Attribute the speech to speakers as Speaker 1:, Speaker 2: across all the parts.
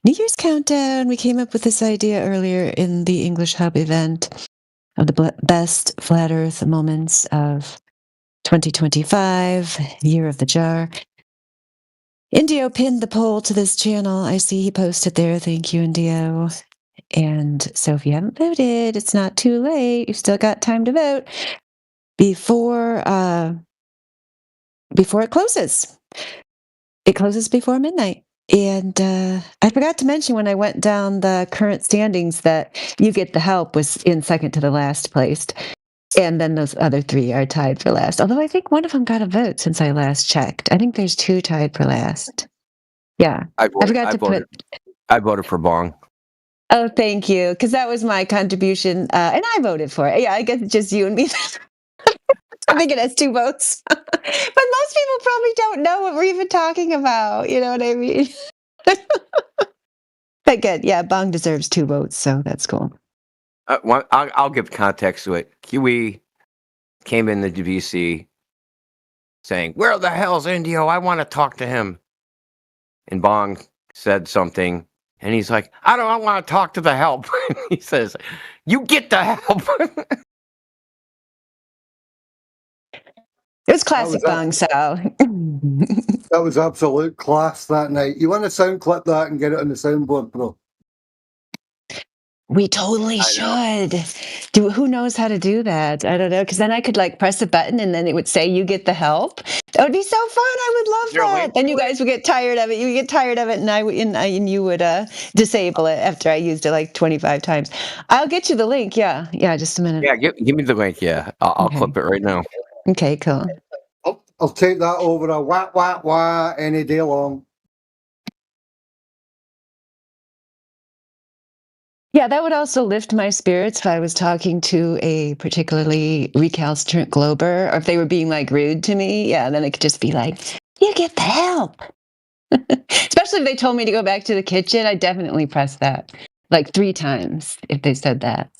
Speaker 1: New Year's countdown. We came up with this idea earlier in the English Hub event of the best flat Earth moments of 2025, year of the jar. Indio pinned the poll to this channel. I see he posted there. Thank you, Indio. And so if you haven't voted, it's not too late. You've still got time to vote before it closes. It closes before midnight. And I forgot to mention when I went down the current standings that You Get the Help was in second to the last placed. And then those other three are tied for last. Although I think one of them got a vote since I last checked. I think there's two tied for last. Yeah. I forgot to put.
Speaker 2: I voted for Bong.
Speaker 1: Oh, thank you. Because that was my contribution. And I voted for it. Yeah, I guess it's just you and me. I think it has two votes. But most people probably don't know what we're even talking about. You know what I mean? But good. Yeah, Bong deserves two votes, so that's cool.
Speaker 2: I'll give context to it. Kiwi came in the VC saying, "Where the hell's Indio? I want to talk to him." And Bong said something, and he's like, I want to talk to the help." He says, "You get the help."
Speaker 1: It was classic Bong, so.
Speaker 3: That was absolute class that night. You want to sound clip that and get it on the soundboard, bro?
Speaker 1: We totally should. Who knows how to do that? I don't know, because then I could like press a button and then it would say "You get the help." That would be so fun. I would love that. Then you guys would get tired of it. You would get tired of it, and you would disable it after I used it like 25 times. I'll get you the link. Yeah, just a minute.
Speaker 2: Yeah, give me the link. Yeah, I'll clip it right now.
Speaker 1: Okay, cool.
Speaker 3: I'll take that over a wah any day long.
Speaker 1: Yeah, that would also lift my spirits if I was talking to a particularly recalcitrant Glober, or if they were being like rude to me. Yeah, then it could just be like, "You get the help." Especially if they told me to go back to the kitchen, I definitely press that like 3 times if they said that.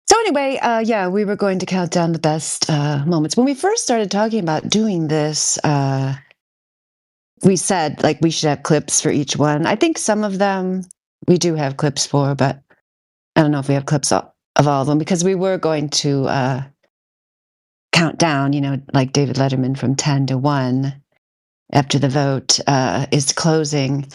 Speaker 1: So anyway, yeah, we were going to count down the best moments. When we first started talking about doing this, we said like we should have clips for each one. I think some of them we do have clips for, but I don't know if we have clips of all of them, because we were going to count down, like David Letterman, from 10 to 1 after the vote is closing.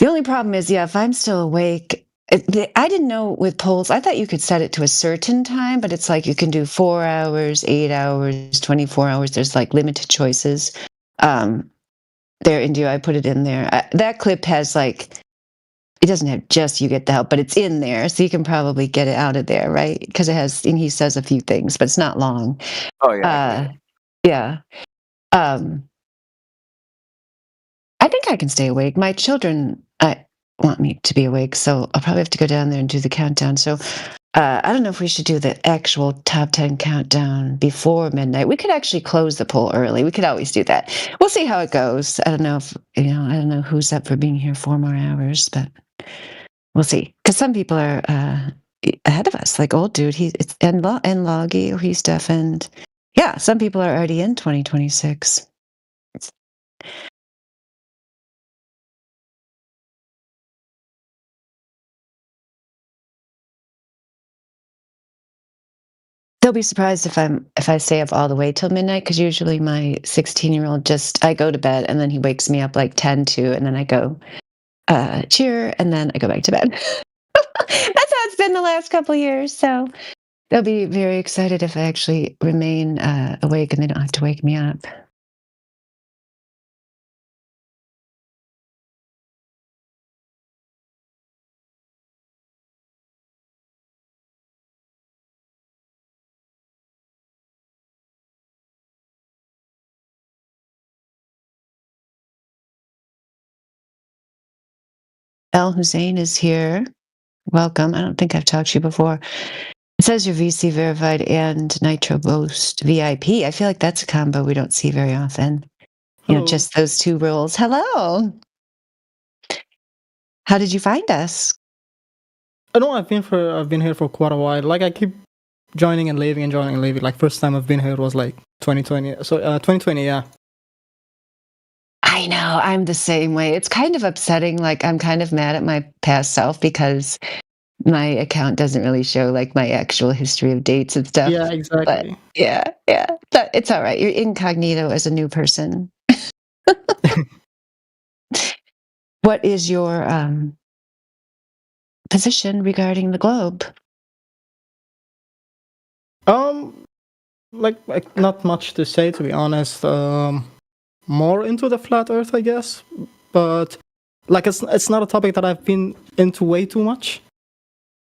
Speaker 1: The only problem is, yeah, if I'm still awake, I didn't know with polls, I thought you could set it to a certain time, but it's like you can do 4 hours, 8 hours, 24 hours. There's like limited choices. There, Indio, I put it in there. That clip has like, it doesn't have just "You Get the Help," but it's in there, so you can probably get it out of there, right? Because it has, and he says a few things, but it's not long.
Speaker 2: Oh yeah.
Speaker 1: Yeah. I think I can stay awake. My children want me to be awake, so I'll probably have to go down there and do the countdown. So I don't know if we should do the actual top 10 countdown before midnight. We could actually close the poll early. We could always do that. We'll see how it goes. I don't know if, I don't know who's up for being here 4 more hours, but we'll see. Because some people are ahead of us, like old dude. And Loggy, or he's deafened. Yeah, some people are already in 2026. They'll be surprised if I stay up all the way till midnight, because usually my 16-year-old I go to bed and then he wakes me up like 10 to, and then I go cheer, and then I go back to bed. That's how it's been the last couple of years. So they'll be very excited if I actually remain awake and they don't have to wake me up. El Hussein is here. Welcome. I don't think I've talked to you before. It says you're VC verified and Nitro Boost VIP. I feel like that's a combo we don't see very often.
Speaker 4: Hello.
Speaker 1: Just those two roles. Hello. How did you find us?
Speaker 4: I know I've been here for quite a while. Like I keep joining and leaving and joining and leaving. Like first time I've been here was like 2020. So 2020, yeah.
Speaker 1: I know, I'm the same way. It's kind of upsetting. Like I'm kind of mad at my past self because my account doesn't really show like my actual history of dates and stuff.
Speaker 4: Yeah, exactly.
Speaker 1: But yeah. But it's all right. You're incognito as a new person. What is your position regarding the globe?
Speaker 4: Like not much to say, to be honest. More into the flat Earth, I guess. But like it's not a topic that I've been into way too much.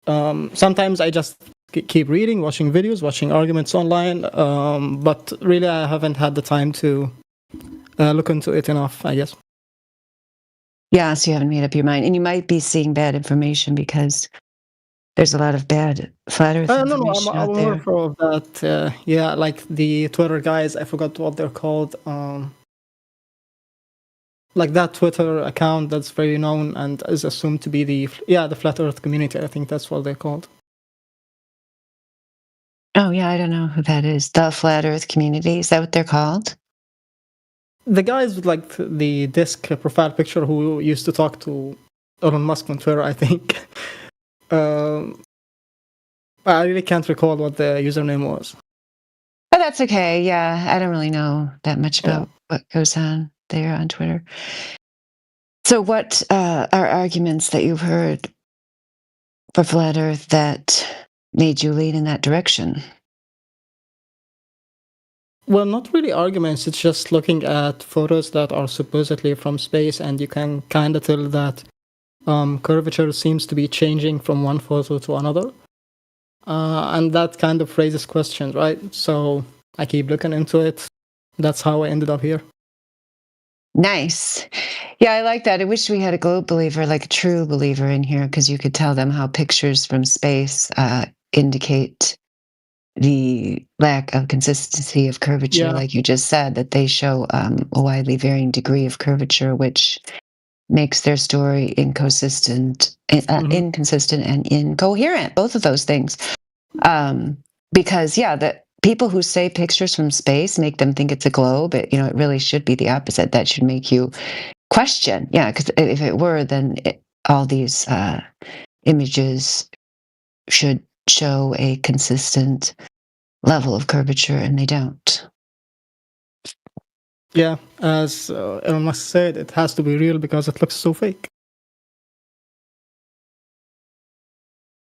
Speaker 4: Sometimes I just keep reading, watching videos, watching arguments online. But really, I haven't had the time to look into it enough, I guess.
Speaker 1: Yeah, so you haven't made up your mind. And you might be seeing bad information because there's a lot of bad flat Earth
Speaker 4: No,
Speaker 1: information
Speaker 4: I'm
Speaker 1: out
Speaker 4: aware
Speaker 1: there.
Speaker 4: of that. Yeah, like the Twitter guys, I forgot what they're called. Like that Twitter account that's very known and is assumed to be the flat Earth community. I think that's what they're called.
Speaker 1: Oh, yeah, I don't know who that is. The flat Earth community, is that what they're called?
Speaker 4: The guys with like the disk profile picture who used to talk to Elon Musk on Twitter, I think. I really can't recall what the username was.
Speaker 1: Oh, that's okay. Yeah, I don't really know that much
Speaker 4: Yeah.
Speaker 1: about what goes on there on Twitter. So, what are arguments that you've heard for flat Earth that made you lean in that direction?
Speaker 4: Well, not really arguments. It's just looking at photos that are supposedly from space, and you can kind of tell that curvature seems to be changing from one photo to another. And that kind of raises questions, right? So I keep looking into it. That's how I ended up here.
Speaker 1: Nice. Yeah, I like that. I wish we had a globe believer, like a true believer in here, because you could tell them how pictures from space indicate the lack of consistency of curvature,
Speaker 4: Yeah.
Speaker 1: like you just said, that they show a widely varying degree of curvature, which makes their story inconsistent and incoherent, both of those things. Because the people who say pictures from space make them think it's a globe. It really should be the opposite. That should make you question. Yeah, because if it were, then all these images should show a consistent level of curvature, and they don't.
Speaker 4: Yeah, as Elon Musk said, it has to be real because it looks so fake.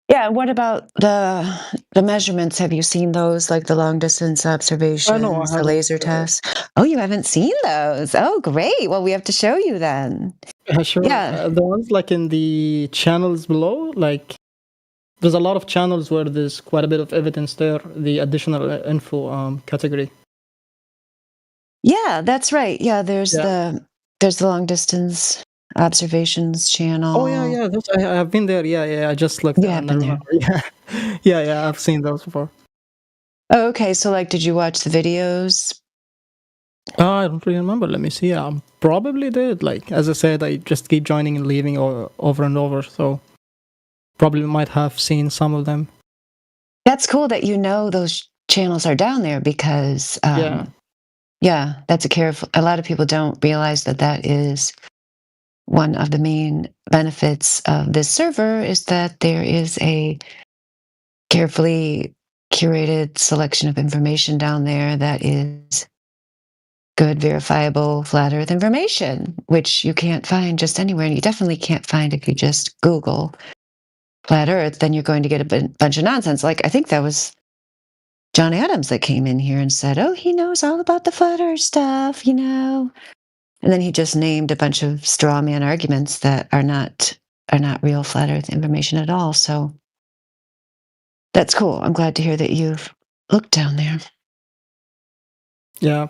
Speaker 1: Yeah, what about the measurements? Have you seen those, like the long distance observations,
Speaker 4: No, I
Speaker 1: the
Speaker 4: haven't.
Speaker 1: laser tests? Oh, you haven't seen those? Oh, great. Well, we have to show you then.
Speaker 4: Sure.
Speaker 1: Yeah.
Speaker 4: The ones like in the channels below, like there's a lot of channels where there's quite a bit of evidence there, the additional info category.
Speaker 1: Yeah, that's right. Yeah, there's
Speaker 4: Yeah.
Speaker 1: the long distance observations channel.
Speaker 4: Oh yeah. I've been there. Yeah. I just looked
Speaker 1: You
Speaker 4: and
Speaker 1: have
Speaker 4: I
Speaker 1: been there.
Speaker 4: remember. Yeah. I've seen those before.
Speaker 1: Oh, okay. So, like, did you watch the videos?
Speaker 4: I don't really remember. Let me see. I probably did. Like as I said, I just keep joining and leaving over and over. So probably might have seen some of them.
Speaker 1: That's cool that you know those channels are down there because, yeah, that's a lot of people don't realize that is one of the main benefits of this server is that there is a carefully curated selection of information down there that is good, verifiable, flat Earth information, which you can't find just anywhere. And you definitely can't find if you just Google flat Earth, then you're going to get a bunch of nonsense. Like, I think that was John Adams that came in here and said, oh, he knows all about the flat Earth stuff, And then he just named a bunch of straw man arguments that are not real flat Earth information at all. So that's cool. I'm glad to hear that you've looked down there.
Speaker 4: Yeah.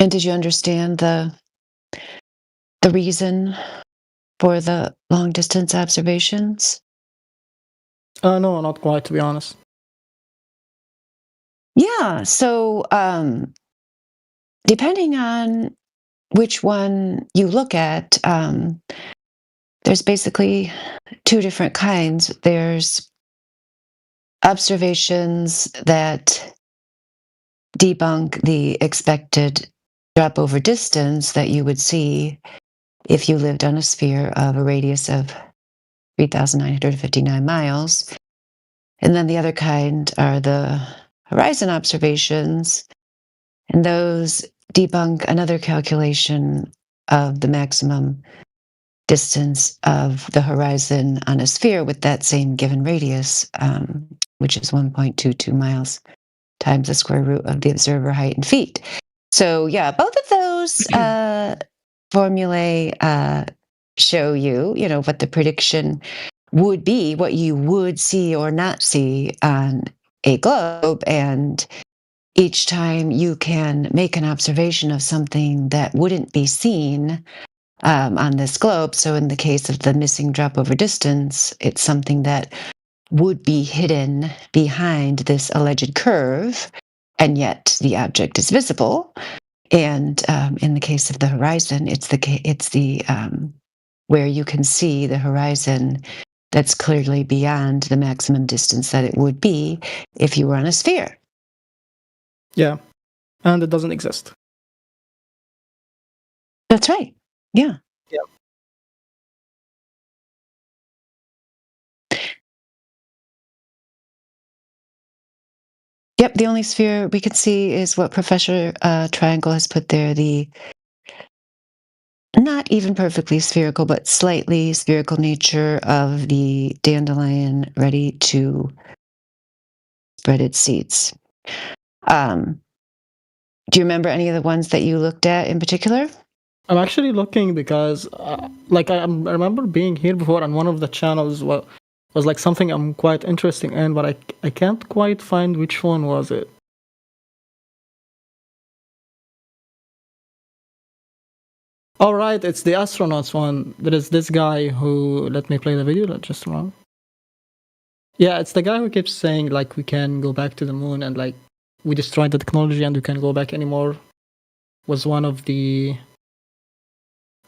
Speaker 1: And did you understand the reason for the long distance observations?
Speaker 4: No, not quite, to be honest.
Speaker 1: Yeah. So, depending on which one you look at, there's basically two different kinds. There's observations that debunk the expected drop over distance that you would see if you lived on a sphere of a radius of 3,959 miles. And then the other kind are the horizon observations, and those debunk another calculation of the maximum distance of the horizon on a sphere with that same given radius, which is 1.22 miles times the square root of the observer height in feet. So yeah, both of those formulae show you, what the prediction would be, what you would see or not see on a globe. And each time you can make an observation of something that wouldn't be seen on this globe. So in the case of the missing drop over distance, it's something that would be hidden behind this alleged curve, and yet the object is visible. And in the case of the horizon, it's the where you can see the horizon that's clearly beyond the maximum distance that it would be if you were on a sphere.
Speaker 4: Yeah, and it doesn't exist.
Speaker 1: That's right. Yeah.
Speaker 4: Yeah.
Speaker 1: Yep, the only sphere we can see is what Professor Triangle has put there, the not even perfectly spherical, but slightly spherical nature of the dandelion ready to spread its seeds. Do you remember any of the ones that you looked at in particular?
Speaker 4: I'm actually looking because, I remember being here before, and one of the channels was like something I'm quite interested in, but I can't quite find which one was it. All right, it's the astronauts one. There is this guy who let me play the video. Just wrong. Yeah, it's the guy who keeps saying like we can go back to the moon and like we destroyed the technology and we can't go back anymore. Was one of the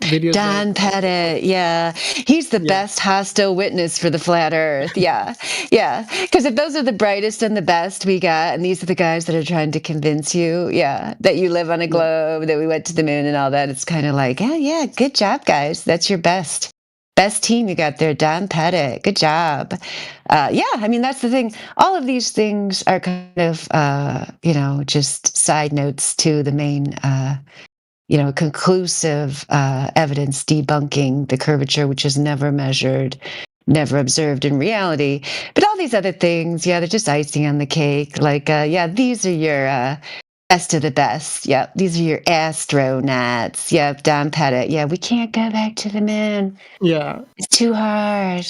Speaker 4: videos.
Speaker 1: Don Pettit, yeah. He's the best hostile witness for the flat earth. Yeah. Yeah. Because if those are the brightest and the best we got, and these are the guys that are trying to convince you, that you live on a globe, that we went to the moon and all that, it's kind of like, yeah, good job, guys. That's your best team you got there, Don Pettit. Good job. I mean, that's the thing. All of these things are kind of, just side notes to the main conclusive evidence debunking the curvature, which is never measured, never observed in reality. But all these other things, they're just icing on the cake. Like, these are your best of the best. Yep, these are your astronauts. Yep, Don Pettit. Yeah, we can't go back to the moon.
Speaker 4: Yeah.
Speaker 1: It's too hard.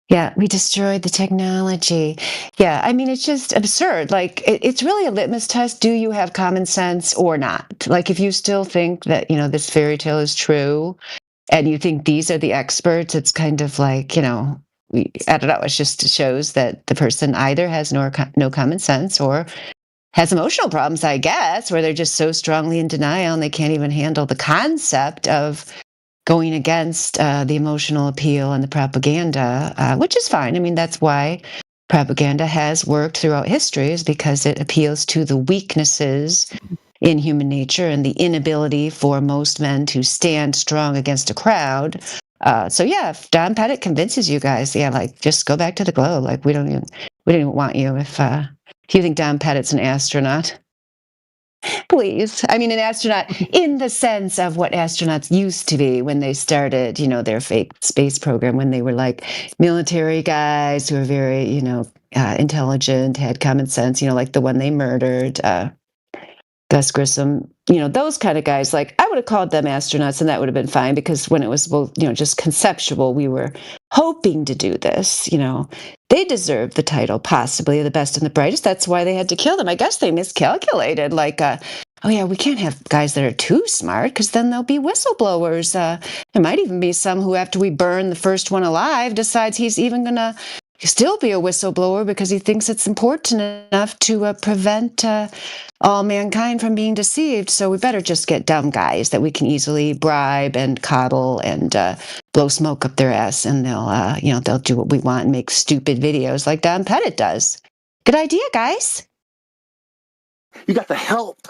Speaker 1: Yeah, we destroyed the technology. Yeah, I mean, it's just absurd. Like, it's really a litmus test. Do you have common sense or not? Like, if you still think that, this fairy tale is true and you think these are the experts, it's kind of like, I don't know, it just shows that the person either has no common sense or has emotional problems, I guess, where they're just so strongly in denial and they can't even handle the concept of going against the emotional appeal and the propaganda, which is fine. I mean, that's why propaganda has worked throughout history, is because it appeals to the weaknesses in human nature and the inability for most men to stand strong against a crowd. If Don Pettit convinces you guys, just go back to the globe. Like, we don't even want you if you think Don Pettit's an astronaut. Please. I mean, an astronaut in the sense of what astronauts used to be when they started, their fake space program, when they were like military guys who were very, intelligent, had common sense, like the one they murdered, Gus Grissom, those kind of guys. Like, I would have called them astronauts and that would have been fine, because when it was, just conceptual, we were hoping to do this, they deserve the title, possibly the best and the brightest. That's why they had to kill them. I guess they miscalculated. Like, oh yeah, we can't have guys that are too smart because then they'll be whistleblowers. There might even be some who, after we burn the first one alive, decides he's even going to still be a whistleblower because he thinks it's important enough to prevent all mankind from being deceived. So we better just get dumb guys that we can easily bribe and coddle and blow smoke up their ass, and they'll do what we want and make stupid videos like Don Pettit does. Good idea, guys.
Speaker 5: You got the help.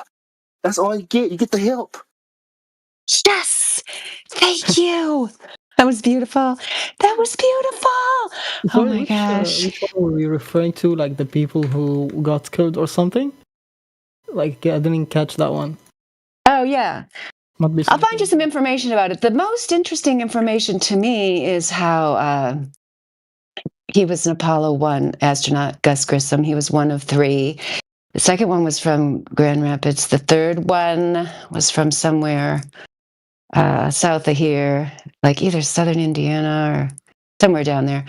Speaker 5: That's all you get. You get the help.
Speaker 1: Yes, thank you. That was beautiful. That was beautiful. Oh my gosh.
Speaker 4: Which one were we referring to? Like the people who got killed or something? Like, I didn't catch that one.
Speaker 1: Oh yeah.
Speaker 4: Might be
Speaker 1: I'll find you
Speaker 4: something-
Speaker 1: some information about it. The most interesting information to me is how he was an Apollo 1 astronaut, Gus Grissom. He was one of 3. The second one was from Grand Rapids. The third one was from somewhere south of here, like either southern Indiana or somewhere down there,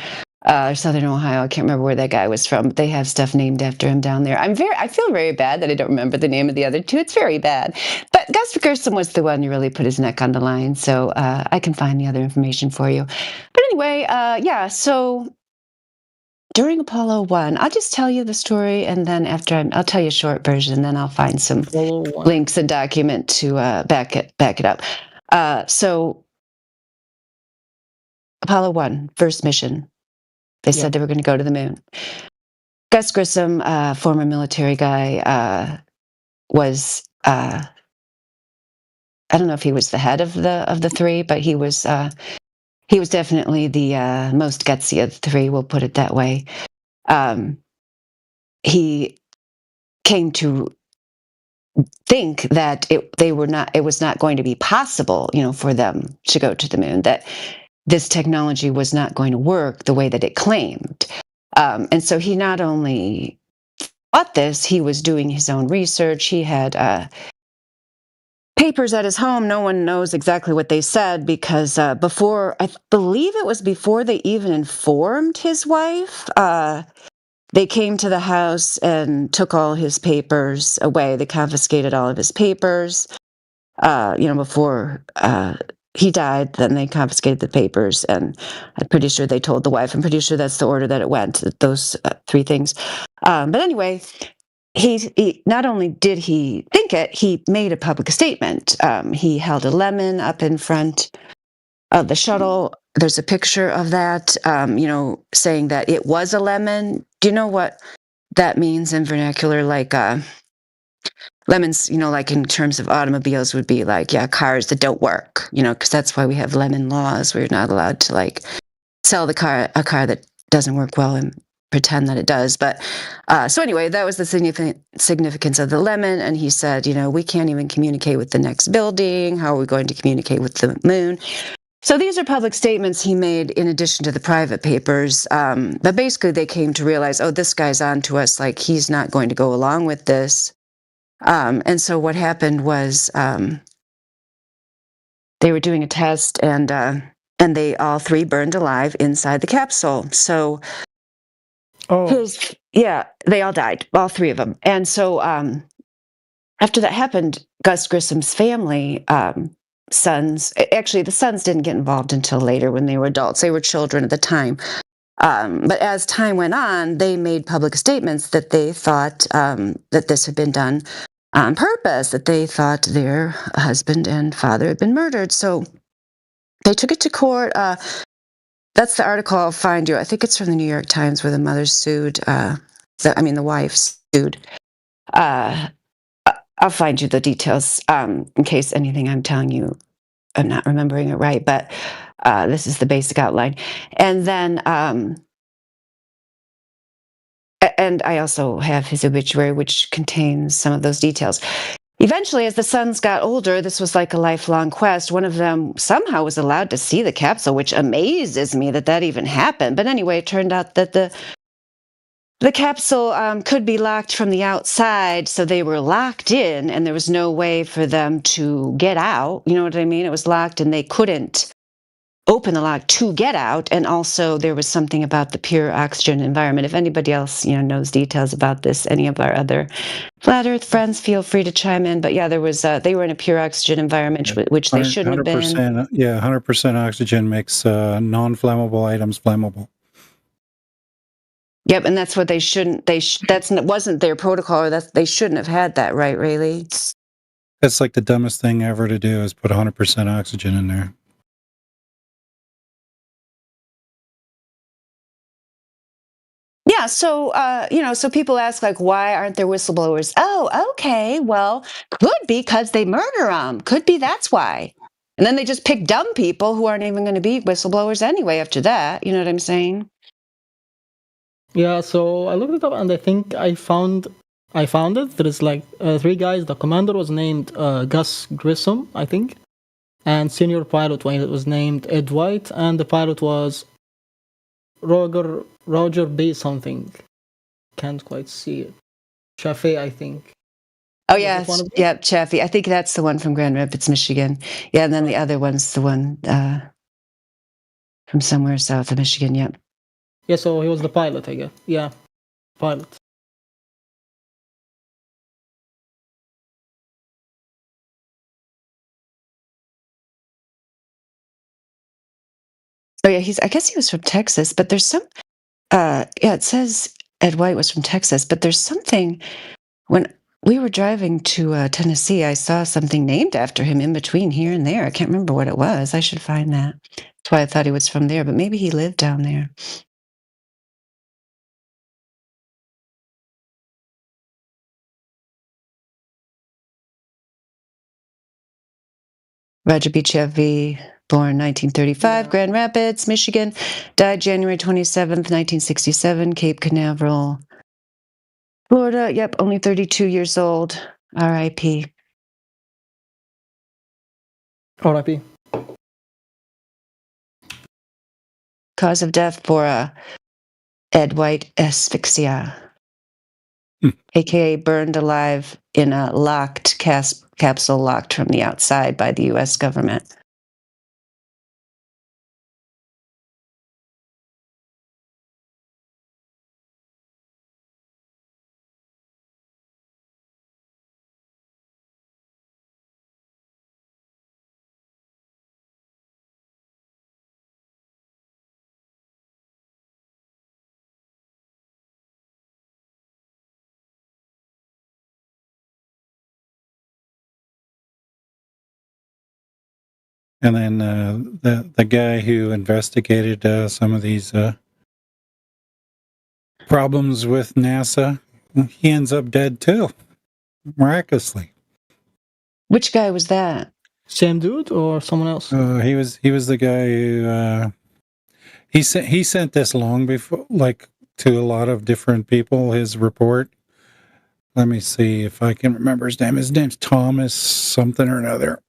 Speaker 1: or southern Ohio. I can't remember where that guy was from. But they have stuff named after him down there. I feel very bad that I don't remember the name of the other 2. It's very bad. But Gus Grissom was the one who really put his neck on the line. So I can find the other information for you. But anyway, yeah. So during Apollo 1, I'll just tell you the story, and then after I'll tell you a short version, then I'll find some
Speaker 4: Apollo 1.
Speaker 1: links and document to back it up. So Apollo 1, first mission, they said they were going to go to the moon. Gus Grissom, former military guy, was I don't know if he was the head of the 3, but he was definitely the most gutsy of the 3. We'll put it that way. He came to think that it was not going to be possible, for them to go to the moon, that this technology was not going to work the way that it claimed. And so he not only thought this, he was doing his own research. He had papers at his home. No one knows exactly what they said because I believe it was before they even informed his wife, they came to the house and took all his papers away. They confiscated all of his papers, before he died. Then they confiscated the papers, and I'm pretty sure they told the wife. I'm pretty sure that's the order that it went, those 3 things. But anyway, he not only did he think it, he made a public statement. He held a lemon up in front of the shuttle. There's a picture of that, saying that it was a lemon. Do you know what that means in vernacular? Like lemons, like in terms of automobiles would be like, cars that don't work, because that's why we have lemon laws. We're not allowed to sell a car that doesn't work well and pretend that it does. But so anyway, that was the significance of the lemon. And he said, we can't even communicate with the next building. How are we going to communicate with the moon? So these are public statements he made in addition to the private papers. But basically they came to realize, this guy's on to us. Like, he's not going to go along with this. And so what happened was they were doing a test, and they all 3 burned alive inside the capsule. So they all died, all 3 of them. And so after that happened, Gus Grissom's family, sons, actually the sons didn't get involved until later when they were adults. They were children at the time. But as time went on, they made public statements that they thought that this had been done on purpose, that they thought their husband and father had been murdered. So they took it to court. That's the article I'll find you. I think it's from the New York Times, where the mother sued, the wife sued. I'll find you the details in case anything I'm telling you, I'm not remembering it right, but this is the basic outline. And then, and I also have his obituary, which contains some of those details. Eventually, as the sons got older, this was like a lifelong quest. One of them somehow was allowed to see the capsule, which amazes me that even happened. But anyway, it turned out that the capsule could be locked from the outside, so they were locked in, and there was no way for them to get out. You know what I mean? It was locked, and they couldn't open the lock to get out, and also there was something about the pure oxygen environment. If anybody else, knows details about this, any of our other flat Earth friends, feel free to chime in. But yeah, there was they were in a pure oxygen environment, which they shouldn't have been.
Speaker 6: 100%, yeah, 100% oxygen makes non-flammable items flammable.
Speaker 1: Yep, and that's what they shouldn't. Wasn't their protocol, or they shouldn't have had that, right, Rayleigh?
Speaker 6: That's like the dumbest thing ever to do, is put 100% oxygen in there.
Speaker 1: Yeah, so so people ask, like, why aren't there whistleblowers? Oh, okay, well, could be because they murder them. Could be that's why. And then they just pick dumb people who aren't even going to be whistleblowers anyway after that. You know what I'm saying?
Speaker 4: Yeah, so I looked it up and I think I found it. There is like 3 guys. The commander was named Gus Grissom, I think, and senior pilot was named Ed White, and the pilot was Roger B. something. Can't quite see it. Chaffee, I think.
Speaker 1: Oh
Speaker 4: Was
Speaker 1: yeah,
Speaker 4: it one of them?
Speaker 1: yeah, Chaffee. I think that's the one from Grand Rapids, Michigan. Yeah, and then the other one's the one from somewhere south of Michigan. Yep.
Speaker 4: Yeah, so he was the pilot, I guess. Yeah, pilot.
Speaker 1: Oh yeah, I guess he was from Texas, but there's some it says Ed White was from Texas, but there's something when we were driving to Tennessee, I saw something named after him in between here and there. I can't remember what it was. I should find that. That's why I thought he was from there, but maybe he lived down there. Roger B. Chaffee, born 1935, Grand Rapids, Michigan, died January 27th, 1967, Cape Canaveral, Florida. Yep, only 32 years old. R.I.P.
Speaker 4: R.I.P.
Speaker 1: Cause of death for Ed White asphyxia, aka burned alive in a locked capsule, locked from the outside by the U.S. government.
Speaker 6: And then the guy who investigated some of these problems with NASA, he ends up dead too, miraculously.
Speaker 1: Which guy was that?
Speaker 4: Same dude or someone else?
Speaker 6: He was the guy who he sent this long before, like, to a lot of different people, his report. Let me see if I can remember his name. His name's Thomas something or another.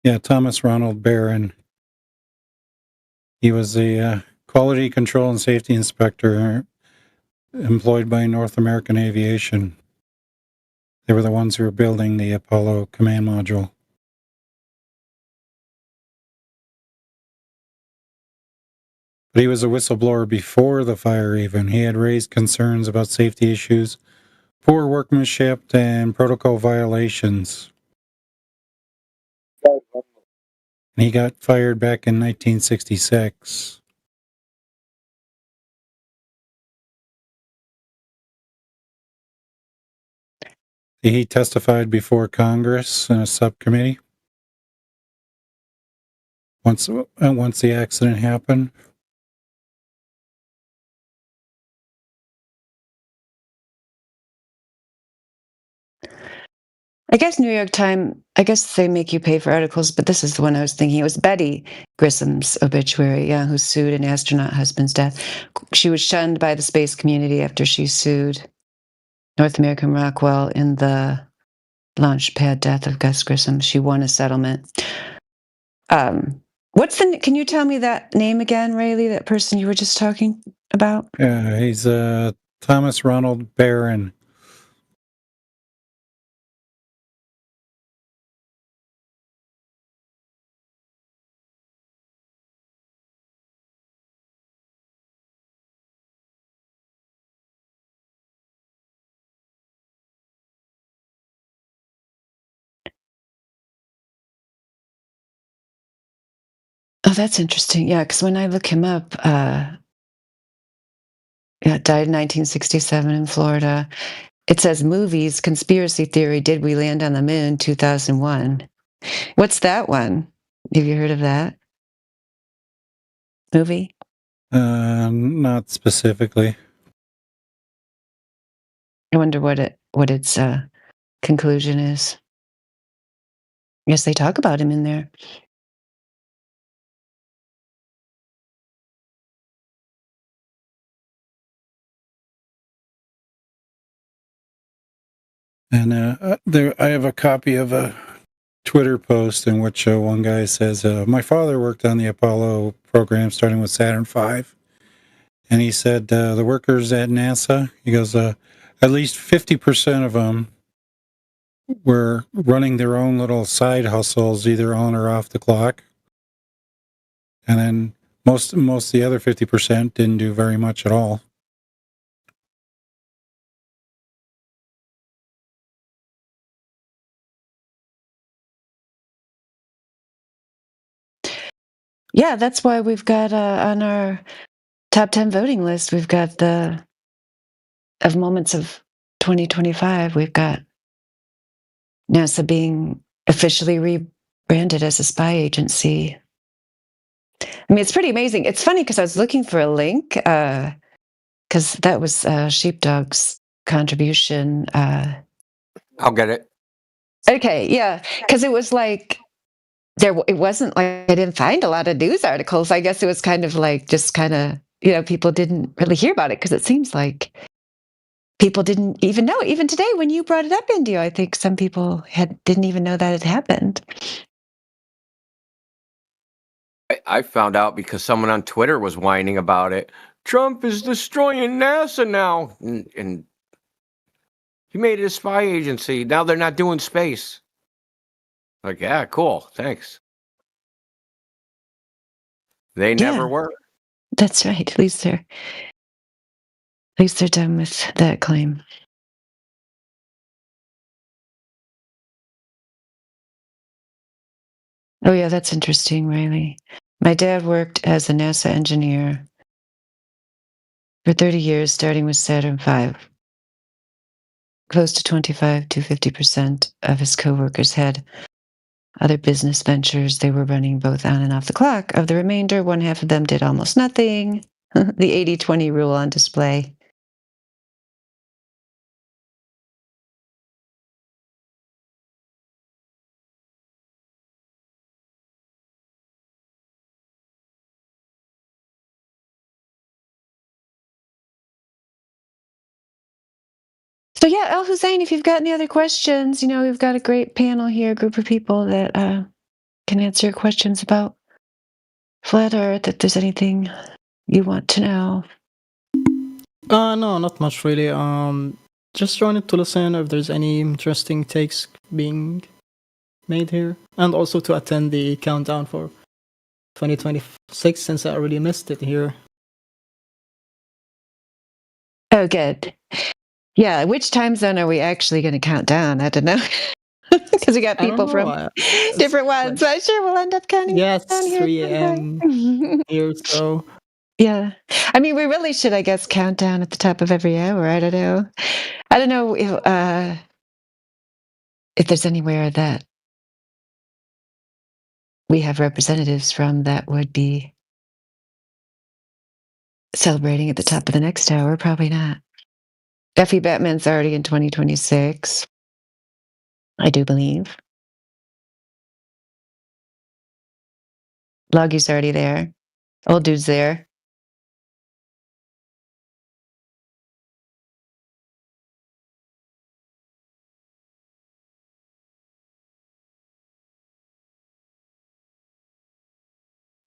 Speaker 6: Yeah, Thomas Ronald Barron. He was the quality control and safety inspector employed by North American Aviation. They were the ones who were building the Apollo command module. But he was a whistleblower before the fire even. He had raised concerns about safety issues, poor workmanship, and protocol violations. And he got fired back in 1966. He testified before Congress in a subcommittee once the accident happened.
Speaker 1: I guess New York Times, I guess they make you pay for articles, but this is the one I was thinking. It was Betty Grissom's obituary, yeah, who sued an astronaut husband's death. She was shunned by the space community after she sued. North American Rockwell in the launch pad death of Gus Grissom. She won a settlement. Can you tell me that name again, Rayleigh, that person you were just talking about?
Speaker 6: Yeah, he's Thomas Ronald Barron.
Speaker 1: Oh, that's interesting. Yeah, because when I look him up, died in 1967 in Florida. It says movies, conspiracy theory, did we land on the moon, 2001. What's that one? Have you heard of that movie?
Speaker 6: Not specifically.
Speaker 1: I wonder what its conclusion is. Yes, they talk about him in there.
Speaker 6: And I have a copy of a Twitter post in which one guy says, my father worked on the Apollo program starting with Saturn V. And he said, the workers at NASA, he goes, at least 50% of them were running their own little side hustles, either on or off the clock. And then most of the other 50% didn't do very much at all.
Speaker 1: Yeah, that's why we've got on our top 10 voting list, we've got of moments of 2025, we've got NASA being officially rebranded as a spy agency. I mean, it's pretty amazing. It's funny because I was looking for a link because that was Sheepdog's contribution.
Speaker 2: I'll get it.
Speaker 1: Okay, yeah, because it was like it wasn't like I didn't find a lot of news articles. I guess it was kind of like just kind of people didn't really hear about it because it seems like people didn't even know. Even today, when you brought it up, Indio, I think some people didn't even know that it happened.
Speaker 2: I found out because someone on Twitter was whining about it. Trump is destroying NASA now, and he made it a spy agency. Now they're not doing space. Like, yeah, cool, thanks. They never were.
Speaker 1: That's right. At least they're done with that claim. Oh yeah, that's interesting, Riley. My dad worked as a NASA engineer for 30 years, starting with Saturn V. Close to 25 to 50% of his coworkers had other business ventures they were running both on and off the clock. Of the remainder, one half of them did almost nothing. The 80-20 rule on display. So yeah, Al Hussein, if you've got any other questions, we've got a great panel here, a group of people that can answer your questions about Flat Earth, if there's anything you want to know.
Speaker 4: No, not much really. Just joining to listen if there's any interesting takes being made here, and also to attend the countdown for 2026 since I already missed it here.
Speaker 1: Oh, good. Yeah, which time zone are we actually going to count down? I don't know. Because we got people from different ones. So I'm sure we'll end up counting
Speaker 4: down
Speaker 1: here.
Speaker 4: 3 a.m. here, so.
Speaker 1: Yeah. I mean, we really should, I guess, count down at the top of every hour. I don't know. I don't know if there's anywhere that we have representatives from that would be celebrating at the top of the next hour. Probably not. Effie Batman's already in 2026, I do believe. Loggy's already there. Old dude's there.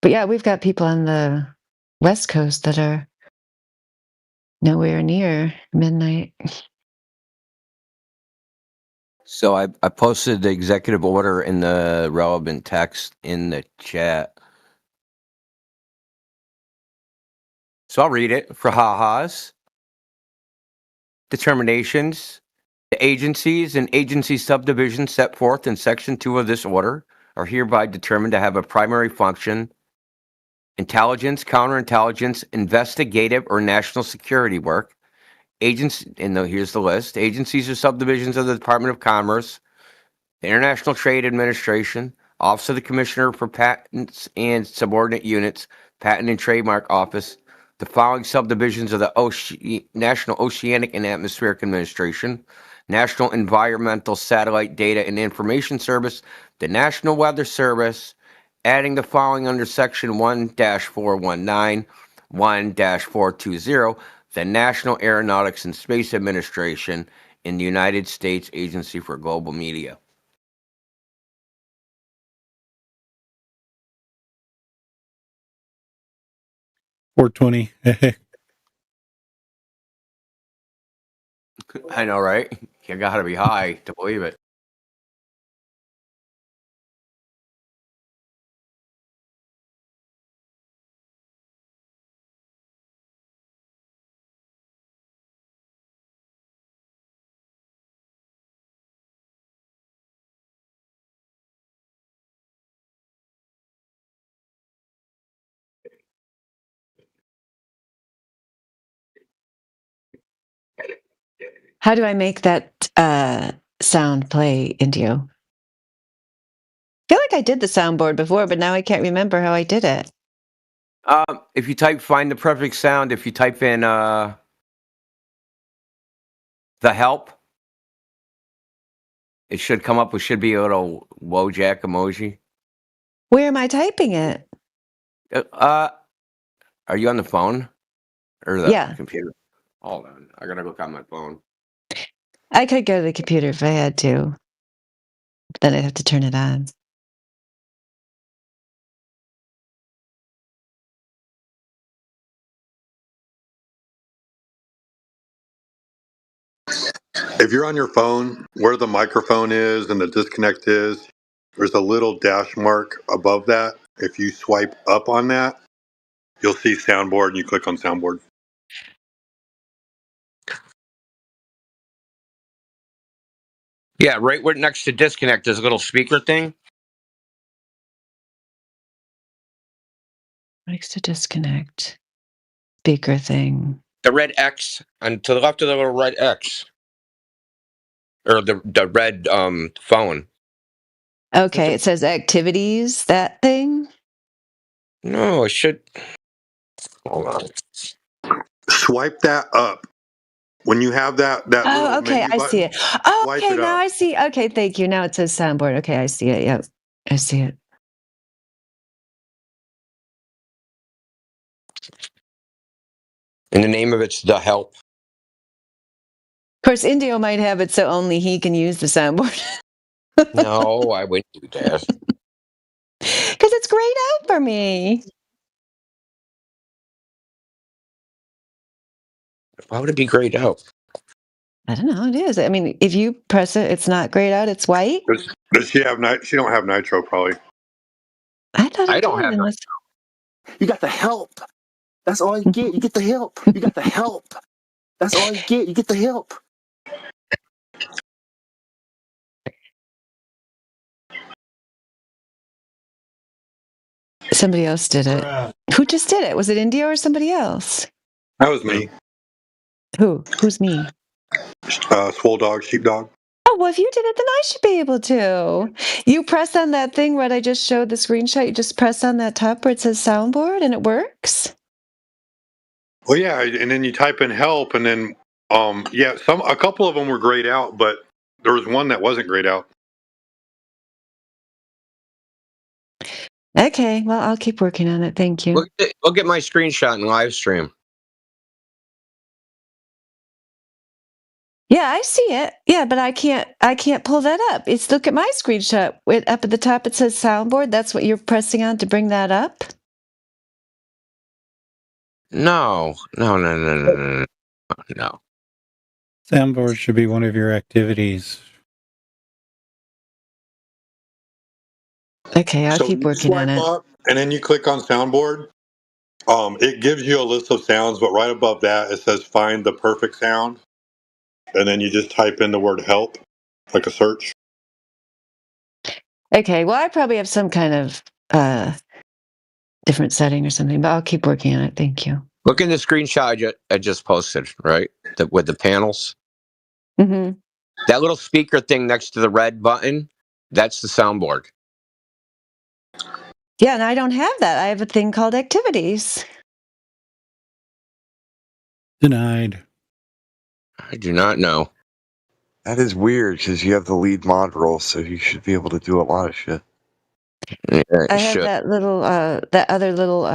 Speaker 1: But yeah, we've got people on the West Coast that are nowhere near midnight.
Speaker 2: So I posted the executive order in the relevant text in the chat. So I'll read it for ha-has. Determinations. The agencies and agency subdivisions set forth in Section 2 of this order are hereby determined to have a primary function: intelligence, counterintelligence, investigative, or national security work. Here's the list. Agencies or subdivisions of the Department of Commerce, the International Trade Administration, Office of the Commissioner for Patents and Subordinate Units, Patent and Trademark Office, the following subdivisions of the National Oceanic and Atmospheric Administration, National Environmental Satellite Data and Information Service, the National Weather Service, adding the following under Section 1-419, 1-420, the National Aeronautics and Space Administration, and the United States Agency for Global Media.
Speaker 6: $420.
Speaker 2: I know, right? You gotta be high to believe it.
Speaker 1: How do I make that sound play, Indio? I feel like I did the soundboard before, but now I can't remember how I did it.
Speaker 2: If you type "find the perfect sound," if you type in the help, it should come up. It should be a little Wojak emoji.
Speaker 1: Where am I typing it?
Speaker 2: Are you on the phone or the
Speaker 1: Yeah.
Speaker 2: computer? Hold on, I gotta look on my phone.
Speaker 1: I could go to the computer if I had to. Then I'd have to turn it on.
Speaker 7: If you're on your phone, where the microphone is and the disconnect is, there's a little dash mark above that. If you swipe up on that, you'll see soundboard and you click on soundboard.
Speaker 2: Yeah, right where next to disconnect, there's a little speaker thing.
Speaker 1: Next to disconnect. Speaker thing.
Speaker 2: The red X, and to the left of the little red X. Or the red phone.
Speaker 1: Okay, it says activities, that thing.
Speaker 2: No, it should. Hold on.
Speaker 7: Swipe that up. When you have that little
Speaker 1: Oh, okay,
Speaker 7: menu
Speaker 1: I
Speaker 7: button,
Speaker 1: see it. Oh,
Speaker 7: swipe
Speaker 1: okay,
Speaker 7: it
Speaker 1: now
Speaker 7: up.
Speaker 1: I see. Okay, thank you. Now it says soundboard. Okay, I see it. Yep, I see it.
Speaker 2: And the name of it's The Help.
Speaker 1: Of course, Indio might have it so only he can use the soundboard.
Speaker 2: No, I wouldn't do that.
Speaker 1: Because it's grayed out for me.
Speaker 2: Why would it be grayed out?
Speaker 1: I don't know. It is. I mean, if you press it, it's not grayed out. It's white.
Speaker 7: Does she have She don't have nitro, probably.
Speaker 1: I thought
Speaker 2: I
Speaker 1: it
Speaker 2: don't
Speaker 1: did,
Speaker 2: have
Speaker 1: unless-
Speaker 5: You got the help. That's all you get. You get the help. You got the help. That's all you get. You get the help.
Speaker 1: Somebody else did it. Who just did it? Was it Indio or somebody else?
Speaker 7: That was me.
Speaker 1: Who? Who's me?
Speaker 7: Swole dog, sheepdog.
Speaker 1: Oh, well, if you did it, then I should be able to. You press on that thing where I just showed the screenshot. You just press on that top where it says soundboard and it works.
Speaker 7: Well, yeah, and then you type in help, and then a couple of them were grayed out, but there was one that wasn't grayed out.
Speaker 1: Okay, well, I'll keep working on it. Thank you.
Speaker 2: Look at my screenshot in live stream.
Speaker 1: Yeah, I see it. Yeah, but I can't pull that up. It's look at my screenshot. Up at the top it says soundboard. That's what you're pressing on to bring that up.
Speaker 2: No.
Speaker 6: Soundboard should be one of your activities.
Speaker 1: Okay, I'll
Speaker 7: So
Speaker 1: keep
Speaker 7: you
Speaker 1: working on
Speaker 7: swipe
Speaker 1: it.
Speaker 7: up and then you click on soundboard. It gives you a list of sounds, but right above that it says find the perfect sound, and then you just type in the word help, like a search.
Speaker 1: Okay, well, I probably have some kind of different setting or something, but I'll keep working on it. Thank you.
Speaker 2: Look in the screenshot I just posted, right? With the panels.
Speaker 1: Hmm.
Speaker 2: That little speaker thing next to the red button, that's the soundboard.
Speaker 1: Yeah, and I don't have that. I have a thing called activities.
Speaker 6: Denied.
Speaker 2: I do not know.
Speaker 8: That is weird because you have the lead mod role, so you should be able to do a lot of shit.
Speaker 2: Yeah,
Speaker 1: I have that little, that other little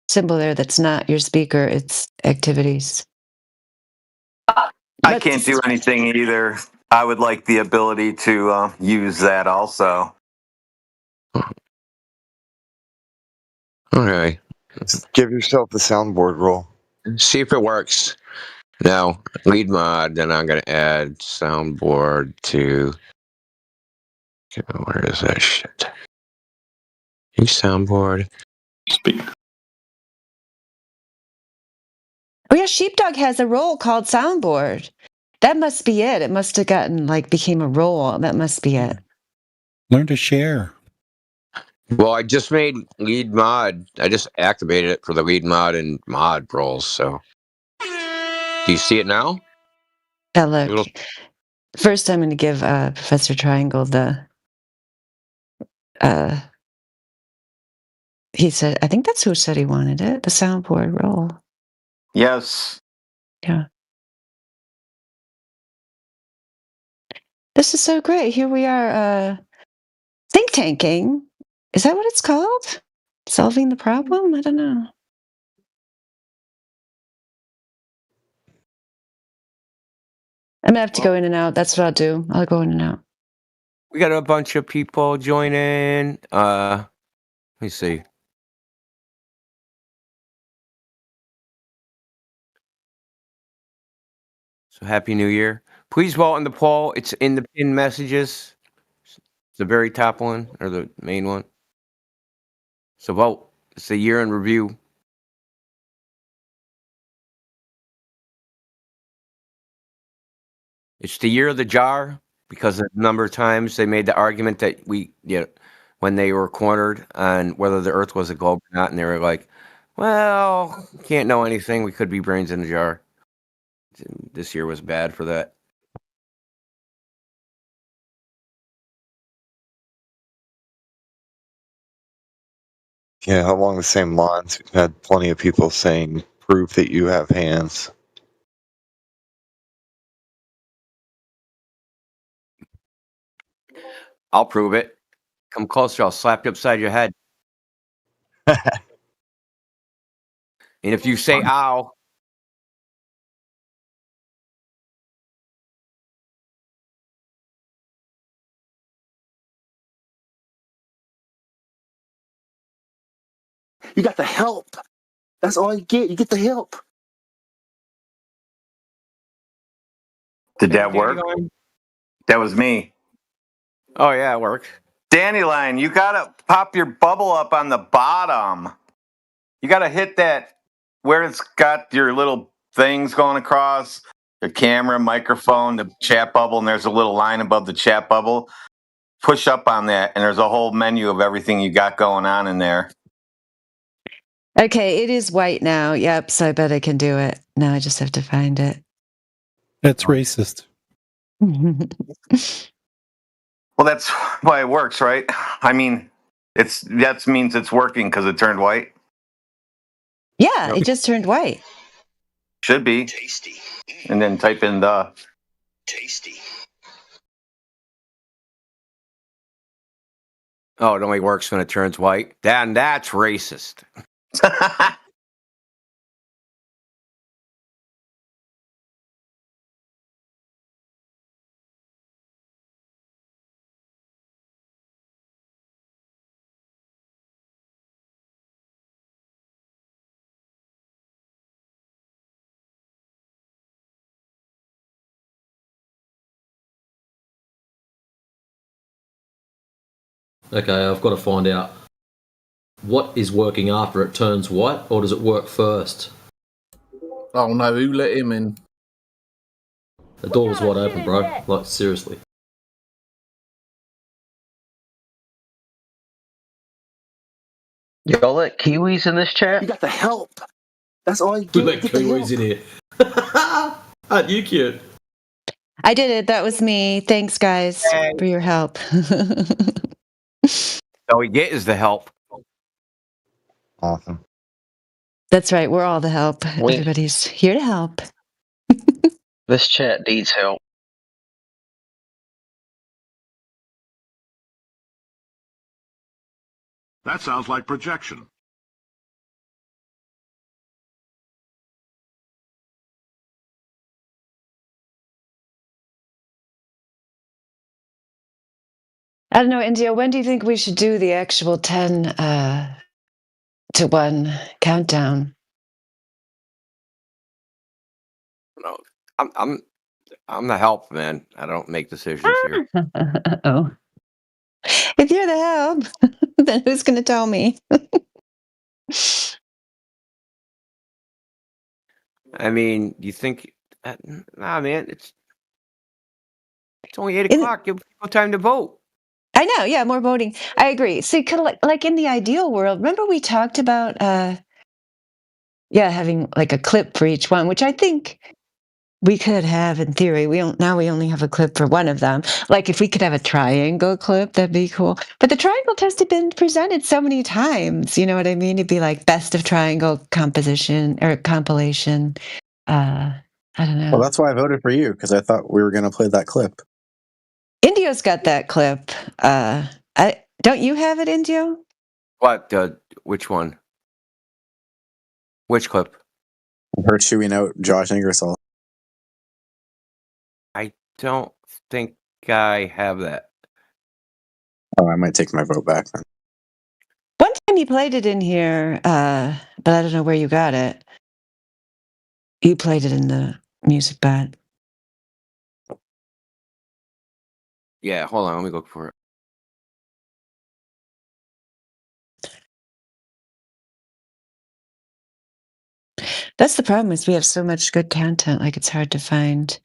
Speaker 1: symbol there that's not your speaker. It's activities.
Speaker 9: I
Speaker 1: But
Speaker 9: can't do anything either. I would like the ability to use that also.
Speaker 2: Okay.
Speaker 8: Give yourself the soundboard role.
Speaker 2: See if it works. Now, lead mod, then I'm going to add soundboard to. Where is that shit? Use soundboard.
Speaker 5: Speak.
Speaker 1: Oh yeah, Sheepdog has a role called soundboard. That must be it. It must have gotten became a role. That must be it.
Speaker 6: Learn to share.
Speaker 2: Well, I just made lead mod. I just activated it for the lead mod and mod roles. So, do you see it now?
Speaker 1: Yeah, look.
Speaker 2: Little-
Speaker 1: First, I'm going to give Professor Triangle the. He said, I think that's who said he wanted it. The soundboard role.
Speaker 9: Yes.
Speaker 1: Yeah. This is so great. Here we are think tanking. Is that what it's called? Solving the problem? I don't know. I'm gonna have to go in and out. That's what I'll do. I'll go in and out.
Speaker 2: We got a bunch of people joining. Let me see. So happy New Year. Please vote on the poll. It's in the pinned messages. It's the very top one or the main one. So vote. It's the year in review. It's the year of the jar because of the number of times they made the argument that when they were cornered on whether the Earth was a globe or not, and they were like, "Well, can't know anything. We could be brains in a jar." This year was bad for that.
Speaker 8: Yeah, along the same lines, we've had plenty of people saying, prove that you have hands.
Speaker 2: I'll prove it. Come closer. I'll slap you upside your head. And if you say "ow,"
Speaker 5: You got the help. That's all you get. You get the help.
Speaker 9: Did that work?
Speaker 2: Dandelion?
Speaker 9: That was me.
Speaker 2: Oh yeah, it worked.
Speaker 9: Dandelion, you gotta pop your bubble up on the bottom. You gotta hit that where it's got your little things going across, the camera, microphone, the chat bubble, and there's a little line above the chat bubble. Push up on that, and there's a whole menu of everything you got going on in there.
Speaker 1: Okay, it is white now. Yep, so I bet I can do it. Now I just have to find it.
Speaker 6: That's racist.
Speaker 9: Well, that's why it works, right? I mean, that means it's working because it turned white.
Speaker 1: Yeah, it just turned white.
Speaker 9: Should be.
Speaker 10: Tasty.
Speaker 9: And then type in the.
Speaker 10: Tasty.
Speaker 2: Oh, it only works when it turns white. Then that's racist.
Speaker 10: Okay, I've got to find out what is working after it turns white, or does it work first?
Speaker 11: Oh no, who let him in?
Speaker 10: The door was wide open, bro. Like, seriously.
Speaker 5: Y'all let Kiwis in this chat? You got the help. That's all you
Speaker 10: We
Speaker 5: get.
Speaker 10: let
Speaker 5: Get the help.
Speaker 10: Kiwis in here. Aren't you cute?
Speaker 1: I did it. That was me. Thanks, guys, for your help.
Speaker 2: All we get is the help.
Speaker 8: Awesome.
Speaker 1: That's right. We're all the help. Everybody's here to help.
Speaker 5: This chat needs help.
Speaker 12: That sounds like projection.
Speaker 1: I don't know, India, when do you think we should do the actual 10 to 1 countdown?
Speaker 2: No, I'm the help, man. I don't make decisions here.
Speaker 1: Oh. If you're the help, then who's going to tell me?
Speaker 2: I mean, you think? Nah, man. It's only 8 o'clock. Give people time to vote.
Speaker 1: I know, yeah, more voting. I agree. See, kind of like in the ideal world, remember we talked about, having like a clip for each one, which I think we could have in theory. Now we only have a clip for one of them. Like if we could have a triangle clip, that'd be cool. But the triangle test had been presented so many times. You know what I mean? It'd be like best of triangle composition or compilation. I don't know.
Speaker 13: Well, that's why I voted for you, because I thought we were going to play that clip.
Speaker 1: Indio's got that clip. Don't you have it, Indio?
Speaker 2: What? Which one? Which clip?
Speaker 13: Her chewing out Josh Ingersoll.
Speaker 2: I don't think I have that.
Speaker 13: Oh, I might take my vote back then.
Speaker 1: One time you played it in here, but I don't know where you got it. You played it in the music bed.
Speaker 2: Yeah, hold on. Let me look for it.
Speaker 1: That's the problem is we have so much good content, like it's hard to find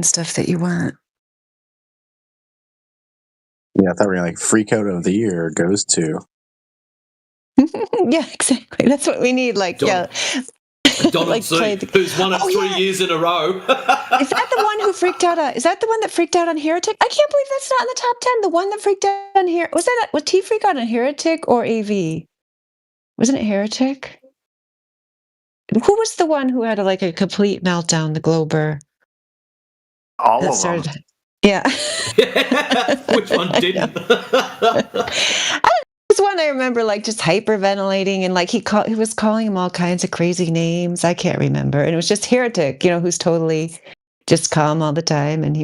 Speaker 1: stuff that you want.
Speaker 13: Yeah, I thought we were like freak out of the year goes to.
Speaker 1: Yeah, exactly. That's what we need. Like,
Speaker 10: Donald
Speaker 1: like
Speaker 10: C, who's won it 3 years in a row.
Speaker 1: Is that the one who freaked out? Is that the one that freaked out on Heretic? I can't believe that's not in the top 10. The one that freaked out on Heretic. Was T freak out on Heretic or AV? Wasn't it Heretic? Who was the one who had a complete meltdown, the Glober?
Speaker 9: All of them.
Speaker 1: Yeah.
Speaker 10: Which one didn't?
Speaker 1: This one I remember just hyperventilating and he was calling him all kinds of crazy names. I can't remember. And it was just Heretic, who's totally just calm all the time. And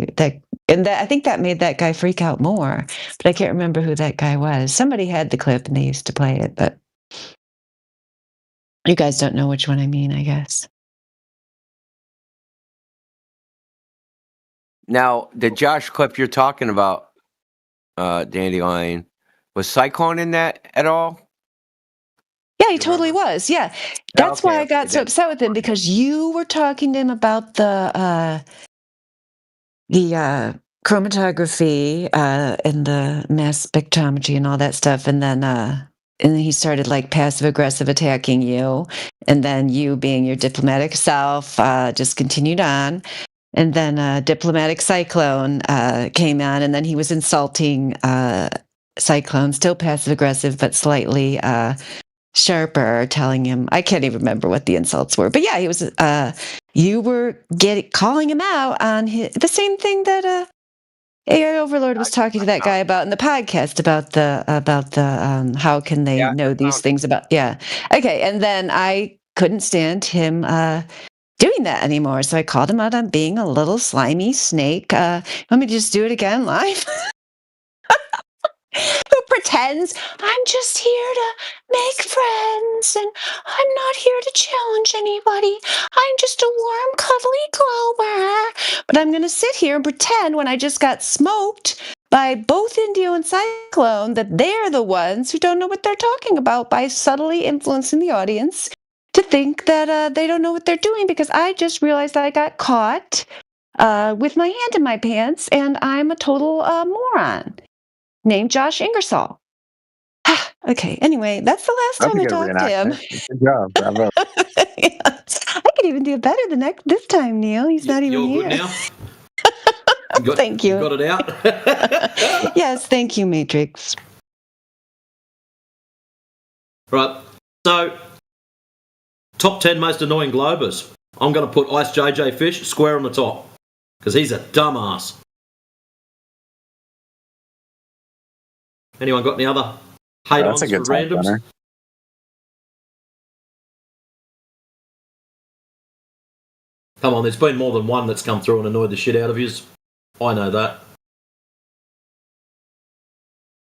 Speaker 1: I think that made that guy freak out more. But I can't remember who that guy was. Somebody had the clip and they used to play it, but you guys don't know which one I mean, I guess.
Speaker 2: Now, the Josh clip you're talking about, Dandelion, was Cyclone in that at all?
Speaker 1: Yeah, he totally was. Yeah. That's why I got so upset with him, because you were talking to him about the chromatography and the mass spectrometry and all that stuff, and then he started passive aggressive attacking you, and then you, being your diplomatic self, just continued on. And then Diplomatic Cyclone came on, and then he was insulting Cyclone, still passive aggressive, but slightly sharper, telling him, I can't even remember what the insults were. But yeah, he was. You were calling him out on the same thing that AI Overlord was talking to that guy about in the podcast about the how can they know these things about. Yeah. Okay. And then I couldn't stand him doing that anymore. So I called him out on being a little slimy snake. Want me to just do it again live? Who pretends I'm just here to make friends, and I'm not here to challenge anybody. I'm just a warm, cuddly Clover. But I'm going to sit here and pretend when I just got smoked by both Indio and Cyclone that they're the ones who don't know what they're talking about by subtly influencing the audience to think that they don't know what they're doing, because I just realized that I got caught with my hand in my pants, and I'm a total moron named Josh Ingersoll. Okay, anyway, that's the last
Speaker 13: That's
Speaker 1: time
Speaker 13: a
Speaker 1: I
Speaker 13: good
Speaker 1: talked to him.
Speaker 13: reenactment. Good job. Bravo.
Speaker 1: Yes. I could even do it better this time, Neil. He's not even
Speaker 10: You're
Speaker 1: here.
Speaker 10: good now?
Speaker 1: Thank you.
Speaker 10: You got it out?
Speaker 1: Yes, thank you, Matrix.
Speaker 10: Right. So, top 10 most annoying Globers. I'm going to put Ice JJ Fish square on the top because he's a dumbass. Anyone got any other hate-ons
Speaker 13: That's a
Speaker 10: for
Speaker 13: good top
Speaker 10: randoms?
Speaker 13: runner.
Speaker 10: Come on, there's been more than one that's come through and annoyed the shit out of you. I know that.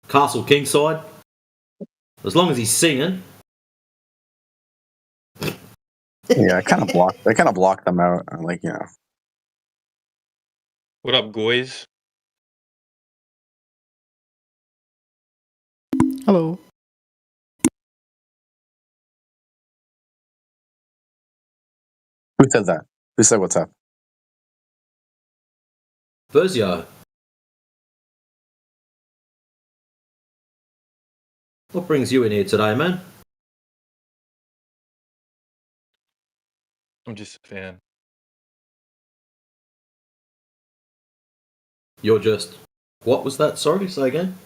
Speaker 10: Castle Kingside. As long as he's singing.
Speaker 13: Yeah, I kind of blocked them out. Like, you know.
Speaker 14: What up, boys?
Speaker 4: Hello.
Speaker 13: Who said that? Who said what's up?
Speaker 10: Versio. What brings you in here today, man?
Speaker 14: I'm just a fan.
Speaker 10: You're just... What was that? Sorry, say again?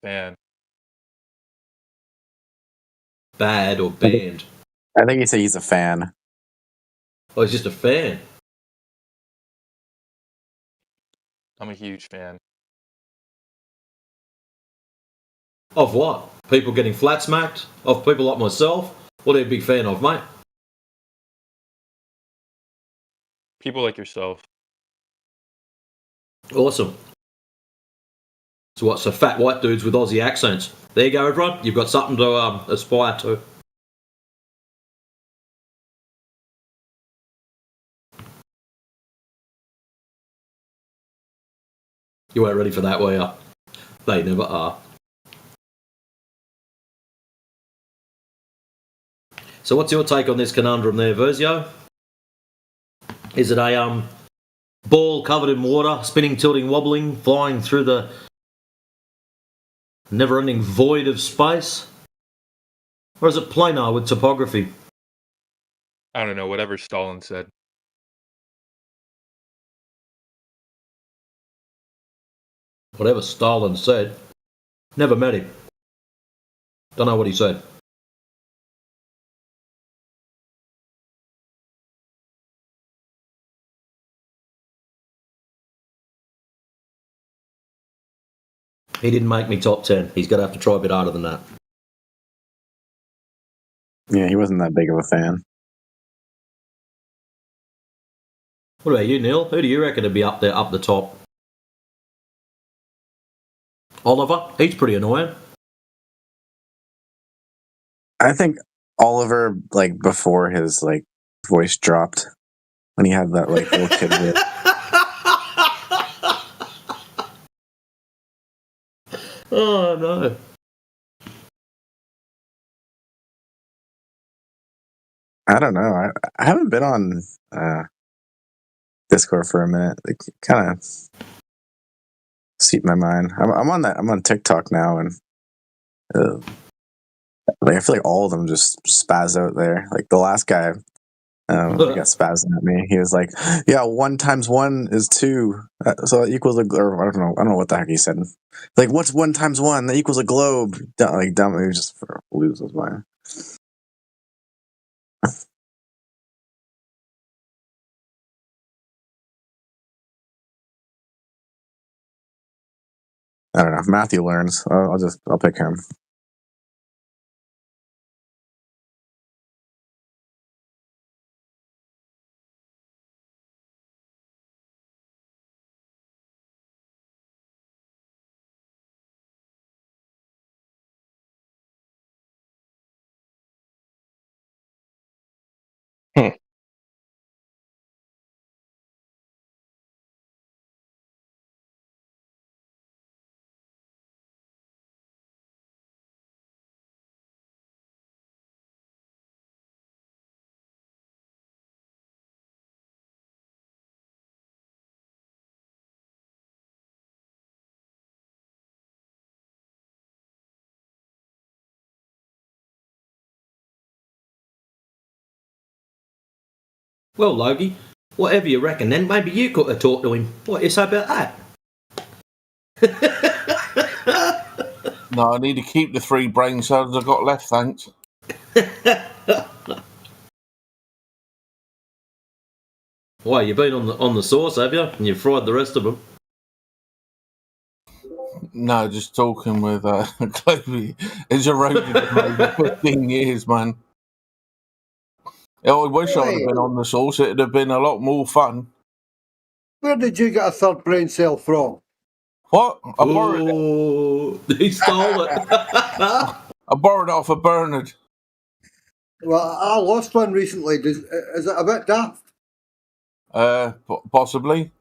Speaker 14: Fan.
Speaker 10: Bad or banned?
Speaker 13: I think he said he's a fan.
Speaker 10: Oh, he's just a fan.
Speaker 14: I'm a huge fan.
Speaker 10: Of what? People getting flat smacked? Of people like myself? What are you a big fan of, mate?
Speaker 14: People like yourself.
Speaker 10: Awesome. So what? So fat white dudes with Aussie accents. There you go, everyone. You've got something to aspire to. You weren't ready for that, were you? They never are. So what's your take on this conundrum there, Versio? Is it a ball covered in water, spinning, tilting, wobbling, flying through the never-ending void of space? Or is it planar with topography?
Speaker 14: I don't know, whatever Stalin said.
Speaker 10: Whatever Stalin said. Never met him. Don't know what he said. He didn't make me top 10. He's going to have to try a bit harder than that.
Speaker 13: Yeah, he wasn't that big of a fan.
Speaker 10: What about you, Neil? Who do you reckon to be up there, up the top? Oliver? He's pretty annoying.
Speaker 13: I think Oliver, like, before his, like, voice dropped, when he had that, like, little kid bit.
Speaker 10: Oh, no.
Speaker 13: I don't know. I haven't been on Discord for a minute. Like, kind of seeped my mind. I'm on that. I'm on TikTok now, and like, I feel like all of them just spaz out there. Like the last guy, he got spazzing at me. He was like, "Yeah, 1 times 1 is 2, so that equals a." Or I don't know what the heck he said. Like, what's 1 times 1? That equals a globe. Like dumb. He was just lose his mind. I don't know. If Matthew learns, I'll pick him.
Speaker 10: Well, Logie, whatever you reckon then, maybe you could have talked to him. What you say about that?
Speaker 11: No, I need to keep the 3 brain cells I've got left, thanks.
Speaker 10: Why, you've been on the sauce, have you? And you've fried the rest of them?
Speaker 11: No, just talking with Chloe. It's eroded over 15 years, man. I wish I'd have been on the sauce. It'd have been a lot more fun.
Speaker 3: Where did you get a third brain cell from?
Speaker 11: What? I borrowed it.
Speaker 10: Oh, he stole it.
Speaker 11: I borrowed it off of Bernard.
Speaker 3: Well, I lost one recently. Is it a bit daft?
Speaker 11: Possibly.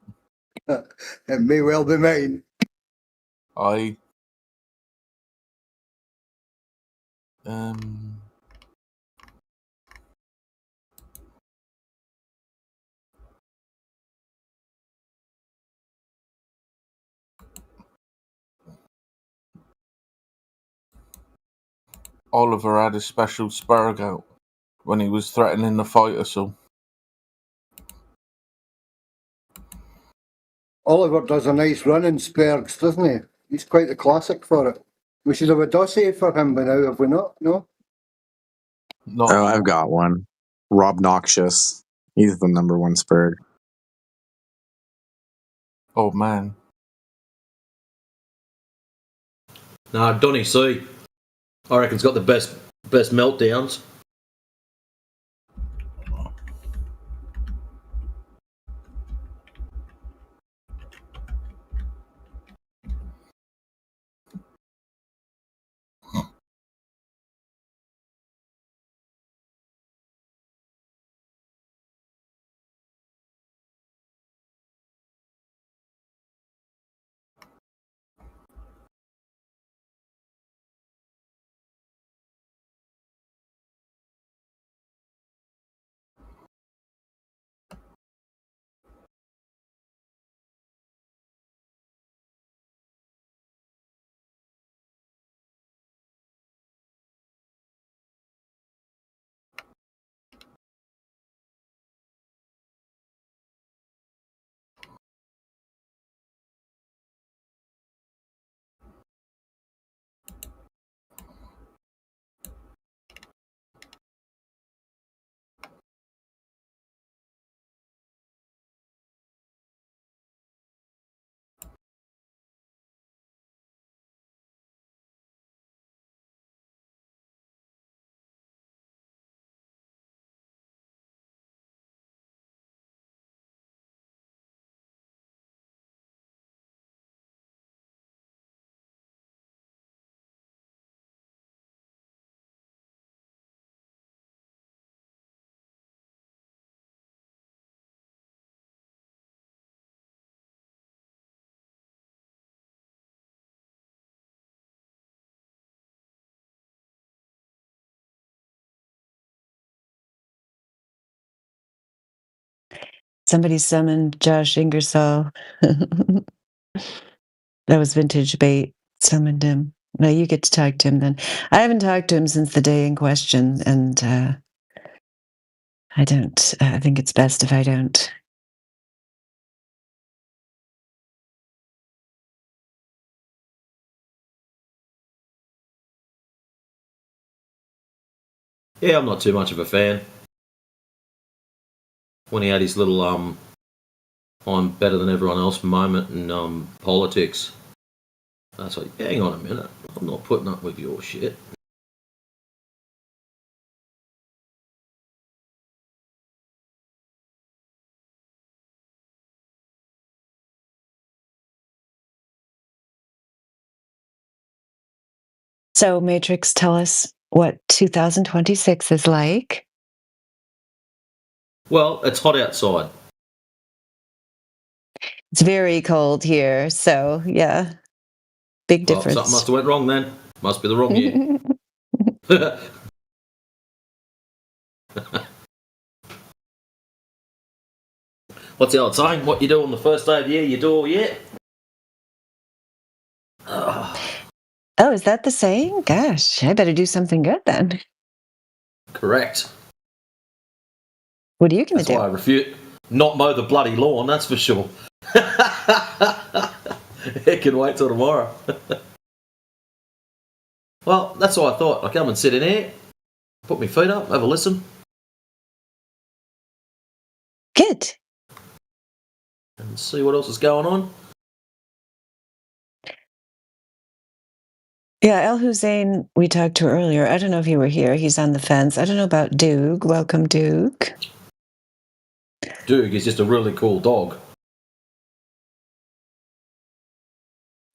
Speaker 3: It may well be mine.
Speaker 11: I Oliver had a special spurg out when he was threatening to fight us all.
Speaker 3: Oliver does a nice run in Spergs, doesn't he? He's quite the classic for it. We should have a dossier for him by now, have we not? No?
Speaker 13: Oh, I've got one. Rob Noxious. He's the #1 Spurg.
Speaker 11: Oh, man.
Speaker 10: No, Donny C. I reckon he's got the best meltdowns.
Speaker 1: Somebody summoned Josh Ingersoll. That was vintage bait. Summoned him. No, you get to talk to him then. I haven't talked to him since the day in question, and I don't. I think it's best if I don't.
Speaker 10: Yeah, I'm not too much of a fan. When he had his little I'm better than everyone else moment in politics. I was like, hang on a minute, I'm not putting up with your shit.
Speaker 1: So, Matrix, tell us what 2026 is like.
Speaker 10: Well, it's hot outside.
Speaker 1: It's very cold here, so yeah, big
Speaker 10: Well, something
Speaker 1: difference.
Speaker 10: must have went wrong then. Must be the wrong year. What's the old saying? What you do on the first day of the year, you do all year.
Speaker 1: Oh, is that the saying? Gosh, I better do something good then.
Speaker 10: Correct.
Speaker 1: What are you going
Speaker 10: That's
Speaker 1: to do?
Speaker 10: why I refuse. Not mow the bloody lawn, that's for sure. It can wait till tomorrow. Well, that's why I thought I'd come and sit in here, put my feet up, have a listen.
Speaker 1: Good.
Speaker 10: And see what else is going on.
Speaker 1: Yeah, El Hussein, we talked to earlier. I don't know if you were here. He's on the fence. I don't know about Duke. Welcome, Duke.
Speaker 10: Duke is just a really cool dog.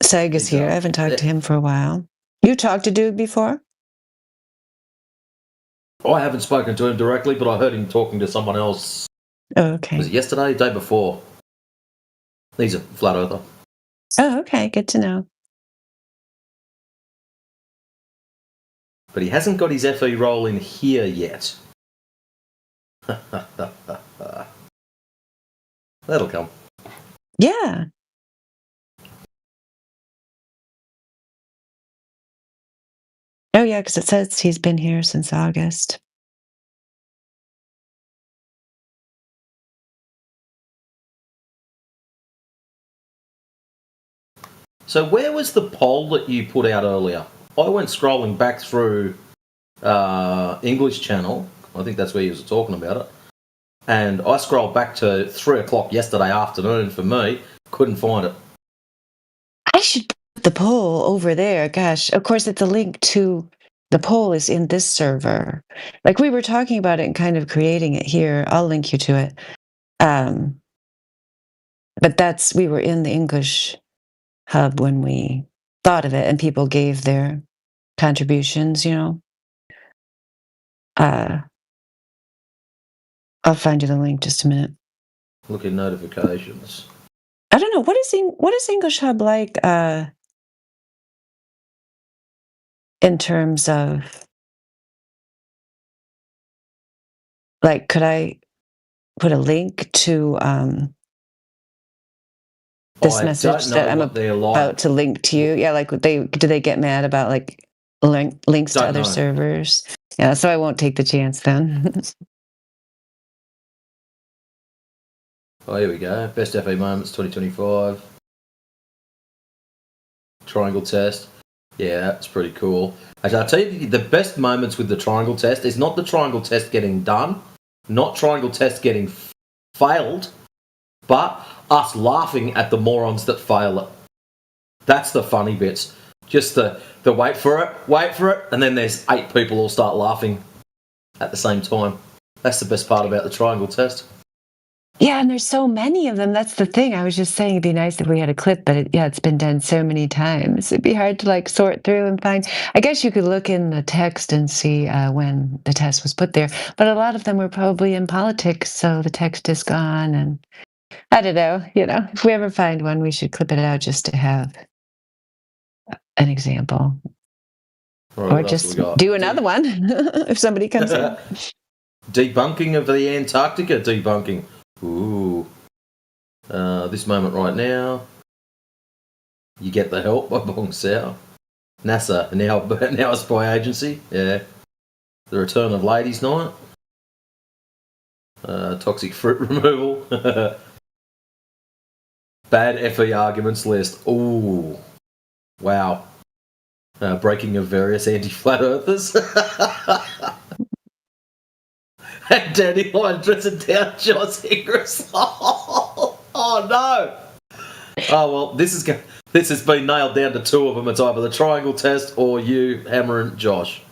Speaker 1: Saga's here. I haven't talked to him for a while. You talked to Duke before?
Speaker 10: I haven't spoken to him directly, but I heard him talking to someone else.
Speaker 1: Oh, okay.
Speaker 10: Was it yesterday, the day before? He's a flat earther.
Speaker 1: Oh, okay. Good to know.
Speaker 10: But he hasn't got his FE role in here yet. That'll come.
Speaker 1: Yeah. Oh, yeah, because it says he's been here since August.
Speaker 10: So where was the poll that you put out earlier? I went scrolling back through English channel. I think that's where you was talking about it. And I scrolled back to 3 o'clock yesterday afternoon for me. Couldn't find it.
Speaker 1: I should put the poll over there. Gosh, of course, it's a link to the poll is in this server. Like we were talking about it and kind of creating it here. I'll link you to it. But we were in the English hub when we thought of it and people gave their contributions, I'll find you the link just a minute.
Speaker 10: Look at notifications.
Speaker 1: I don't know. What is English Hub like in terms of like, could I put a link to this message that I'm about to link to you? Yeah, like do they get mad about like links to other servers? Yeah, so I won't take the chance then.
Speaker 10: Oh, here we go. Best FA moments 2025. Triangle test. Yeah, that's pretty cool. Actually, I'll tell you, the best moments with the triangle test is not the triangle test getting done, not triangle test getting failed, but us laughing at the morons that fail it. That's the funny bits. Just the wait for it, and then there's 8 people all start laughing at the same time. That's the best part about the triangle test.
Speaker 1: Yeah, and there's so many of them. That's the thing. I was just saying it'd be nice if we had a clip, but it's been done so many times. It'd be hard to like sort through and find. I guess you could look in the text and see when the test was put there, but a lot of them were probably in politics, so the text is gone. And I don't know. If we ever find one, we should clip it out just to have an example, or just do another one if somebody comes in.
Speaker 10: Debunking of the Antarctica debunking. Ooh. This moment right now. You Get the Help by Bong Sao. NASA, now a spy agency. Yeah. The Return of Ladies Night. Toxic fruit removal. Bad FE arguments list. Ooh. Wow. Breaking of various anti-flat earthers. And Dandelion dressing down Josh Ingersoll. Oh no! Oh well, this has been nailed down to 2 of them. It's either the triangle test or you hammering Josh.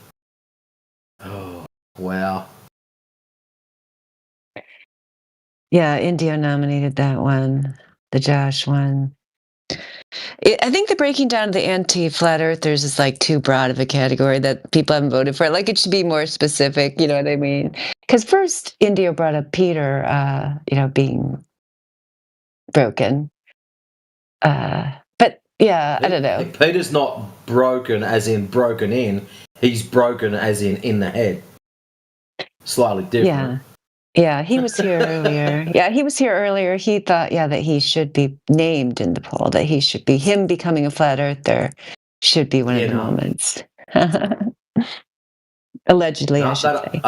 Speaker 10: Oh wow!
Speaker 1: Yeah, Indio nominated that one, the Josh one. I think the breaking down of the anti-flat earthers is like too broad of a category that people haven't voted for. Like it should be more specific, you know what I mean? Because first Indio brought up Peter, being broken. But yeah, I don't know.
Speaker 10: Peter's not broken as in broken in. He's broken as in the head. Slightly different.
Speaker 1: Yeah, he was here earlier. Yeah, he was here earlier. He thought, that he should be named in the poll, that he should be him becoming a flat earther should be one of the moments. Allegedly, I should say.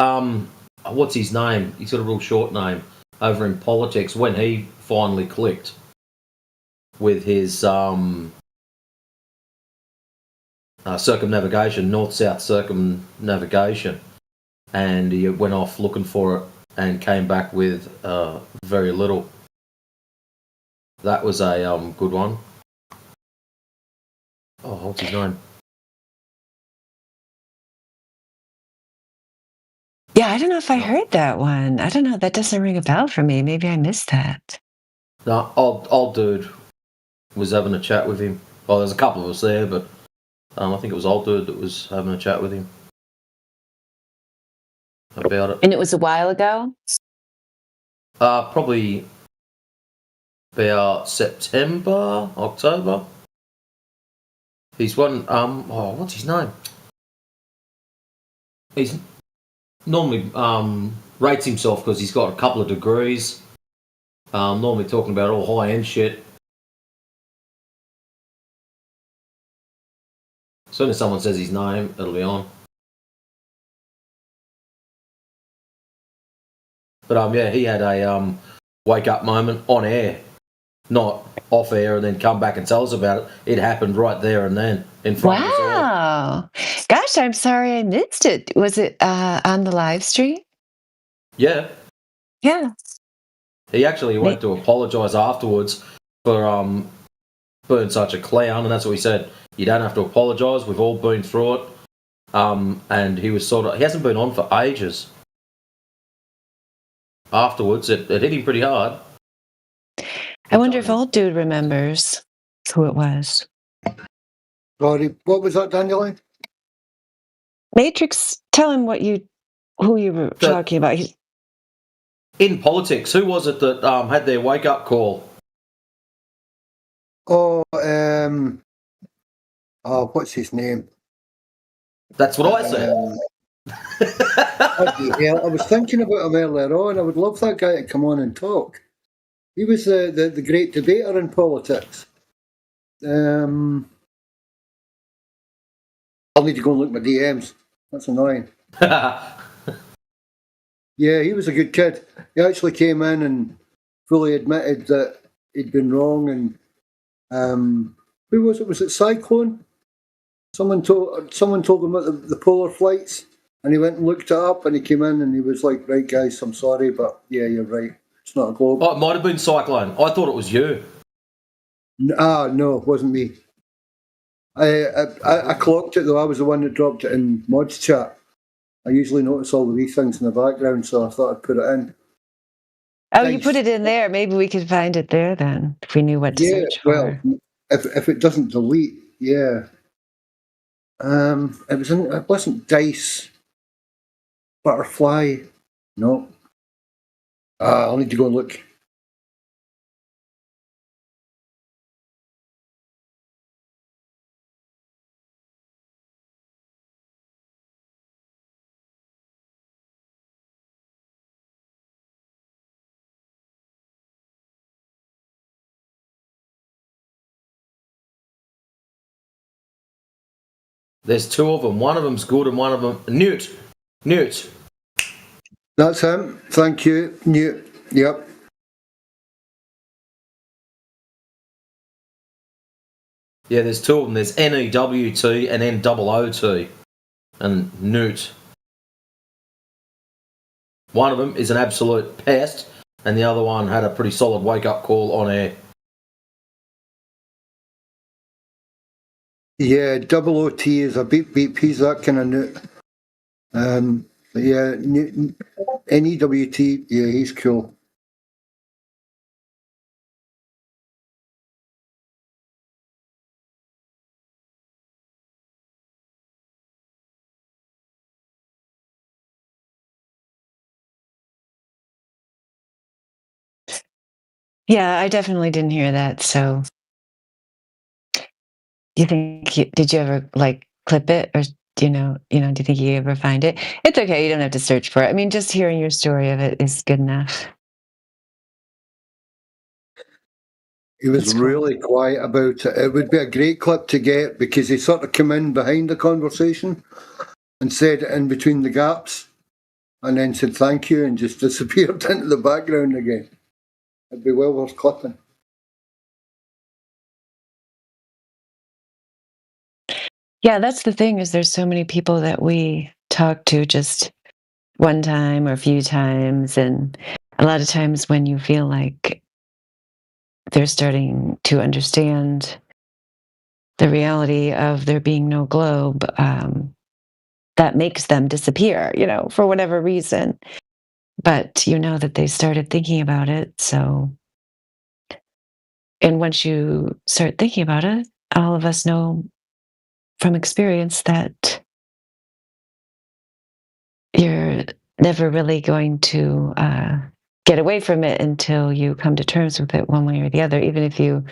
Speaker 10: What's his name? He's got a real short name over in politics. When he finally clicked with his circumnavigation, north-south circumnavigation, and he went off looking for it and came back with very little. That was a good one. Oh, what's his name?
Speaker 1: Yeah, I don't know if I heard that one. I don't know. That doesn't ring a bell for me. Maybe I missed that.
Speaker 10: No, old dude was having a chat with him. Well, there's a couple of us there, but I think it was old dude that was having a chat with him about it.
Speaker 1: And it was a while ago?
Speaker 10: Probably about September, October. He's one. What's his name? He's normally rates himself because he's got a couple of degrees. Normally talking about all high end shit. As soon as someone says his name, it'll be on. But yeah, he had a wake up moment on air, not off air, and then come back and tell us about it. It happened right there and then in front of us all.
Speaker 1: Wow. Gosh, I'm sorry I missed it. Was it on the live stream?
Speaker 10: Yeah.
Speaker 1: Yeah.
Speaker 10: He actually went to apologise afterwards for being such a clown, and that's what he said. You don't have to apologise. We've all been through it. And he was he hasn't been on for ages. Afterwards, it hit him pretty hard.
Speaker 1: I wonder if old dude remembers who it was.
Speaker 3: Sorry, what was that, Dandelion?
Speaker 1: Matrix, tell him who you were talking about.
Speaker 10: In politics, who was it that had their wake up call?
Speaker 3: What's his name?
Speaker 10: That's what I said.
Speaker 3: I was thinking about him earlier on. I would love that guy to come on and talk. He was the great debater in politics. I'll need to go and look at my DMs. That's annoying. Yeah, he was a good kid. He actually came in and fully admitted that he'd been wrong. And who was it? Was it Cyclone? Someone told him about the polar flights, and he went and looked it up, and he came in and he was like, "Right, guys, I'm sorry, but yeah, you're right. It's not a globe."
Speaker 10: Oh, it might have been Cyclone. I thought it was you.
Speaker 3: No, it wasn't me. I clocked it though. I was the one that dropped it in mods chat. I usually notice all the wee things in the background, so I thought I'd put it in.
Speaker 1: Oh, you put it in there. Maybe we could find it there then, if we knew what to search for.
Speaker 3: Well, if it doesn't delete, yeah. It wasn't Dice Butterfly. No. I'll need to go and look.
Speaker 10: There's two of them. One of them's good and one of them... Newt.
Speaker 3: That's him. Thank you. Newt. Yep.
Speaker 10: Yeah, there's two of them. There's NEWT and NOOT. And Newt. One of them is an absolute pest, and the other one had a pretty solid wake-up call on air.
Speaker 3: Yeah, double OT is a beep beep. He's that kind of Newt. But yeah, NEWT, yeah, he's cool.
Speaker 1: Yeah, I definitely didn't hear that. So, did you ever like clip it, or do you think you ever find it? It's okay. You don't have to search for it. I mean, just hearing your story of it is good enough.
Speaker 3: He was really quiet about it. It would be a great clip to get because he sort of came in behind the conversation and said it in between the gaps and then said thank you and just disappeared into the background again. It'd be well worth clipping.
Speaker 1: Yeah, that's the thing is there's so many people that we talk to just one time or a few times, and a lot of times when you feel like they're starting to understand the reality of there being no globe, that makes them disappear, for whatever reason. But you know that they started thinking about it, so and once you start thinking about it, all of us know from experience that you're never really going to get away from it until you come to terms with it one way or the other, even if you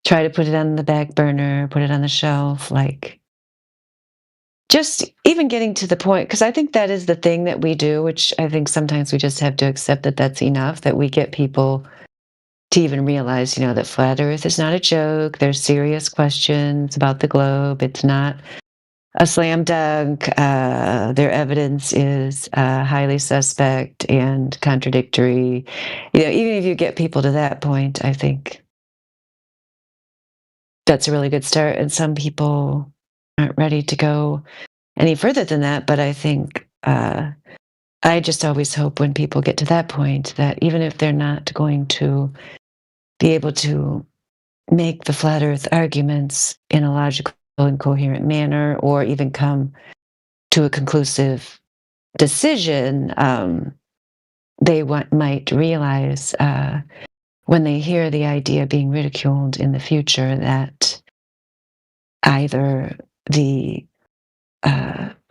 Speaker 1: try to put it on the back burner, put it on the shelf, like just even getting to the point, because I think that is the thing that we do, which I think sometimes we just have to accept that that's enough, that we get people to even realize, that flat Earth is not a joke. There's serious questions about the globe. It's not a slam dunk. Their evidence is highly suspect and contradictory. Even if you get people to that point, I think that's a really good start. And some people aren't ready to go any further than that. But I think I just always hope when people get to that point that even if they're not going to be able to make the flat Earth arguments in a logical and coherent manner, or even come to a conclusive decision, they might realize when they hear the idea being ridiculed in the future that either the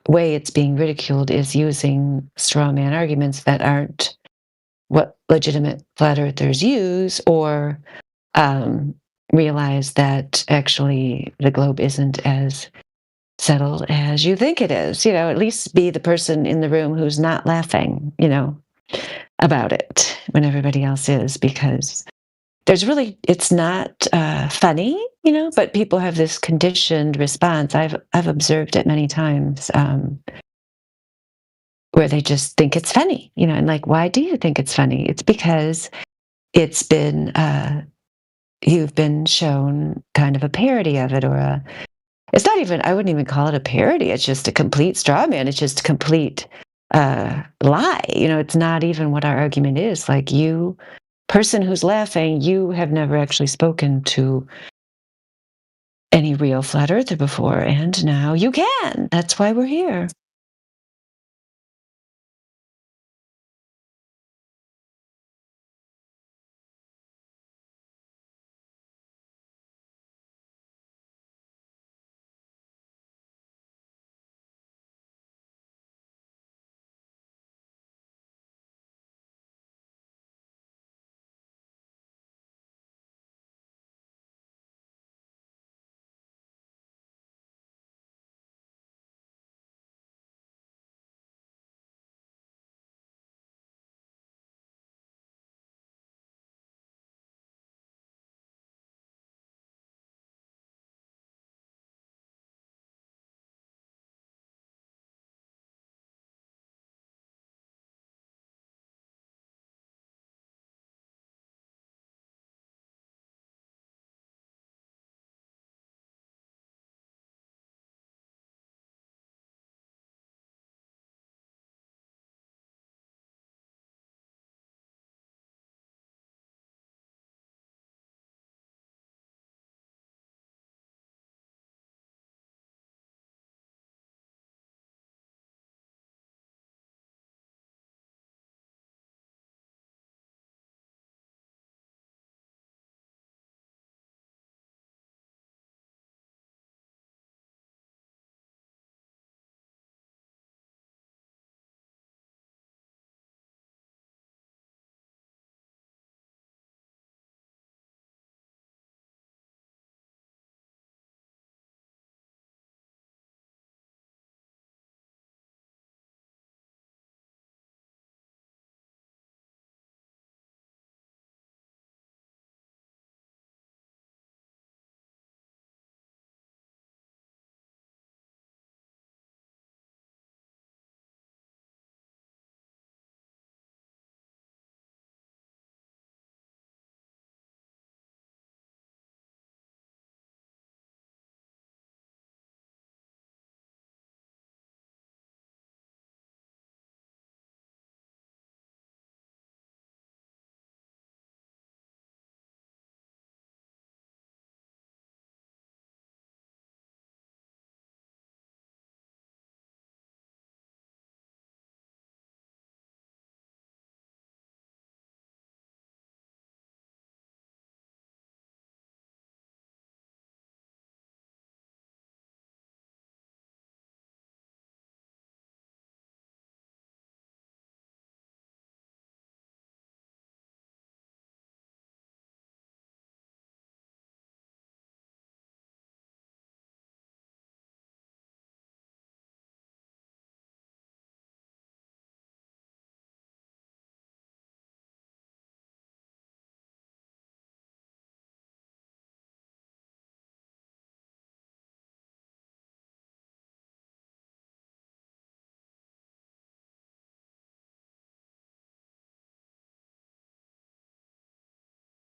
Speaker 1: way it's being ridiculed is using straw man arguments that aren't what legitimate flat earthers use, or realize that actually the globe isn't as settled as you think it is. At least be the person in the room who's not laughing, about it when everybody else is, because it's not funny, but people have this conditioned response. I've observed it many times, where they just think it's funny, and like, why do you think it's funny? It's because it's been, you've been shown kind of a parody of it, or it's not even, I wouldn't even call it a parody. It's just a complete straw man. It's just a complete lie. It's not even what our argument is. Like, you, person who's laughing, you have never actually spoken to any real flat earther before, and now you can. That's why we're here.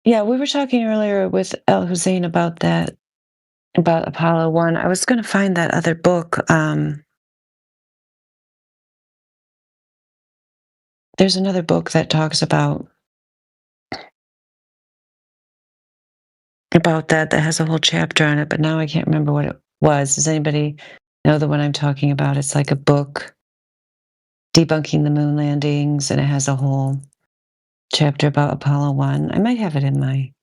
Speaker 1: Yeah, we were talking earlier with El Hussein about that, about Apollo 1. I was gonna find that other book. There's another book that talks about that has a whole chapter on it, but now I can't remember what it was. Does anybody know the one I'm talking about? It's like a book debunking the moon landings, and it has a whole chapter about Apollo 1. I might have it in my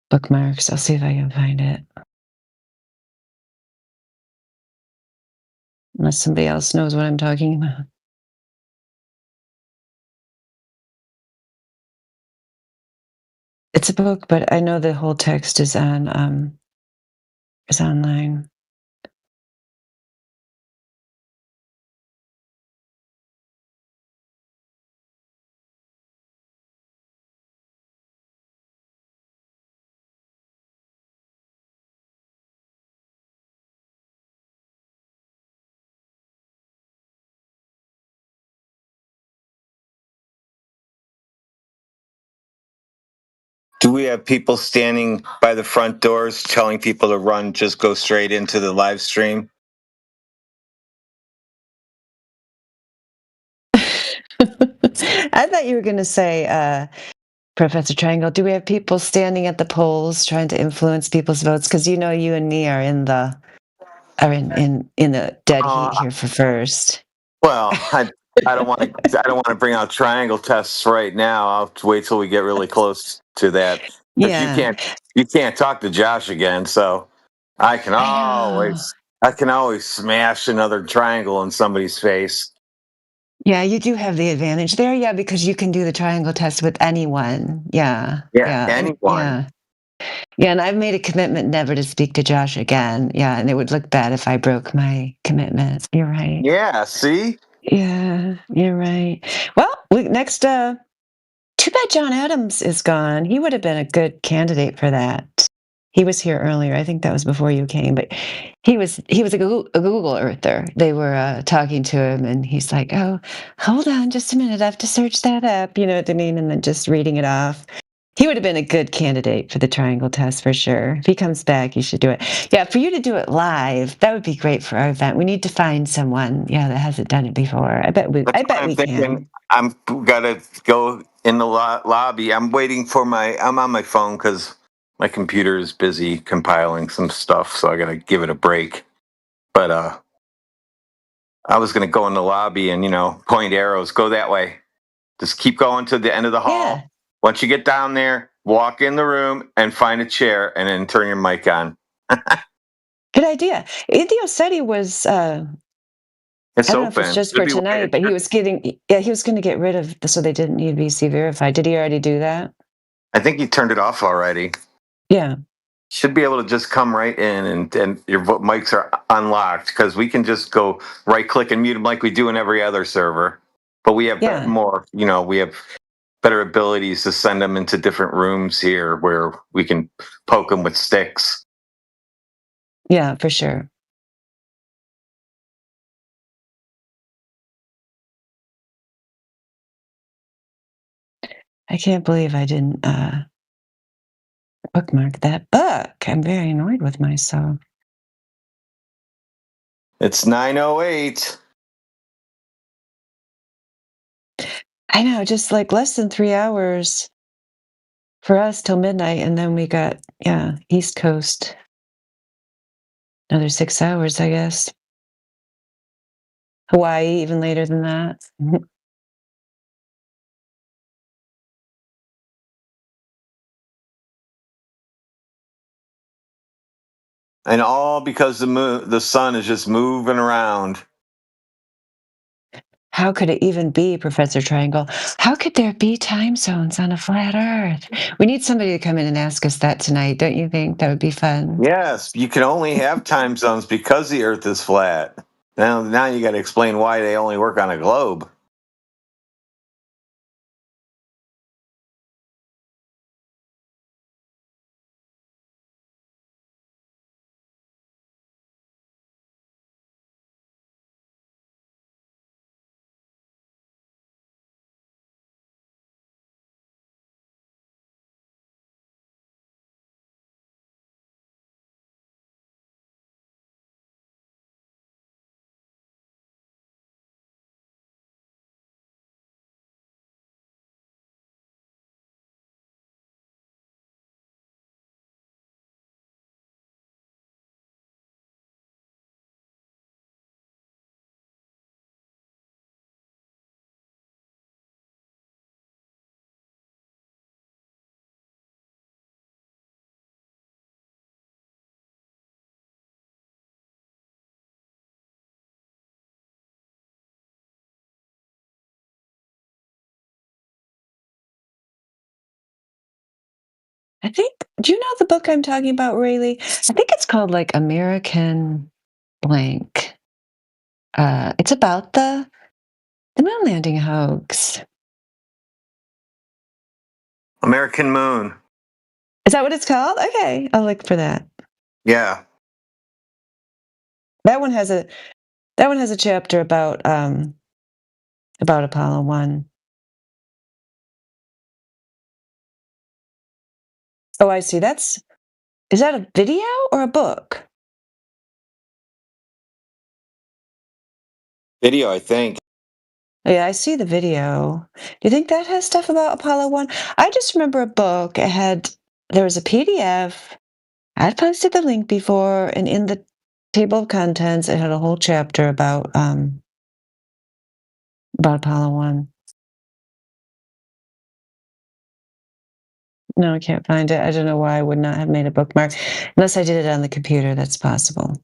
Speaker 1: bookmarks. I'll see if I can find it. Unless somebody else knows what I'm talking about. It's a book, but I know the whole text is online.
Speaker 9: Do we have people standing by the front doors telling people to run, just go straight into the live stream?
Speaker 1: I thought you were going to say, Professor Triangle, do we have people standing at the polls trying to influence people's votes? Because you know, you and me are in the dead heat here for first.
Speaker 9: Well, I don't want to. I don't want to bring out triangle tests right now. I'll have to wait till we get really close to that. Because
Speaker 1: Yeah,
Speaker 9: you can't talk to Josh again. So I can
Speaker 1: I know.
Speaker 9: always smash another triangle in somebody's face.
Speaker 1: Yeah, you do have the advantage there. Yeah, because you can do the triangle test with anyone. Yeah,
Speaker 9: Yeah,
Speaker 1: yeah,
Speaker 9: anyone.
Speaker 1: yeah. Yeah, and I've made a commitment never to speak to Josh again. Yeah, and it would look bad if I broke my commitment. You're right.
Speaker 9: Yeah. See.
Speaker 1: Yeah, you're right. Well, next, too bad John Adams is gone. He would have been a good candidate for that. He was here earlier. I think that was before you came, but he was a Google Earther. They were talking to him, and he's like, "Oh, hold on, just a minute. I have to search that up." You know what I mean? And then just reading it off. He would have been a good candidate for the triangle test for sure. If he comes back, you should do it. Yeah, for you to do it live, that would be great for our event. We need to find someone, yeah, that hasn't done it before. I bet
Speaker 9: That's what I'm
Speaker 1: we
Speaker 9: thinking.
Speaker 1: can.
Speaker 9: I'm gotta go in the lobby. I'm waiting for I'm on my phone because my computer is busy compiling some stuff, so I gotta give it a break. But I was gonna go in the lobby and point arrows, go that way. Just keep going to the end of the hall.
Speaker 1: Yeah,
Speaker 9: Once you get down there, walk in the room and find a chair, and then turn your mic on.
Speaker 1: good idea. Indio said he was I
Speaker 9: It's
Speaker 1: don't know if it's
Speaker 9: open.
Speaker 1: just
Speaker 9: Should
Speaker 1: for
Speaker 9: be
Speaker 1: tonight,
Speaker 9: waiting.
Speaker 1: but he was he was going to get rid of so they didn't need VC verified. Did he already do that?
Speaker 9: I think you turned it off already.
Speaker 1: Yeah.
Speaker 9: Should be able to just come right in and your mics are unlocked because we can just go right click and mute them like we do in every other server. But we have
Speaker 1: Yeah.
Speaker 9: more, we have better abilities to send them into different rooms here where we can poke them with sticks.
Speaker 1: Yeah, for sure. I can't believe I didn't bookmark that book. I'm very annoyed with myself.
Speaker 9: It's 9:08.
Speaker 1: I know, just like less than 3 hours for us till midnight, and then we got East Coast. Another 6 hours, I guess. Hawaii even later than that.
Speaker 9: And all because the sun is just moving around.
Speaker 1: How could it even be, Professor Triangle? How could there be time zones on a flat Earth? We need somebody to come in and ask us that tonight. Don't you think that would be fun?
Speaker 9: Yes, you can only have time zones because the earth is flat. Now you got to explain why they only work on a globe.
Speaker 1: I think, do you know the book I'm talking about, Rayleigh? I think it's called like American blank. It's about the moon landing hoax.
Speaker 9: American Moon.
Speaker 1: Is that what it's called? Okay, I'll look for that.
Speaker 9: Yeah.
Speaker 1: That one has a chapter about Apollo 1. Oh, I see. Is that a video or a book?
Speaker 9: Video, I think.
Speaker 1: Yeah, I see the video. Do you think that has stuff about Apollo 1? I just remember a book. There was a PDF. I'd posted the link before, and in the table of contents, it had a whole chapter about Apollo 1. No, I can't find it. I don't know why I would not have made a bookmark. Unless I did it on the computer, that's possible.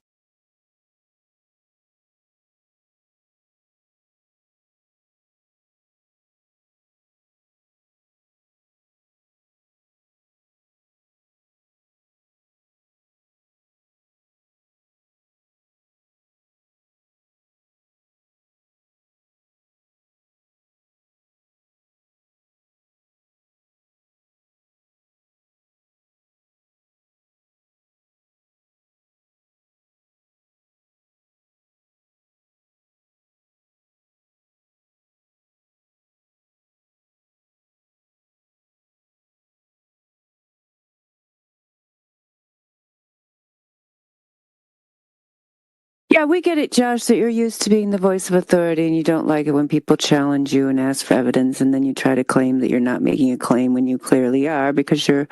Speaker 1: Yeah, we get it, Josh, that you're used to being the voice of authority and you don't like it when people challenge you and ask for evidence, and then you try to claim that you're not making a claim when you clearly are, because you're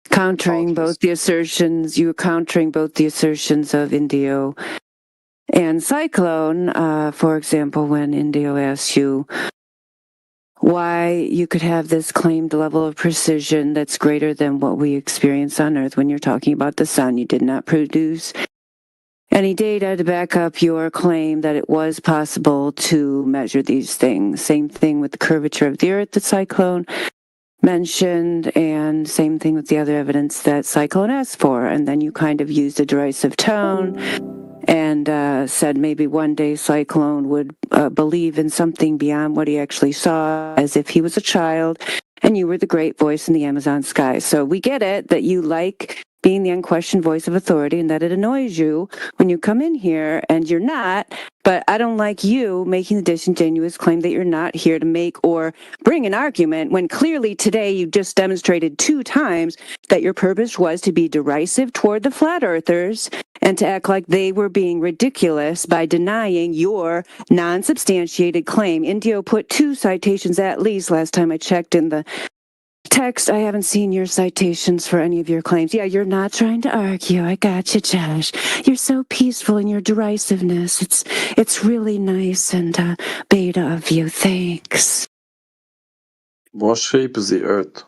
Speaker 1: countering both the assertions of Indio and Cyclone. For example, when Indio asks you why you could have this claimed level of precision that's greater than what we experience on Earth when you're talking about the sun. You did not produce any data to back up your claim that it was possible to measure these things. Same thing with the curvature of the Earth that Cyclone mentioned, and same thing with the other evidence that Cyclone asked for. And then you kind of used a derisive tone and said maybe one day Cyclone would believe in something beyond what he actually saw, as if he was a child, and you were the great voice in the Amazon sky. So we get it that you like being the unquestioned voice of authority and that it annoys you when you come in here and you're not, but I don't like you making the disingenuous claim that you're not here to make or bring an argument when clearly today you just demonstrated 2 times that your purpose was to be derisive toward the flat earthers and to act like they were being ridiculous by denying your non-substantiated claim. Indio put 2 citations at least last time I checked in the text. I haven't seen your citations for any of your claims. Yeah, you're not trying to argue. I got you, Josh. You're so peaceful in your derisiveness. It's really nice and beta of you. Thanks.
Speaker 15: What shape is the Earth?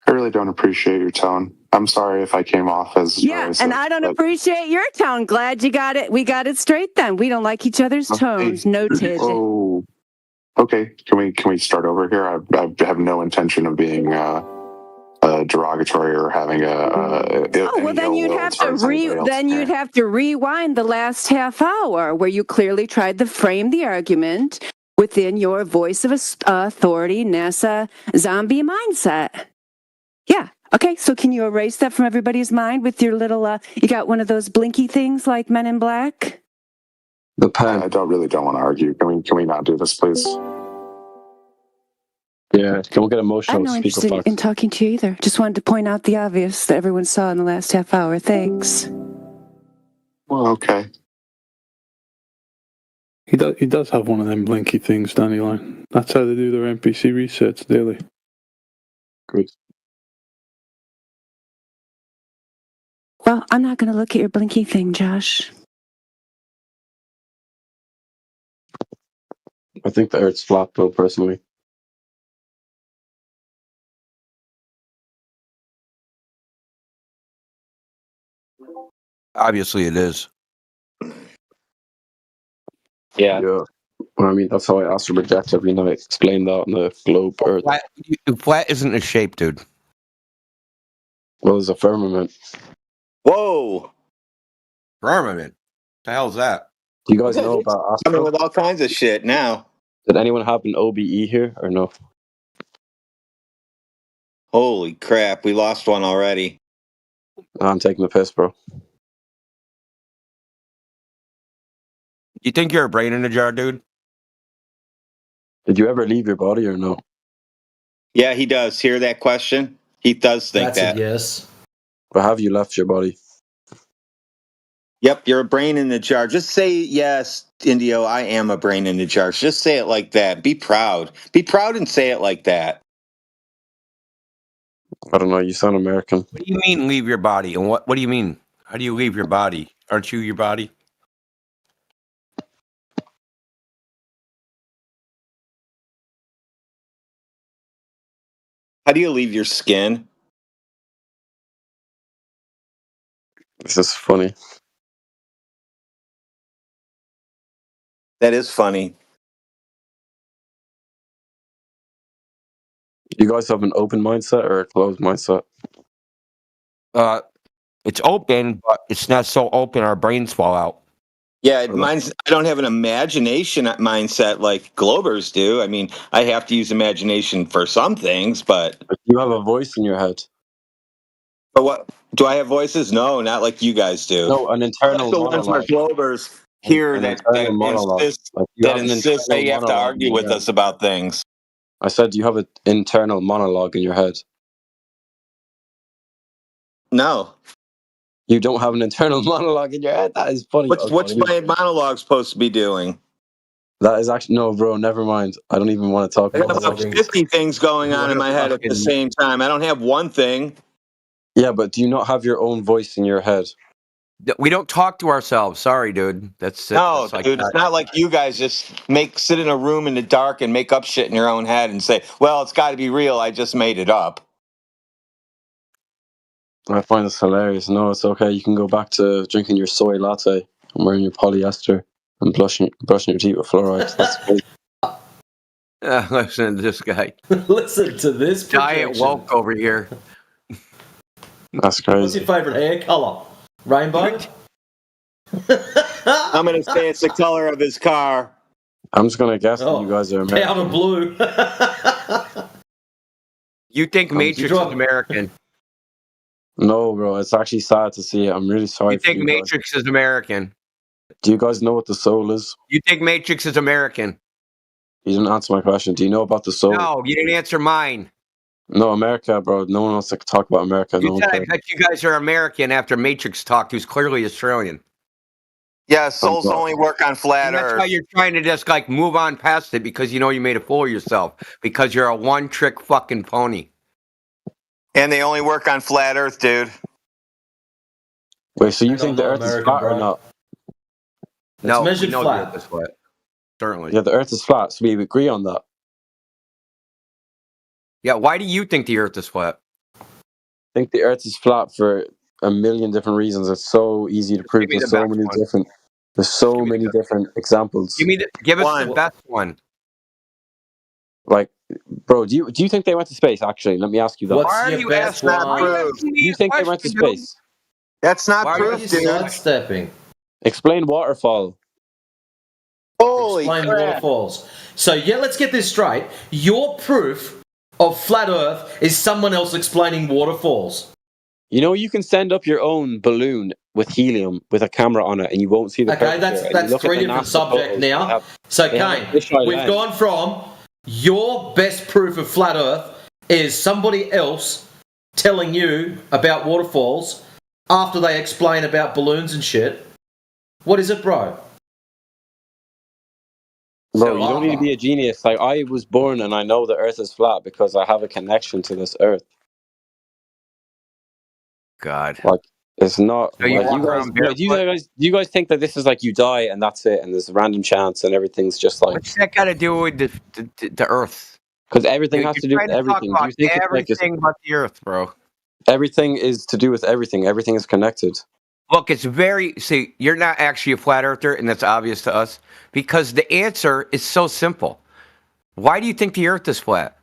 Speaker 16: I really don't appreciate your tone. I'm sorry if I came off as derisive,
Speaker 1: and I don't appreciate your tone. Glad you got it. We got it straight then. We don't like each other's tones. Noted.
Speaker 16: Oh, okay. Can we start over here? I have no intention of being derogatory or having
Speaker 1: then you'd have to rewind the last half hour where you clearly tried to frame the argument within your voice of authority, NASA zombie mindset. Yeah. Okay, so can you erase that from everybody's mind with your little, you got one of those blinky things like Men in Black?
Speaker 16: The pen. I don't want to argue. Can we not do this, please?
Speaker 15: Yeah, can we get emotional?
Speaker 1: I'm not interested in talking to you either. Just wanted to point out the obvious that everyone saw in the last half hour. Thanks.
Speaker 16: Well, okay.
Speaker 17: He does have one of them blinky things, Dandelion. That's how they do their NPC resets daily.
Speaker 15: Good.
Speaker 1: Well, I'm not going to look at your blinky thing, Josh.
Speaker 15: I think the Earth's flat, though, personally.
Speaker 2: Obviously, it is.
Speaker 15: Yeah. Well, I mean, that's how I asked for reject every night. Explain that on the globe Earth.
Speaker 2: Flat isn't a shape, dude.
Speaker 15: Well, there's a firmament.
Speaker 9: Whoa.
Speaker 2: Firmament. The hell's that?
Speaker 15: Do you guys know about
Speaker 9: Coming
Speaker 15: Astro?
Speaker 9: with all kinds of shit now.
Speaker 15: Did anyone have an OBE here or no?
Speaker 9: Holy crap, we lost one already.
Speaker 15: I'm taking the piss, bro.
Speaker 2: You think you're a brain in a jar, dude?
Speaker 15: Did you ever leave your body or no?
Speaker 9: Yeah, he does. Hear that question? He does think
Speaker 10: That's
Speaker 9: that.
Speaker 10: a yes.
Speaker 15: Or have you left your body?
Speaker 9: Yep, you're a brain in the jar. Just say yes, Indio, I am a brain in the jar. Just say it like that. Be proud. Be proud and say it like that.
Speaker 15: I don't know. You sound American.
Speaker 2: What do you mean leave your body? And what do you mean? How do you leave your body? Aren't you your body?
Speaker 9: How do you leave your skin?
Speaker 15: This is funny.
Speaker 9: That is funny.
Speaker 15: You guys have an open mindset or a closed mindset?
Speaker 2: It's open, but it's not so open our brains fall out.
Speaker 9: Yeah, I don't have an imagination mindset like Globers do. I mean, I have to use imagination for some things, but
Speaker 15: you have a voice in your head.
Speaker 9: But what do I have voices? No, not like you guys do.
Speaker 15: No, an internal
Speaker 9: Like the ones where
Speaker 15: monologue.
Speaker 9: Globers hear
Speaker 15: An
Speaker 9: that
Speaker 15: internal monologue.
Speaker 9: insist
Speaker 15: Like you
Speaker 9: that
Speaker 15: have an
Speaker 9: insist that
Speaker 15: internal
Speaker 9: you have to
Speaker 15: monologue
Speaker 9: argue
Speaker 15: in
Speaker 9: with
Speaker 15: your
Speaker 9: us about things.
Speaker 15: I said you have an internal monologue in your head.
Speaker 9: No.
Speaker 15: You don't have an internal monologue in your head? That is funny.
Speaker 9: What's my monologue supposed to be doing?
Speaker 15: That is actually no, bro. Never mind. I don't even want to talk
Speaker 9: I got
Speaker 15: about
Speaker 9: about
Speaker 15: that.
Speaker 9: 50 things going on in my head at the same time. I don't have one thing.
Speaker 15: Yeah, but do you not have your own voice in your head?
Speaker 2: We don't talk to ourselves. Sorry, dude. That's it.
Speaker 9: No,
Speaker 2: That's like
Speaker 9: dude, it's not like you guys just sit in a room in the dark and make up shit in your own head and say, well, it's got to be real. I just made it up.
Speaker 15: I find this hilarious. No, it's okay. You can go back to drinking your soy latte and wearing your polyester and brushing your teeth with fluoride. That's great.
Speaker 2: Listen to this guy.
Speaker 10: Listen to this
Speaker 2: Diet
Speaker 10: projection.
Speaker 2: woke over here.
Speaker 15: That's
Speaker 10: What's
Speaker 15: crazy.
Speaker 10: your favourite hair colour? Rainbow?
Speaker 9: I'm going to say it's the color of his car.
Speaker 15: I'm just gonna guess that you guys are American.
Speaker 10: Powder blue.
Speaker 2: You think Matrix is American?
Speaker 15: No, bro. It's actually sad to see it. I'm really sorry.
Speaker 2: You think
Speaker 15: for you
Speaker 2: Matrix is American?
Speaker 15: Do you guys know what the soul is?
Speaker 2: You think Matrix is American?
Speaker 15: You didn't answer my question. Do you know about the soul?
Speaker 2: No, you didn't answer mine.
Speaker 15: No, America, bro. No one wants to talk about America. No
Speaker 2: You
Speaker 15: one
Speaker 2: said I
Speaker 15: cares.
Speaker 2: bet you guys are American after Matrix talked, who's clearly Australian.
Speaker 9: Yeah, souls only work on flat
Speaker 2: And that's
Speaker 9: Earth.
Speaker 2: why you're trying to just like move on past it because you know you made a fool of yourself because you're a one-trick fucking pony.
Speaker 9: And they only work on flat Earth, dude.
Speaker 15: Wait, so you think the Earth is flat or not?
Speaker 2: No,
Speaker 10: measured
Speaker 2: we know
Speaker 10: flat.
Speaker 2: the Earth is flat. Certainly.
Speaker 15: Yeah, the Earth is flat, so we agree on that.
Speaker 2: Yeah, why do you think the Earth is flat?
Speaker 15: I think the Earth is flat for a million different reasons. It's so easy to prove.
Speaker 2: me
Speaker 15: There's
Speaker 2: the
Speaker 15: so
Speaker 2: best
Speaker 15: many
Speaker 2: one.
Speaker 15: different. There's so many different examples.
Speaker 2: Give us the best one.
Speaker 15: Like, bro, do you think they went to space? Actually, let me ask you that.
Speaker 10: What's
Speaker 2: Why are
Speaker 10: your
Speaker 2: you
Speaker 10: best
Speaker 2: asking?
Speaker 10: one?
Speaker 2: Why are you asking me
Speaker 15: You
Speaker 2: a
Speaker 15: think they went to
Speaker 2: question, dude?
Speaker 15: space?
Speaker 9: That's not
Speaker 2: Why are
Speaker 9: proof,
Speaker 10: you
Speaker 9: dude.
Speaker 10: sidestepping?
Speaker 15: Explain waterfall.
Speaker 9: Holy
Speaker 10: Explain
Speaker 9: crap.
Speaker 10: waterfalls. So yeah, let's get this straight. Your proof of flat Earth is someone else explaining waterfalls.
Speaker 15: You know, you can send up your own balloon with helium with a camera on it, and you won't see the.
Speaker 10: Okay,
Speaker 15: curvature. And you
Speaker 10: that's
Speaker 15: look at
Speaker 10: three
Speaker 15: the
Speaker 10: different
Speaker 15: NASA
Speaker 10: subjects
Speaker 15: photos,
Speaker 10: now.
Speaker 15: they have-
Speaker 10: So
Speaker 15: they have a
Speaker 10: Kane,
Speaker 15: fisheye
Speaker 10: we've
Speaker 15: lens.
Speaker 10: gone from your best proof of flat Earth is somebody else telling you about waterfalls after they explain about balloons and shit. What is it, bro?
Speaker 15: Bro, you don't need to be a genius. Like, I was born and I know the Earth is flat because I have a connection to this Earth.
Speaker 2: God.
Speaker 15: Like, it's not.
Speaker 2: So you
Speaker 15: like,
Speaker 2: walk around barefoot?
Speaker 15: do you guys think that this is like you die and that's it, and there's a random chance and everything's just like.
Speaker 2: What's that got to do with the Earth?
Speaker 15: Because everything
Speaker 2: You're
Speaker 15: has to do
Speaker 2: trying
Speaker 15: with
Speaker 2: to talk
Speaker 15: everything. Do
Speaker 2: about
Speaker 15: you think it's like
Speaker 2: everything but the Earth, bro.
Speaker 15: everything is to do with everything? Everything is connected.
Speaker 2: Look, it's very. See, you're not actually a flat earther, and that's obvious to us because the answer is so simple. Why do you think the Earth is flat?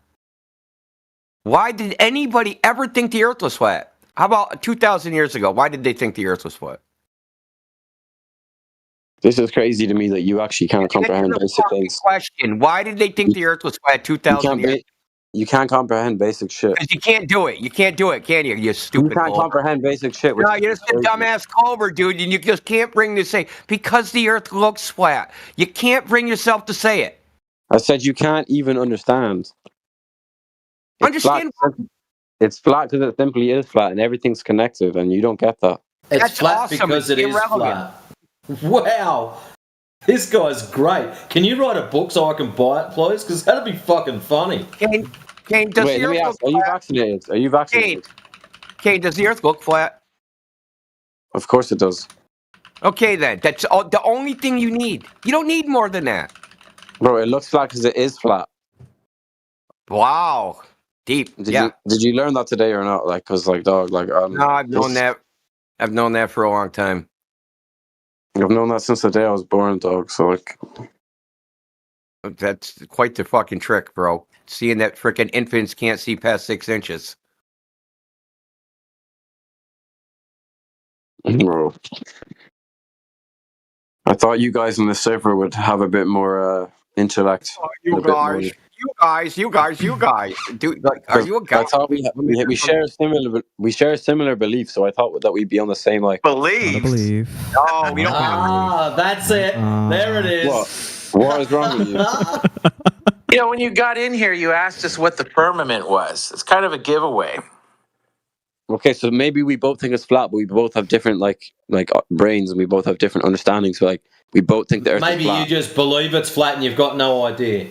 Speaker 2: Why did anybody ever think the Earth was flat? How about 2,000 years ago? Why did they think the Earth was flat?
Speaker 15: This is crazy to me that you actually can't comprehend
Speaker 2: Answer the
Speaker 15: basic
Speaker 2: fucking
Speaker 15: things.
Speaker 2: question. Why did they think the Earth was flat
Speaker 15: You
Speaker 2: 2,000
Speaker 15: can't
Speaker 2: years?
Speaker 15: you can't comprehend basic shit.
Speaker 2: Because you can't do it. You can't do it, can you? You stupid
Speaker 15: You can't
Speaker 2: Culver.
Speaker 15: comprehend basic shit. Which
Speaker 2: No,
Speaker 15: is
Speaker 2: you're just a
Speaker 15: crazy.
Speaker 2: dumbass Culver, dude, and you just can't bring to say because the Earth looks flat. You can't bring yourself to say it.
Speaker 15: I said you can't even understand. It's
Speaker 2: Understand?
Speaker 15: flat. It's flat because it simply is flat, and everything's connected, and you don't get that.
Speaker 10: It's
Speaker 2: That's
Speaker 10: flat
Speaker 2: awesome.
Speaker 10: because
Speaker 2: It's
Speaker 10: it is
Speaker 2: irrelevant.
Speaker 10: flat. Wow. This guy's great. Can you write a book so I can buy it, please? Because that'd be fucking funny.
Speaker 2: Kane, does
Speaker 15: Wait,
Speaker 2: the
Speaker 15: let me
Speaker 2: Earth
Speaker 15: ask:
Speaker 2: look
Speaker 15: Are you
Speaker 2: flat?
Speaker 15: vaccinated? Are you vaccinated?
Speaker 2: Kane, does the Earth look flat?
Speaker 15: Of course it does,
Speaker 2: Okay, then. That's the only thing you need. You don't need more than that.
Speaker 15: bro. It looks flat because it is flat.
Speaker 2: Wow. Deep.
Speaker 15: Did you learn that today or not? Like, cause like dog, like
Speaker 2: No, I've known that. I've known that for a long time.
Speaker 15: I've known that since the day I was born, dog. So like,
Speaker 2: That's quite the fucking trick, bro. Seeing that freaking infants can't see past 6 inches.
Speaker 15: bro. I thought you guys in the server would have a bit more intellect.
Speaker 2: You guys, dude. Like, are you a guy?
Speaker 15: I thought we share a similar belief, so I thought that we'd be on the same like
Speaker 9: belief.
Speaker 2: No, we don't have.
Speaker 10: Ah, that's it. There it is.
Speaker 15: What is wrong with you?
Speaker 9: You know, when you got in here, you asked us what the firmament was. It's kind of a giveaway.
Speaker 15: Okay, so maybe we both think it's flat, but we both have different like brains, and we both have different understandings. So like, we both think the Earth
Speaker 10: Maybe
Speaker 15: is flat.
Speaker 10: you just believe it's flat and you've got no idea.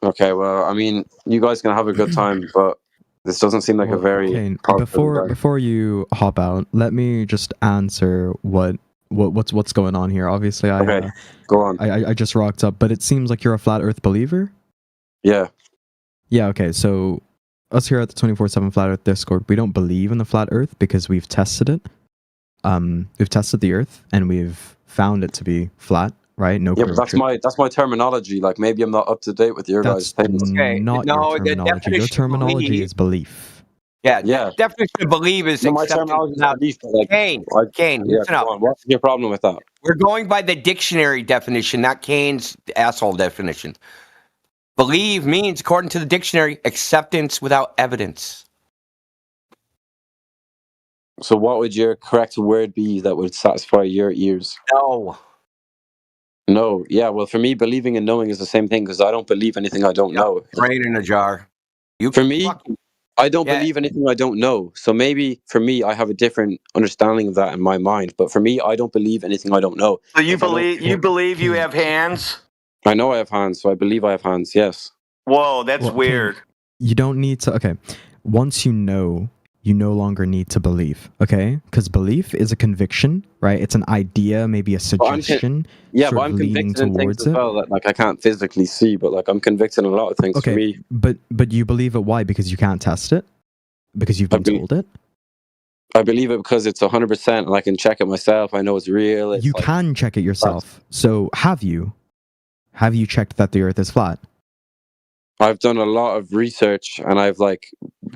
Speaker 15: Okay, well, I mean, you guys can have a good time, but this doesn't seem like a very
Speaker 18: Kane,
Speaker 15: positive
Speaker 18: before you hop out, let me just answer what's going on here. Obviously,
Speaker 15: Okay, go on.
Speaker 18: I just rocked up, but it seems like you're a flat Earth believer.
Speaker 15: Yeah.
Speaker 18: Yeah. Okay. So us here at the 24/7 Flat Earth Discord, we don't believe in the flat Earth because we've tested it. We've tested the Earth and we've found it to be flat. Right? No.
Speaker 15: Yeah, but that's my terminology. Like maybe I'm not up to date with your guys' things.
Speaker 18: Not your terminology. Your terminology is belief.
Speaker 2: Yeah.
Speaker 15: Yeah.
Speaker 2: Definition of believe is
Speaker 15: No, my
Speaker 2: acceptance.
Speaker 15: terminology is
Speaker 2: Now,
Speaker 15: belief, but like,
Speaker 2: Kane,
Speaker 15: yeah,
Speaker 2: listen up.
Speaker 15: go on. What's your problem with that?
Speaker 2: We're going by the dictionary definition, not Kane's asshole definition. Believe means, according to the dictionary, acceptance without evidence.
Speaker 15: So what would your correct word be that would satisfy your ears? No. Yeah, well, for me, believing and knowing is the same thing because I don't believe anything I don't know.
Speaker 2: Brain in a jar.
Speaker 15: For me, I don't believe anything I don't know. So maybe for me, I have a different understanding of that in my mind. But for me, I don't believe anything I don't know.
Speaker 9: So you believe you have hands?
Speaker 15: I know I have hands, so I believe I have hands. Yes.
Speaker 9: Whoa, that's
Speaker 18: Well,
Speaker 9: weird.
Speaker 18: You don't need to. Okay. Once you know, you no longer need to believe. Okay, because belief is a conviction, right? It's an idea, maybe a suggestion.
Speaker 15: Yeah,
Speaker 18: sort
Speaker 15: but
Speaker 18: of
Speaker 15: I'm
Speaker 18: leaning
Speaker 15: convicted in things
Speaker 18: towards
Speaker 15: as well that like I can't physically see, but like I'm convicted in a lot of things.
Speaker 18: Okay,
Speaker 15: For me,
Speaker 18: but you believe it. Why? Because you can't test it. Because you've been told it.
Speaker 15: I believe it because it's 100%, and I can check it myself. I know it's real. It's
Speaker 18: You
Speaker 15: like,
Speaker 18: can check it yourself. So have you? Have you checked that the Earth is flat?
Speaker 15: I've done a lot of research, and I've like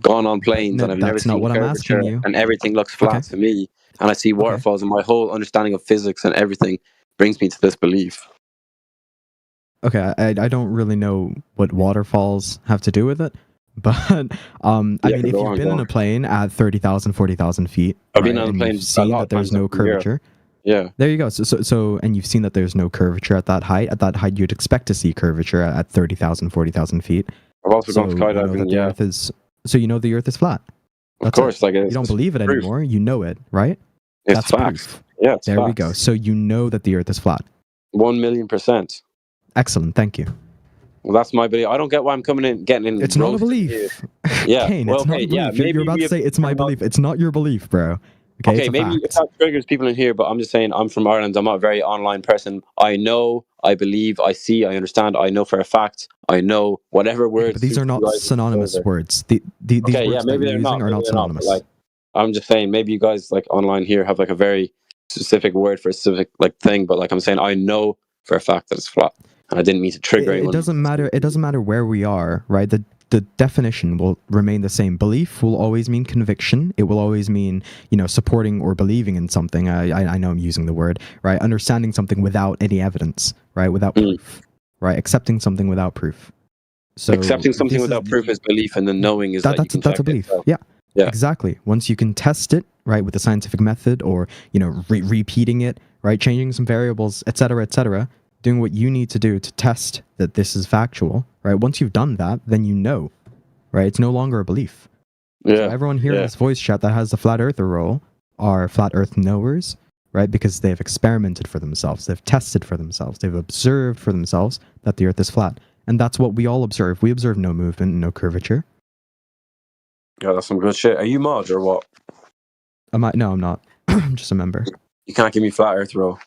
Speaker 15: gone on planes,
Speaker 18: No,
Speaker 15: and I've never
Speaker 18: that's not
Speaker 15: seen
Speaker 18: what I'm
Speaker 15: curvature,
Speaker 18: asking you.
Speaker 15: and everything looks flat to me. And I see waterfalls, and my whole understanding of physics and everything brings me to this belief.
Speaker 18: Okay, I don't really know what waterfalls have to do with it, but I mean, if
Speaker 15: go
Speaker 18: you've
Speaker 15: on,
Speaker 18: been
Speaker 15: go
Speaker 18: in
Speaker 15: on.
Speaker 18: a plane at 30,000, 40,000 feet,
Speaker 15: I've been
Speaker 18: right,
Speaker 15: on a
Speaker 18: and
Speaker 15: plane
Speaker 18: you've
Speaker 15: a
Speaker 18: seen
Speaker 15: lot
Speaker 18: that
Speaker 15: of
Speaker 18: there's
Speaker 15: times
Speaker 18: no
Speaker 15: up in Europe.
Speaker 18: curvature.
Speaker 15: Yeah.
Speaker 18: There you go. So, and you've seen that there's no curvature at that height. At that height, you'd expect to see curvature at 30,000, 40,000 feet.
Speaker 15: I've also gone
Speaker 18: You know
Speaker 15: skydiving,
Speaker 18: that the
Speaker 15: yeah.
Speaker 18: Earth is. So you know the Earth is flat.
Speaker 15: Of course, like
Speaker 18: you
Speaker 15: it's
Speaker 18: don't
Speaker 15: just
Speaker 18: believe it
Speaker 15: proof.
Speaker 18: anymore. You know it, right?
Speaker 15: It's
Speaker 18: That's
Speaker 15: facts.
Speaker 18: proof.
Speaker 15: Yeah, it's
Speaker 18: there we
Speaker 15: facts.
Speaker 18: go. So you know that the Earth is flat.
Speaker 15: 1,000,000%.
Speaker 18: Excellent. Thank you.
Speaker 15: Well, that's my belief. I don't get why I'm getting in.
Speaker 18: It's not a
Speaker 15: roasted
Speaker 18: belief.
Speaker 15: here. Yeah.
Speaker 18: Kane,
Speaker 15: well,
Speaker 18: it's not
Speaker 15: okay,
Speaker 18: a belief.
Speaker 15: yeah.
Speaker 18: You're
Speaker 15: Maybe
Speaker 18: about
Speaker 15: we
Speaker 18: to
Speaker 15: have
Speaker 18: say it's my belief. It's not your belief, bro. Okay,
Speaker 15: Okay,
Speaker 18: it's a
Speaker 15: maybe
Speaker 18: fact.
Speaker 15: if that triggers people in here, but I'm just saying I'm from Ireland. I'm not a very online person. I know, I believe, I see, I understand, I know for a fact, I know whatever words.
Speaker 18: But these are
Speaker 15: suits you
Speaker 18: not
Speaker 15: guys
Speaker 18: synonymous
Speaker 15: further.
Speaker 18: words. These
Speaker 15: Okay, yeah,
Speaker 18: words that
Speaker 15: maybe
Speaker 18: you're
Speaker 15: they're
Speaker 18: using
Speaker 15: not.
Speaker 18: are
Speaker 15: Maybe
Speaker 18: not
Speaker 15: they're not.
Speaker 18: synonymous.
Speaker 15: But like, I'm just saying, maybe you guys like online here have like a very specific word for a specific like thing. But like I'm saying, I know for a fact that it's flat, and I didn't mean to trigger
Speaker 18: It
Speaker 15: anyone.
Speaker 18: doesn't matter. It doesn't matter where we are, right? the definition will remain the same. Belief will always mean conviction. It will always mean, supporting or believing in something. I know I'm using the word, right? Understanding something without any evidence, right? Without proof, right? Accepting something without proof. So
Speaker 15: accepting something without proof is belief, and then knowing is
Speaker 18: that's a belief. Yeah.
Speaker 15: Yeah.
Speaker 18: Exactly. Once you can test it, right, with a scientific method, or repeating it, right, changing some variables, etc., doing what you need to do to test that this is factual, right? Once you've done that, then right? It's no longer a belief.
Speaker 15: Yeah.
Speaker 18: So everyone here in this voice chat that has the flat earther role are flat earth knowers, right? Because they've experimented for themselves, they've tested for themselves, they've observed for themselves that the earth is flat. And that's what we all observe. We observe no movement, no curvature.
Speaker 15: Yeah, that's some good shit. Are you mod or what?
Speaker 18: No, I'm not. I'm just a member.
Speaker 15: You can't give me flat earth role.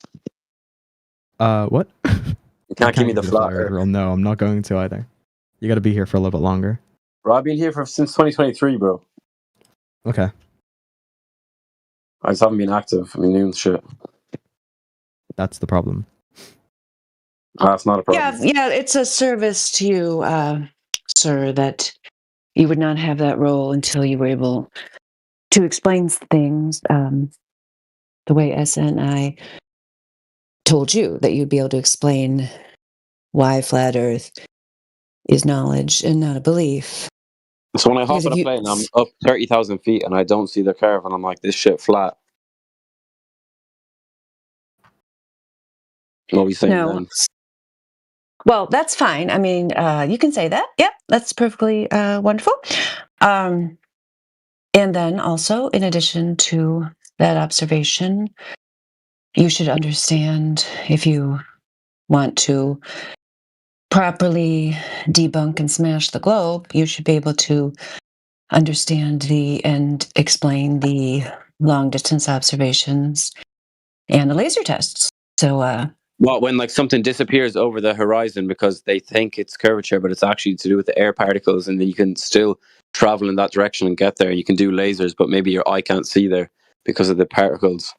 Speaker 18: What?
Speaker 15: You can't give me the flat earth
Speaker 18: role. No, I'm not going to either. You got to be here for a little bit longer.
Speaker 15: Bro, I've been here since 2023, bro.
Speaker 18: Okay.
Speaker 15: I just haven't been active. I've been doing shit.
Speaker 18: That's the problem.
Speaker 15: That's not a problem.
Speaker 1: Yeah, it's a service to you, sir, that you would not have that role until you were able to explain things the way SNI told you that you'd be able to explain why flat Earth is knowledge and not a belief.
Speaker 15: So when I hop on a plane, I'm up 30,000 feet and I don't see the curve, and I'm like, this shit flat. What are we saying then?
Speaker 1: Well, that's fine. I mean, you can say that. Yep, that's perfectly wonderful. And then also, in addition to that observation, you should understand, if you want to properly debunk and smash the globe, you should be able to understand and explain the long distance observations and the laser tests. So,
Speaker 15: when like something disappears over the horizon because they think it's curvature, but it's actually to do with the air particles, and then you can still travel in that direction and get there. You can do lasers, but maybe your eye can't see there because of the particles.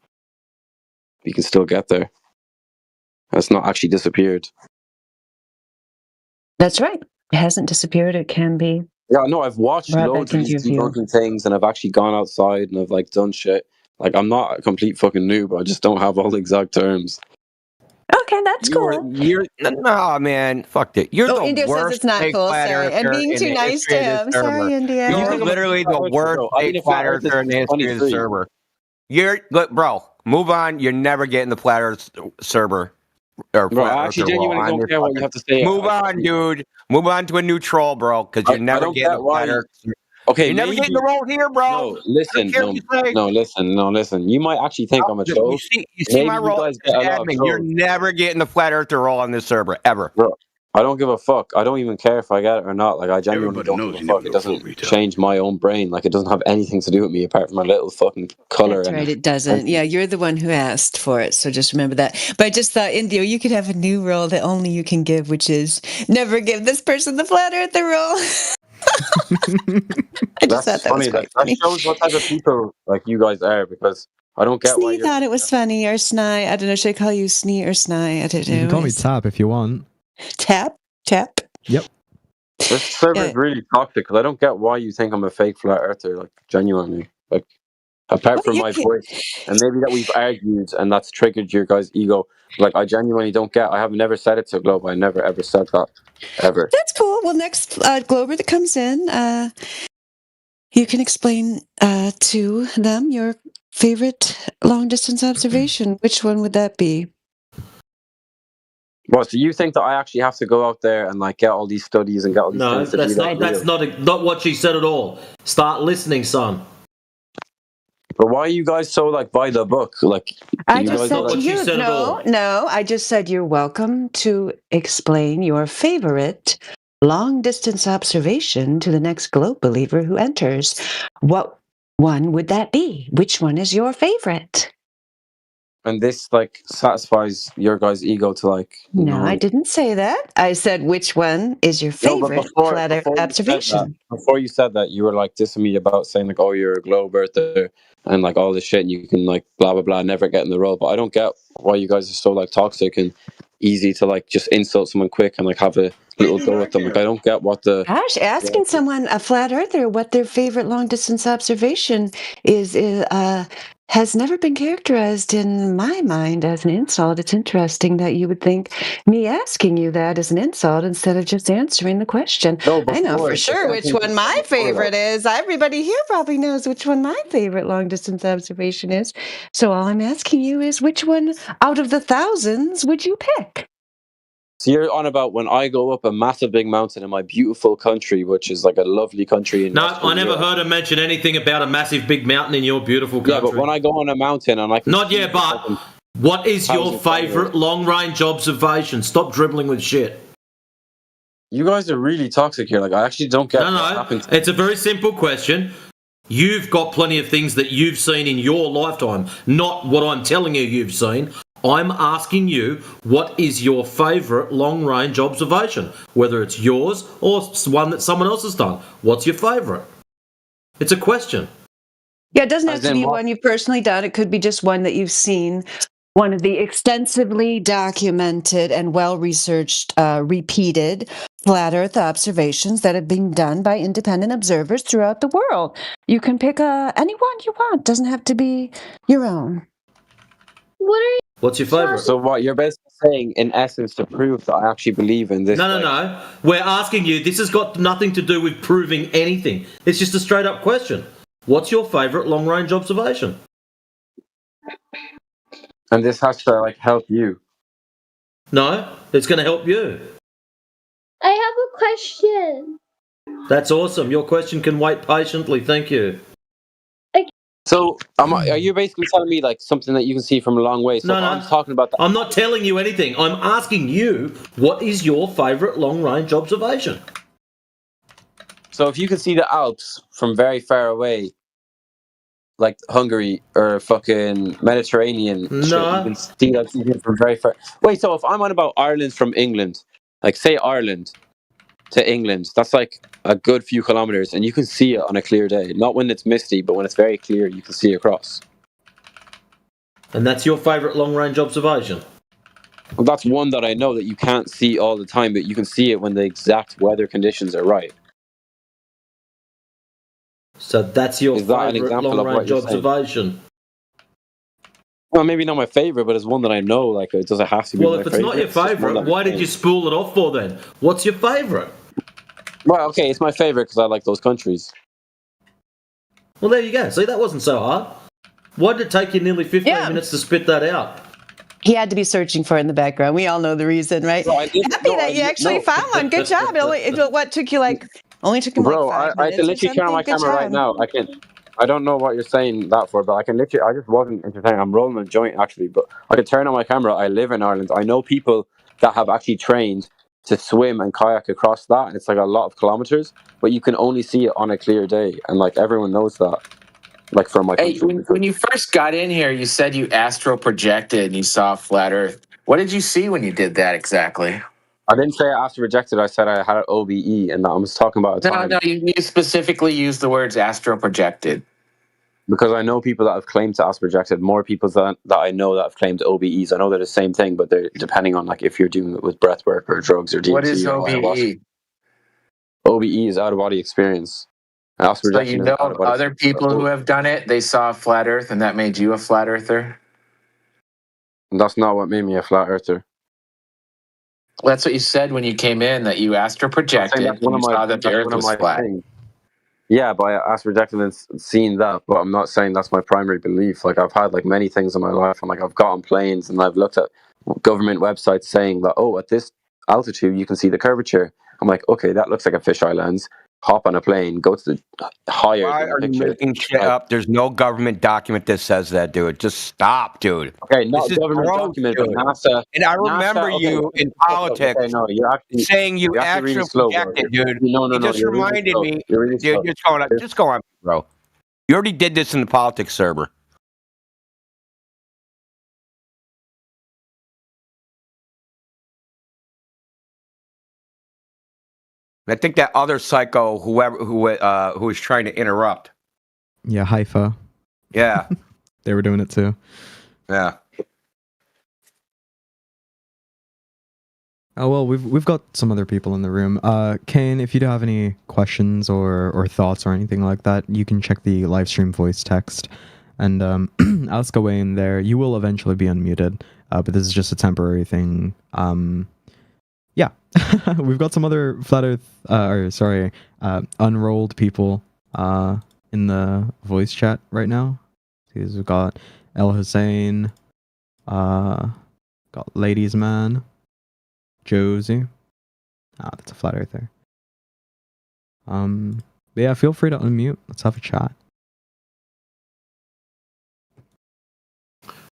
Speaker 15: You can still get there. It's not actually disappeared.
Speaker 1: That's right. It hasn't disappeared. It can be.
Speaker 15: Yeah, no, I've watched loads of these debunking things, and I've actually gone outside and I've like done shit. Like, I'm not a complete fucking noob. I just don't have all the exact terms.
Speaker 1: Okay, that's cool.
Speaker 2: No, man, fuck it. You're the
Speaker 1: India
Speaker 2: worst
Speaker 1: says it's not
Speaker 2: fake
Speaker 1: cool.
Speaker 2: flat
Speaker 1: Sorry, I'm
Speaker 2: earther
Speaker 1: being
Speaker 2: in
Speaker 1: too
Speaker 2: the
Speaker 1: nice
Speaker 2: history
Speaker 1: to
Speaker 2: of this
Speaker 1: him.
Speaker 2: server.
Speaker 1: Sorry, India.
Speaker 2: You're literally the worst fake flat earther in the history of the server. Bro, move on. You're never getting the flat earth server. Or
Speaker 15: bro, I actually genuinely don't care what you have to say.
Speaker 2: Move on, dude. Move on to a new troll, bro, because you're never getting the flat earth.
Speaker 15: Okay,
Speaker 2: you're never getting the role here, bro.
Speaker 15: No, listen. You might actually think I'm a troll.
Speaker 2: You see my role as admin. You're never getting the flat earther role on this server, ever.
Speaker 15: Bro, I don't give a fuck. I don't even care if I get it or not. Like, I genuinely don't give a fuck. It doesn't change my own brain. Like, it doesn't have anything to do with me apart from my little fucking color.
Speaker 1: That's right, it doesn't. Yeah, you're the one who asked for it, so just remember that. But I just thought, Indio, you could have a new role that only you can give, which is never give this person the flat earther role. I just thought that was quite funny.
Speaker 15: That shows what type of people like you guys are, because I don't get why
Speaker 1: Snee thought it was funny, or Snai. I don't know, should I call you Snee or Snai? I don't know.
Speaker 18: You can call me Tap if you want.
Speaker 1: Tap?
Speaker 18: Yep.
Speaker 15: This server is really toxic, because I don't get why you think I'm a fake flat earther, like, genuinely. Like, apart from my voice, and maybe that we've argued and that's triggered your guys' ego. Like, I genuinely don't get. I have never said it to Globe. I never ever said that, ever.
Speaker 1: That's cool. Well, next Glober that comes in, you can explain to them your favorite long distance observation. Which one would that be?
Speaker 15: Well, so you think that I actually have to go out there and like get all these studies and get all these things to be like
Speaker 10: that's not what she said at all. Start listening, son.
Speaker 15: But why are you guys so like by the book? Like,
Speaker 1: I just said to you, no. I just said you're welcome to explain your favorite long distance observation to the next globe believer who enters. What one would that be? Which one is your favorite?
Speaker 15: And this like satisfies your guys' ego to like.
Speaker 1: No, I didn't say that. I said which one is your favorite flat earth observation.
Speaker 15: Before you said that, you were like dissing me about saying like, oh, you're a globe earther and like all this shit, and you can like blah blah blah, never get in the role. But I don't get why you guys are so like toxic and easy to like just insult someone quick and like have a little go at them. Like I don't get what the
Speaker 1: Gosh, asking someone, a flat earther, what their favorite long distance observation is has never been characterized in my mind as an insult. It's interesting that you would think me asking you that is an insult instead of just answering the question.
Speaker 15: No,
Speaker 1: I know
Speaker 15: before
Speaker 1: for
Speaker 15: it,
Speaker 1: sure which one my favorite is. Everybody here probably knows which one my favorite long distance observation is. So all I'm asking you is which one out of the thousands would you pick?
Speaker 15: So you're on about when I go up a massive big mountain in my beautiful country, which is like a lovely country in
Speaker 10: No,
Speaker 15: Western
Speaker 10: I never
Speaker 15: Europe.
Speaker 10: heard him mention anything about a massive big mountain in your beautiful country.
Speaker 15: Yeah, but when I go on a mountain and I can
Speaker 10: Not yet, but what is your favourite long-range observation? Stop dribbling with shit.
Speaker 15: You guys are really toxic here. Like I actually don't get what
Speaker 10: No,
Speaker 15: happened.
Speaker 10: it's a very simple question. You've got plenty of things that you've seen in your lifetime, not what I'm telling you you've seen. I'm asking you, what is your favourite long-range observation? Whether it's yours or one that someone else has done. What's your favourite? It's a question.
Speaker 1: Yeah, it doesn't have to be one you've personally done. It could be just one that you've seen. One of the extensively documented and well-researched, repeated flat Earth observations that have been done by independent observers throughout the world. You can pick any one you want. Doesn't have to be your own.
Speaker 10: What's your favourite?
Speaker 15: So what you're basically saying, in essence, to prove that I actually believe in this.
Speaker 10: No. We're asking you. This has got nothing to do with proving anything. It's just a straight-up question. What's your favourite long-range observation?
Speaker 15: And this has to like help you.
Speaker 10: No, it's going to help you.
Speaker 19: I have a question.
Speaker 10: That's awesome. Your question can wait patiently. Thank you.
Speaker 15: So, are you basically telling me like something that you can see from a long way? So
Speaker 10: No,
Speaker 15: if
Speaker 10: no.
Speaker 15: I'm talking about that.
Speaker 10: I'm not telling you anything. I'm asking you, what is your favourite long-range observation?
Speaker 15: So if you can see the Alps from very far away, like Hungary or fucking Mediterranean shit,
Speaker 10: No.
Speaker 15: you can see that even from very far. Wait, so if I'm on about Ireland from England, like say Ireland to England, that's like a good few kilometers, and you can see it on a clear day. Not when it's misty, but when it's very clear, you can see across.
Speaker 10: And that's your favourite long-range observation?
Speaker 15: Well, that's one that I know that you can't see all the time, but you can see it when the exact weather conditions are right.
Speaker 10: So that's your
Speaker 15: Is that an
Speaker 10: favourite
Speaker 15: example of what
Speaker 10: long-range
Speaker 15: you're saying?
Speaker 10: observation?
Speaker 15: Well, maybe not my favorite, but it's one that I know. Like, it doesn't have to be.
Speaker 10: Well,
Speaker 15: my
Speaker 10: if it's not your
Speaker 15: just one
Speaker 10: favourite,
Speaker 15: that
Speaker 10: why
Speaker 15: I
Speaker 10: did you spool it off for then? What's your favourite?
Speaker 15: Well, okay, it's my favorite because I like those countries.
Speaker 10: Well, there you go. See, that wasn't so hard. Why did it take you nearly 15 minutes to spit that out?
Speaker 1: He had to be searching for it in the background. We all know the reason, right? Happy that you actually found one. Good job. What took you only took him
Speaker 15: Bro,
Speaker 1: like 5
Speaker 15: I
Speaker 1: minutes
Speaker 15: can
Speaker 1: or
Speaker 15: literally turn on my
Speaker 1: something? Good
Speaker 15: camera right
Speaker 1: job.
Speaker 15: now. I don't know what you're saying that for, but I can literally. I just wasn't entertaining. I'm rolling a joint actually, but I can turn on my camera. I live in Ireland. I know people that have actually trained to swim and kayak across that, and it's like a lot of kilometers. But you can only see it on a clear day, and like everyone knows that. Like from my
Speaker 20: Hey,
Speaker 15: country.
Speaker 20: when you first got in here, you said you astral projected and you saw flat Earth. What did you see when you did that exactly?
Speaker 15: I didn't say I astral projected. I said I had an OBE, and I was talking about a time.
Speaker 20: No, you specifically used the words astral projected.
Speaker 15: Because I know people that have claimed to astral projected, more people that I know that have claimed OBEs. I know they're the same thing, but they're depending on like if you're doing it with breath work or drugs or DMT.
Speaker 20: What is
Speaker 15: or
Speaker 20: OBE?
Speaker 15: ayahuasca. OBE is out of body experience. And astral
Speaker 20: So
Speaker 15: projection
Speaker 20: you
Speaker 15: is
Speaker 20: know
Speaker 15: out of body
Speaker 20: other
Speaker 15: experience.
Speaker 20: people who have done it, they saw a flat Earth and that made you a flat Earther?
Speaker 15: That's not what made me a flat earther.
Speaker 20: Well, that's what you said when you came in, that you astral projected and you saw that the Earth was flat.
Speaker 15: things. Yeah, but I astral projected and seen that, but I'm not saying that's my primary belief. Like I've had like many things in my life, and like I've got on planes and I've looked at government websites saying that, oh, at this altitude you can see the curvature. I'm like, okay, that looks like a fisheye lens. Hop on a plane, go to the higher
Speaker 2: Why
Speaker 15: than the
Speaker 2: are you
Speaker 15: picture.
Speaker 2: making shit up? There's no government document that says that, dude. Just stop, dude.
Speaker 15: Okay, not
Speaker 2: This is
Speaker 15: government
Speaker 2: gross,
Speaker 15: document, but
Speaker 2: dude.
Speaker 15: NASA.
Speaker 2: And I
Speaker 15: NASA,
Speaker 2: remember
Speaker 15: okay,
Speaker 2: you in politics
Speaker 15: Okay, no, you're actually
Speaker 2: saying you
Speaker 15: you're actually really
Speaker 2: actually
Speaker 15: slow, bro.
Speaker 2: projected, dude.
Speaker 15: No,
Speaker 2: You just
Speaker 15: you're really
Speaker 2: reminded
Speaker 15: slow.
Speaker 2: me,
Speaker 15: You're really slow.
Speaker 2: dude. Just go on, bro. You already did this in the politics server. And I think that other psycho, who was trying to interrupt.
Speaker 18: Yeah, Haifa.
Speaker 2: Yeah.
Speaker 18: They were doing it too.
Speaker 2: Yeah.
Speaker 18: Oh well, we've got some other people in the room. Kane, if you do have any questions or thoughts or anything like that, you can check the live stream voice text, and ask away in there. You will eventually be unmuted, but this is just a temporary thing. Yeah, we've got some other unrolled people in the voice chat right now. We've got El Hussein, got Ladies Man. Josie. That's a flat earther. But yeah, feel free to unmute. Let's have a chat.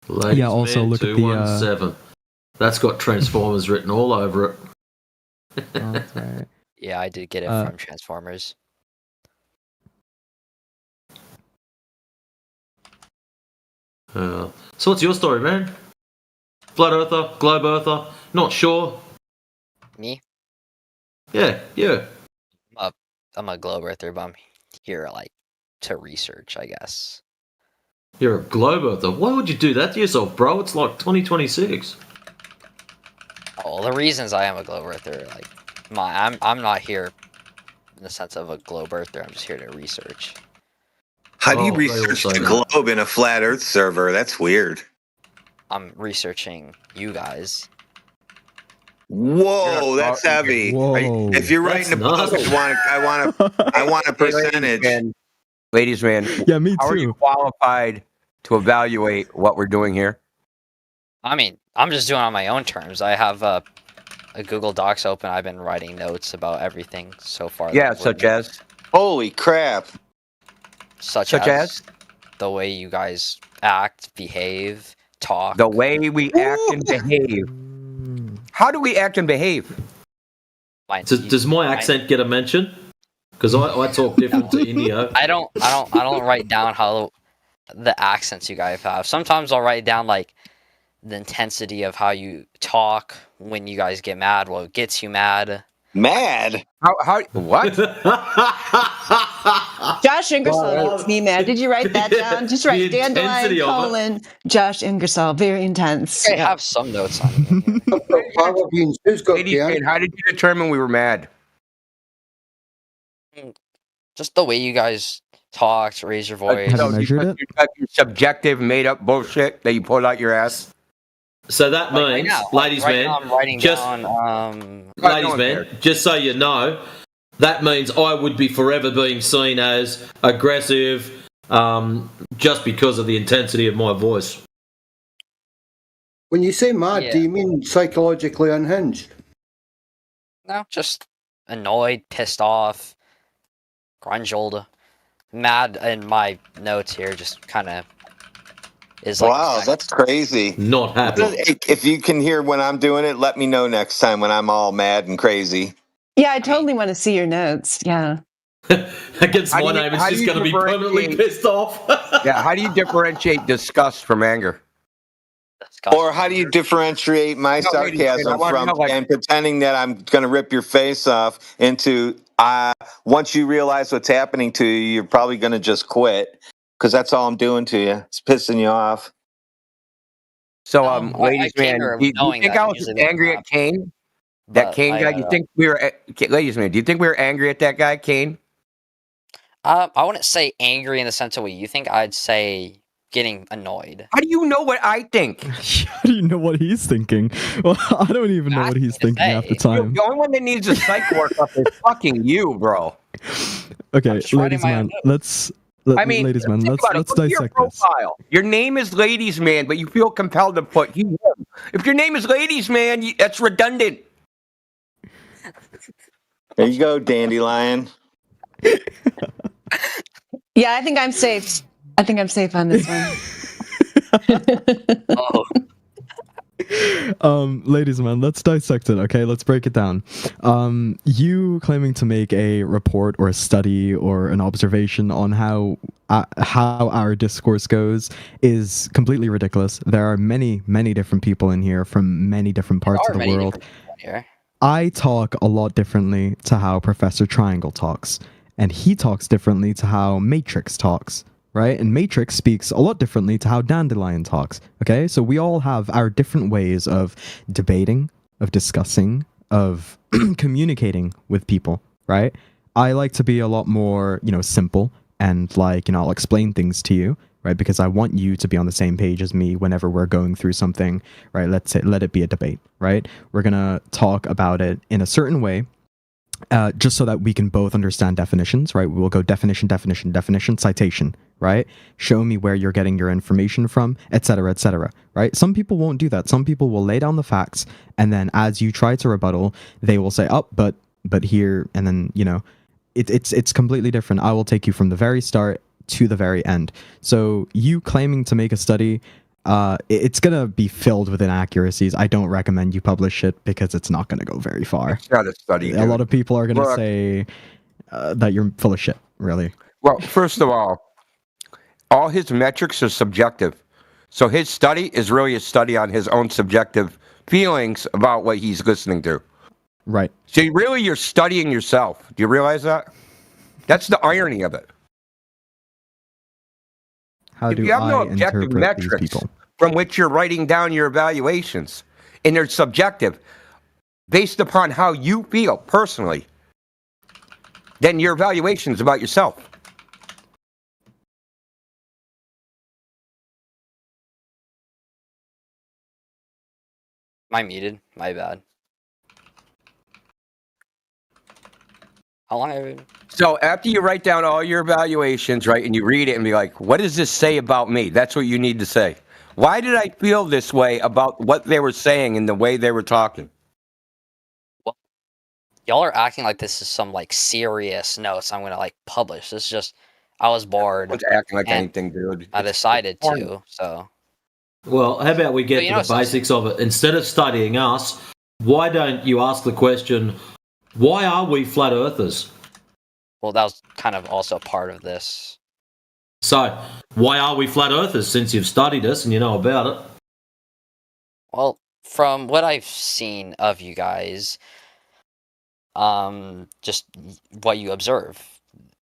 Speaker 10: Ladies
Speaker 18: yeah, also
Speaker 10: Man
Speaker 18: look at the
Speaker 10: 217. That's got Transformers written all over it.
Speaker 18: Oh, that's right.
Speaker 21: Yeah, I did get it from Transformers.
Speaker 10: So what's your story, man? Flat Earther, Globe Earther, not sure.
Speaker 21: Me?
Speaker 10: Yeah.
Speaker 21: I'm a globe earther, but I'm here like to research, I guess.
Speaker 10: You're a Globe Earther. Why would you do that to yourself, bro? It's like 2026.
Speaker 21: All the reasons I am a globe earther, like I'm not here in the sense of a globe earther. I'm just here to research.
Speaker 9: How do you research the globe in a flat Earth server? That's weird.
Speaker 21: I'm researching you guys.
Speaker 9: Whoa, that's heavy.
Speaker 18: Whoa,
Speaker 9: if you're writing a book, I want a percentage.
Speaker 2: Ladies man,
Speaker 18: yeah, me too.
Speaker 2: How are you qualified to evaluate what we're doing here?
Speaker 21: I mean, I'm just doing it on my own terms. I have a Google Docs open. I've been writing notes about everything so far.
Speaker 2: Yeah, such as?
Speaker 9: Holy crap.
Speaker 21: Such as the way you guys act, behave, talk.
Speaker 2: The way we act and behave. How do we act and behave?
Speaker 10: Does my accent get a mention? Because I talk different to Indio.
Speaker 21: I don't write down how the accents you guys have. Sometimes I'll write down like the intensity of how you talk when you guys get mad, what gets you mad.
Speaker 9: Mad?
Speaker 2: How what?
Speaker 1: Josh Ingersoll makes me mad. Did you write that down? Just write Dandelion colon Josh Ingersoll. Very intense.
Speaker 21: I have some notes on it.
Speaker 2: Ladies man, how did you determine we were mad?
Speaker 21: Just the way you guys talked, raise your voice.
Speaker 18: Have you measured it?
Speaker 2: Your subjective, made-up bullshit that you pulled out your ass.
Speaker 10: So that means, ladies man,
Speaker 21: I'm writing
Speaker 10: just
Speaker 21: down.
Speaker 10: Ladies man, just so you know, that means I would be forever being seen as aggressive, just because of the intensity of my voice.
Speaker 3: When you say mad, do you mean psychologically unhinged?
Speaker 21: No, just annoyed, pissed off, grungled, mad. In my notes here, just kind of is like.
Speaker 9: Wow, that's crazy.
Speaker 10: Not happy.
Speaker 9: If you can hear when I'm doing it, let me know next time when I'm all mad and crazy.
Speaker 1: Yeah, I totally want to see your notes. Yeah.
Speaker 10: Against my name, it's just going to be permanently pissed off.
Speaker 2: Yeah, how do you differentiate disgust from anger?
Speaker 9: Or how do you differentiate my sarcasm from and pretending that I'm going to rip your face off into once you realize what's happening to you, you're probably going to just quit because that's all I'm doing to you. It's pissing you off.
Speaker 2: So, ladies man, do you think I was angry at Kane? That Kane guy? You think we were, ladies man? Do you think we were angry at that guy, Kane?
Speaker 21: I wouldn't say angry in the sense of what you think. I'd say getting annoyed.
Speaker 2: How do you know what I think?
Speaker 18: How do you know what he's thinking? Well, I don't even know what he's thinking half the time.
Speaker 2: The only one that needs a psych workup is fucking you, bro.
Speaker 18: Okay, ladies man, ladies man, let's dissect this.
Speaker 2: Your name is Ladies Man, but you feel compelled to put him. If your name is Ladies Man, that's redundant.
Speaker 9: There you go, Dandelion.
Speaker 1: Yeah, I think I'm safe. I think I'm safe on this one.
Speaker 18: Ladies and men, let's dissect it, okay? Let's break it down. You claiming to make a report or a study or an observation on how our discourse goes is completely ridiculous. There are many, many different people in here from many different parts of the world. I talk a lot differently to how Professor Triangle talks, and he talks differently to how Matrix talks. Right? And Matrix speaks a lot differently to how Dandelion talks. Okay? So we all have our different ways of debating, of discussing, of communicating with people, right? I like to be a lot more, simple and like, I'll explain things to you, right? Because I want you to be on the same page as me whenever we're going through something, right? Let's say, let it be a debate, right? We're going to talk about it in a certain way, just so that we can both understand definitions, right? We'll go definition, citation, right? Show me where you're getting your information from, etc., right? Some people won't do that. Some people will lay down the facts, and then as you try to rebuttal, they will say, oh, but here, and then, it's completely different. I will take you from the very start to the very end. So you claiming to make a study, it's gonna be filled with inaccuracies. I don't recommend you publish it because it's not gonna go very far.
Speaker 2: It's not a study.
Speaker 18: A lot of people are gonna say that you're full of shit, really.
Speaker 2: Well, first of all his metrics are subjective. So his study is really a study on his own subjective feelings about what he's listening to.
Speaker 18: Right.
Speaker 2: So you're studying yourself. Do you realize that? That's the irony of it.
Speaker 18: How
Speaker 2: If
Speaker 18: do
Speaker 2: you have no
Speaker 18: I
Speaker 2: objective
Speaker 18: interpret these
Speaker 2: metrics
Speaker 18: people?
Speaker 2: from which you're writing down your evaluations, and they're subjective, based upon how you feel personally, then your evaluation is about yourself.
Speaker 21: Am I muted? My bad. How long have I been?
Speaker 2: So after you write down all your evaluations, right, and you read it and be like, what does this say about me? That's what you need to say. Why did I feel this way about what they were saying and the way they were talking?
Speaker 21: Well, y'all are acting like this is some like serious notes I'm gonna like publish. It's just I was bored.
Speaker 2: I was acting like
Speaker 21: and
Speaker 2: anything, dude.
Speaker 21: I decided to, so.
Speaker 10: Well, how about we get to the basics of it? Instead of studying us, why don't you ask the question, why are we flat earthers?
Speaker 21: Well, that was kind of also part of this.
Speaker 10: So, why are we flat earthers since you've studied us and you know about it?
Speaker 21: Well, from what I've seen of you guys, just what you observe,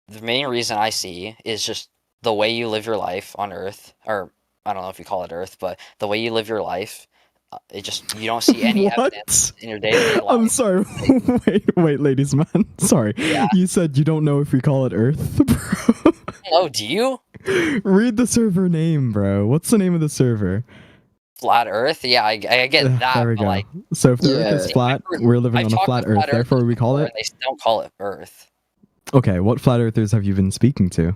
Speaker 21: the main reason I see is just the way you live your life on Earth, or I don't know if you call it Earth, but the way you live your life, you don't see any evidence in your day-to-day life.
Speaker 18: I'm sorry. wait, ladies man. Sorry.
Speaker 21: Yeah.
Speaker 18: You said you don't know if we call it Earth, bro.
Speaker 21: Oh, do you?
Speaker 18: Read the server name, bro. What's the name of the server?
Speaker 21: Flat Earth? Yeah, I get that.
Speaker 18: There we
Speaker 21: but
Speaker 18: go.
Speaker 21: like,
Speaker 18: So if the Earth is flat, we're living on a flat Earth. Therefore, we call it.
Speaker 21: They don't call it Earth.
Speaker 18: Okay, what flat earthers have you been speaking to?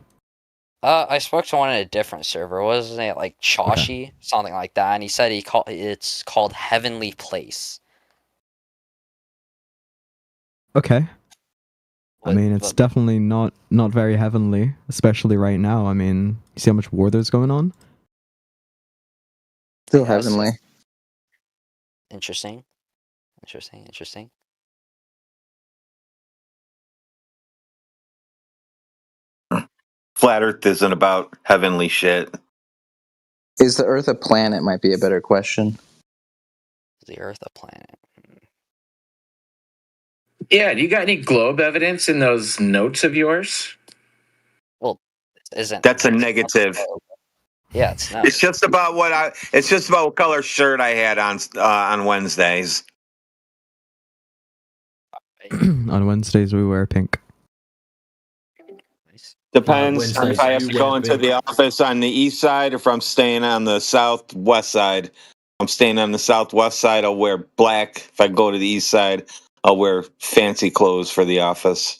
Speaker 21: I spoke to one in a different server. Wasn't it like Chashi, something like that? And he said it's called Heavenly Place.
Speaker 18: Okay. I mean, it's definitely not very heavenly, especially right now. I mean, you see how much war there's going on?
Speaker 7: Still heavenly.
Speaker 21: Interesting.
Speaker 9: Flat Earth isn't about heavenly shit.
Speaker 7: Is the Earth a planet? Might be a better question.
Speaker 21: Is the Earth a planet?
Speaker 20: Yeah, do you got any globe evidence in those notes of yours?
Speaker 21: Well, isn't
Speaker 9: That's a negative.
Speaker 21: Yeah, it's not.
Speaker 9: It's just about what color shirt I had on Wednesdays.
Speaker 18: On Wednesdays, we wear pink.
Speaker 9: Depends if I have to go into the office on the east side or if I'm staying on the southwest side. If I'm staying on the southwest side, I'll wear black. If I go to the east side, I'll wear fancy clothes for the office.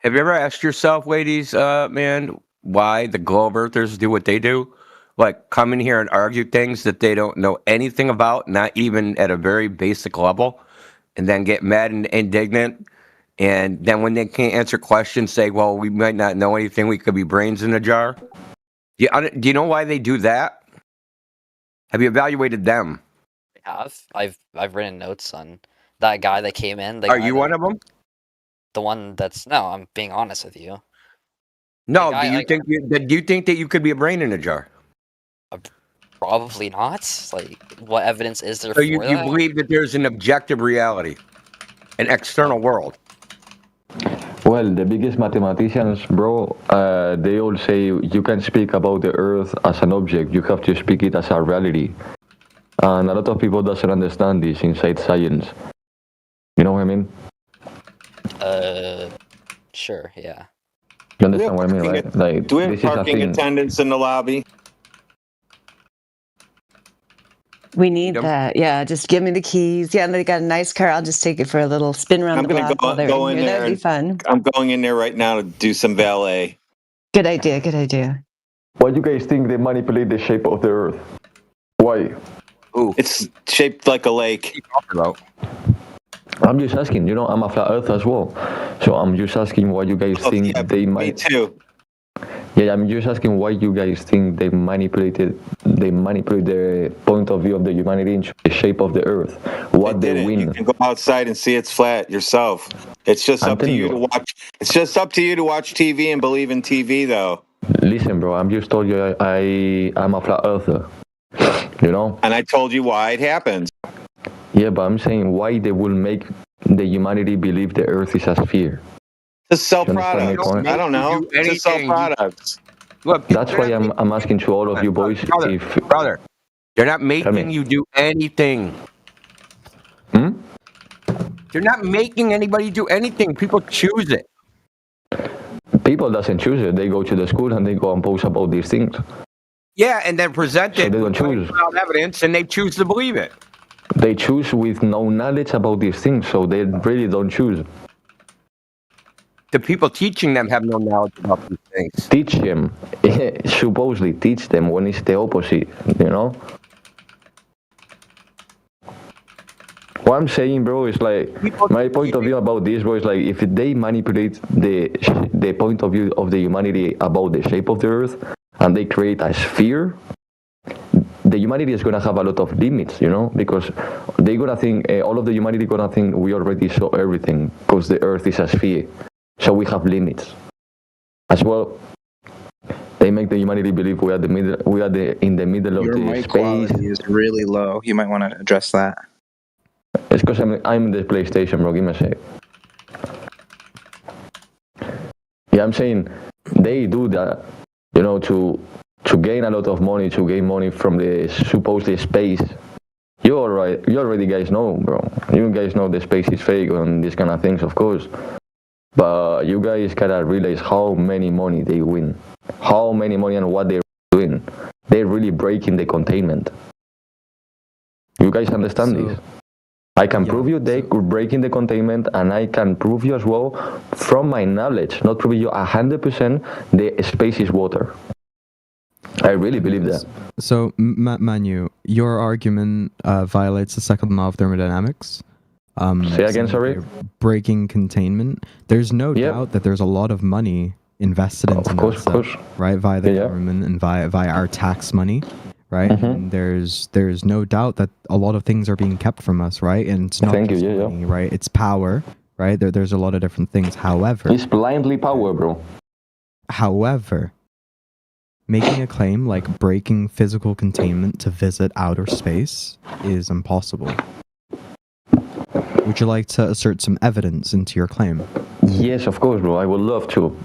Speaker 2: Have you ever asked yourself, ladies, man, why the globe earthers do what they do? Like come in here and argue things that they don't know anything about, not even at a very basic level, and then get mad and indignant. And then when they can't answer questions, say, well, we might not know anything. We could be brains in a jar. Do you know why they do that? Have you evaluated them?
Speaker 21: I've written notes on that guy that came in.
Speaker 2: Are you one of them?
Speaker 21: The one that's... No, I'm being honest with you.
Speaker 2: No, do you think that you could be a brain in a jar?
Speaker 21: Probably not. Like, what evidence is there
Speaker 2: So
Speaker 21: for
Speaker 2: you
Speaker 21: that?
Speaker 2: believe that there's an objective reality, an external world?
Speaker 22: Well, the biggest mathematicians, bro, they all say you can speak about the Earth as an object. You have to speak it as a reality. and a lot of people doesn't understand this inside science. You know what I mean?
Speaker 21: Sure, yeah.
Speaker 22: You understand what I mean, right? Like,
Speaker 9: Do we have
Speaker 22: this is a
Speaker 9: parking
Speaker 22: thing.
Speaker 9: attendants in the lobby?
Speaker 1: We need that. Yeah, just give me the keys. Yeah, and they got a nice car. I'll just take it for a little spin around
Speaker 9: I'm
Speaker 1: the
Speaker 9: gonna
Speaker 1: block while they're
Speaker 9: go
Speaker 1: in
Speaker 9: in
Speaker 1: here.
Speaker 9: there.
Speaker 1: That'd be fun.
Speaker 9: I'm going in there right now to do some valet.
Speaker 1: Good idea. Good idea.
Speaker 22: Why do you guys think they manipulate the shape of the Earth? Why?
Speaker 9: Ooh, it's shaped like a lake.
Speaker 22: I'm just asking. You know, I'm a flat Earth as well, so I'm just asking why you guys think they
Speaker 9: Me
Speaker 22: might.
Speaker 9: too.
Speaker 22: Yeah, I'm just asking why you guys think they manipulate the point of view of the humanity into the shape of the Earth. What they win.
Speaker 9: You can go outside and see it's flat yourself. It's just
Speaker 22: I'm
Speaker 9: up to
Speaker 22: telling
Speaker 9: you to watch. It's just up to you to watch TV and believe in TV, though.
Speaker 22: Listen, bro, I'm just told you I'm a flat earther. You know?
Speaker 9: And I told you why it happens.
Speaker 22: Yeah, but I'm saying why they will make the humanity believe the Earth is a sphere.
Speaker 9: To sell
Speaker 22: You understand my
Speaker 9: products.
Speaker 22: point?
Speaker 9: I don't know. To sell products.
Speaker 2: Look,
Speaker 22: That's why I'm asking to all of you boys if
Speaker 2: brother, they're not making you do anything. They're not making anybody do anything. People choose it.
Speaker 22: people doesn't choose it. They go to the school and they go and post about these things.
Speaker 2: Yeah, and then present
Speaker 22: So
Speaker 2: it
Speaker 22: they don't choose.
Speaker 2: without evidence, and they choose to believe it.
Speaker 22: They choose with no knowledge about these things, so they really don't choose.
Speaker 2: The people teaching them have no knowledge about these things.
Speaker 22: Teach them, supposedly teach them when it's the opposite, you know? What I'm saying, bro, is like, my point of view about this, bro, is like, if they manipulate the point of view of the humanity about the shape of the Earth, and they create a sphere, the humanity is going to have a lot of limits, you know, because they're going to think, all of the humanity going to think we already saw everything, because the Earth is a sphere, so we have limits. As well, they make the humanity believe we are in the middle of
Speaker 7: Your
Speaker 22: the
Speaker 7: mic
Speaker 22: space.
Speaker 7: quality is really low. You might want to address that.
Speaker 22: It's because I'm in the PlayStation, bro. Give me a sec. Yeah, I'm saying they do that, you know, to gain a lot of money, to gain money from the supposedly space. You already guys know, bro. You guys know the space is fake and these kind of things, of course. But you guys gotta realize how many money they win, how many money and what they're doing. They're really breaking the containment. You guys understand this? I can prove you they could break in the containment, and I can prove you as well, from my knowledge, not prove you 100%, the space is water. I really believe that.
Speaker 18: So, Manu, your argument violates the second law of thermodynamics.
Speaker 22: Say again, sorry?
Speaker 18: Breaking containment. There's no doubt that there's a lot of money invested into NASA, right, via the government and via our tax money. Right, and there's no doubt that a lot of things are being kept from us, right? And it's not just money, right? It's power, right? There's a lot of different things. However,
Speaker 22: it's blindly power, bro.
Speaker 18: However, making a claim like breaking physical containment to visit outer space is impossible. Would you like to assert some evidence into your claim?
Speaker 22: Yes, of course, bro. I would love to.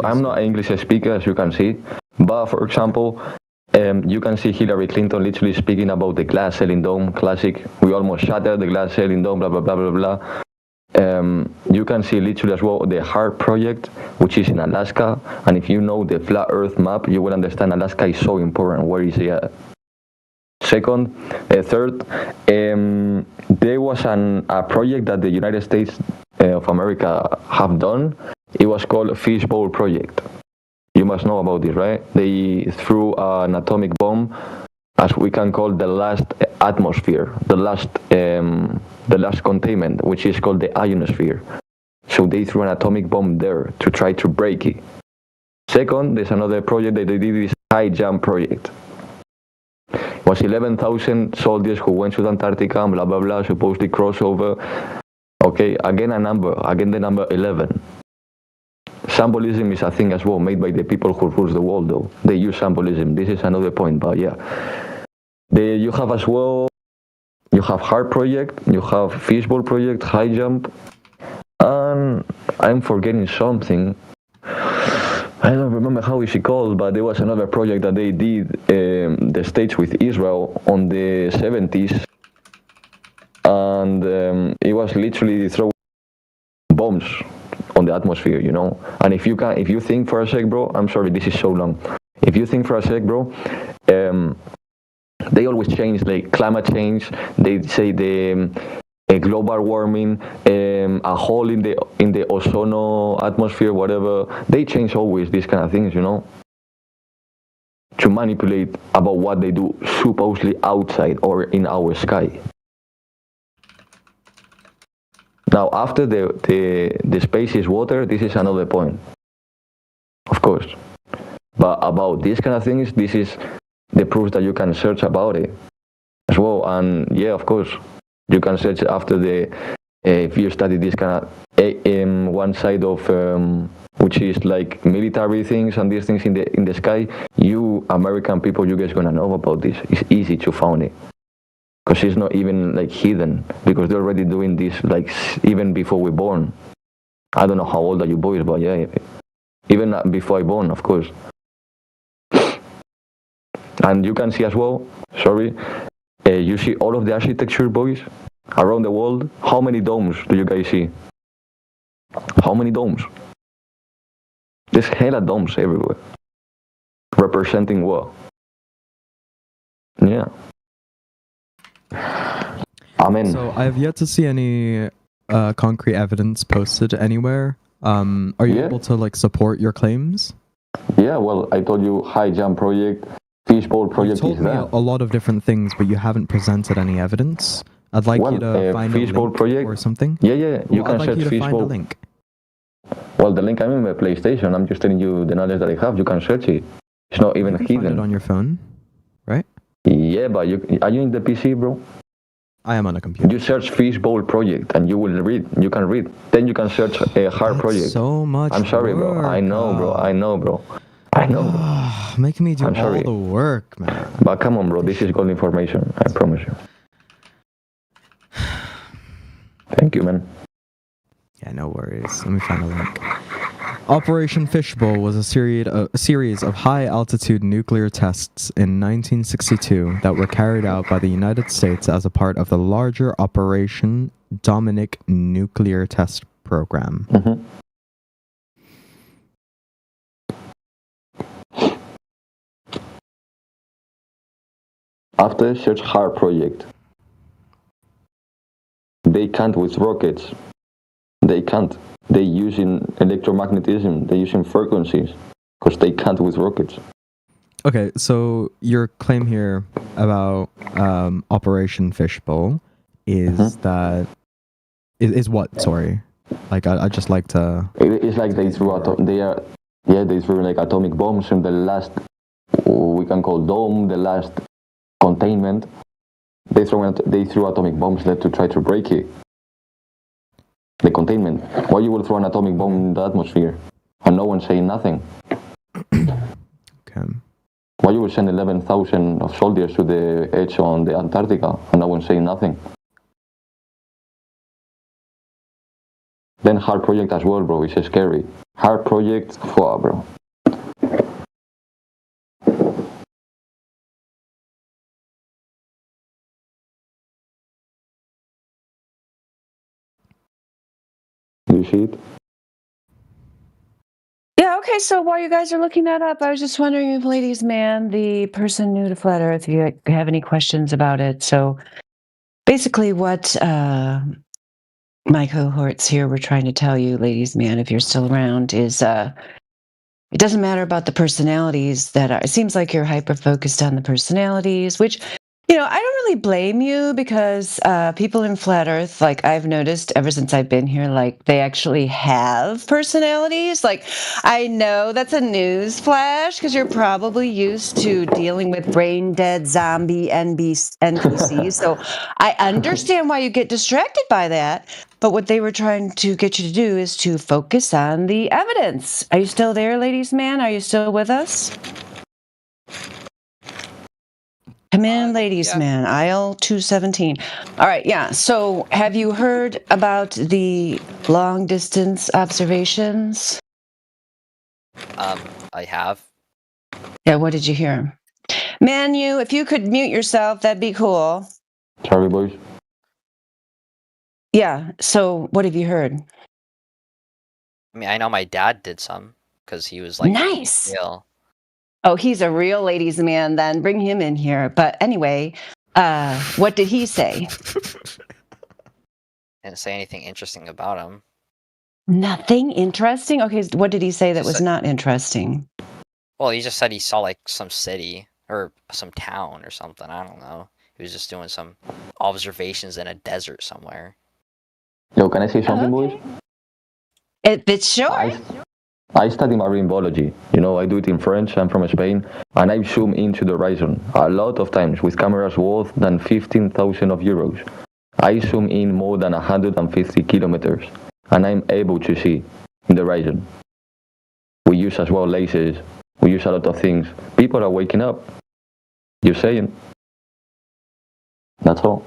Speaker 22: I'm not an English speaker, as you can see, but for example, you can see Hillary Clinton literally speaking about the glass ceiling dome, classic. We almost shattered the glass ceiling dome, blah, blah, blah, blah, blah. You can see literally as well the HARP project, which is in Alaska. And if you know the flat Earth map, you will understand Alaska is so important. Where is it at? Third, there was a project that the United States of America have done. It was called Fishbowl Project. You must know about this, right? They threw an atomic bomb, as we can call the last atmosphere, the last containment, which is called the ionosphere. So they threw an atomic bomb there to try to break it. Second, there's another project that they did, this high jump project. It was 11,000 soldiers who went to Antarctica, blah, blah, blah, supposedly crossover. Okay, again the number 11. Symbolism is a thing as well, made by the people who rules the world, though. They use symbolism. This is another point, but yeah. You have as well, you have HARP project, you have Fishbowl project, high jump, and I'm forgetting something. I don't remember how is it called, but there was another project that they did the States with Israel on the 70s, and it was literally throwing bombs on the atmosphere, you know. And if you think for a sec, bro, I'm sorry, this is so long. If you think for a sec, bro, they always change like climate change. They say the global warming, a hole in the ozono atmosphere, whatever. They change always these kind of things, you know, to manipulate about what they do supposedly outside or in our sky. Now, after the space is water, this is another point, of course. But about these kind of things, this is the proof that you can search about it as well. And yeah, of course, you can search after if you study this kind of one side of which is like military things and these things in the sky. You American people, you guys gonna know about this. It's easy to find it because it's not even like hidden, because they're already doing this like even before we're born. I don't know how old are you boys, but yeah, even before I born, of course. And you can see as well, you see all of the architecture, boys, around the world. How many domes do you guys see? How many domes? There's hella domes everywhere. Representing what? Yeah. Amen.
Speaker 18: So I have yet to see any concrete evidence posted anywhere. Are you able to like support your claims?
Speaker 22: Yeah, well, I told you High Jump Project, Fishbowl Project
Speaker 18: You told
Speaker 22: is
Speaker 18: me
Speaker 22: there.
Speaker 18: a lot of different things, but you haven't presented any evidence. I'd like you to find a
Speaker 22: Fishbowl
Speaker 18: link
Speaker 22: Project
Speaker 18: or something.
Speaker 22: Yeah, you
Speaker 18: Well,
Speaker 22: can
Speaker 18: I'd like
Speaker 22: search
Speaker 18: you to find a
Speaker 22: Fishbowl.
Speaker 18: link.
Speaker 22: Well, the link I'm in my PlayStation. I'm just telling you the knowledge that I have. You can search it. It's not even
Speaker 18: You can find
Speaker 22: hidden.
Speaker 18: it on your phone, right?
Speaker 22: Yeah, but are you in the PC, bro?
Speaker 18: I am on a computer.
Speaker 22: You search Fishbowl Project and you will read. You can read. Then you can search a Hard Project.
Speaker 18: So much
Speaker 22: I'm sorry, bro. I know, bro. I know, bro. I know, bro.
Speaker 18: Making me do
Speaker 22: I'm
Speaker 18: all
Speaker 22: sorry.
Speaker 18: the work, man.
Speaker 22: But come on, bro. This is gold information. I promise you. Thank you, man.
Speaker 18: Yeah, no worries. Let me find a link. Operation Fishbowl was a series of high-altitude nuclear tests in 1962 that were carried out by the United States as a part of the larger Operation Dominic nuclear test program.
Speaker 22: After search Hard Project. They can't with rockets. They can't. They using electromagnetism. They using frequencies because they can't with rockets.
Speaker 18: Okay, so your claim here about Operation Fishbowl is that is what? Sorry, like I just like to.
Speaker 22: It's like they threw they threw like atomic bombs in the last, we can call dome, the last containment. They threw atomic bombs there to try to break it. The containment. Why you will throw an atomic bomb in the atmosphere and no one saying nothing?
Speaker 18: Okay.
Speaker 22: Why you will send 11,000 of soldiers to the edge on the Antarctica and no one saying nothing? Then Hard Project as well, bro. It's scary. Hard Project, wow, bro. Do you see it?
Speaker 1: Yeah, okay, so while you guys are looking that up, I was just wondering if Ladies Man, the person new to Flat Earth, if you have any questions about it. So basically what my cohorts here were trying to tell you, Ladies Man, if you're still around, is it doesn't matter about the personalities that are, it seems like you're hyper-focused on the personalities, which, you know, I don't really blame you because people in Flat Earth, like I've noticed ever since I've been here, like they actually have personalities. Like I know that's a news flash because you're probably used to dealing with brain dead zombie NPCs. So I understand why you get distracted by that. But what they were trying to get you to do is to focus on the evidence. Are you still there, Ladies Man? Are you still with us? Come in, Ladies Man, aisle 217. All right, yeah. So have you heard about the long distance observations?
Speaker 21: I have.
Speaker 1: Yeah, what did you hear? Manu, if you could mute yourself, that'd be cool.
Speaker 22: Sorry, boys.
Speaker 1: Yeah, so what have you heard?
Speaker 21: I mean, I know my dad did some because he was like
Speaker 1: Nice.
Speaker 21: real.
Speaker 1: Oh, he's a real ladies' man then. Bring him in here. But anyway, what did he say?
Speaker 21: Didn't say anything interesting about him.
Speaker 1: Nothing interesting? Okay, what did he say that
Speaker 21: Just
Speaker 1: was
Speaker 21: said-
Speaker 1: not interesting?
Speaker 21: Well, he just said he saw like some city or some town or something. I don't know. He was just doing some observations in a desert somewhere.
Speaker 22: Yo, can I say something, boys?
Speaker 1: It's sure.
Speaker 22: I study marine biology. You know, I do it in French. I'm from Spain, and I zoom into the horizon a lot of times with cameras worth than 15,000 euros. I zoom in more than 150 kilometers, and I'm able to see in the horizon. We use as well lasers. We use a lot of things. People are waking up. You're saying? That's all.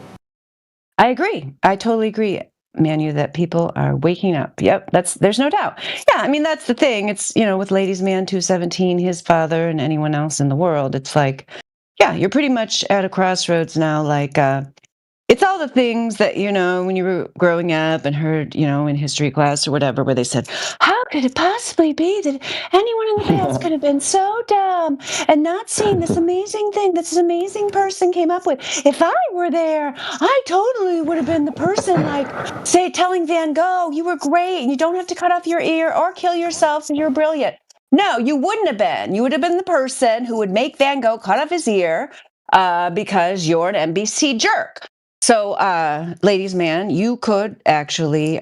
Speaker 1: I agree. I totally agree, Manu, that people are waking up. Yep, there's no doubt. Yeah, I mean, that's the thing. It's, with Ladies Man 217, his father, and anyone else in the world, it's like, yeah, you're pretty much at a crossroads now. Like, it's all the things that, when you were growing up and heard, in history class or whatever, where they said, how could it possibly be that anyone in the past could have been so dumb and not seen this amazing thing that this amazing person came up with? If I were there, I totally would have been the person, like, say, telling Van Gogh, you were great and you don't have to cut off your ear or kill yourself so you're brilliant. No, you wouldn't have been. You would have been the person who would make Van Gogh cut off his ear because you're an NBC jerk. So, ladies, man, you could actually,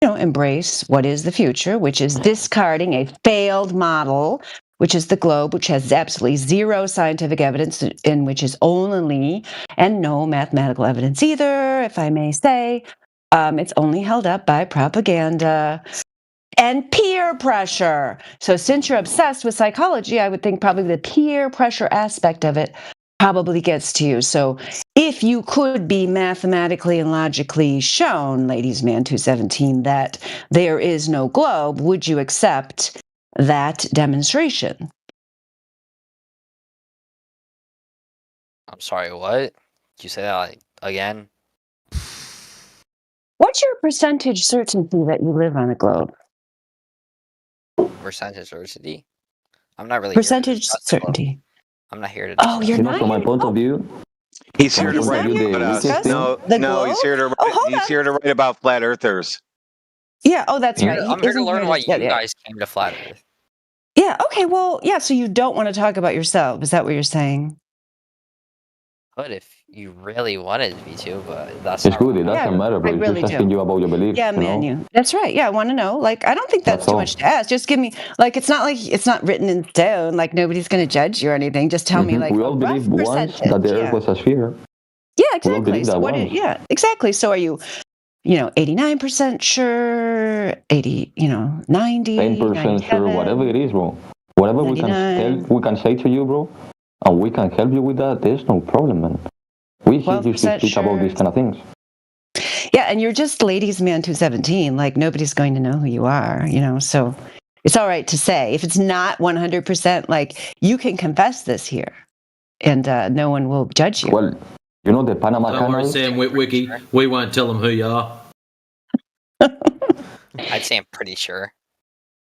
Speaker 1: embrace what is the future, which is discarding a failed model, which is the globe, which has absolutely zero scientific evidence, in which is only, and no mathematical evidence either, if I may say. It's only held up by propaganda and peer pressure. So, since you're obsessed with psychology, I would think probably the peer pressure aspect of it probably gets to you. So if you could be mathematically and logically shown, Ladies Man 217, that there is no globe, would you accept that demonstration?
Speaker 21: I'm sorry, what? Did you say that again?
Speaker 1: What's your percentage certainty that you live on a globe?
Speaker 21: Percentage certainty? I'm not really
Speaker 1: Percentage
Speaker 21: here to
Speaker 1: certainty.
Speaker 21: I'm not here to
Speaker 1: Oh, you're not
Speaker 22: from my
Speaker 1: here?
Speaker 22: point of view,
Speaker 9: He's
Speaker 22: from
Speaker 9: here
Speaker 22: my
Speaker 9: to
Speaker 22: point of
Speaker 9: write
Speaker 22: view,
Speaker 9: about
Speaker 22: the
Speaker 9: us.
Speaker 22: weakest thing.
Speaker 1: The
Speaker 9: No, he's
Speaker 1: globe?
Speaker 9: here to
Speaker 1: Oh,
Speaker 9: write.
Speaker 1: hold
Speaker 9: He's
Speaker 1: on.
Speaker 9: here to write about flat earthers.
Speaker 1: Yeah, oh, that's
Speaker 22: Yeah.
Speaker 1: right. He
Speaker 21: I'm here to
Speaker 1: isn't
Speaker 21: learn
Speaker 1: here
Speaker 21: why
Speaker 1: yeah,
Speaker 21: you
Speaker 1: yeah.
Speaker 21: guys came to Flat Earth.
Speaker 1: Yeah, okay, well, yeah, so you don't want to talk about yourself. Is that what you're saying?
Speaker 21: But if you really wanted me to, but that's
Speaker 22: It's
Speaker 21: not
Speaker 22: good. It
Speaker 21: really-
Speaker 22: doesn't matter, bro.
Speaker 1: I
Speaker 22: It's
Speaker 1: really
Speaker 22: just
Speaker 1: do.
Speaker 22: asking you about your beliefs.
Speaker 1: Yeah,
Speaker 22: you know?
Speaker 1: Manu. That's right. Yeah, I want to know. Like, I don't think that's
Speaker 22: That's
Speaker 1: too
Speaker 22: all.
Speaker 1: much to ask. Just give me, like, it's not written in stone. Like, nobody's going to judge you or anything. Just tell me, like,
Speaker 22: We
Speaker 1: a
Speaker 22: all
Speaker 1: rough
Speaker 22: believed once
Speaker 1: percentage.
Speaker 22: that the Earth
Speaker 1: Yeah.
Speaker 22: was a sphere.
Speaker 1: Yeah,
Speaker 22: We all
Speaker 1: exactly.
Speaker 22: believed
Speaker 1: So
Speaker 22: that
Speaker 1: what?
Speaker 22: once.
Speaker 1: Yeah, exactly. So are you, 89% sure, 80, 90,
Speaker 22: 10% sure, whatever
Speaker 1: 97,
Speaker 22: it is, bro. Whatever we can
Speaker 1: 99.
Speaker 22: we can say to you, bro, and we can help you with that. There's no problem, man. We here to
Speaker 1: 12%
Speaker 22: speak about
Speaker 1: sure.
Speaker 22: these kind of things.
Speaker 1: Yeah, and you're just Ladies Man 217. Like, nobody's going to know who you are, so it's all right to say. If it's not 100%, like, you can confess this here, and no one will judge you.
Speaker 22: Well, you know the Panama
Speaker 10: Don't worry,
Speaker 22: Canal.
Speaker 10: Sam Witwicky. We won't tell them who you are.
Speaker 21: I'd say I'm pretty sure.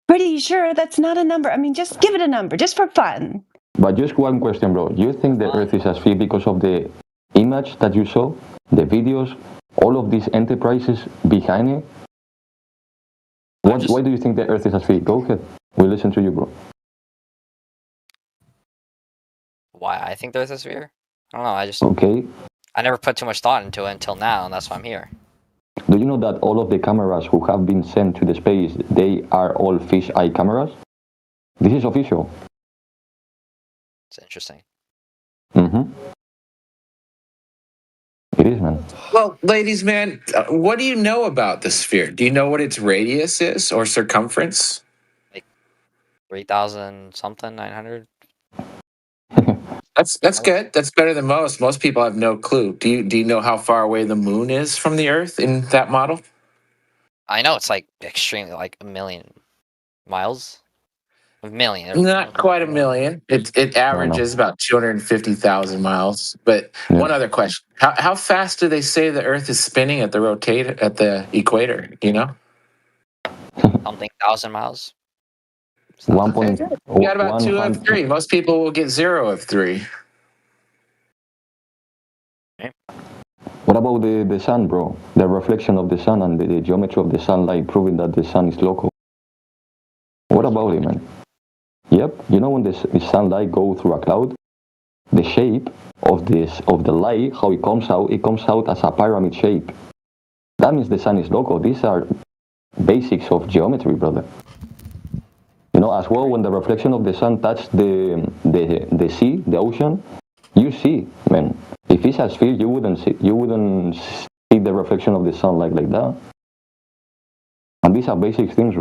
Speaker 1: Pretty sure that's not a number. I mean, just give it a number, just for fun.
Speaker 22: But just one question, bro. You think the Earth is a sphere because of the image that you saw, the videos, all of these enterprises behind it? Why do you think the Earth is a sphere? Go ahead. We listen to you, bro.
Speaker 21: Why I think there's a sphere? I don't know.
Speaker 22: Okay.
Speaker 21: I never put too much thought into it until now, and that's why I'm here.
Speaker 22: Do you know that all of the cameras who have been sent to the space, they are all fisheye cameras? This is official.
Speaker 21: It's interesting.
Speaker 22: Mm-hmm. It is, man.
Speaker 20: Well, ladies, man, what do you know about the sphere? Do you know what its radius is or circumference?
Speaker 21: 3,000 something, 900.
Speaker 20: That's good. That's better than most. Most people have no clue. Do you know how far away the moon is from the Earth in that model?
Speaker 21: I know it's like extremely, like 1,000,000 miles. A million.
Speaker 20: Not quite a million. It averages about 250,000 miles. But
Speaker 22: Yeah.
Speaker 20: one other question: how fast do they say the Earth is spinning at the equator? You know,
Speaker 21: Something thousand miles.
Speaker 22: 1 point.
Speaker 20: you got about 2 of
Speaker 22: 100
Speaker 20: 3. Most people will get 0 of 3.
Speaker 22: What about the sun, bro? The reflection of the sun and the geometry of the sunlight proving that the sun is local. What about it, man? Yep. You know when the sunlight goes through a cloud, the shape of the light, how it comes out as a pyramid shape. That means the sun is local. These are basics of geometry, brother. You know, as well, when the reflection of the sun touches the sea, the ocean, you see, man. If it's a sphere, you wouldn't see the reflection of the sun like that. And these are basic things,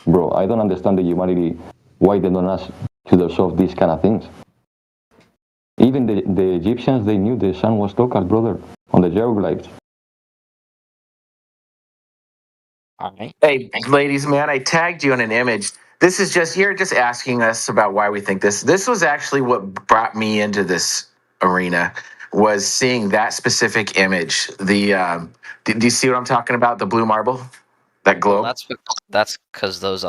Speaker 22: bro. I don't understand the humanity why they don't ask to themselves these kind of things. Even the Egyptians, they knew the sun was local, brother, on the hieroglyphs.
Speaker 21: All right.
Speaker 20: Hey, ladies, man, I tagged you in an image. This is you're just asking us about why we think this. This was actually what brought me into this arena, was seeing that specific image. Do you see what I'm talking about? The blue marble, that globe.
Speaker 21: Well, that's because those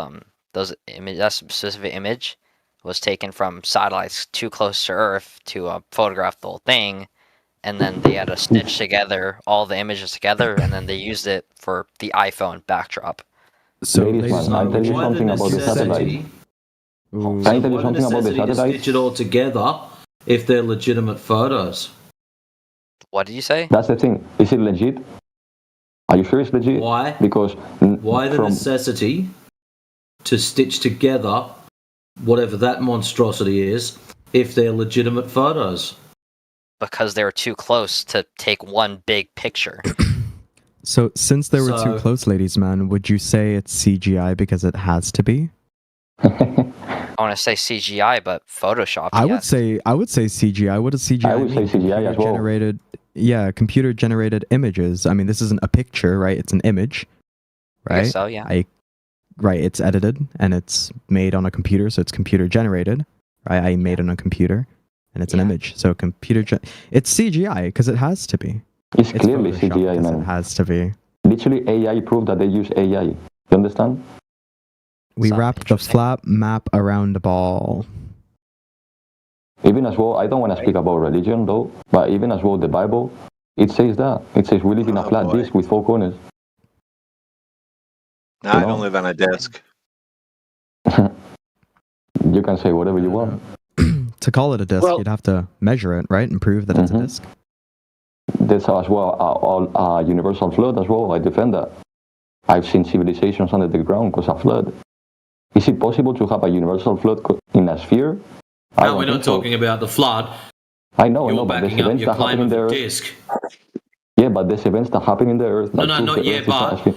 Speaker 21: image, that specific image was taken from satellites too close to Earth to photograph the whole thing, and then they had to stitch together all the images together, and then they used it for the iPhone backdrop.
Speaker 18: So,
Speaker 22: Ladies, man, I'll tell you
Speaker 10: Why the
Speaker 22: something about the satellite.
Speaker 10: necessity?
Speaker 18: Ooh.
Speaker 22: Can I tell you
Speaker 10: Why the
Speaker 22: something about the
Speaker 10: necessity to
Speaker 22: satellite?
Speaker 10: stitch it all together if they're legitimate photos?
Speaker 21: What did you say?
Speaker 22: That's the thing. Is it legit? Are you sure it's legit?
Speaker 10: Why?
Speaker 22: Because
Speaker 10: Why the necessity to stitch together whatever that monstrosity is if they're legitimate photos?
Speaker 21: Because they were too close to take one big picture.
Speaker 18: So, since they were too
Speaker 10: So-
Speaker 18: close, ladies, man, would you say it's CGI because it has to be?
Speaker 21: I want to say CGI, but Photoshop.
Speaker 18: I would say CGI. What does CGI
Speaker 22: I would
Speaker 18: mean?
Speaker 22: say CGI as well.
Speaker 18: Generated, yeah, computer generated images. I mean, this isn't a picture, right? It's an image,
Speaker 21: I
Speaker 18: right?
Speaker 21: guess so, yeah.
Speaker 18: Right, it's edited and it's made on a computer, so it's computer generated, right? I made it on a computer, and it's an image, so it's CGI because it has to be.
Speaker 22: It's clearly
Speaker 18: Photoshop
Speaker 22: CGI,
Speaker 18: because
Speaker 22: man.
Speaker 18: It has to be.
Speaker 22: Literally, AI proved that they use AI. You understand?
Speaker 18: We wrapped the flat map around the ball.
Speaker 22: Even as well, I don't want to speak about religion though, but even as well, the Bible, it says that. It says we live in a flat disk with 4 corners.
Speaker 9: No, I don't live on a desk.
Speaker 22: You can say whatever you want.
Speaker 18: To call it a disc,
Speaker 20: Well-
Speaker 18: you'd have to measure it, right, and prove that it's a disc.
Speaker 22: There's as well a universal flood as well. I defend that. I've seen civilizations under the ground because of flood. Is it possible to have a universal flood in a sphere? I
Speaker 10: No,
Speaker 22: don't
Speaker 10: we're not
Speaker 22: think so.
Speaker 10: talking about the flood.
Speaker 22: I know,
Speaker 10: You're
Speaker 22: but there's
Speaker 10: backing up
Speaker 22: events
Speaker 10: your
Speaker 22: that happen
Speaker 10: claim
Speaker 22: in
Speaker 10: of
Speaker 22: the
Speaker 10: a
Speaker 22: Earth.
Speaker 10: disc.
Speaker 22: Yeah, but there's events that happen in the Earth.
Speaker 10: No,
Speaker 22: that
Speaker 10: no,
Speaker 22: prove
Speaker 10: not
Speaker 22: the
Speaker 10: yet,
Speaker 22: Earth is not a
Speaker 10: but
Speaker 22: sphere.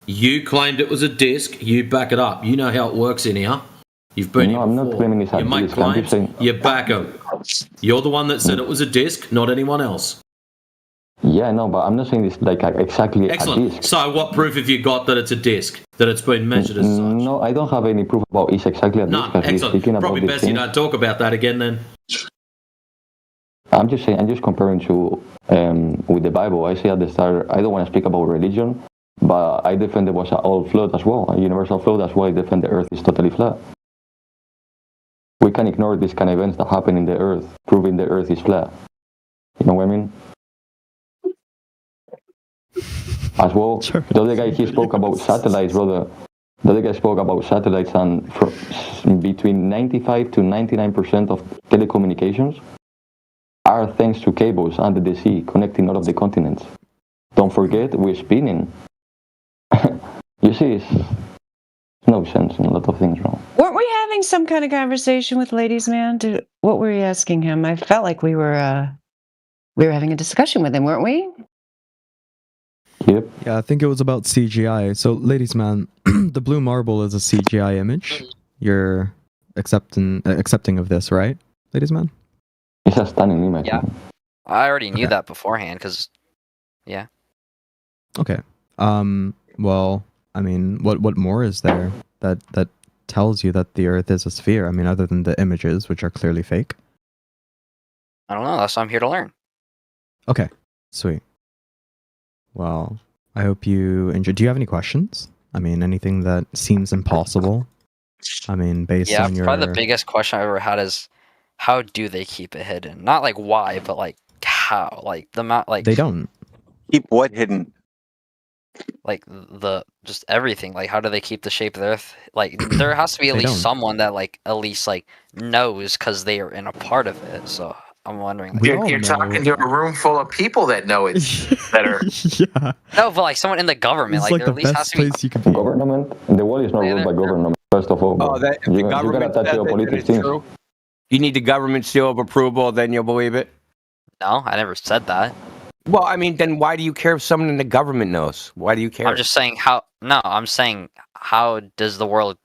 Speaker 10: you claimed it was a disc. You back it up. You know how it works in here. You've been
Speaker 22: No,
Speaker 10: here
Speaker 22: I'm not
Speaker 10: before.
Speaker 22: claiming it's a
Speaker 10: You make
Speaker 22: disc. I'm just
Speaker 10: claims.
Speaker 22: saying.
Speaker 10: You back them. You're the one that said it was a disc, not anyone else.
Speaker 22: Yeah, no, but I'm not saying it's like exactly a
Speaker 10: Excellent.
Speaker 22: disc.
Speaker 10: So, what proof have you got that it's a disc? That it's been measured as such?
Speaker 22: No, I don't have any proof about it's exactly a disc.
Speaker 10: None.
Speaker 22: As we're
Speaker 10: Excellent.
Speaker 22: speaking about
Speaker 10: Probably
Speaker 22: these
Speaker 10: best you
Speaker 22: things.
Speaker 10: don't talk about that again then.
Speaker 22: I'm just saying, I'm just comparing to with the Bible. I say at the start, I don't want to speak about religion, but I defend there was an all flood as well, a universal flood. That's why I defend the earth is totally flat. We can ignore these kind of events that happen in the earth, proving the earth is flat. You know what I mean? As well, the other guy, he spoke about satellites, brother. The other guy spoke about satellites, and between 95 to 99% of telecommunications are thanks to cables under the sea connecting all of the continents. Don't forget, we're spinning. You see, it's no sense in a lot of things, wrong.
Speaker 1: Weren't we having some kind of conversation with Ladies Man? What were you asking him? I felt like we were having a discussion with him, weren't we?
Speaker 22: Yep.
Speaker 18: Yeah, I think it was about CGI. So, ladies, man, the blue marble is a CGI image. You're accepting of this, right, ladies, man?
Speaker 22: It's a stunning image.
Speaker 21: Yeah.
Speaker 22: Man.
Speaker 21: I already knew that beforehand, because, yeah.
Speaker 18: Okay. Well, I mean, what more is there that tells you that the Earth is a sphere? I mean, other than the images, which are clearly fake.
Speaker 21: I don't know. That's what I'm here to learn.
Speaker 18: Okay, sweet. Well, I hope you enjoyed. Do you have any questions? I mean, anything that seems impossible? I mean, based
Speaker 21: Yeah,
Speaker 18: on your...
Speaker 21: probably the biggest question I've ever had is, how do they keep it hidden? Not like why, but like how? Like the amount, like
Speaker 18: They don't.
Speaker 9: Keep what hidden?
Speaker 21: like the just everything. Like how do they keep the shape of the Earth? Like there has to be at
Speaker 18: They
Speaker 21: least
Speaker 18: don't.
Speaker 21: someone that like at least like knows because they are in a part of it. So I'm wondering. Like,
Speaker 18: We
Speaker 20: You're,
Speaker 18: all
Speaker 20: you're
Speaker 18: know.
Speaker 20: talking to a room full of people that know it's that are.
Speaker 18: Yeah.
Speaker 21: no, but like someone in the government,
Speaker 18: It's
Speaker 21: like
Speaker 18: like
Speaker 21: there
Speaker 18: the
Speaker 21: at least has
Speaker 18: best
Speaker 21: to be.
Speaker 18: place you could be.
Speaker 22: Government, the world is not ruled by government. First of all, bro.
Speaker 2: Oh, that if
Speaker 22: you,
Speaker 2: the
Speaker 22: you gotta
Speaker 2: government
Speaker 22: touch
Speaker 2: says it, then
Speaker 22: geopolitics
Speaker 2: it's
Speaker 22: things.
Speaker 2: true. You need the government seal of approval, then you'll believe it.
Speaker 21: No, I never said that.
Speaker 2: Well, I mean, then why do you care if someone in the government knows? Why do you care?
Speaker 21: I'm just saying how. No, I'm saying how does the world,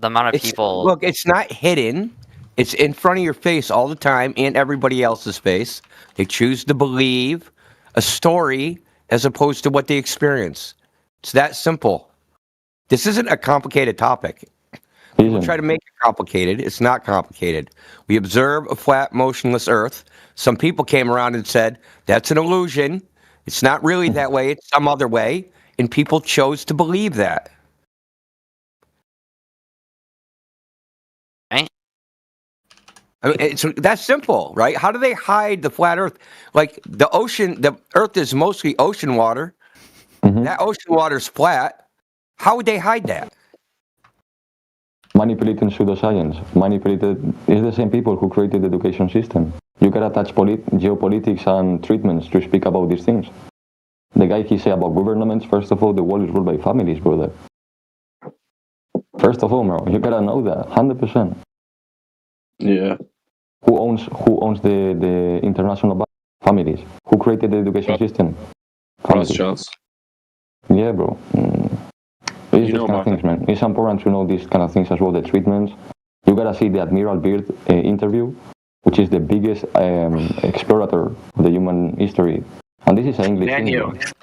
Speaker 21: the amount of people.
Speaker 2: Look, it's not hidden. It's in front of your face all the time and everybody else's face. They choose to believe a story as opposed to what they experience. It's that simple. This isn't a complicated topic. People try to make it complicated. It's not complicated. We observe a flat, motionless Earth. Some people came around and said, that's an illusion. It's not really that way. It's some other way. And people chose to believe that.
Speaker 21: Right?
Speaker 2: I mean, it's that's simple, right? How do they hide the flat Earth? Like the ocean, the Earth is mostly ocean water. That ocean water is flat. How would they hide that?
Speaker 22: Manipulating pseudoscience. Manipulated is the same people who created the education system. You can attach geopolitics and treatments to speak about these things. The guy he said about governments, first of all, the world is ruled by families, brother. First of all, bro, you gotta know that, 100%.
Speaker 15: Yeah.
Speaker 22: Who owns the international bank? Families. Who created the education system? Families. Yeah, bro. It's these kind of things, man. It's important to know these kind of things as well, the treatments. You gotta see the Admiral Byrd interview, which is the biggest explorator of the human history. And this is an English thing.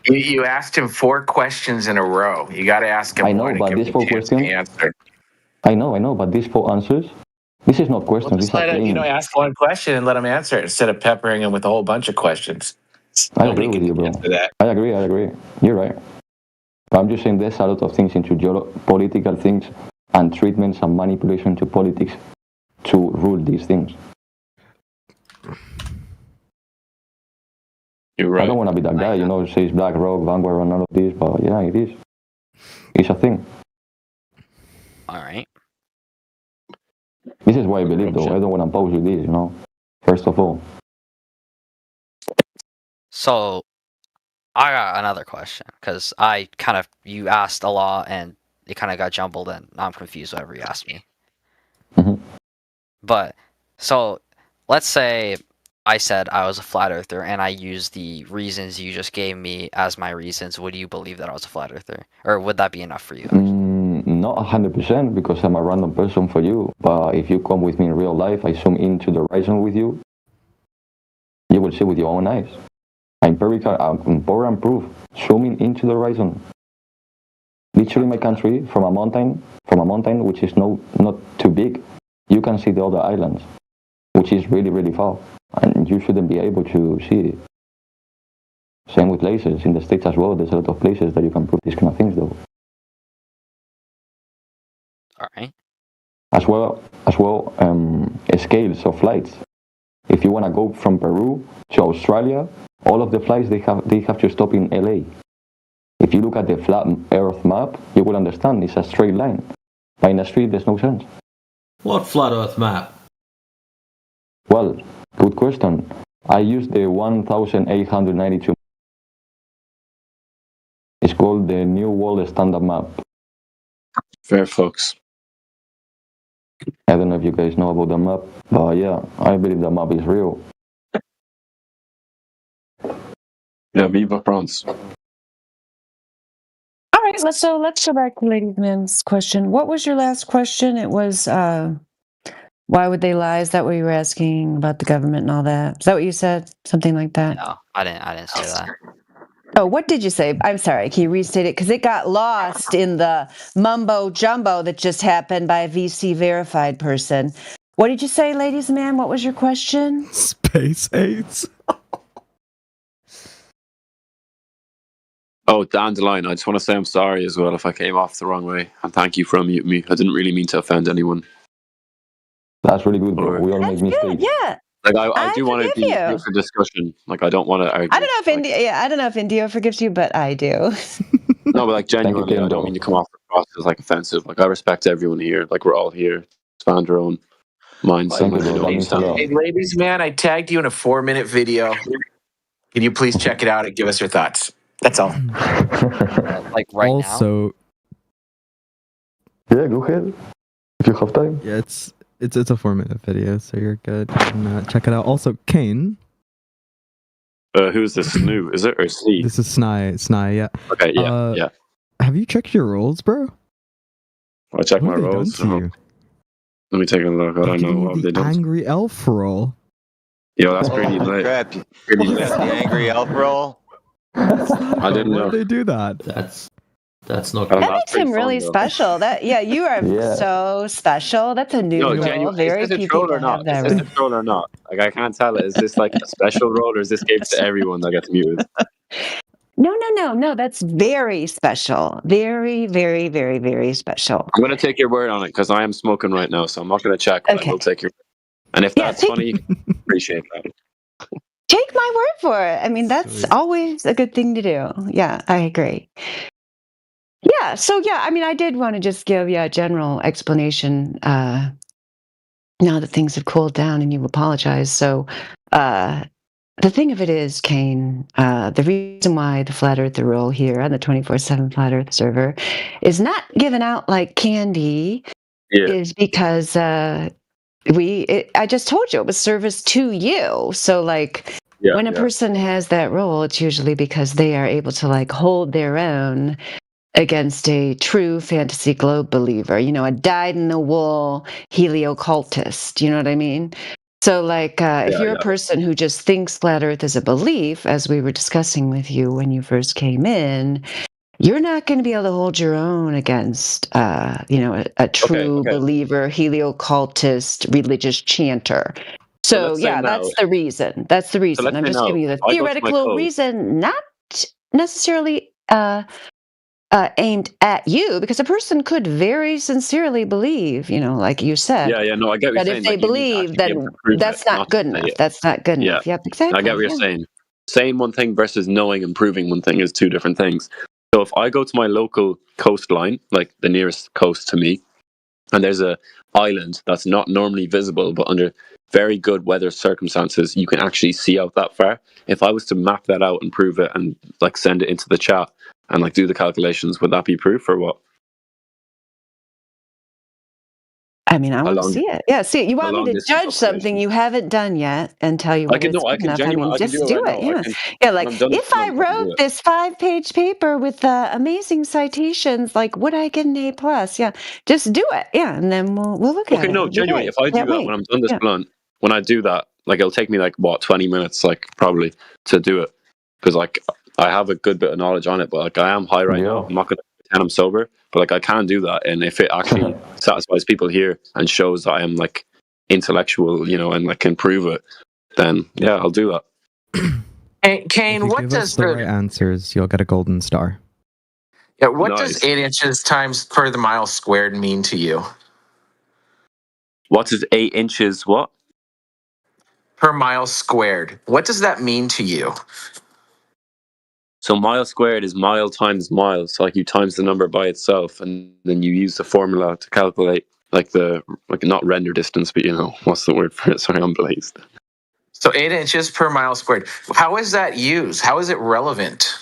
Speaker 20: You asked him 4 questions in a row. You got to ask him.
Speaker 22: I know,
Speaker 20: one
Speaker 22: but
Speaker 20: and give
Speaker 22: these
Speaker 20: him
Speaker 22: 4
Speaker 20: a chance to
Speaker 22: questions.
Speaker 20: answer.
Speaker 22: I know, but these 4 answers. This is not questions. These are claims.
Speaker 20: Ask one question and let him answer it instead of peppering him with a whole bunch of questions.
Speaker 22: I agree with you, bro. I agree. You're right. But I'm just saying there's a lot of things into geopolitical things and treatments and manipulation to politics to rule these things.
Speaker 15: You're right.
Speaker 22: I don't want to be that guy, who says BlackRock, Vanguard, and all of this, but yeah, it is. It's a thing.
Speaker 21: All right.
Speaker 22: This is why I believe, though. I don't want to pose with this, First of all.
Speaker 21: So, I got another question because you asked a lot and it kind of got jumbled and now I'm confused whatever you asked me. But, so, let's say I said I was a flat earther and I used the reasons you just gave me as my reasons. Would you believe that I was a flat earther? Or would that be enough for you?
Speaker 22: Not 100% because I'm a random person for you. But if you come with me in real life, I zoom into the horizon with you, you will see with your own eyes. Empirical, important proof. Zooming into the horizon. Literally, my country, from a mountain which is not too big, you can see the other islands, which is really, really far. And you shouldn't be able to see it. Same with lasers. In the States as well, there's a lot of places that you can prove these kind of things, though.
Speaker 21: All right.
Speaker 22: As well, scales of flights. If you want to go from Peru to Australia, all of the flights they have to stop in LA. If you look at the flat Earth map, you will understand it's a straight line. But in a street, there's no sense.
Speaker 10: What flat Earth map?
Speaker 22: Well, good question. I used the 1892. It's called the New World Standard Map.
Speaker 15: Fair, folks.
Speaker 22: I don't know if you guys know about the map, but yeah, I believe the map is real.
Speaker 15: Yeah, Viva France.
Speaker 1: All right, let's go back to Lady Man's question. What was your last question? It was why would they lie? Is that what you were asking about the government and all that? Is that what you said? Something like that?
Speaker 21: No, I didn't say that.
Speaker 1: Oh, what did you say? I'm sorry. Can you restate it? Because it got lost in the mumbo jumbo that just happened by a VC verified person. What did you say, ladies and man? What was your question?
Speaker 18: Space AIDS.
Speaker 15: Oh, Dandelion, I just want to say I'm sorry as well if I came off the wrong way. And thank you for unmuting me. I didn't really mean to offend anyone.
Speaker 22: That's really good, bro. We all make
Speaker 1: Good.
Speaker 22: mistakes.
Speaker 1: Yeah.
Speaker 15: Like I do want to
Speaker 1: forgive
Speaker 15: be
Speaker 1: you.
Speaker 15: here for discussion. Like I don't want to argue.
Speaker 1: I don't know if India. Yeah, I don't know if Indio forgives you, but I do.
Speaker 15: No, but like genuinely, I don't mean to come off as like offensive. Like I respect everyone here. Like we're all here. Expand your own mindset.
Speaker 22: Thank you, bro. That means a lot.
Speaker 20: Hey, ladies, man, I tagged you in a 4-minute video. Can you please check it out and give us your thoughts? That's all.
Speaker 21: Like right now.
Speaker 18: Also,
Speaker 22: Yeah, go ahead. If you have time.
Speaker 18: yeah, it's a 4-minute video, so you're good. You can, check it out. Also, Kane.
Speaker 15: Who's this? Snoo? Is it or Snee?
Speaker 18: This is Snai. Yeah.
Speaker 15: Okay. Yeah. Yeah.
Speaker 18: Have you checked your rolls, bro?
Speaker 15: I check
Speaker 18: What
Speaker 15: my
Speaker 18: have they
Speaker 15: rolls.
Speaker 18: done to you?
Speaker 15: Let me take a look. I don't know what they
Speaker 18: The
Speaker 15: done.
Speaker 18: angry elf roll.
Speaker 15: Yo, that's pretty lit.
Speaker 6: Crap.
Speaker 15: Pretty
Speaker 6: You
Speaker 15: lit.
Speaker 6: got the angry elf roll?
Speaker 15: I didn't
Speaker 18: Why
Speaker 15: know.
Speaker 18: did they do that?
Speaker 10: That's not.
Speaker 1: That makes him really special. You are
Speaker 22: Yeah.
Speaker 1: so special. That's a new
Speaker 15: No,
Speaker 1: role.
Speaker 15: genuine.
Speaker 1: Very
Speaker 15: Is this a
Speaker 1: few
Speaker 15: troll
Speaker 1: people
Speaker 15: or not?
Speaker 1: have that.
Speaker 15: Is this a troll or not? Like I can't tell. Is this like a special role or is this given to everyone that gets muted?
Speaker 1: No. That's very special. Very, very, very, very special.
Speaker 15: I'm gonna take your word on it because I am smoking right now, so I'm not gonna check. But I will take your. And if that's funny, appreciate that.
Speaker 1: Take my word for it. I mean, that's always a good thing to do. Yeah, I agree. Yeah, so I mean, I did want to just give you a general explanation now that things have cooled down and you apologize. So the thing of it is, Kane, the reason why the Flat Earther role here on the 24/7 Flat Earth server is not given out like candy is because I just told you it was service to you. So like when a person has that role, it's usually because they are able to like hold their own against a true fantasy globe believer, a dyed-in-the-wool heliocultist, you know what I mean? So, like, if you're a person who just thinks flat Earth is a belief, as we were discussing with you when you first came in, you're not going to be able to hold your own against, a true believer, heliocultist, religious chanter. So,
Speaker 15: let's say now-
Speaker 1: that's the reason. That's the reason.
Speaker 15: let's
Speaker 1: I'm
Speaker 15: say
Speaker 1: just
Speaker 15: now,
Speaker 1: giving you the
Speaker 15: I go to my
Speaker 1: theoretical
Speaker 15: code.
Speaker 1: reason, not necessarily aimed at you, because a person could very sincerely believe, like you said.
Speaker 15: Yeah, no, I get what you're
Speaker 1: But
Speaker 15: saying.
Speaker 1: if they
Speaker 15: like, you need to
Speaker 1: believe,
Speaker 15: actually be able
Speaker 1: then
Speaker 15: to prove
Speaker 1: that's
Speaker 15: it,
Speaker 1: not good
Speaker 15: to say
Speaker 1: enough.
Speaker 15: it.
Speaker 1: That's not good enough. Yep, exactly.
Speaker 15: I get what you're saying. Saying one thing versus knowing and proving one thing is two different things. So if I go to my local coastline, like the nearest coast to me, and there's a island that's not normally visible, but under very good weather circumstances, you can actually see out that far. If I was to map that out and prove it and like send it into the chat and like do the calculations, would that be proof or what?
Speaker 1: I mean, I want to see it. Yeah, see it. You want me to judge something you haven't done yet and tell you whether it's good enough. I mean, just do it. Yeah, yeah. Like if I wrote this 5-page paper with amazing citations, like would I get an A+? Yeah, just do it. Yeah, and then we'll look at it.
Speaker 15: Okay, no, genuinely, if I do that when I'm done this blunt, when I do that, like it'll take me like 20 minutes, like probably to do it, because like I have a good bit of knowledge on it, but like I am high right now. I'm not gonna pretend I'm sober, but like I can do that, and if it actually satisfies people here and shows that I am like intellectual, and like can prove it, then yeah, I'll do that.
Speaker 21: Hey, Kane, what
Speaker 18: Give
Speaker 21: does
Speaker 18: us the right answers, you'll get a golden star.
Speaker 20: What does 8 inches times per the mile squared mean to you?
Speaker 15: What is 8 inches? What?
Speaker 20: Per mile squared. What does that mean to you?
Speaker 15: So mile squared is mile times mile. So like you times the number by itself, and then you use the formula to calculate like not render distance, but what's the word for it? Sorry, I'm blazed.
Speaker 20: So 8 inches per mile squared. How is that used? How is it relevant?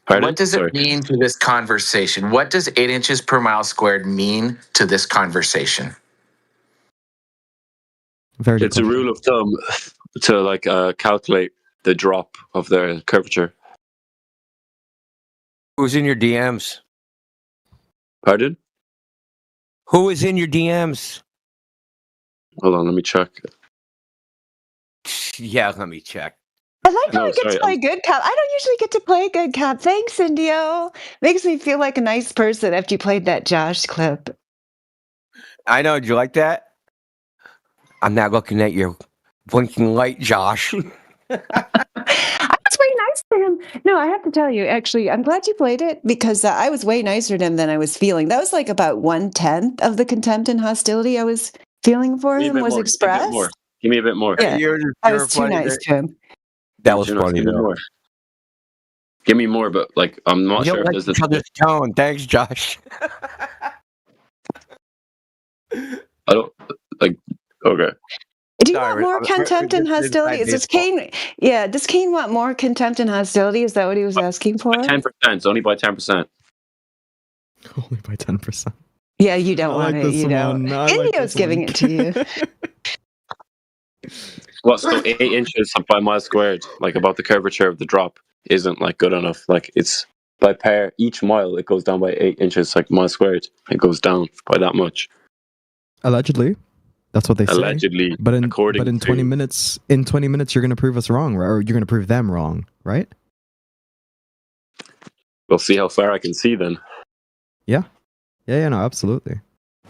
Speaker 15: Pardon?
Speaker 20: What does it mean to this conversation? What does 8 inches per mile squared mean to this conversation?
Speaker 15: It's a rule of thumb to like calculate the drop of the curvature.
Speaker 2: Who's in your DMs?
Speaker 15: Pardon?
Speaker 2: Who is in your DMs?
Speaker 15: Hold on, let me check.
Speaker 2: Yeah, let me check.
Speaker 1: I like how
Speaker 15: No,
Speaker 1: I get
Speaker 15: sorry.
Speaker 1: to play good cop. I don't usually get to play good cop. Thanks, Indio. Makes me feel like a nice person after you played that Josh clip.
Speaker 2: I know. Did you like that? I'm not looking at your blinking light, Josh.
Speaker 1: I was way nice to him. No, I have to tell you, actually, I'm glad you played it because I was way nicer to him than I was feeling. That was like about 1/10 of the contempt and hostility I was feeling for
Speaker 15: Give me a
Speaker 1: him
Speaker 15: bit
Speaker 1: was
Speaker 15: more. Give me a bit more.
Speaker 1: expressed.
Speaker 15: Give me a bit more.
Speaker 1: Yeah, I
Speaker 2: You're
Speaker 1: was too
Speaker 2: funny.
Speaker 1: nice to him.
Speaker 2: That was
Speaker 15: Too nice.
Speaker 2: funny
Speaker 15: Give me
Speaker 2: though.
Speaker 15: more. Give me more, but like I'm not
Speaker 2: We
Speaker 15: sure
Speaker 2: don't
Speaker 15: if
Speaker 2: like
Speaker 15: there's
Speaker 2: each other's tone. Thanks, Josh.
Speaker 15: I don't like. Okay.
Speaker 1: Do you want more contempt and hostility? Does Kane? Yeah, does Kane want more contempt and hostility? Is that what he was asking for?
Speaker 15: 10%. Only by 10%.
Speaker 18: Only by 10%.
Speaker 1: Yeah, you don't
Speaker 18: I
Speaker 1: want
Speaker 18: like
Speaker 1: it.
Speaker 18: this
Speaker 1: You know,
Speaker 18: one. I like
Speaker 1: Indio's
Speaker 18: this one.
Speaker 1: giving it to you.
Speaker 15: What? So 8 inches by mile squared, like about the curvature of the drop, isn't like good enough. Like it's by pair. Each mile it goes down by 8 inches, like mile squared. It goes down by that much.
Speaker 18: Allegedly. That's what they say.
Speaker 15: Allegedly,
Speaker 18: But in
Speaker 15: according
Speaker 18: 20
Speaker 15: to-
Speaker 18: minutes, you're going to prove us wrong, right? Or you're going to prove them wrong, right?
Speaker 15: We'll see how far I can see then.
Speaker 18: Yeah. Yeah, no, absolutely.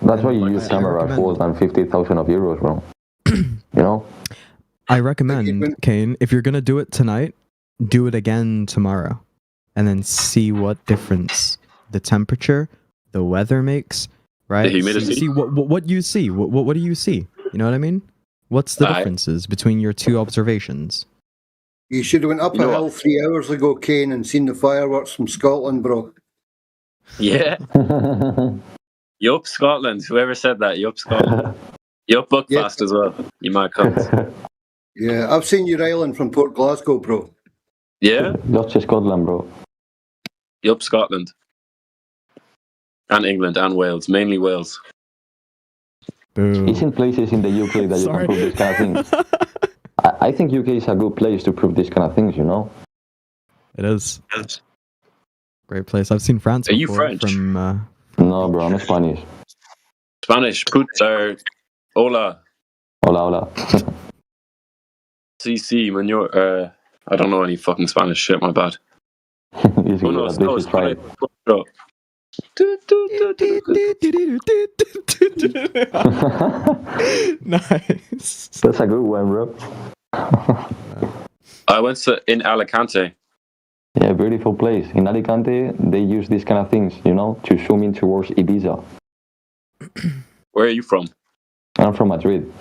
Speaker 22: That's why you
Speaker 18: I-
Speaker 22: use
Speaker 18: I
Speaker 22: cameras
Speaker 18: recommend-
Speaker 22: worth than 50,000 euros, bro. You know?
Speaker 18: I recommend, Kane, if you're going to do it tonight, do it again tomorrow. And then see what difference the temperature, the weather makes, right?
Speaker 15: The humidity.
Speaker 18: See what you see. What do you see? You know what I mean? What's the differences between your two observations?
Speaker 3: You should have went up a hill 3 hours ago, Kane, and seen the fireworks from Scotland, bro.
Speaker 15: Yeah. Yup, Scotland. Whoever said that, yup, Scotland. Yup, Buckfast as well. You might come.
Speaker 3: Yeah, I've seen your island from Port Glasgow, bro.
Speaker 15: Yeah?
Speaker 22: Just Scotland, bro.
Speaker 15: Yup, Scotland. And England and Wales. Mainly Wales.
Speaker 22: Isn't places in the UK that you can prove this kind of things? I think UK is a good place to prove these kind of things, you know?
Speaker 18: It is. Great place. I've seen France
Speaker 15: Are you
Speaker 18: before
Speaker 15: French?
Speaker 18: from
Speaker 22: No, bro, I'm Spanish.
Speaker 15: Spanish. Puta. Hola.
Speaker 22: Hola, hola.
Speaker 15: CC, man, you're, I don't know any fucking Spanish shit, my bad.
Speaker 22: Easy,
Speaker 15: Oh, no,
Speaker 22: at
Speaker 15: no,
Speaker 22: least you tried.
Speaker 15: bro.
Speaker 18: Nice.
Speaker 22: That's a good one, bro.
Speaker 15: I went in Alicante.
Speaker 22: Yeah, beautiful place. In Alicante, they use these kind of things, you know, to zoom in towards Ibiza.
Speaker 15: Where are you from?
Speaker 22: I'm from Madrid.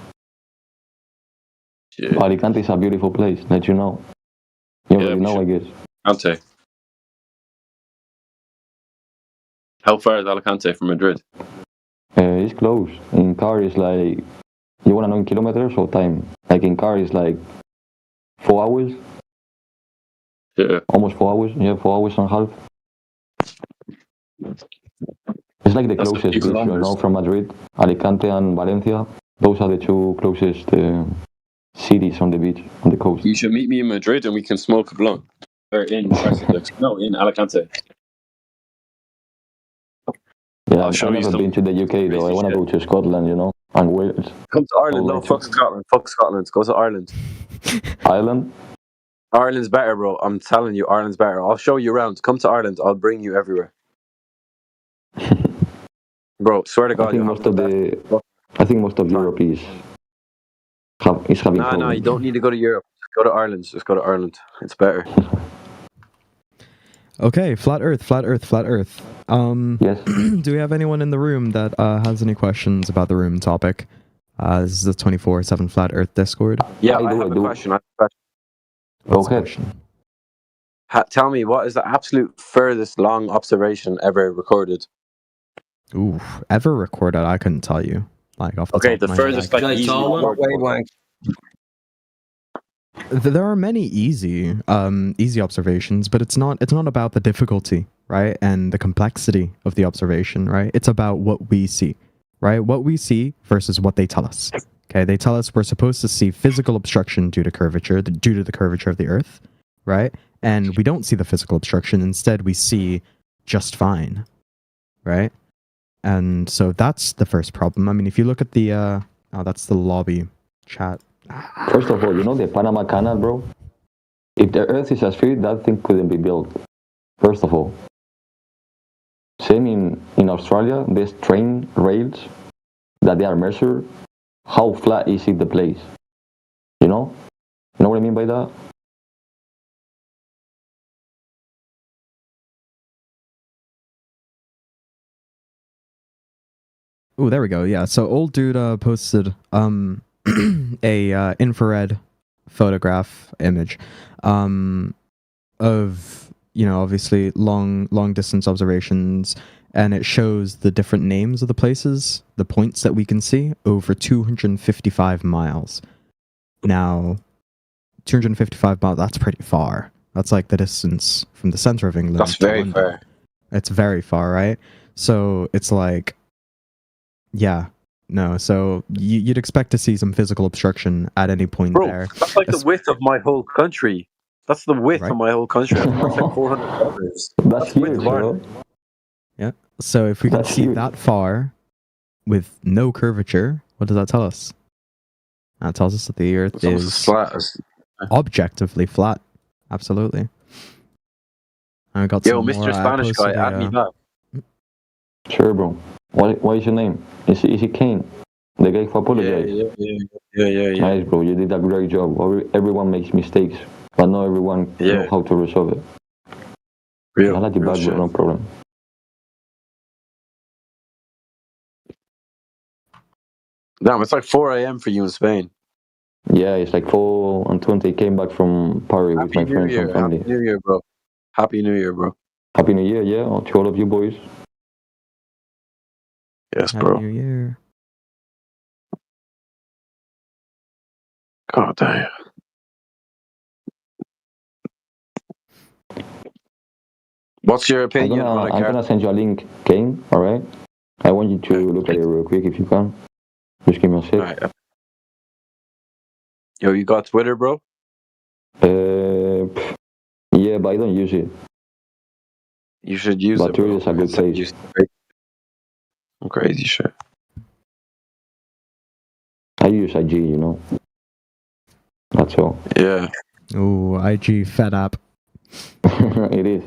Speaker 15: Yeah.
Speaker 22: Alicante is a beautiful place, let you know. You already know, I guess.
Speaker 15: Alicante. How far is Alicante from Madrid?
Speaker 22: It's close. In car, it's like, you want to know in kilometers or time? Like in car, it's like 4 hours.
Speaker 15: Yeah.
Speaker 22: Almost 4 hours. Yeah, 4 hours and a half. It's like the
Speaker 15: That's
Speaker 22: closest
Speaker 15: a few
Speaker 22: beach, you
Speaker 15: kilometers.
Speaker 22: know, from Madrid. Alicante and Valencia. Those are the two closest cities on the beach, on the coast.
Speaker 15: You should meet me in Madrid and we can smoke a blunt. Or in no, in Alicante.
Speaker 22: Yeah,
Speaker 15: I'll
Speaker 22: I've
Speaker 15: show you
Speaker 22: never
Speaker 15: some
Speaker 22: been to the UK though. I want to go to Scotland, you know, and Wales.
Speaker 15: Come to Ireland.
Speaker 22: I'd
Speaker 15: No,
Speaker 22: like
Speaker 15: fuck
Speaker 22: to.
Speaker 15: Scotland. Fuck Scotland. Go to Ireland.
Speaker 22: Ireland?
Speaker 15: Ireland's better, bro. I'm telling you, Ireland's better. I'll show you around. Come to Ireland. I'll bring you everywhere. Bro, swear to God.
Speaker 22: I think most of Europe is having
Speaker 15: Nah,
Speaker 22: problems.
Speaker 15: you don't need to go to Europe. Just go to Ireland. Just go to Ireland. It's better.
Speaker 18: Okay, flat Earth, flat Earth, flat Earth.
Speaker 22: Yes.
Speaker 18: Do we have anyone in the room that has any questions about the room topic? This is the 24/7 Flat Earth Discord.
Speaker 15: Yeah, I have a question.
Speaker 18: What's the question?
Speaker 15: Tell me, what is the absolute furthest long observation ever recorded?
Speaker 18: Ooh, ever recorded? I couldn't tell you. Like off the
Speaker 15: Okay,
Speaker 18: top
Speaker 15: the
Speaker 18: of my
Speaker 15: furthest,
Speaker 18: head.
Speaker 15: like, easy
Speaker 2: wavelength.
Speaker 18: There are many easy observations, but it's not about the difficulty, right? And the complexity of the observation, right? It's about what we see, right? What we see versus what they tell us. Okay, they tell us we're supposed to see physical obstruction due to the curvature of the Earth, right? And we don't see the physical obstruction. Instead, we see just fine, right? And so that's the first problem. I mean, if you look at the that's the lobby chat.
Speaker 22: First of all, you know the Panama Canal, bro? If the Earth is a sphere, that thing couldn't be built. First of all. Same in Australia, there's train rails that they are measured. How flat is it the place? You know? You know what I mean by that?
Speaker 18: Oh, there we go. Yeah. So old dude posted a infrared photograph image of, you know, obviously long distance observations, and it shows the different names of the places, the points that we can see over 255 miles. Now, 255 miles, that's pretty far. That's like the distance from the center of England.
Speaker 15: That's
Speaker 18: to
Speaker 15: very
Speaker 18: London.
Speaker 15: far.
Speaker 18: It's very far, right? So it's like, yeah, no. So you'd expect to see some physical obstruction at any point
Speaker 15: Bro,
Speaker 18: there.
Speaker 15: that's like the width of my whole country. That's the width of my whole country. That's like 400 kilometers.
Speaker 22: That's
Speaker 15: width
Speaker 22: huge,
Speaker 15: of Ireland.
Speaker 22: bro.
Speaker 18: Yeah. So if we can
Speaker 22: That's
Speaker 18: see
Speaker 22: huge.
Speaker 18: that far with no curvature, what does that tell us? That tells us that the Earth
Speaker 15: It's almost
Speaker 18: is
Speaker 15: as flat as...
Speaker 18: objectively flat. Absolutely. And we got
Speaker 15: Yo,
Speaker 18: some
Speaker 15: Mr.
Speaker 18: more, I
Speaker 15: Spanish guy,
Speaker 18: posted
Speaker 15: add me back.
Speaker 22: Sure, bro. What is your name? Is it Kane? The guy who apologized?
Speaker 15: Yeah.
Speaker 22: Nice, bro. You did a great job. Everyone makes mistakes, but not everyone knows how to resolve it.
Speaker 15: Real,
Speaker 22: I like you
Speaker 15: real
Speaker 22: back,
Speaker 15: shit.
Speaker 22: bro. No problem.
Speaker 15: Damn, it's like 4 a.m. for you in Spain.
Speaker 22: Yeah, it's like 4:20. I came back from Paris with my
Speaker 15: Happy New
Speaker 22: friends
Speaker 15: Year.
Speaker 22: and family.
Speaker 15: Happy New Year, bro. Happy New Year, bro.
Speaker 22: Happy New Year, yeah, to all of you boys.
Speaker 15: Yes,
Speaker 18: Happy
Speaker 15: bro.
Speaker 18: New Year.
Speaker 15: God damn. What's your opinion on a
Speaker 22: I'm
Speaker 15: car?
Speaker 22: gonna send you a link, Kane. All right. I want you to look at it real quick if you can. Just give me a sec.
Speaker 15: Alright. Yo, you got Twitter, bro?
Speaker 22: Yeah, but I don't use it.
Speaker 15: You should use
Speaker 22: But
Speaker 15: it, bro.
Speaker 22: Twitter is a good place.
Speaker 15: Some crazy shit.
Speaker 22: I use IG, you know. That's all.
Speaker 15: Yeah.
Speaker 18: Oh, IG fed up.
Speaker 22: It is.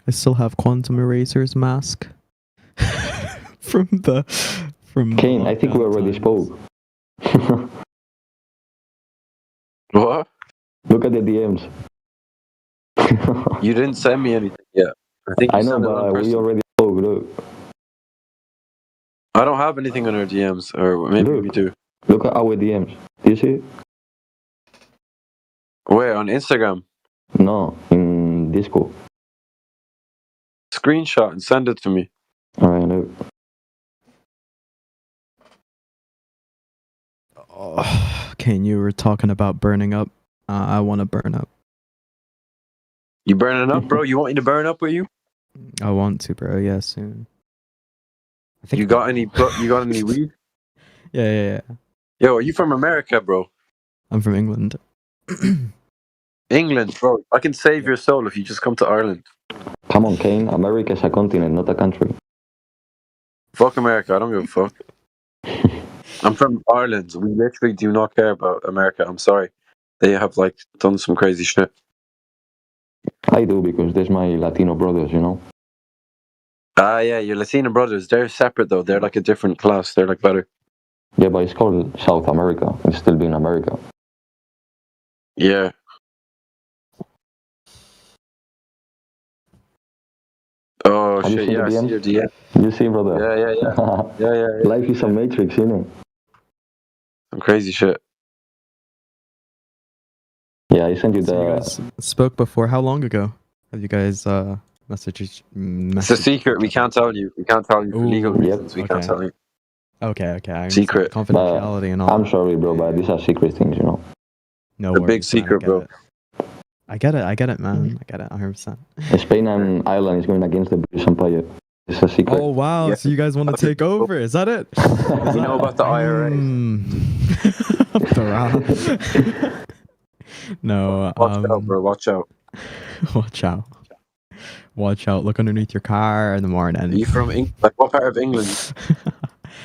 Speaker 18: I still have Quantum Eraser's mask from
Speaker 22: Kane, I think we already spoke.
Speaker 15: What?
Speaker 22: Look at the DMs.
Speaker 15: You didn't send me anything yet. I think you
Speaker 22: I know,
Speaker 15: sent the wrong
Speaker 22: but we
Speaker 15: person.
Speaker 22: already spoke. Look.
Speaker 15: I don't have anything on our DMs, or maybe we do.
Speaker 22: Look at our DMs. Do you see it?
Speaker 15: Where? On Instagram?
Speaker 22: No, in Discord.
Speaker 15: Screenshot and send it to me.
Speaker 22: Alright, look.
Speaker 18: Oh, Kane, you were talking about burning up. I want to burn up.
Speaker 15: You burning up, bro? You want me to burn up with you?
Speaker 18: I want to, bro. Yeah, soon.
Speaker 15: You got any weed?
Speaker 18: Yeah.
Speaker 15: Yo, are you from America, bro?
Speaker 18: I'm from England.
Speaker 15: England, bro. I can save your soul if you just come to Ireland.
Speaker 22: Come on, Kane. America is a continent, not a country.
Speaker 15: Fuck America. I don't give a fuck. I'm from Ireland. We literally do not care about America. I'm sorry. They have done some crazy shit.
Speaker 22: I do because there's my Latino brothers, you know.
Speaker 15: Ah, yeah, your Latino brothers. They're separate though. They're like a different class. They're like better.
Speaker 22: Yeah, but it's called South America. It's still being America.
Speaker 15: Yeah. Oh
Speaker 22: Have you
Speaker 15: shit!
Speaker 22: seen
Speaker 15: Yeah, I
Speaker 22: the
Speaker 15: see
Speaker 22: DM?
Speaker 15: your DM.
Speaker 22: You see, brother?
Speaker 15: Yeah.
Speaker 22: Life is a matrix, you know.
Speaker 15: Some crazy shit.
Speaker 22: Yeah, I sent you
Speaker 18: So you
Speaker 22: the.
Speaker 18: guys spoke before. How long ago have you guys
Speaker 15: It's
Speaker 18: messaged?
Speaker 15: a secret. We can't tell you. We can't tell you for legal
Speaker 18: Ooh,
Speaker 15: reasons. We can't
Speaker 18: okay.
Speaker 15: tell you.
Speaker 18: Okay. I understand.
Speaker 15: Secret.
Speaker 18: Confidentiality and all.
Speaker 22: I'm sorry, bro, but these are secret things, you know.
Speaker 18: No
Speaker 15: The
Speaker 18: worries,
Speaker 15: big
Speaker 18: man,
Speaker 15: secret, bro.
Speaker 18: I get it, man. I get it 100%.
Speaker 22: Spain and Ireland is going against the British Empire. It's a secret.
Speaker 18: Oh wow!
Speaker 22: Yeah.
Speaker 18: So you guys want to take over? Is that it?
Speaker 22: We know about the IRA.
Speaker 18: No.
Speaker 22: Watch out, bro. Watch out.
Speaker 18: Watch out. Watch out. Look underneath your car in the morning.
Speaker 22: Are you from like what part of England?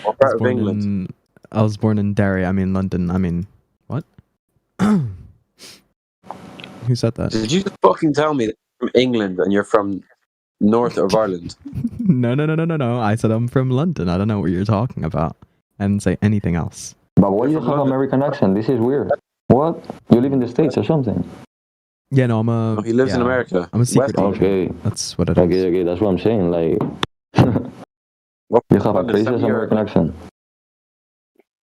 Speaker 22: What part of England?
Speaker 18: I was born in Derry. I mean London. I mean what? Who said that?
Speaker 22: Did you just fucking tell me that you're from England and you're from north of Ireland?
Speaker 18: No. I said I'm from London. I don't know what you're talking about. I didn't say anything else.
Speaker 22: But why you have American accent? This is weird. What? You live in the States or something?
Speaker 18: Yeah, no, I'm a.
Speaker 22: He lives in America.
Speaker 18: I'm a secret agent.
Speaker 22: Okay.
Speaker 18: That's what it is.
Speaker 22: Okay, that's what I'm saying. Like, you have a crazy American accent.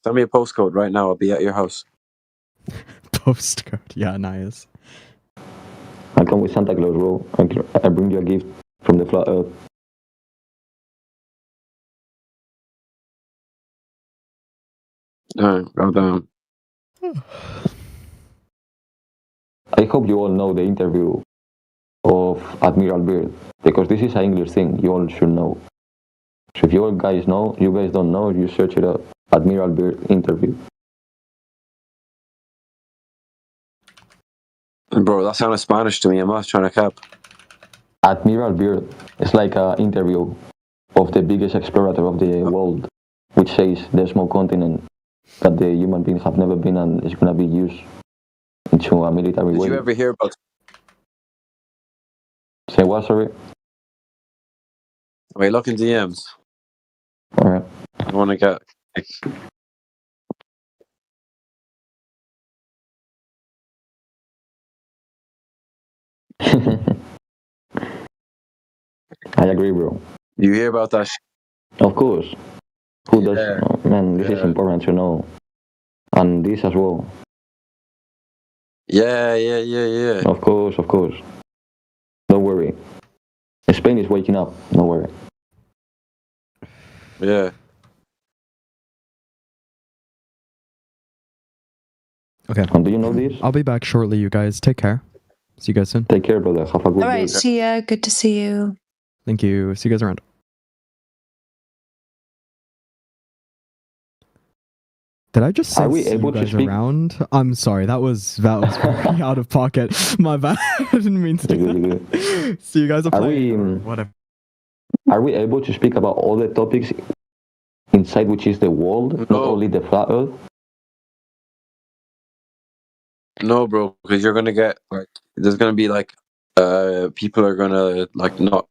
Speaker 22: Send me a postcode right now. I'll be at your house.
Speaker 18: Postcode. Yeah, nice.
Speaker 22: I come with Santa Claus, bro. I bring you a gift from the flat earth. Alright, well done. I hope you all know the interview of Admiral Byrd, because this is an English thing you all should know. So if you guys don't know, you search it up. Admiral Byrd interview. Bro, that sounded Spanish to me. I'm not trying to cap. Admiral Byrd is like an interview of the biggest explorer of the world, which says there's more continent that the human beings have never been and it's going to be used into a military way. Did you ever hear about... Say what, sorry? Wait, look in DMs. Alright. I want to get... I agree, bro. You hear about that? Of course. Who does? Oh, man, this is important to know. And this as well. Yeah. Of course. Don't worry. Spain is waking up. Don't worry. Yeah.
Speaker 18: Okay.
Speaker 22: And do you know this?
Speaker 18: I'll be back shortly, you guys. Take care. See you guys soon.
Speaker 22: Take care, brother. Have a good
Speaker 1: All right,
Speaker 22: day.
Speaker 1: see ya. Good to see you.
Speaker 18: Thank you. See you guys around. Did I just say
Speaker 22: Are we
Speaker 18: see
Speaker 22: able
Speaker 18: you
Speaker 22: to
Speaker 18: guys
Speaker 22: speak-
Speaker 18: around? I'm sorry. That was very out of pocket. My bad. I didn't mean to do that. See you guys are playing. Whatever.
Speaker 22: Are we able to speak about all the topics inside which is the world, not only the flat earth? No, bro, because you're gonna get like there's gonna be like people are gonna like not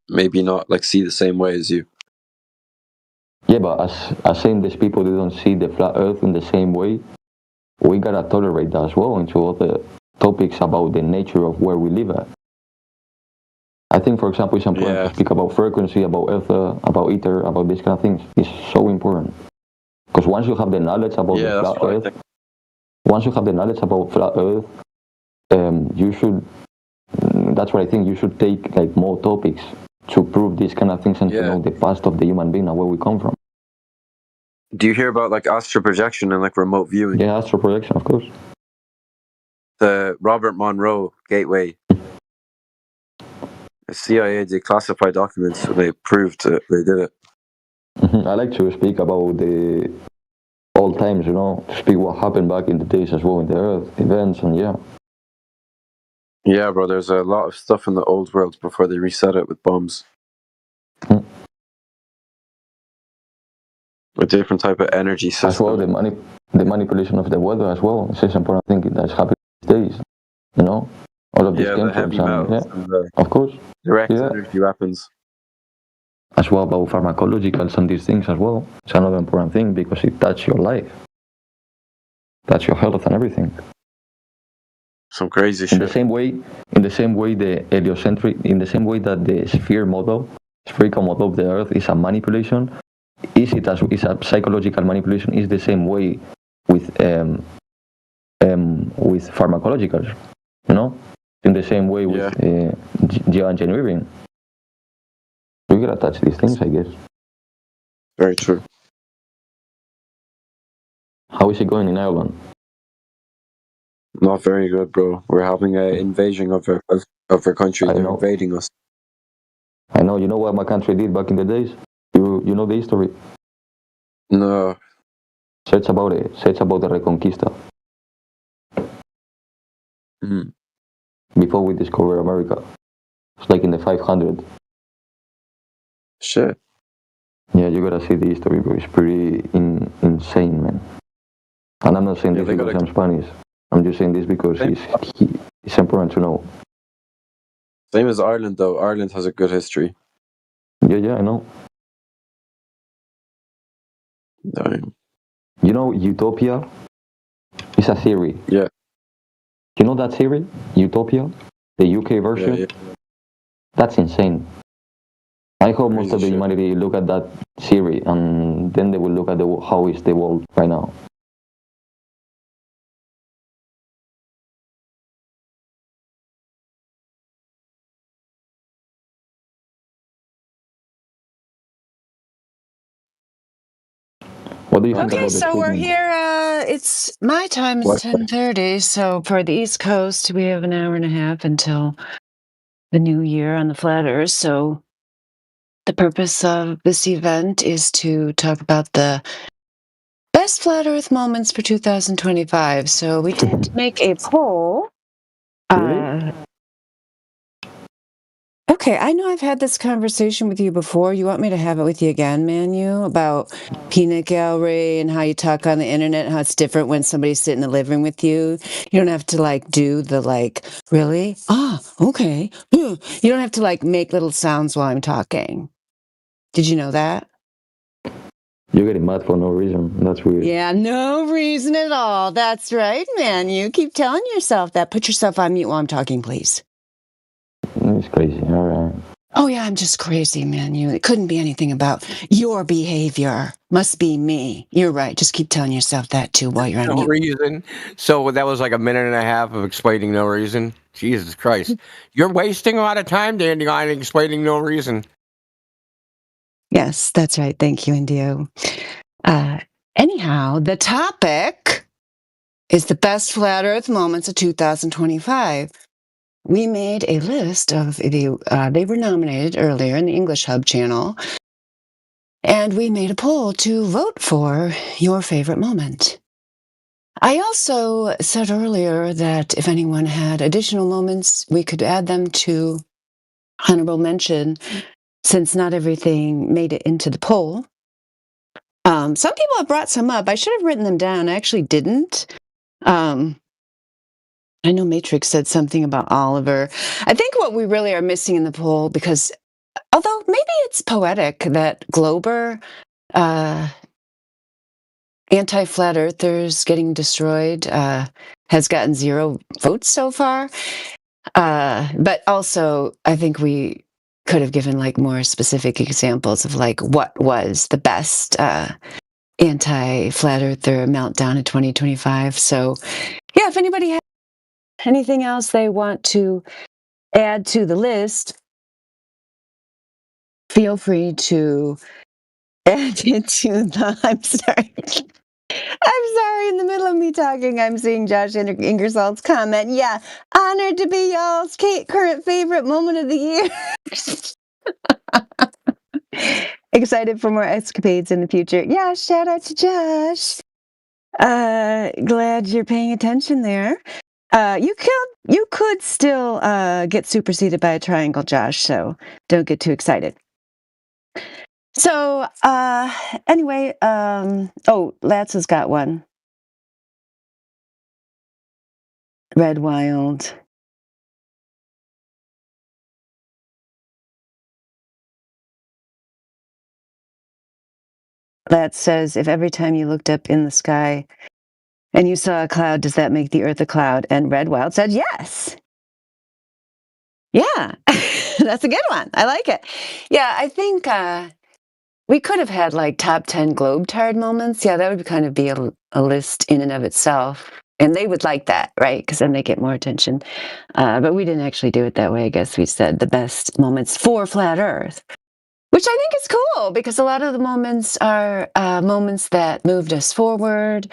Speaker 22: like see the same way as you. Yeah, but as saying these people they don't see the flat earth in the same way, we gotta tolerate that as well into all the topics about the nature of where we live at. I think, for example, it's important to speak about frequency, about ether, about ether, about these kind of things. It's so important. Because once you have the knowledge about the flat earth, once you have the knowledge about flat earth, you should, that's what I think, you should take like more topics to prove these kind of things and to know the past of the human being and where we come from. Do you hear about like astral projection and like remote viewing? Yeah, astral projection, of course. The Robert Monroe Gateway. The CIA declassified documents, so they proved they did it. I like to speak about the old times, you know, to speak what happened back in the days as well in the Earth, events, and yeah. Yeah, bro, there's a lot of stuff in the old world before they reset it with bombs. A different type of energy system. As well, the manipulation of the weather as well. It's an important thing that's happening these days, you know? All of these chemicals and of course. Direct energy weapons. As well about pharmacologicals and these things as well. It's another important thing because it touches your life. That's your health and everything. Some crazy shit. In the same way the heliocentric, in the same way that the spherical model of the Earth is a manipulation, is a psychological manipulation, is the same way with pharmacologicals, you know? In the same way with geoengineering. We gotta touch these things, I guess. Very true. How is it going in Ireland? Not very good, bro. We're having an invasion of our country. They're invading us. I know. You know what my country did back in the days? You know the history?
Speaker 15: No.
Speaker 22: Search about it. Search about the Reconquista.
Speaker 15: Mm.
Speaker 22: Before we discovered America. It's like in the 500.
Speaker 15: Shit.
Speaker 22: Yeah, you gotta see the history, bro. It's pretty insane, man. And I'm not saying
Speaker 15: Yeah,
Speaker 22: this
Speaker 15: they
Speaker 22: because
Speaker 15: gotta-
Speaker 22: I'm Spanish. I'm just saying this because it's important to know.
Speaker 15: Same as Ireland, though. Ireland has a good history.
Speaker 22: Yeah, I know.
Speaker 15: Damn.
Speaker 22: You know, Utopia is a theory.
Speaker 15: Yeah.
Speaker 22: You know that theory? Utopia? The UK version?
Speaker 15: Yeah.
Speaker 22: That's insane. I hope most
Speaker 15: Crazy
Speaker 22: of the
Speaker 15: shit.
Speaker 22: humanity look at that theory and then they will look at how is the world right now. What do you think
Speaker 1: Okay,
Speaker 22: about the
Speaker 1: so we're
Speaker 22: statement?
Speaker 1: here. It's my time is
Speaker 22: What?
Speaker 1: 10:30. So for the East Coast, we have an hour and a half until the new year on the Flat Earth. So the purpose of this event is to talk about the best Flat Earth moments for 2025. So we did make a poll. Okay, I know I've had this conversation with you before. You want me to have it with you again, Manu, about peanut gallery and how you talk on the internet, and how it's different when somebody's sitting in the living room with you. You don't have to do the really? Ah, okay. You don't have to make little sounds while I'm talking. Did you know that?
Speaker 22: You're getting mad for no reason. That's weird.
Speaker 1: Yeah, no reason at all. That's right, Manu. Keep telling yourself that. Put yourself on mute while I'm talking, please.
Speaker 22: It's crazy. All right.
Speaker 1: Oh, yeah, I'm just crazy, man. It couldn't be anything about your behavior. Must be me. You're right. Just keep telling yourself that, too, while you're on
Speaker 2: No
Speaker 1: mute.
Speaker 2: reason. So that was like a minute and a half of explaining no reason. Jesus Christ. You're wasting a lot of time, Dandelion, explaining no reason.
Speaker 1: Yes, that's right. Thank you, Indio. Anyhow, the topic is the best flat Earth moments of 2025. We made a list of they were nominated earlier in the English Hub channel, and we made a poll to vote for your favorite moment. I also said earlier that if anyone had additional moments, we could add them to honorable mention, since not everything made it into the poll. Some people have brought some up. I should have written them down. I actually didn't. I know Matrix said something about Oliver. I think what we really are missing in the poll, because although maybe it's poetic that Glober, anti-flat earthers getting destroyed, has gotten 0 votes so far. But also, I think we could have given more specific examples of what was the best anti-flat earther meltdown in 2025. So, yeah, if anybody has anything else they want to add to the list, feel free to add it to the. I'm sorry. I'm sorry, in the middle of me talking, I'm seeing Josh Ingersoll's comment. Yeah, honored to be y'all's current favorite moment of the year. Excited for more escapades in the future. Yeah, shout out to Josh. Glad you're paying attention there. You could still get superseded by a triangle, Josh, so don't get too excited. So, anyway, Lance has got one. Red Wild. That says, if every time you looked up in the sky and you saw a cloud, does that make the Earth a cloud? And Red Wild said, yes. Yeah, that's a good one. I like it. Yeah, I think we could have had top 10 Globetard moments. Yeah, that would kind of be a list in and of itself. And they would like that, right? Because then they get more attention. But we didn't actually do it that way. I guess we said the best moments for Flat Earth, which I think is cool because a lot of the moments are moments that moved us forward.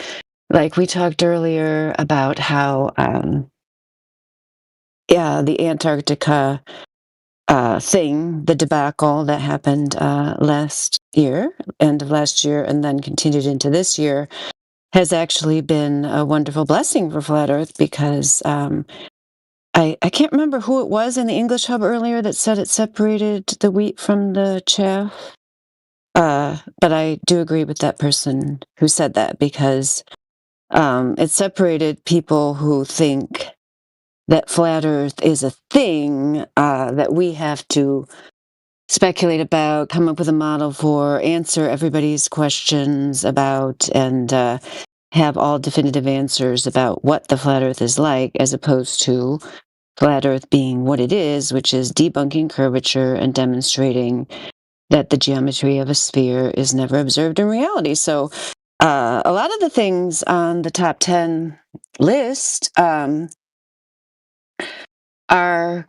Speaker 1: Like we talked earlier about how, the Antarctica thing, the debacle that happened last year, end of last year, and then continued into this year, has actually been a wonderful blessing for Flat Earth because I can't remember who it was in the English Hub earlier that said it separated the wheat from the chaff. But I do agree with that person who said that because it separated people who think that Flat Earth is a thing that we have to speculate about, come up with a model for, answer everybody's questions about, and have all definitive answers about what the Flat Earth is like, as opposed to Flat Earth being what it is, which is debunking curvature and demonstrating that the geometry of a sphere is never observed in reality. So a lot of the things on the top 10 list are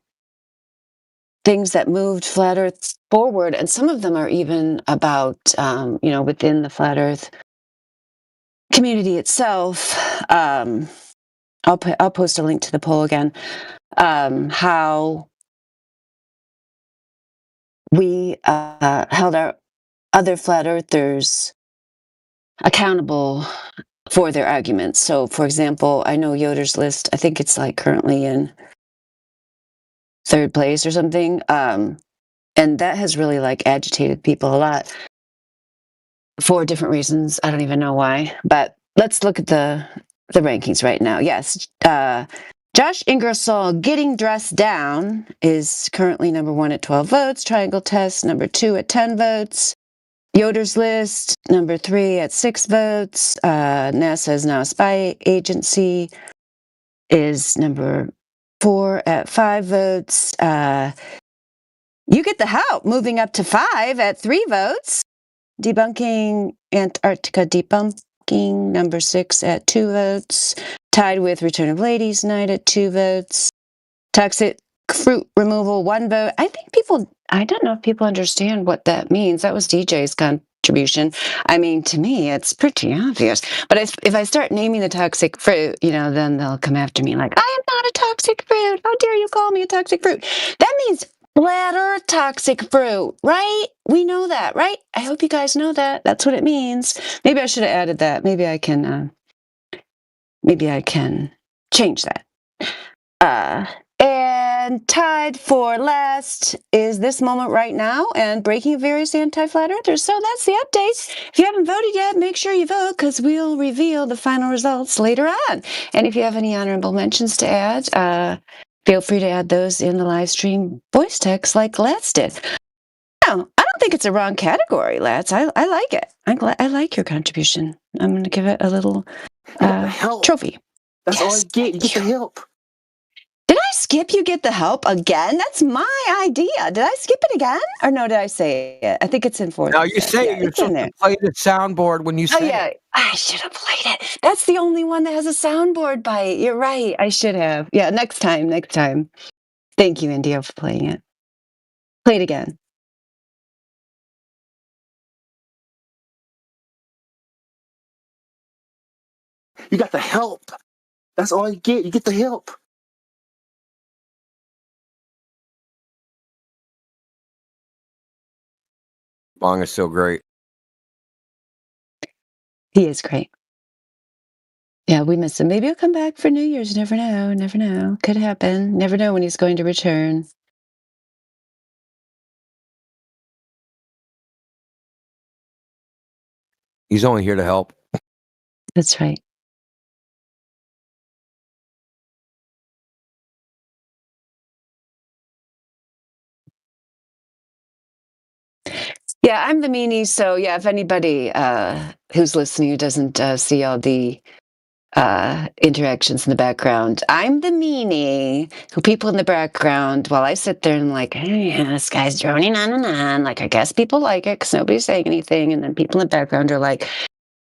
Speaker 1: things that moved Flat Earth forward, and some of them are even about, within the Flat Earth community itself. I'll post a link to the poll again. How we held our other Flat Earthers accountable for their arguments. So, for example, I know Yoder's List, I think it's like currently in 3rd place or something. And that has really like agitated people a lot for different reasons. I don't even know why. But let's look at the rankings right now. Yes. Josh Ingersoll, Getting Dressed Down, is currently number 1 at 12 votes. Triangle Test, number 2 at 10 votes. Yoder's List, number 3 at 6 votes. NASA is Now a Spy Agency is number 4 at 5 votes. You Get the Help, moving up to 5 at 3 votes. Debunking Antarctica Debunking, number 6 at 2 votes. Tied with Return of Ladies Night at 2 votes. Toxic Fruit Removal, 1 vote. I don't know if people understand what that means. That was DJ's contribution. I mean, to me, it's pretty obvious. But if I start naming the toxic fruit, then they'll come after me like, I am not a toxic fruit. How dare you call me a toxic fruit? That means Flat Earth toxic fruit, right? We know that, right? I hope you guys know that. That's what it means. Maybe I should have added that. Maybe I can change that. And tied for last is This Moment Right Now and Breaking Various Anti-Flat Earthers. So that's the updates. If you haven't voted yet, make sure you vote because we'll reveal the final results later on. And if you have any honorable mentions to add, feel free to add those in the live stream voice text like Latz did. No, I don't think it's a wrong category, Latz. I like it. I like your contribution. I'm going to give it a little trophy.
Speaker 5: That's all I get. You get the help.
Speaker 1: Did I skip You Get the Help again? That's my idea. Did I skip it again? Or no, did I say it? I think it's in 4th.
Speaker 2: No, you say you're supposed to play the soundboard when you say it.
Speaker 1: I should have played it. That's the only one that has a soundboard by it. You're right. I should have. Yeah, next time. Thank you, Indio, for playing it. Play it again.
Speaker 5: You got the help. That's all you get. You get the help.
Speaker 2: Bong is so great.
Speaker 1: He is great. Yeah, we miss him. Maybe he'll come back for New Year's. Never know. Could happen. Never know when he's going to return.
Speaker 2: He's only here to help.
Speaker 1: That's right. Yeah, I'm the meanie. So yeah, if anybody who's listening who doesn't see all the interactions in the background, I'm the meanie who people in the background, while I sit there and like, hey, this guy's droning on and on. Like, I guess people like it because nobody's saying anything. And then people in the background are like,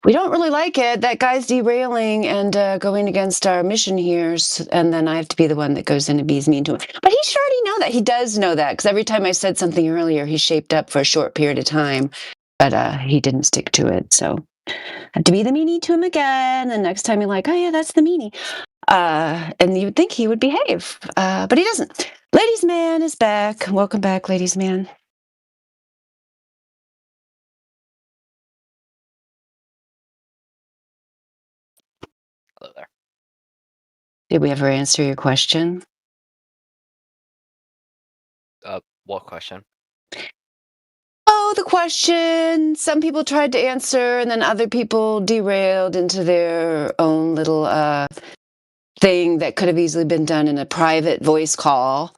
Speaker 1: we don't really like it. That guy's derailing and going against our mission here. And then I have to be the one that goes in and be mean to him. But he should already know that. He does know that because every time I said something earlier, he shaped up for a short period of time. But he didn't stick to it. So I have to be the meanie to him again. And next time you're like, oh, yeah, that's the meanie. And you would think he would behave. But he doesn't. Ladies Man is back. Welcome back, Ladies Man.
Speaker 21: Hello there.
Speaker 1: Did we ever answer your question?
Speaker 21: What question?
Speaker 1: Oh, the question. Some people tried to answer, and then other people derailed into their own little thing that could have easily been done in a private voice call.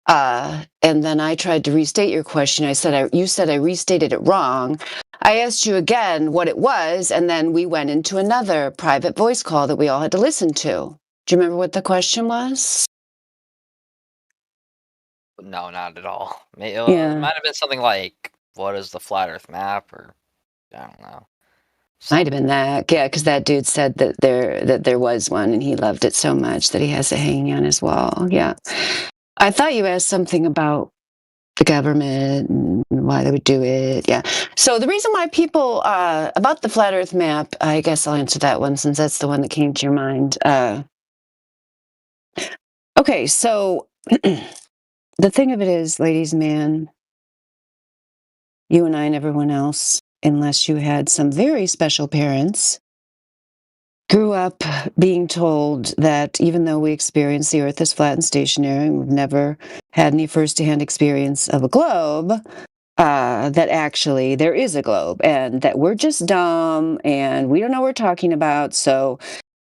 Speaker 1: And then I tried to restate your question. You said I restated it wrong. I asked you again what it was, and then we went into another private voice call that we all had to listen to. Do you remember what the question was?
Speaker 21: No, not at all. It
Speaker 1: Yeah.
Speaker 21: might have been something like, "What is the flat Earth map?" Or I don't know.
Speaker 1: Might have been that, yeah, because that dude said that there was one, and he loved it so much that he has it hanging on his wall. Yeah, I thought you asked something about the government and why they would do it. Yeah. So the reason why people about the flat Earth map, I guess I'll answer that one since that's the one that came to your mind. Okay, so the thing of it is, Ladies Man, you and I and everyone else, unless you had some very special parents, grew up being told that even though we experience the Earth as flat and stationary, we've never had any first-hand experience of a globe, that actually there is a globe and that we're just dumb and we don't know what we're talking about. So,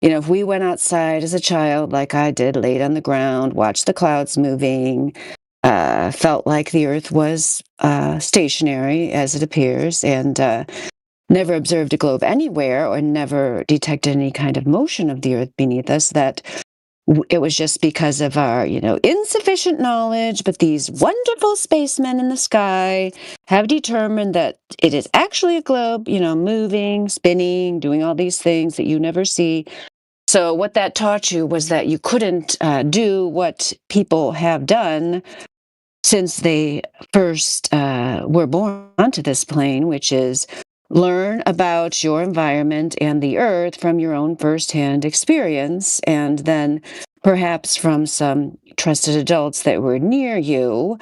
Speaker 1: if we went outside as a child, like I did, laid on the ground, watched the clouds moving, felt like the Earth was stationary as it appears, and never observed a globe anywhere or never detected any kind of motion of the Earth beneath us, that it was just because of our, insufficient knowledge, but these wonderful spacemen in the sky have determined that it is actually a globe, moving, spinning, doing all these things that you never see. So what that taught you was that you couldn't do what people have done since they first were born onto this plane, which is learn about your environment and the Earth from your own firsthand experience, and then perhaps from some trusted adults that were near you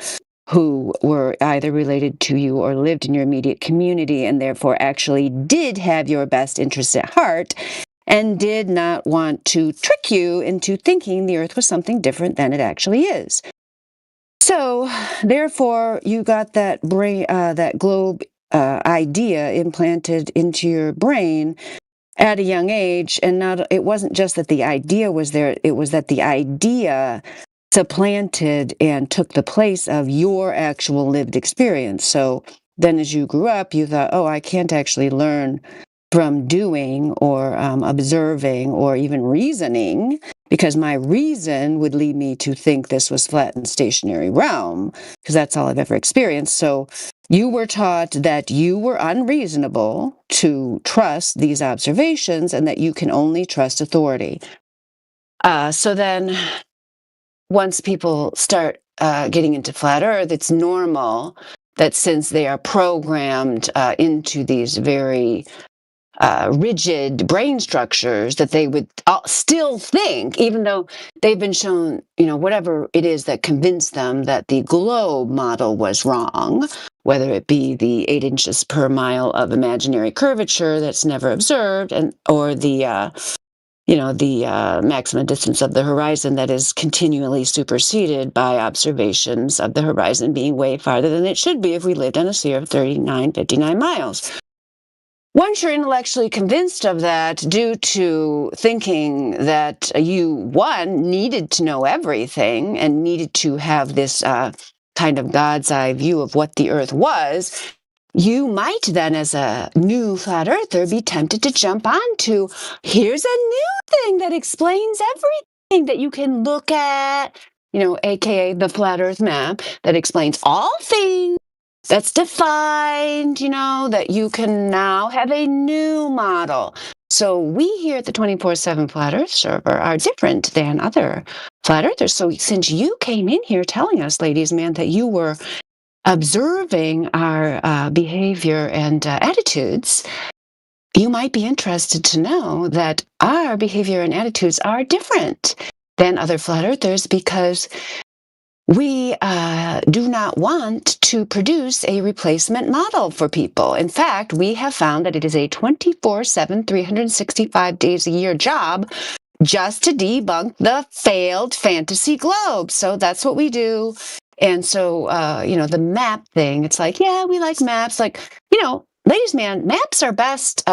Speaker 1: who were either related to you or lived in your immediate community and therefore actually did have your best interests at heart and did not want to trick you into thinking the Earth was something different than it actually is. So, therefore, you got that brain, that globe idea implanted into your brain at a young age, and it wasn't just that the idea was there; it was that the idea supplanted and took the place of your actual lived experience. So then, as you grew up, you thought, "Oh, I can't actually learn from doing or observing or even reasoning, because my reason would lead me to think this was flat and stationary realm, because that's all I've ever experienced." So you were taught that you were unreasonable to trust these observations and that you can only trust authority. So then once people start getting into flat Earth, it's normal that since they are programmed into these very rigid brain structures, that they would still think, even though they've been shown, whatever it is that convinced them that the globe model was wrong, whether it be the 8 inches per mile of imaginary curvature that's never observed, or the maximum distance of the horizon that is continually superseded by observations of the horizon being way farther than it should be if we lived on a sphere of 59 miles. Once you're intellectually convinced of that, due to thinking that you, one, needed to know everything and needed to have this kind of God's eye view of what the Earth was, you might then, as a new flat earther, be tempted to jump onto, here's a new thing that explains everything that you can look at, aka the flat Earth map that explains all things, that's defined, that you can now have a new model. So we here at the 24/7 Flat Earth server are different than other flat earthers. So since you came in here telling us, Ladies Man, that you were observing our behavior and attitudes, you might be interested to know that our behavior and attitudes are different than other flat earthers, because we do not want to produce a replacement model for people. In fact, we have found that it is a 24/7, 365 days a year job just to debunk the failed fantasy globe. So that's what we do. And so, the map thing, it's like, yeah, we like maps. Like, ladies, man, maps are best.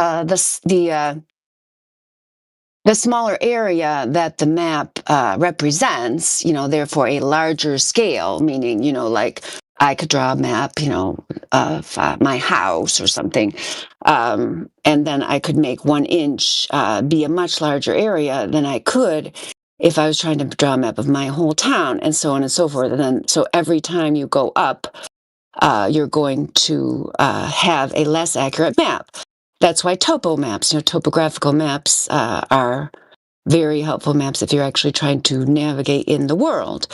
Speaker 1: The smaller area that the map represents, therefore a larger scale, meaning, like I could draw a map, of my house or something. And then I could make 1 inch be a much larger area than I could if I was trying to draw a map of my whole town, and so on and so forth. And then, so every time you go up, you're going to have a less accurate map. That's why topo maps, topographical maps are very helpful maps if you're actually trying to navigate in the world.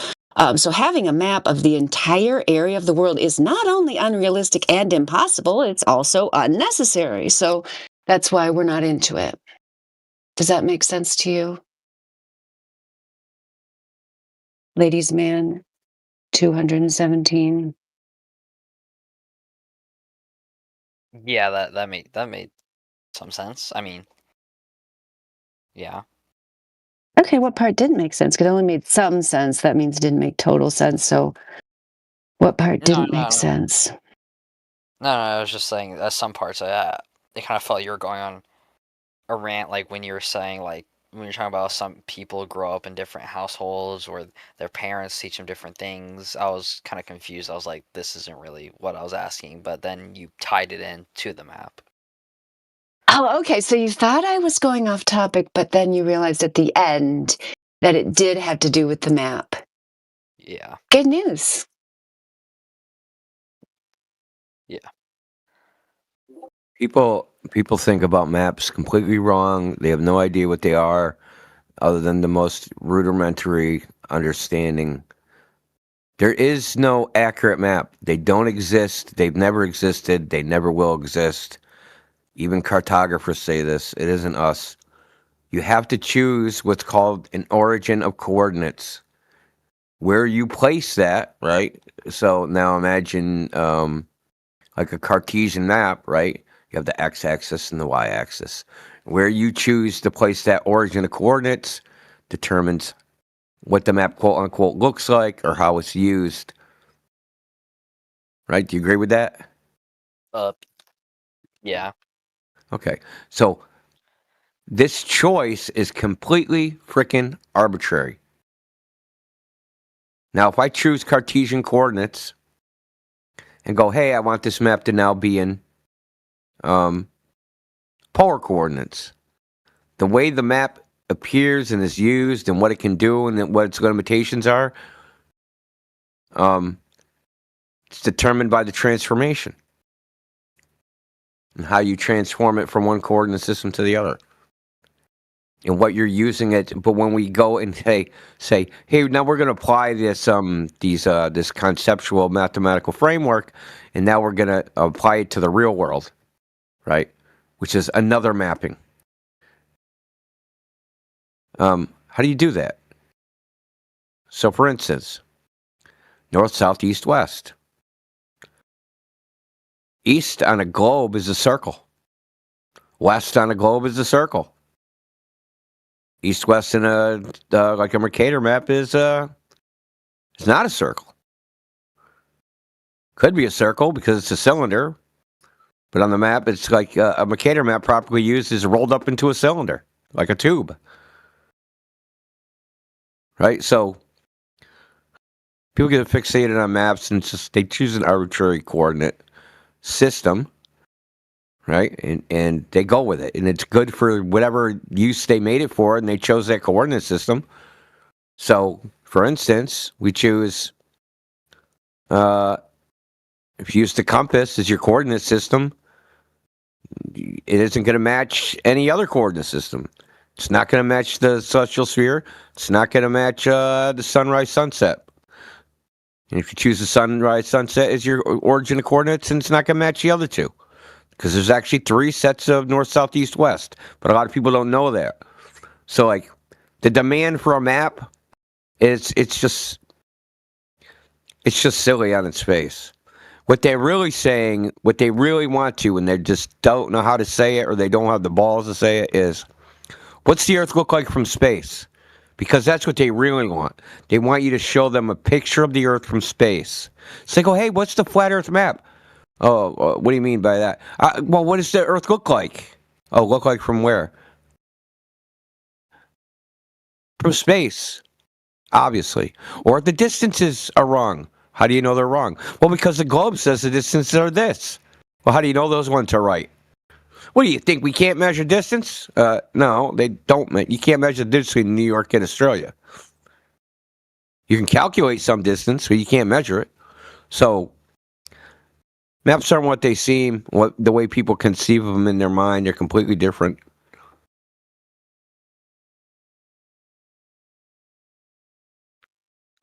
Speaker 1: So having a map of the entire area of the world is not only unrealistic and impossible, it's also unnecessary. So that's why we're not into it. Does that make sense to you? Ladies man 217.
Speaker 21: Yeah, that made some sense. I mean, yeah.
Speaker 1: Okay, what part didn't make sense? Because it only made some sense. That means it didn't make total sense. So what part didn't make sense?
Speaker 21: No, I was just saying that some parts it kind of felt you were going on a rant, like when you were saying, like, when you're talking about some people grow up in different households or their parents teach them different things. I was kind of confused. I was like, this isn't really what I was asking, but then you tied it in to the map.
Speaker 1: Oh, okay. So you thought I was going off topic, but then you realized at the end that it did have to do with the map.
Speaker 21: Yeah.
Speaker 1: Good news.
Speaker 21: Yeah.
Speaker 2: People think about maps completely wrong. They have no idea what they are, other than the most rudimentary understanding. There is no accurate map. They don't exist. They've never existed. They never will exist. Even cartographers say this. It isn't us. You have to choose what's called an origin of coordinates. Where you place that, right? So now imagine like a Cartesian map, right? You have the x-axis and the y-axis. Where you choose to place that origin of coordinates determines what the map, quote unquote, looks like or how it's used. Right? Do you agree with that?
Speaker 21: Yeah.
Speaker 2: Okay. So this choice is completely freaking arbitrary. Now, if I choose Cartesian coordinates and go, hey, I want this map to now be in polar coordinates, the way the map appears and is used and what it can do and what its limitations are, it's determined by the transformation and how you transform it from one coordinate system to the other and what you're using it. But when we go and say, hey, now we're going to apply this this conceptual mathematical framework, and now we're going to apply it to the real world, right? Which is another mapping. How do you do that? So, for instance, north, south, east, west. East on a globe is a circle. West on a globe is a circle. East, west in like a Mercator map is not a circle. Could be a circle because it's a cylinder, but on the map it's like a Mercator map properly used is rolled up into a cylinder, like a tube. Right? So people get fixated on maps and they choose an arbitrary coordinate system, right? And they go with it. And it's good for whatever use they made it for, and they chose that coordinate system. So, for instance, we choose, if you use the compass as your coordinate system, it isn't going to match any other coordinate system. It's not going to match the celestial sphere. It's not going to match the sunrise, sunset. And if you choose the sunrise, sunset as your origin of coordinates, then it's not going to match the other two. Because there's actually 3 sets of north, south, east, west. But a lot of people don't know that. So, like, the demand for a map, it's just It's just silly on its face. What they're really saying, what they really want to, and they just don't know how to say it or they don't have the balls to say it, is what's the Earth look like from space? Because that's what they really want. They want you to show them a picture of the Earth from space. So they go, hey, what's the flat Earth map? Oh, what do you mean by that? Well, what does the Earth look like? Oh, look like from where? From space, obviously. Or the distances are wrong. How do you know they're wrong? Well, because the globe says the distances are this. Well, how do you know those ones are right? What do you think? We can't measure distance? No, they don't. You can't measure the difference between New York and Australia. You can calculate some distance, but you can't measure it. So maps aren't what they seem. The way people conceive of them in their mind, they're completely different.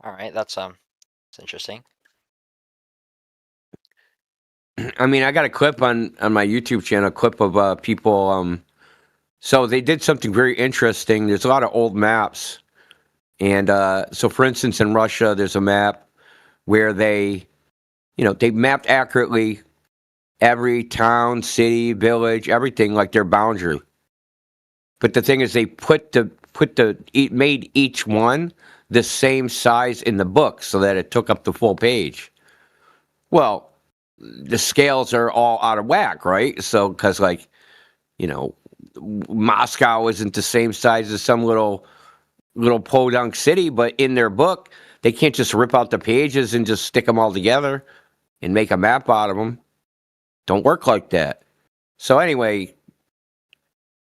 Speaker 21: All right, that's interesting.
Speaker 2: I mean, I got a clip on my YouTube channel, a clip of people. So they did something very interesting. There's a lot of old maps. And so, for instance, in Russia, there's a map where they mapped accurately every town, city, village, everything like their boundary. But the thing is, they made each one the same size in the book so that it took up the full page. Well, the scales are all out of whack, right? So, because Moscow isn't the same size as some little podunk city, but in their book, they can't just rip out the pages and just stick them all together and make a map out of them. Don't work like that. So anyway,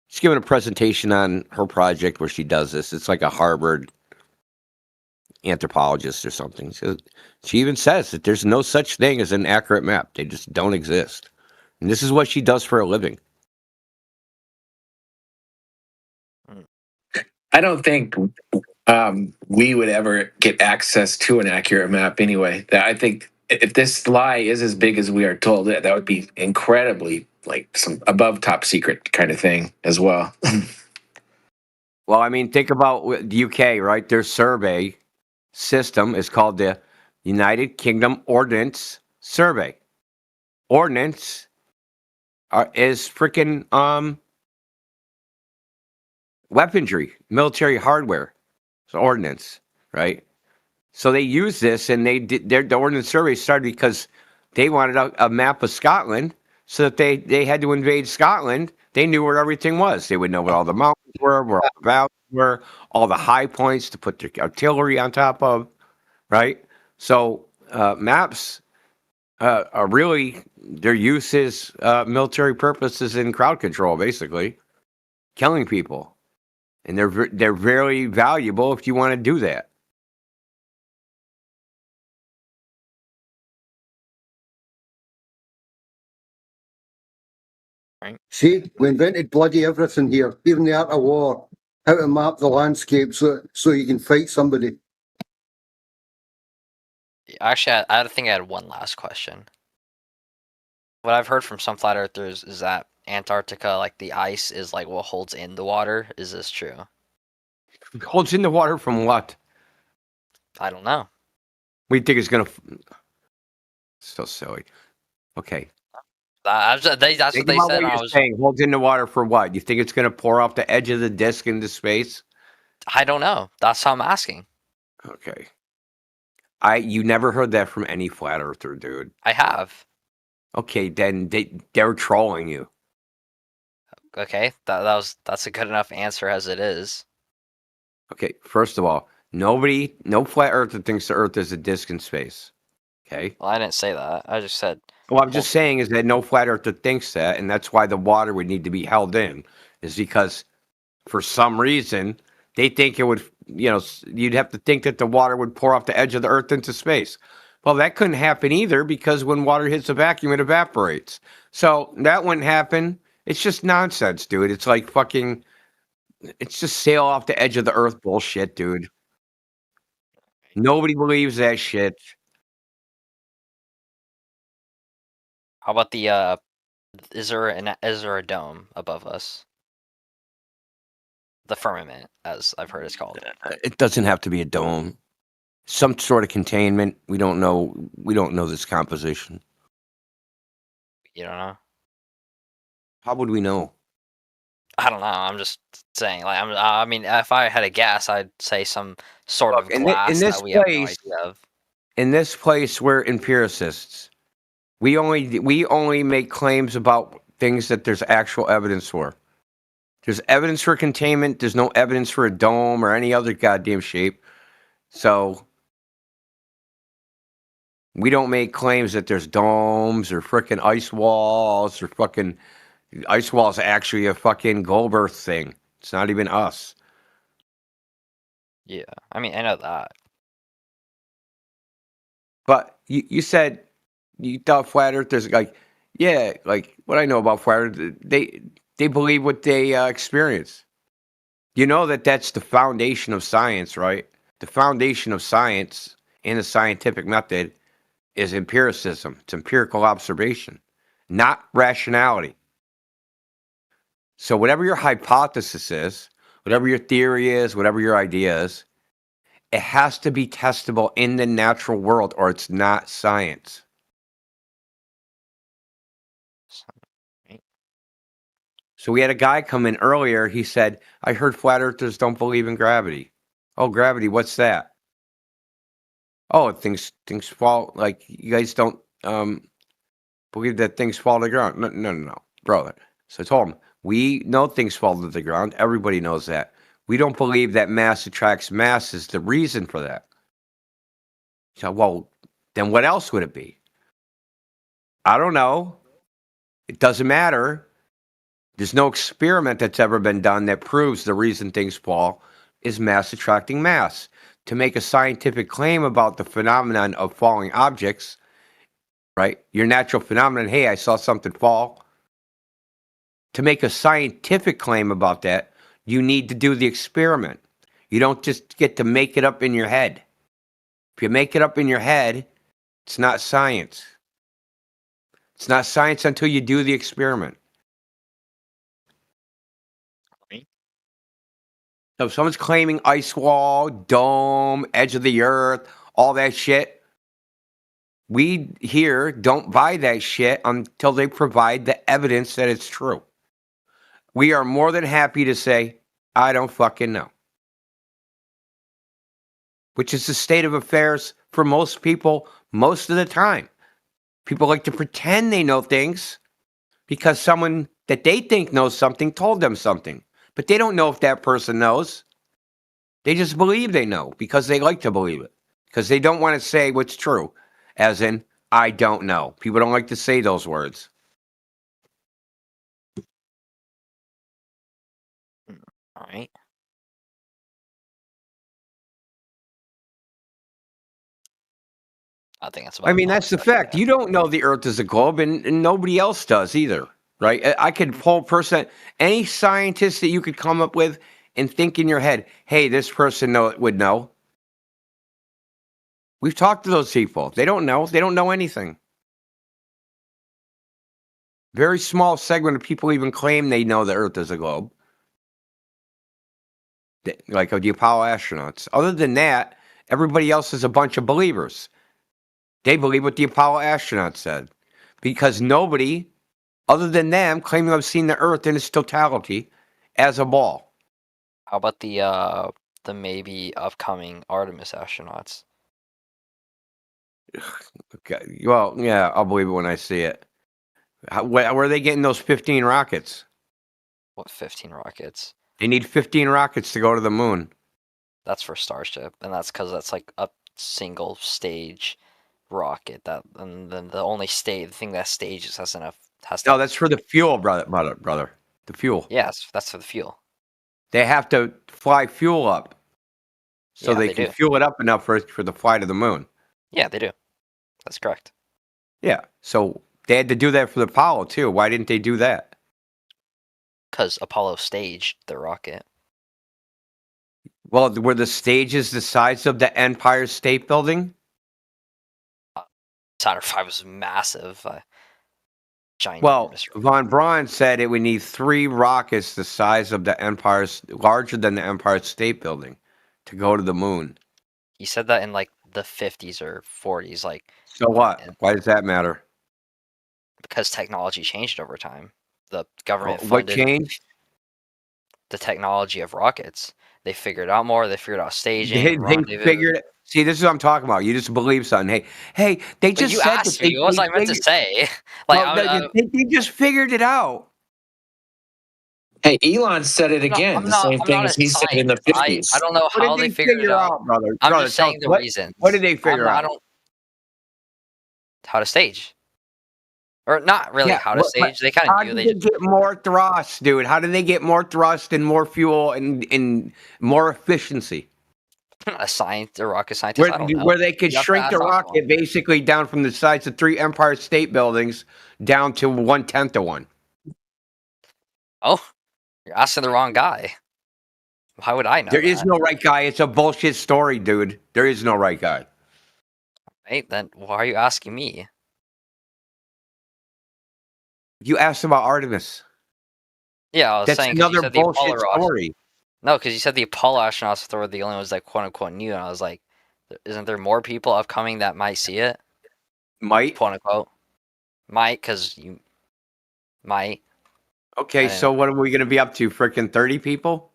Speaker 2: she's giving a presentation on her project where she does this. It's like a Harvard anthropologist or something. So she even says that there's no such thing as an accurate map. They just don't exist. And this is what she does for a living.
Speaker 20: I don't think we would ever get access to an accurate map anyway. I think if this lie is as big as we are told, that would be incredibly like some above top secret kind of thing as well.
Speaker 2: Well, I mean, think about the UK, right? Their survey system is called the United Kingdom Ordnance Survey. Ordnance is freaking weaponry, military hardware. It's ordnance, right? So they use this, and the Ordnance Survey started because they wanted a map of Scotland, so that they had to invade Scotland. They knew where everything was. They would know what all the mountains were, where all the valleys were, all the high points to put their artillery on top of, right? So maps are really, their use is military purposes and crowd control, basically, killing people. And they're very valuable if you want to do that.
Speaker 3: See, we invented bloody everything here, even the art of war, how to map the landscape so you can fight somebody.
Speaker 21: Actually, I think I had one last question. What I've heard from some flat earthers is that Antarctica, like the ice, is like what holds in the water. Is this true?
Speaker 2: Holds in the water from what?
Speaker 21: I don't know.
Speaker 2: We think it's gonna. So silly. Okay.
Speaker 21: That's what they
Speaker 2: Think
Speaker 21: said.
Speaker 2: about what
Speaker 21: I
Speaker 2: you're
Speaker 21: was.
Speaker 2: saying. Holds in the water for what? You think it's gonna pour off the edge of the disc into space?
Speaker 21: I don't know. That's how I'm asking.
Speaker 2: Okay. You never heard that from any flat earther, dude.
Speaker 21: I have.
Speaker 2: Okay, then they're trolling you.
Speaker 21: Okay, that's a good enough answer as it is.
Speaker 2: Okay, first of all, no flat earther thinks the Earth is a disc in space. Okay.
Speaker 21: Well, I didn't say that. I just said.
Speaker 2: Well, I'm just saying is that no flat earther thinks that, and that's why the water would need to be held in, is because for some reason they think it would, you'd have to think that the water would pour off the edge of the Earth into space. Well, that couldn't happen either because when water hits a vacuum, it evaporates. So that wouldn't happen. It's just nonsense, dude. It's like fucking, it's just sail off the edge of the Earth bullshit, dude. Nobody believes that shit.
Speaker 21: How about the is there a dome above us? The firmament, as I've heard it's called.
Speaker 2: It doesn't have to be a dome. some sort of containment. We don't know. We don't know this composition.
Speaker 21: You don't know.
Speaker 2: How would we know?
Speaker 21: I don't know. I'm just saying. Like, I mean, if I had a guess, I'd say some sort of
Speaker 2: in
Speaker 21: glass
Speaker 2: this
Speaker 21: that we have no
Speaker 2: place,
Speaker 21: idea of.
Speaker 2: in this place, we're empiricists. We only make claims about things that there's actual evidence for. There's evidence for containment. There's no evidence for a dome or any other goddamn shape. So we don't make claims that there's domes or frickin' ice walls or fucking ice walls. Actually, a fucking Goldberg thing. It's not even us.
Speaker 21: Yeah, I mean, I know that.
Speaker 2: But you said you thought flat earthers like, yeah, like what I know about flat earth, they believe what they experience. You know that's the foundation of science, right? The foundation of science and the scientific method is empiricism. It's empirical observation, not rationality. So whatever your hypothesis is, whatever your theory is, whatever your idea is, it has to be testable in the natural world or it's not science. So we had a guy come in earlier. He said, I heard flat earthers don't believe in gravity. Oh, gravity, what's that? Oh, things fall, like you guys don't believe that things fall to the ground. No, brother. So I told him, we know things fall to the ground. Everybody knows that. We don't believe that mass attracts mass is the reason for that. So, well, then what else would it be? I don't know. It doesn't matter. There's no experiment that's ever been done that proves the reason things fall is mass attracting mass. To make a scientific claim about the phenomenon of falling objects, right? Your natural phenomenon, hey, I saw something fall. To make a scientific claim about that, you need to do the experiment. You don't just get to make it up in your head. If you make it up in your head, it's not science. It's not science until you do the experiment. So if someone's claiming ice wall, dome, edge of the earth, all that shit, we here don't buy that shit until they provide the evidence that it's true. We are more than happy to say, I don't fucking know. Which is the state of affairs for most people most of the time. People like to pretend they know things because someone that they think knows something told them something. But they don't know if that person knows. They just believe they know because they like to believe it. Because they don't want to say what's true. As in, I don't know. People don't like to say those words.
Speaker 21: All right. I think that's about
Speaker 2: I mean, that's the fact. You don't know the Earth is a globe, and nobody else does either, right? I could pull any scientist that you could come up with and think in your head, hey, this person would know. We've talked to those people. They don't know. They don't know anything. Very small segment of people even claim they know the Earth is a globe. Like the Apollo astronauts. Other than that, everybody else is a bunch of believers. They believe what the Apollo astronauts said. Because nobody, other than them, claiming to have seen the Earth in its totality as a ball.
Speaker 21: How about the maybe upcoming Artemis astronauts?
Speaker 2: Okay. Well, yeah, I'll believe it when I see it. Where are they getting those 15 rockets?
Speaker 21: What 15 rockets?
Speaker 2: They need 15 rockets to go to the moon.
Speaker 21: That's for Starship, and that's because that's like a single stage rocket. And then the thing that stages has enough.
Speaker 2: No, that's for the fuel, brother. The fuel.
Speaker 21: Yes, that's for the fuel.
Speaker 2: They have to fly fuel up, so
Speaker 21: Yeah,
Speaker 2: they
Speaker 21: they
Speaker 2: can
Speaker 21: do.
Speaker 2: fuel it up enough for the flight of the moon.
Speaker 21: Yeah, they do. That's correct.
Speaker 2: Yeah, so they had to do that for the Apollo too. Why didn't they do that?
Speaker 21: Because Apollo staged the rocket.
Speaker 2: Well, were the stages the size of the Empire State Building?
Speaker 21: Saturn V was massive. Giant.
Speaker 2: Well, von Braun said it would need 3 rockets the size of larger than the Empire State Building to go to the moon.
Speaker 21: He said that in like the 50s or 40s, like
Speaker 2: So what? Why does that matter?
Speaker 21: because technology changed over time. The government
Speaker 2: What
Speaker 21: funded
Speaker 2: changed?
Speaker 21: the technology of rockets. They figured out more. They figured out staging,
Speaker 2: They
Speaker 21: rendezvous.
Speaker 2: figured it. See, this is what I'm talking about. You just believe something. Hey, they
Speaker 21: But
Speaker 2: just
Speaker 21: you
Speaker 2: said
Speaker 21: asked
Speaker 2: that
Speaker 21: me. What was I meant to
Speaker 2: figured-
Speaker 21: say? Like,
Speaker 2: well, they just figured it out.
Speaker 20: Hey, Elon said it again.
Speaker 21: I'm
Speaker 20: The
Speaker 21: not.
Speaker 20: same
Speaker 21: I'm
Speaker 20: thing
Speaker 21: not
Speaker 20: as
Speaker 21: a
Speaker 20: he said in the
Speaker 21: scientist. I
Speaker 20: 50s.
Speaker 21: don't know
Speaker 2: What
Speaker 21: how
Speaker 2: did
Speaker 21: they
Speaker 2: they
Speaker 21: figured it
Speaker 2: figure
Speaker 21: out.
Speaker 2: out, brother?
Speaker 21: I'm
Speaker 2: Brother,
Speaker 21: just saying the
Speaker 2: tell us,
Speaker 21: reasons.
Speaker 2: What did they figure
Speaker 21: I
Speaker 2: out?
Speaker 21: don't. How to stage, or not really how to stage. They kind of
Speaker 2: How
Speaker 21: do.
Speaker 2: did
Speaker 21: They
Speaker 2: they
Speaker 21: just
Speaker 2: get more thrust, dude? How did they get more thrust and more fuel and more efficiency?
Speaker 21: I'm not a science or rocket scientist. I don't know.
Speaker 2: Where they could
Speaker 21: You have to
Speaker 2: shrink
Speaker 21: ask
Speaker 2: the
Speaker 21: Aqualung.
Speaker 2: rocket basically down from the size of 3 Empire State Buildings down to 1/10 of one.
Speaker 21: Oh, you're asking the wrong guy. How would I know
Speaker 2: There is
Speaker 21: that?
Speaker 2: no right guy. It's a bullshit story, dude. There is no right guy.
Speaker 21: Right? Then why are you asking me?
Speaker 2: You asked about Artemis.
Speaker 21: Yeah, I was
Speaker 2: That's
Speaker 21: saying because you
Speaker 2: another
Speaker 21: said the Apollo
Speaker 2: bullshit story.
Speaker 21: No, because you said the Apollo astronauts were the only ones that quote unquote knew, and I was like, isn't there more people upcoming that might see it?
Speaker 2: Might?
Speaker 21: Quote unquote. Might, because you might.
Speaker 2: Okay,
Speaker 21: And
Speaker 2: so what are we going to be up to? Freaking 30 people?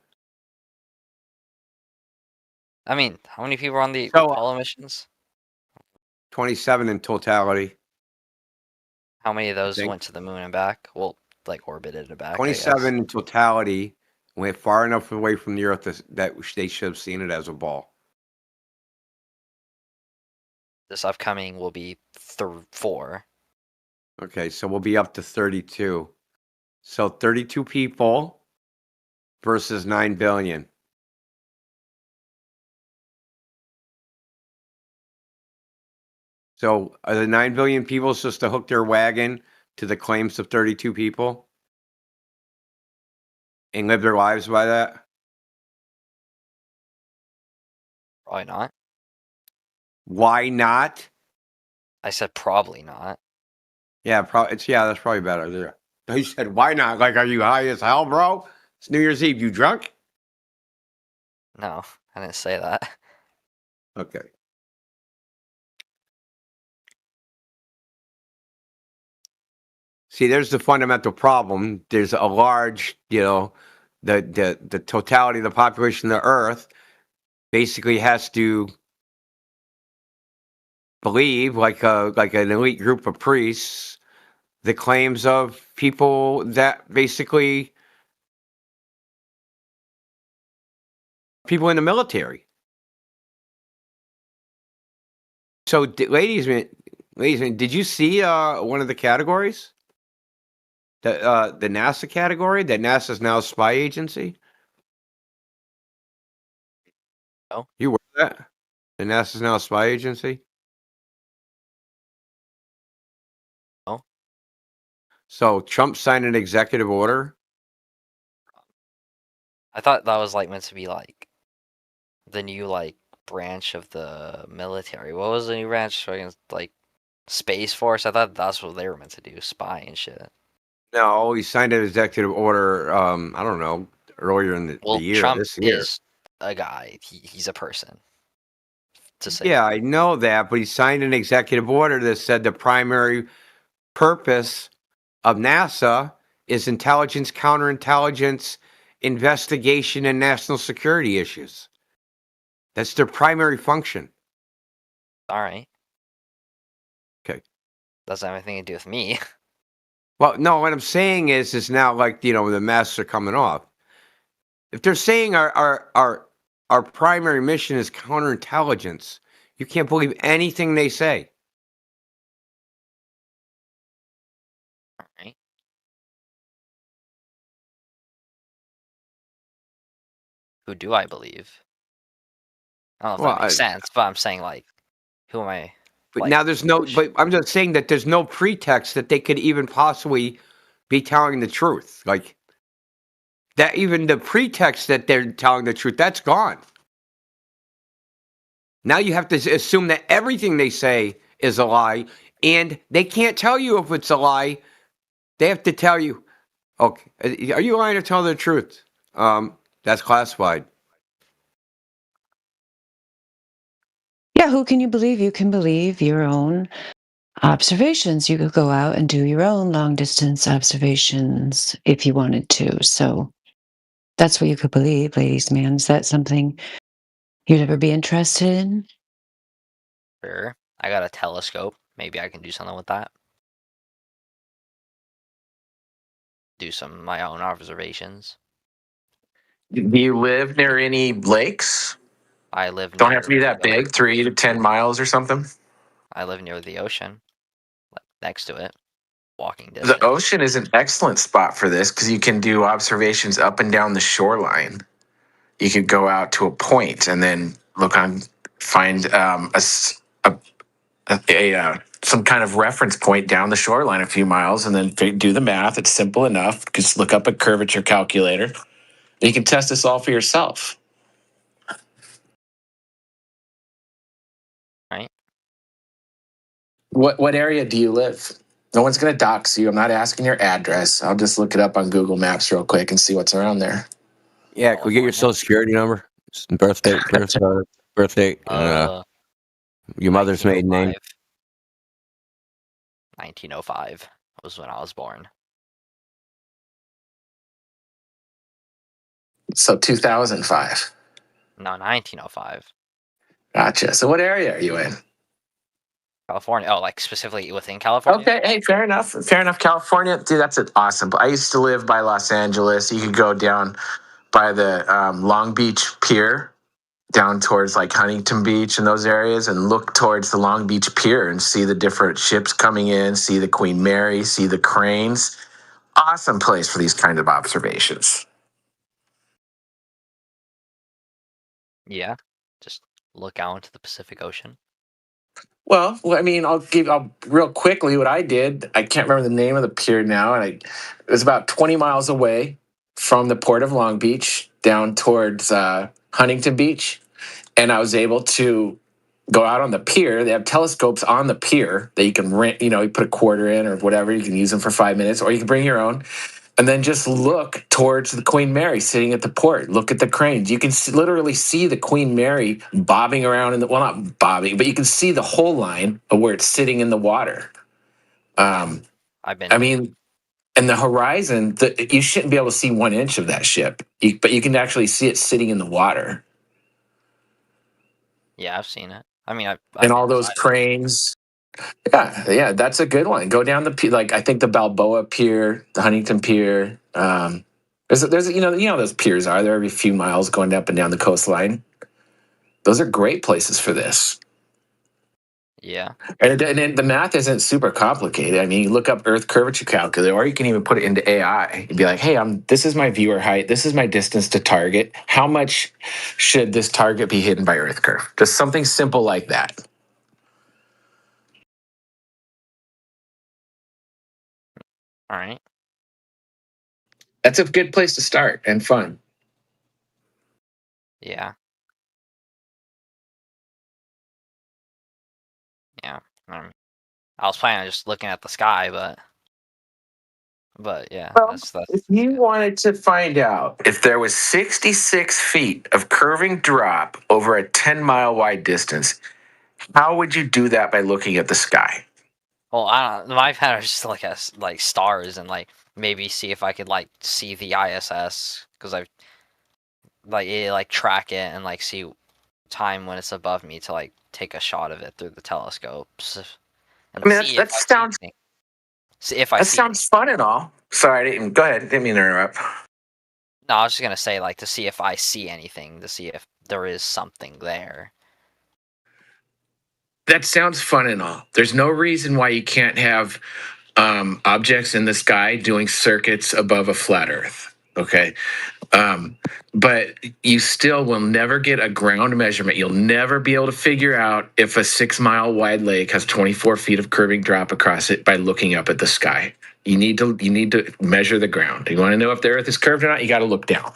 Speaker 21: I mean, how many people are on the
Speaker 2: So,
Speaker 21: Apollo missions?
Speaker 2: 27 in totality.
Speaker 21: How many of
Speaker 2: I
Speaker 21: those
Speaker 2: think.
Speaker 21: went to the moon and back? Well, like orbited and back, I guess.
Speaker 2: 27 in totality went far enough away from the Earth that they should have seen it as a ball.
Speaker 21: This upcoming will be 4.
Speaker 2: Okay, so we'll be up to 32. So 32 people versus 9 billion. So are the 9 billion people supposed to hook their wagon to the claims of 32 people and live their lives by that?
Speaker 21: Probably not.
Speaker 2: Why not?
Speaker 21: I said probably not.
Speaker 2: Yeah, that's probably better. There. He said, "Why not? Like, are you high as hell, bro? It's New Year's Eve. You drunk?"
Speaker 21: No, I didn't say that.
Speaker 2: Okay. See, there's the fundamental problem. There's a large, the totality of the population of the Earth basically has to believe, like an elite group of priests, the claims of people that basically people in the military. So, ladies and gentlemen, did you see one of the categories? The NASA category, that NASA's now a spy agency?
Speaker 21: No.
Speaker 2: You were that? The NASA's now a spy agency?
Speaker 21: No.
Speaker 2: So Trump signed an executive order?
Speaker 21: I thought that was like meant to be like the new like branch of the military. What was the new branch? Like Space Force? I thought that's what they were meant to do, spy and shit.
Speaker 2: No, he signed an executive order, I don't know, earlier in the
Speaker 21: Well,
Speaker 2: year,
Speaker 21: Trump
Speaker 2: this year.
Speaker 21: is a guy. He's a person. To say
Speaker 2: Yeah, I know that, but he signed an executive order that said the primary purpose of NASA is intelligence, counterintelligence, investigation, and national security issues. That's their primary function.
Speaker 21: all right.
Speaker 2: Okay.
Speaker 21: Doesn't have anything to do with me.
Speaker 2: Well, no, what I'm saying is now like, the masks are coming off. If they're saying our primary mission is counterintelligence, you can't believe anything they say.
Speaker 21: All right. Who do I believe? I don't know if that makes sense, but I'm saying like, who am I?
Speaker 2: But
Speaker 21: like,
Speaker 2: now but I'm just saying that there's no pretext that they could even possibly be telling the truth. Like that, even the pretext that they're telling the truth, that's gone. Now you have to assume that everything they say is a lie, and they can't tell you if it's a lie. They have to tell you, okay, are you lying or telling the truth? That's classified.
Speaker 1: Yeah, Yeah, who can you believe? You can believe your own observations. You could go out and do your own long distance observations if you wanted to. So that's what you could believe, ladies and man. Is that something you'd ever be interested in?
Speaker 21: Sure. I got a telescope. Maybe I can do something with that. Do some of my own observations.
Speaker 20: Do you live near any lakes?
Speaker 21: I live
Speaker 20: Don't
Speaker 21: near
Speaker 20: have to be that big, 3 to 10 miles or something.
Speaker 21: I live near the ocean, like next to it, walking
Speaker 20: The
Speaker 21: distance.
Speaker 20: ocean is an excellent spot for this because you can do observations up and down the shoreline. You could go out to a point and then find some kind of reference point down the shoreline a few miles, and then do the math. It's simple enough. Just look up a curvature calculator. You can test this all for yourself.
Speaker 21: Right.
Speaker 20: What area do you live? No one's going to dox you. I'm not asking your address. I'll just look it up on Google Maps real quick and see what's around there.
Speaker 2: Yeah, can we get your social security number, birthday, your mother's maiden name?
Speaker 21: 1905 was when I was born.
Speaker 20: So 2005.
Speaker 21: No, 1905.
Speaker 20: Gotcha. So what area are you in?
Speaker 21: California. Oh, like specifically within California?
Speaker 20: Okay, hey, fair enough. Fair enough. California, dude, that's an awesome. I used to live by Los Angeles. You could go down by the Long Beach Pier, down towards like Huntington Beach and those areas, and look towards the Long Beach Pier and see the different ships coming in, see the Queen Mary, see the cranes. Awesome place for these kind of observations.
Speaker 21: Yeah. Just look out into the Pacific Ocean.
Speaker 20: Well, I mean, I'll real quickly what I did. I can't remember the name of the pier now, and it was about 20 miles away from the port of Long Beach down towards Huntington Beach, and I was able to go out on the pier. They have telescopes on the pier that you can rent. You put a quarter in or whatever. You can use them for 5 minutes, or you can bring your own. And then just look towards the Queen Mary sitting at the port. Look at the cranes. You can literally see the Queen Mary bobbing around not bobbing, but you can see the whole line of where it's sitting in the water. And the horizon, you shouldn't be able to see 1 inch of that ship, but you can actually see it sitting in the water.
Speaker 21: Yeah, I've seen it. I mean,
Speaker 20: and all those cranes. Yeah, that's a good one. Go down the pier, like I think the Balboa Pier, the Huntington Pier. There's those piers are there every few miles going up and down the coastline. Those are great places for this.
Speaker 21: Yeah.
Speaker 20: And the math isn't super complicated. I mean, you look up Earth curvature calculator, or you can even put it into AI. You'd be like, hey, this is my viewer height. This is my distance to target. How much should this target be hidden by Earth curve? Just something simple like that.
Speaker 21: All right.
Speaker 20: That's a good place to start and fun.
Speaker 21: Yeah. Yeah. I was planning on just looking at the sky, but yeah.
Speaker 20: Well, if you wanted to find out if there was 66 feet of curving drop over a 10-mile wide distance, how would you do that by looking at the sky?
Speaker 21: Well, I don't. My plan is just to look at like stars and like maybe see if I could like see the ISS because I track it and like see time when it's above me to like take a shot of it through the telescopes. And
Speaker 20: I mean, that sounds.
Speaker 21: See if I.
Speaker 20: That sounds fun and all. Sorry, go ahead. Didn't mean to interrupt.
Speaker 21: No, I was just gonna say like to see if I see anything, to see if there is something there.
Speaker 20: That sounds fun and all. There's no reason why you can't have objects in the sky doing circuits above a flat Earth. Okay. But you still will never get a ground measurement. You'll never be able to figure out if a 6-mile wide lake has 24 feet of curving drop across it by looking up at the sky. You need to measure the ground. You want to know if the Earth is curved or not, you got to look down.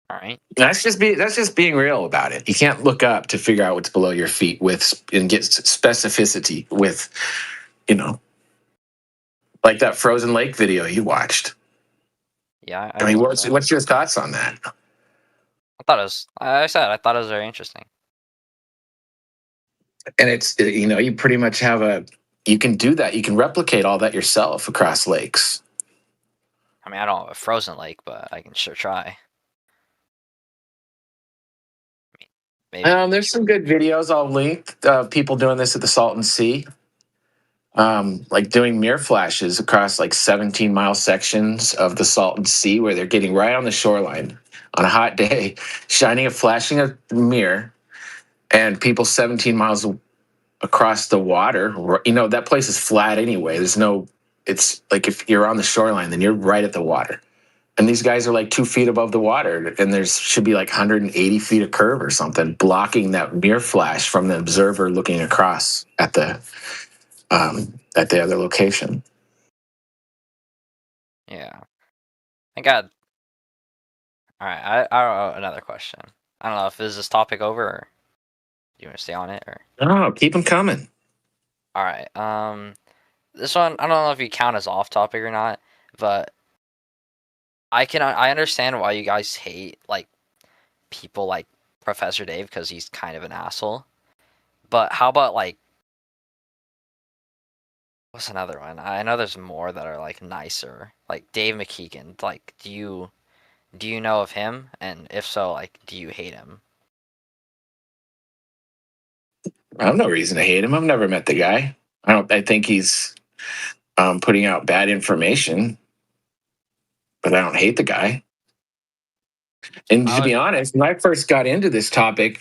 Speaker 21: All right.
Speaker 20: That's just being real about it. You can't look up to figure out what's below your feet and get specificity with, like that frozen lake video you watched.
Speaker 21: Yeah.
Speaker 20: I mean, what's your thoughts on that?
Speaker 21: I thought it was very interesting.
Speaker 20: And it's, you know, you pretty much you can do that. You can replicate all that yourself across lakes.
Speaker 21: I mean, I don't have a frozen lake, but I can sure try. Maybe.
Speaker 20: There's some good videos I'll link of people doing this at the Salton Sea. Like doing mirror flashes across like 17-mile sections of the Salton Sea where they're getting right on the shoreline on a hot day, flashing a mirror, and people 17 miles across the water. You know, that place is flat anyway. It's like if you're on the shoreline, then you're right at the water. And these guys are like 2 feet above the water, and there's should be like 180 feet of curve or something blocking that mirror flash from the observer looking across at the other location.
Speaker 21: Yeah. I got. All right. I don't know, another question. I don't know if is this topic over or you want to stay on it or.
Speaker 20: Oh, keep them coming.
Speaker 21: All right. This one I don't know if you count as off topic or not, but I understand why you guys hate like people like Professor Dave because he's kind of an asshole. But how about like what's another one? I know there's more that are like nicer. Like Dave McKeegan. Like do you know of him? And if so, like do you hate him?
Speaker 20: I have no reason to hate him. I've never met the guy. I think he's putting out bad information, but I don't hate the guy. And to be honest, when I first got into this topic,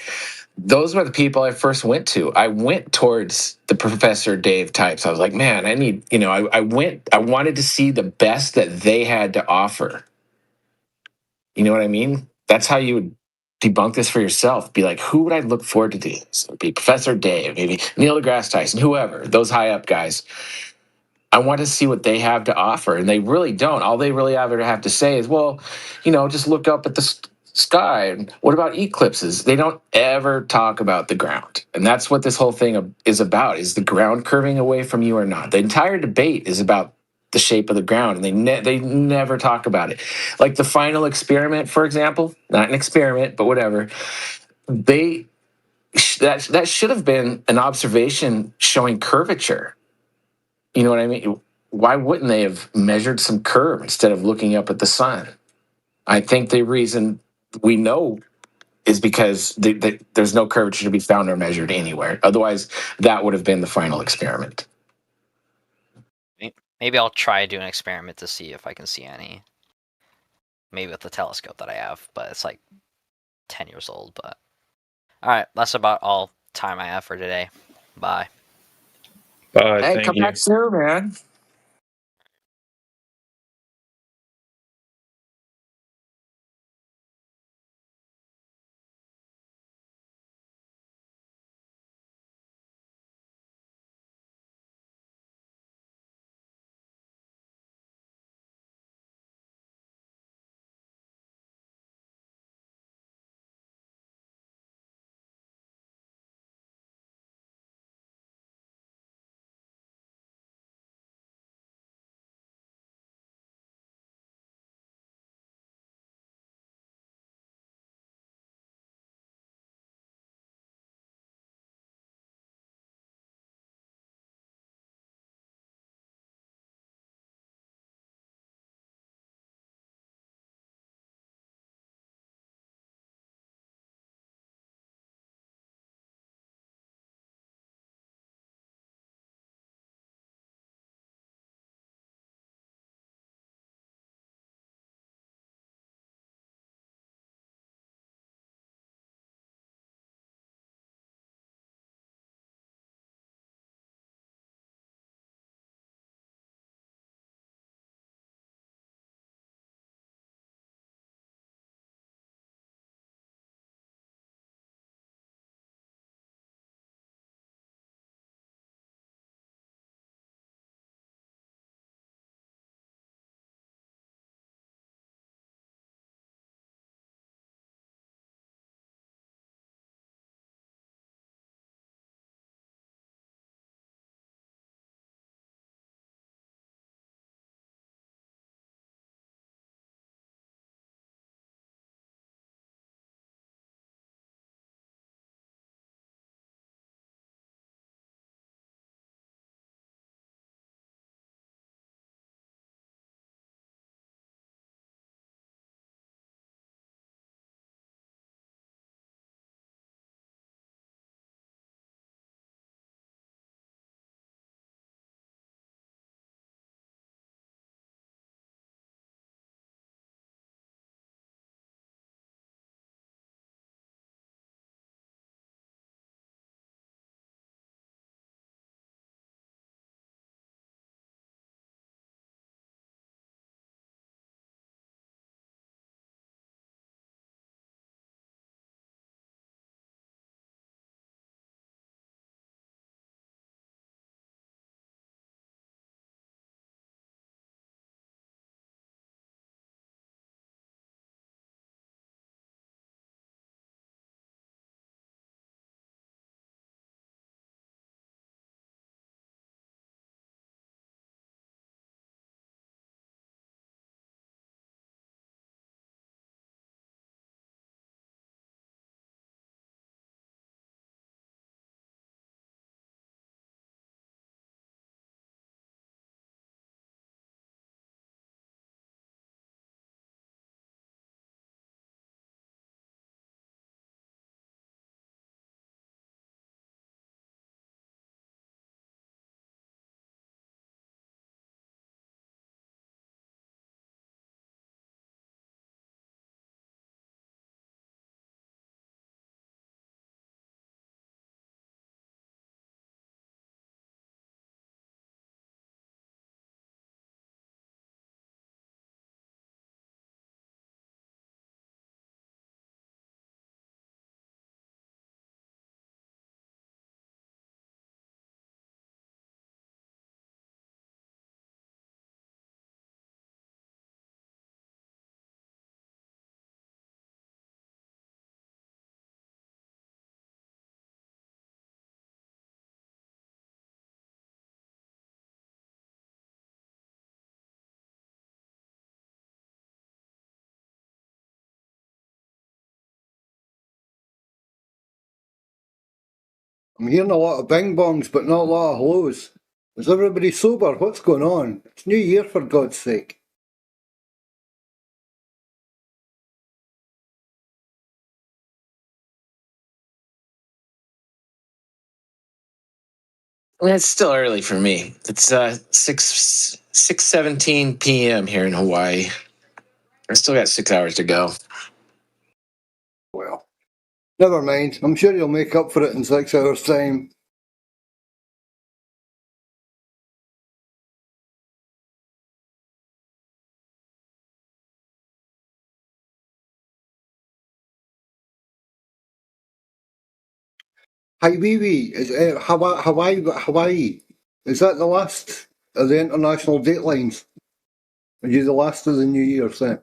Speaker 20: those were the people I first went to. I went towards the Professor Dave types. I was like, man, I need, you know, I wanted to see the best that they had to offer. You know what I mean? That's how you would debunk this for yourself. Be like, who would I look forward to this? It would be Professor Dave, maybe Neil deGrasse Tyson, whoever, those high up guys. I want to see what they have to offer, and they really don't. All they really ever have to say is, well, you know, just look up at the sky. And what about eclipses? They don't ever talk about the ground, and that's what this whole thing is about: is the ground curving away from you or not? The entire debate is about the shape of the ground, and they never talk about it. Like the final experiment, for example, not an experiment, but whatever. That should have been an observation showing curvature. You know what I mean? Why wouldn't they have measured some curve instead of looking up at the sun? I think the reason we know is because there's no curvature to be found or measured anywhere. Otherwise, that would have been the final experiment.
Speaker 21: Maybe I'll try to do an experiment to see if I can see any. Maybe with the telescope that I have, but it's like 10 years old. But all right, that's about all time I have for today. Bye.
Speaker 14: Bye.
Speaker 20: Hey,
Speaker 14: Thank
Speaker 20: come
Speaker 14: you.
Speaker 20: back soon, man.
Speaker 3: I'm hearing a lot of bing bongs, but not a lot of hellos. Is everybody sober? What's going on? It's New Year, for God's sake.
Speaker 20: It's still early for me. It's 6:17 p.m. here in Hawaii. I still got 6 hours to go.
Speaker 3: Well, never mind. I'm sure you'll make up for it in 6 hours' time. Hawaii is Hawaii. Is that the last of the international datelines? Are you the last of the New Year's then?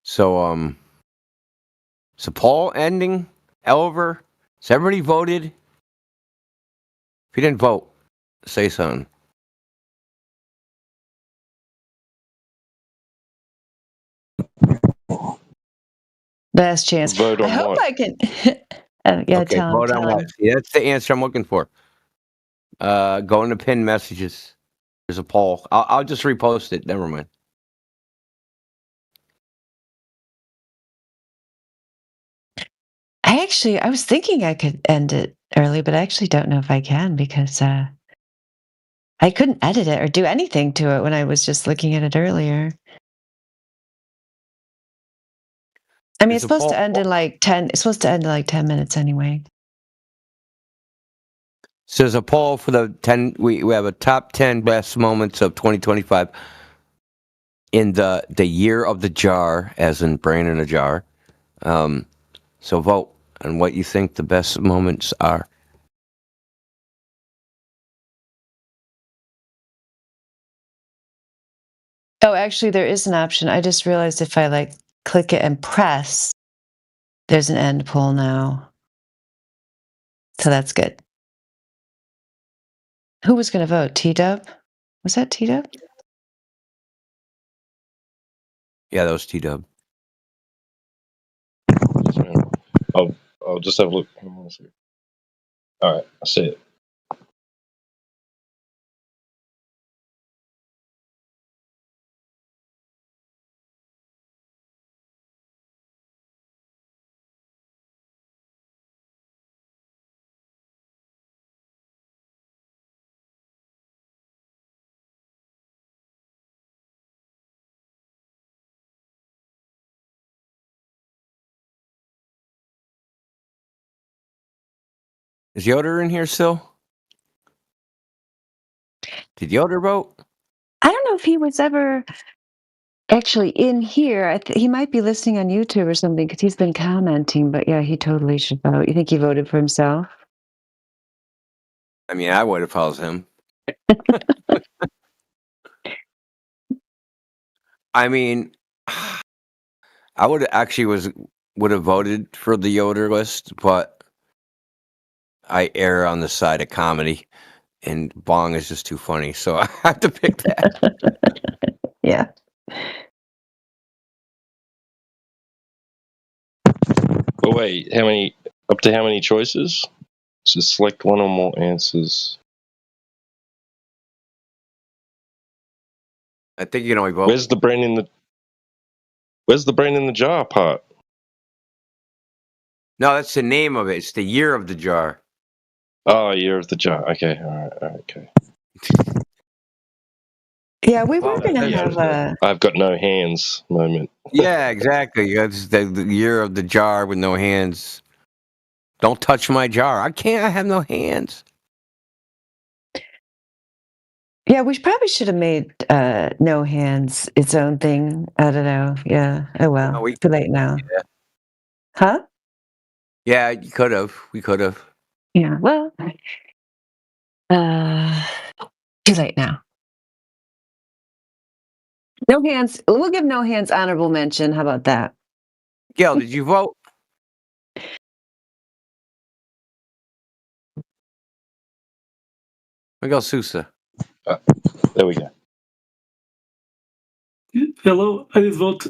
Speaker 2: So, is the poll ending? Oliver? Has everybody voted? If you didn't vote, say something.
Speaker 1: Last chance.
Speaker 14: Vote
Speaker 1: I
Speaker 14: on
Speaker 1: hope
Speaker 14: what?
Speaker 1: I can. Yeah,
Speaker 2: Okay,
Speaker 1: tell him.
Speaker 2: vote on
Speaker 1: Tell
Speaker 2: what?
Speaker 1: him.
Speaker 2: See, that's the answer I'm looking for. Go into pinned messages. There's a poll. I'll just repost it. Never mind.
Speaker 1: I was thinking I could end it early, but I actually don't know if I can because I couldn't edit it or do anything to it when I was just looking at it earlier. I mean,
Speaker 2: There's
Speaker 1: it's
Speaker 2: a
Speaker 1: supposed to
Speaker 2: poll.
Speaker 1: end in like 10. It's supposed to end in like 10 minutes anyway.
Speaker 2: So there's a poll for the 10. We have a top 10 best moments of 2025 in the year of the jar, as in brain in a jar. So vote on what you think the best moments are.
Speaker 1: Oh, actually, there is an option. I just realized if I like click it and press, there's an end poll now. So that's good. Who was going to vote? T-Dub? Was that T-Dub?
Speaker 2: Yeah, that was T-Dub.
Speaker 14: I'll just have a look. Hold on a second. All right, I see it.
Speaker 2: Is Yoder in here still? Did Yoder vote?
Speaker 1: I don't know if he was ever actually in here. He might be listening on YouTube or something because he's been commenting, but yeah, he totally should vote. You think he voted for himself?
Speaker 2: I mean, I would if I was him. I mean, I would have voted for the Yoder list, but I err on the side of comedy, and Bong is just too funny, so I have to pick that.
Speaker 1: Yeah.
Speaker 14: But wait, up to how many choices? So select one or more answers.
Speaker 2: I think you can only vote.
Speaker 14: Where's the brain in the jar part?
Speaker 2: No, that's the name of it. It's the year of the jar.
Speaker 14: Oh, year of the jar. Okay, all right, okay.
Speaker 1: Yeah, we were going to have a.
Speaker 14: I've got no hands moment.
Speaker 2: Yeah, exactly. That's the year of the jar with no hands. Don't touch my jar. I can't. I have no hands.
Speaker 1: Yeah, we probably should have made No Hands its own thing. I don't know. Yeah. Oh well.
Speaker 2: No,
Speaker 1: Too late now.
Speaker 2: Yeah.
Speaker 1: Huh?
Speaker 2: Yeah, you could have. We could have.
Speaker 1: Yeah. Well. Too late now. No Hands. We'll give No Hands honorable mention. How about that?
Speaker 2: Gail, did you vote? Miguel Sousa.
Speaker 14: There we go.
Speaker 6: Hello, I did vote.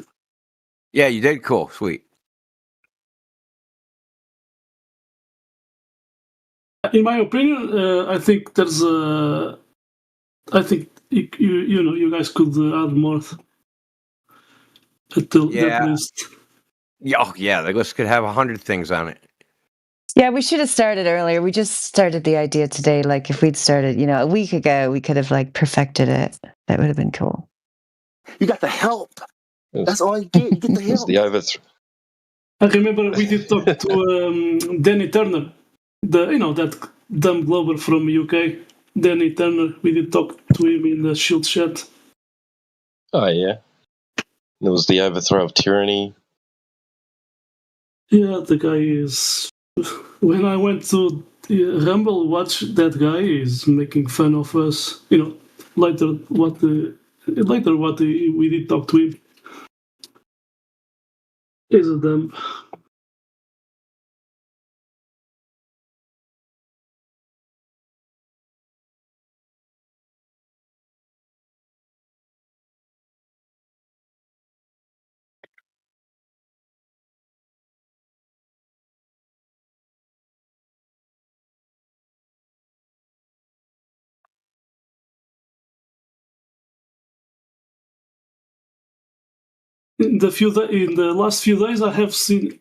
Speaker 2: Yeah, you did. Cool. Sweet.
Speaker 6: In my opinion, I think there's I think you guys could add more to that list.
Speaker 2: Yeah, oh, yeah. The list could have 100 things on it.
Speaker 1: Yeah, we should have started earlier. We just started the idea today. Like if we'd started, a week ago, we could have like perfected it. That would have been cool.
Speaker 5: You got the help. That's all you get. You get the help.
Speaker 14: It's the overthrow.
Speaker 6: I remember we did talk to Danny Turner, that dumb Glober from UK. Danny Turner. We did talk to him in the Shield chat.
Speaker 14: Oh yeah. There was the overthrow of tyranny.
Speaker 6: Yeah, the guy is. When I went to Rumble, watch that guy is making fun of us. Later we did talk to him. Is it them? In the last few days, I have seen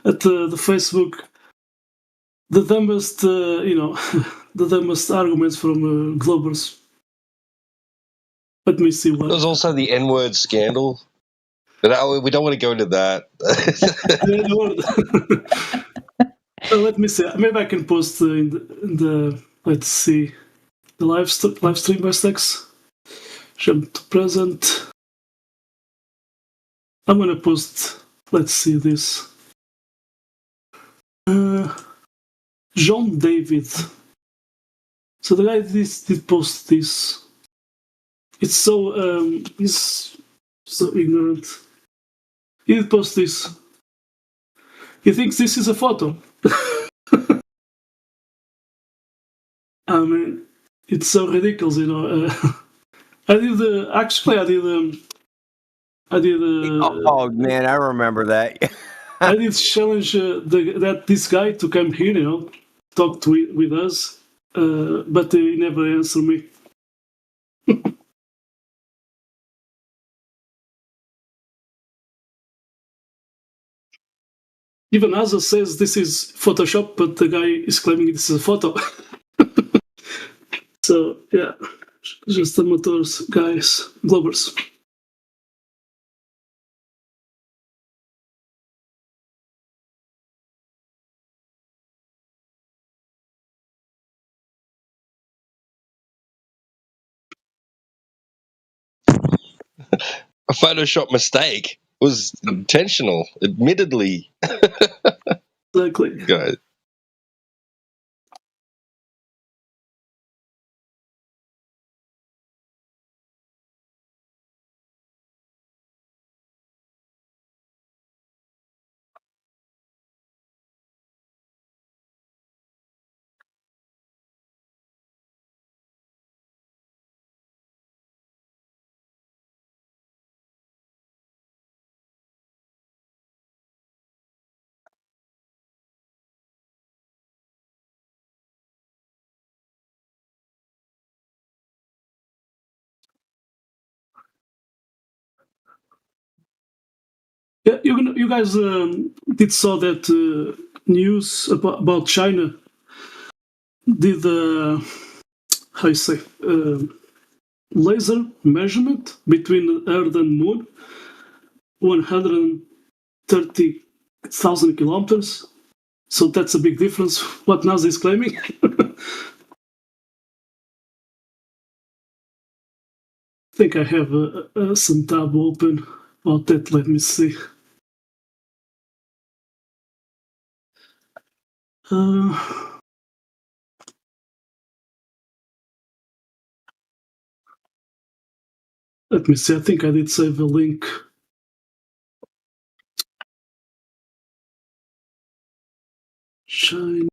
Speaker 6: at the Facebook the dumbest, the dumbest arguments from Globers. Let me see what.
Speaker 14: There's also the N-word scandal. But we don't want to go into that.
Speaker 6: Let me see. Maybe I can post in the let's see, the live stream by Stacks. Jump to present. I'm gonna post. Let's see this. John David. So the guy did post this. It's so he's so ignorant. He did post this. He thinks this is a photo. I mean, it's so ridiculous, you know. I did actually. I did.
Speaker 2: Oh man, I remember that.
Speaker 6: I did challenge this guy to come here, you know, talk with us, but he never answered me. Even Asa says this is Photoshop, but the guy is claiming this is a photo. So yeah, just amateurs, guys, Globers.
Speaker 14: A Photoshop mistake was intentional, admittedly.
Speaker 6: Exactly.
Speaker 14: Guys.
Speaker 6: Yeah, you guys did saw that news about China. Did how you say laser measurement between Earth and Moon, 130,000 kilometers. So that's a big difference. What NASA is claiming. I think I have some tab open about that. Let me see. Let me see. I think I did save a link. China.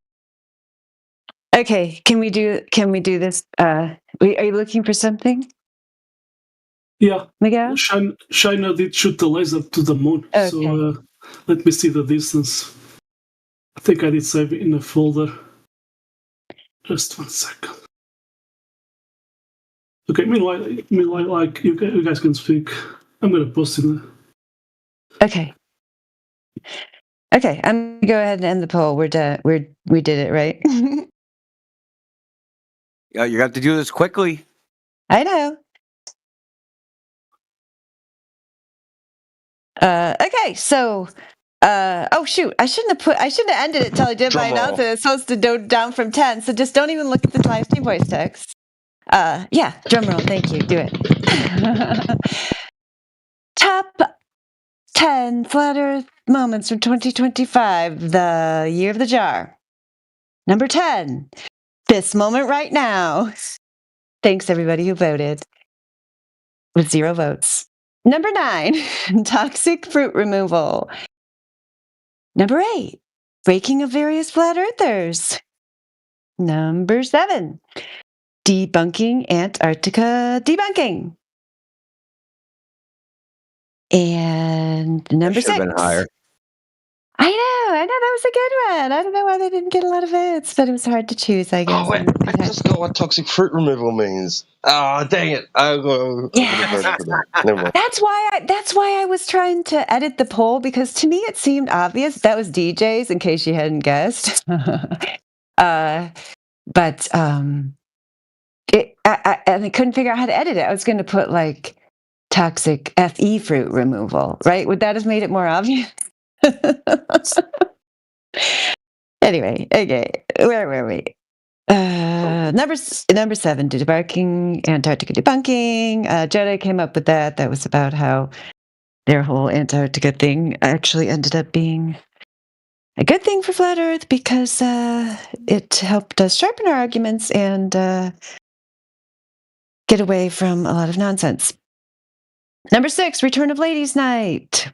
Speaker 1: Okay, can we do this? Are you looking for something?
Speaker 6: Yeah,
Speaker 1: Miguel?
Speaker 6: China did shoot the laser to the moon.
Speaker 1: Okay.
Speaker 6: So let me see the distance. I think I did save it in a folder. Just 1 second. Okay. Meanwhile, like you guys can speak. I'm gonna post it.
Speaker 1: Okay. Okay, I'm gonna go ahead and end the poll. We're done. We did it, right?
Speaker 2: Yeah, you got to do this quickly.
Speaker 1: I know. Okay, so oh shoot, I shouldn't have ended it till I did my announcement. It's supposed to go down from 10, so just don't even look at the live stream voice text. Yeah, drum roll, thank you. Do it. Top 10 flat earth moments from 2025, the year of the jar. Number 10, this moment right now. Thanks everybody who voted. With 0 votes. Number 9, toxic fruit removal. Number 8, breaking of various flat earthers. Number 7, debunking Antarctica debunking. And number
Speaker 2: Should have
Speaker 1: 6.
Speaker 2: been higher.
Speaker 1: I know, that was a good one. I don't know why they didn't get a lot of votes, but it was hard to choose, I guess.
Speaker 14: Oh, wait, I just got what toxic fruit removal means. Oh, dang it. I would have voted for that. Never mind.
Speaker 1: That's why I was trying to edit the poll, because to me it seemed obvious that was DJ's, in case you hadn't guessed. I couldn't figure out how to edit it. I was going to put like toxic FE fruit removal, right? Would that have made it more obvious? Anyway, okay, where were we? Number 7, debunking Antarctica debunking. Jedi came up with that. That was about how their whole Antarctica thing actually ended up being a good thing for Flat Earth, because it helped us sharpen our arguments and get away from a lot of nonsense. Number 6, Return of Ladies Night.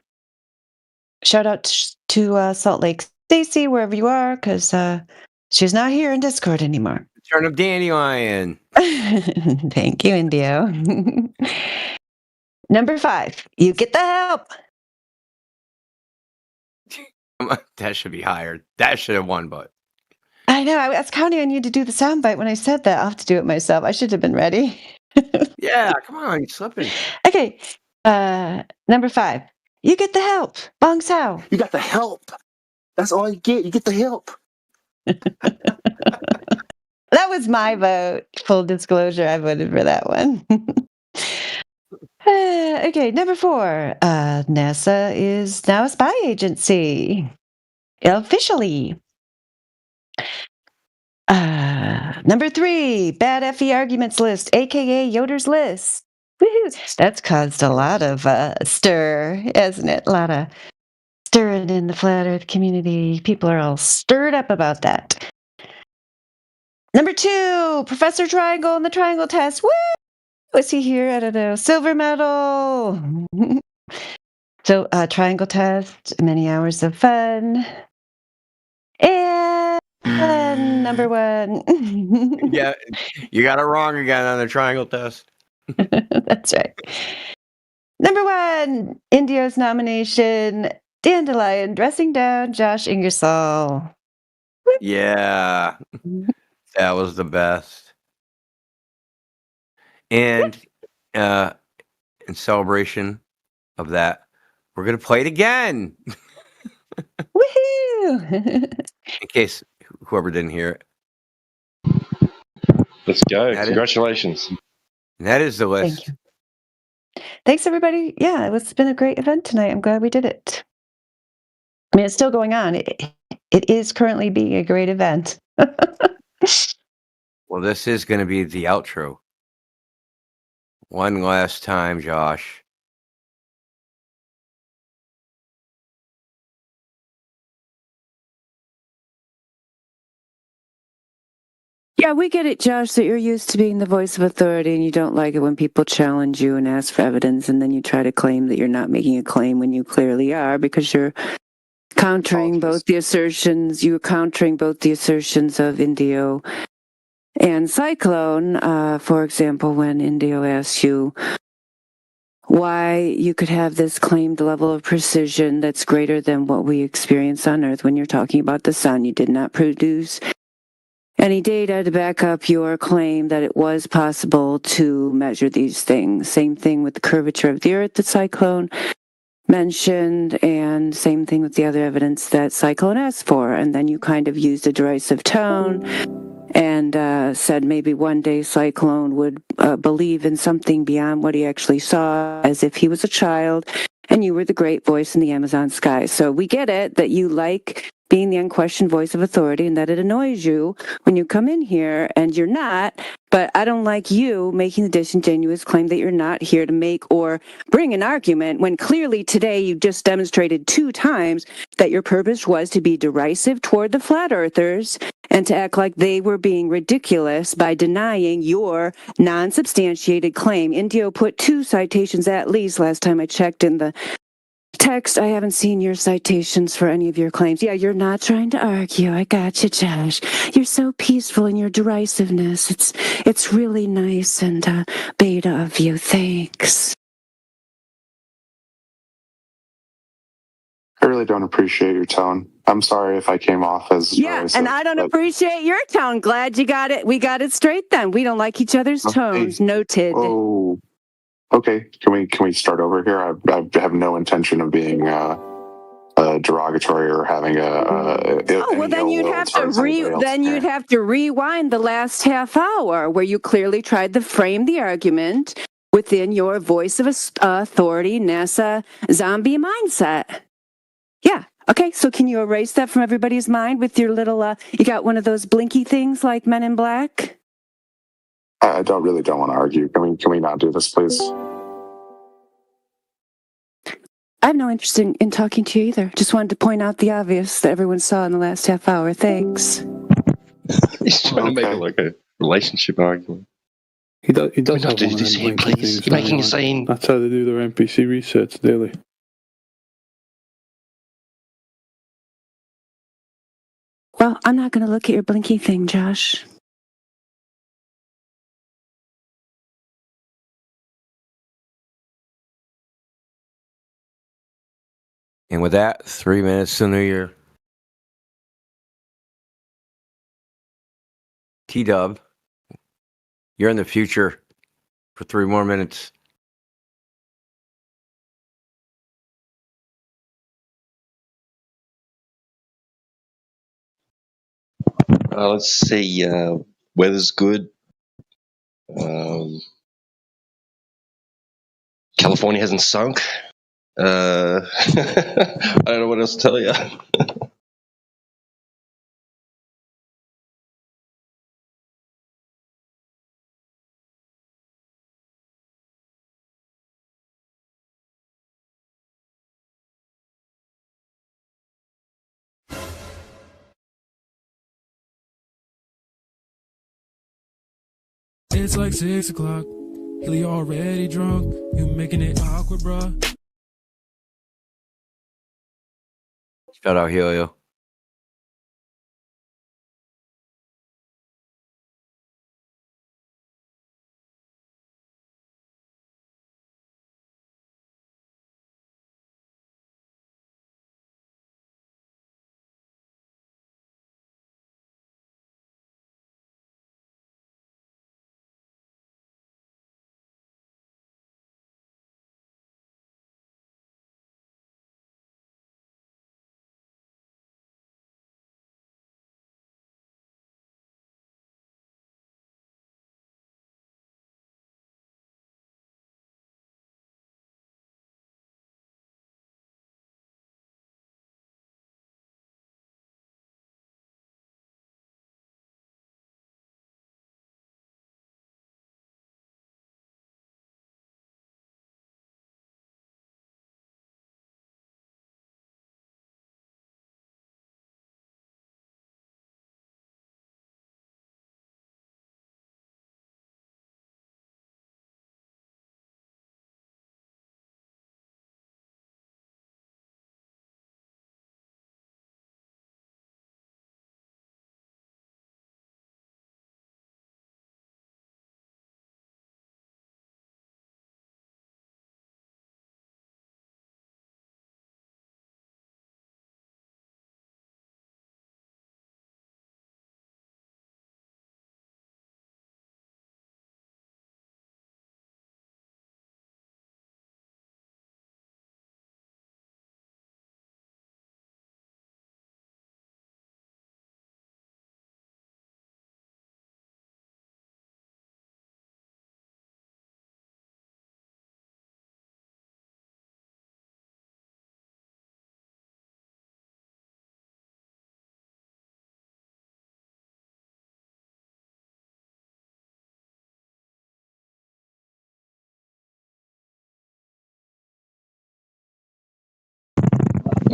Speaker 1: Shout out to Salt Lake Stacy, wherever you are, because she's not here in Discord anymore.
Speaker 2: Return of Dandelion.
Speaker 1: Thank you, Indio. Number 5, you get the help.
Speaker 2: That should be higher. That should have won, but
Speaker 1: I know. I was counting on you to do the soundbite when I said that. I'll have to do it myself. I should have been ready.
Speaker 2: yeah, come on, you're slipping.
Speaker 1: Okay. Number 5, you get the help. Bong Sao.
Speaker 5: You got the help. That's all you get. You get the help.
Speaker 1: That was my vote. Full disclosure, I voted for that one. Okay, number 4. NASA is now a spy agency. Officially. Number 3, bad FE arguments list, aka Yoder's list. Woohoo! That's caused a lot of stir, hasn't it? A lot of stirring in the flat Earth community. People are all stirred up about that. Number 2, Professor Triangle and the Triangle Test. Woo! What's he here? I don't know. Silver medal. So, Triangle Test, many hours of fun. And number 1.
Speaker 2: Yeah, you got it wrong again on the Triangle Test.
Speaker 1: That's right. Number 1, Indio's nomination, Dandelion dressing down Josh Ingersoll.
Speaker 2: Yeah, that was the best. And in celebration of that, we're gonna play it again.
Speaker 1: Woohoo!
Speaker 2: In case whoever didn't hear it.
Speaker 14: Let's go. Congratulations.
Speaker 2: That is the list.
Speaker 1: Thank you. Thanks, everybody. Yeah, it's been a great event tonight. I'm glad we did it. I mean, it's still going on. It is currently being a great event.
Speaker 2: Well, this is going to be the outro. One last time, Josh.
Speaker 8: Yeah, we get it, Josh, that you're used to being the voice of authority and you don't like it when people challenge you and ask for evidence, and then you try to claim that you're not making a claim when you clearly are, because you're countering both the assertions. You're countering both the assertions of Indio and Cyclone. For example, when Indio asks you why you could have this claimed level of precision that's greater than what we experience on Earth when you're talking about the sun. You did not produce any data to back up your claim that it was possible to measure these things. Same thing with the curvature of the Earth that Cyclone mentioned, and same thing with the other evidence that Cyclone asked for. And then you kind of used a derisive tone and said maybe one day Cyclone would believe in something beyond what he actually saw, as if he was a child and you were the great voice in the Amazon sky. So we get it that you like being the unquestioned voice of authority and that it annoys you when you come in here and you're not, but I don't like you making the disingenuous claim that you're not here to make or bring an argument when clearly today you just demonstrated 2 times that your purpose was to be derisive toward the flat earthers and to act like they were being ridiculous by denying your non-substantiated claim. Indio put 2 citations at least last time I checked in the Text, I haven't seen your citations for any of your claims. Yeah, you're not trying to argue. I got you, Josh. You're so peaceful in your derisiveness. It's really nice and beta of you. Thanks.
Speaker 16: I really don't appreciate your tone. I'm sorry if I came off as
Speaker 8: Yeah,
Speaker 16: derisive,
Speaker 8: and I don't
Speaker 16: but
Speaker 8: appreciate your tone. Glad you got it. We got it straight then. We don't like each other's tones. Noted.
Speaker 16: oh, okay. Can we start over here? I have no intention of being derogatory or having
Speaker 8: Oh well, then you'd have to you'd have to rewind the last half hour where you clearly tried to frame the argument within your voice of authority, NASA zombie mindset. Yeah. Okay. So can you erase that from everybody's mind with your little? You got one of those blinky things like Men in Black.
Speaker 16: I don't want to argue. Can we not do this, please?
Speaker 8: I have no interest in talking to you either. Just wanted to point out the obvious that everyone saw in the last half hour. Thanks.
Speaker 14: He's trying to make it like a relationship argument.
Speaker 17: He does
Speaker 14: Can we
Speaker 17: have
Speaker 14: not do
Speaker 17: one of
Speaker 14: this
Speaker 17: them
Speaker 14: here,
Speaker 17: blinky
Speaker 14: please?
Speaker 17: things.
Speaker 14: You're making a
Speaker 17: Dandelion.
Speaker 14: scene.
Speaker 17: That's how they do their NPC research daily.
Speaker 8: Well, I'm not going to look at your blinky thing, Josh.
Speaker 2: And with that, 3 minutes to New Year. T-Dub, you're in the future for 3 more minutes.
Speaker 14: Let's see. Weather's good. California hasn't sunk. I don't know what else to tell you.
Speaker 4: It's like 6 o'clock. Hilly already drunk. You making it awkward, bruh.
Speaker 2: Shout out Helio.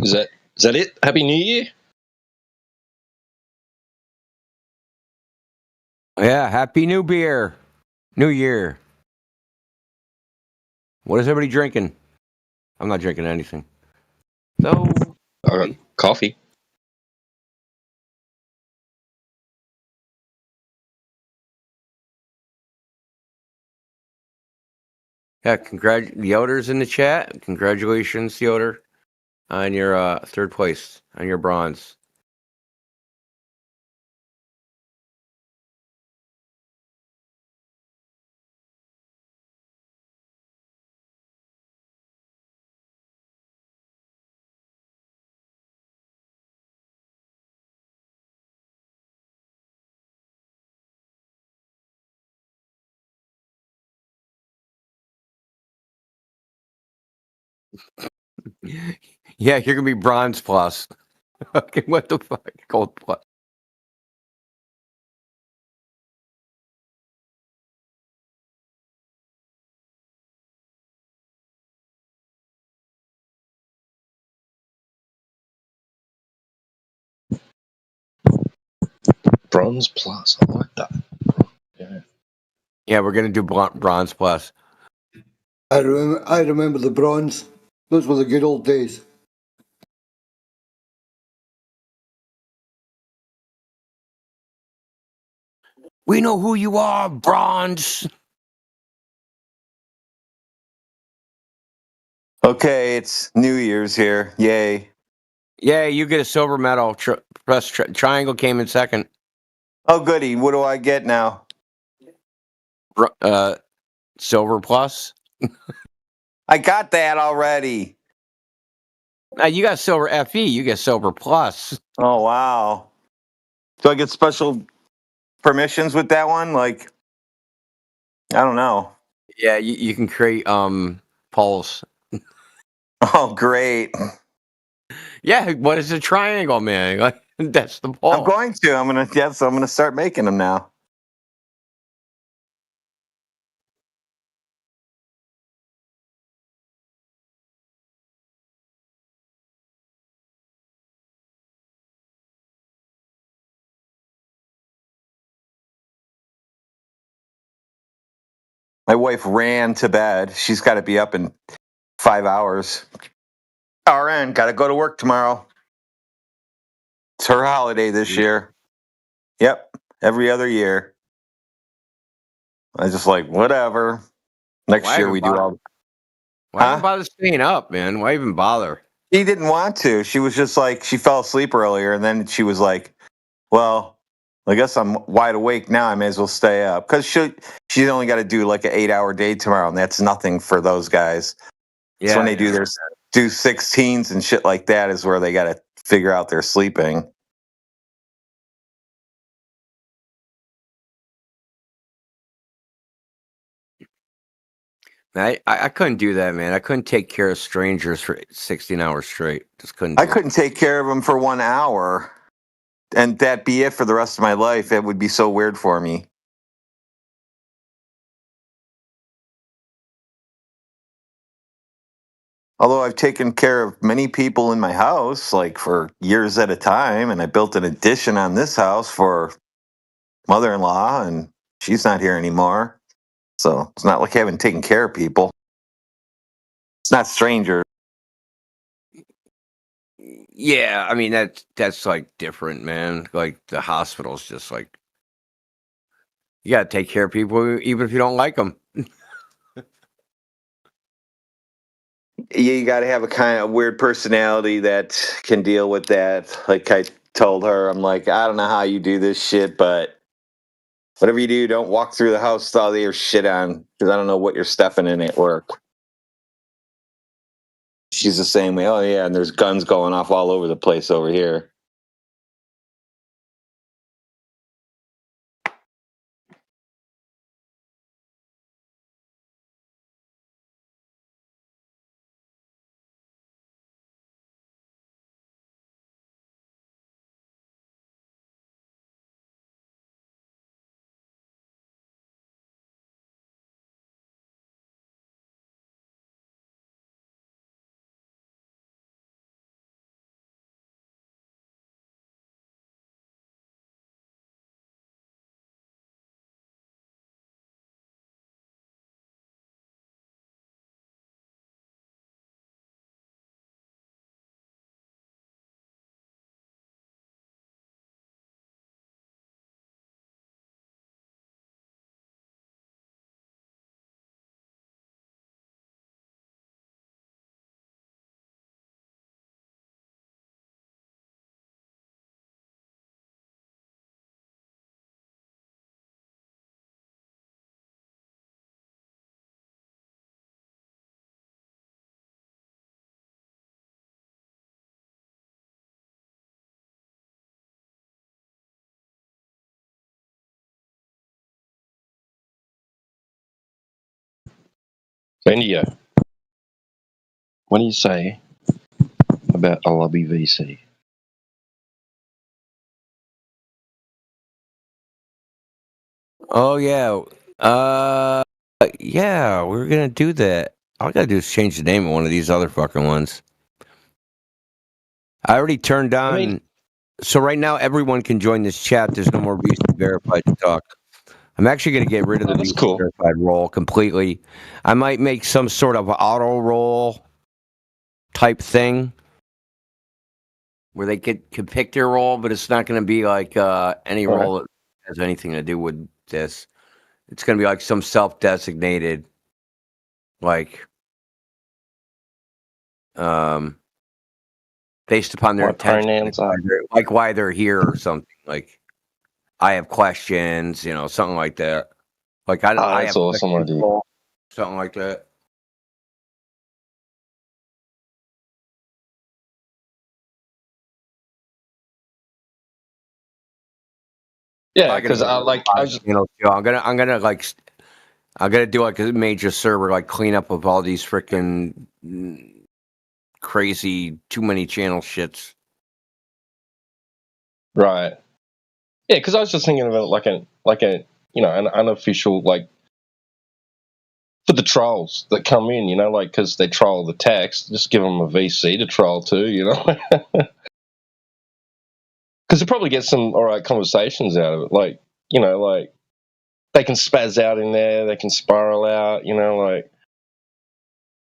Speaker 14: Is that it? Happy New Year.
Speaker 2: Yeah, Happy New Beer. New Year. What is everybody drinking? I'm not drinking anything. So,
Speaker 14: I got coffee.
Speaker 2: yeah, Yoder's in the chat. Congratulations, Yoder, on your third place, on your bronze. Yeah, you're gonna be bronze plus. Okay, what the fuck? Gold plus.
Speaker 14: Bronze plus. I like that. Yeah.
Speaker 2: Yeah, we're gonna do bronze plus.
Speaker 3: I remember the bronze. Those were the good old days.
Speaker 2: We know who you are, bronze.
Speaker 9: Okay, it's New Year's here. Yay.
Speaker 2: Yeah, you get a silver medal. Triangle came in second.
Speaker 9: Oh, goody. What do I get now?
Speaker 2: Silver plus.
Speaker 9: I got that already.
Speaker 2: You got silver FE. You get silver plus.
Speaker 9: Oh, wow. Do I get special permissions with that one? Like, I don't know.
Speaker 2: Yeah, you can create polls.
Speaker 9: Oh, great.
Speaker 2: Yeah, what is a triangle, man? Like, that's the poll.
Speaker 9: I'm going to. I'm gonna start making them now. My wife ran to bed. She's got to be up in 5 hours. RN, got to go to work tomorrow. It's her holiday this year. Yep, every other year. I just like, whatever. Next
Speaker 2: Why
Speaker 9: year
Speaker 2: even
Speaker 9: we do
Speaker 2: bother?
Speaker 9: all.
Speaker 2: Why even bother staying up, man? Why even bother?
Speaker 9: She didn't want to. She was just like, she fell asleep earlier, and then she was like, well, I guess I'm wide awake now. I may as well stay up. Because she's only got to do like an 8-hour day tomorrow, and that's nothing for those guys.
Speaker 2: Yeah,
Speaker 9: So when they do 16s and shit like that is where they got to figure out their sleeping.
Speaker 2: I couldn't do that, man. I couldn't take care of strangers for 16 hours straight. Just couldn't.
Speaker 9: I couldn't take care of them for 1 hour, and that be it for the rest of my life. It would be so weird for me. Although I've taken care of many people in my house, like for years at a time, and I built an addition on this house for mother-in-law, and she's not here anymore. So it's not like I haven't taken care of people. It's not strangers.
Speaker 2: Yeah, I mean that's like different, man. Like the hospital's just like you gotta take care of people even if you don't like them.
Speaker 9: You got to have a kind of weird personality that can deal with that. Like I told her, I'm like, I don't know how you do this shit, but whatever you do, don't walk through the house with all your shit on, because I don't know what you're stuffing in at work. She's the same way. Oh yeah, and there's guns going off all over the place over here.
Speaker 14: India, what do you say about a lobby VC?
Speaker 2: Oh yeah. Yeah, we're gonna do that. All I gotta do is change the name of one of these other fucking ones. I already turned on. So right now, everyone can join this chat. There's no more VC verified to talk. I'm actually going to get rid of the VC verified role completely. I might make some sort of auto roll type thing where they can pick their role, but it's not going to be like any
Speaker 14: Right.
Speaker 2: role that has anything to do with this. It's going to be like some self-designated, like, based upon their
Speaker 14: My
Speaker 2: intention,
Speaker 14: pronouns are.
Speaker 2: like why they're here or something. Like, I have questions, something like that. Like I
Speaker 14: That's
Speaker 2: have
Speaker 14: awesome
Speaker 2: questions,
Speaker 14: idea.
Speaker 2: Paul, something like that.
Speaker 14: Yeah,
Speaker 2: I gotta
Speaker 14: because
Speaker 2: get
Speaker 14: I
Speaker 2: rid of
Speaker 14: like
Speaker 2: a lot
Speaker 14: I
Speaker 2: of
Speaker 14: just
Speaker 2: channels, too. I'm gonna do like a major server, like clean up of all these freaking crazy too many channel shits.
Speaker 14: right. Yeah, because I was just thinking of it like a an unofficial like for the trolls that come in, like because they troll the text, just give them a VC to troll too, because they probably get some all right conversations out of it, like like they can spaz out in there, they can spiral out, like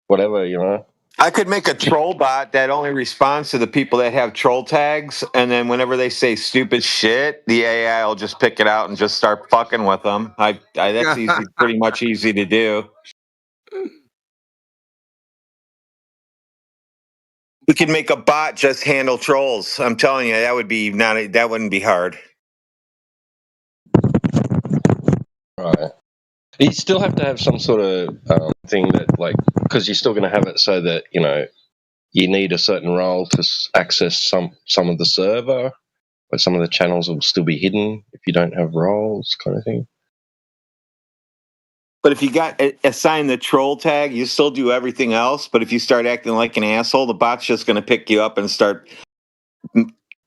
Speaker 14: whatever.
Speaker 9: I could make a troll bot that only responds to the people that have troll tags, and then whenever they say stupid shit, the AI will just pick it out and just start fucking with them. That's easy, pretty much easy to do. We could make a bot just handle trolls. I'm telling you, that wouldn't be hard.
Speaker 14: Right. You still have to have some sort of thing that, like, because you're still going to have it so that you need a certain role to access some of the server, but some of the channels will still be hidden if you don't have roles, kind of thing.
Speaker 9: But if you got assigned the troll tag, you still do everything else. But if you start acting like an asshole, the bot's just going to pick you up and start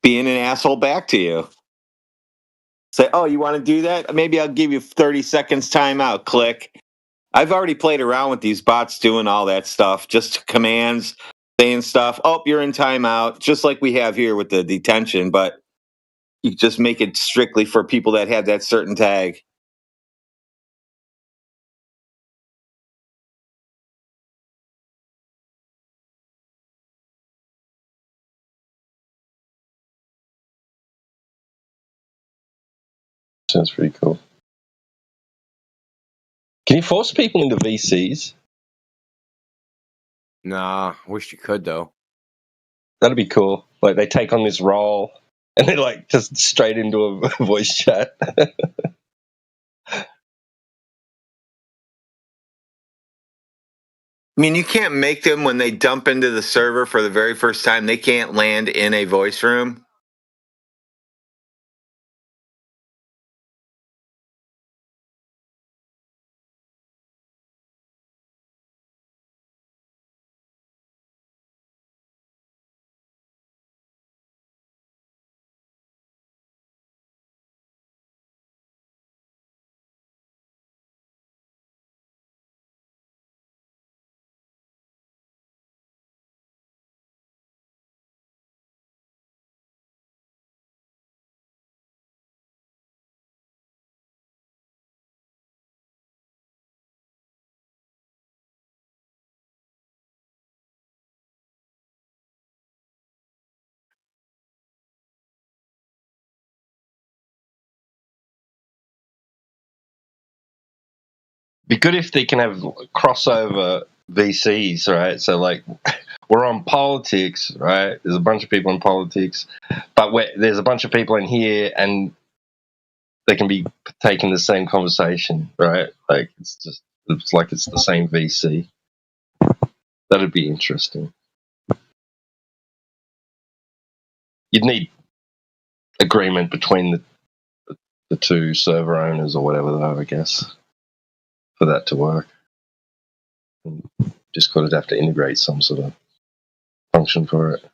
Speaker 9: being an asshole back to you. Say, oh, you want to do that? Maybe I'll give you 30 seconds timeout. Click. I've already played around with these bots doing all that stuff, just commands, saying stuff. Oh, you're in timeout, just like we have here with the detention, but you just make it strictly for people that have that certain tag.
Speaker 14: Sounds pretty cool. Can you force people into VCs?
Speaker 2: Nah, wish you could though.
Speaker 14: That'd be cool. Like they take on this role and they're like just straight into a voice chat.
Speaker 9: I mean, you can't make them when they dump into the server for the very first time. They can't land in a voice room.
Speaker 14: Be good if they can have crossover VCs, right? So like we're on politics, right? There's a bunch of people in politics, but there's a bunch of people in here, and they can be taking the same conversation, right? Like it's like it's the same VC. That'd be interesting. You'd need agreement between the two server owners or whatever, though, I guess, for that to work. Discord would have to integrate some sort of function for it.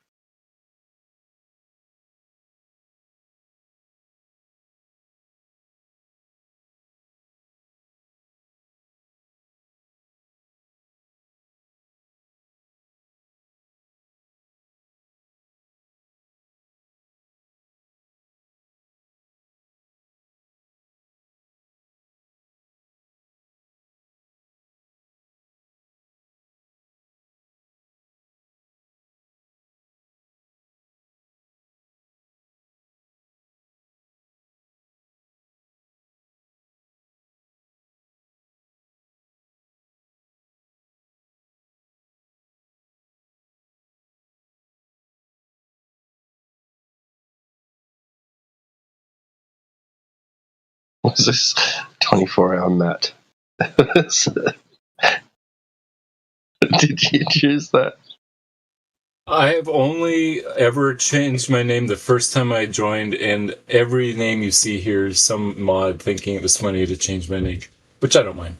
Speaker 14: Was this 24-hour Matt? Did you choose that?
Speaker 12: I have only ever changed my name the first time I joined, and every name you see here is some mod thinking it was funny to change my name, which I don't mind.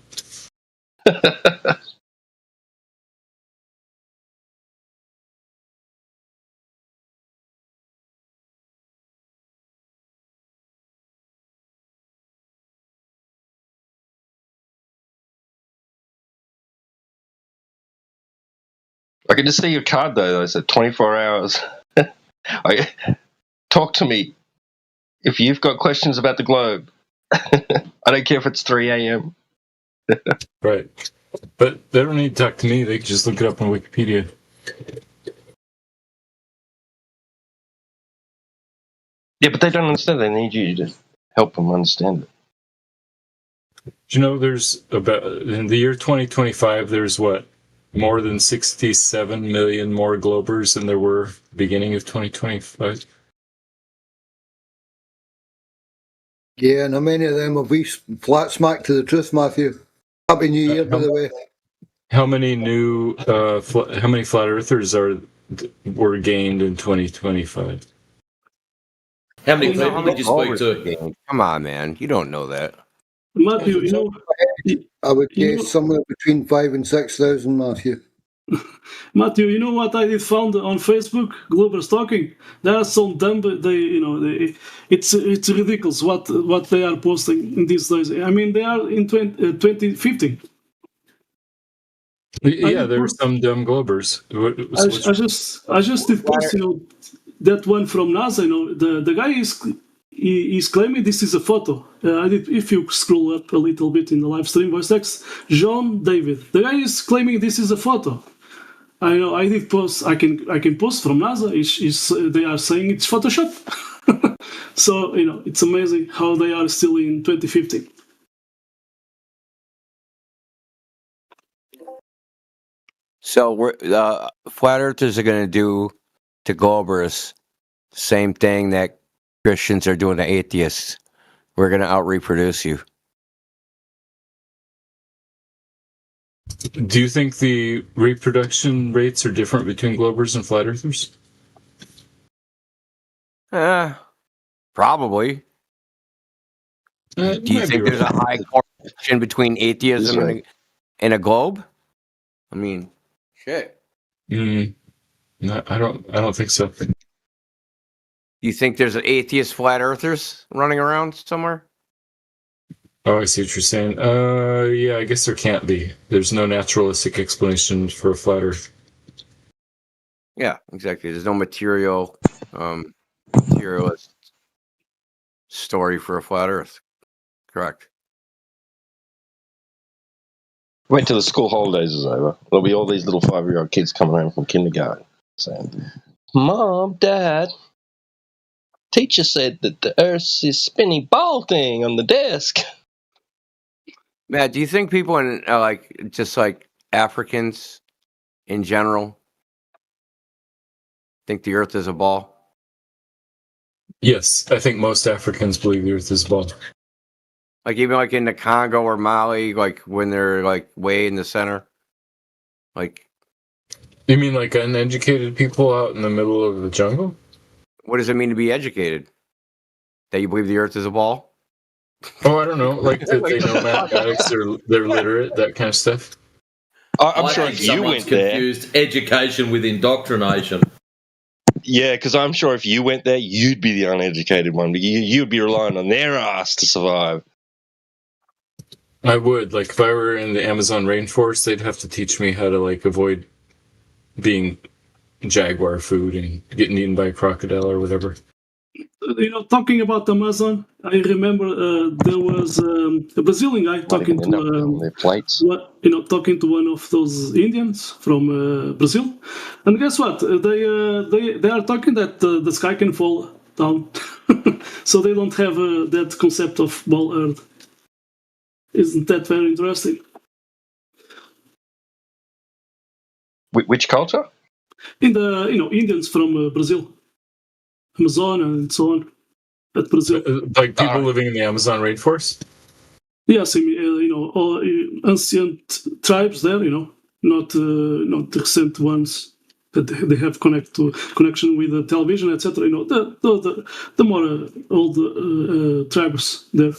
Speaker 14: I can just see your card though. I said 24 hours. Talk to me if you've got questions about the globe. I don't care if it's 3 a.m.
Speaker 12: Right. But they don't need to talk to me. They can just look it up on Wikipedia.
Speaker 14: Yeah, but they don't understand. They need you to help them understand it.
Speaker 12: Do you know there's about, in the year 2025, there's what? More than 67 million more Globers than there were beginning of 2025?
Speaker 3: Yeah, and how many of them have we flat smack to the truth, Matthew? Happy New Year, by the way.
Speaker 12: How many new, how many flat earthers were gained in 2025?
Speaker 10: How many people did you speak to?
Speaker 2: Come on, man. You don't know that.
Speaker 6: Matthew, you know,
Speaker 3: I would
Speaker 6: you
Speaker 3: guess
Speaker 6: know-
Speaker 3: somewhere between 5,000 and 6,000, Matthew.
Speaker 6: Matthew, you know what I did found on Facebook? Globers talking. There are some dumb. It's ridiculous what they are posting in these days. I mean, they are in 2050.
Speaker 12: Yeah, there were some dumb Globers.
Speaker 6: I just did post, that one from NASA. The guy is claiming this is a photo. If you scroll up a little bit in the live stream, voice text, John David. The guy is claiming this is a photo. I know. I did post. I can post from NASA. They are saying it's Photoshop. So it's amazing how they are still in 2050.
Speaker 2: So flat earthers are going to do to Globers the same thing that Christians are doing to atheists. We're going to out-reproduce you.
Speaker 12: Do you think the reproduction rates are different between Globers and flat earthers?
Speaker 2: Probably. Do you think there's a high correlation between atheism and a globe? I mean, shit.
Speaker 12: No, I don't think so.
Speaker 2: You think there's atheist flat earthers running around somewhere?
Speaker 12: Oh, I see what you're saying. Yeah, I guess there can't be. There's no naturalistic explanation for a flat Earth.
Speaker 2: Yeah, exactly. There's no materialist story for a flat Earth. Correct.
Speaker 14: Wait till the school holidays is over. There'll be all these little 5-year-old kids coming home from kindergarten saying, "Mom, Dad, teacher said that the Earth is spinning ball thing on the desk."
Speaker 2: Matt, do you think people in just Africans in general think the Earth is a ball?
Speaker 12: Yes, I think most Africans believe the Earth is a ball.
Speaker 2: Like even in the Congo or Mali, when they're way in the center?
Speaker 12: You mean like uneducated people out in the middle of the jungle?
Speaker 2: What does it mean to be educated? That you believe the Earth is a ball?
Speaker 12: Oh, I don't know. Like that they know mathematics, they're literate, that kind of stuff.
Speaker 14: I'm
Speaker 10: I
Speaker 14: sure
Speaker 10: think
Speaker 14: if you
Speaker 10: someone's
Speaker 14: went there,
Speaker 10: confused education with indoctrination.
Speaker 14: yeah, because I'm sure if you went there, you'd be the uneducated one. You'd be relying on their ass to survive.
Speaker 12: I would. Like, if I were in the Amazon rainforest, they'd have to teach me how to, like, avoid being jaguar food and getting eaten by a crocodile or whatever.
Speaker 6: Talking about Amazon, I remember there was a Brazilian guy talking to talking to one of those Indians from Brazil, and guess what? They are talking that the sky can fall down, so they don't have that concept of ball Earth. Isn't that very interesting?
Speaker 14: Which culture?
Speaker 6: In the Indians from Brazil, Amazon, and so on. At Brazil,
Speaker 12: like people living in the Amazon rainforest.
Speaker 6: Yes, all ancient tribes there. Not the recent ones that they have connection with the television, etc. The more old tribes there.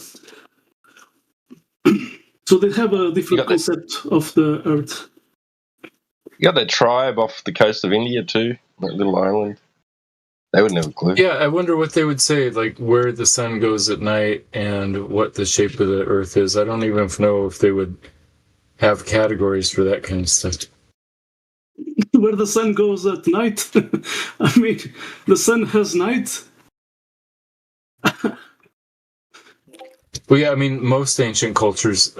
Speaker 6: So they have a different concept of the Earth.
Speaker 14: You got that tribe off the coast of India too, that little island. They would never clue.
Speaker 12: Yeah, I wonder what they would say, like where the sun goes at night and what the shape of the Earth is. I don't even know if they would have categories for that kind of stuff.
Speaker 6: Where the sun goes at night? I mean, the sun has night.
Speaker 12: Well, yeah, I mean, most ancient cultures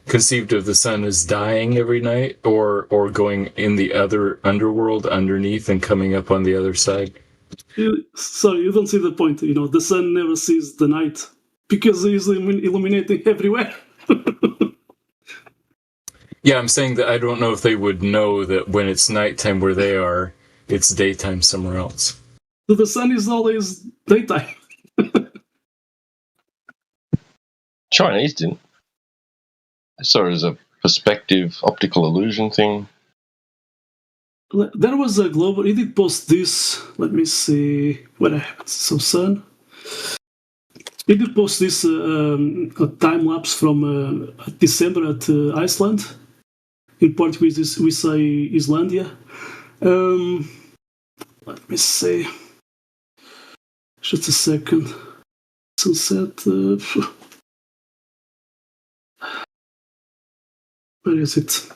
Speaker 12: conceived of the sun as dying every night or going in the other underworld underneath and coming up on the other side.
Speaker 6: Sorry, you don't see the point. The sun never sees the night because he's illuminating everywhere.
Speaker 12: Yeah, I'm saying that I don't know if they would know that when it's nighttime where they are, it's daytime somewhere else.
Speaker 6: So the sun is always daytime.
Speaker 14: Chinese didn't. I saw it as a perspective optical illusion thing.
Speaker 6: There was a global. He did post this. Let me see what happened. So sun. He did post this a time lapse from December at Iceland. In Portuguese, we say Islandia. Let me see. Just a second. Sunset. Where is it?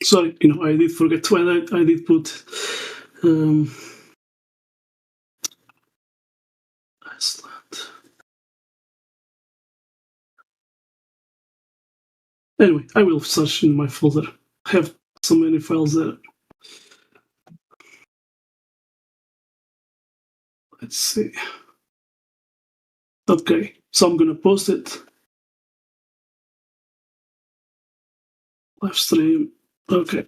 Speaker 6: Sorry, I did forget Twilight. I did put Iceland. Anyway, I will search in my folder. I have so many files there. Let's see. Okay, so I'm gonna post it. Live stream. Okay.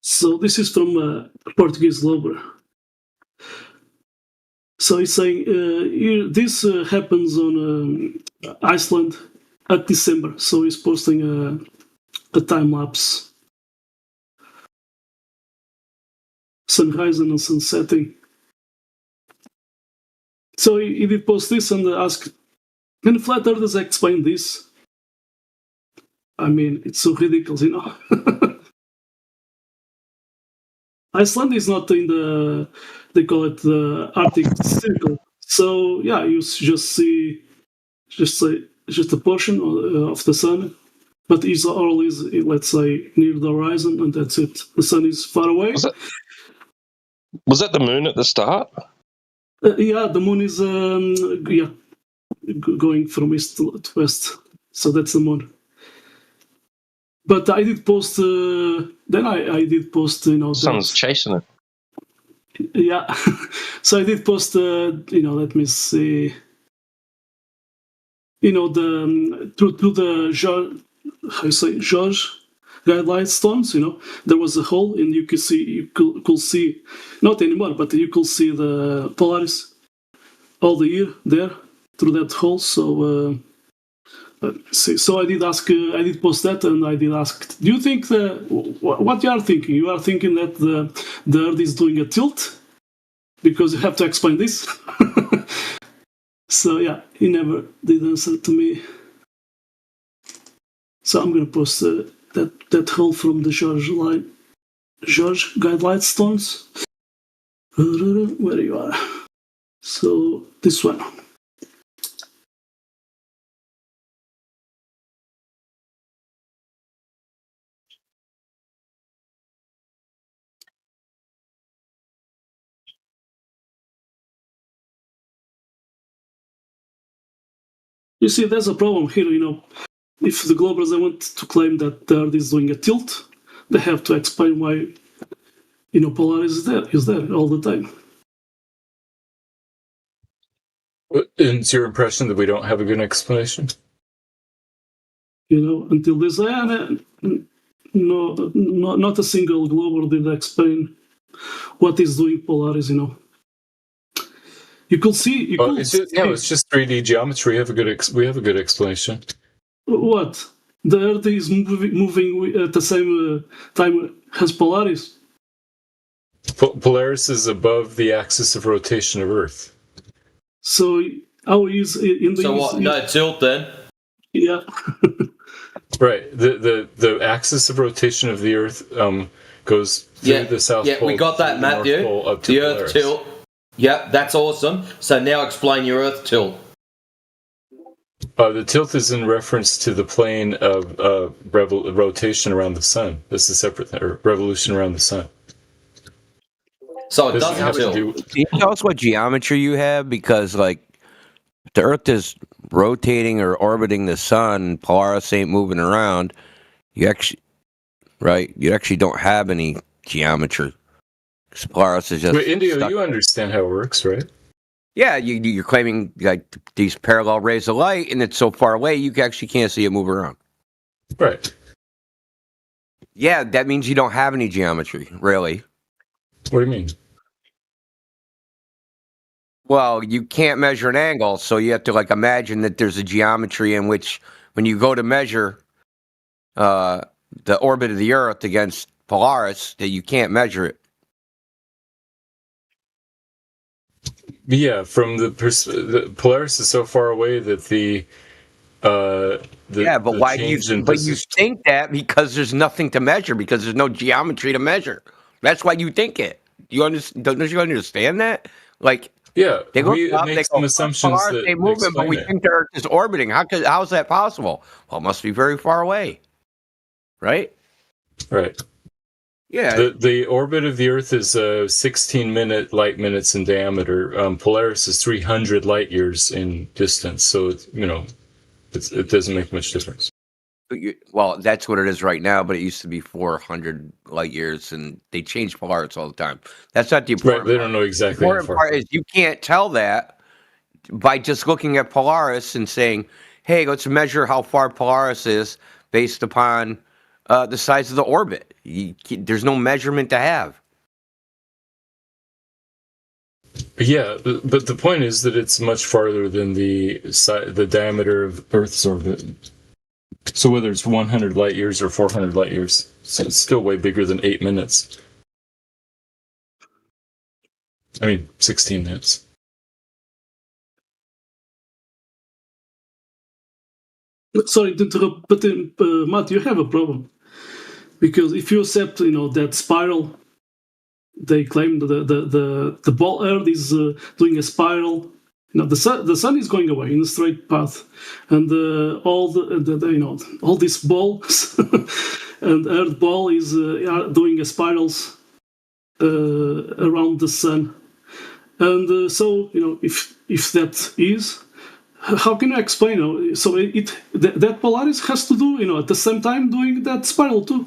Speaker 6: So this is from Portuguese Global. So it's saying this happens on Iceland at December. So he's posting a time lapse, sunrise and sunsetting. So he did post this and asked, "Can flat earthers explain this?" I mean, it's so ridiculous, Iceland is not in the, they call it the Arctic Circle. So yeah, you just see just a portion of the sun, but it's always, let's say, near the horizon, and that's it. The sun is far away.
Speaker 14: Was that the moon at the start?
Speaker 6: Yeah, the moon is going from east to west, so that's the moon. But I did post. Then I did post.
Speaker 14: Sun's chasing it.
Speaker 6: Yeah, so I did post. Let me see. The through the George guideline stones. There was a hole, and you could see, not anymore, but you could see the Polaris all the year there through that hole. So So I did ask, I did post that, and I did ask, do you think what you are thinking? You are thinking that the Earth is doing a tilt? Because you have to explain this. So yeah, he never did answer to me. So I'm going to post that whole from the George Guide Stones. Where you are. So this one. You see, there's a problem here, if the globalists they want to claim that the Earth is doing a tilt, they have to explain why, Polaris is there all the time.
Speaker 12: And it's your impression that we don't have a good explanation?
Speaker 6: Until this end, no, not a single global did explain what is doing Polaris, You could see.
Speaker 12: It's just 3D geometry. We have a good explanation.
Speaker 6: What? The Earth is moving at the same time as Polaris.
Speaker 12: Polaris is above the axis of rotation of Earth.
Speaker 6: So how is in the?
Speaker 10: So what? No tilt then.
Speaker 6: Yeah.
Speaker 12: Right. The axis of rotation of the Earth goes through the South Pole.
Speaker 10: Yeah, we got that, Matthew. The Earth tilt. Yeah, that's awesome. So now explain your Earth tilt.
Speaker 12: The tilt is in reference to the plane of rotation around the sun. This is a separate thing, or revolution around the sun.
Speaker 10: So it doesn't have tilt.
Speaker 2: Can you tell us what geometry you have? Because, the Earth is rotating or orbiting the sun, Polaris ain't moving around. You actually don't have any geometry. Polaris is just.
Speaker 12: Wait, Indio,
Speaker 2: stuck.
Speaker 12: you understand how it works, right?
Speaker 2: Yeah, you're claiming these parallel rays of light, and it's so far away you actually can't see it move around.
Speaker 12: Right.
Speaker 2: Yeah, that means you don't have any geometry, really.
Speaker 12: What do you mean?
Speaker 2: Well, you can't measure an angle, so you have to imagine that there's a geometry in which, when you go to measure the orbit of the Earth against Polaris, that you can't measure it.
Speaker 12: Yeah, from the Polaris is so far away that
Speaker 2: but why do you? But you think that because there's nothing to measure, because there's no geometry to measure. That's why you think it. Don't you understand that?
Speaker 12: Yeah,
Speaker 2: they go
Speaker 12: up, make some assumptions
Speaker 2: Polaris, they moving, but we think the Earth is orbiting. How is that possible? Well, it must be very far away, right?
Speaker 12: Right.
Speaker 2: Yeah.
Speaker 12: The orbit of the Earth is 16 light minutes in diameter. Polaris is 300 light years in distance, so it doesn't make much difference.
Speaker 2: Well, that's what it is right now, but it used to be 400 light years, and they change Polaris all the time. That's not the important
Speaker 12: part. They don't know exactly.
Speaker 2: The important part is you can't tell that by just looking at Polaris and saying, hey, let's measure how far Polaris is based upon the size of the orbit. There's no measurement to have.
Speaker 12: Yeah, but the point is that it's much farther than the diameter of Earth's orbit. So whether it's 100 light years or 400 light years, so it's still way bigger than 8 minutes. 16 minutes.
Speaker 6: Sorry to interrupt, but Matt, you have a problem. Because if you accept, that spiral, they claim the ball Earth is doing a spiral. The sun is going away in a straight path, and all these balls and Earth ball is are doing a spirals around the sun, and so if that is. How can you explain? So that Polaris has to do, at the same time doing that spiral too.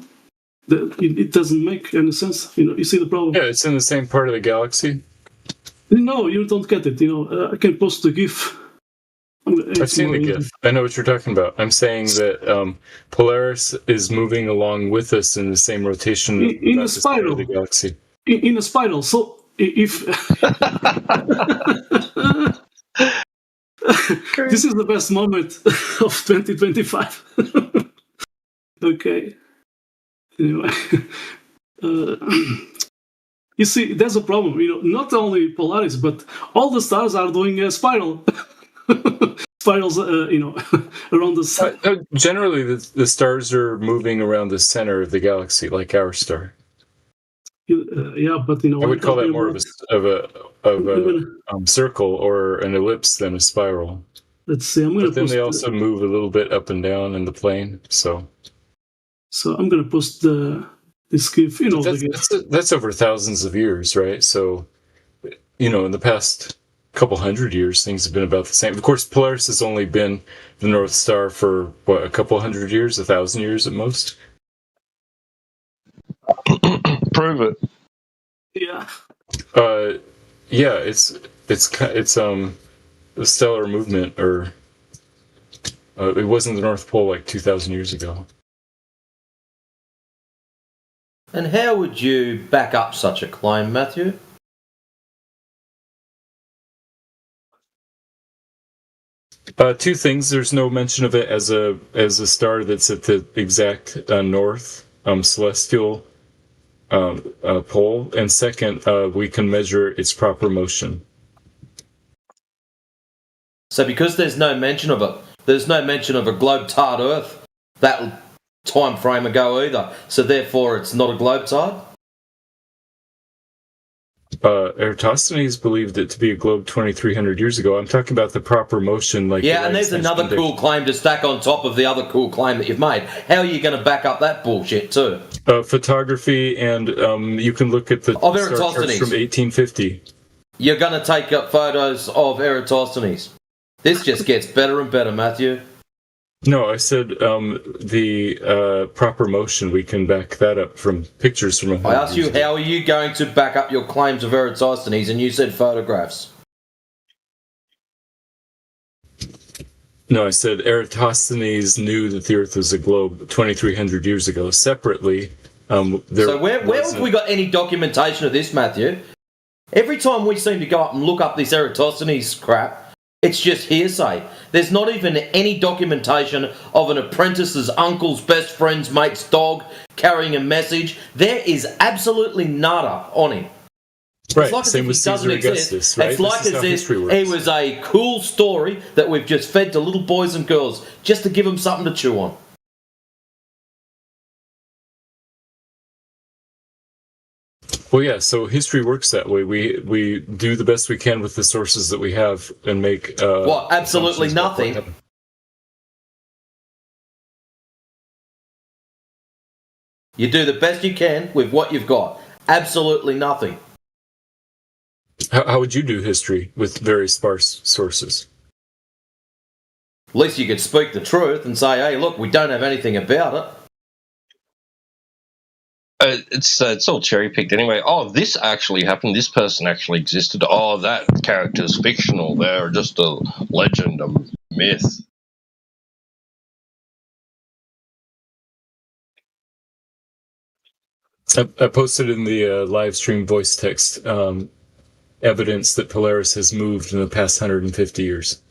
Speaker 6: It doesn't make any sense. You see the problem?
Speaker 12: Yeah, it's in the same part of the galaxy.
Speaker 6: No, you don't get it. I can post the GIF.
Speaker 12: I've seen the GIF. I know what you're talking about. I'm saying that Polaris is moving along with us in the same rotation
Speaker 6: in a spiral
Speaker 12: of the galaxy.
Speaker 6: In a spiral. So if This is the best moment of 2025. Okay. Anyway, you see, there's a problem. Not only Polaris, but all the stars are doing a spiral. Spirals, around the sun.
Speaker 12: Generally, the stars are moving around the center of the galaxy, like our star.
Speaker 6: Yeah, but
Speaker 12: I would call that more of a circle or an ellipse than a spiral.
Speaker 6: Let's see.
Speaker 12: But then they also move a little bit up and down in the plane. So
Speaker 6: I'm going to post this GIF.
Speaker 12: That's over thousands of years, right? So, in the past couple hundred years, things have been about the same. Of course, Polaris has only been the North Star for a couple hundred years, 1,000 years at most.
Speaker 14: Prove it.
Speaker 6: Yeah.
Speaker 12: Yeah, it's the stellar movement, or it wasn't the North Pole like 2,000 years ago.
Speaker 10: And how would you back up such a claim, Matthew?
Speaker 12: Two things. There's no mention of it as a star that's at the exact north celestial pole, and second, we can measure its proper motion.
Speaker 10: So because there's no mention of it, there's no mention of a globe-tard Earth that time frame ago either. So therefore, it's not a globe-tard.
Speaker 12: Eratosthenes believed it to be a globe 2,300 years ago. I'm talking about the proper motion, like
Speaker 10: yeah, and there's another cool claim to stack on top of the other cool claim that you've made. How are you going to back up that bullshit too?
Speaker 12: Photography, and you can look at the
Speaker 10: of
Speaker 12: star charts
Speaker 10: Eratosthenes
Speaker 12: from 1850.
Speaker 10: You're going to take up photos of Eratosthenes. This just gets better and better, Matthew.
Speaker 12: No, I said the proper motion. We can back that up from pictures from.
Speaker 10: I asked you, how are you going to back up your claims of Eratosthenes, and you said photographs.
Speaker 12: No, I said Eratosthenes knew that the Earth was a globe 2,300 years ago. Separately,
Speaker 10: so where have we got any documentation of this, Matthew? Every time we seem to go up and look up this Eratosthenes crap, it's just hearsay. There's not even any documentation of an apprentice's uncle's best friend's mate's dog carrying a message. There is absolutely nada on him.
Speaker 12: Right,
Speaker 10: it's like
Speaker 12: same with Caesar Augustus, right?
Speaker 10: It's like as if it was a cool story that we've just fed to little boys and girls just to give them something to chew on.
Speaker 12: Well, yeah, so history works that way. We do the best we can with the sources that we have and make...
Speaker 10: what, absolutely nothing? You do the best you can with what you've got. Absolutely nothing.
Speaker 12: How would you do history with very sparse sources?
Speaker 10: At least you could speak the truth and say, hey, look, we don't have anything about it.
Speaker 14: It's all cherry picked anyway. Oh, this actually happened. This person actually existed. Oh, that character's fictional. They're just a legend, a myth.
Speaker 12: I posted in the live stream voice text evidence that Polaris has moved in the past 150 years.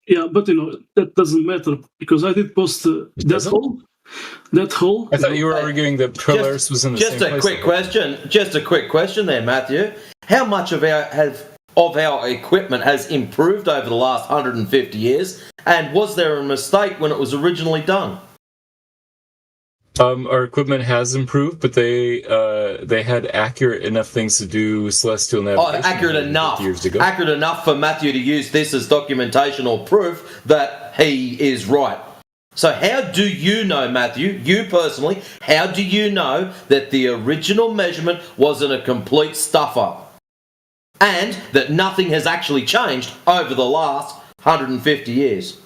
Speaker 6: Yeah, but that doesn't matter because I did post that whole.
Speaker 12: I thought you were arguing that Polaris was in the same place.
Speaker 10: Just a quick question there, Matthew. How much of our equipment has improved over the last 150 years? And was there a mistake when it was originally done?
Speaker 12: Our equipment has improved, but they had accurate enough things to do celestial navigation.
Speaker 10: Oh, accurate enough.
Speaker 12: Years ago.
Speaker 10: Accurate enough for Matthew to use this as documentation or proof that he is right. So how do you know, Matthew, you personally, how do you know that the original measurement wasn't a complete stuff-up? And that nothing has actually changed over the last 150 years?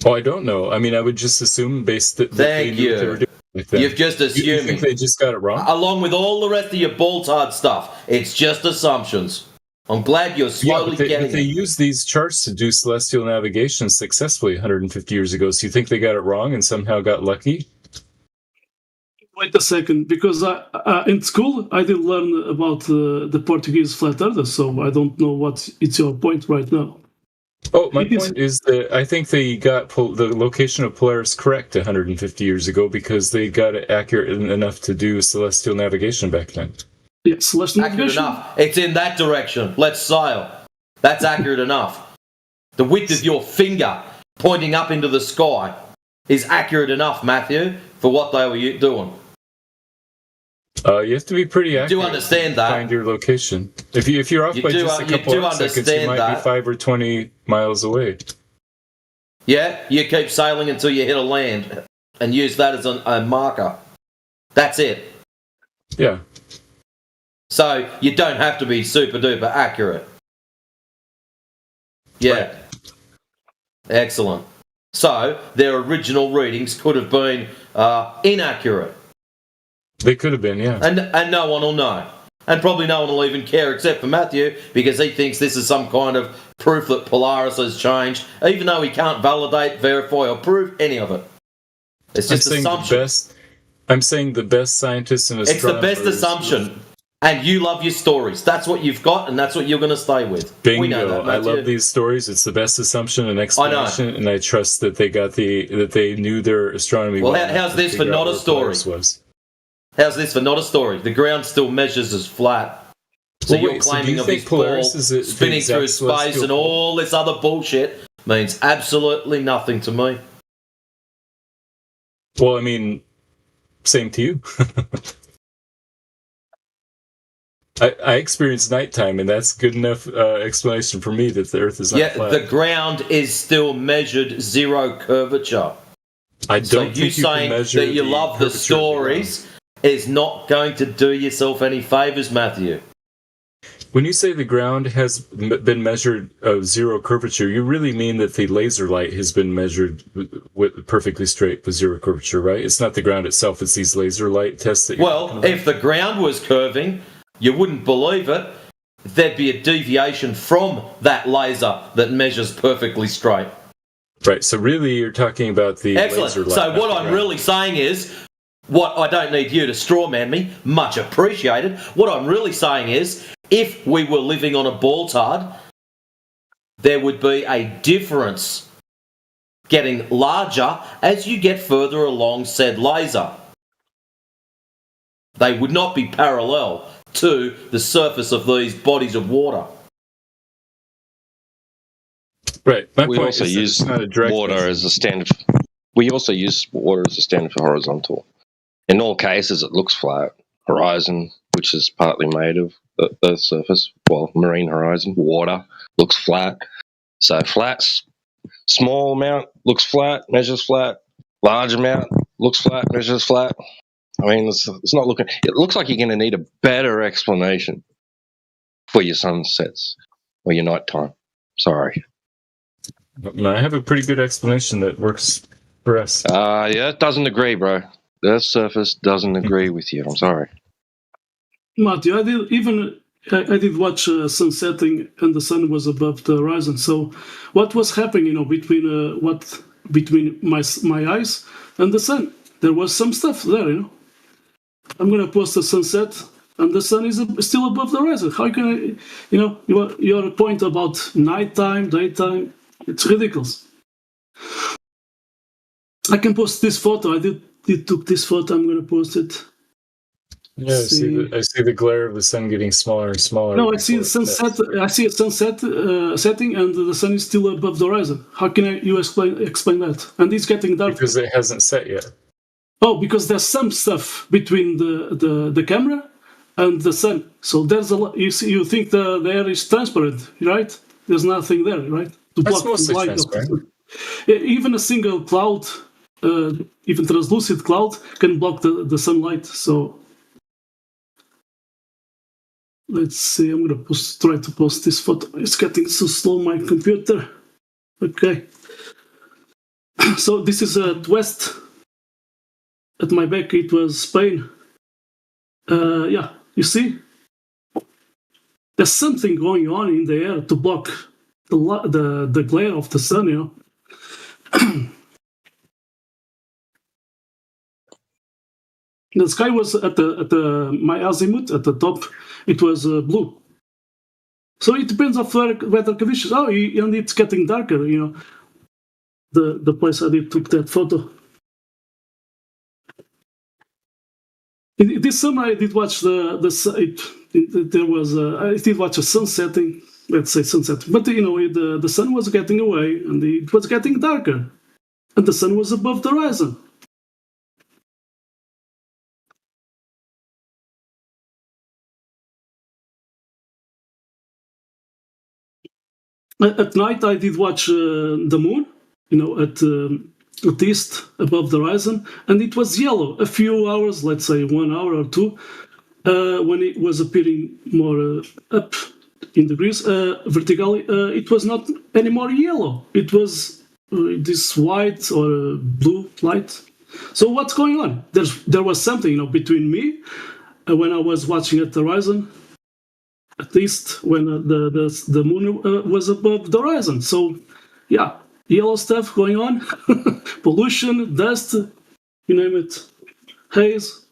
Speaker 12: Oh, I don't know. I mean, I would just assume based that
Speaker 10: Thank
Speaker 12: they knew what they were doing.
Speaker 10: You've just assumed.
Speaker 12: You think they just got it wrong?
Speaker 10: Along with all the rest of your ball-tard stuff. It's just assumptions. I'm glad you're slowly getting
Speaker 12: it. They used these charts to do celestial navigation successfully 150 years ago. So you think they got it wrong and somehow got lucky?
Speaker 6: Wait a second, because in school I did learn about the Portuguese flat earther, so I don't know what it's your point right now.
Speaker 12: Oh, my point is that I think they got the location of Polaris correct 150 years ago because they got it accurate enough to do celestial navigation back then.
Speaker 6: Yeah, celestial
Speaker 10: Accurate
Speaker 6: navigation.
Speaker 10: enough. It's in that direction. Let's sail. That's accurate enough. The width of your finger pointing up into the sky is accurate enough, Matthew, for what they were doing.
Speaker 12: You have to be pretty accurate.
Speaker 10: Do you understand that?
Speaker 12: Find your location. If you're off by just a couple of seconds, you might be 5 or 20 miles away.
Speaker 10: Yeah, you keep sailing until you hit a land and use that as a marker. That's it.
Speaker 12: Yeah.
Speaker 10: So you don't have to be super duper accurate. Yeah. Right. Excellent. So their original readings could have been inaccurate.
Speaker 12: They could have been, yeah.
Speaker 10: And no one will know. And probably no one will even care except for Matthew because he thinks this is some kind of proof that Polaris has changed, even though he can't validate, verify or prove any of it. It's just assumption.
Speaker 12: I'm saying the best scientists and astronomers...
Speaker 10: It's the best assumption. And you love your stories. That's what you've got and that's what you're going to stay with.
Speaker 12: Bingo.
Speaker 10: We know that, Matthew.
Speaker 12: I love these stories. It's the best assumption and explanation. I know. And I trust that they knew their astronomy
Speaker 10: well. How's this for not a story? How's this for not a story? The ground still measures as flat. So you're claiming of this ball spinning through space and all this other bullshit means absolutely nothing to me.
Speaker 12: Well, I mean, same to you. I experience nighttime, and that's good enough explanation for me that the Earth is not flat.
Speaker 10: The ground is still measured zero curvature.
Speaker 12: I don't think you can measure
Speaker 10: that you love the stories is not going to do yourself any favors, Matthew.
Speaker 12: When you say the ground has been measured zero curvature, you really mean that the laser light has been measured perfectly straight with zero curvature, right? It's not the ground itself; it's these laser light tests that.
Speaker 10: Well, if the ground was curving, you wouldn't believe it. There'd be a deviation from that laser that measures perfectly straight.
Speaker 12: Right. So really, you're talking about the laser light.
Speaker 10: So what I'm really saying is. What I don't need you to strawman me, much appreciated. What I'm really saying is, if we were living on a balltard, there would be a difference getting larger as you get further along said laser. They would not be parallel to the surface of these bodies of water.
Speaker 12: Right.
Speaker 14: We also use water as a standard. We also use water as a standard for horizontal. In all cases, it looks flat. Horizon, which is partly made of the Earth's surface, well, marine horizon, water, looks flat. So flat, small amount looks flat, measures flat. Large amount looks flat, measures flat. I mean, it's not looking... It looks like you're going to need a better explanation for your sunsets or your nighttime. Sorry.
Speaker 12: I have a pretty good explanation that works for us.
Speaker 14: Yeah, it doesn't agree, bro. The Earth's surface doesn't agree with you. I'm sorry.
Speaker 6: Matthew, I did watch sunsetting and the sun was above the horizon. So what was happening, between my eyes and the sun? There was some stuff there, I'm going to post a sunset and the sun is still above the horizon. How can I, your point about nighttime, daytime, it's ridiculous. I can post this photo. I took this photo. I'm going to post it.
Speaker 12: Yeah, I see the glare of the sun getting smaller and smaller.
Speaker 6: No, I see the sunset. I see a sunset setting, and the sun is still above the horizon. How can you explain that? And it's getting dark
Speaker 12: because it hasn't set yet.
Speaker 6: Oh, because there's some stuff between the camera and the sun. So there's a lot. You think the air is transparent, right? There's nothing there, right? To block the light. Even a single cloud. Even translucent cloud can block the sunlight. So let's see. I'm gonna try to post this photo. It's getting so slow, my computer. Okay. So this is at west. At my back, it was Spain. Yeah, you see, there's something going on in the air to block the glare of the sun. The sky was at the my azimuth at the top. It was blue. So it depends on weather conditions. And it's getting darker. The place I took that photo. This summer I did watch I did watch a sun setting. Let's say sunset, but the sun was getting away and it was getting darker, and the sun was above the horizon. At night, I did watch the moon, at east above the horizon, and it was yellow. A few hours, let's say 1 hour or two, when it was appearing more up in degrees vertically, it was not anymore yellow. It was this white or blue light. So what's going on? There was something, between me when I was watching at the horizon. At least when the moon was above the horizon. So, yeah, yellow stuff going on, pollution, dust, you name it, haze.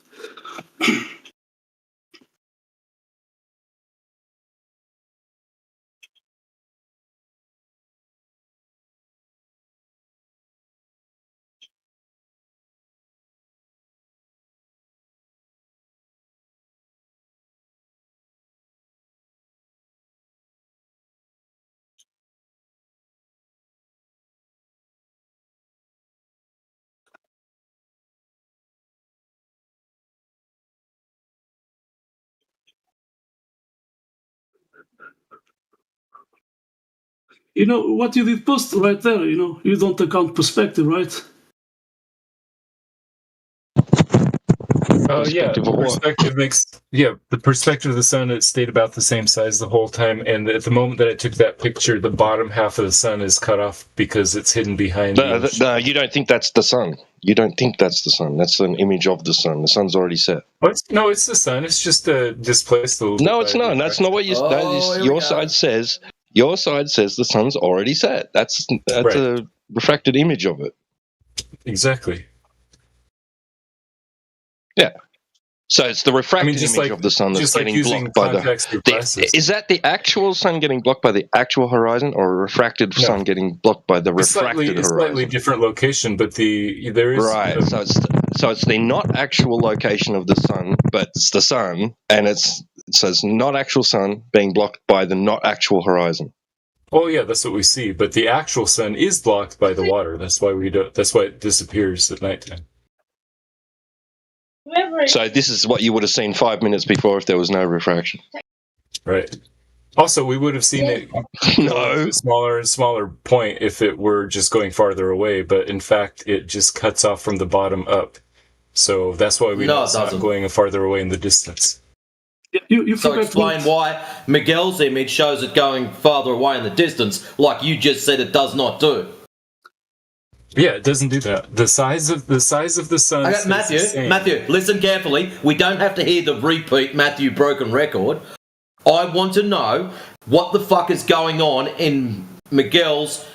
Speaker 6: What you did post right there, you don't account perspective, right?
Speaker 12: The perspective of the sun, it stayed about the same size the whole time, and at the moment that I took that picture, the bottom half of the sun is cut off because it's hidden behind.
Speaker 14: No, you don't think that's the sun. You don't think that's the sun. That's an image of the sun. The sun's already set.
Speaker 12: No, it's the sun. It's just displaced a little.
Speaker 14: No, it's not. That's not what your side says. Your side says the sun's already set. That's right. A refracted image of it.
Speaker 12: Exactly.
Speaker 14: Yeah. So it's the refracted image of the sun that's getting blocked by the. Is that the actual sun getting blocked by the actual horizon, or a refracted sun getting blocked by the refracted horizon?
Speaker 12: Slightly different location, but there is
Speaker 14: right. So it's the not actual location of the sun, but it's the sun, and it's not actual sun being blocked by the not actual horizon.
Speaker 12: Oh yeah, that's what we see. But the actual sun is blocked by the water. That's why it disappears at nighttime.
Speaker 14: So this is what you would have seen 5 minutes before if there was no refraction.
Speaker 12: Right. Also, we would have seen it a smaller and smaller point if it were just going farther away, but in fact, it just cuts off from the bottom up. So that's why we don't see it going farther away in the distance.
Speaker 10: So explain why Miguel's image shows it going farther away in the distance, like you just said it does not do.
Speaker 12: Yeah, it doesn't do that. The size of the sun.
Speaker 10: Okay, Matthew, listen carefully. We don't have to hear the repeat Matthew broken record. I want to know what the fuck is going on in Miguel's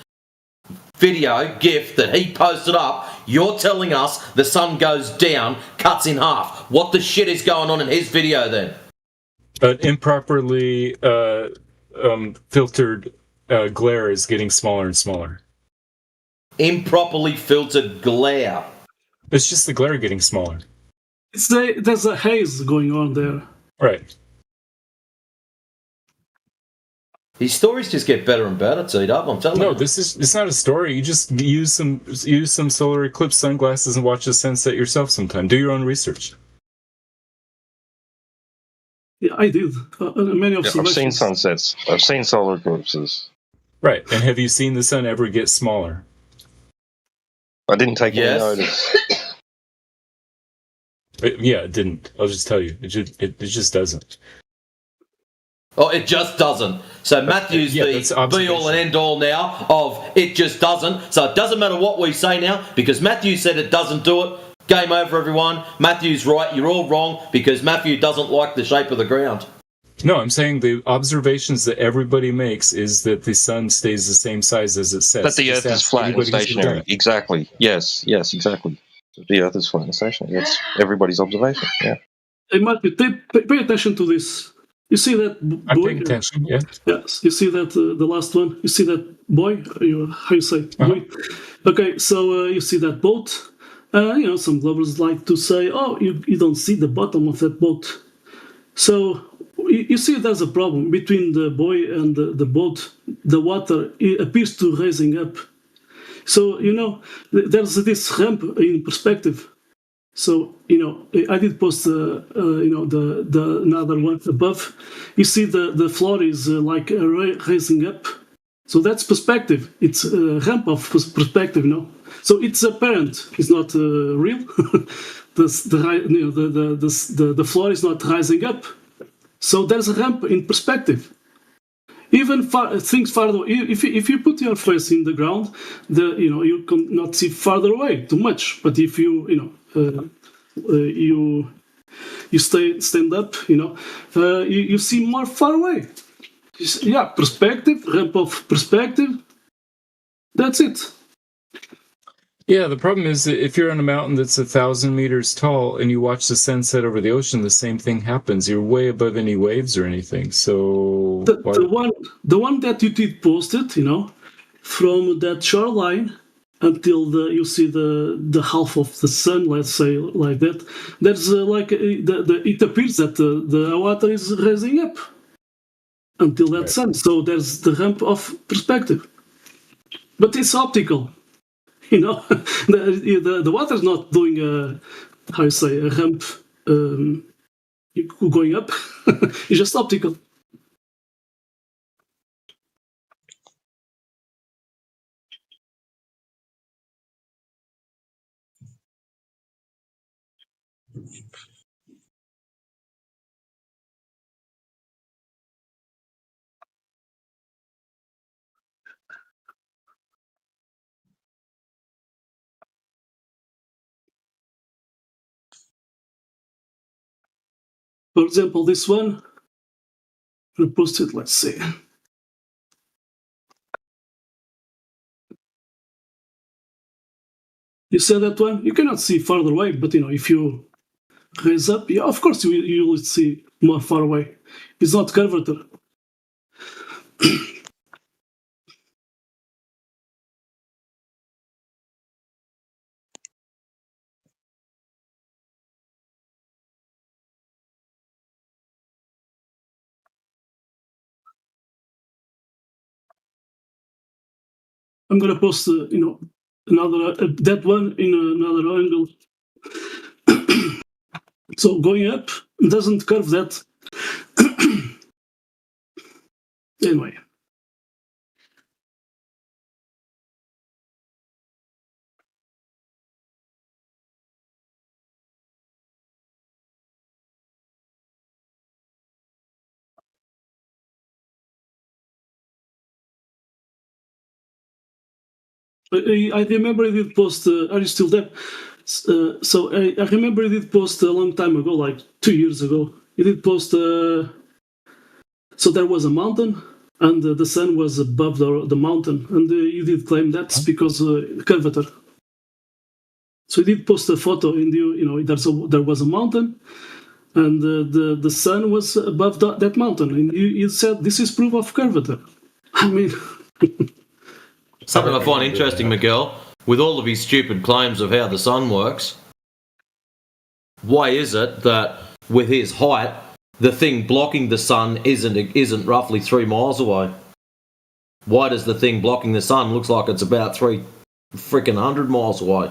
Speaker 10: video GIF that he posted up. You're telling us the sun goes down, cuts in half. What the shit is going on in his video then?
Speaker 12: Improperly filtered glare is getting smaller and smaller.
Speaker 10: Improperly filtered glare.
Speaker 12: It's just the glare getting smaller.
Speaker 6: There's a haze going on there.
Speaker 12: Right.
Speaker 10: These stories just get better and better, T-Dub, I'm telling you.
Speaker 12: No, it's not a story. You just use some solar eclipse sunglasses and watch the sunset yourself sometime. Do your own research.
Speaker 6: Yeah, I did. Many observations.
Speaker 14: I've seen sunsets. I've seen solar eclipses.
Speaker 12: Right. And have you seen the sun ever get smaller?
Speaker 14: I didn't take any notice.
Speaker 12: It didn't. I'll just tell you. It just doesn't.
Speaker 10: Oh, it just doesn't. So Matthew's the be-all and end-all now of it just doesn't. So it doesn't matter what we say now because Matthew said it doesn't do it. Game over, everyone. Matthew's right. You're all wrong because Matthew doesn't like the shape of the ground.
Speaker 12: No, I'm saying the observations that everybody makes is that the sun stays the same size as it sets.
Speaker 14: That the Earth is flat and stationary. Exactly. Yes, exactly. The Earth is flat and stationary. That's everybody's observation. Yeah.
Speaker 6: Hey, Matthew, pay attention to this. You see that
Speaker 12: I'm
Speaker 6: boy?
Speaker 12: paying attention. Yeah.
Speaker 6: Yes. You see that the last one? You see that boy? How you say? Boy? Okay, so you see that boat. Some lovers like to say, "Oh, you don't see the bottom of that boat." So you see, there's a problem between the boy and the boat. The water appears to rising up. So there's this ramp in perspective. So I did post the another one above. You see the floor is like raising up. So that's perspective. It's a ramp of perspective, So it's apparent. It's not real. The floor is not rising up. So there's a ramp in perspective. Even things farther. If you put your face in the ground, you cannot see farther away too much. But if you stand up, you see more far away. Yeah, perspective, ramp of perspective. That's it.
Speaker 12: Yeah, the problem is that if you're on a mountain that's 1,000 meters tall and you watch the sunset over the ocean, the same thing happens. You're way above any waves or anything. So
Speaker 6: the one that you did post it, from that shoreline until you see the half of the sun, let's say like that. There's it appears that the water is rising up until that sun. So there's the ramp of perspective, but it's optical. The water's not doing a ramp going up. It's just optical. For example, this one, I'll post it, let's see. You see that one? You cannot see farther away, but if you raise up, yeah, of course you will see more far away. It's not curvature. I'm gonna post, another that one in another angle. So going up doesn't curve that. Anyway. I remember I did post. Are you still there? So I remember I did post a long time ago, like 2 years ago. I did post. So there was a mountain, and the sun was above the mountain, and you did claim that's because curvature. So I did post a photo, and there was a mountain, and the sun was above that mountain, and you said this is proof of curvature. I mean.
Speaker 10: Something I find interesting, Miguel, with all of his stupid claims of how the sun works, why is it that with his height, the thing blocking the sun isn't roughly 3 miles away? Why does the thing blocking the sun looks like it's about 300 miles away?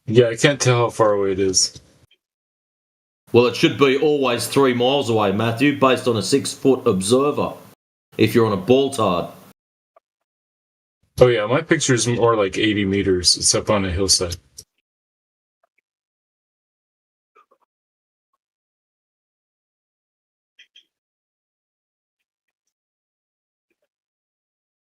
Speaker 12: Yeah, I can't tell how far away it is.
Speaker 10: Well, it should be always 3 miles away, Matthew, based on a 6-foot observer, if you're on a ball tard.
Speaker 12: Oh yeah, my picture is more like 80 meters. It's up on a hillside.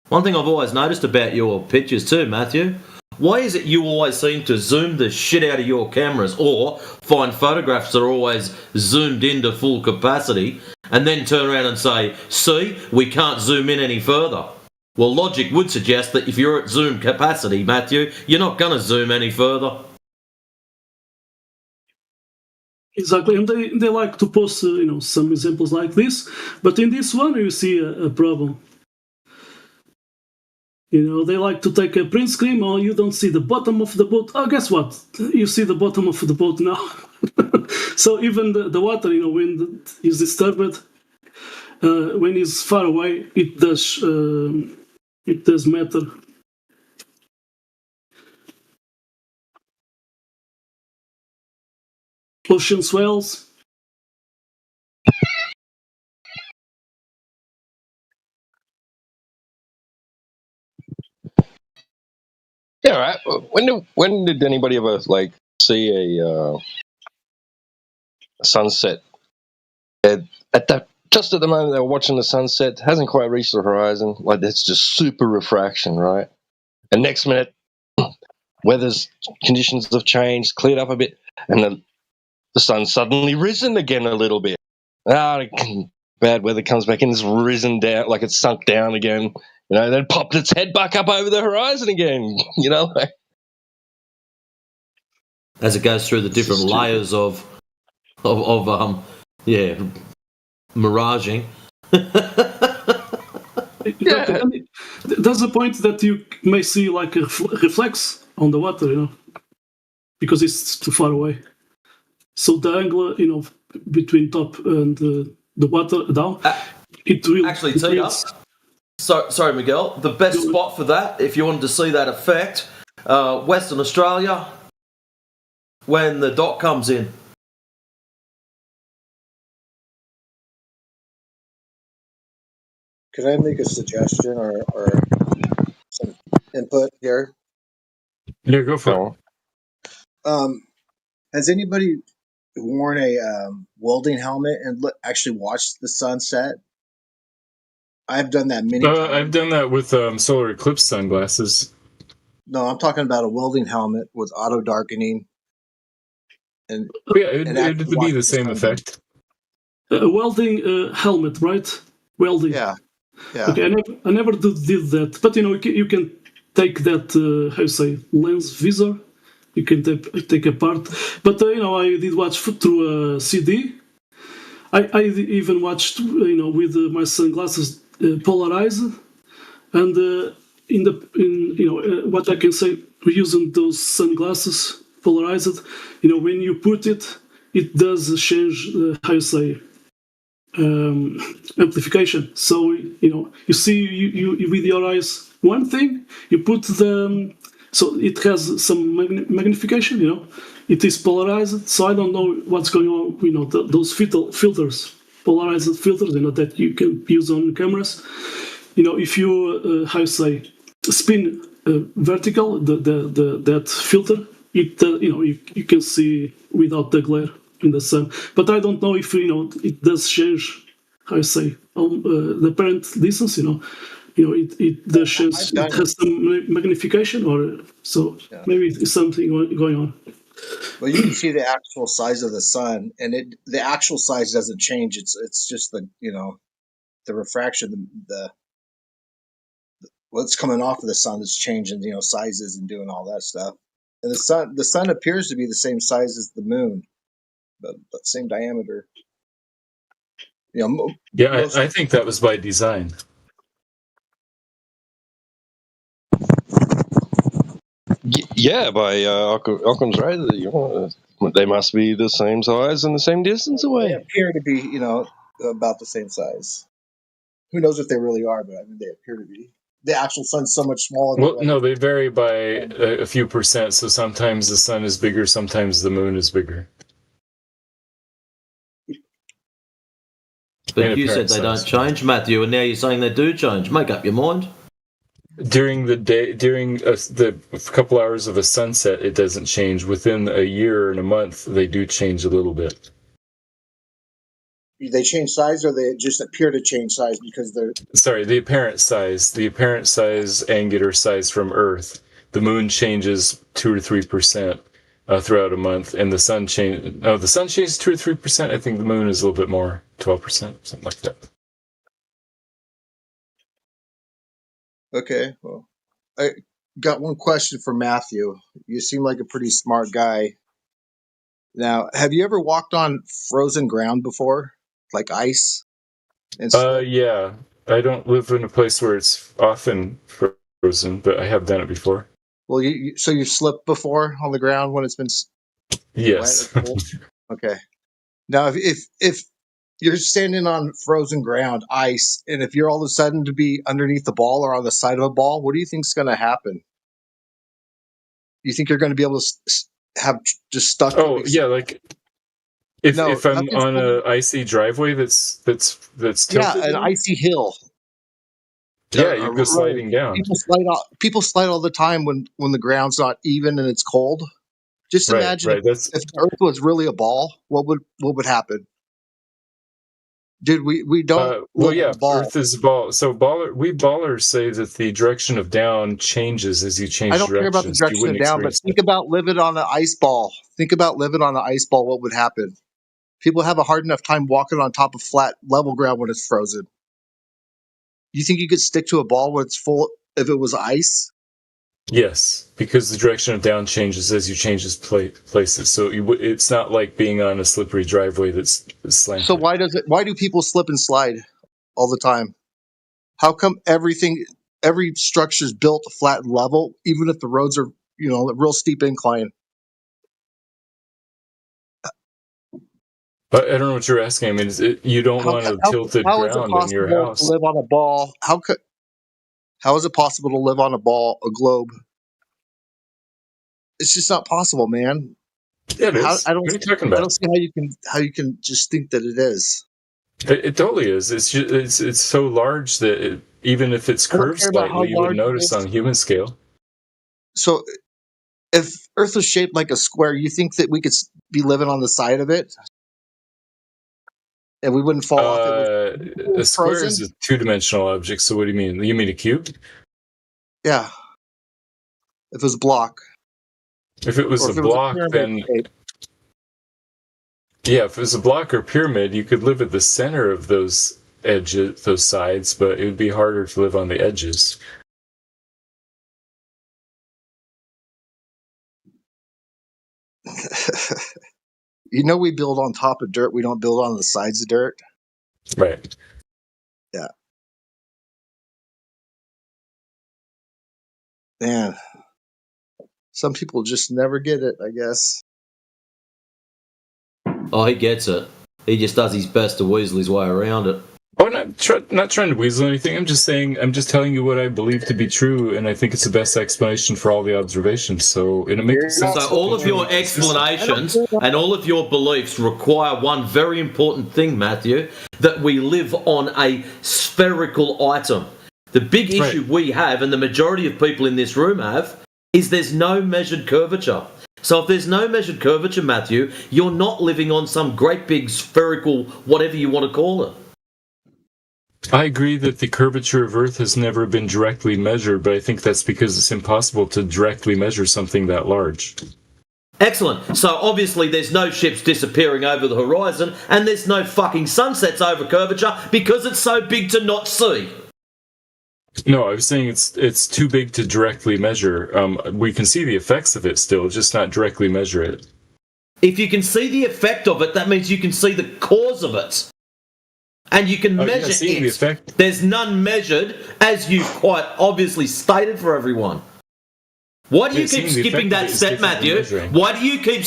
Speaker 10: One thing I've always noticed about your pictures too, Matthew, why is it you always seem to zoom the shit out of your cameras or find photographs that are always zoomed into full capacity and then turn around and say, see, we can't zoom in any further? Well, logic would suggest that if you're at zoom capacity, Matthew, you're not going to zoom any further.
Speaker 6: Exactly, and they like to post some examples like this, but in this one you see a problem. They like to take a print screen, or you don't see the bottom of the boat. Oh, guess what? You see the bottom of the boat now. So even the water, when is disturbed, when it's far away, it does matter. Ocean swells.
Speaker 14: Yeah, right. When did anybody ever like see a sunset at that? Just at the moment they were watching the sunset, hasn't quite reached the horizon. Like that's just super refraction, right? And next minute, weather's conditions have changed, cleared up a bit, and the sun's suddenly risen again a little bit. Bad weather comes back in, it's risen down, like it's sunk down again. Then popped its head back up over the horizon again.
Speaker 10: As it goes through the different layers of miraging.
Speaker 6: Yeah. There's a point that you may see like a reflex on the water, because it's too far away. So the angle, between top and the water down, it will
Speaker 10: actually tee up. Sorry, Miguel. The best spot for that, if you wanted to see that effect, Western Australia, when the dot comes in.
Speaker 11: Could I make a suggestion or some input here?
Speaker 12: Yeah, go for
Speaker 11: it. Has anybody worn a welding helmet and actually watched the sunset? I've done that many times.
Speaker 12: I've done that with solar eclipse sunglasses.
Speaker 11: No, I'm talking about a welding helmet with auto darkening. And
Speaker 12: yeah, it would be the same effect.
Speaker 6: A welding helmet, right? Welding.
Speaker 11: Yeah.
Speaker 6: Okay, I never did that, but you can take that lens visor. You can take apart, but I did watch through a CD. I even watched with my sunglasses polarized, and what I can say using those sunglasses polarized, when you put it does change amplification. So you see you with your eyes one thing, you put so it has some magnification. It is polarized, so I don't know what's going on. Those filters, polarized filters, that you can use on cameras. If you spin vertical that filter, it you can see without the glare in the sun. But I don't know if it does change the apparent distance. It does change. It has some magnification, or so maybe it's something going on.
Speaker 11: Well, you can see the actual size of the sun, and the actual size doesn't change. It's just the refraction, the what's coming off of the sun is changing, sizes and doing all that stuff. And the sun appears to be the same size as the moon, but same diameter.
Speaker 12: Yeah, I think that was by design.
Speaker 14: Yeah, by Occam's razor, they must be the same size and the same distance away.
Speaker 11: They appear to be, about the same size. Who knows if they really are, but I mean, they appear to be. The actual sun's so much smaller.
Speaker 12: Well, no, they vary by a few percent. So sometimes the sun is bigger, sometimes the moon is bigger.
Speaker 10: But you said they don't change, Matthew, and now you're saying they do change. Make up your mind.
Speaker 12: During the day, during the couple hours of a sunset, it doesn't change. Within a year and a month, they do change a little bit.
Speaker 11: They change size, or they just appear to change size because they're...
Speaker 12: Sorry, the apparent size, angular size from Earth. The moon changes 2 or 3% throughout a month, and the sun changes 2 or 3%. I think the moon is a little bit more, 12%, something like that.
Speaker 11: Okay, well, I got one question for Matthew. You seem like a pretty smart guy. Now, have you ever walked on frozen ground before, like ice and snow?
Speaker 12: Yeah. I don't live in a place where it's often frozen, but I have done it before.
Speaker 11: Well, so you slipped before on the ground when it's been
Speaker 12: Yes.
Speaker 11: wet or cold? Okay. Now, if you're standing on frozen ground, ice, and if you're all of a sudden to be underneath the ball or on the side of a ball, what do you think's going to happen? You think you're going to be able to have just stuck?
Speaker 12: Oh yeah, like if I'm on a icy driveway that's tilted.
Speaker 11: An icy hill.
Speaker 12: Yeah, you go sliding down.
Speaker 11: People slide all the time when the ground's not even and it's cold. Just imagine if the Earth was really a ball, what would happen? Dude, we don't.
Speaker 12: Well, yeah, Earth is a ball. So ballers say that the direction of down changes as you change
Speaker 11: I don't
Speaker 12: directions.
Speaker 11: care about the direction of down, but think about living on an ice ball. Think about living on an ice ball. What would happen? People have a hard enough time walking on top of flat, level ground when it's frozen. You think you could stick to a ball when it's full if it was ice?
Speaker 12: Yes, because the direction of down changes as you change its places. So it's not like being on a slippery driveway that's slanted.
Speaker 11: So why do people slip and slide all the time? How come every structure is built flat and level, even if the roads are, a real steep incline?
Speaker 12: I don't know what you're asking. I mean, you don't want a tilted ground in your house.
Speaker 11: To live on a ball? How is it possible to live on a globe? It's just not possible, man.
Speaker 12: Yeah, it is. What are you talking about?
Speaker 11: I don't see how you can just think that it is.
Speaker 12: It totally is. It's so large that even if it's curved slightly, you would notice on human scale.
Speaker 11: So, if Earth was shaped like a square, you think that we could be living on the side of it, and we wouldn't fall off it?
Speaker 12: A square is a two-dimensional object. So, what do you mean? You mean a cube?
Speaker 11: Yeah. If it was a block.
Speaker 12: If it was a block, then yeah, if it was a block or pyramid, you could live at the center of those edges, those sides, but it would be harder to live on the edges.
Speaker 11: We build on top of dirt. We don't build on the sides of dirt.
Speaker 12: Right.
Speaker 11: Yeah. Man. Some people just never get it, I guess.
Speaker 10: Oh, he gets it. He just does his best to weasel his way around it.
Speaker 12: Oh, not trying to weasel anything. I'm just telling you what I believe to be true, and I think it's the best explanation for all the observations. So it makes sense.
Speaker 10: So all of your explanations and all of your beliefs require one very important thing, Matthew, that we live on a spherical item. The big issue we have, and the majority of people in this room have, is there's no measured curvature. So if there's no measured curvature, Matthew, you're not living on some great big spherical whatever you want to call it.
Speaker 12: I agree that the curvature of Earth has never been directly measured, but I think that's because it's impossible to directly measure something that large.
Speaker 10: Excellent. So obviously there's no ships disappearing over the horizon, and there's no fucking sunsets over curvature because it's so big to not see.
Speaker 12: No, I was saying it's too big to directly measure. We can see the effects of it still, just not directly measure it.
Speaker 10: If you can see the effect of it, that means you can see the cause of it. And you can measure it.
Speaker 12: The effect.
Speaker 10: There's none measured, as you quite obviously stated for everyone. Why do you keep skipping that step, Matthew? Why do you keep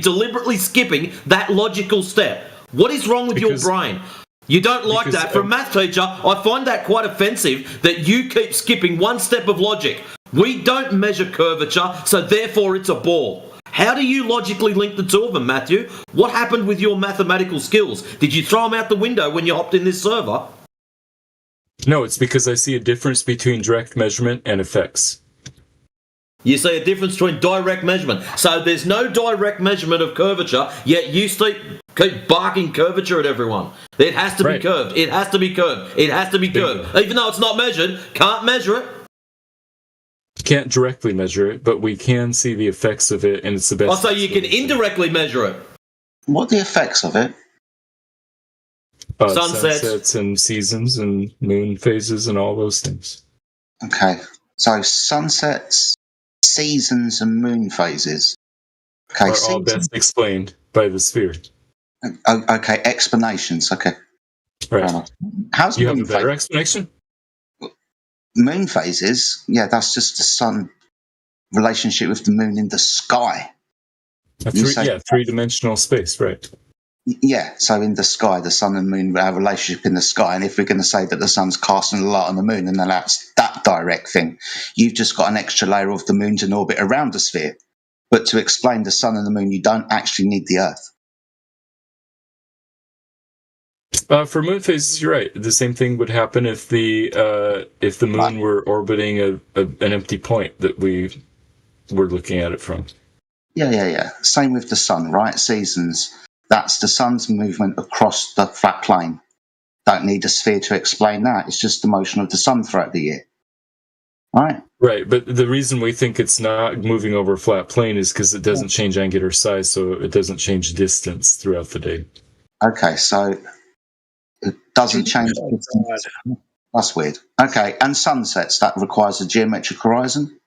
Speaker 10: deliberately skipping that logical step? What is wrong with your brain? You don't like that. For a math teacher, I find that quite offensive that you keep skipping one step of logic. We don't measure curvature, so therefore it's a ball. How do you logically link the two of them, Matthew? What happened with your mathematical skills? Did you throw them out the window when you hopped in this server?
Speaker 12: No, it's because I see a difference between direct measurement and effects.
Speaker 10: You see a difference between direct measurement. So there's no direct measurement of curvature, yet you keep barking curvature at everyone. It has to be curved. It has to be curved. It has to be curved. Even though it's not measured, can't measure it.
Speaker 12: Can't directly measure it, but we can see the effects of it, and it's the best.
Speaker 10: Oh, so you can indirectly measure it.
Speaker 5: What are the effects of it?
Speaker 12: Sunsets and seasons and moon phases and all those things.
Speaker 5: Okay, so sunsets, seasons, and moon phases.
Speaker 13: Okay,
Speaker 12: are all best explained by the sphere.
Speaker 13: Okay, explanations. Okay.
Speaker 12: Right.
Speaker 13: How's
Speaker 12: Do you have
Speaker 13: moon
Speaker 12: a better
Speaker 13: phase?
Speaker 12: explanation?
Speaker 13: Moon phases? Yeah, that's just the sun relationship with the moon in the sky.
Speaker 12: Three-dimensional space, right?
Speaker 13: Yeah, so in the sky, the sun and moon have a relationship in the sky, and if we're going to say that the sun's casting a light on the moon, and then that's that direct thing, you've just got an extra layer of the moons in orbit around the sphere. But to explain the sun and the moon, you don't actually need the Earth.
Speaker 12: For moon phases, you're right. The same thing would happen if the moon were orbiting an empty point that we were looking at it from.
Speaker 13: Yeah. Same with the sun, right? Seasons. That's the sun's movement across the flat plane. Don't need a sphere to explain that. It's just the motion of the sun throughout the year. Right.
Speaker 12: Right, but the reason we think it's not moving over a flat plane is because it doesn't change angular size, so it doesn't change distance throughout the day.
Speaker 13: Okay, so it doesn't change distance. That's weird. Okay, and sunsets, that requires a geometric horizon?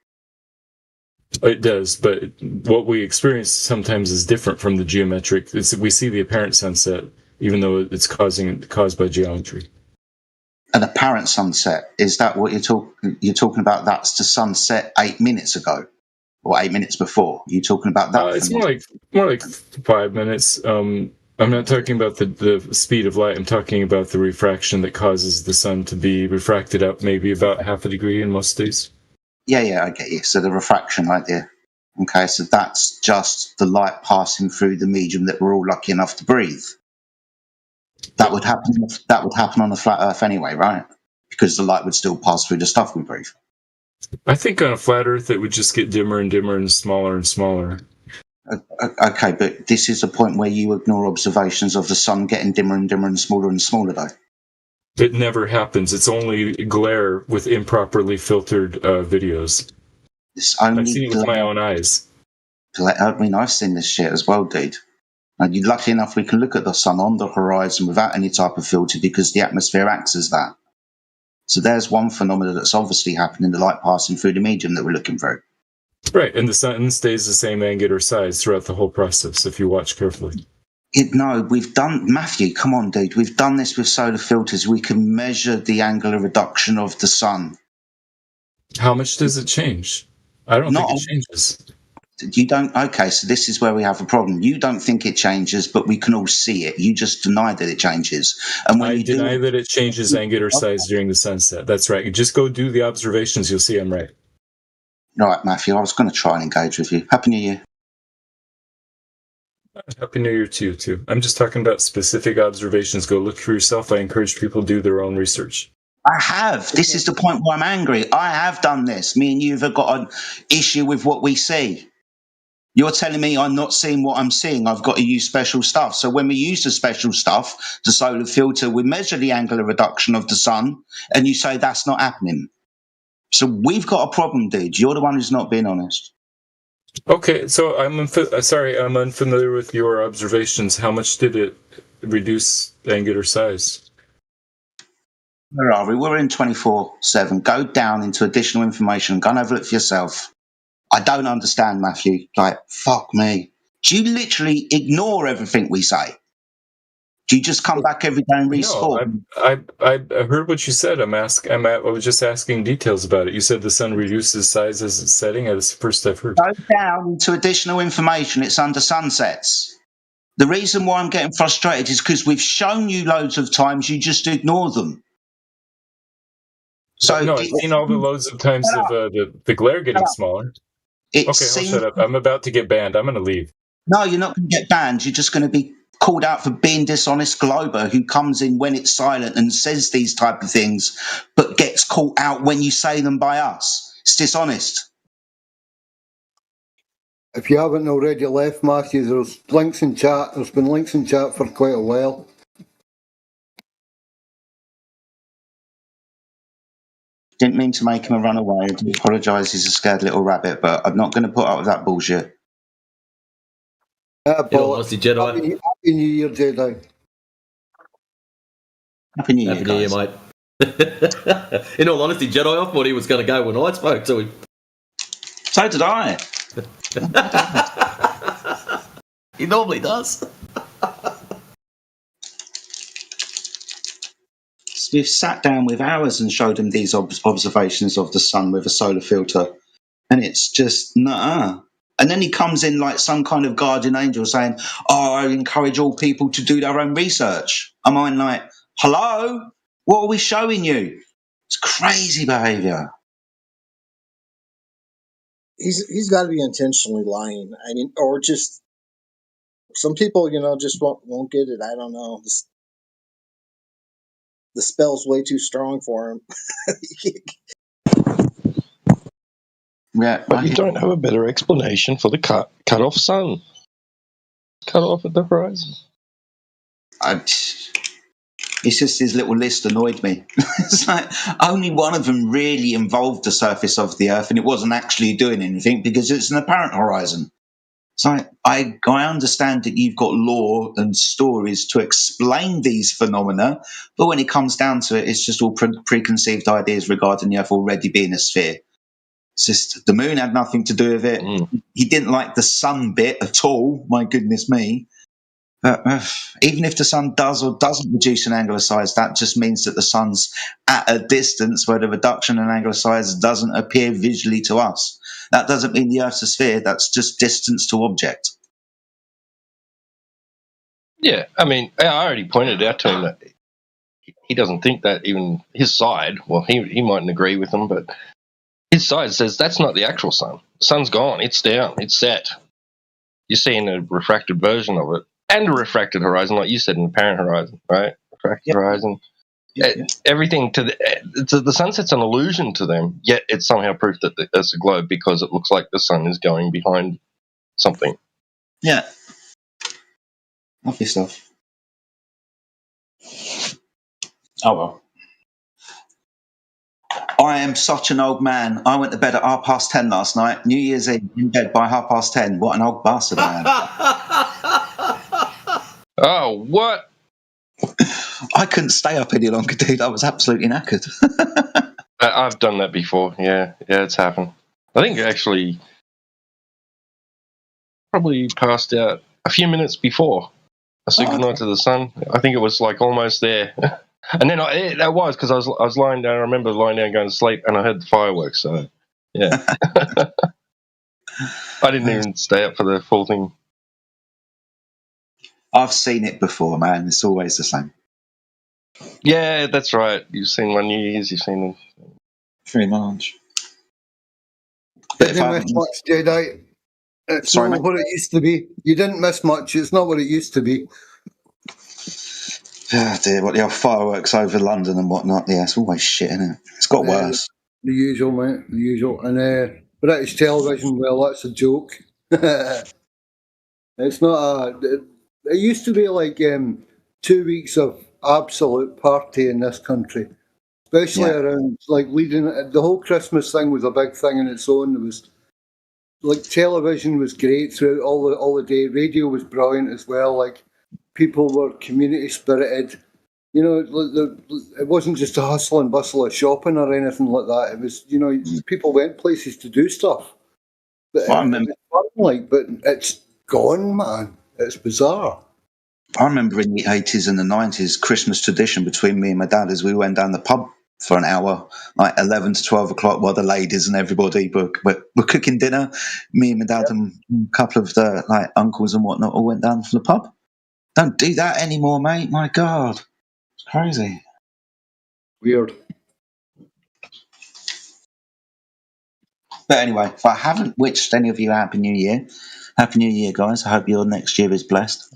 Speaker 12: It does, but what we experience sometimes is different from the geometric. We see the apparent sunset, even though it's caused by geometry.
Speaker 13: An apparent sunset, is that what you're talking about? That's the sunset 8 minutes ago, or 8 minutes before. You're talking about that?
Speaker 12: It's more like 5 minutes. I'm not talking about the speed of light. I'm talking about the refraction that causes the sun to be refracted out maybe about half a degree in most days.
Speaker 13: Yeah, I get you. So the refraction right there. Okay, so that's just the light passing through the medium that we're all lucky enough to breathe. That would happen on the flat Earth anyway, right? Because the light would still pass through the stuff we breathe.
Speaker 12: I think on a flat Earth it would just get dimmer and dimmer and smaller.
Speaker 13: Okay, but this is a point where you ignore observations of the sun getting dimmer and smaller, though.
Speaker 12: It never happens. It's only glare with improperly filtered videos. I've seen it with my own eyes.
Speaker 13: I mean, I've seen this shit as well, dude. And you're lucky enough we can look at the sun on the horizon without any type of filter because the atmosphere acts as that. So there's one phenomenon that's obviously happening, the light passing through the medium that we're looking through.
Speaker 12: Right, and the sun stays the same angular size throughout the whole process if you watch carefully.
Speaker 13: No, we've done, Matthew, come on, dude. We've done this with solar filters. We can measure the angular reduction of the sun.
Speaker 12: How much does it change? I don't think it changes.
Speaker 13: You don't? Okay, so this is where we have a problem. You don't think it changes, but we can all see it. You just deny that it changes. And when
Speaker 12: I deny that it changes angular size during the sunset. That's right. You just go do the observations. You'll see I'm right.
Speaker 13: All right, Matthew, I was going to try and engage with you. Happy New Year.
Speaker 12: Happy New Year to you, too. I'm just talking about specific observations. Go look for yourself. I encourage people to do their own research.
Speaker 13: I have. This is the point where I'm angry. I have done this. Me and you have got an issue with what we see. You're telling me I'm not seeing what I'm seeing. I've got to use special stuff. So when we use the special stuff, the solar filter, we measure the angular reduction of the sun, and you say that's not happening. So we've got a problem, dude. You're the one who's not being honest.
Speaker 12: Okay, so I'm unfamiliar with your observations. How much did it reduce angular size?
Speaker 13: Where are we? We're in 24/7. Go down into additional information. Go and have a look for yourself. I don't understand, Matthew. Like, fuck me. Do you literally ignore everything we say? Do you just come back every day and respawn?
Speaker 12: No, I heard what you said. I was just asking details about it. You said the sun reduces size as it's setting. That's the first I've heard.
Speaker 13: Go down to additional information. It's under sunsets. The reason why I'm getting frustrated is because we've shown you loads of times, you just ignore them. So
Speaker 12: no, I've seen all the loads of times of the glare getting smaller. I'll shut up. I'm about to get banned. I'm going to leave.
Speaker 13: No, you're not going to get banned. You're just going to be called out for being dishonest glober who comes in when it's silent and says these type of things, but gets caught out when you say them by us. It's dishonest.
Speaker 3: If you haven't already left, Matthew, there's links in chat. There's been links in chat for quite a while.
Speaker 13: Didn't mean to make him a runaway. I do apologise. He's a scared little rabbit, but I'm not going to put up with that bullshit.
Speaker 10: Honestly, Jedi.
Speaker 3: Happy New Year, Jedi.
Speaker 13: Happy New Year,
Speaker 10: Happy New Year, mate. In all honesty, Jedi, I thought he was going to go when I spoke to him.
Speaker 13: So did I.
Speaker 10: He normally does.
Speaker 13: We've sat down with hours and showed him these observations of the sun with a solar filter, and it's just nah. And then he comes in like some kind of guardian angel saying, "Oh, I encourage all people to do their own research." I'm like, "Hello, what are we showing you?" It's crazy behaviour.
Speaker 11: He's got to be intentionally lying. I mean, or just some people, just won't get it. I don't know. The spell's way too strong for him.
Speaker 13: Yeah,
Speaker 14: but you don't have a better explanation for the cut off sun. Cut off at the horizon.
Speaker 13: It's just his little list annoyed me. It's like only one of them really involved the surface of the Earth, and it wasn't actually doing anything because it's an apparent horizon. It's like I understand that you've got lore and stories to explain these phenomena, but when it comes down to it, it's just all preconceived ideas regarding the Earth already being a sphere. It's just the moon had nothing to do with it. He didn't like the sun bit at all. My goodness me. Even if the sun does or doesn't reduce in angular size, that just means that the sun's at a distance where the reduction in angular size doesn't appear visually to us. That doesn't mean the Earth's a sphere. That's just distance to object.
Speaker 14: Yeah, I mean, I already pointed out to him that he doesn't think that even his side, well, he mightn't agree with him, but his side says that's not the actual sun. The sun's gone. It's down. It's set. You're seeing a refracted version of it. And a refracted horizon, like you said, an apparent horizon, right? Refracted horizon. Everything to the sunset's an illusion to them, yet it's somehow proof that it's a globe because it looks like the sun is going behind something.
Speaker 13: Yeah. Lovely stuff. Oh well. I am such an old man. I went to bed at 10:30 last night. New Year's Eve in bed by 10:30. What an old bastard I am.
Speaker 14: Oh, what?
Speaker 13: I couldn't stay up any longer, dude. I was absolutely knackered.
Speaker 14: I've done that before. Yeah, it's happened. I think actually probably passed out a few minutes before I said goodnight to the sun. I think it was like almost there. And then that was because I was lying down. I remember lying down going to sleep, and I heard the fireworks. So, yeah, I didn't even stay up for the full thing.
Speaker 13: I've seen it before, man. It's always the same.
Speaker 14: Yeah, that's right. You've seen one New Year's. You've seen them.
Speaker 13: Pretty much.
Speaker 3: Didn't miss much, Jedi. It's not what it used to be. You didn't miss much. It's not what it used to be.
Speaker 13: Oh dear, what the old fireworks over London and whatnot. Yeah, it's always shit, isn't it? It's got worse.
Speaker 3: The usual, mate. The usual. And British television, well, that's a joke. It's not it used to be like 2 weeks of absolute party in this country. Especially around, like, leading... The whole Christmas thing was a big thing in its own. There was... Like, television was great throughout all the day. Radio was brilliant as well. Like, people were community spirited. You know, it wasn't just a hustle and bustle of shopping or anything like that. It was, people went places to do stuff. But but it's gone, man. It's bizarre.
Speaker 13: I remember in the 80s and the 90s, Christmas tradition between me and my dad is we went down the pub for an hour, like 11 to 12 o'clock, while the ladies and everybody were cooking dinner. Me and my dad and a couple of the uncles and whatnot all went down to the pub. Don't do that anymore, mate. My God. It's crazy.
Speaker 3: Weird.
Speaker 13: But anyway, if I haven't wished any of you a Happy New Year, Happy New Year, guys. I hope your next year is blessed.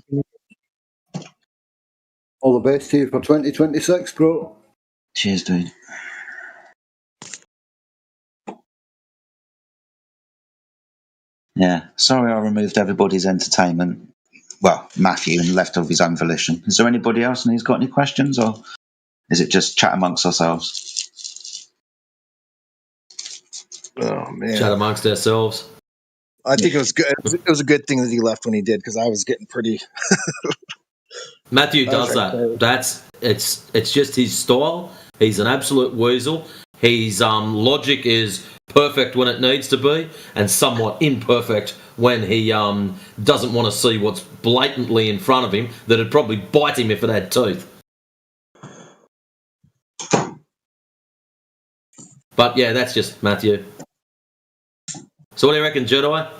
Speaker 3: All the best to you for 2026, bro.
Speaker 13: Cheers, dude. Yeah, sorry I removed everybody's entertainment. Well, Matthew, and left of his own volition. Is there anybody else and he's got any questions, or is it just chat amongst ourselves?
Speaker 11: Oh man,
Speaker 10: Chat amongst ourselves.
Speaker 11: I think it was good. It was a good thing that he left when he did because I was getting pretty.
Speaker 10: Matthew does that. It's just his style. He's an absolute weasel. His logic is perfect when it needs to be, and somewhat imperfect when he doesn't want to see what's blatantly in front of him that'd probably bite him if it had teeth. But yeah, that's just Matthew. So what do you reckon, Jedi?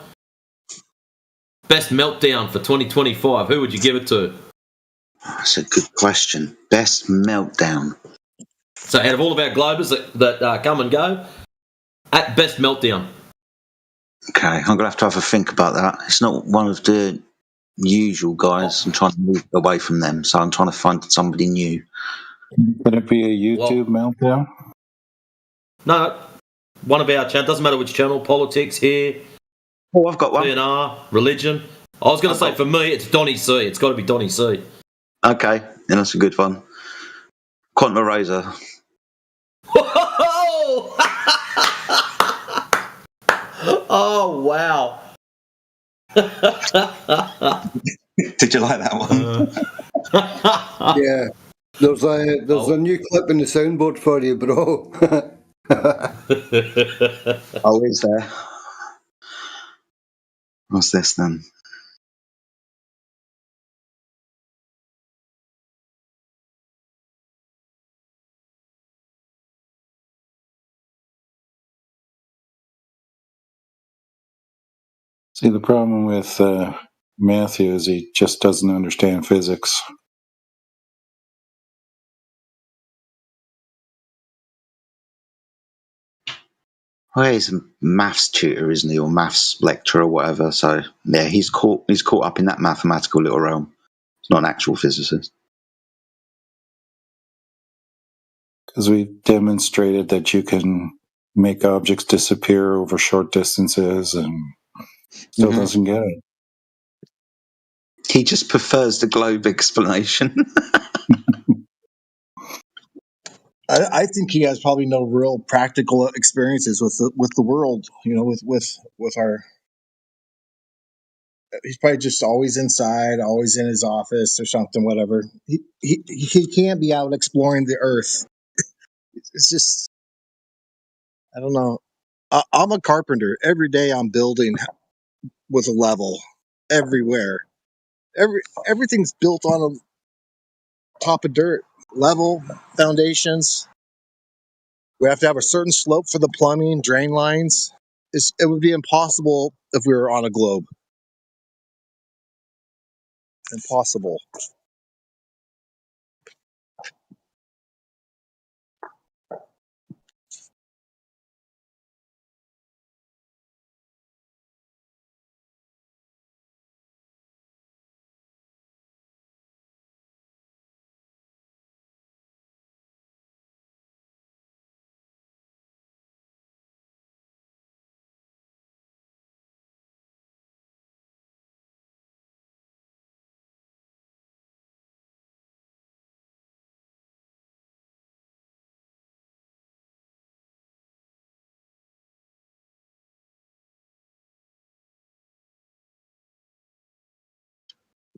Speaker 10: Best meltdown for 2025. Who would you give it to?
Speaker 13: That's a good question. Best meltdown.
Speaker 10: So out of all of our Globers that come and go, at best meltdown.
Speaker 13: Okay, I'm going to have a think about that. It's not one of the usual guys. I'm trying to move away from them, so I'm trying to find somebody new.
Speaker 7: Could it be a YouTube meltdown?
Speaker 10: No, one of our channels. Doesn't matter which channel. Politics here.
Speaker 13: Oh, I've got one.
Speaker 10: DNR, religion. I was going to say for me, it's Donny C. It's got to be Donny C.
Speaker 13: Okay, yeah, that's a good one. Quantum Eraser.
Speaker 10: Oh wow!
Speaker 13: Did you like that one?
Speaker 3: Yeah, there's a new clip in the soundboard for you, bro.
Speaker 13: Oh, is there? What's this then?
Speaker 7: See, the problem with Matthew is he just doesn't understand physics.
Speaker 13: Well, he's a maths tutor, isn't he, or maths lecturer or whatever. So yeah, he's caught up in that mathematical little realm. He's not an actual physicist.
Speaker 7: Because we demonstrated that you can make objects disappear over short distances and still doesn't get it.
Speaker 13: He just prefers the globe explanation.
Speaker 11: I think he has probably no real practical experiences with the world. You know, with our. He's probably just always inside, always in his office or something. Whatever. He can't be out exploring the Earth. It's just, I don't know. I'm a carpenter. Every day I'm building with a level everywhere. Everything's built on a top of dirt, level foundations. We have to have a certain slope for the plumbing, drain lines. It would be impossible if we were on a globe. Impossible.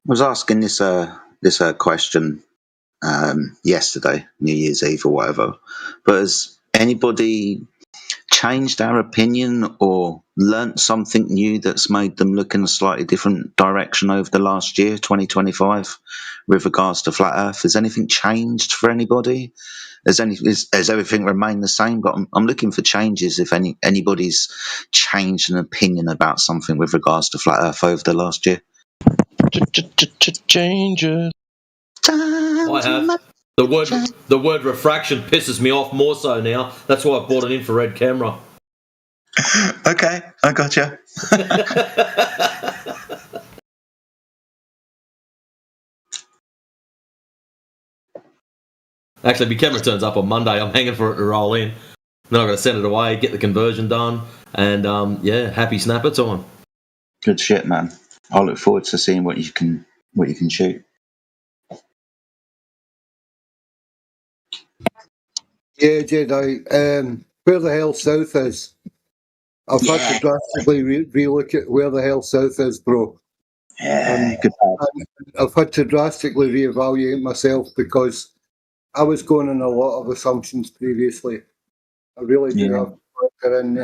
Speaker 13: I was asking this question yesterday, New Year's Eve or whatever. But has anybody changed our opinion or learnt something new that's made them look in a slightly different direction over the last year, 2025, with regards to flat Earth? Has anything changed for anybody? Has everything remained the same? But I'm looking for changes. If anybody's changed an opinion about something with regards to flat Earth over the last year.
Speaker 14: Changes.
Speaker 10: I have. The word refraction pisses me off more so now. That's why I bought an infrared camera.
Speaker 13: Okay, I gotcha.
Speaker 10: Actually, my camera turns up on Monday. I'm hanging for it to roll in. Then I've got to send it away, get the conversion done, and happy snapper time.
Speaker 13: Good shit, man. I look forward to seeing what you can shoot.
Speaker 3: Yeah, Jedi. Where the hell South is? I've had to drastically relook at where the hell South is, bro.
Speaker 13: Yeah, good.
Speaker 3: I've had to drastically reevaluate myself because I was going on a lot of assumptions previously. I really do have worker, and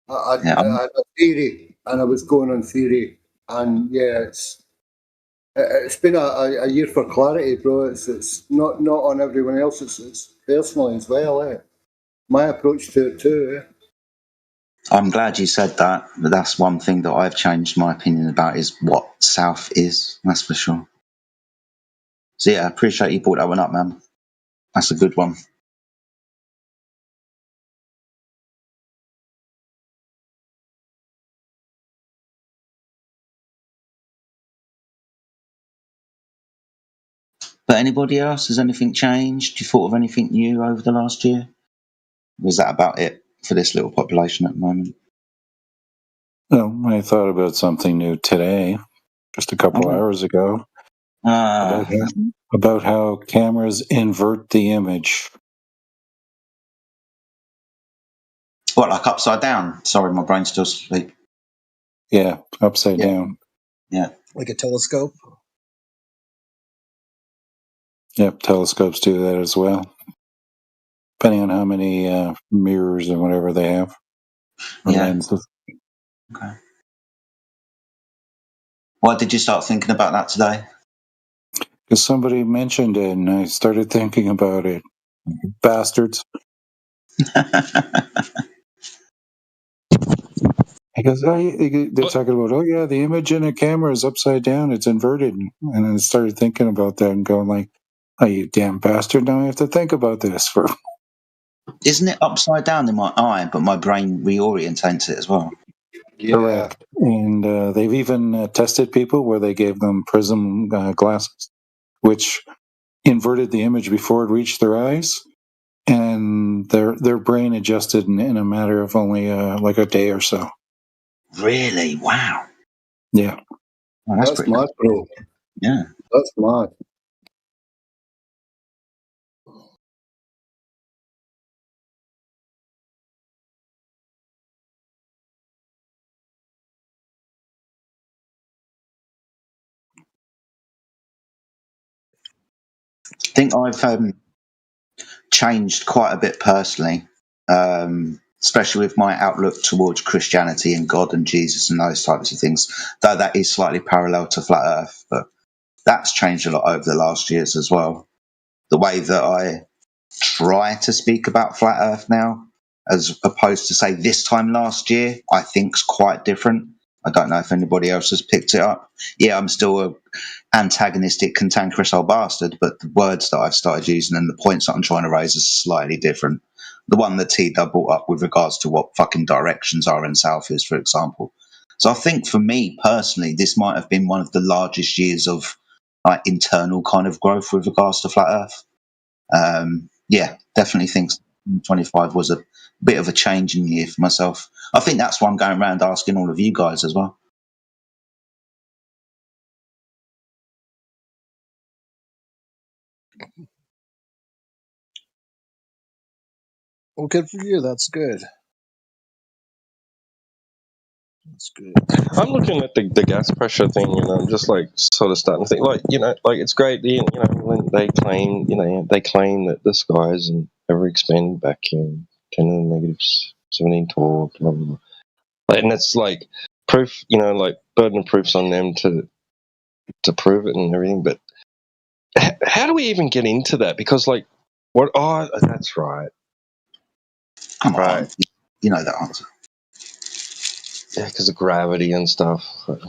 Speaker 3: I
Speaker 13: Yeah,
Speaker 3: had a theory, and I was going on theory, and yeah, it's been a year for clarity, bro. It's not on everyone else. It's personally as well. My approach to it too.
Speaker 13: I'm glad you said that. But that's one thing that I've changed my opinion about is what South is. That's for sure. So yeah, I appreciate you brought that one up, man. That's a good one. But anybody else? Has anything changed? You thought of anything new over the last year? Was that about it for this little population at the moment?
Speaker 7: Well, I thought about something new today, just a couple hours ago, about how cameras invert the image.
Speaker 13: What, like upside down? Sorry, my brain's still asleep.
Speaker 7: Yeah, upside down.
Speaker 13: Yeah.
Speaker 11: Like a telescope?
Speaker 7: Yep, telescopes do that as well. Depending on how many mirrors and whatever they have, or lenses.
Speaker 13: Okay. Why did you start thinking about that today?
Speaker 7: Because somebody mentioned it, and I started thinking about it. Bastards. Because they're talking about, oh yeah, the image in a camera is upside down, it's inverted, and I started thinking about that and going like, oh, you damn bastard! Now I have to think about this for.
Speaker 13: Isn't it upside down in my eye, but my brain reorientates it as well?
Speaker 7: Correct. And they've even tested people where they gave them prism glasses, which inverted the image before it reached their eyes, and their brain adjusted in a matter of only like a day or so.
Speaker 13: Really? Wow.
Speaker 7: Yeah.
Speaker 13: Well,
Speaker 3: that's mad, bro.
Speaker 13: Yeah.
Speaker 3: That's mad.
Speaker 13: I think I've changed quite a bit personally, especially with my outlook towards Christianity and God and Jesus and those types of things, though that is slightly parallel to Flat Earth, but that's changed a lot over the last years as well. The way that I try to speak about Flat Earth now, as opposed to, say, this time last year, I think's quite different. I don't know if anybody else has picked it up. Yeah, I'm still a antagonistic, cantankerous old bastard, but the words that I've started using and the points that I'm trying to raise are slightly different. The one that T-Dub brought up with regards to what fucking directions are in South is, for example. So I think for me personally, this might have been one of the largest years of like internal kind of growth with regards to Flat Earth. Yeah, definitely think 25 was a bit of a changing year for myself. I think that's why I'm going around asking all of you guys as well.
Speaker 11: Well, good for you. That's good. That's good.
Speaker 14: I'm looking at the gas pressure thing, and I'm just like sort of starting to think, like, like it's great, when they claim, they claim that the skies and ever expand vacuum, 10 to the negative 17 torque, blah, blah, blah. And it's like proof, like burden of proof's on them to prove it and everything. But how do we even get into that? Because like, what? Oh, that's right.
Speaker 13: Come on, you know that answer.
Speaker 14: Yeah, because of gravity and stuff.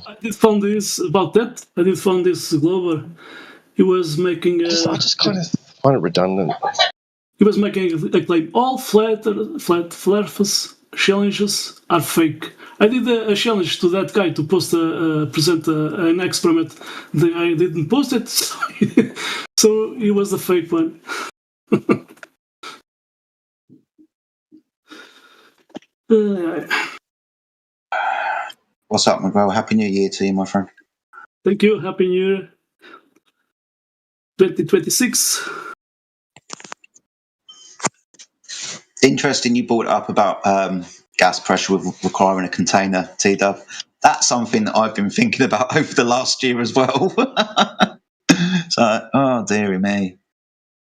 Speaker 6: I did find this about that. I did find this Glover. He was making.
Speaker 14: I just kind of find it redundant.
Speaker 6: He was making a claim: all flat Earth challenges are fake. I did a challenge to that guy to present an experiment. The guy didn't post it, so he was the fake one.
Speaker 13: What's up, McGraw? Happy New Year to you, my friend.
Speaker 6: Thank you. Happy New Year 2026.
Speaker 13: Interesting you brought up about gas pressure with requiring a container, T-Dub. That's something that I've been thinking about over the last year as well. So, oh, dearie me.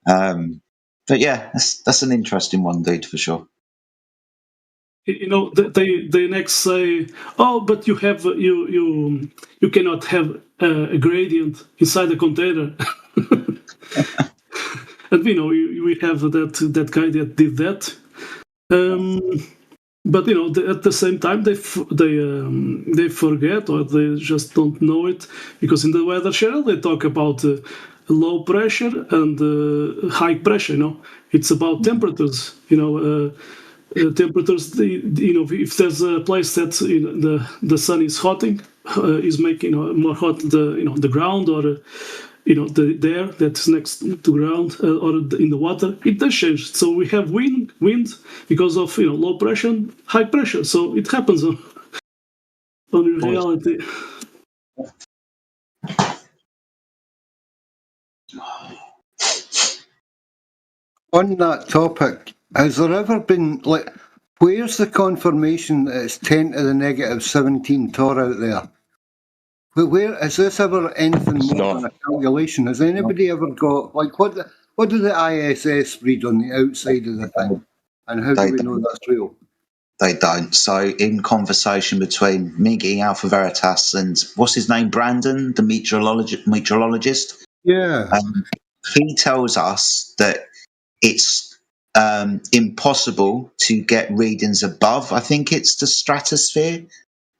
Speaker 13: But yeah, that's an interesting one, dude, for sure.
Speaker 6: You know, they next say, "Oh, but you have you cannot have a gradient inside the container." And you know, we have that guy that did that. But you know, at the same time, they forget, or they just don't know it, because in the weather channel they talk about low pressure and high pressure. You know, it's about temperatures. You know, temperatures. You know, if there's a place that the sun is hotting, is making more hot the ground, or the air that's next to ground, or in the water, it does change. So we have wind because of low pressure and high pressure. So it happens on reality.
Speaker 3: On that topic, has there ever been, like, where's the confirmation that it's 10 to the negative 17 torr out there? Where is this ever anything more than a calculation? Has anybody ever got, like, what do the ISS read on the outside of the thing? And how do we know that's real?
Speaker 13: They don't. So, in conversation between Miggy, Alpha Veritas, and what's his name, Brandon, the meteorologist,
Speaker 3: yeah,
Speaker 13: he tells us that it's impossible to get readings above. I think it's the stratosphere,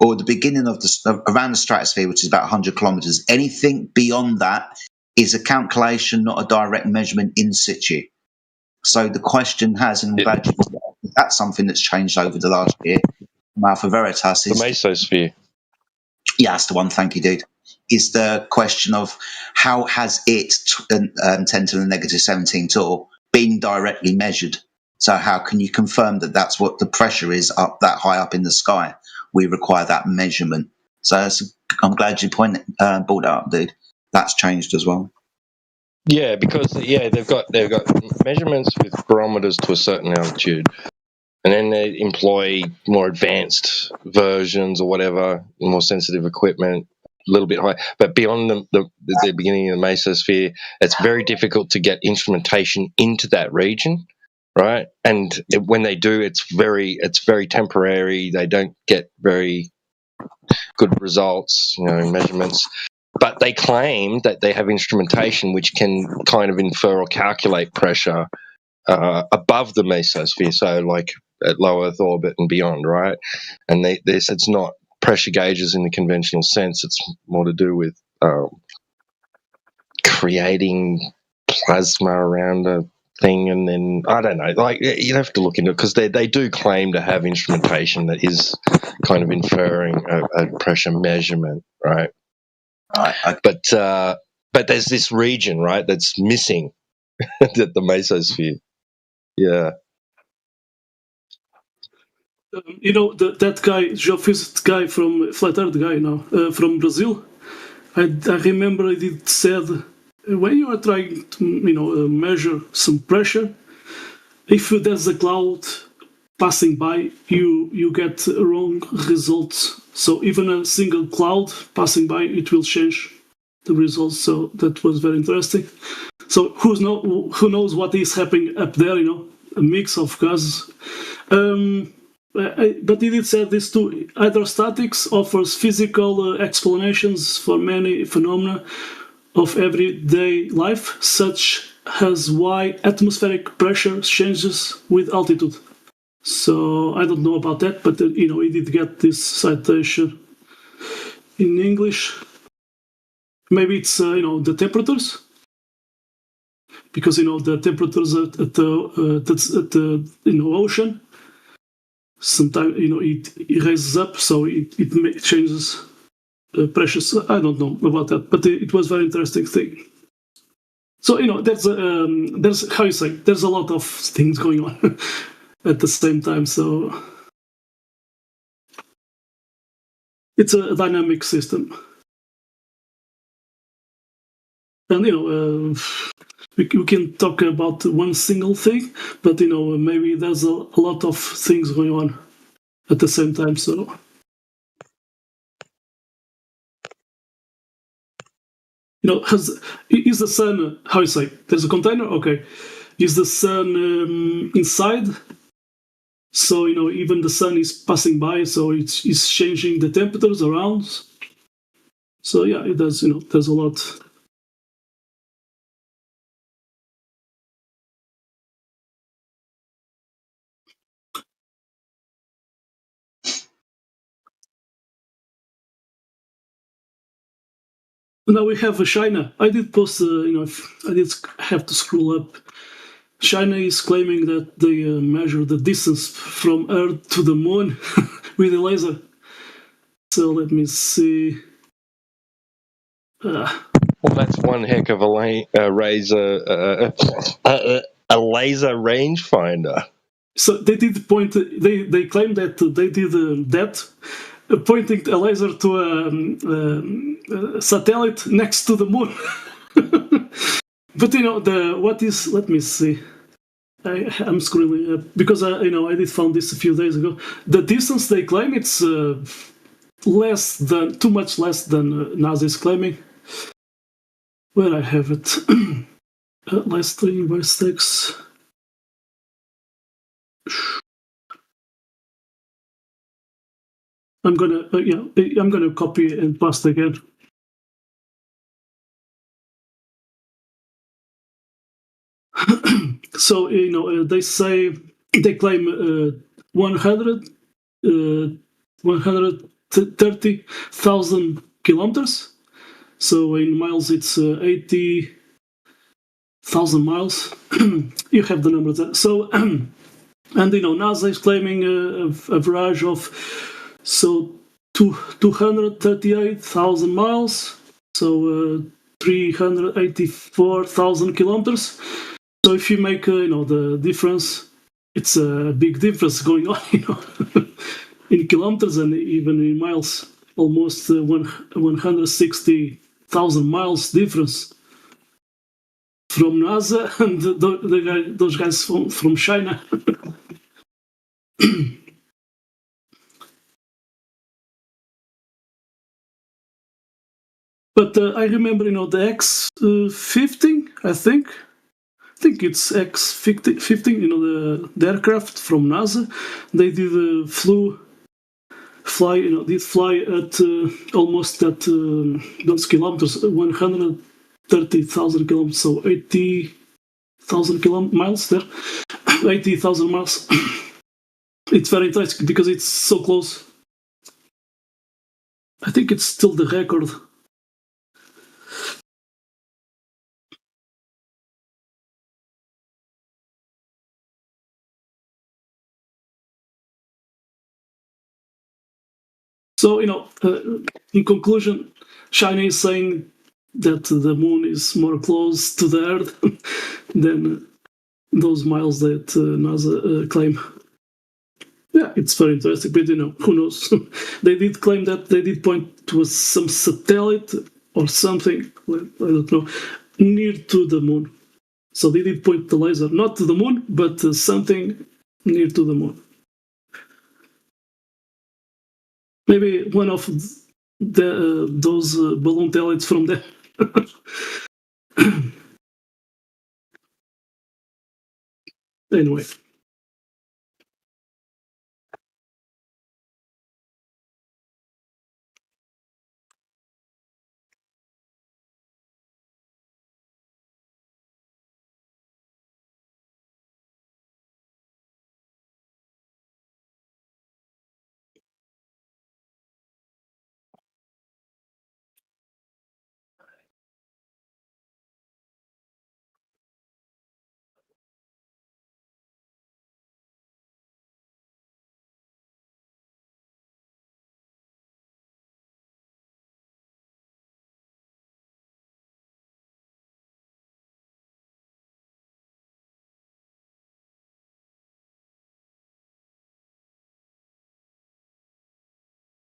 Speaker 13: or the beginning of around the stratosphere, which is about 100 kilometers. Anything beyond that is a calculation, not a direct measurement in situ. So the question has, and I'm glad you brought that up, that's something that's changed over the last year. Alpha Veritas is
Speaker 14: the mesosphere.
Speaker 13: Yeah, that's the one. Thank you, dude. Is the question of how has it 10 to the negative 17 torr been directly measured? So how can you confirm that that's what the pressure is up that high up in the sky? We require that measurement. So I'm glad you brought that up, dude. That's changed as well.
Speaker 14: Yeah, because they've got measurements with barometers to a certain altitude, and then they employ more advanced versions or whatever, more sensitive equipment, a little bit high. But beyond the beginning of the mesosphere, it's very difficult to get instrumentation into that region, right? And when they do, it's very temporary. They don't get very good results, measurements. But they claim that they have instrumentation which can kind of infer or calculate pressure above the mesosphere, so like at low Earth orbit and beyond, right? And they said it's not pressure gauges in the conventional sense. It's more to do with creating plasma around a thing, and then I don't know. Like, you'd have to look into it, because they do claim to have instrumentation that is kind of inferring a pressure measurement, right? But there's this region, right, that's missing at the mesosphere. Yeah.
Speaker 6: That guy, geophysicist guy from Flat Earth guy now, from Brazil, I remember he said, when you are trying to measure some pressure, if there's a cloud passing by, you get wrong results. So even a single cloud passing by, it will change the results. So that was very interesting. So who knows what is happening up there? A mix of gases. But he did say this too. Hydrostatics offers physical explanations for many phenomena of everyday life, such as why atmospheric pressure changes with altitude. So I don't know about that, but he did get this citation in English. Maybe it's the temperatures, because the temperatures at the ocean. Sometimes it raises up, so it changes pressures. I don't know about that, but it was a very interesting thing. So there's how you say, there's a lot of things going on at the same time. So it's a dynamic system, and we can talk about one single thing, but maybe there's a lot of things going on at the same time. So is the sun, how you say, there's a container, okay, is the sun inside? So even the sun is passing by, so it's changing the temperatures around. So yeah, it does. There's a lot. Now we have China. I did post, I did have to scroll up. China is claiming that they measure the distance from Earth to the moon with a laser. So let me see.
Speaker 14: Well, that's one heck of a laser rangefinder.
Speaker 6: So they did point. They claim that they did that, pointing a laser to a satellite next to the moon. But what is? Let me see. I'm scrolling up because I did found this a few days ago. The distance they claim it's too much less than NASA is claiming. Where I have it, last training by stakes. I'm gonna copy and paste again. So they say they claim 130,000 kilometers. So in miles it's 80,000 miles. You have the numbers there. So and NASA is claiming a average of 238,000 miles. So 384,000 kilometers. So if you make the difference, it's a big difference going on, in kilometers and even in miles. Almost 160,000 miles difference from NASA and those guys from China. But I remember, the X-15, I think it's X-15, the aircraft from NASA. They did fly at almost at those kilometers, 130,000 kilometers, so 80,000 miles there, 80,000 miles. It's very interesting because it's so close. I think it's still the record. So, in conclusion, China is saying that the moon is more close to the Earth than those miles that NASA claim. Yeah, it's very interesting, but who knows? They did claim that they did point to some satellite or something, I don't know, near to the moon. So they did point the laser not to the moon, but something near to the moon. Maybe one of those balloon telettes from there. Anyway.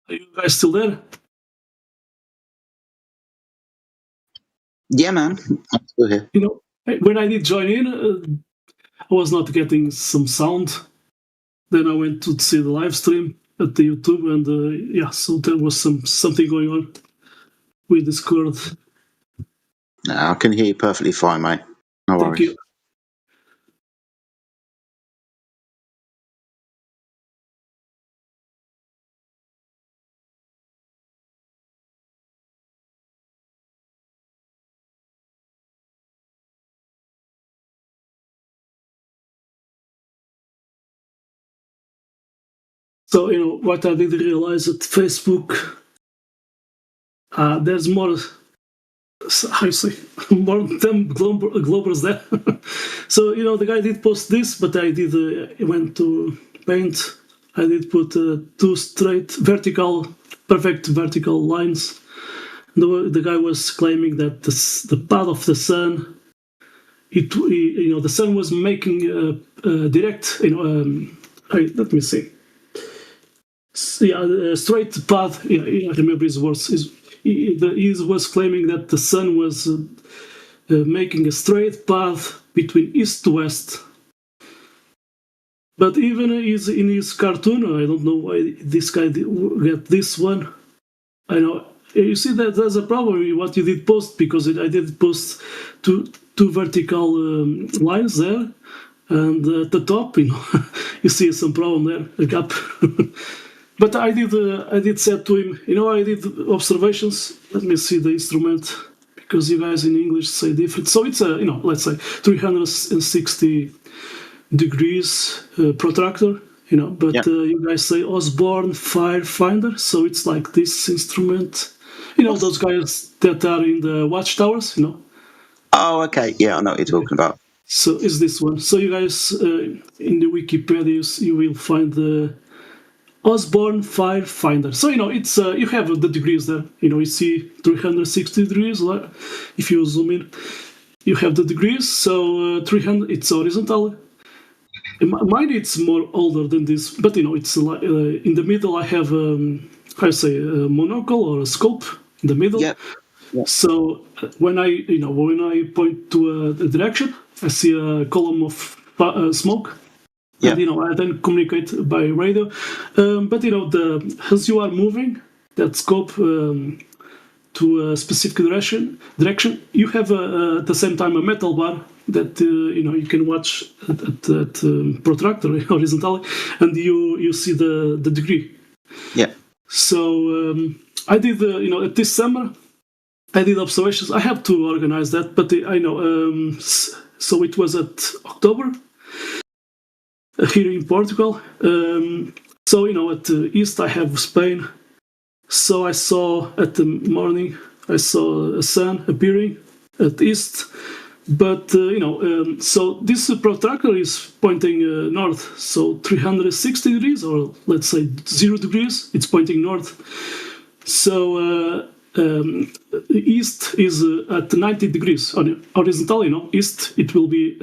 Speaker 6: Are you guys still there?
Speaker 13: Yeah, man. I'm still here.
Speaker 6: When I did join in, I was not getting some sound. Then I went to see the live stream at the YouTube, and so there was something going on with Discord.
Speaker 13: No, I can hear you perfectly fine, mate. No
Speaker 6: Thank
Speaker 13: worries.
Speaker 6: you. So, what I did realize at Facebook, there's more, how you say, more than globers there. So, the guy did post this, but I did, went to Paint. I did put two straight perfect vertical lines. The guy was claiming that the path of the sun, the sun was making a direct, let me see. A straight path. Yeah, I remember his words. He was claiming that the sun was making a straight path between east to west. But even in his cartoon, I don't know why this guy got this one. I know. You see that there's a problem with what you did post, because I did post two vertical lines there, and at the top, you see some problem there, a gap. But I did say to him, I did observations. Let me see the instrument, because you guys in English say different. So it's a, let's say 360 degrees protractor, but you guys say Osborne Firefinder. So it's like this instrument, those guys that are in the watchtowers,
Speaker 18: Oh, okay. Yeah, I know what you're talking about.
Speaker 6: So it's this one. So you guys, in the Wikipedia, you will find the Osborne Firefinder. So, it's you have the degrees there. You see 360 degrees. If you zoom in, you have the degrees. So 300, it's horizontal. Mine, it's more older than this, but it's in the middle. I have how you say, a monocle or a scope in the middle.
Speaker 18: Yeah.
Speaker 6: So when I point to a direction, I see a column of smoke.
Speaker 18: Yeah.
Speaker 6: And I then communicate by radio. But as you are moving that scope to a specific direction, you have at the same time a metal bar that you can watch at protractor horizontally, and you see the degree.
Speaker 18: Yeah.
Speaker 6: So I did at this summer I did observations. I have to organize that, but I know. So it was at October here in Portugal. So at the east I have Spain. So I saw at the morning I saw a sun appearing at the east. But so this protractor is pointing north, so 360 degrees, or let's say 0 degrees. It's pointing north. So east is at 90 degrees horizontally. East it will be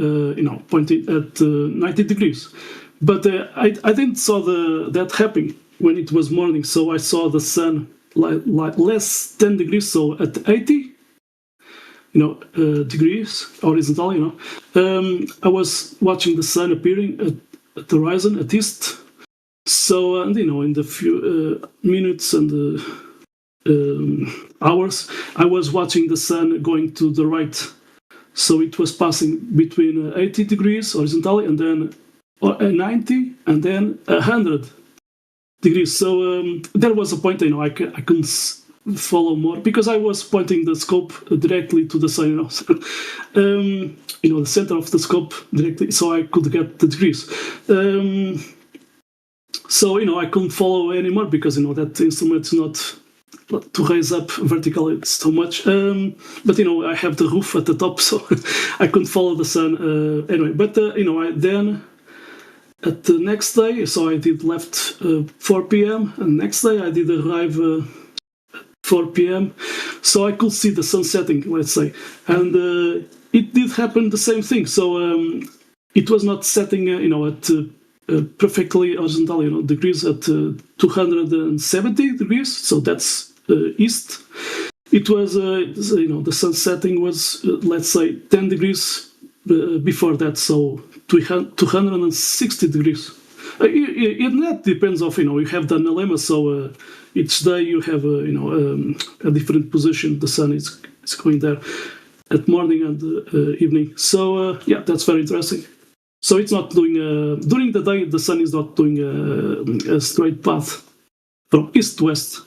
Speaker 6: pointing at 90 degrees. But I didn't saw that happening when it was morning. So I saw the sun like less 10 degrees, so at 80. Degrees horizontally. I was watching the sun appearing at the horizon at east. So and in the few minutes and hours, I was watching the sun going to the right. So it was passing between 80 degrees horizontally, and then 90, and then 100 degrees. So there was a point I couldn't follow more because I was pointing the scope directly to the sun, the center of the scope directly, so I could get the degrees. So I couldn't follow anymore because that instrument's not to raise up vertically, it's too much. But I have the roof at the top, so I couldn't follow the sun anyway. But I then at the next day, so I did left 4 p.m. and next day I did arrive 4 p.m. So I could see the sun setting, let's say, and it did happen the same thing. So it was not setting, at perfectly horizontal, degrees at 270 degrees. So that's east. It was, the sun setting was, let's say, 10 degrees before that. So 260 degrees. That depends of, you have the analemma, so each day you have a different position. The sun is going there at morning and evening. So that's very interesting. So it's not doing during the day. The sun is not doing a straight path from east to west,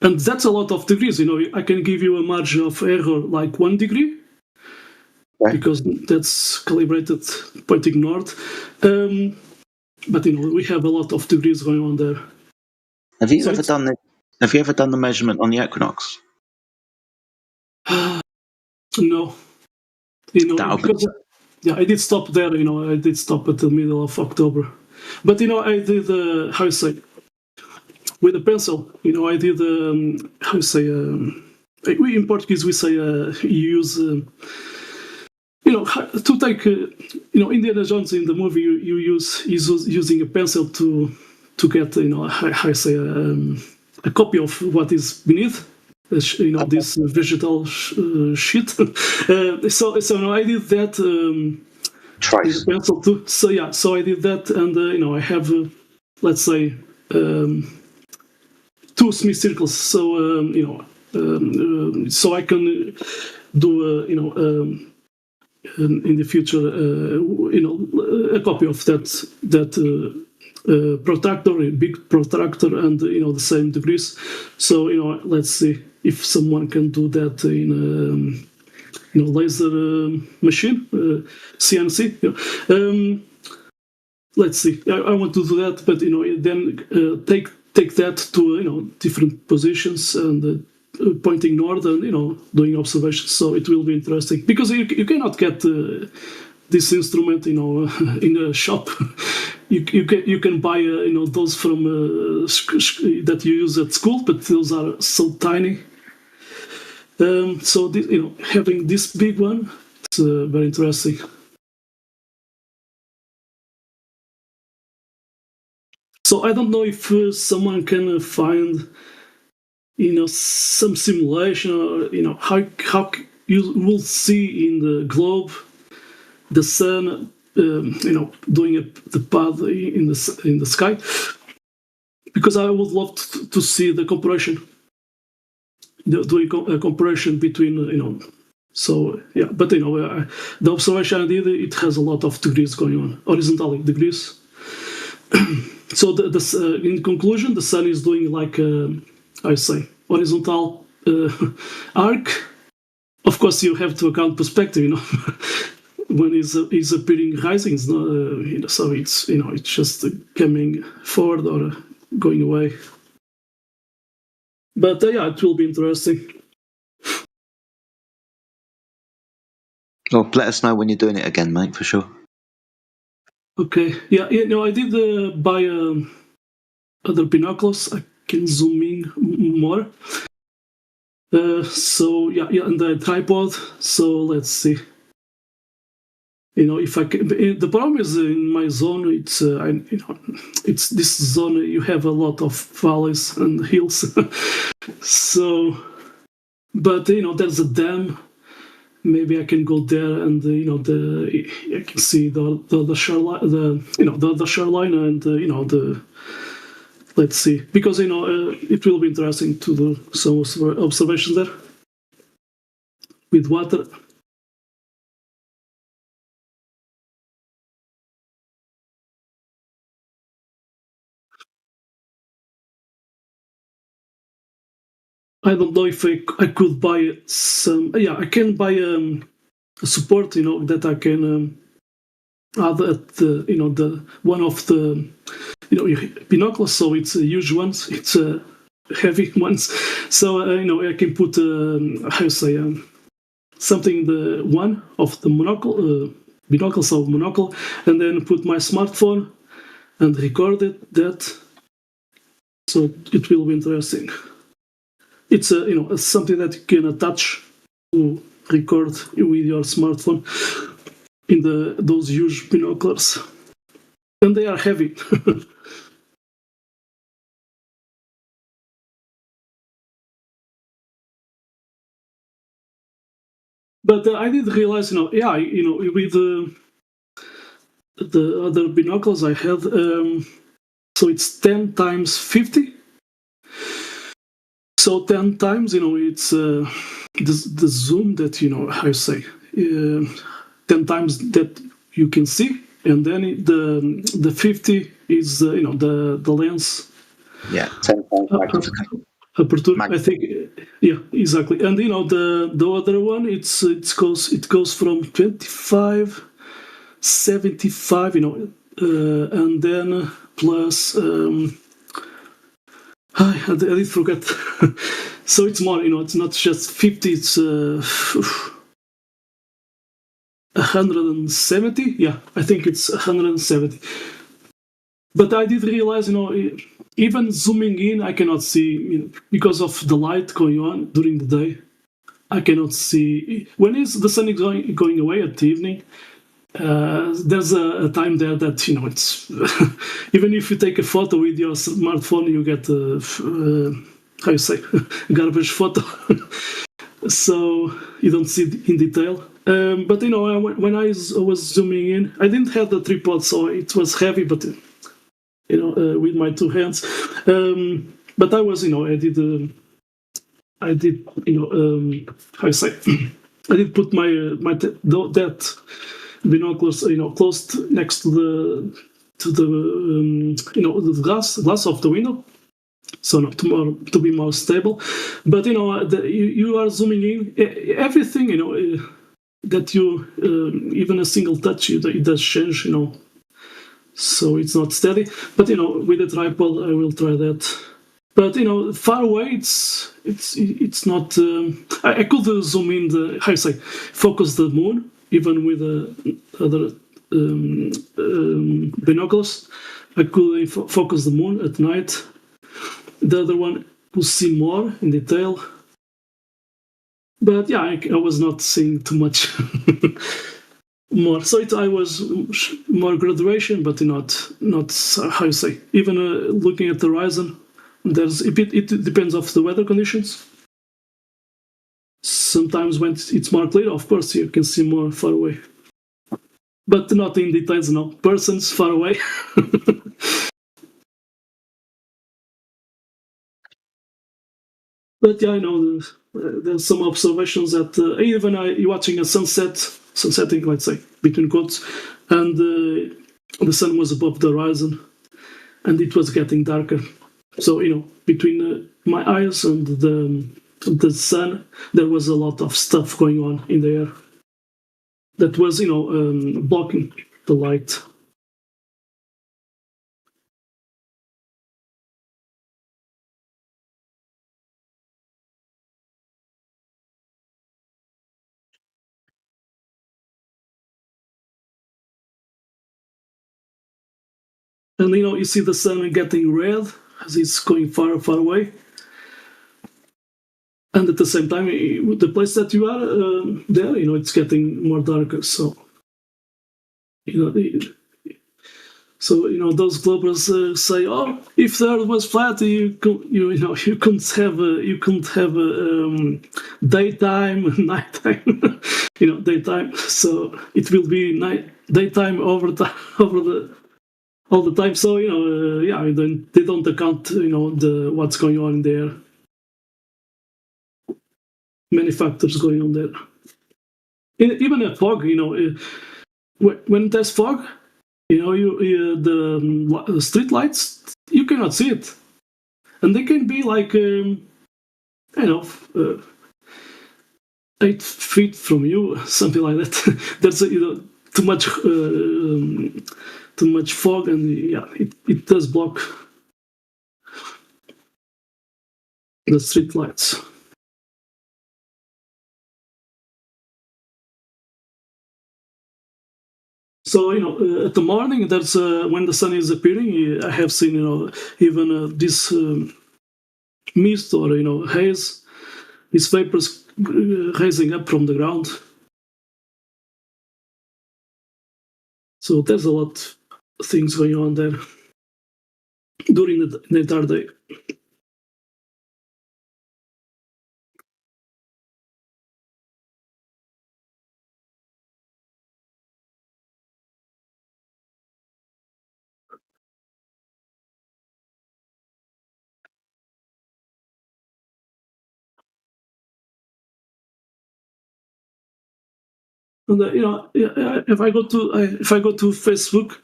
Speaker 6: and that's a lot of degrees. I can give you a margin of error like 1 degree. Because that's calibrated pointing north. but we have a lot of degrees going on there.
Speaker 18: Have you ever done the measurement on the equinox?
Speaker 6: No, because I did stop there. I did stop at the middle of October, but I did how you say, with a pencil. I did how you say. In Portuguese we say you use. To take, Indiana Jones in the movie, you use using a pencil to get, how I say, a copy of what is beneath, this vegetal shit. So I did that. With a pencil too. So I did that, and I have, let's say, 2 semicircles. So so I can do, in the future, a copy of that protractor, a big protractor, and the same degrees. So let's see if someone can do that in laser machine, CNC. Let's see. I want to do that, but then take that to different positions and. Pointing north and doing observations, so it will be interesting because you cannot get this instrument in a shop. You can buy those from that you use at school, but those are so tiny. So having this big one, it's very interesting. So I don't know if someone can find. Some simulation, or how you will see in the globe the sun, doing the path in the sky, because I would love to see the comparison, doing a comparison between So yeah, but the observation I did, it has a lot of degrees going on, horizontal degrees. So in conclusion, the sun is doing like. I say horizontal arc. Of course, you have to account perspective. When it's appearing rising, it's not, so it's it's just coming forward or going away. But yeah, it will be interesting.
Speaker 18: Well, let us know when you're doing it again, mate, for sure.
Speaker 6: Okay. Yeah. I did buy other binoculars. I can zoom in more. So yeah, and the tripod. So let's see. If I can. The problem is in my zone. It's it's this zone. You have a lot of valleys and hills. So, but there's a dam. Maybe I can go there, and I can see the shoreline, the shoreline, and the. Let's see, because it will be interesting to do some observations there with water. I don't know if I could buy some. Yeah, I can buy a support. That I can add at the one of the binoculars. So it's huge ones. It's heavy ones. So I can put how you say something the one of the monocle binoculars of monocle, and then put my smartphone and record that. So it will be interesting. It's something that you can attach to record with your smartphone in those huge binoculars, and they are heavy. But I did realize, with the other binoculars I had, so it's 10 times 50. So 10 times, it's the zoom that, how you say, 10 times that you can see, and then the 50 is, the lens.
Speaker 18: Yeah, 10 times
Speaker 6: aperture, I think. Yeah, exactly. And the other one, it goes from 25, 75. and then plus I did forget. So it's more, it's not just 50, it's 170. Yeah, I think it's 170. But I did realize, even zooming in, I cannot see, because of the light going on during the day. I cannot see when the sun is going away at the evening. There's a time there that it's even if you take a photo with your smartphone, you get how you say garbage photo, so you don't see it in detail. But when I was zooming in, I didn't have the tripod, so it was heavy, but with my two hands. But I was, I did how you say I did put my that binoculars close next to the glass of the window, so not to be more stable. But you are zooming in everything that you even a single touch it does change, so it's not steady. But with the tripod I will try that. But far away it's not. I could zoom in focus the moon even with other binoculars. I could focus the moon at night. The other one could see more in detail. But yeah, I was not seeing too much more. So I was more graduation, but not how you say. Even looking at the horizon. It depends of the weather conditions. Sometimes when it's more clear, of course, you can see more far away. But not in details, no. Persons far away. But yeah, I know there's some observations that even you're watching a sunsetting, let's say, between quotes, and the sun was above the horizon, and it was getting darker. So between my eyes and the sun, there was a lot of stuff going on in the air that was blocking the light. And you see the sun getting red as it's going far, far away. And at the same time, the place that you are there, it's getting more darker. So, those globers say, "Oh, if the Earth was flat, you couldn't have daytime, nighttime, daytime. So it will be daytime over all the time." So they don't account what's going on there. Many factors going on there. Even a fog, when there's fog, the street lights, you cannot see it, and they can be like 8 feet from you, something like that. There's too much fog, and it does block the street lights. So at the morning, that's when the sun is appearing. I have seen even this mist or haze, these vapors rising up from the ground. So there's a lot of things going on there during the entire day. And if I go to Facebook,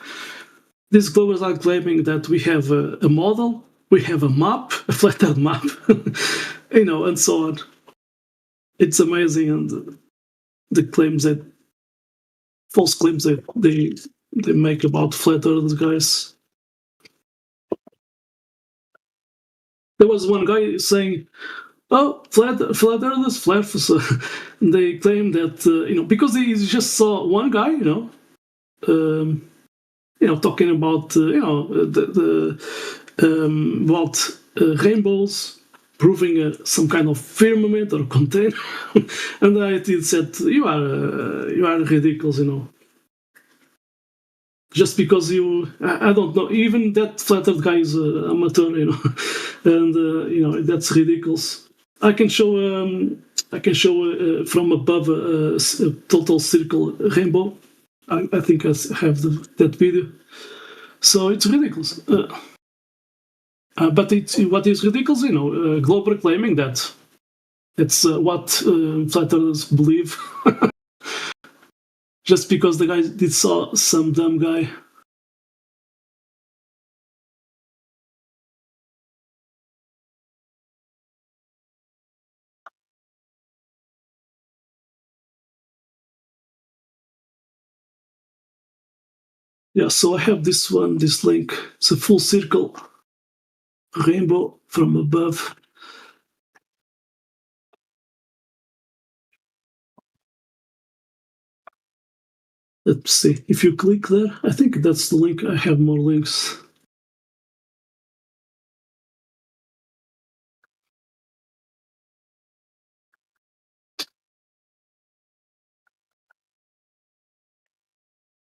Speaker 6: these globers are claiming that we have a model, we have a map, a flat-out map, and so on. It's amazing, and the false claims that they they make about flat earth guys. There was one guy saying, "Oh, flat earth is flat." So they claim that because they just saw one guy, talking about about rainbows, proving some kind of firmament or container, and I said, "You are ridiculous, Just because I don't know. Even that flat earth guy is amateur, and that's ridiculous. I can show from above a total circle rainbow. I think I have that video. So it's ridiculous. But what is ridiculous, Glober claiming that it's what flat earthers believe, just because the guy did saw some dumb guy. Yeah, so I have this link. It's a full circle rainbow from above. Let's see. If you click there, I think that's the link. I have more links.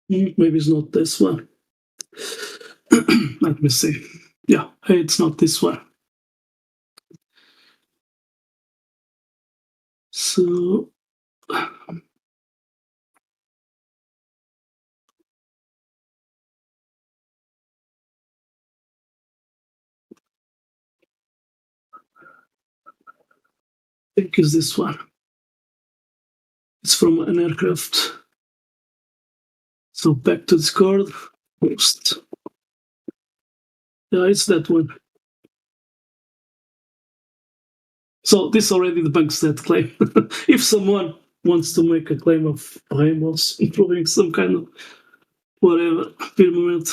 Speaker 6: Maybe it's not this one. Let me see. Yeah, it's not this one. So I think it's this one. It's from an aircraft. So back to Discord. Post. Yeah, it's that one. So this already debunks that claim. If someone wants to make a claim of rainbows improving some kind of whatever firmament,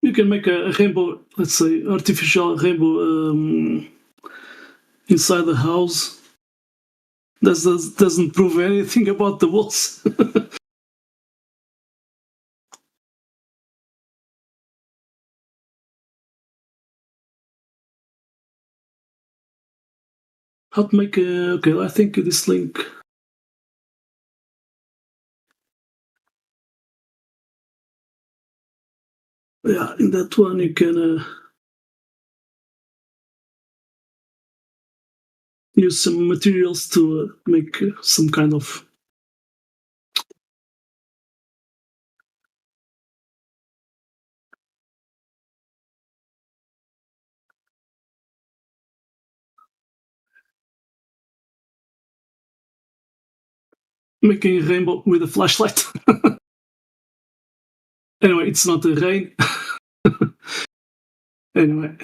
Speaker 6: you can make a rainbow, let's say, artificial rainbow inside the house. That doesn't prove anything about the walls. How to make a... Okay, I think this link... Yeah, in that one you can use some materials to make some kind of making a rainbow with a flashlight. Anyway, it's not a rain. Anyway.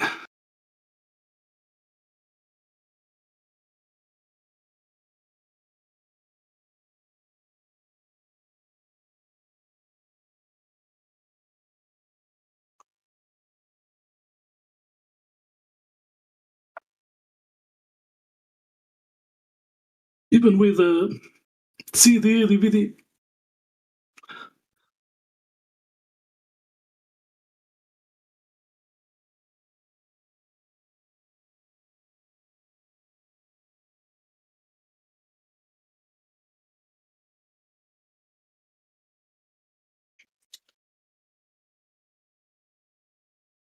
Speaker 6: Even with a CD, DVD.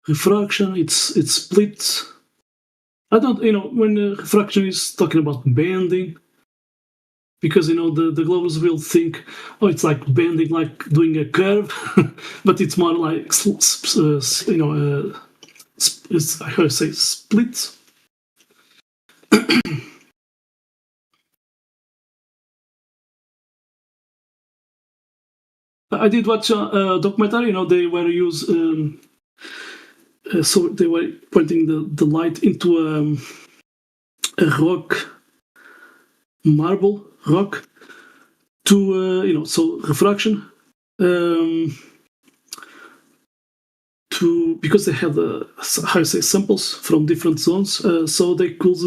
Speaker 6: Refraction, it's split. I don't, when refraction is talking about bending, because the globes will think, oh, it's like bending, like doing a curve, but it's more like it's, how do I say, split. I did watch a documentary. They were so they were pointing the light into a rock, marble rock, to so refraction. Because they had how you say, samples from different zones, so they could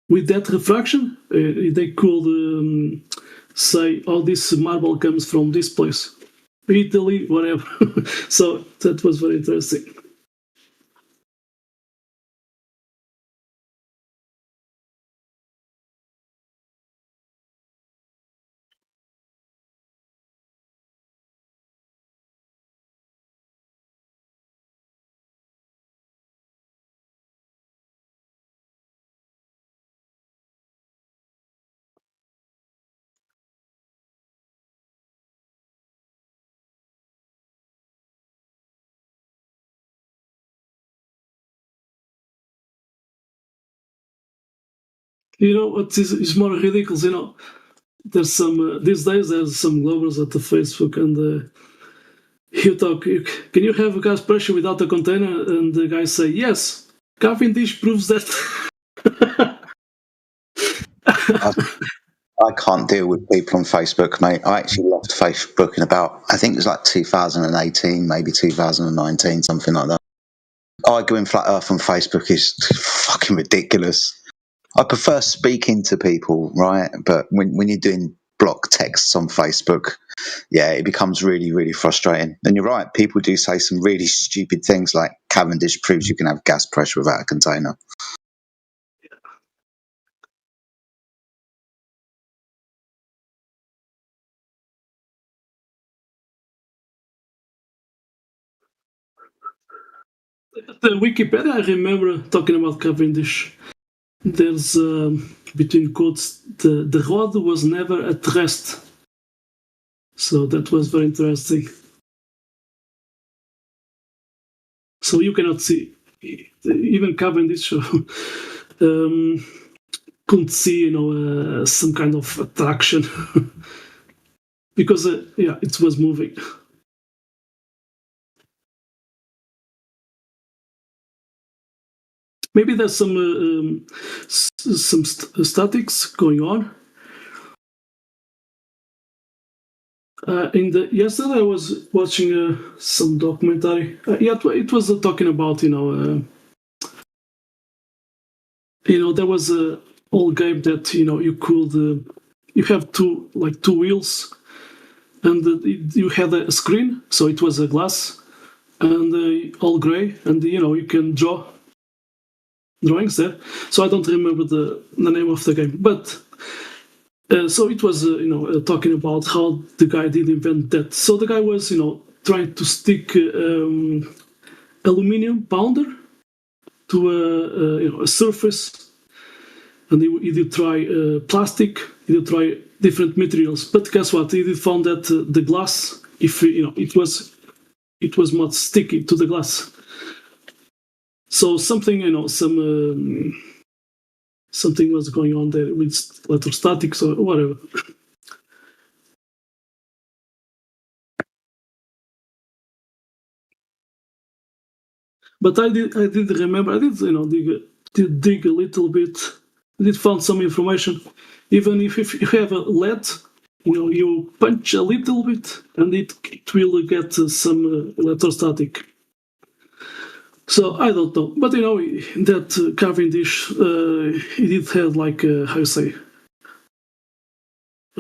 Speaker 6: with that refraction they could say, oh, this marble comes from this place, Italy, whatever. So that was very interesting. What is more ridiculous? There's some these days. There's some Globers at the Facebook, and you talk. Can you have a gas pressure without a container? And the guys say yes. Cavendish proves that.
Speaker 13: I can't deal with people on Facebook, mate. I actually left Facebook in about, I think it was like 2018, maybe 2019, something like that. Arguing flat earth on Facebook is fucking ridiculous. I prefer speaking to people, right? But when you're doing block texts on Facebook, yeah, it becomes really, really frustrating. And you're right, people do say some really stupid things like Cavendish proves you can have gas pressure without a container.
Speaker 6: The Wikipedia, I remember talking about Cavendish. There's between quotes, the rod was never at rest. So that was very interesting. So you cannot see, even Cavendish couldn't see, some kind of attraction because it was moving. Maybe there's some statics going on. Yesterday I was watching some documentary. It was talking about there was a old game that you could you have two wheels, and you had a screen, so it was a glass and all gray, and you can draw drawings there. So I don't remember the name of the game, but so it was talking about how the guy did invent that. So the guy was trying to stick aluminum powder to a surface, and he did try plastic, he did try different materials, but guess what, he did found that the glass, if it was not sticky to the glass. So something something was going on there with electrostatics or whatever. But I did remember, I did dig a little bit. I did found some information. Even if you have a LED, you punch a little bit and it will get some electrostatic. So I don't know, but that Cavendish, he did have like how you say,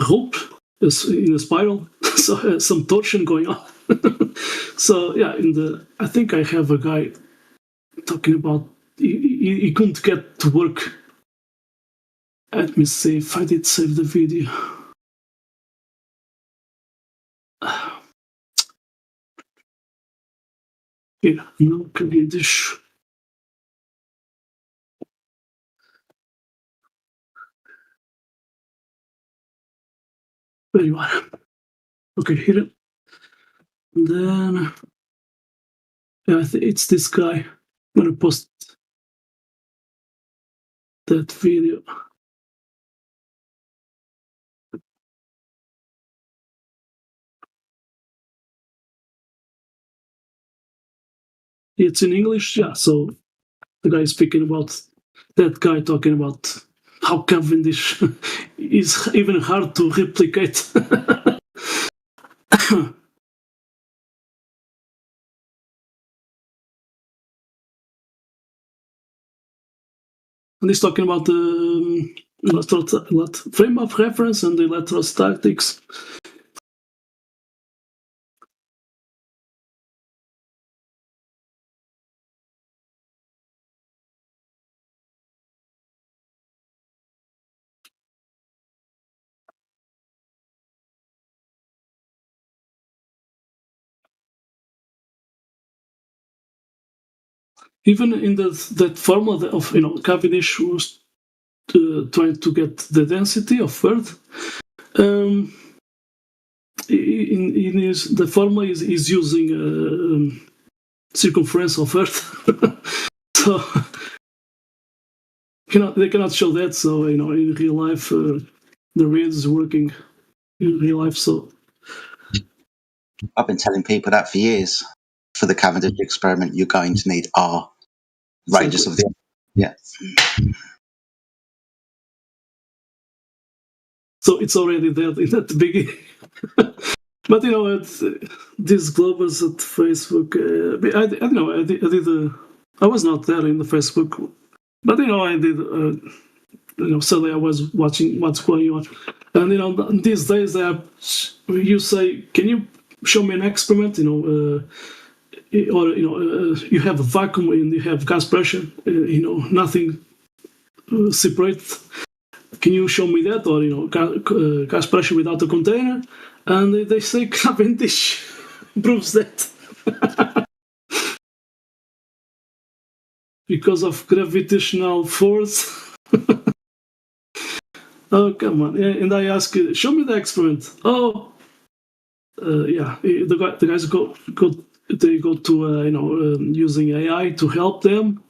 Speaker 6: rope in a spiral, so some torsion going on. So yeah, I think I have a guy talking about he couldn't get to work. Let me see if I did save the video. Yeah, no Cavendish. There you are. Okay, hit it. And then I think it's this guy. I'm gonna post that video. It's in English, yeah. So the guy speaking about that guy talking about how Cavendish is even hard to replicate. And he's talking about the frame of reference and the electrostatics. Even in that formula of Cavendish was trying to get the density of Earth. The formula is using circumference of Earth, so they cannot show that. So in real life, the read is working in real life. So
Speaker 13: I've been telling people that for years. For the Cavendish experiment, you're going to need R radius of the yeah.
Speaker 6: So it's already there in that beginning. But these globals at Facebook. I don't know. I did. I was not there in the Facebook, but I did. Suddenly I was watching what's going on, and these days you say, "Can you show me an experiment?" Or you have a vacuum and you have gas pressure. Nothing separate. Can you show me that? Or gas pressure without a container? And they say Cavendish proves that. Because of gravitational force. Oh, come on. And I ask, show me the experiment. Oh, yeah. The guys go to, using AI to help them.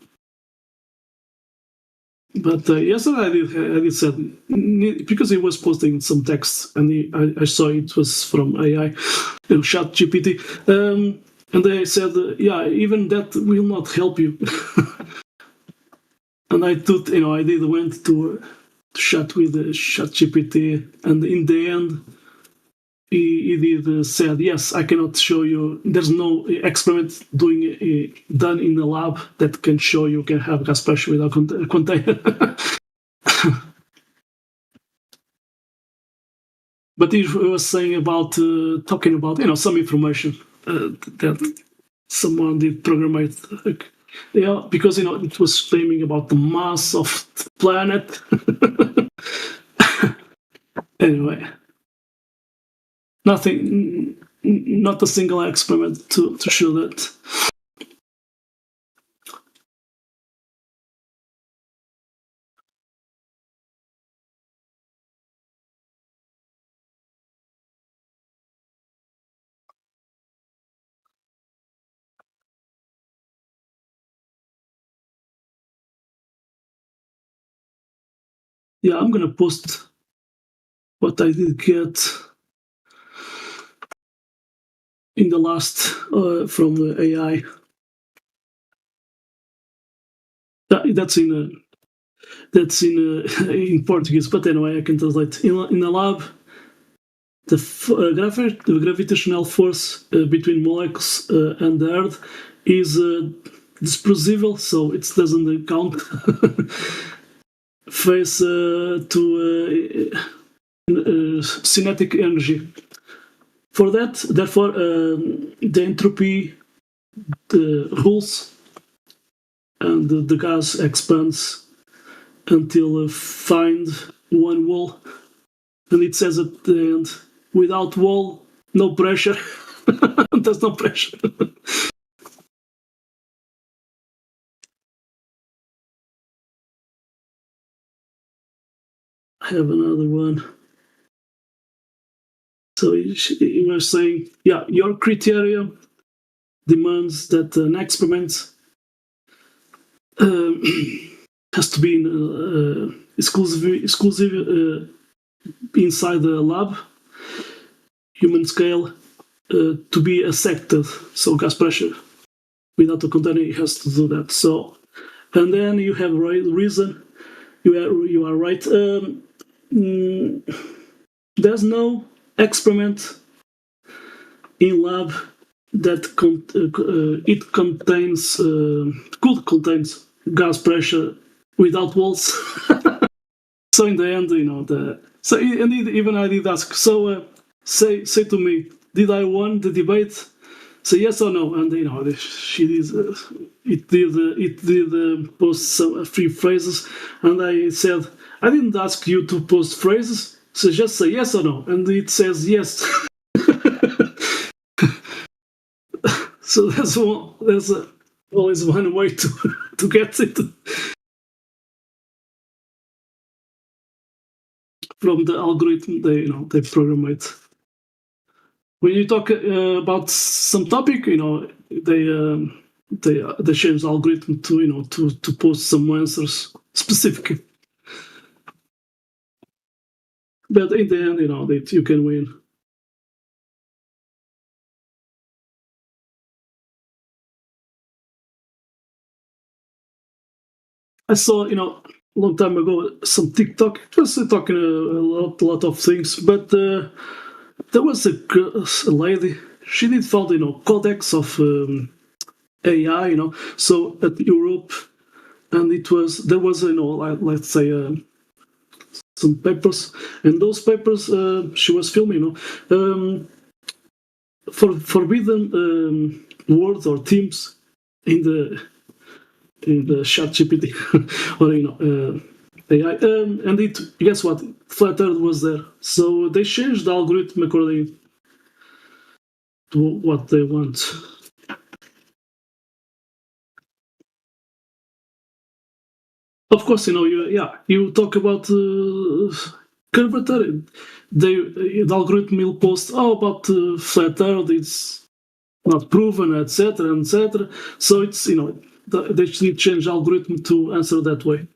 Speaker 6: But yesterday I did said, because he was posting some text and I saw it was from AI, ChatGPT, and they said, yeah, even that will not help you. And I thought, I went to chat with ChatGPT, and in the end, he did said, yes, I cannot show you. There's no experiment done in the lab that can show you can have gas pressure without container. But he was saying about talking about some information that someone did program it. Because it was claiming about the mass of the planet. Anyway, nothing, not a single experiment to show that. Yeah, I'm gonna post what I did get in the last from the AI. That's in in Portuguese, but anyway, I can translate. In the lab, the gravitational force between molecules and the Earth is dispersible, so it doesn't count. Face to kinetic energy. For that, therefore, the entropy rules, and the gas expands until find one wall, and it says at the end, without wall, no pressure. There's no pressure. I have another one. So you were saying, yeah, your criteria demands that an experiment has to be exclusive inside the lab, human scale, to be accepted. So gas pressure without a container, it has to do that. So, and then you have reason. You are right. There's no experiment in lab that could contains gas pressure without walls. So in the end, even I did ask. So say to me, did I won the debate? Say yes or no, and she did. It did post a few phrases, and I said I didn't ask you to post phrases, so just say yes or no, and it says yes. So there's always one way to get it from the algorithm they program it. When you talk about some topic, they change the algorithm to post some answers specifically. But in the end, that you can win. I saw, a long time ago, some TikTok. It was talking a lot of things, but there was a lady. She did found, codex of AI, So at Europe, and there was, let's say, some papers, and those papers she was filming, for forbidden words or themes in the ChatGPT or AI, and guess what? Flat Earth was there, so they changed the algorithm according to what they want. Of course, you talk about curvature. The algorithm will post about flat Earth. It's not proven, etc., etc. So it's they should change algorithm to answer that way.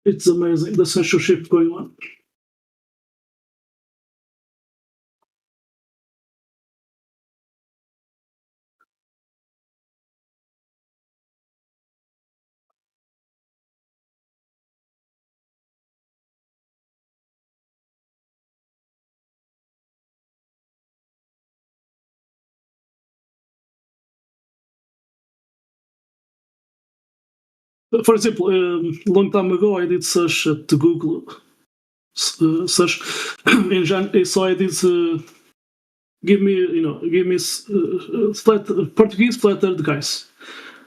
Speaker 6: It's amazing the censorship going on. For example, a long time ago, I did search to Google search engine, so I did give me Portuguese flat earth guys,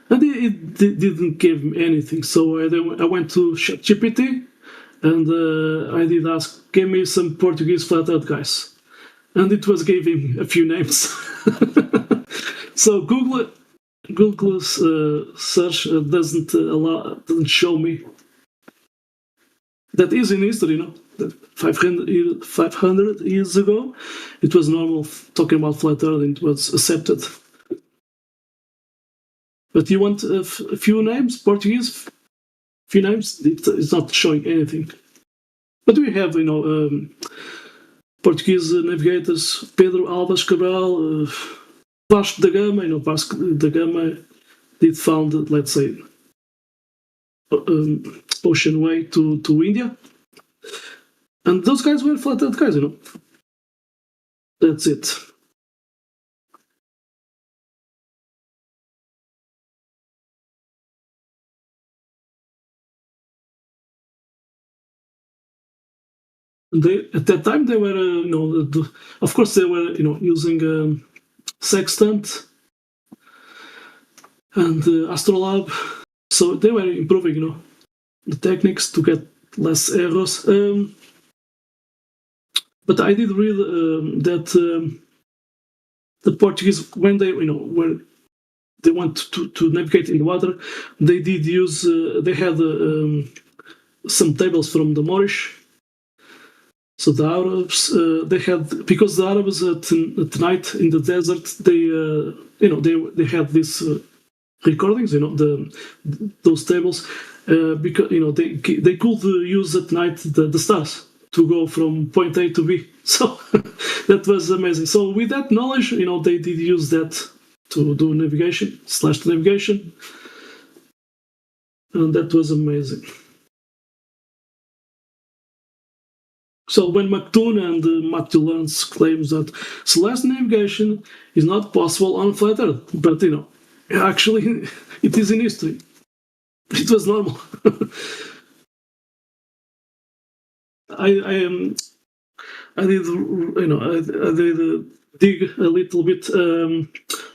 Speaker 6: and it didn't give me anything. So I went to ChatGPT, and I did ask, give me some Portuguese flat earth guys, and it was giving a few names. So Google's search doesn't show me. That is in history, 500 years ago, it was normal talking about flat Earth, and it was accepted. But you want a few names, Portuguese, few names, it's not showing anything. But we have, Portuguese navigators, Pedro Alves Cabral, Vasco da Gama, Vasco da Gama did found, let's say, ocean way to India. And those guys were flat earth guys, That's it. At that time, they were, of course, they were, using sextant and Astrolabe. So they were improving, the techniques to get less errors. But I did read that the Portuguese, when they they want to navigate in the water, they did use. They had some tables from the Moorish. So the Arabs, they had, because the Arabs at night in the desert, they had these recordings, those tables, because they could use at night the stars to go from point A to B. So that was amazing. So with that knowledge, they did use that to do navigation, and that was amazing. So when McToon and Matthew Lawrence claims that celestial navigation is not possible on flat Earth, but actually it is in history. It was normal. I did dig a little bit.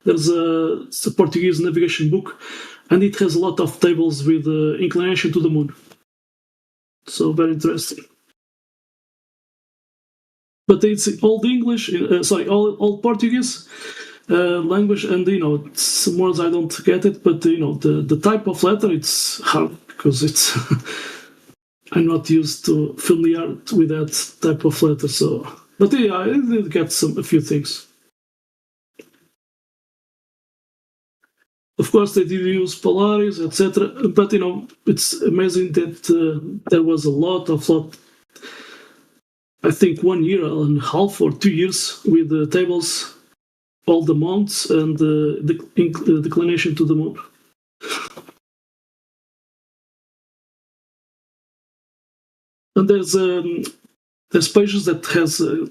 Speaker 6: There's a Portuguese navigation book, and it has a lot of tables with inclination to the moon. So very interesting. But it's old English, old Portuguese language, and some words I don't get it. But the type of letter, it's hard because it's I'm not used to familiar with that type of letter. So, but yeah, I did get a few things. Of course, they did use Polaris, etc. But it's amazing that there was a lot. I think 1 year and a half or 2 years with the tables, all the mounts and the declination to the moon. And there's pages that has a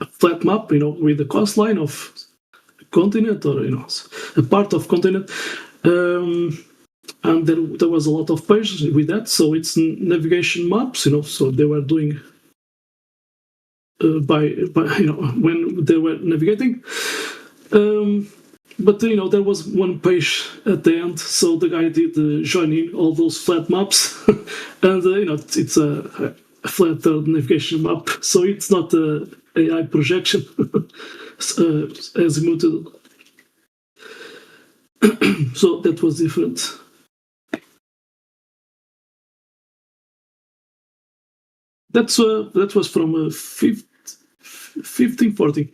Speaker 6: flat map, with the coastline of a continent or a part of continent. And there was a lot of pages with that, so it's navigation maps, so they were doing by when they were navigating. But there was one page at the end, so the guy did join in all those flat maps, and it's a flat navigation map, so it's not a AI projection, azimuthal. So that was different. That was from 1540.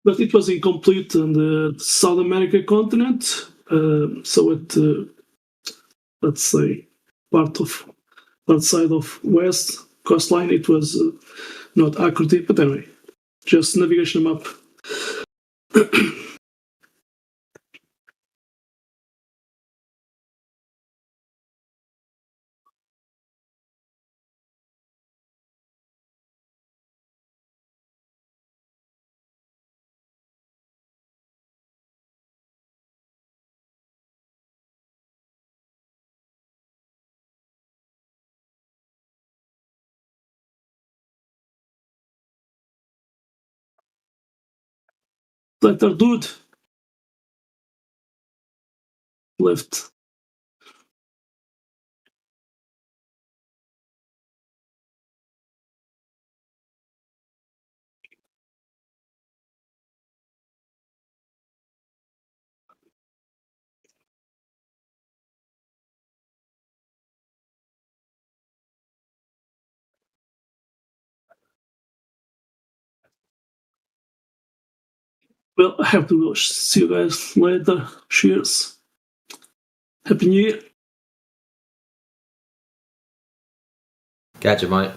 Speaker 6: But it was incomplete on the South America continent. So at let's say part side of west coastline, it was not accurate. But anyway, just navigation map. Letter dude left. Well, I have to go. See you guys later. Cheers. Happy New Year.
Speaker 10: Catch you, mate.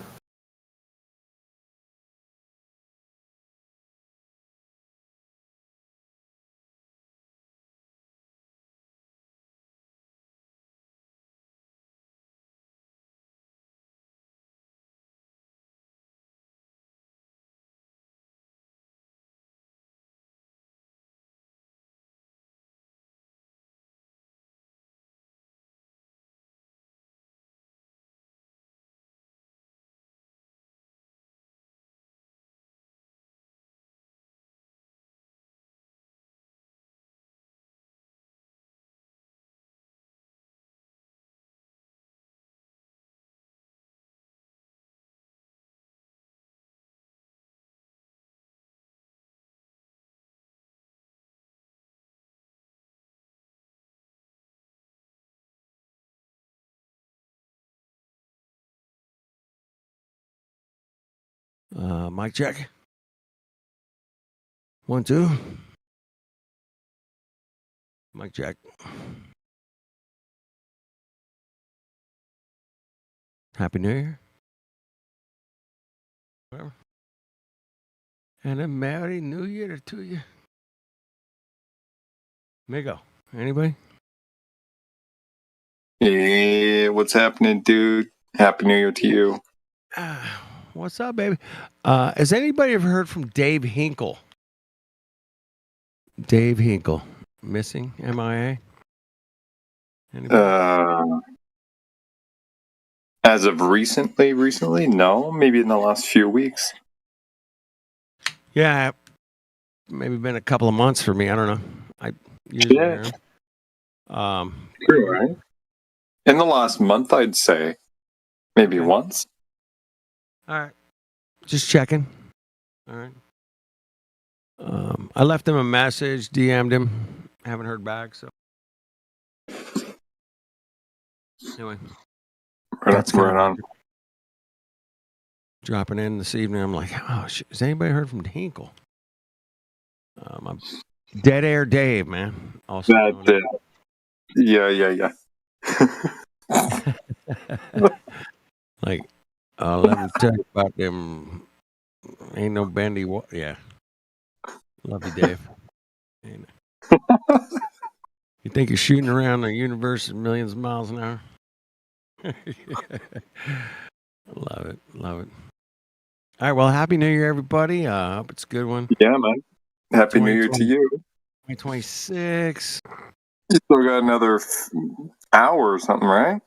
Speaker 15: Mic check. 1, 2. Mic check. Happy New Year. Whatever. And a Merry New Year to you. Migo. Anybody?
Speaker 19: Hey, what's happening, dude? Happy New Year to you.
Speaker 15: What's up, baby? Has anybody ever heard from Dave Hinkle? Dave Hinkle. Missing? MIA? Anybody?
Speaker 19: As of recently, no. Maybe in the last few weeks.
Speaker 15: Yeah, maybe been a couple of months for me. I don't know. I usually hear him.
Speaker 19: True, right? In the last month, I'd say. Maybe once.
Speaker 15: All right. Just checking. All right. I left him a message, DM'd him. Haven't heard back, so. Anyway.
Speaker 19: Right on.
Speaker 15: Dropping in this evening. I'm like, oh, shit. Has anybody heard from Hinkle? I'm Dead Air Dave, man. Also
Speaker 19: That's it. Yeah.
Speaker 15: Like, let me tell you about them. Ain't no bendy. Yeah. Love you, Dave. You think you're shooting around the universe at millions of miles an hour? Love it. All right. Well, Happy New Year, everybody. Hope it's a good one.
Speaker 19: Yeah, man. Happy New Year to you.
Speaker 15: 2026.
Speaker 19: You still got another hour or something, right?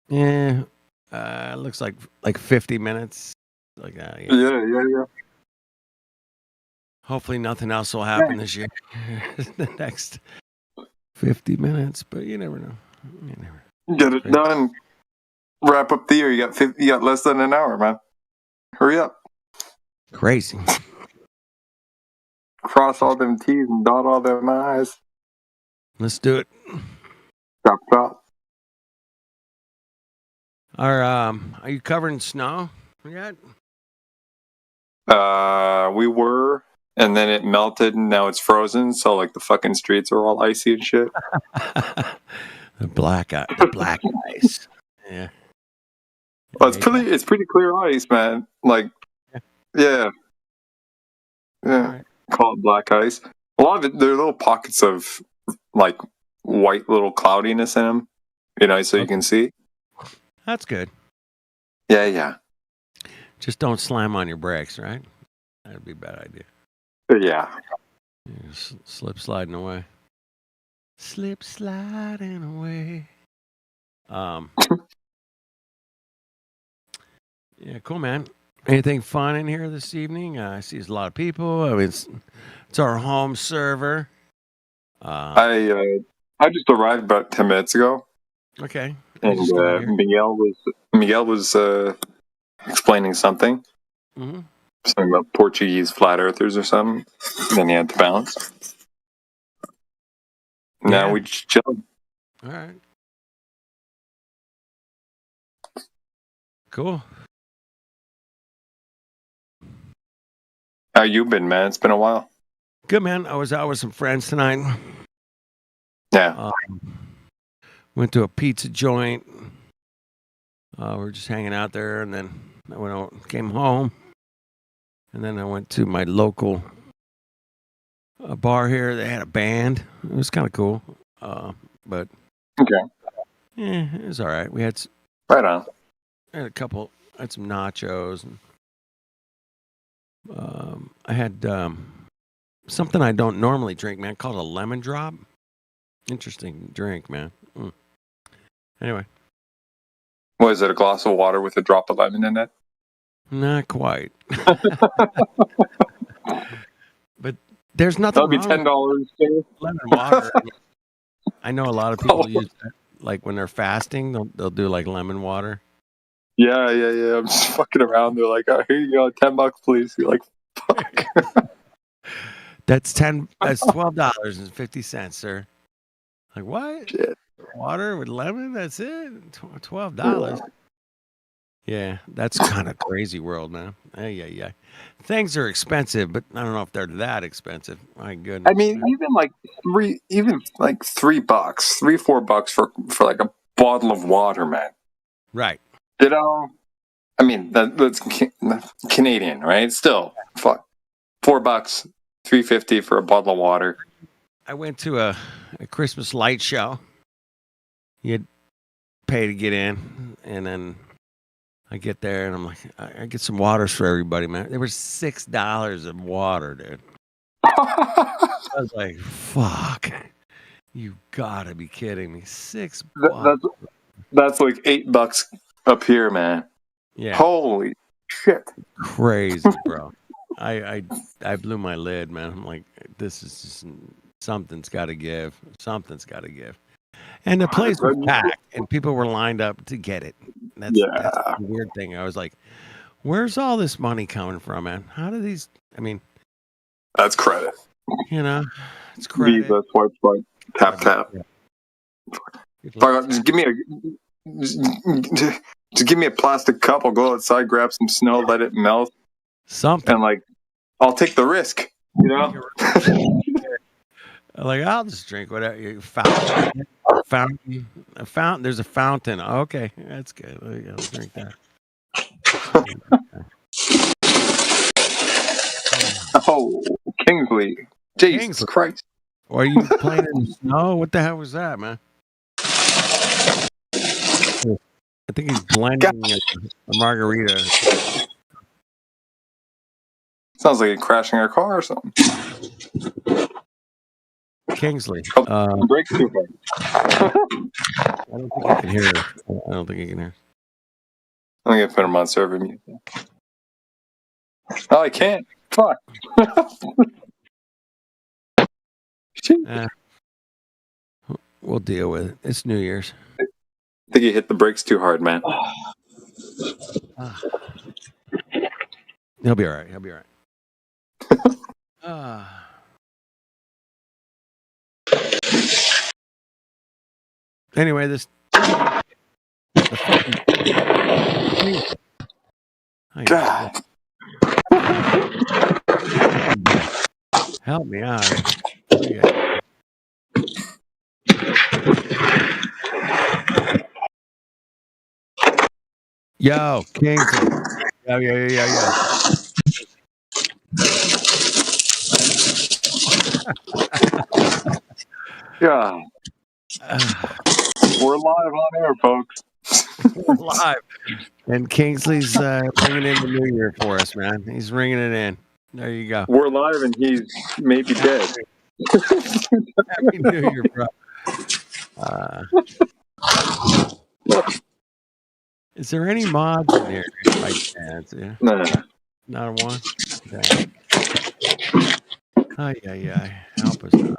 Speaker 15: Yeah. Looks like 50 minutes. Like that.
Speaker 19: Yeah.
Speaker 15: Hopefully nothing else will happen this year. The next 50 minutes, but you never know.
Speaker 19: Get it done. Wrap up the year. You got less than an hour, man. Hurry up.
Speaker 15: Crazy.
Speaker 19: Cross all them T's and dot all them I's.
Speaker 15: Let's do it.
Speaker 19: Chop.
Speaker 15: Are you covered in snow yet?
Speaker 19: We were, and then it melted, and now it's frozen. So like the fucking streets are all icy and shit.
Speaker 15: The black ice. Yeah.
Speaker 19: Well, it's pretty clear ice, man. Like, yeah. Right. Call it black ice. A lot of it, there are little pockets of like white little cloudiness in them, so you can see.
Speaker 15: That's good.
Speaker 19: Yeah.
Speaker 15: Just don't slam on your brakes, right? That'd be a bad idea.
Speaker 19: Yeah.
Speaker 15: Slip sliding away. Slip sliding away. Yeah, cool, man. Anything fun in here this evening? I see there's a lot of people. I mean, it's our home server.
Speaker 19: I just arrived about 10 minutes ago.
Speaker 15: Okay.
Speaker 19: And Miguel was explaining something.
Speaker 15: Mm-hmm.
Speaker 19: Something about Portuguese flat earthers or something. And then he had to bounce. Now we just chill.
Speaker 15: All right. Cool.
Speaker 19: How you been, man? It's been a while.
Speaker 15: Good, man. I was out with some friends tonight.
Speaker 19: Yeah.
Speaker 15: Went to a pizza joint. We were just hanging out there, and then I went out, came home, and then I went to my local bar here. They had a band. It was kind of cool, but
Speaker 19: okay.
Speaker 15: Yeah, it was all right. We had
Speaker 19: right on.
Speaker 15: I had some nachos, and I had something I don't normally drink, man, called a lemon drop. Interesting drink, man. Anyway.
Speaker 19: Was it a glass of water with a drop of lemon in it?
Speaker 15: Not quite. But there's nothing
Speaker 19: wrong. That'll be $10.
Speaker 15: Lemon water. I know a lot of people use that, like when they're fasting, they'll do like lemon water.
Speaker 19: Yeah. I'm just fucking around. They're like, oh, here you go, $10, please. You're like, fuck.
Speaker 15: That's $12.50, sir. Like what?
Speaker 19: Shit.
Speaker 15: Water with lemon? That's it? $12. Yeah, that's kind of crazy world, man. Yeah. Things are expensive, but I don't know if they're that expensive. My goodness.
Speaker 19: I mean, even like $3, $4 for like a bottle of water, man.
Speaker 15: Right.
Speaker 19: You know, I mean that's Canadian, right? Still, fuck, $4, $3.50 for a bottle of water.
Speaker 15: I went to a Christmas light show. You'd pay to get in, and then I get there, and I'm like, I get some waters for everybody, man. There was $6 of water, dude. I was like, fuck. You gotta be kidding me. $6.
Speaker 19: That's like $8 up here, man.
Speaker 15: Yeah.
Speaker 19: Holy shit.
Speaker 15: Crazy, bro. I blew my lid, man. I'm like, this is just something's got to give. Something's got to give. And the place was packed, and people were lined up to get it. That's the weird thing. I was like, where's all this money coming from, man? How do these? I mean,
Speaker 19: that's credit.
Speaker 15: You know, it's credit.
Speaker 19: Visa, swipe, tap. Just give me a plastic cup. I'll go outside, grab some snow, let it melt.
Speaker 15: Something.
Speaker 19: And like, I'll take the risk. You know.
Speaker 15: Like, I'll just drink whatever. Fountain. There's a fountain. Okay, that's good. I'll drink that.
Speaker 19: Oh, Kingsley. Jesus Christ.
Speaker 15: Are you playing in the snow? What the hell was that, man? I think he's blending a margarita.
Speaker 19: Sounds like he's crashing our car or something.
Speaker 15: Kingsley.
Speaker 19: Breaks too hard.
Speaker 15: I don't think I can hear her. I don't think I can hear.
Speaker 19: I'm going to put him on server mute. Oh, I can't. Fuck.
Speaker 15: We'll deal with it. It's New Year's.
Speaker 19: I think he hit the brakes too hard, man.
Speaker 15: He'll be all right. Anyway, this.
Speaker 19: God.
Speaker 15: Help me out. Yo, Kingsley. Yeah.
Speaker 19: Yeah. We're live on air, folks.
Speaker 15: We're live. And Kingsley's bringing in the new year for us, man. He's ringing it in. There you go.
Speaker 19: We're live and he's maybe dead.
Speaker 15: Happy New Year, bro. Is there any mods in there by chance? Yeah.
Speaker 19: No.
Speaker 15: Not a one? Yeah. Help us out.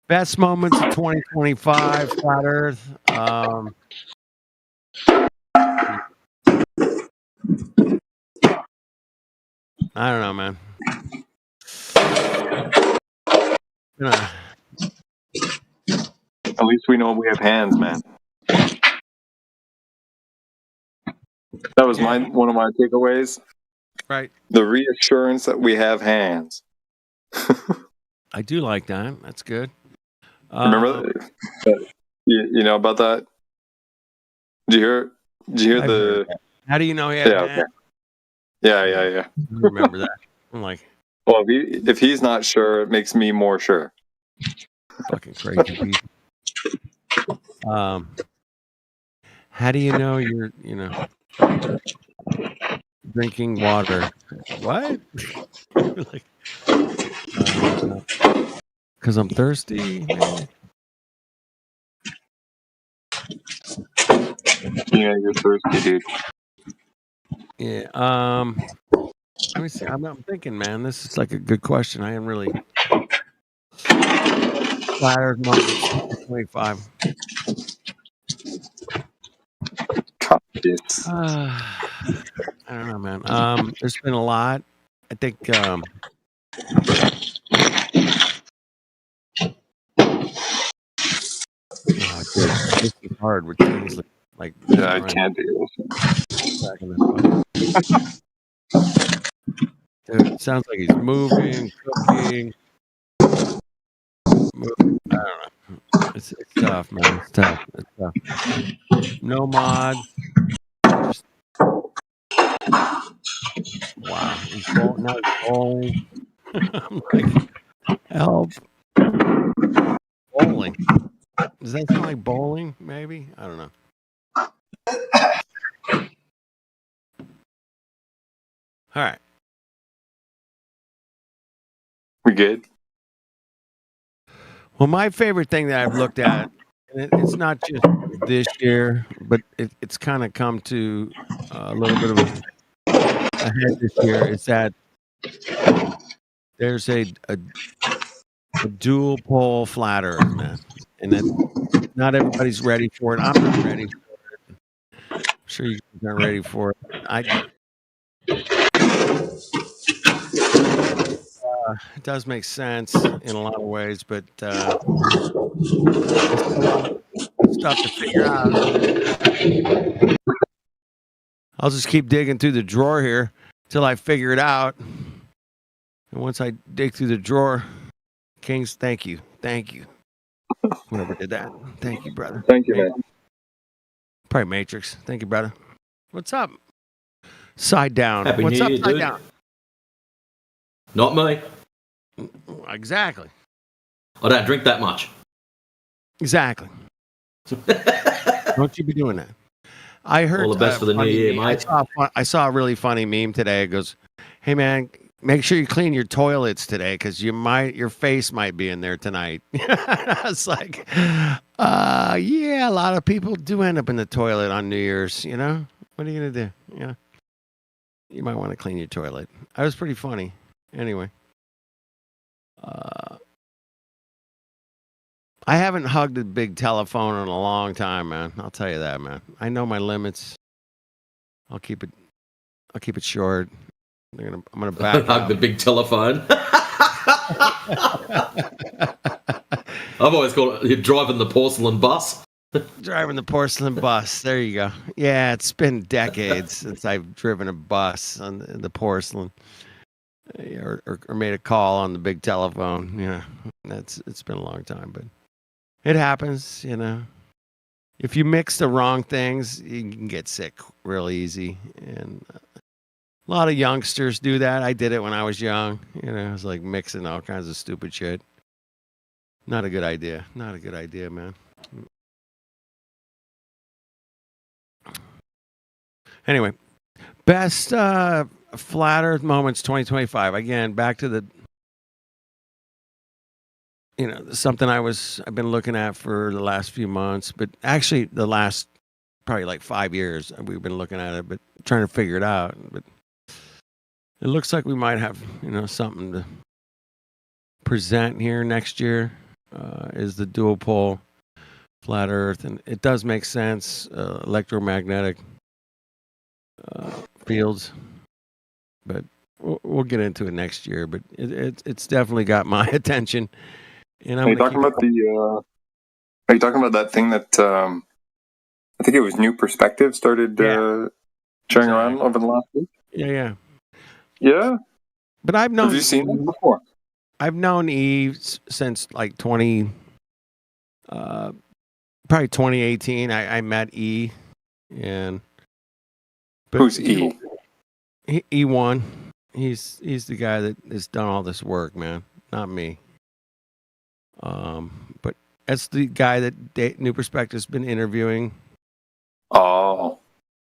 Speaker 15: Best moments of 2025, Flat Earth. I don't know, man.
Speaker 19: At least we know we have hands, man. That was one of my takeaways.
Speaker 15: Right.
Speaker 19: The reassurance that we have hands.
Speaker 15: I do like that. That's good.
Speaker 19: Remember that? You know about that? Did you hear the?
Speaker 15: How do you know he had
Speaker 19: hands? Okay. Yeah.
Speaker 15: I remember that. I'm like,
Speaker 19: well, if he's not sure, it makes me more sure.
Speaker 15: Fucking crazy people. How do you know you're, drinking water? What? Like, because I'm thirsty.
Speaker 19: Yeah, you're thirsty, dude.
Speaker 15: Yeah. Let me see. I'm thinking, man. This is like a good question. I am really flattered. 25. I don't know, man. There's been a lot. I think. Oh, dude, this is hard with Kingsley. Like,
Speaker 19: Yeah, I can't do
Speaker 15: this. Dude, sounds like he's moving, cooking. I don't know. It's tough, man. It's tough. It's tough. No mod. Just, wow. Now he's bowling. I'm like, help. Bowling. Does that sound like bowling? Maybe? I don't know. All right.
Speaker 19: We good?
Speaker 15: Well, my favorite thing that I've looked at, and it's not just this year, but it's kind of come to a little bit of a head this year, is that there's a dual pole flat Earth, man, and that not everybody's ready for it. I'm not ready for it. I'm sure you guys aren't ready for it. It does make sense in a lot of ways, but it's a lot of stuff to figure out. I'll just keep digging through the drawer here till I figure it out. And once I dig through the drawer, Kings, thank you. Thank you. Whoever did that. Thank you, brother.
Speaker 19: Thank you, man.
Speaker 15: Probably Matrix. Thank you, brother. What's up? Side down.
Speaker 10: Happy
Speaker 15: What's
Speaker 10: New
Speaker 15: up,
Speaker 10: Year,
Speaker 15: side
Speaker 10: dude.
Speaker 15: down?
Speaker 10: Not me.
Speaker 15: Exactly.
Speaker 10: I don't drink that much.
Speaker 15: Exactly. Don't you be doing that. I heard
Speaker 10: All the best for the new
Speaker 15: funny
Speaker 10: year,
Speaker 15: meme.
Speaker 10: mate.
Speaker 15: I saw a really funny meme today. It goes, "Hey man, make sure you clean your toilets today because your face might be in there tonight." I was like, yeah, a lot of people do end up in the toilet on New Year's. You know, what are you gonna do? You know, you might want to clean your toilet. I was pretty funny. Anyway, I haven't hugged a big telephone in a long time, man. I'll tell you that, man. I know my limits. I'll keep it short. I'm gonna back
Speaker 10: Hug
Speaker 15: out.
Speaker 10: the big telephone. I've always called it you're driving the porcelain bus.
Speaker 15: Driving the porcelain bus. There you go. Yeah, it's been decades since I've driven a bus on the porcelain, or made a call on the big telephone. Yeah, it's been a long time, but it happens. You know, if you mix the wrong things, you can get sick real easy, and a lot of youngsters do that. I did it when I was young. You know, I was like mixing all kinds of stupid shit. Not a good idea. Not a good idea, man. Anyway, best flat Earth moments 2025. Again, back to the, something I've been looking at for the last few months, but actually the last probably like 5 years we've been looking at it, but trying to figure it out. But it looks like we might have, something to present here next year. Is the dual pole flat Earth, and it does make sense. Electromagnetic fields, but we'll get into it next year. But it's definitely got my attention. And
Speaker 19: Are you talking about that thing that I think it was New Perspective started sharing around over the last week?
Speaker 15: Yeah.
Speaker 19: But
Speaker 15: I've known.
Speaker 19: Have you seen it before?
Speaker 15: I've known Eve since like probably 2018. I met E, and
Speaker 19: who's E?
Speaker 15: E1. He's the guy that has done all this work, man. Not me. But that's the guy that New Perspective's been interviewing.
Speaker 19: Oh.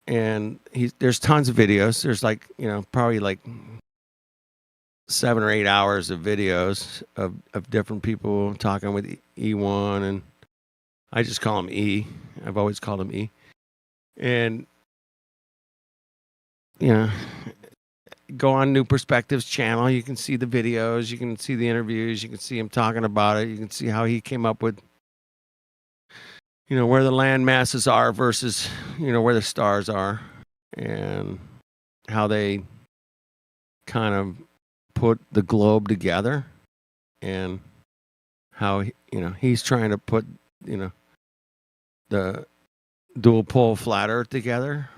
Speaker 15: And there's tons of videos. There's like, probably like 7 or 8 hours of videos of different people talking with E1, and I just call him E. I've always called him E. And go on New Perspectives channel. You can see the videos. You can see the interviews. You can see him talking about it. You can see how he came up with, where the land masses are versus, where the stars are, and how they kind of put the globe together, and how he's trying to put the dual pole flat Earth together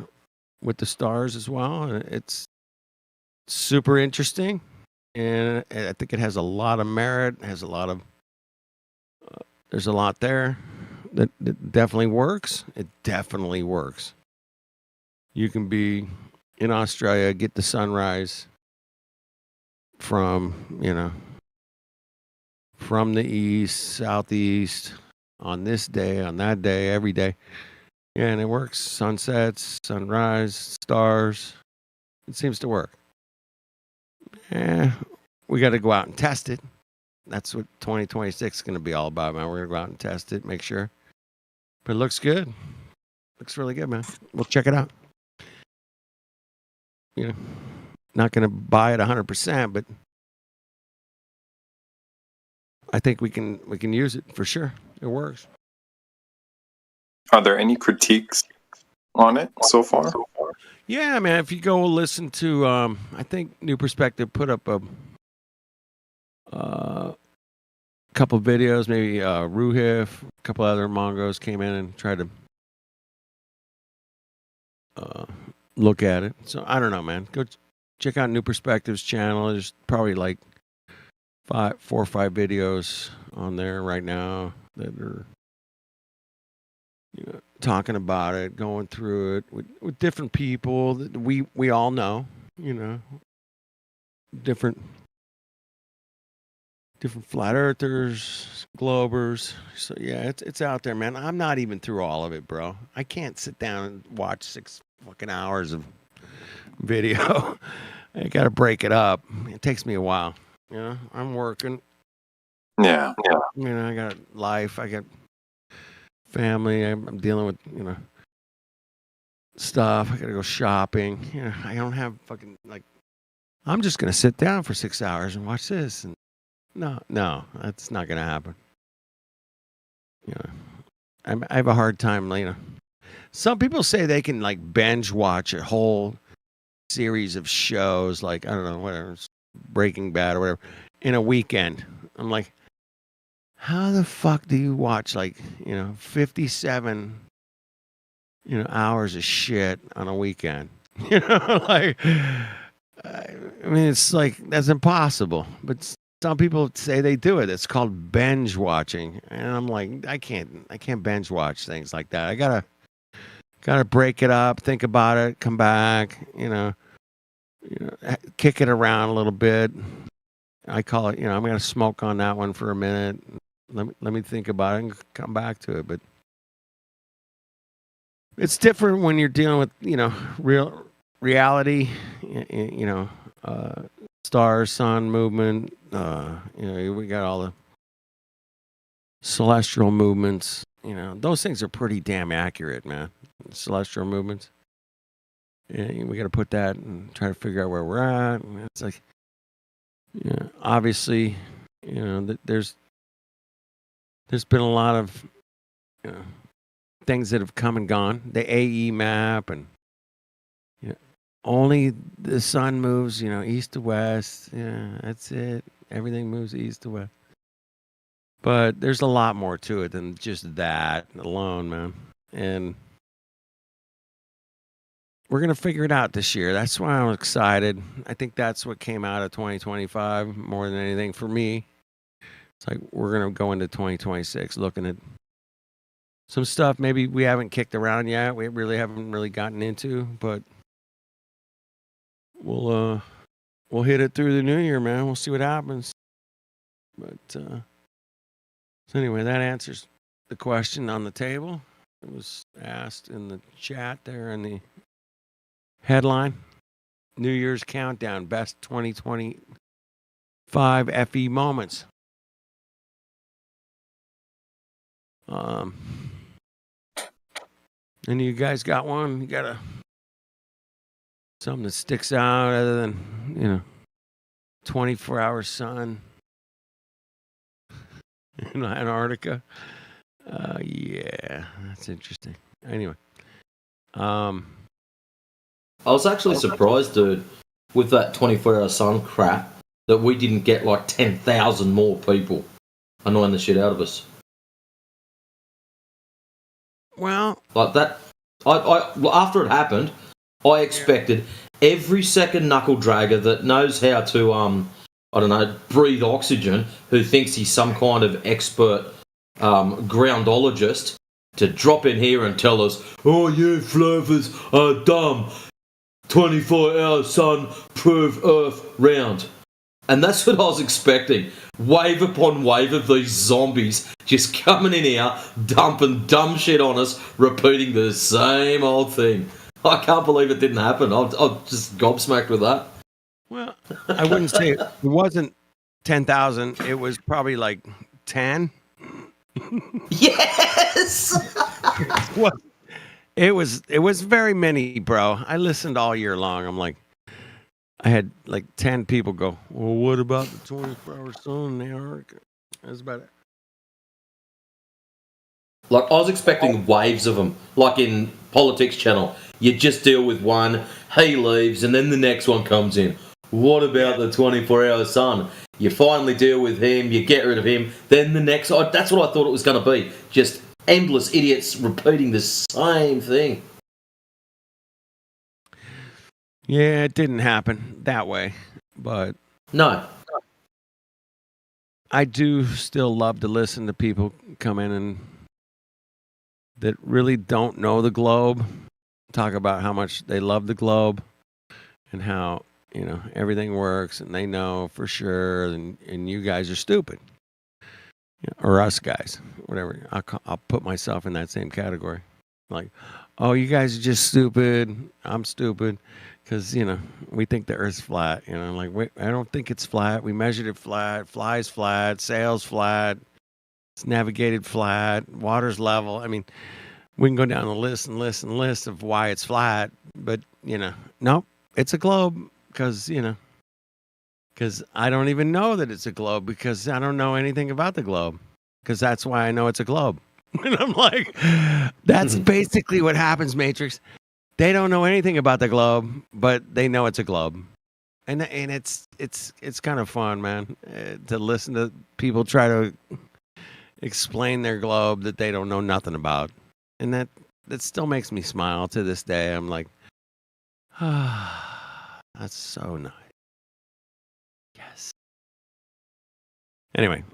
Speaker 15: with the stars as well. And it's super interesting, and I think it has a lot of merit. It has a lot of there's a lot there that definitely works. It definitely works. You can be in Australia, get the sunrise from from the east, southeast, on this day, on that day, every day. Yeah, and it works. Sunsets, sunrise, stars. It seems to work. We got to go out and test it. That's what 2026 is going to be all about, man. We're going to go out and test it, make sure. But it looks good. Looks really good, man. We'll check it out. Not going to buy it 100%, but I think we can use it for sure. It works.
Speaker 19: Are there any critiques on it so far?
Speaker 15: Yeah, man. If you go listen to, I think New Perspective put up a couple of videos. Maybe Ruhif, a couple other Mongos came in and tried to look at it. So I don't know, man. Go check out New Perspective's channel. There's probably like 4 or 5 videos on there right now that are talking about it, going through it with different people that we all know, different flat earthers, globers. So yeah, it's out there, man. I'm not even through all of it, bro. I can't sit down and watch 6 fucking hours of video. I got to break it up. It takes me a while. I'm working.
Speaker 19: Yeah.
Speaker 15: I got life. I got family. I'm dealing with, stuff. I got to go shopping. I don't have fucking, I'm just going to sit down for 6 hours and watch this. And no, that's not going to happen. I have a hard time, Some people say they can, binge watch a whole series of shows, I don't know, whatever, Breaking Bad or whatever, in a weekend. I'm like, how the fuck do you watch 57 hours of shit on a weekend? I mean, it's that's impossible. But some people say they do it. It's called binge watching, and I'm like, I can't binge watch things like that. I gotta break it up, think about it, come back, kick it around a little bit. I call it, I'm gonna smoke on that one for a minute. Let me think about it and come back to it. But it's different when you're dealing with, real reality, stars, sun movement. We got all the celestial movements. Those things are pretty damn accurate, man. Celestial movements. And we got to put that and try to figure out where we're at. And it's obviously, there's been a lot of things that have come and gone. The AE map, and only the sun moves, east to west. Yeah, that's it. Everything moves east to west. But there's a lot more to it than just that alone, man. And we're going to figure it out this year. That's why I'm excited. I think that's what came out of 2025 more than anything for me. It's we're going to go into 2026 looking at some stuff maybe we haven't kicked around yet. We really haven't gotten into, but we'll hit it through the new year, man. We'll see what happens. But so anyway, that answers the question on the table. It was asked in the chat there in the headline. New Year's countdown, best 2025 FE moments. And you guys got one? You got something that sticks out other than 24-hour sun in Antarctica? Yeah, that's interesting. Anyway,
Speaker 10: I was actually surprised, dude, with that 24-hour sun crap, that we didn't get 10,000 more people annoying the shit out of us.
Speaker 15: Well,
Speaker 10: that Well, after it happened, I expected every second knuckle dragger that knows how to, I don't know, breathe oxygen, who thinks he's some kind of expert groundologist, to drop in here and tell us, oh, you flavors are dumb. 24-hour sun, prove Earth round. And that's what I was expecting. Wave upon wave of these zombies just coming in here, dumping dumb shit on us, repeating the same old thing. I can't believe it didn't happen. I'm just gobsmacked with that.
Speaker 15: Well, I wouldn't say it wasn't 10,000. It was probably like 10.
Speaker 10: Yes!
Speaker 15: Well, it was very many, bro. I listened all year long. I'm like, I had like 10 people go, well, what about the 24-hour sun in Antarctica? That's about it.
Speaker 10: Like, I was expecting waves of them, like in Politics Channel. You just deal with one, he leaves, and then the next one comes in. What about the 24-hour sun? You finally deal with him, you get rid of him, then the next... that's what I thought it was going to be. Just endless idiots repeating the same thing.
Speaker 15: Yeah, it didn't happen that way, but...
Speaker 10: No.
Speaker 15: I do still love to listen to people come in and that really don't know the globe talk about how much they love the globe and how, you know, everything works and they know for sure, and you guys are stupid. Or us guys, whatever. I'll put myself in that same category. Like, oh, you guys are just stupid. I'm stupid. Because, you know, we think the Earth's flat. You know, I'm like, wait, I don't think it's flat. We measured it flat. Fly's flat. Sail's flat. It's navigated flat. Water's level. I mean, we can go down the list and list and list of why it's flat. But, you know, nope, it's a globe. Because, you know, because I don't even know that it's a globe because I don't know anything about the globe. Because that's why I know it's a globe. And I'm like, that's basically what happens, Matrix. They don't know anything about the globe, but they know it's a globe, and it's kind of fun, man, to listen to people try to explain their globe that they don't know nothing about, and that still makes me smile to this day. I'm like, ah, that's so nice. Yes. Anyway,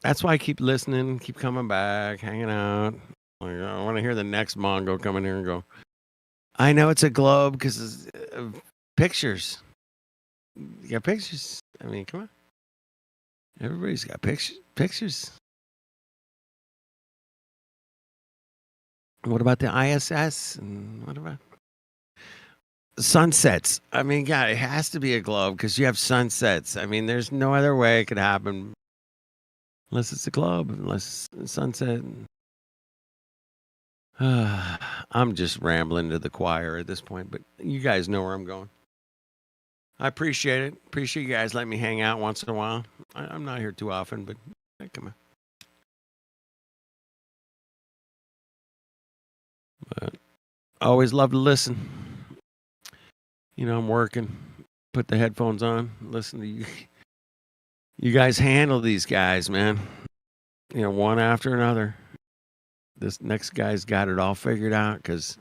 Speaker 15: that's why I keep listening, keep coming back, hanging out. Like, I want to hear the next Mongo come in here and go, I know it's a globe because of pictures. You got pictures. I mean, come on. Everybody's got pictures. What about the ISS? And what about sunsets? I mean, God, it has to be a globe because you have sunsets. I mean, there's no other way it could happen unless it's a globe, unless it's sunset. I'm just rambling to the choir at this point, but you guys know where I'm going. I appreciate it. Appreciate you guys letting me hang out once in a while. I'm not here too often, but hey, come on. But I always love to listen. You know, I'm working. Put the headphones on. Listen to you. You guys handle these guys, man. You know, one after another. This next guy's got it all figured out because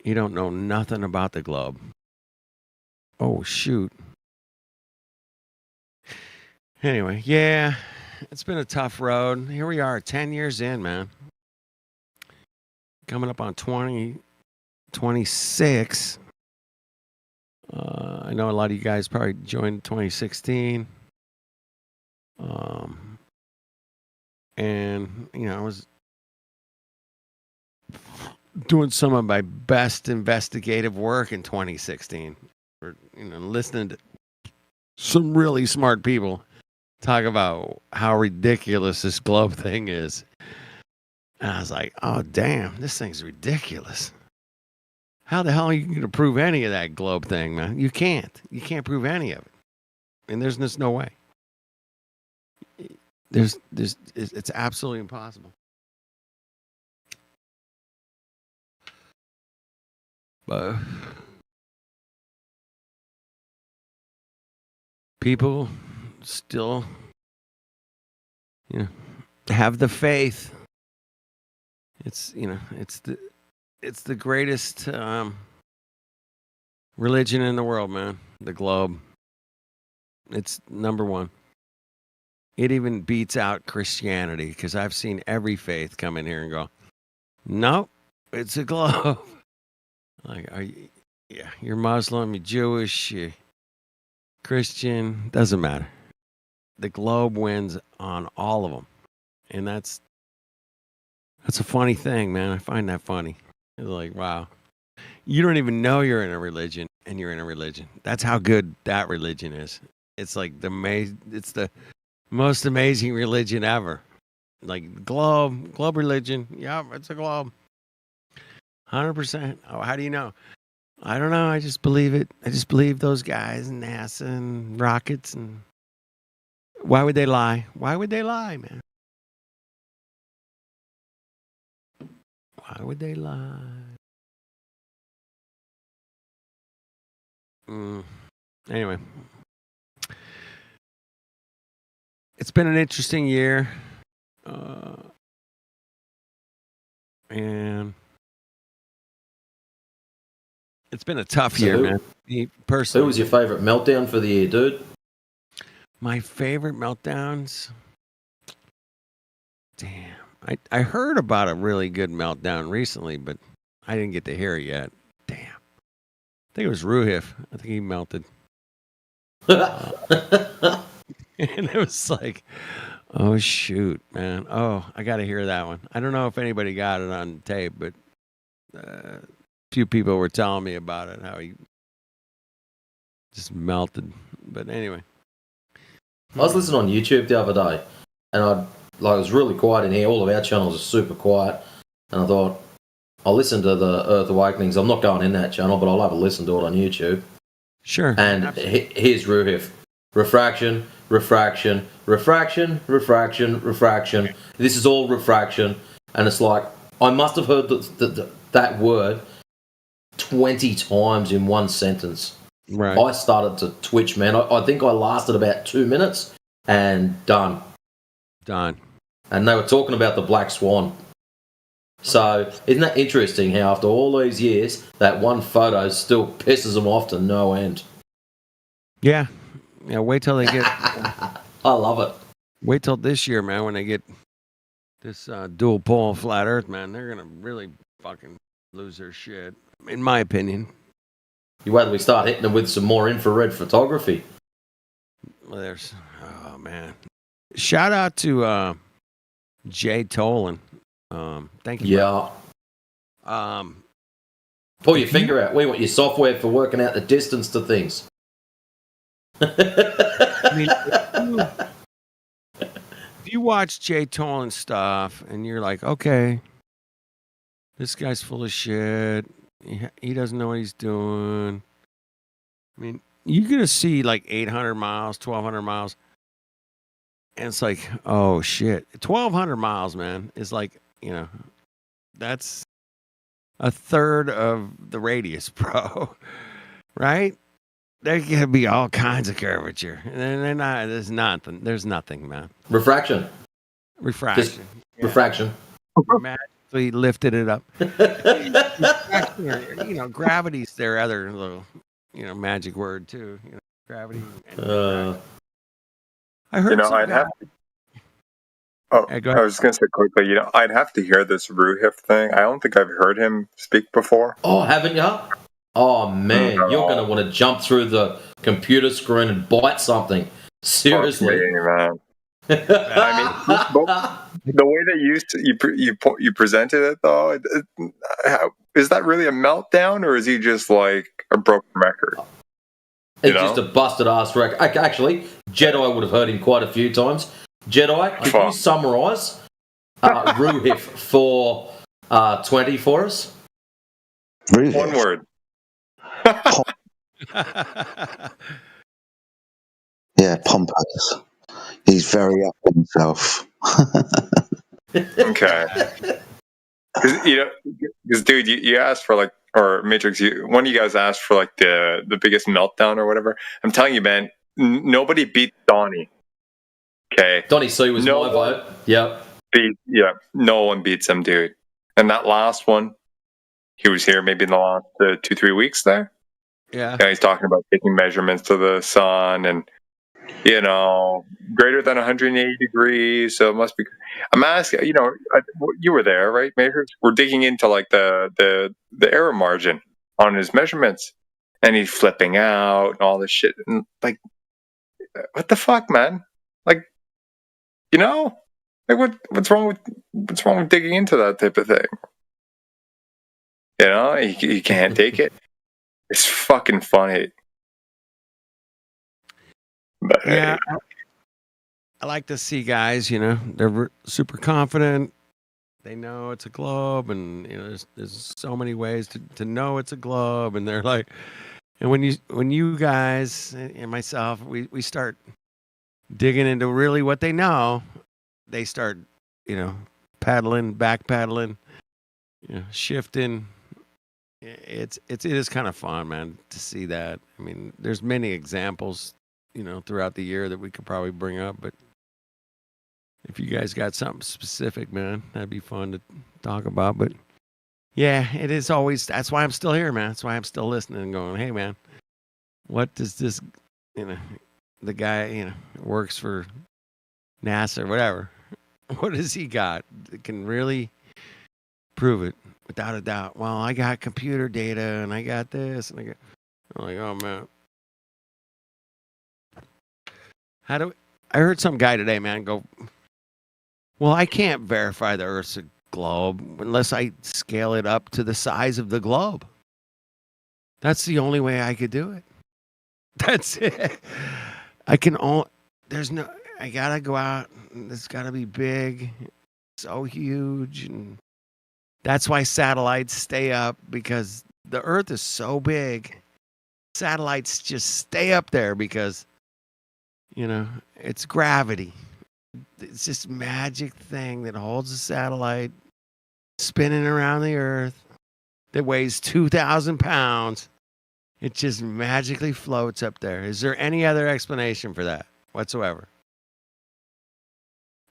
Speaker 15: you don't know nothing about the globe. Oh, shoot. Anyway, yeah, it's been a tough road. Here we are, 10 years in, man. Coming up on 26. I know a lot of you guys probably joined 2016. And, you know, I was doing some of my best investigative work in 2016. Or, you know, listening to some really smart people talk about how ridiculous this globe thing is. And I was like, oh, damn, this thing's ridiculous. How the hell are you going to prove any of that globe thing, man? You can't. You can't prove any of it. And there's just no way. It's absolutely impossible. But people still, you know, have the faith It's it's the greatest religion in the world, man. The globe. It's number one. It even beats out Christianity because I've seen every faith come in here and go, nope, it's a globe. Like, you're Muslim, you're Jewish, you're Christian, doesn't matter. The globe wins on all of them, and that's a funny thing, man. I find that funny. It's like, wow, you don't even know you're in a religion, and you're in a religion. That's how good that religion is. It's like it's the most amazing religion ever. Like globe religion. Yeah, it's a globe. 100%. Oh, how do you know? I don't know. I just believe it. I just believe those guys and NASA and rockets. And why would they lie? Why would they lie, man? Why would they lie? Anyway, it's been an interesting year, and it's been a tough year, man. Me personally.
Speaker 10: Who was your favorite meltdown for the year, dude?
Speaker 15: My favorite meltdowns? Damn. I heard about a really good meltdown recently, but I didn't get to hear it yet. Damn. I think it was Ruhif. I think he melted. And it was like, oh, shoot, man. Oh, I got to hear that one. I don't know if anybody got it on tape, but a few people were telling me about it, how he just melted. But anyway.
Speaker 10: I was listening on YouTube the other day, and it was really quiet in here. All of our channels are super quiet, and I thought, I'll listen to the Earth Awakenings. I'm not going in that channel, but I'll have a listen to it on YouTube.
Speaker 15: Sure.
Speaker 10: And here's Ruhif. Refraction, refraction, refraction, refraction, refraction. This is all refraction. And it's like, I must have heard that word 20 times in one sentence.
Speaker 15: Right.
Speaker 10: I started to twitch, man. I think I lasted about 2 minutes and done.
Speaker 15: Done.
Speaker 10: And they were talking about the Black Swan. So, isn't that interesting how after all these years, that one photo still pisses them off to no end?
Speaker 15: Yeah. Yeah, wait till they get...
Speaker 10: I love it.
Speaker 15: Wait till this year, man, when they get this dual pole flat Earth, man. They're going to really fucking lose their shit, in my opinion.
Speaker 10: You wait till we start hitting them with some more infrared photography.
Speaker 15: Well, oh, man. Shout out to Jay Tolan. Thank you.
Speaker 10: Yeah. Pull your finger out. We want your software for working out the distance to things.
Speaker 15: I mean, if you watch Jay Tolan stuff and you're like, okay, this guy's full of shit. He doesn't know what he's doing. I mean, you're going to see like 800 miles, 1,200 miles. And it's like, oh, shit. 1,200 miles, man, is like, that's a third of the radius, bro. Right? There can be all kinds of curvature. And they're not, there's nothing, man.
Speaker 10: Refraction.
Speaker 15: Refraction.
Speaker 10: Refraction.
Speaker 15: Magically lifted it up. Gravity's their other little, magic word too. Gravity. I heard
Speaker 19: I'd have to. Oh, I was going to say quickly, I'd have to hear this Ruhif thing. I don't think I've heard him speak before.
Speaker 10: Oh, haven't you? Oh, man. You're going to want to jump through the computer screen and bite something. Seriously.
Speaker 19: Me, man. I mean, the way that you presented it, though, is that really a meltdown, or is he just like a broken record?
Speaker 10: It's just a busted ass record. Actually, Jedi would have heard him quite a few times. Jedi, could you summarise Ruhif for 20 for us?
Speaker 16: Ruhif.
Speaker 19: One word.
Speaker 18: Yeah, pompous. He's very up in himself.
Speaker 19: Okay. Because dude, you asked for or Matrix, one of you guys asked for the biggest meltdown or whatever. I'm telling you, man, nobody beat Donnie. Okay.
Speaker 10: Donnie C was my vote. Yep.
Speaker 19: No one beats him, dude. And that last one, he was here maybe in the last 2-3 weeks there.
Speaker 15: Yeah.
Speaker 19: And he's talking about taking measurements of the sun and, greater than 180 degrees. So it must be. I'm asking, you were there, right, Majors? We're digging into like the error margin on his measurements, and he's flipping out and all this shit. And like, what the fuck, man? Like, like what's wrong with digging into that type of thing? You can't take it. It's fucking funny. But
Speaker 15: Yeah, I like to see guys, they're super confident. They know it's a globe, and there's so many ways to know it's a globe, and they're like, and when you guys and myself, we start digging into really what they know, they start, back pedaling, shifting. It is kind of fun, man, to see that. I mean, there's many examples, throughout the year that we could probably bring up, but if you guys got something specific, man, that'd be fun to talk about. But yeah, it is always, that's why I'm still here, man. That's why I'm still listening and going, hey, man, what does this, the guy, works for NASA or whatever, what has he got that can really prove it without a doubt? Well, I got computer data and I got this and I'm like, oh, man. I heard some guy today, man, go, well, I can't verify the Earth's a globe unless I scale it up to the size of the globe. That's the only way I could do it. That's it. I gotta go out. It's gotta be big, so huge. And that's why satellites stay up, because the Earth is so big. Satellites just stay up there because, it's gravity. It's this magic thing that holds a satellite spinning around the Earth that weighs 2,000 pounds. It just magically floats up there. Is there any other explanation for that whatsoever?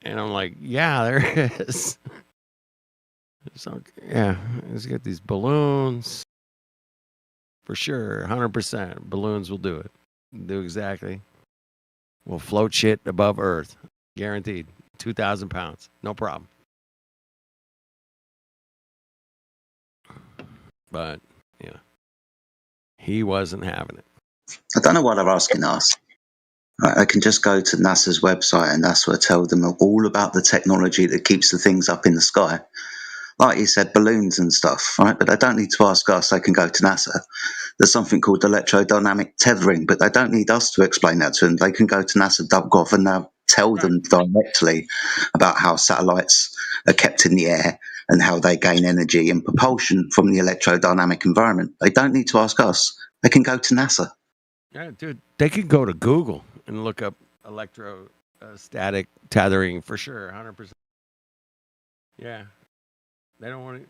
Speaker 15: And I'm like, yeah, there is. So, yeah, it's got these balloons. For sure, 100%. Balloons will do it. Do exactly. We'll float shit above Earth. Guaranteed. 2,000 pounds. No problem. But, he wasn't having it.
Speaker 18: I don't know why they're asking us. I can just go to NASA's website and NASA will tell them all about the technology that keeps the things up in the sky. Like you said, balloons and stuff, right? But they don't need to ask us. They can go to NASA. There's something called electrodynamic tethering, but they don't need us to explain that to them. They can go to NASA.gov and they'll tell them directly about how satellites are kept in the air and how they gain energy and propulsion from the electrodynamic environment. They don't need to ask us. They can go to NASA.
Speaker 15: Yeah, dude, they could go to Google and look up electrostatic tethering for sure, 100%. Yeah. They don't want to.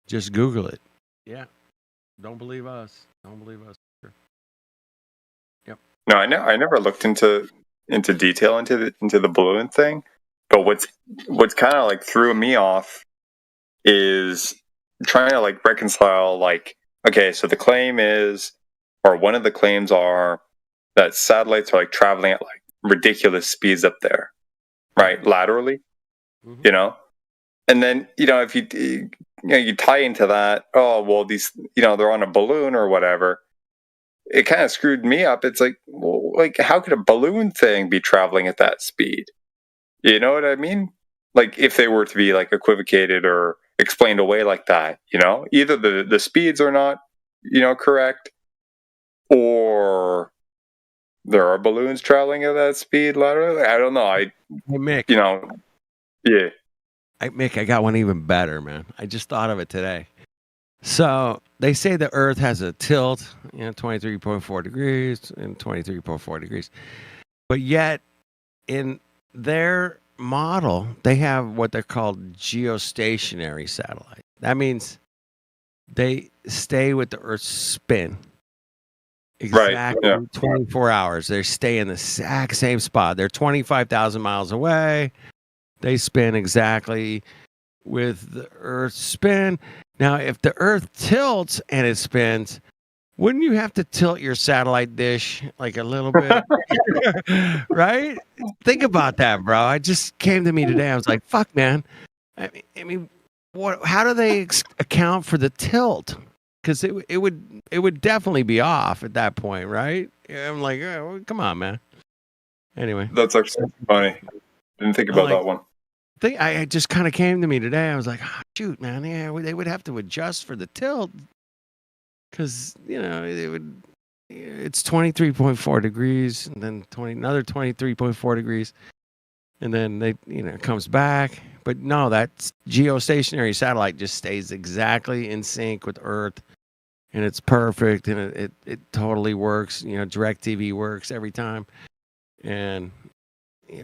Speaker 15: Just Google it. Yeah. Don't believe us. Don't believe us. Sure. Yep.
Speaker 19: No, I never looked into detail into the balloon thing. But what's kind of like threw me off is trying to like reconcile, like, okay, so the claim is, or one of the claims are, that satellites are like traveling at like ridiculous speeds up there, right? Laterally, and then if you tie into that, oh well, these they're on a balloon or whatever. It kind of screwed me up. It's like, well, like, how could a balloon thing be traveling at that speed? You know what I mean? Like, if they were to be like equivocated or explained away like that, either the speeds are not, correct, or there are balloons traveling at that speed laterally. I don't know.
Speaker 15: Hey, Mick.
Speaker 19: Yeah.
Speaker 15: Mick, I got one even better, man. I just thought of it today. So they say the Earth has a tilt, 23.4 degrees and 23.4 degrees. But yet, in their model, they have what they're called geostationary satellites. That means they stay with the Earth's spin. Exactly, right, yeah. 24 hours. They stay in the exact same spot. They're 25,000 miles away. They spin exactly with the Earth's spin. Now, if the Earth tilts and it spins, wouldn't you have to tilt your satellite dish like a little bit? Right? Think about that, bro. It just came to me today. I was like, fuck, man. I mean, what? How do they account for the tilt? Because it would definitely be off at that point, right? I'm like, oh, well, come on, man. Anyway,
Speaker 19: That's actually funny. Didn't think about that one.
Speaker 15: I just kind of came to me today. I was like, oh, shoot, man. Yeah, they would have to adjust for the tilt because it's 23.4 degrees, and then another 23.4 degrees, and then it comes back. But no, that geostationary satellite just stays exactly in sync with Earth, and it's perfect, and it totally works. DirecTV works every time,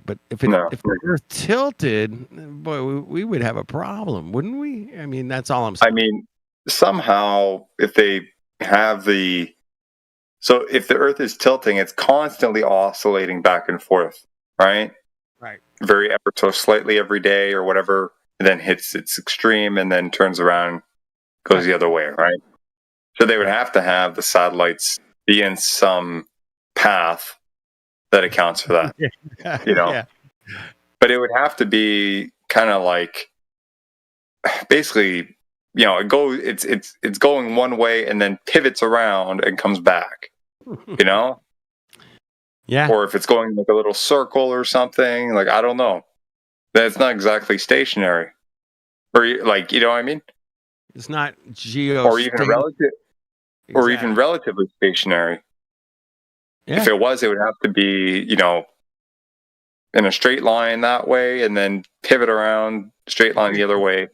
Speaker 15: but if the Earth tilted, boy, we would have a problem, wouldn't we? I mean, that's all I'm saying.
Speaker 19: I mean, somehow, if they have so if the Earth is tilting, it's constantly oscillating back and forth, right?
Speaker 15: Right.
Speaker 19: Very ever so slightly every day or whatever, and then hits its extreme and then turns around, goes the other way, right? So they would have to have the satellites be in some path that accounts for that,
Speaker 15: Yeah.
Speaker 19: But it would have to be kind of like, basically, it's going one way and then pivots around and comes back,
Speaker 15: Yeah.
Speaker 19: Or if it's going like a little circle or something, like I don't know, then it's not exactly stationary, or like what I mean.
Speaker 15: It's not
Speaker 19: or even relatively stationary.
Speaker 15: Yeah.
Speaker 19: If it was, it would have to be, in a straight line that way and then pivot around, straight line the other way,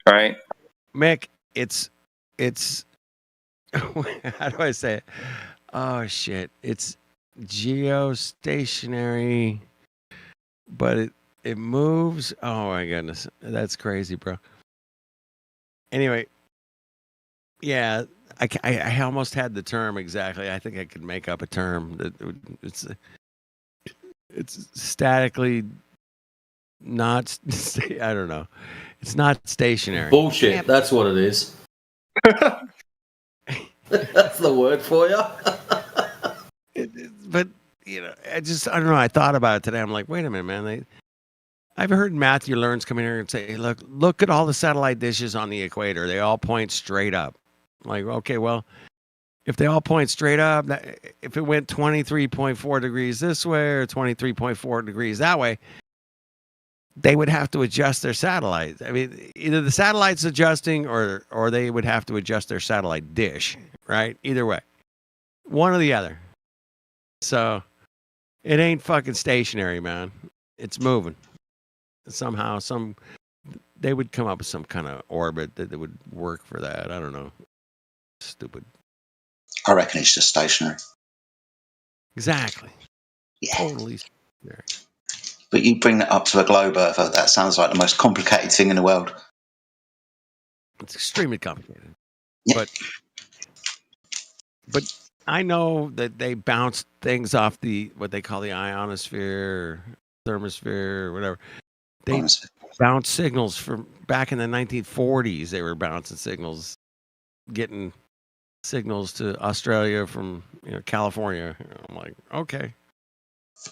Speaker 19: right?
Speaker 15: Mick, it's how do I say it? Oh shit. It's geostationary, but it moves. Oh my goodness. That's crazy, bro. Anyway, yeah, I almost had the term exactly. I think I could make up a term that it's statically not. I don't know. It's not stationary.
Speaker 10: Bullshit. That's what it is. That's the word for you.
Speaker 15: But I don't know. I thought about it today. I'm like, wait a minute, man. I've heard Matthew Learns come in here and say, hey, look at all the satellite dishes on the equator. They all point straight up. I'm like, okay, well, if they all point straight up, if it went 23.4 degrees this way or 23.4 degrees that way, they would have to adjust their satellites. I mean, either the satellite's adjusting or they would have to adjust their satellite dish, right? Either way. One or the other. So it ain't fucking stationary, man. It's moving. Somehow, they would come up with some kind of orbit that would work for that. I don't know. Stupid.
Speaker 18: I reckon it's just stationary.
Speaker 15: Exactly.
Speaker 18: Yeah.
Speaker 15: Totally stationary.
Speaker 18: But you bring that up to a globe Earth, that sounds like the most complicated thing in the world.
Speaker 15: It's extremely complicated.
Speaker 18: Yeah.
Speaker 15: But I know that they bounce things off what they call the ionosphere, or thermosphere, or whatever. They bounce signals from back in the 1940s. They were bouncing signals, getting signals to Australia from California. I'm like, okay,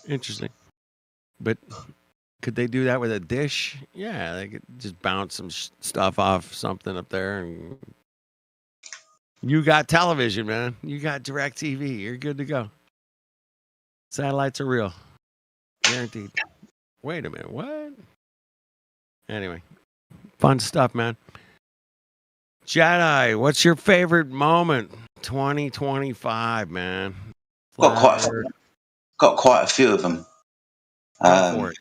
Speaker 15: interesting. But could they do that with a dish? Yeah, they could just bounce some stuff off something up there, and you got television, man. You got DirecTV. You're good to go. Satellites are real, guaranteed. Wait a minute, what? Anyway, fun stuff, man. Jedi, what's your favorite moment? 2025, man.
Speaker 18: Got quite a few of them.
Speaker 15: Go for it.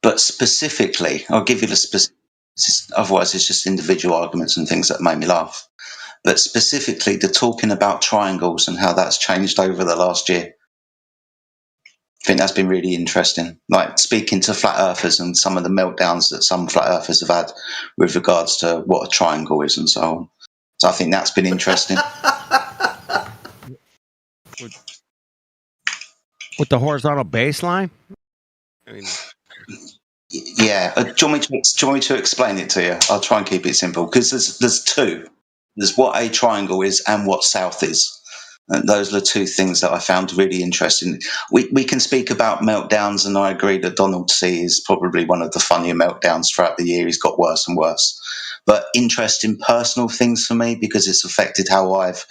Speaker 18: But specifically, I'll give you the specific. Otherwise, it's just individual arguments and things that make me laugh. But specifically, the talking about triangles and how that's changed over the last year. I think that's been really interesting. Like speaking to flat earthers and some of the meltdowns that some flat earthers have had with regards to what a triangle is and so on. So I think that's been interesting.
Speaker 15: With the horizontal baseline? I mean,
Speaker 18: Yeah. Do you want me to explain it to you? I'll try and keep it simple because there's two. There's what a triangle is and what south is. And those are the two things that I found really interesting. We can speak about meltdowns, and I agree that Donald C is probably one of the funnier meltdowns throughout the year. He's got worse and worse. But interesting personal things for me because it's affected how I've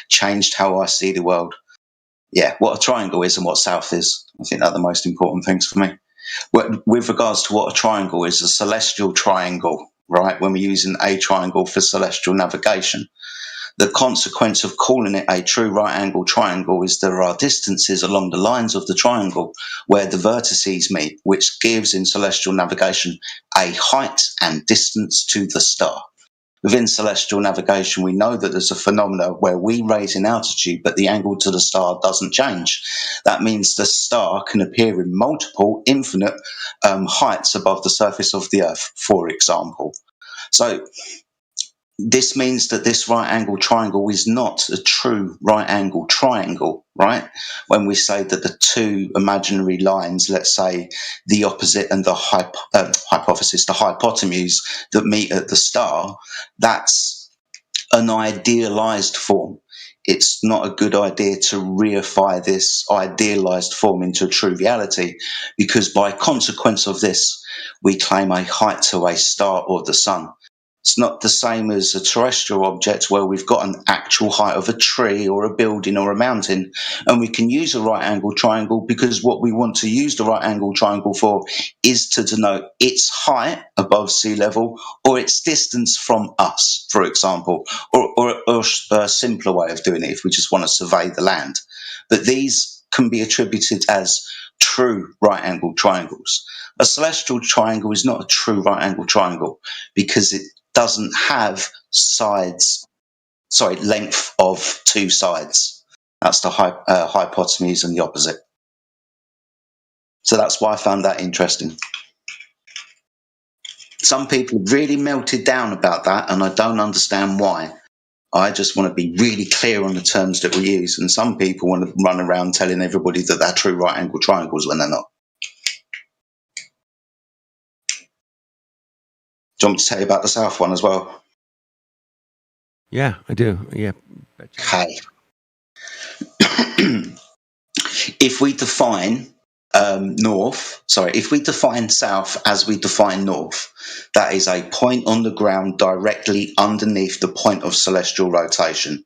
Speaker 18: changed how I see the world. Yeah, what a triangle is and what south is. I think they're the most important things for me. With regards to what a triangle is, a celestial triangle, right? When we're using a triangle for celestial navigation, the consequence of calling it a true right angle triangle is there are distances along the lines of the triangle where the vertices meet, which gives in celestial navigation a height and distance to the star. Within celestial navigation, we know that there's a phenomena where we raise in altitude, but the angle to the star doesn't change. That means the star can appear in multiple, infinite heights above the surface of the Earth, for example. So this means that this right angle triangle is not a true right angle triangle, right? When we say that the two imaginary lines, let's say the opposite and the hypothesis, the hypotenuse that meet at the star, that's an idealized form. It's not a good idea to reify this idealized form into a true reality because by consequence of this, we claim a height to a star or the sun. It's not the same as a terrestrial object where we've got an actual height of a tree or a building or a mountain, and we can use a right angle triangle because what we want to use the right angle triangle for is to denote its height above sea level or its distance from us, for example, or a simpler way of doing it if we just want to survey the land. But these can be attributed as true right angle triangles. A celestial triangle is not a true right angle triangle because it doesn't have length of two sides. That's the hypotenuse and the opposite. So that's why I found that interesting. Some people really melted down about that, and I don't understand why. I just want to be really clear on the terms that we use, and some people want to run around telling everybody that they're true right angle triangles when they're not. Do you want me to tell you about the south one as well?
Speaker 15: Yeah, I do. Yeah.
Speaker 18: Okay. If we define if we define south as we define north, that is a point on the ground directly underneath the point of celestial rotation.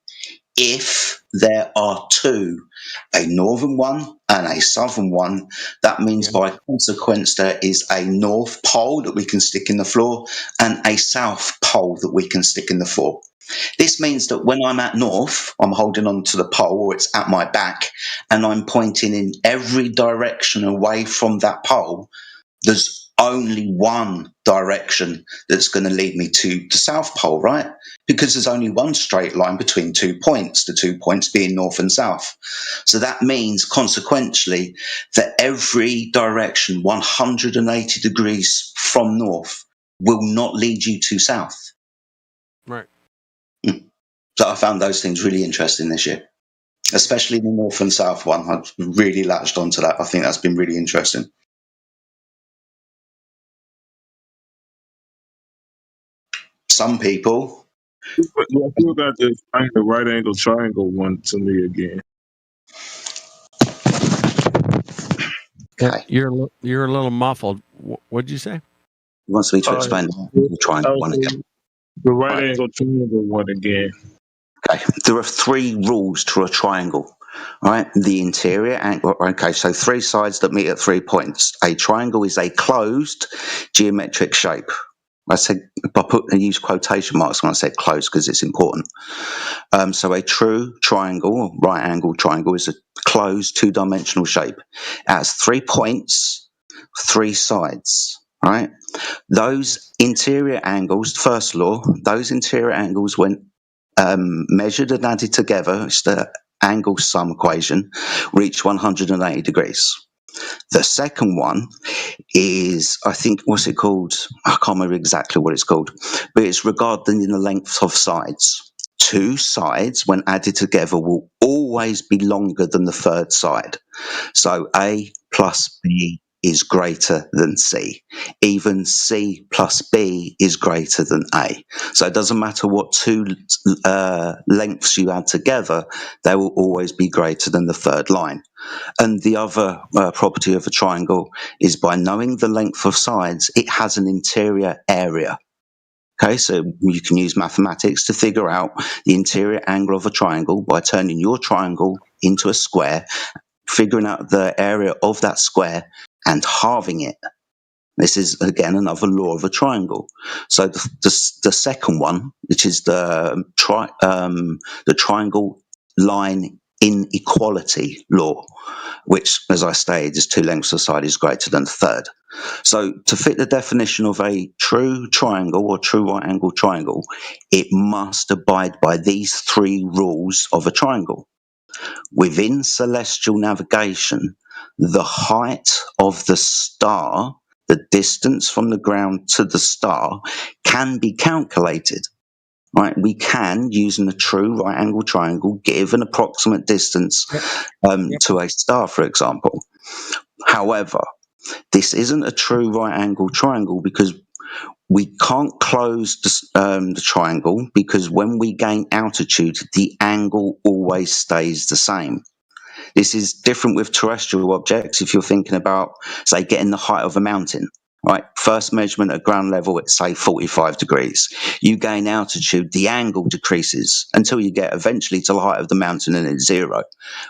Speaker 18: If there are two, a northern one and a southern one, that means by consequence there is a north pole that we can stick in the floor and a south pole that we can stick in the floor. This means that when I'm at north, I'm holding on to the pole or it's at my back and I'm pointing in every direction away from that pole, there's only one direction that's going to lead me to the South Pole, right? Because there's only one straight line between 2 points, the 2 points being north and south. So that means, consequentially, that every direction 180 degrees from north will not lead you to south.
Speaker 15: Right.
Speaker 18: So I found those things really interesting this year, especially the north and south one. I've really latched onto that. I think that's been really interesting. Some people.
Speaker 21: Yeah, I still got to explain the right angle triangle one to me again.
Speaker 18: Okay.
Speaker 15: You're a little muffled. What'd you say?
Speaker 18: He wants me to explain the triangle one again.
Speaker 21: The right angle triangle one again.
Speaker 18: Okay. There are three rules to a triangle. All right. The interior angle. Okay. So three sides that meet at 3 points. A triangle is a closed geometric shape. I use quotation marks when I said closed because it's important. So a true triangle, right angle triangle, is a closed two-dimensional shape. It has 3 points, 3 sides. Right. Those interior angles. First law. Those interior angles, when measured and added together, it's the angle sum equation, reach 180 degrees. The second one is, I think, what's it called? I can't remember exactly what it's called, but it's regarding the length of sides. 2 sides, when added together, will always be longer than the third side. So A plus B is greater than C. Even C plus B is greater than A. So it doesn't matter what two lengths you add together, they will always be greater than the third line. And the other property of a triangle is by knowing the length of sides, it has an interior area. Okay, so you can use mathematics to figure out the interior angle of a triangle by turning your triangle into a square, figuring out the area of that square and halving it. This is, again, another law of a triangle. So the second one, which is the triangle line inequality law, which, as I stated, is two lengths of side is greater than the third. So to fit the definition of a true triangle or true right angle triangle, it must abide by these three rules of a triangle. Within celestial navigation, the height of the star, the distance from the ground to the star, can be calculated. Right, we can, using a true right angle triangle, give an approximate distance to a star, for example. However, this isn't a true right angle triangle because we can't close the triangle, because when we gain altitude, the angle always stays the same. This is different with terrestrial objects. If you're thinking about, say, getting the height of a mountain, right? First measurement at ground level, it's say 45 degrees. You gain altitude, the angle decreases until you get eventually to the height of the mountain and it's zero.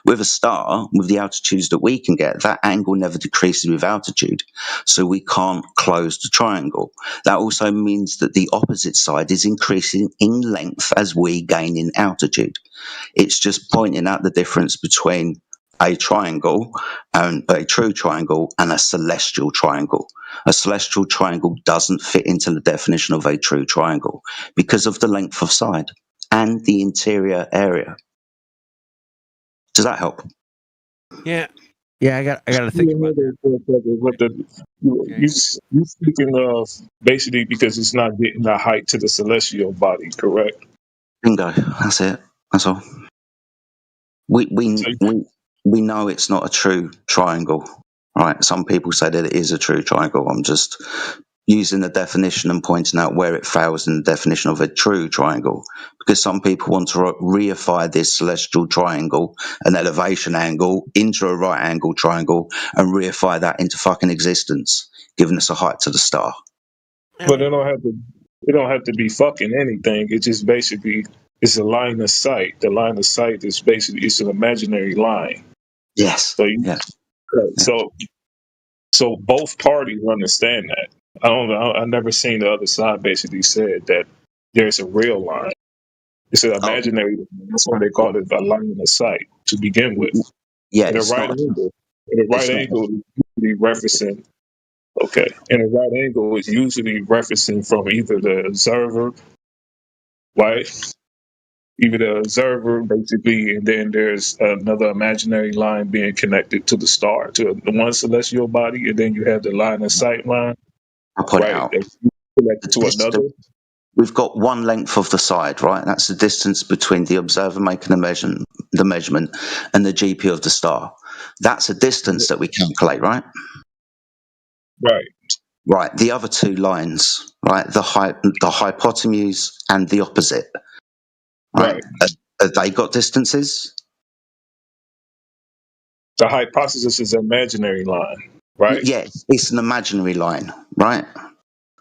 Speaker 18: With a star, with the altitudes that we can get, that angle never decreases with altitude. So we can't close the triangle. That also means that the opposite side is increasing in length as we gain in altitude. It's just pointing out the difference between a triangle and a true triangle and a celestial triangle. A celestial triangle doesn't fit into the definition of a true triangle because of the length of side and the interior area. Does that help?
Speaker 15: Yeah. Yeah, I got to think about that.
Speaker 21: You speaking of basically because it's not getting the height to the celestial body, correct?
Speaker 18: Bingo. That's it. That's all. We know it's not a true triangle, right? Some people say that it is a true triangle. I'm just using the definition and pointing out where it fails in the definition of a true triangle, because some people want to reify this celestial triangle, an elevation angle, into a right angle triangle and reify that into fucking existence, giving us a height to the star.
Speaker 21: But they don't have to be fucking anything. It's just basically it's a line of sight. The line of sight is basically it's an imaginary line.
Speaker 18: Yes.
Speaker 21: So both parties understand that. I never seen the other side basically said that there's a real line. It's an imaginary line. That's why they call it a line of sight to begin with.
Speaker 18: Yeah,
Speaker 21: in a right angle. In a right angle is usually referencing. Okay. In a right angle is usually referencing from either the observer, right? Either the observer, basically, and then there's another imaginary line being connected to the star, to the one celestial body, and then you have the line of sight line.
Speaker 18: I'll point it out.
Speaker 21: Connected to another.
Speaker 18: We've got one length of the side, right? That's the distance between the observer making the measurement and the GP of the star. That's a distance that we calculate, right?
Speaker 21: Right.
Speaker 18: Right. The other two lines, right? The hypotenuse and the opposite. Right. Have they got distances?
Speaker 21: The hypothesis is an imaginary line, right?
Speaker 18: Yes, it's an imaginary line, right?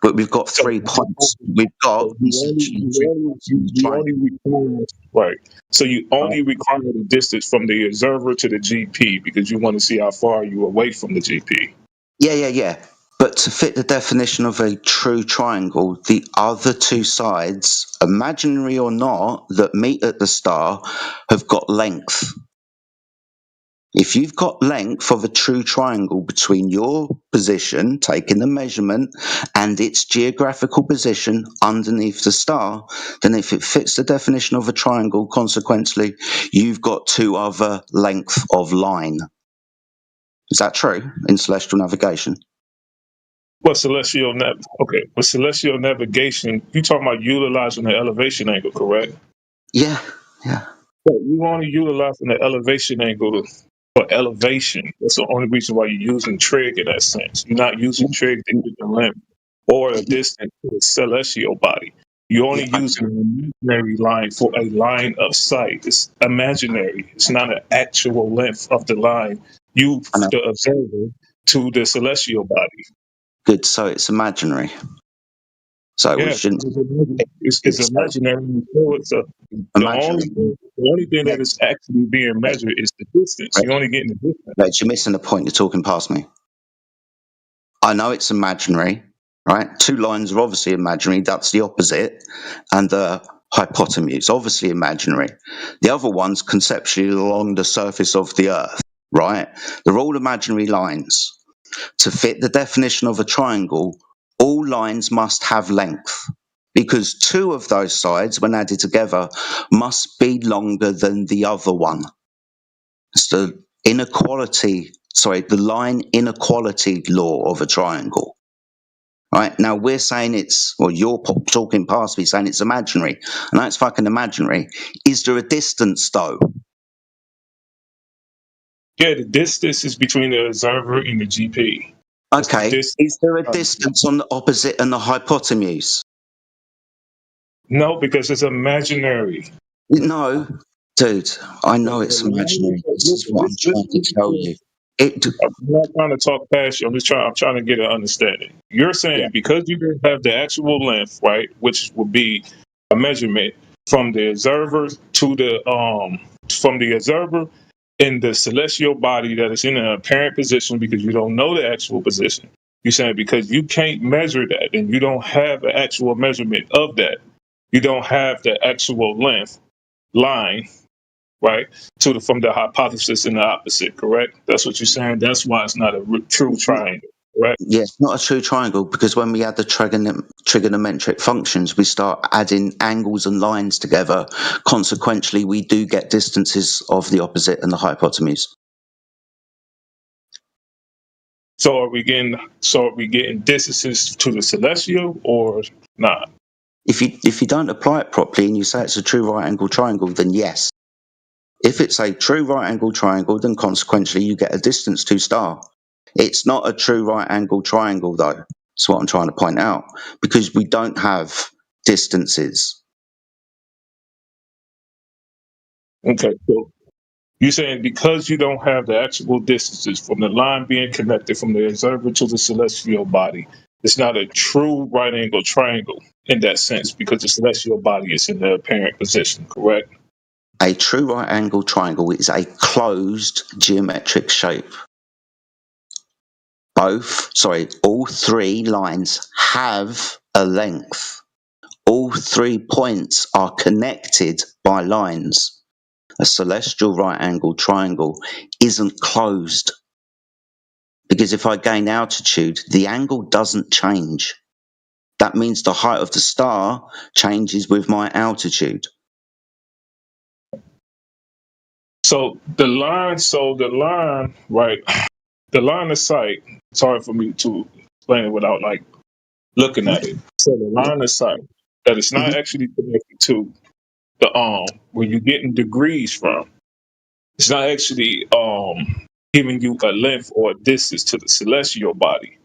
Speaker 18: But we've got 3 points. We've got
Speaker 21: right. So you only require the distance from the observer to the GP because you want to see how far you away from the GP.
Speaker 18: Yeah. But to fit the definition of a true triangle, the other two sides, imaginary or not, that meet at the star have got length. If you've got length of a true triangle between your position, taking the measurement, and its geographical position underneath the star, then if it fits the definition of a triangle, consequently, you've got two other length of line. Is that true in celestial navigation?
Speaker 21: With celestial navigation, you're talking about utilizing the elevation angle, correct?
Speaker 18: Yeah.
Speaker 21: So you only utilizing the elevation angle for elevation. That's the only reason why you're using trig in that sense. You're not using trig to get the length or a distance to the celestial body. You're only using an imaginary line for a line of sight. It's imaginary. It's not an actual length of the line, you, the observer, to the celestial body.
Speaker 18: Good, so it's imaginary. So we
Speaker 21: Yeah,
Speaker 18: shouldn't.
Speaker 21: it's imaginary. So it's the only thing that is actually being measured is the distance. You're only getting the distance.
Speaker 18: Lex, you're missing the point. You're talking past me. I know it's imaginary, right? Two lines are obviously imaginary. That's the opposite. And the hypotenuse, obviously imaginary. The other one's conceptually along the surface of the Earth, right? They're all imaginary lines. To fit the definition of a triangle, all lines must have length, because two of those sides, when added together, must be longer than the other one. It's the line inequality law of a triangle. Right? Now we're saying you're talking past me saying it's imaginary. And that's fucking imaginary. Is there a distance though?
Speaker 21: Yeah, the distance is between the observer and the GP.
Speaker 18: Okay. Is there a distance on the opposite and the hypotenuse?
Speaker 21: No, because it's imaginary.
Speaker 18: No, dude, I know it's imaginary. This is what I'm trying to tell you.
Speaker 21: I'm not trying to talk past you. I'm trying to get an understanding. You're saying because you don't have the actual length, right, which would be a measurement from the observer to from the observer in the celestial body that is in an apparent position because you don't know the actual position. You're saying because you can't measure that and you don't have an actual measurement of that, you don't have the actual length line, right, from the hypothesis and the opposite, correct? That's what you're saying. That's why it's not a true triangle, correct?
Speaker 18: Yes, not a true triangle, because when we add the trigonometric functions, we start adding angles and lines together. Consequently, we do get distances of the opposite and the hypotenuse.
Speaker 21: So are we getting distances to the celestial or not?
Speaker 18: If you don't apply it properly and you say it's a true right angle triangle, then yes. If it's a true right angle triangle, then consequently you get a distance to star. It's not a true right angle triangle though. That's what I'm trying to point out, because we don't have distances.
Speaker 21: Okay, so you're saying because you don't have the actual distances from the line being connected from the observer to the celestial body, it's not a true right angle triangle in that sense because the celestial body is in the apparent position, correct?
Speaker 18: A true right angle triangle is a closed geometric shape. All three lines have a length. All 3 points are connected by lines. A celestial right angle triangle isn't closed, because if I gain altitude, the angle doesn't change. That means the height of the star changes with my altitude.
Speaker 21: So the line, right? The line of sight, it's hard for me to explain it without like looking at it. So the line of sight that it's not actually connected to the where you're getting degrees from. It's not actually giving you a length or a distance to the celestial body,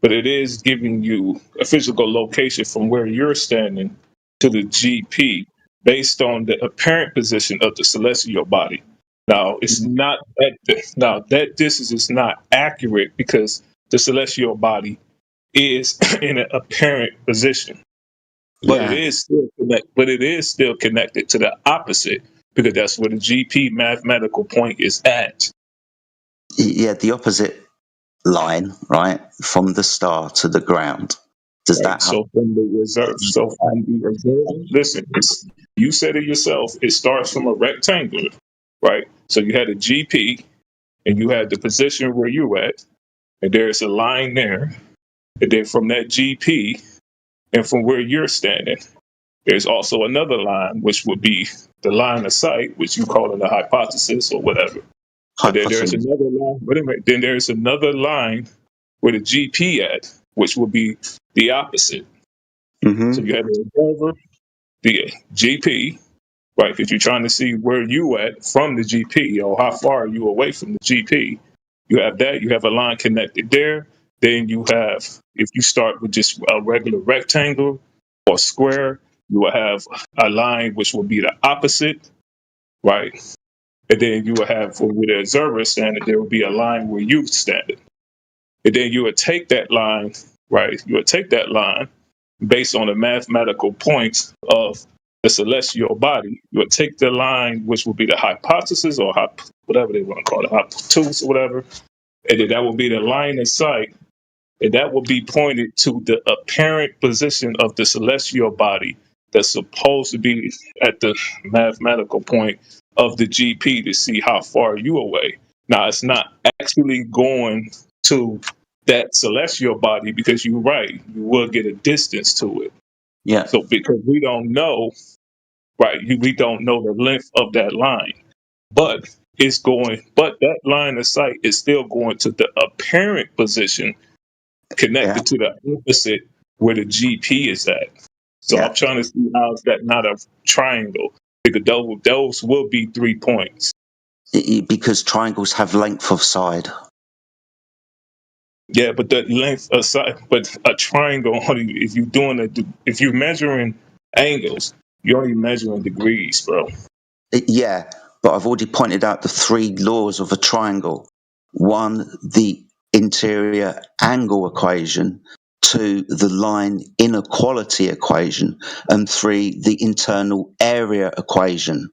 Speaker 21: but it is giving you a physical location from where you're standing to the GP based on the apparent position of the celestial body. Now, it's not that distance is not accurate because the celestial body is in an apparent position, but it is still connected to the opposite because that's where the GP mathematical point is at.
Speaker 18: Yeah, the opposite line, right, from the star to the ground. Does that
Speaker 21: So from the observer, listen, you said it yourself, it starts from a rectangle, right? So you had a GP and you had the position where you're at, and there's a line there. And then from that GP and from where you're standing, there's also another line, which would be the line of sight, which you call it a hypothesis or whatever. And then there's another line. Wait a minute. Then there's another line with a GP at, which would be the opposite. So you have the observer, the GP, right? Because you're trying to see where you at from the GP, or how far are you away from the GP. You have that. You have a line connected there. Then you have, if you start with just a regular rectangle or square, you will have a line which will be the opposite, right? And then you will have, where the observer is standing, there will be a line where you standing. And then you would take that line, right? You would take that line based on the mathematical points of the celestial body. You would take the line, which will be the hypothesis, or whatever they want to call it, hypotenuse or whatever, and then that will be the line of sight, and that will be pointed to the apparent position of the celestial body that's supposed to be at the mathematical point of the GP to see how far you away. Now, it's not actually going to that celestial body, because you're right, you will get a distance to it.
Speaker 18: Yeah.
Speaker 21: So because we don't know, right, we don't know the length of that line, but that line of sight is still going to the apparent position connected to the opposite where the GP is at. So I'm trying to see how is that not a triangle, because those will be 3 points.
Speaker 18: Because triangles have length of side.
Speaker 21: Yeah, but the length aside, but a triangle only if you're measuring angles, you're only measuring degrees, bro.
Speaker 18: Yeah, but I've already pointed out the 3 laws of a triangle. 1, the interior angle equation. 2, the line inequality equation. And 3, the internal area equation.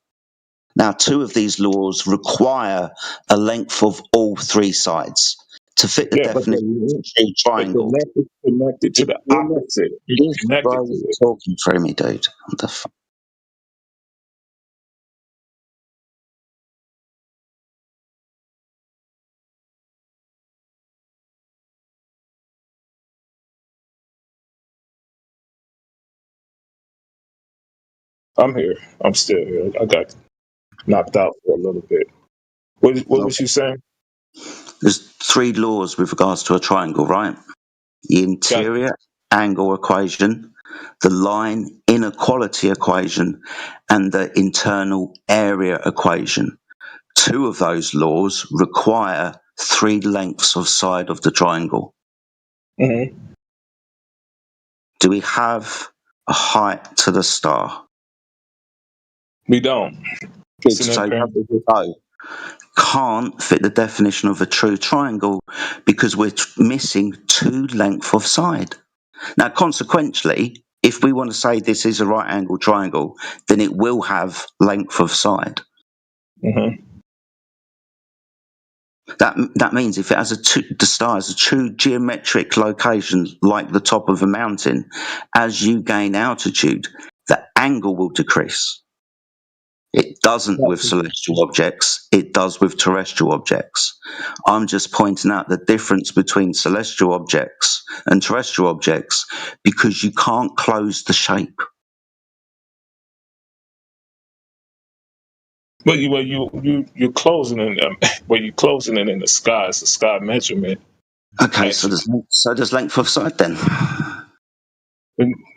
Speaker 18: Now, 2 of these laws require a length of all 3 sides to fit the definition of a true triangle.
Speaker 21: But the length is connected to the opposite. It's connected
Speaker 18: Bro,
Speaker 21: to
Speaker 18: you're
Speaker 21: it.
Speaker 18: talking through me, dude. What the fuck?
Speaker 21: I'm here. I'm still here. I got knocked out for a little bit. What was you saying?
Speaker 18: There's 3 laws with regards to a triangle, right? The interior angle equation, the line inequality equation, and the internal area equation. 2 of those laws require 3 lengths of side of the triangle.
Speaker 21: Mm-hmm.
Speaker 18: Do we have a height to the star?
Speaker 21: We don't.
Speaker 18: Can't fit the definition of a true triangle because we're missing 2 lengths of side. Now, consequently, if we want to say this is a right angle triangle, then it will have length of side.
Speaker 21: Mm-hmm.
Speaker 18: That means if it has the star has a true geometric location like the top of a mountain, as you gain altitude, the angle will decrease. It doesn't with celestial objects, it does with terrestrial objects. I'm just pointing out the difference between celestial objects and terrestrial objects because you can't close the shape.
Speaker 21: But you're closing in you're closing it in the sky. It's a sky measurement.
Speaker 18: Okay, so there's length of sight then.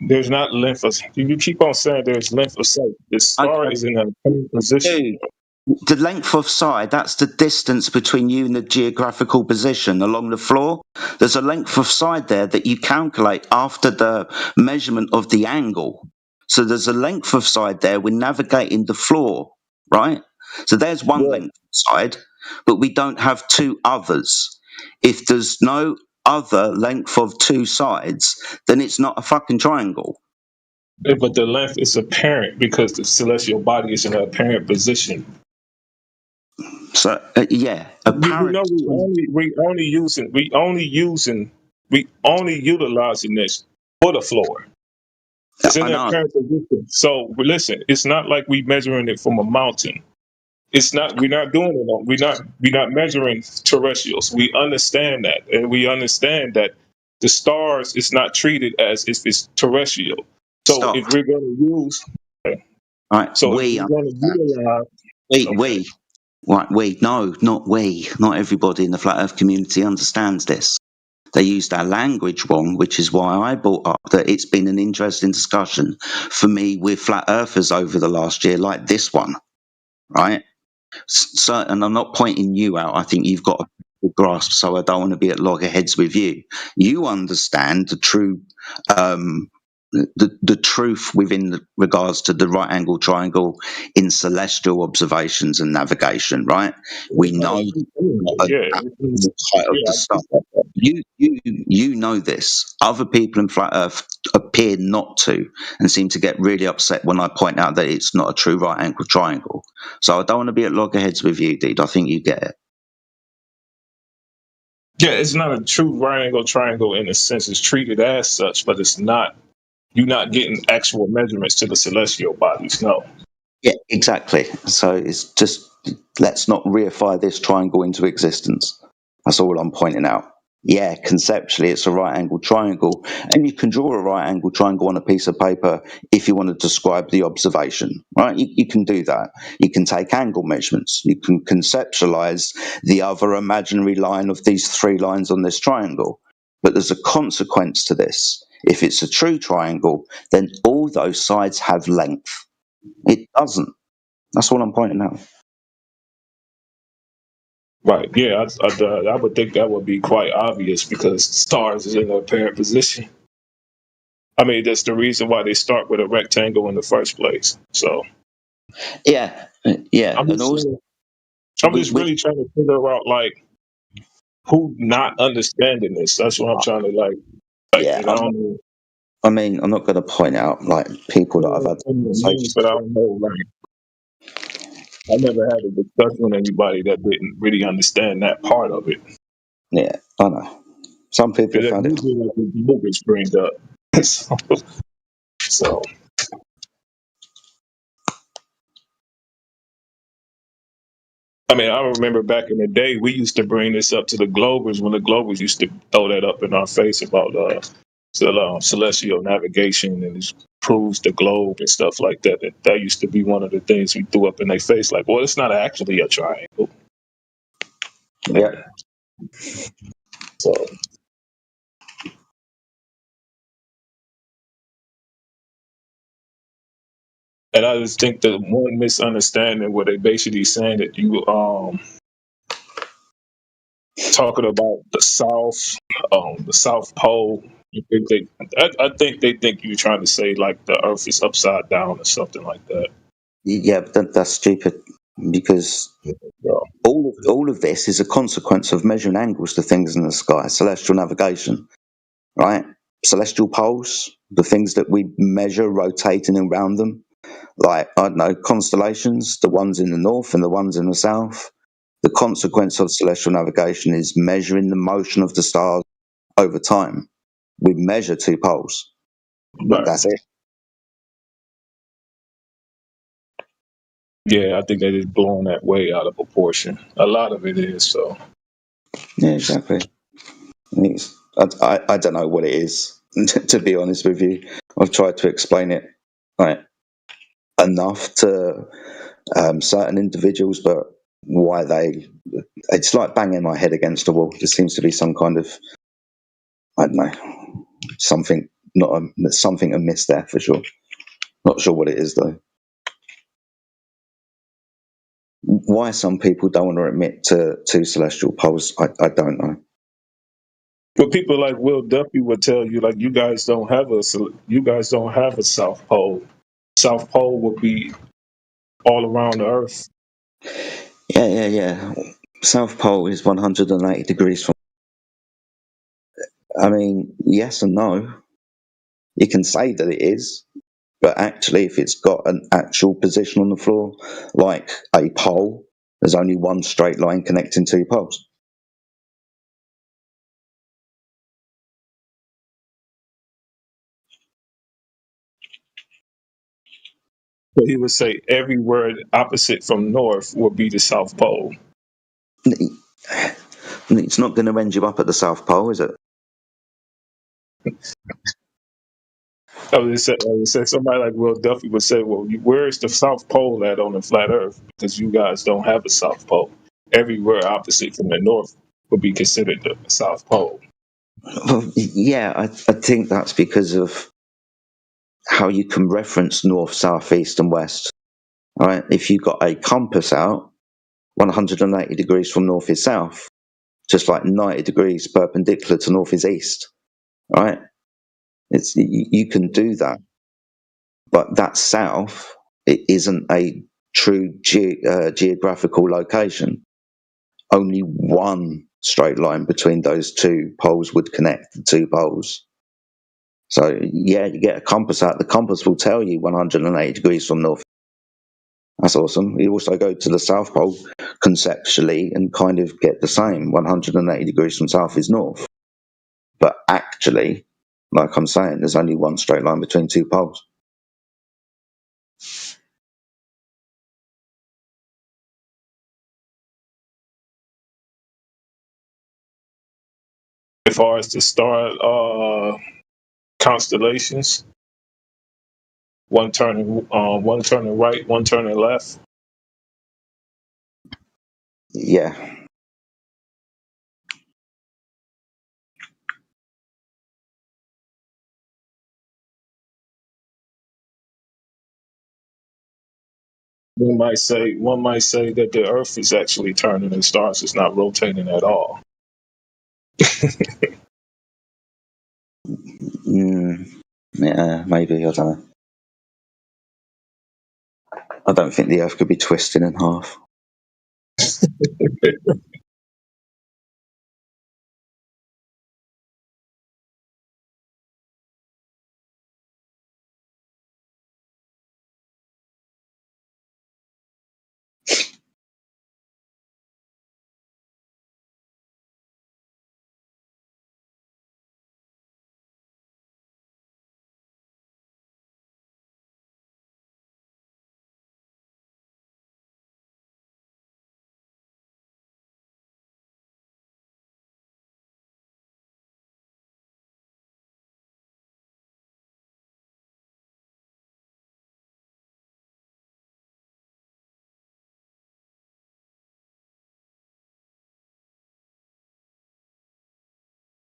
Speaker 21: There's not length of. You keep on saying there's length of sight. The star is in a position.
Speaker 18: The length of side, that's the distance between you and the geographical position along the floor. There's a length of side there that you calculate after the measurement of the angle. So there's a length of side there. We're navigating the floor, right? So there's one length of side, but we don't have 2 others. If there's no other length of 2 sides, then it's not a fucking triangle.
Speaker 21: But the length is apparent because the celestial body is in an apparent position.
Speaker 18: So yeah, apparent.
Speaker 21: We only utilizing this for the floor. It's in an apparent position. So listen, it's not like we measuring it from a mountain. It's not. We're not doing it. We're not measuring terrestrials. We understand that, and we understand that the stars is not treated as if it's terrestrial. So if we're going to use,
Speaker 18: right,
Speaker 21: so
Speaker 18: we
Speaker 21: if we're going to utilize,
Speaker 18: Right, not we. Not everybody in the flat Earth community understands this. They used our language wrong, which is why I brought up that it's been an interesting discussion for me with flat earthers over the last year, like this one, right? So, and I'm not pointing you out. I think you've got a grasp, so I don't want to be at loggerheads with you. You understand the true, the truth within regards to the right angle triangle in celestial observations and navigation, right? We know
Speaker 21: Yeah,
Speaker 18: the height of the star. You know this. Other people in flat Earth appear not to, and seem to get really upset when I point out that it's not a true right angle triangle. So I don't want to be at loggerheads with you, dude. I think you get it.
Speaker 21: yeah, it's not a true right angle triangle in a sense. It's treated as such, but it's not. You're not getting actual measurements to the celestial bodies. No.
Speaker 18: Yeah, exactly. So it's just, let's not reify this triangle into existence. That's all I'm pointing out. Yeah, conceptually it's a right angle triangle, and you can draw a right angle triangle on a piece of paper if you want to describe the observation, right? You can do that. You can take angle measurements. You can conceptualize the other imaginary line of these three lines on this triangle. But there's a consequence to this. If it's a true triangle, then all those sides have length. It doesn't. That's what I'm pointing out.
Speaker 21: Right. Yeah, I would think that would be quite obvious because stars is in a apparent position. I mean, that's the reason why they start with a rectangle in the first place. So
Speaker 18: Yeah, yeah.
Speaker 21: I'm
Speaker 18: And
Speaker 21: just,
Speaker 18: also,
Speaker 21: really trying to figure out like who not understanding this. That's what I'm trying to like.
Speaker 18: yeah,
Speaker 21: And I don't know.
Speaker 18: I mean, I'm not going to point out like people that I've had conversations.
Speaker 21: But I don't know. Like, I never had a discussion with anybody that didn't really understand that part of it.
Speaker 18: Yeah, I know. Some people
Speaker 21: Because
Speaker 18: found it.
Speaker 21: usually like the movies bring up. so. I mean, I remember back in the day, we used to bring this up to the Globers when the Globers used to throw that up in our face about celestial navigation and it proves the globe and stuff like that. That used to be one of the things we threw up in their face, like, well, it's not actually a triangle.
Speaker 18: Yeah.
Speaker 21: So. And I just think the one misunderstanding where they basically saying that you talking about the South Pole. I think they think you're trying to say like the Earth is upside down or something like that.
Speaker 18: Yeah, but that's stupid because all of this is a consequence of measuring angles to things in the sky, celestial navigation, right? Celestial poles, the things that we measure rotating around them, like, I don't know, constellations, the ones in the north and the ones in the south. The consequence of celestial navigation is measuring the motion of the stars over time. We measure two poles.
Speaker 21: Right.
Speaker 18: That's it.
Speaker 21: Yeah, I think that is blown that way out of proportion. A lot of it is so.
Speaker 18: Yeah, exactly. I don't know what it is, to be honest with you. I've tried to explain it like enough to certain individuals, but why it's like banging my head against a wall. There seems to be some kind of, I don't know, something amiss there for sure. Not sure what it is though. Why some people don't want to admit to two celestial poles, I don't know.
Speaker 21: But people like Will Duffy would tell you, like, you guys don't have a South Pole. South Pole would be all around the Earth.
Speaker 18: Yeah. South Pole is 180 degrees from. I mean, yes and no. You can say that it is, but actually, if it's got an actual position on the floor, like a pole, there's only one straight line connecting two poles.
Speaker 21: So he would say everywhere opposite from north would be the South Pole.
Speaker 18: It's not going to end you up at the South Pole, is it?
Speaker 21: They said somebody like Will Duffy would say, well, where is the South Pole at on the flat Earth? Because you guys don't have a South Pole. Everywhere opposite from the north would be considered the South Pole.
Speaker 18: Well, yeah, I think that's because of how you can reference north, south, east, and west. Right? If you've got a compass out, 180 degrees from north is south, just like 90 degrees perpendicular to north is east. Right? It's you can do that, but that south, it isn't a true geographical location. Only one straight line between those two poles would connect the two poles. So yeah, you get a compass out. The compass will tell you 180 degrees from north. That's awesome. You also go to the South Pole conceptually and kind of get the same. 180 degrees from south is north. But actually, like I'm saying, there's only one straight line between two poles.
Speaker 21: As far as the star constellations, one turning right, one turning left.
Speaker 18: Yeah.
Speaker 21: One might say that the Earth is actually turning and stars is not rotating at all.
Speaker 18: Yeah, maybe. I don't know. I don't think the Earth could be twisted in half.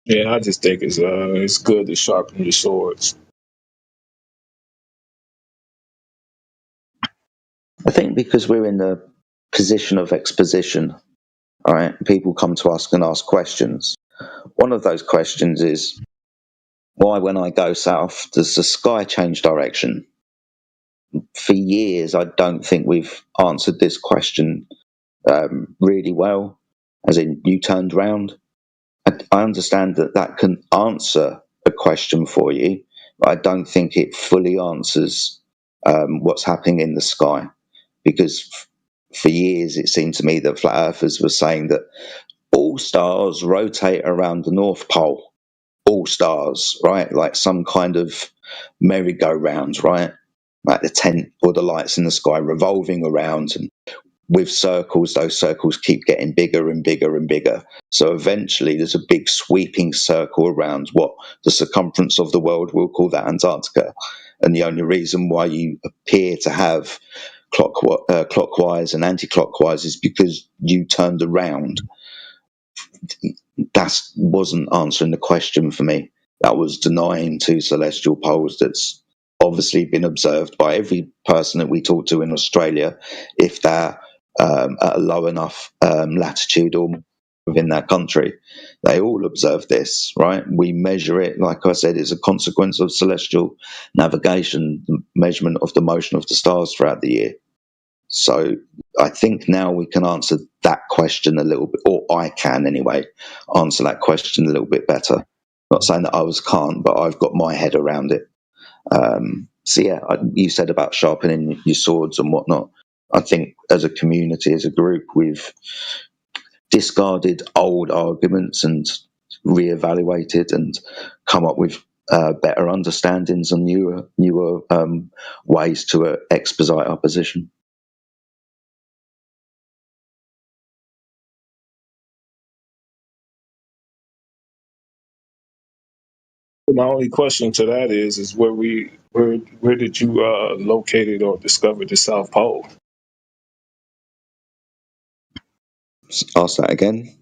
Speaker 21: Yeah, I just think it's good to sharpen your swords.
Speaker 18: I think because we're in the position of exposition, right? People come to us and ask questions. One of those questions is, why, when I go south, does the sky change direction? For years, I don't think we've answered this question really well, as in, you turned round. I understand that that can answer a question for you, but I don't think it fully answers what's happening in the sky. Because for years, it seemed to me that flat earthers were saying that all stars rotate around the North Pole. All stars, right? Like some kind of merry-go-round, right? Like the tent or the lights in the sky revolving around, and with circles, those circles keep getting bigger and bigger and bigger. So eventually there's a big sweeping circle around what the circumference of the world, we'll call that Antarctica. And the only reason why you appear to have clockwise and anti-clockwise is because you turned around. That wasn't answering the question for me. That was denying two celestial poles that's obviously been observed by every person that we talk to in Australia, if they're at a low enough latitude or within that country. They all observe this, right? We measure it, like I said, it's a consequence of celestial navigation, the measurement of the motion of the stars throughout the year. So I think now we can answer that question a little bit, or I can anyway, answer that question a little bit better. Not saying that others can't, but I've got my head around it. So yeah, you said about sharpening your swords and whatnot. I think as a community, as a group, we've discarded old arguments and reevaluated and come up with better understandings and newer ways to expedite our position.
Speaker 21: My only question to that is where did you locate it or discover the South Pole?
Speaker 18: Ask that again.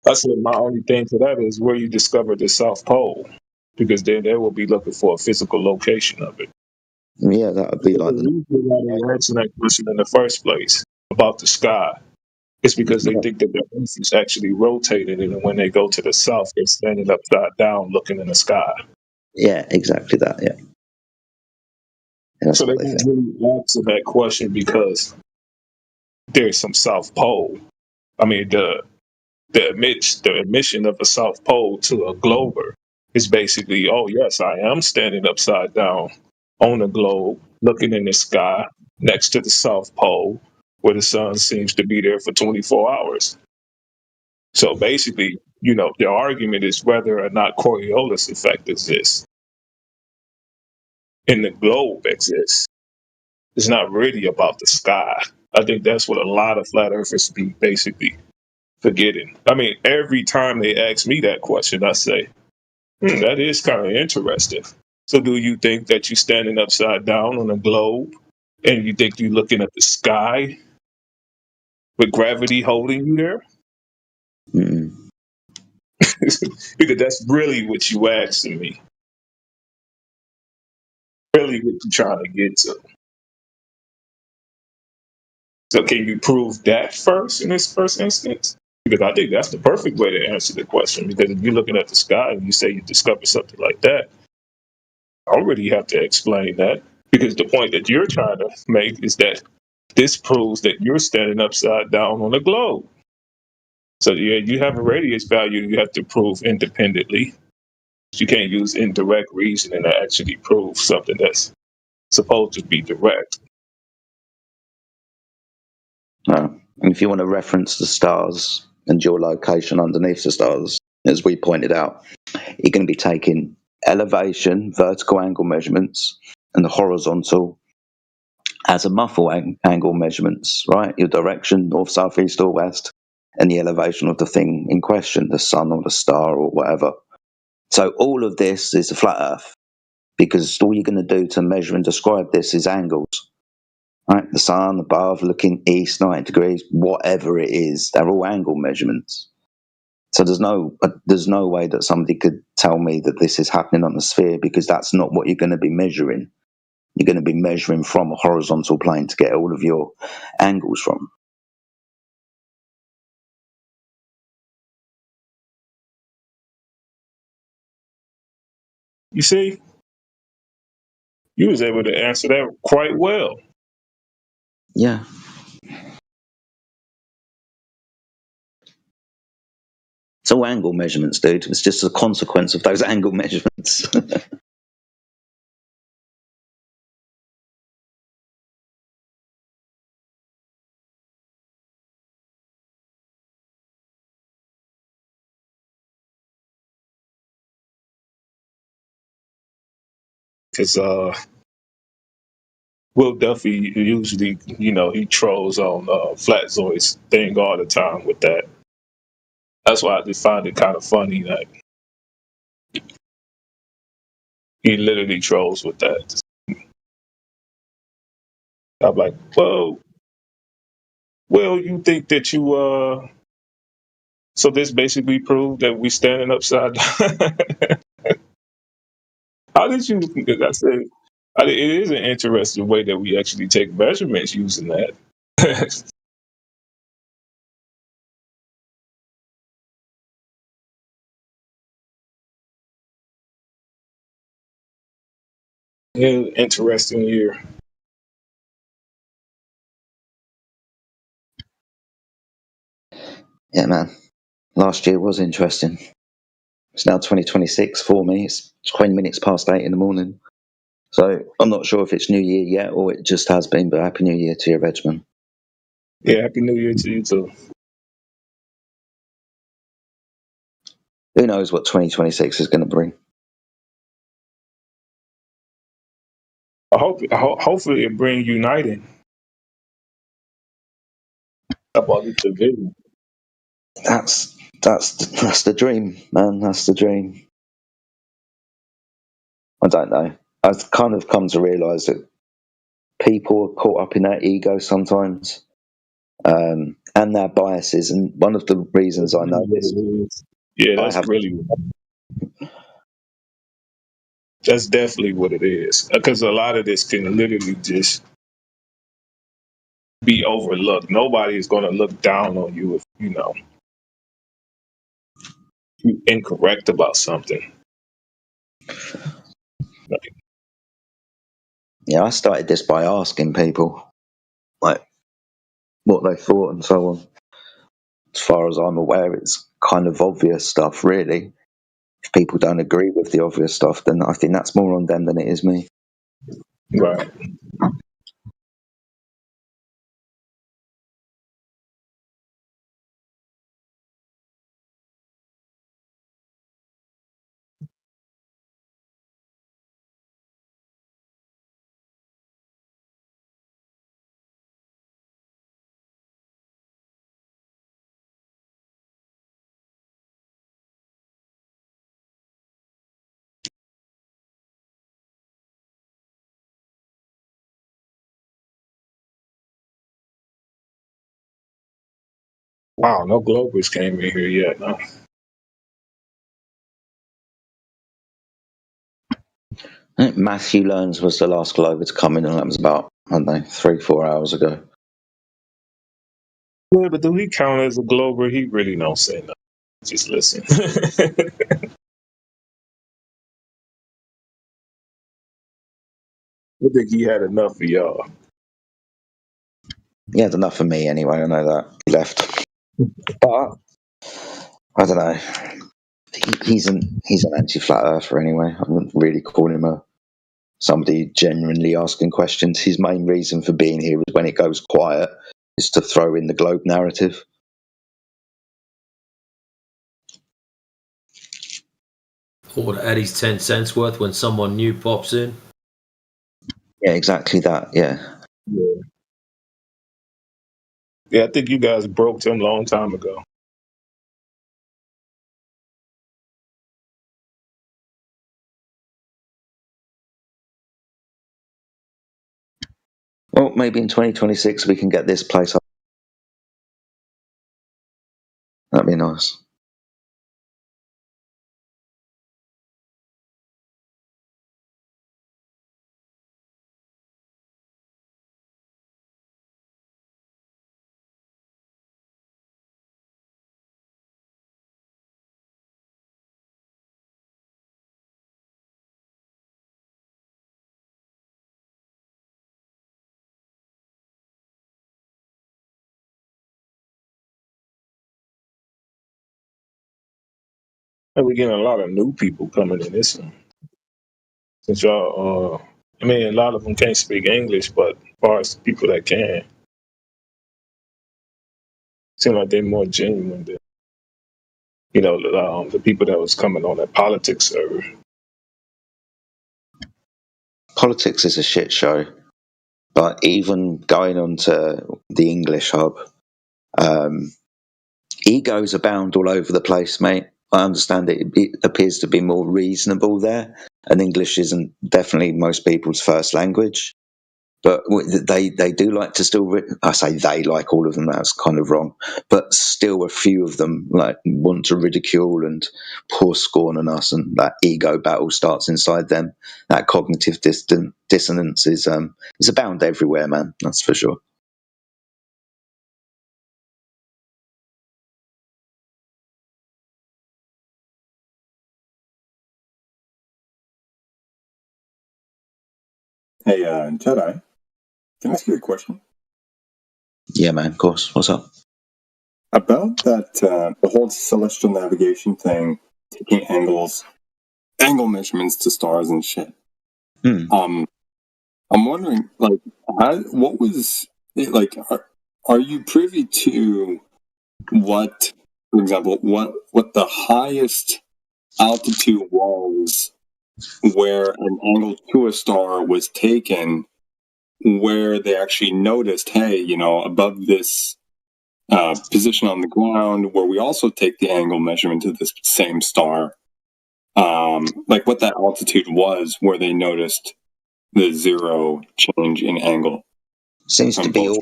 Speaker 21: I said my only thing to that is where you discovered the South Pole, because then they will be looking for a physical location of it.
Speaker 5: Yeah, that would be like
Speaker 21: The reason why they answer that question in the first place about the sky is because they think that the Earth is actually rotating, and when they go to the south, they're standing upside down looking in the sky.
Speaker 5: yeah, exactly that. Yeah, that's
Speaker 21: So they
Speaker 5: what they
Speaker 21: don't
Speaker 5: think.
Speaker 21: really answer that question because there's some South Pole. I mean, the admission of a South Pole to a glober is basically, oh yes, I am standing upside down on a globe, looking in the sky next to the South Pole, where the sun seems to be there for 24 hours. So basically, the argument is whether or not Coriolis effect exists and the globe exists. It's not really about the sky. I think that's what a lot of flat earthers be basically forgetting. I mean, every time they ask me that question, I say, that is kind of interesting. So do you think that you're standing upside down on a globe and you think you're looking at the sky with gravity holding you there? Because that's really what you asking me. Really what you're trying to get to. So can you prove that first in this first instance? Because I think that's the perfect way to answer the question. Because if you're looking at the sky and you say you discover something like that, I don't really have to explain that. Because the point that you're trying to make is that this proves that you're standing upside down on a globe. So yeah, you have a radius value you have to prove independently. You can't use indirect reasoning to actually prove something that's supposed to be direct.
Speaker 5: No. And if you want to reference the stars and your location underneath the stars, as we pointed out, you're going to be taking elevation, vertical angle measurements, and the horizontal as a muffle angle measurements, right? Your direction, north, south, east, or west, and the elevation of the thing in question, the sun or the star or whatever. So all of this is a flat earth, because all you're going to do to measure and describe this is angles. Right, the sun above, looking east, 90 degrees, whatever it is, they're all angle measurements. So there's no way that somebody could tell me that this is happening on the sphere, because that's not what you're going to be measuring. You're going to be measuring from a horizontal plane to get all of your angles from.
Speaker 21: You see, you was able to answer that quite well.
Speaker 5: Yeah. It's all angle measurements, dude. It's just a consequence of those angle measurements.
Speaker 21: Because Will Duffy usually, he trolls on Flatzoid's thing all the time with that. That's why I just find it kind of funny that he literally trolls with that. I'm like, well, you think that you so this basically proved that we standing upside down. How did you? Because I said it is an interesting way that we actually take measurements using that. Yeah, interesting year.
Speaker 5: Yeah, man. Last year was interesting. It's now 2026 for me. It's 20 minutes past 8 in the morning. So I'm not sure if it's New Year yet or it just has been, but Happy New Year to you, Regman.
Speaker 21: Yeah, Happy New Year to you too.
Speaker 5: Who knows what 2026 is going to bring?
Speaker 21: Hopefully it bring uniting. About this division.
Speaker 5: That's the dream, man. That's the dream. I don't know. I've kind of come to realise that people are caught up in their ego sometimes. and their biases. And one of the reasons I know this,
Speaker 21: yeah, that's definitely what it is. Because a lot of this can literally just be overlooked. Nobody is going to look down on you if you're incorrect about something.
Speaker 5: I started this by asking people like what they thought and so on. As far as I'm aware, it's kind of obvious stuff, really. If people don't agree with the obvious stuff, then I think that's more on them than it is me.
Speaker 21: Right. Wow, no Globers came in here yet. No.
Speaker 5: I think Matthew Learns was the last Glover to come in, and that was about, I don't know, 3-4 hours ago.
Speaker 21: Yeah, but do he count as a Glober? He really don't say nothing. Just listen. I think he had enough of y'all.
Speaker 5: He had enough of me anyway, I know that. He left. But, I don't know. He's an anti-flat earther anyway. I wouldn't really call him somebody genuinely asking questions. His main reason for being here is when it goes quiet is to throw in the globe narrative.
Speaker 10: Or to add his 10 cents worth when someone new pops in.
Speaker 5: Yeah, exactly that. Yeah.
Speaker 21: Yeah, I think you guys broke him a long time ago.
Speaker 5: Well, maybe in 2026 we can get this place up. That'd be nice.
Speaker 21: And we're getting a lot of new people coming in this one. Since y'all, I mean, a lot of them can't speak English, but as far as people that can, seem like they're more genuine than, the people that was coming on that politics server.
Speaker 5: Politics is a shit show, but even going on to the English hub, egos abound all over the place, mate. I understand it appears to be more reasonable there, and English isn't definitely most people's first language. But they do like to still. I say they, like all of them. That's kind of wrong. But still, a few of them like want to ridicule and pour scorn on us, and that ego battle starts inside them. That cognitive dissonance is abound everywhere, man. That's for sure.
Speaker 20: Hey, Jedi, can I ask you a question?
Speaker 5: Yeah, man, of course. What's up?
Speaker 20: About that, the whole celestial navigation thing, taking angle measurements to stars and shit. I'm wondering, like, what was it like? Are you privy to what, for example, what the highest altitude was where an angle to a star was taken, where they actually noticed, hey, above this position on the ground, where we also take the angle measurement to this same star, like what that altitude was, where they noticed the zero change in angle?
Speaker 5: Seems to be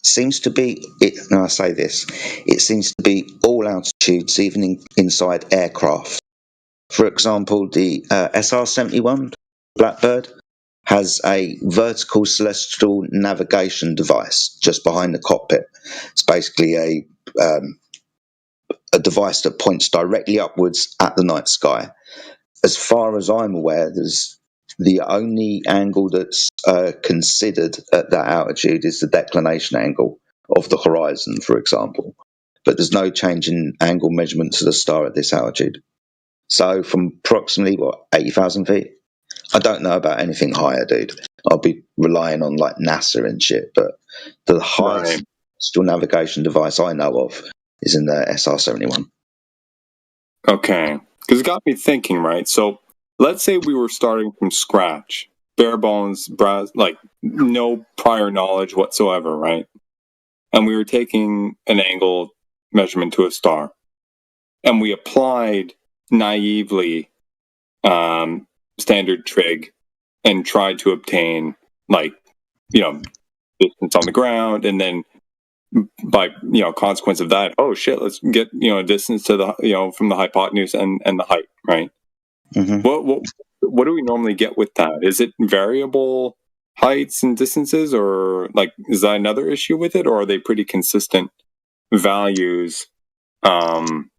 Speaker 18: seems to be it. Now I say this, it seems to be all altitudes, even inside aircraft. For example, the SR-71 Blackbird has a vertical celestial navigation device just behind the cockpit. It's basically a device that points directly upwards at the night sky. As far as I'm aware, there's the only angle that's considered at that altitude is the declination angle of the horizon, for example. But there's no change in angle measurement to the star at this altitude. So from approximately, 80,000 feet? I don't know about anything higher, dude. I'll be relying on like NASA and shit, but the highest celestial navigation device I know of is in the SR-71.
Speaker 19: Okay. Because it got me thinking, right? So let's say we were starting from scratch, bare bones, like no prior knowledge whatsoever, right? And we were taking an angle measurement to a star. And we applied naively standard trig and tried to obtain, like, distance on the ground, and then by consequence of that, oh shit, let's get a distance to the from the hypotenuse and the height, right?
Speaker 18: Mm-hmm.
Speaker 19: What do we normally get with that? Is it variable heights and distances, or like is that another issue with it, or are they pretty consistent values when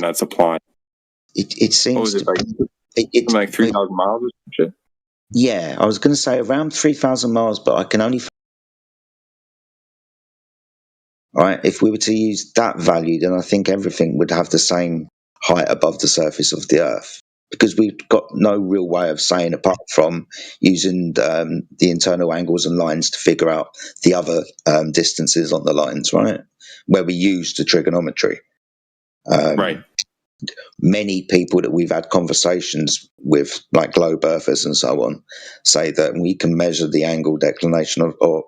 Speaker 19: that's applied?
Speaker 18: It seems
Speaker 19: to be like 3,000 miles or some shit.
Speaker 18: Yeah, I was going to say around 3,000 miles, but I can only. Right, if we were to use that value, then I think everything would have the same height above the surface of the Earth, because we've got no real way of saying, apart from using the internal angles and lines to figure out the other distances on the lines, right, where we use the trigonometry.
Speaker 19: Right.
Speaker 18: Many people that we've had conversations with, like globe earthers and so on, say that we can measure the angle declination or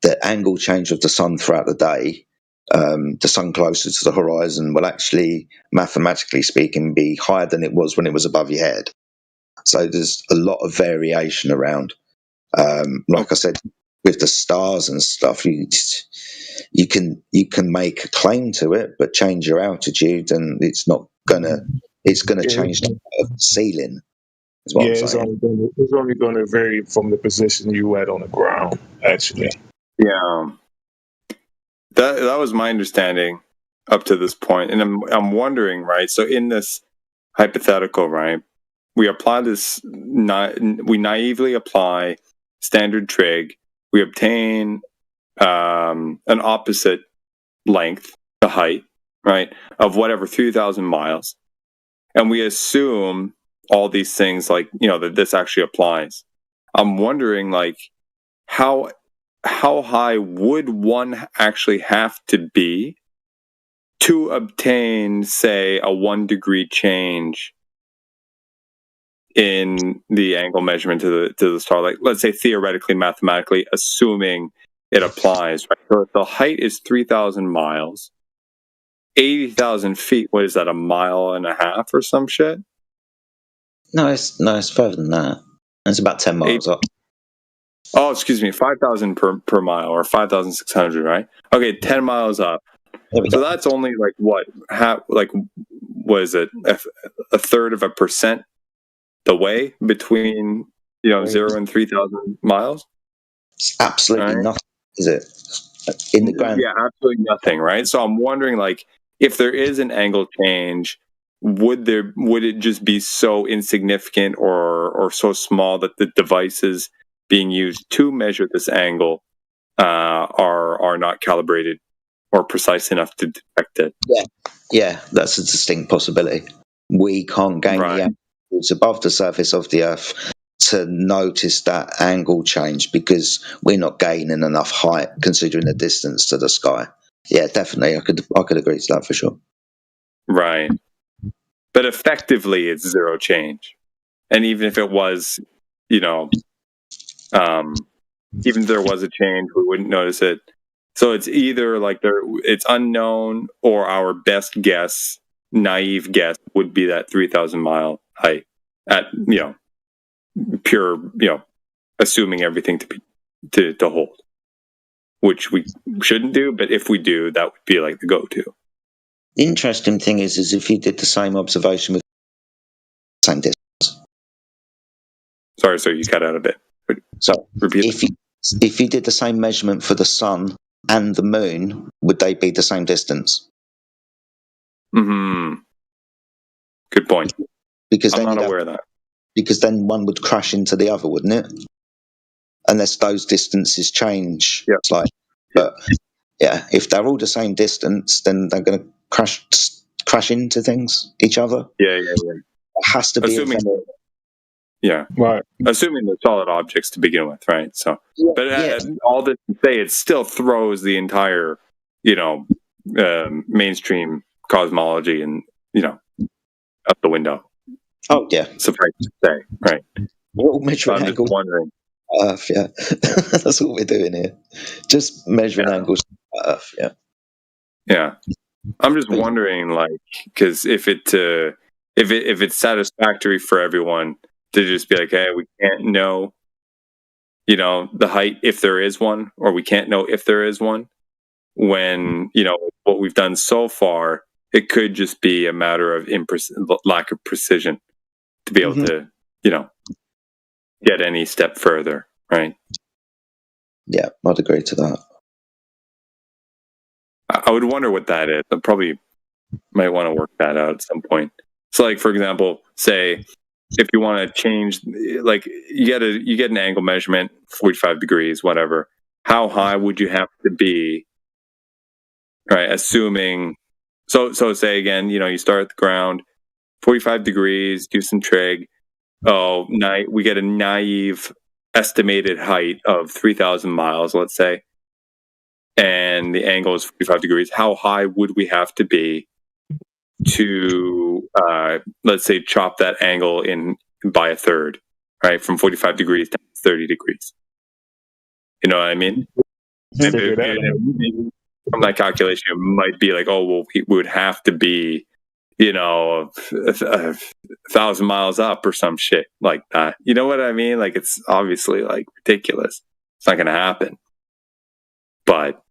Speaker 18: the angle change of the sun throughout the day. The sun closer to the horizon will actually, mathematically speaking, be higher than it was when it was above your head. So there's a lot of variation around. Like I said, with the stars and stuff, you can make a claim to it, but change your altitude, and it's gonna change the ceiling. Is what I'm
Speaker 21: it's
Speaker 18: saying.
Speaker 21: only going to vary from the position you at on the ground, actually.
Speaker 19: Yeah, that was my understanding up to this point, and I'm wondering, right? So in this hypothetical, right, we apply this. We naively apply standard trig. We obtain an opposite length, the height, right, of whatever 3,000 miles, and we assume all these things, like that this actually applies. I'm wondering, like, how high would one actually have to be to obtain, say, a 1 degree change in the angle measurement to the star? Like, let's say theoretically, mathematically, assuming it applies, right? So if the height is 3,000 miles, 80,000 feet, what is that, a mile and a half or some shit?
Speaker 18: No, it's further than that. It's about 10 miles up.
Speaker 19: Oh, excuse me, 5,000 per mile, or 5,600, right? Okay, 10 miles up. So that's only like what? What is it? A third of a percent the way between 0 and 3,000 miles?
Speaker 18: It's absolutely nothing, is it? In the grand.
Speaker 19: Yeah, absolutely nothing, right? So I'm wondering, like, if there is an angle change, would it just be so insignificant or so small that the devices being used to measure this angle are not calibrated or precise enough to detect it?
Speaker 18: Yeah, that's a distinct possibility. We can't gain the angles above the surface of the Earth to notice that angle change because we're not gaining enough height considering the distance to the sky. Yeah, definitely, I could agree to that for sure.
Speaker 19: Right, but effectively, it's zero change, and even if it was, even if there was a change, we wouldn't notice it. So it's either like it's unknown, or our best guess, naive guess, would be that 3,000 mile height at pure assuming everything to hold. which we shouldn't do. But if we do, that would be like the go-to.
Speaker 18: The interesting thing is if you did the same observation with the same distance.
Speaker 19: Sorry, you cut out a bit.
Speaker 18: So
Speaker 19: repeat.
Speaker 18: If you did the same measurement for the sun and the moon, would they be the same distance?
Speaker 19: Hmm. Good point.
Speaker 18: Because
Speaker 19: I'm
Speaker 18: then
Speaker 19: not aware of that.
Speaker 18: Because then one would crash into the other, wouldn't it? Unless those distances change.
Speaker 19: Yeah.
Speaker 18: It's like, but yeah, if they're all the same distance, then they're going to crash into each other.
Speaker 19: Yeah.
Speaker 18: It has to be.
Speaker 19: Yeah.
Speaker 21: Right.
Speaker 19: Assuming they're solid objects to begin with, right? So, but all this to say, it still throws the entire, mainstream cosmology and out the window.
Speaker 18: Oh yeah.
Speaker 19: Suffice to say, right?
Speaker 18: We're all measuring
Speaker 19: I'm
Speaker 18: angles.
Speaker 19: just wondering.
Speaker 18: Earth, yeah. That's what we're doing here. Just measuring angles on Earth, yeah.
Speaker 19: Yeah. I'm just wondering, because if it's satisfactory for everyone to just be like, hey, we can't know, the height if there is one, or we can't know if there is one, when, what we've done so far, it could just be a matter of lack of precision to be able to, get any step further, right?
Speaker 18: Yeah, I'd agree to that.
Speaker 19: I would wonder what that is. I probably might want to work that out at some point. So, like, for example, say if you want to change, like, you get an angle measurement, 45 degrees, whatever. How high would you have to be? Right, assuming. So say again, you start at the ground, 45 degrees, do some trig. We get a naive estimated height of 3,000 miles, let's say, and the angle is 45 degrees. How high would we have to be to, let's say, chop that angle in by a third, right, from 45 degrees to 30 degrees? You know what I mean? From that calculation, it might be like, we would have to be, 1,000 miles up or some shit like that. You know what I mean? Like, it's obviously like ridiculous. It's not going to happen. But,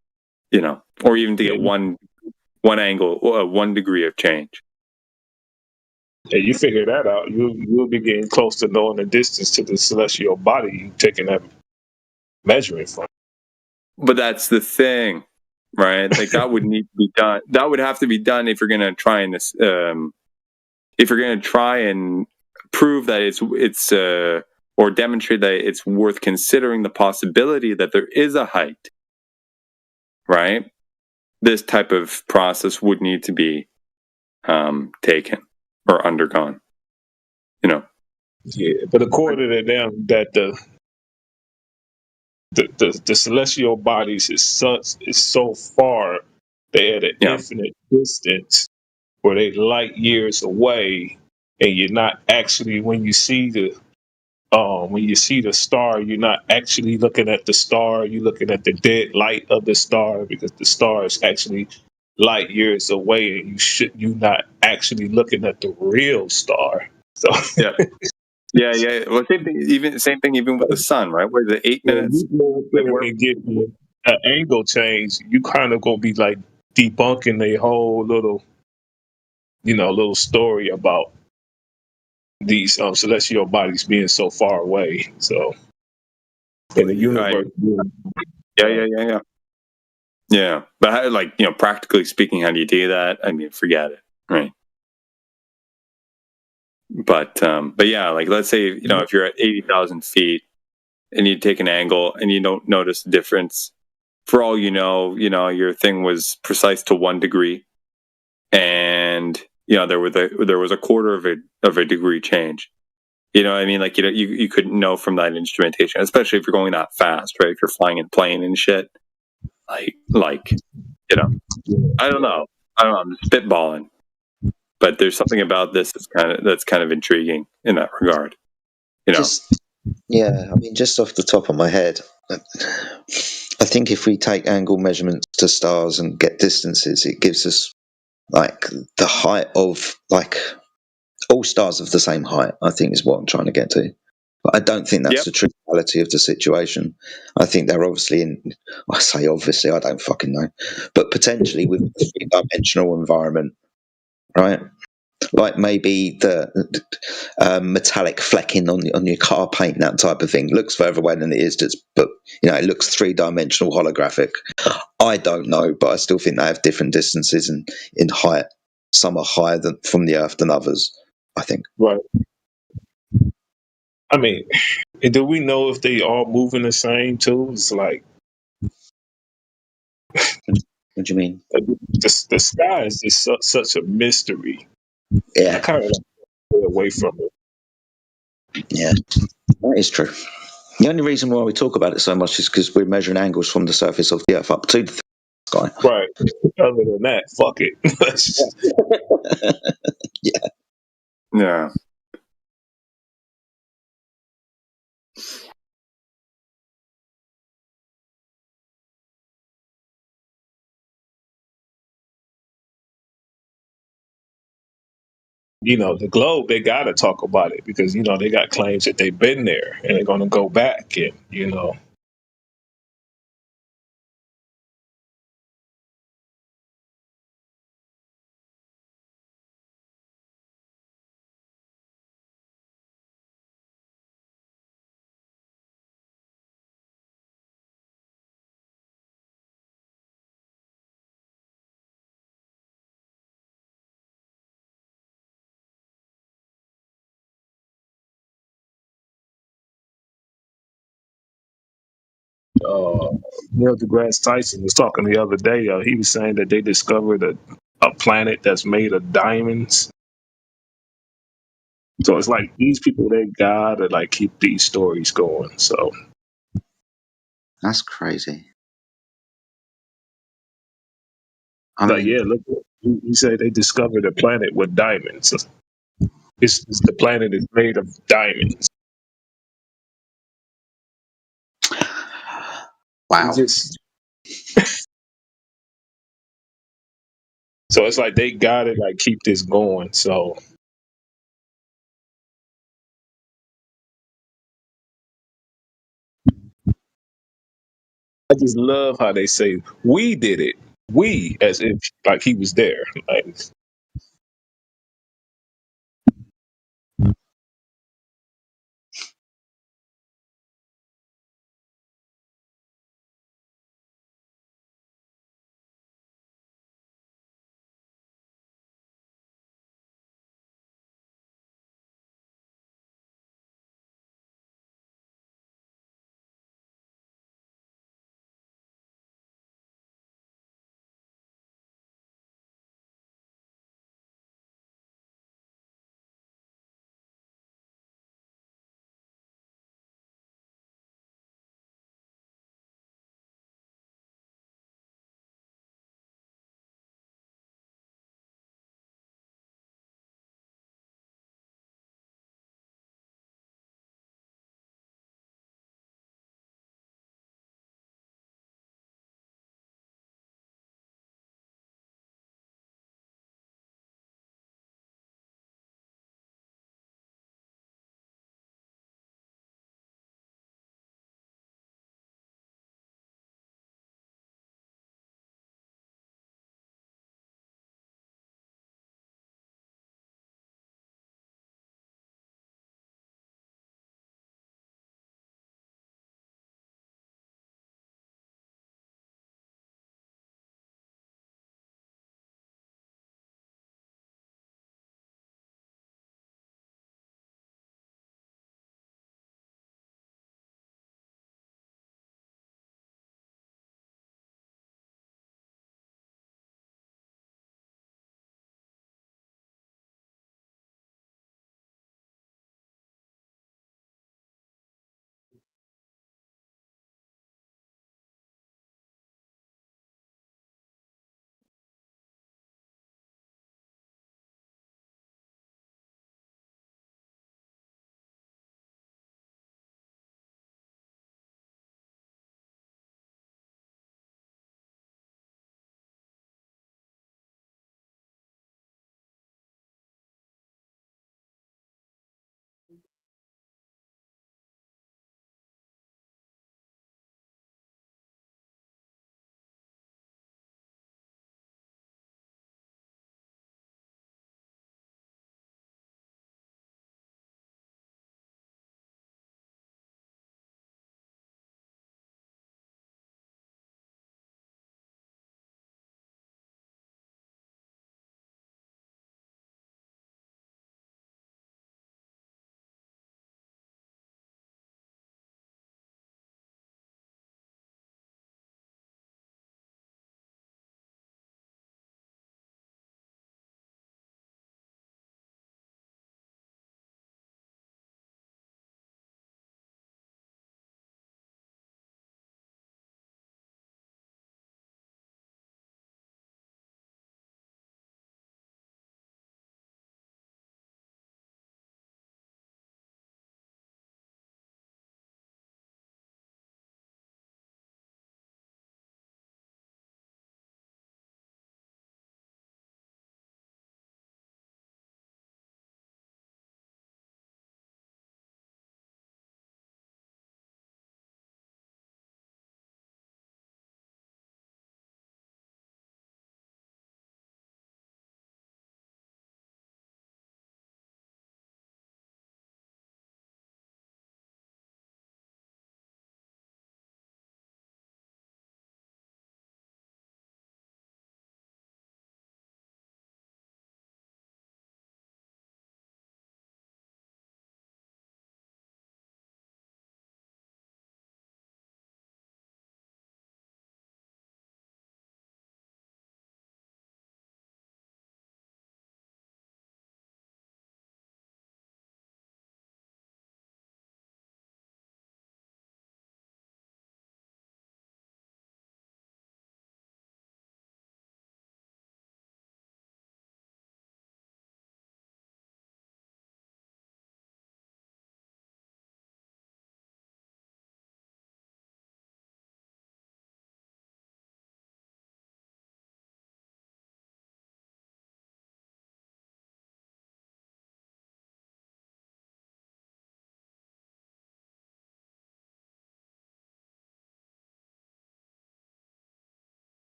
Speaker 19: or even to get one angle, 1 degree of change.
Speaker 21: Yeah, you figure that out. You'll be getting close to knowing the distance to the celestial body you're taking that measurement from.
Speaker 19: But that's the thing, right? Like, that would need to be done. That would have to be done if you're going to try and prove that it's or demonstrate that it's worth considering the possibility that there is a height, right? This type of process would need to be taken or undergone.
Speaker 21: Yeah, but according to them, that the celestial bodies is so far, they're at an infinite distance where they light years away, and you're not actually, when you see the star, you're not actually looking at the star. You're looking at the dead light of the star, because the star is actually light years away, and you're not actually looking at the real star. So
Speaker 19: yeah. Well, same thing even with the sun, right? Where the 8 minutes
Speaker 21: and get an angle change, you kind of gonna be like debunking the whole little story about these celestial bodies being so far away. So in the universe,
Speaker 19: yeah. But how, practically speaking, how do you do that? I mean, forget it, right? But yeah, like, let's say, if you're at 80,000 feet and you take an angle and you don't notice the difference, for all your thing was precise to 1 degree, and there was a quarter of a degree change. You know what I mean? Like, you couldn't know from that instrumentation, especially if you're going that fast, right? If you're flying in plane and shit, I don't know. I'm spitballing. But there's something about this that's kind of intriguing in that regard.
Speaker 18: Just off the top of my head, I think if we take angle measurements to stars and get distances, it gives us like the height of like all stars of the same height, I think is what I'm trying to get to. But I don't think that's the true
Speaker 5: reality of the situation. I think they're obviously I say obviously, I don't fucking know, but potentially with a three-dimensional environment, right? Like maybe the metallic flecking on your car paint, that type of thing, looks further away than it is. But it looks three-dimensional, holographic. I don't know, but I still think they have different distances in height. Some are higher from the Earth than others, I think.
Speaker 21: Right. I mean, and do we know if they all moving the same too? It's like,
Speaker 5: what do you mean?
Speaker 21: The sky is just such a mystery.
Speaker 5: Yeah,
Speaker 21: I kind of stay away from it.
Speaker 5: Yeah, that is true. The only reason why we talk about it so much is because we're measuring angles from the surface of the Earth up to the sky.
Speaker 21: Right. Other than that, fuck it.
Speaker 5: Yeah.
Speaker 19: Yeah.
Speaker 21: The globe, they got to talk about it because, they got claims that they've been there and they're going to go back and. Neil deGrasse Tyson was talking the other day. He was saying that they discovered a planet that's made of diamonds. So it's like these people, they gotta like keep these stories going. So
Speaker 18: That's crazy.
Speaker 21: look, he said they discovered a planet with diamonds. The planet is made of diamonds.
Speaker 18: Wow.
Speaker 21: So it's like they gotta like keep this going. So I just love how they say we did it. We, as if like he was there. Like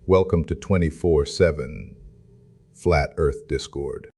Speaker 1: Welcome to 24/7 Flat Earth Discord.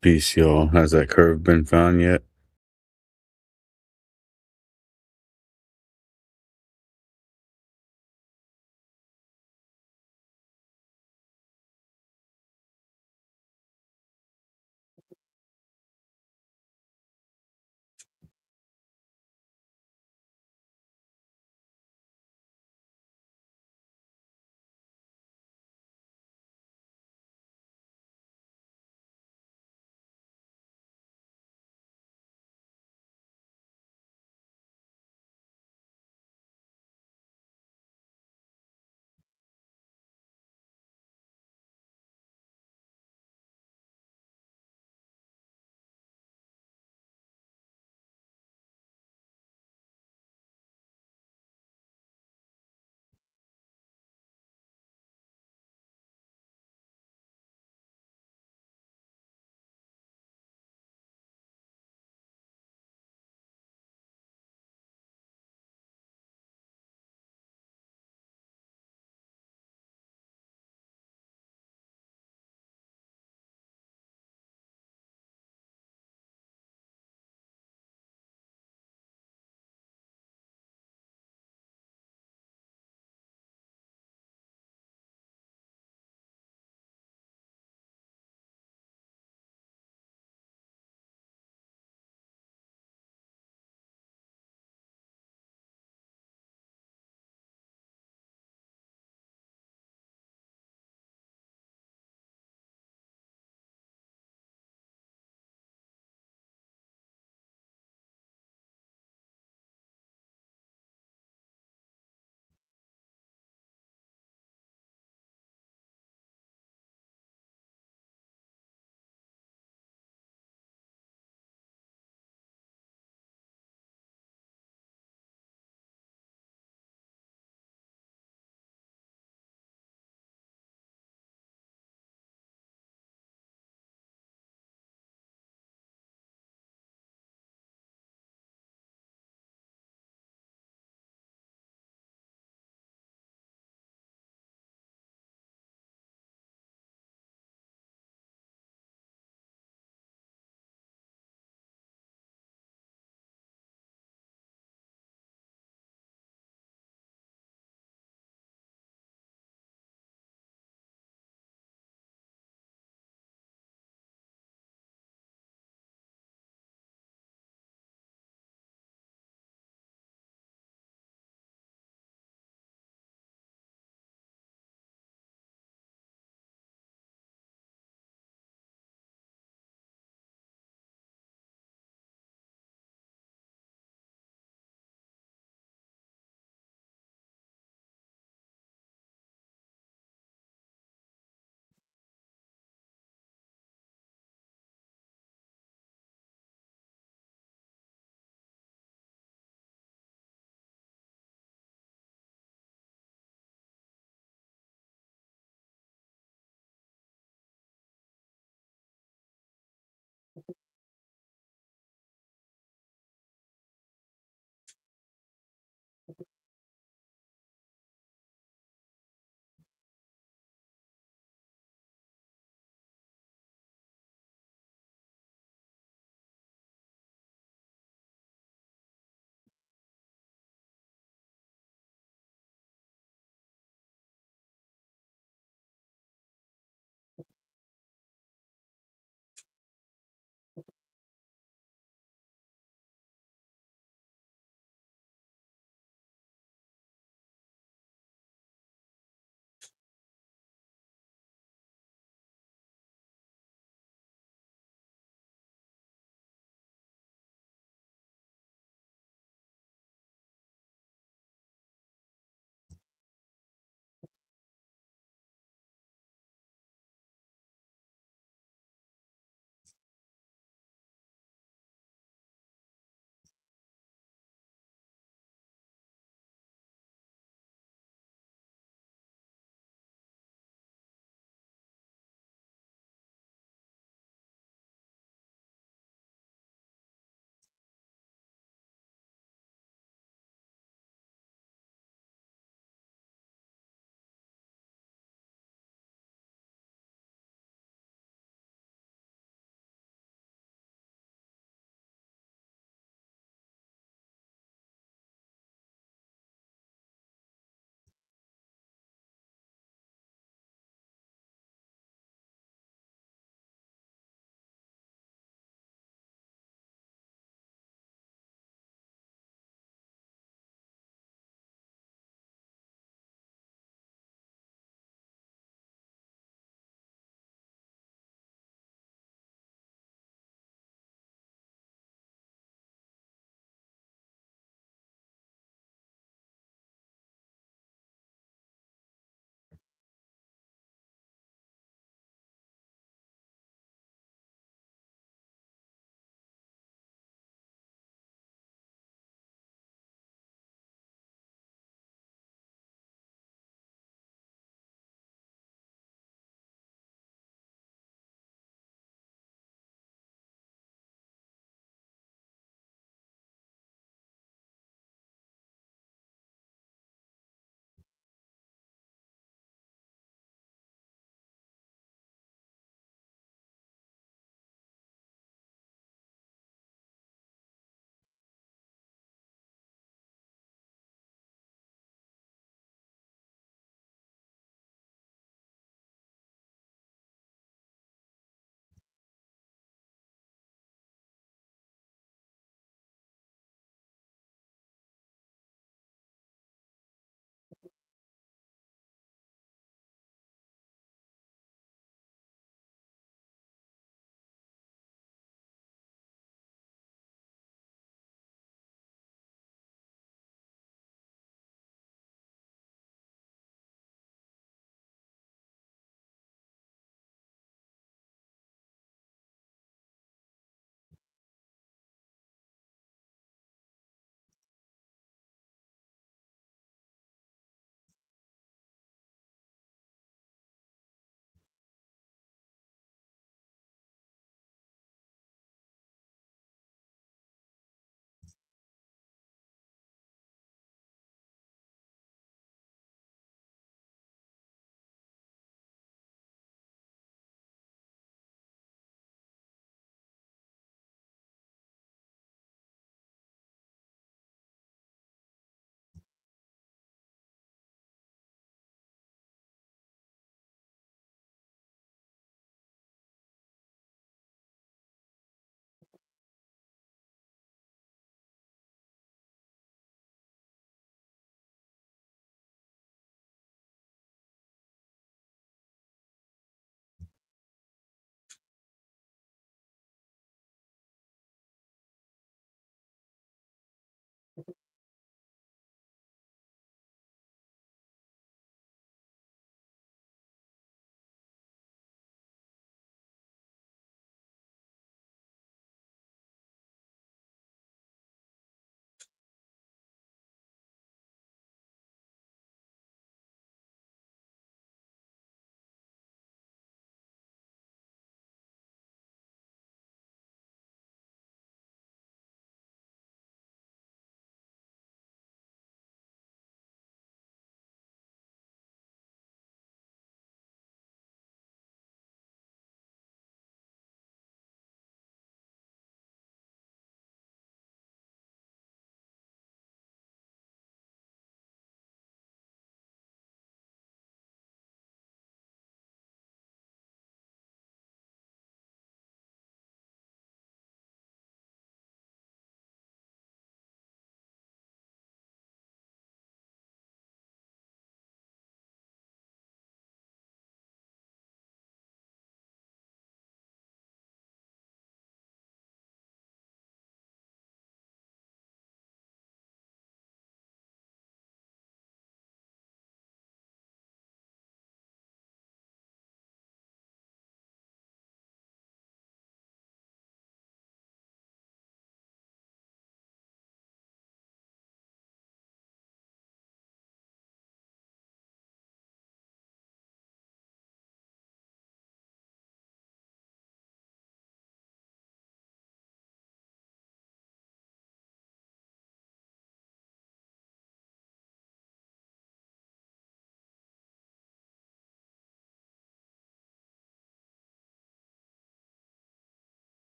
Speaker 17: Peace, y'all. Has that curve been found yet?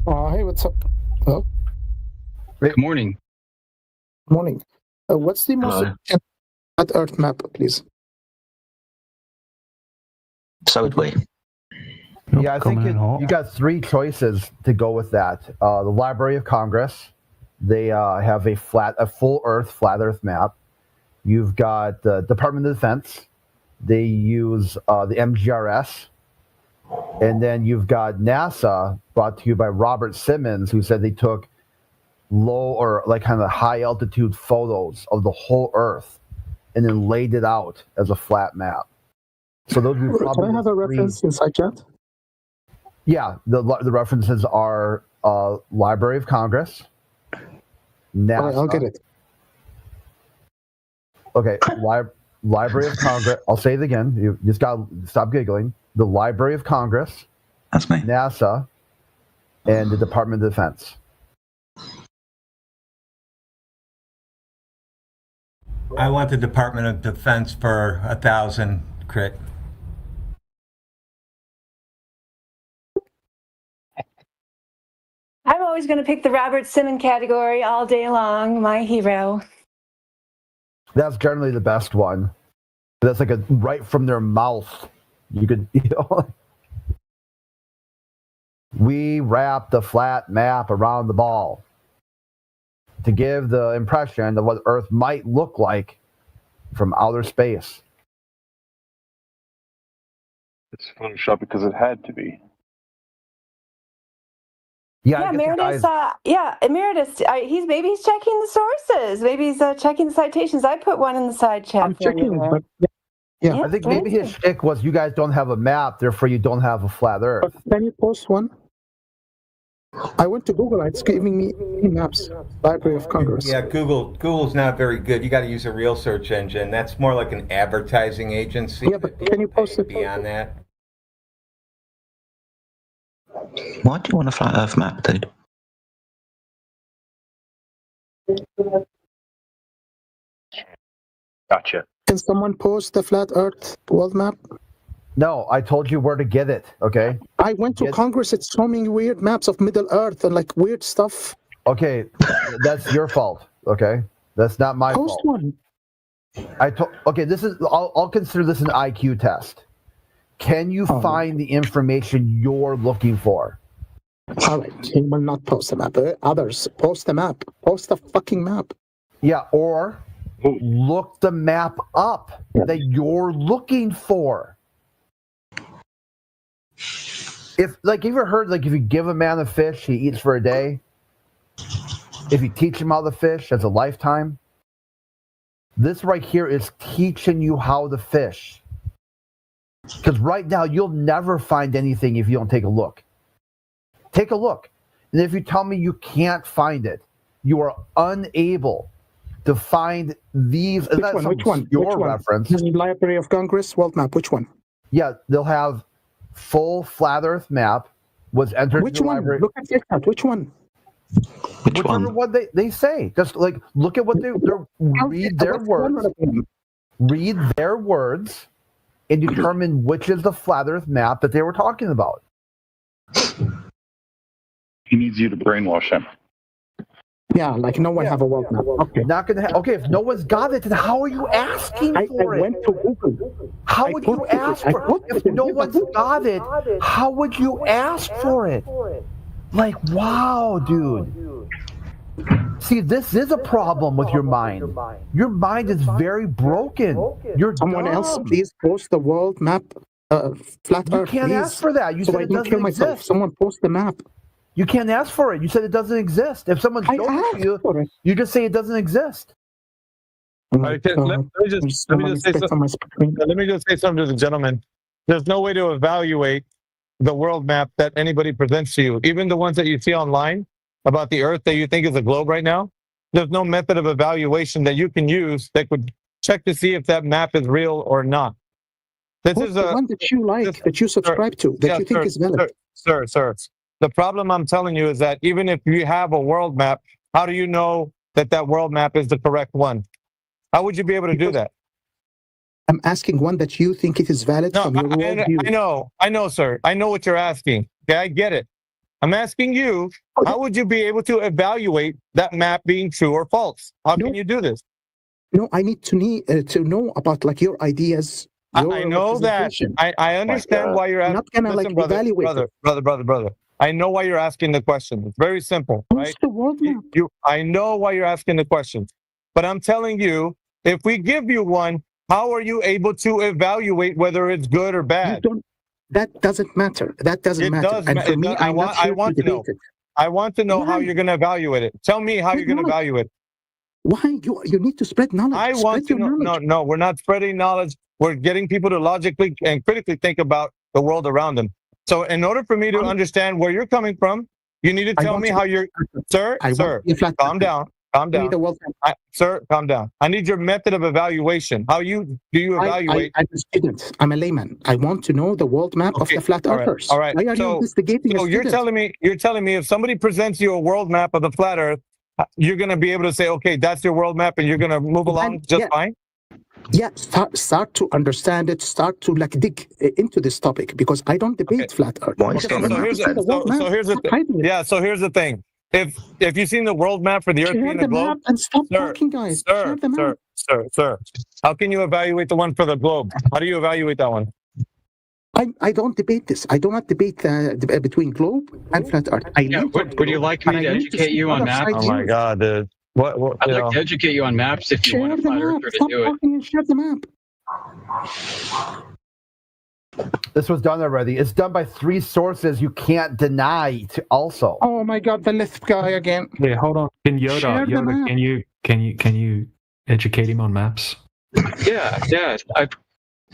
Speaker 8: Hey, what's up? Hello?
Speaker 22: Good morning.
Speaker 8: Morning. What's the most
Speaker 22: Hello.
Speaker 8: flat Earth map, please?
Speaker 18: So would we.
Speaker 23: Yeah, I think you got three choices to go with that. The Library of Congress, they have a full Earth, flat Earth map. You've got the Department of Defense. They use the MGRS. And then you've got NASA, brought to you by Robert Simmons, who said they took low or like kind of high altitude photos of the whole Earth and then laid it out as a flat map. So those would probably
Speaker 8: Can I have a reference inside chat?
Speaker 23: Yeah, the references are Library of Congress, NASA.
Speaker 8: All right, I'll get it.
Speaker 23: Okay, Library of Congress. I'll say it again. You just got to stop giggling. The Library of Congress.
Speaker 18: That's me.
Speaker 23: NASA, and the Department of Defense.
Speaker 24: I want the Department of Defense for 1,000 crit.
Speaker 25: I'm always going to pick the Robert Simmons category all day long. My hero.
Speaker 23: That's generally the best one. That's like a right from their mouth. You could, you know. We wrapped a flat map around the ball to give the impression of what Earth might look like from outer space.
Speaker 20: It's Photoshop because it had to be.
Speaker 23: Yeah,
Speaker 25: Meredith. Meredith. Maybe he's checking the sources. Maybe he's checking the citations. I put one in the side chat.
Speaker 8: I'm checking, but yeah.
Speaker 23: I think maybe his shtick was you guys don't have a map, therefore you don't have a flat Earth.
Speaker 8: Can you post one? I went to Google. It's giving me maps. Library of Congress.
Speaker 24: Yeah, Google's not very good. You got to use a real search engine. That's more like an advertising agency.
Speaker 8: Yeah, but can you post it?
Speaker 24: Beyond that?
Speaker 18: Why do you want a flat Earth map, dude?
Speaker 20: Gotcha.
Speaker 8: Can someone post the flat Earth world map?
Speaker 23: No, I told you where to get it, okay?
Speaker 8: I went to Congress. It's showing weird maps of Middle Earth and like weird stuff.
Speaker 23: Okay, that's your fault, okay? That's not my
Speaker 8: Post
Speaker 23: fault.
Speaker 8: one.
Speaker 23: Okay, I'll consider this an IQ test. Can you find the information you're looking for?
Speaker 8: All right, he will not post the map. Others, post the map. Post the fucking map.
Speaker 23: Yeah, or look the map up that you're looking for. If you ever heard, like, if you give a man a fish, he eats for a day. If you teach him how to fish, that's a lifetime. This right here is teaching you how to fish. Because right now, you'll never find anything if you don't take a look. Take a look. And if you tell me you can't find it, you are unable to find these.
Speaker 8: Which one?
Speaker 23: Your reference.
Speaker 8: Library of Congress world map. Which one?
Speaker 23: Yeah, they'll have full flat Earth map was entered.
Speaker 8: Which
Speaker 23: in the
Speaker 8: one?
Speaker 23: library.
Speaker 8: Look at that. Which one?
Speaker 23: Whichever one they say. Just like look at what they're read their words. Read their words and determine which is the flat Earth map that they were talking about.
Speaker 20: He needs you to brainwash him.
Speaker 8: Yeah, like no one have a world map. Okay.
Speaker 23: Not gonna. Okay, if no one's got it, then how are you asking for it?
Speaker 8: I went to Google.
Speaker 23: How would you ask for it? If no one's got it, how would you ask for it? Like, wow, dude. See, this is a problem with your mind. Your mind is very broken. You're
Speaker 8: Someone
Speaker 23: dumb.
Speaker 8: else, please post the world map. Flat
Speaker 23: You
Speaker 8: Earth.
Speaker 23: can't
Speaker 8: please,
Speaker 23: ask for that. You
Speaker 8: so
Speaker 23: said
Speaker 8: I
Speaker 23: it
Speaker 8: don't
Speaker 23: doesn't
Speaker 8: kill myself.
Speaker 23: exist.
Speaker 8: Someone post the map.
Speaker 23: You can't ask for it. You said it doesn't exist. If someone shows it to you, you just say it doesn't exist.
Speaker 26: Let me just say something to the gentleman. There's no way to evaluate the world map that anybody presents to you, even the ones that you see online about the Earth that you think is a globe right now. There's no method of evaluation that you can use that could check to see if that map is real or not. This is
Speaker 8: the one that you like, that you subscribe to, that you think is valid.
Speaker 26: Sir. The problem I'm telling you is that even if you have a world map, how do you know that that world map is the correct one? How would you be able to do that?
Speaker 8: I'm asking one that you think it is valid from your worldview.
Speaker 26: I know, sir. I know what you're asking. Okay, I get it. I'm asking you, how would you be able to evaluate that map being true or false? How can you do this?
Speaker 8: No, I need to know about like your ideas.
Speaker 26: I know that. I understand why you're asking.
Speaker 8: Not gonna
Speaker 26: Listen,
Speaker 8: like evaluate
Speaker 26: brother. I know why you're asking the question. It's very simple, right?
Speaker 8: the world map?
Speaker 26: I know why you're asking the question, but I'm telling you, if we give you one, how are you able to evaluate whether it's good or bad?
Speaker 8: That doesn't matter. That doesn't matter.
Speaker 26: Does,
Speaker 8: and for me,
Speaker 26: I want to know. I want to know how you're going to evaluate it. Tell me how you're going to evaluate it.
Speaker 8: Why? You need to spread knowledge.
Speaker 26: I want to know. No, we're not spreading knowledge. We're getting people to logically and critically think about the world around them. So in order for me to understand where you're coming from, you need to tell me how you're... Sir, calm down. Calm down. Sir, calm down. I need your method of evaluation. How do you evaluate?
Speaker 8: I'm a student. I'm a layman. I want to know the world map of the flat earthers.
Speaker 26: All right.
Speaker 8: Why are you investigating a
Speaker 26: you're
Speaker 8: student?
Speaker 26: telling me if somebody presents you a world map of the flat earth, you're going to be able to say, okay, that's your world map, and you're going to move along fine?
Speaker 8: Yeah, start to understand it, start to like dig into this topic, because I don't debate flat earth.
Speaker 26: So here's the thing. If you've seen the world map for the earth being the globe,
Speaker 8: and stop talking, guys.
Speaker 26: Sir, how can you evaluate the one for the globe? How do you evaluate that one?
Speaker 8: I don't debate this. I do not debate between globe and flat earth.
Speaker 22: Would you like me to educate you on maps?
Speaker 26: Oh my God, dude.
Speaker 22: I'd like to educate you on maps if you want a flat earther to do it.
Speaker 8: And share the map.
Speaker 23: This was done already. It's done by 3 sources you can't deny also.
Speaker 8: Oh my God, the left guy again.
Speaker 2: Yeah, hold on. Yoda, can you educate him on maps?
Speaker 22: Yeah.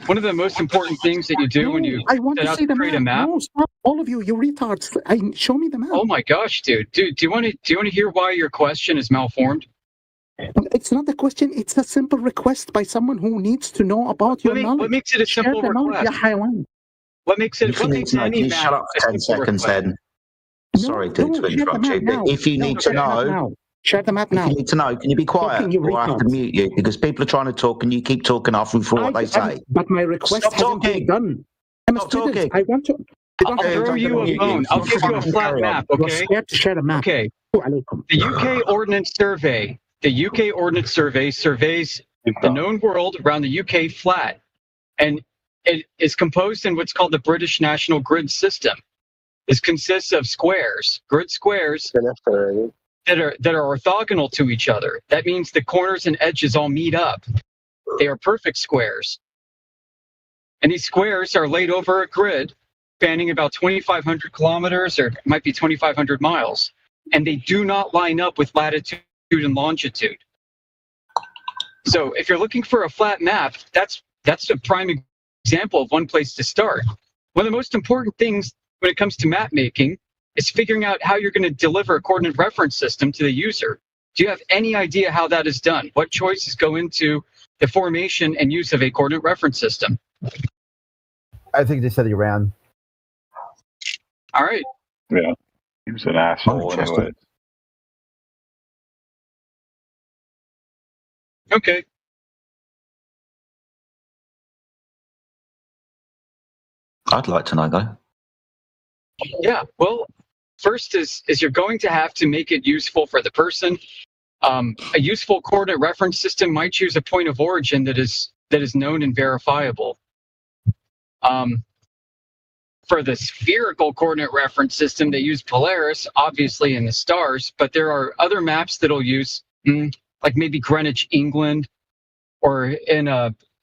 Speaker 22: One of the most important things that you do when you set out to create a map.
Speaker 8: No, stop, all of you retards. Show me the map.
Speaker 22: Oh my gosh, dude. Do you want to hear why your question is malformed?
Speaker 8: It's not a question. It's a simple request by someone who needs to know about your knowledge.
Speaker 22: What makes it a simple request? What makes any map?
Speaker 18: Shut up for 10 seconds then. Sorry to interrupt you, but if you need to know,
Speaker 8: share the map now.
Speaker 18: If you need to know, can you be quiet, or I have to mute you because people are trying to talk and you keep talking after what they say.
Speaker 8: But my request hasn't been done. I'm a student. I want to.
Speaker 22: I'll throw you a bone. I'll give you a flat map, okay?
Speaker 8: You're scared to share the map.
Speaker 22: Okay. The UK Ordnance Survey. The UK Ordnance Survey surveys the known world around the UK flat, and it is composed in what's called the British National Grid System. This consists of grid squares that are orthogonal to each other. That means the corners and edges all meet up. They are perfect squares. And these squares are laid over a grid spanning about 2,500 kilometers, or it might be 2,500 miles. And they do not line up with latitude and longitude. So if you're looking for a flat map, that's a prime example of one place to start. One of the most important things when it comes to map making is figuring out how you're going to deliver a coordinate reference system to the user. Do you have any idea how that is done? What choices go into the formation and use of a coordinate reference system?
Speaker 23: I think they said he ran.
Speaker 22: All right.
Speaker 16: Yeah. He was an asshole anyway.
Speaker 22: Okay.
Speaker 18: I'd like to know though.
Speaker 22: Yeah, well, first is you're going to have to make it useful for the person. A useful coordinate reference system might choose a point of origin that is known and verifiable. For the spherical coordinate reference system, they use Polaris, obviously, in the stars, but there are other maps that'll use, like maybe Greenwich, England, or in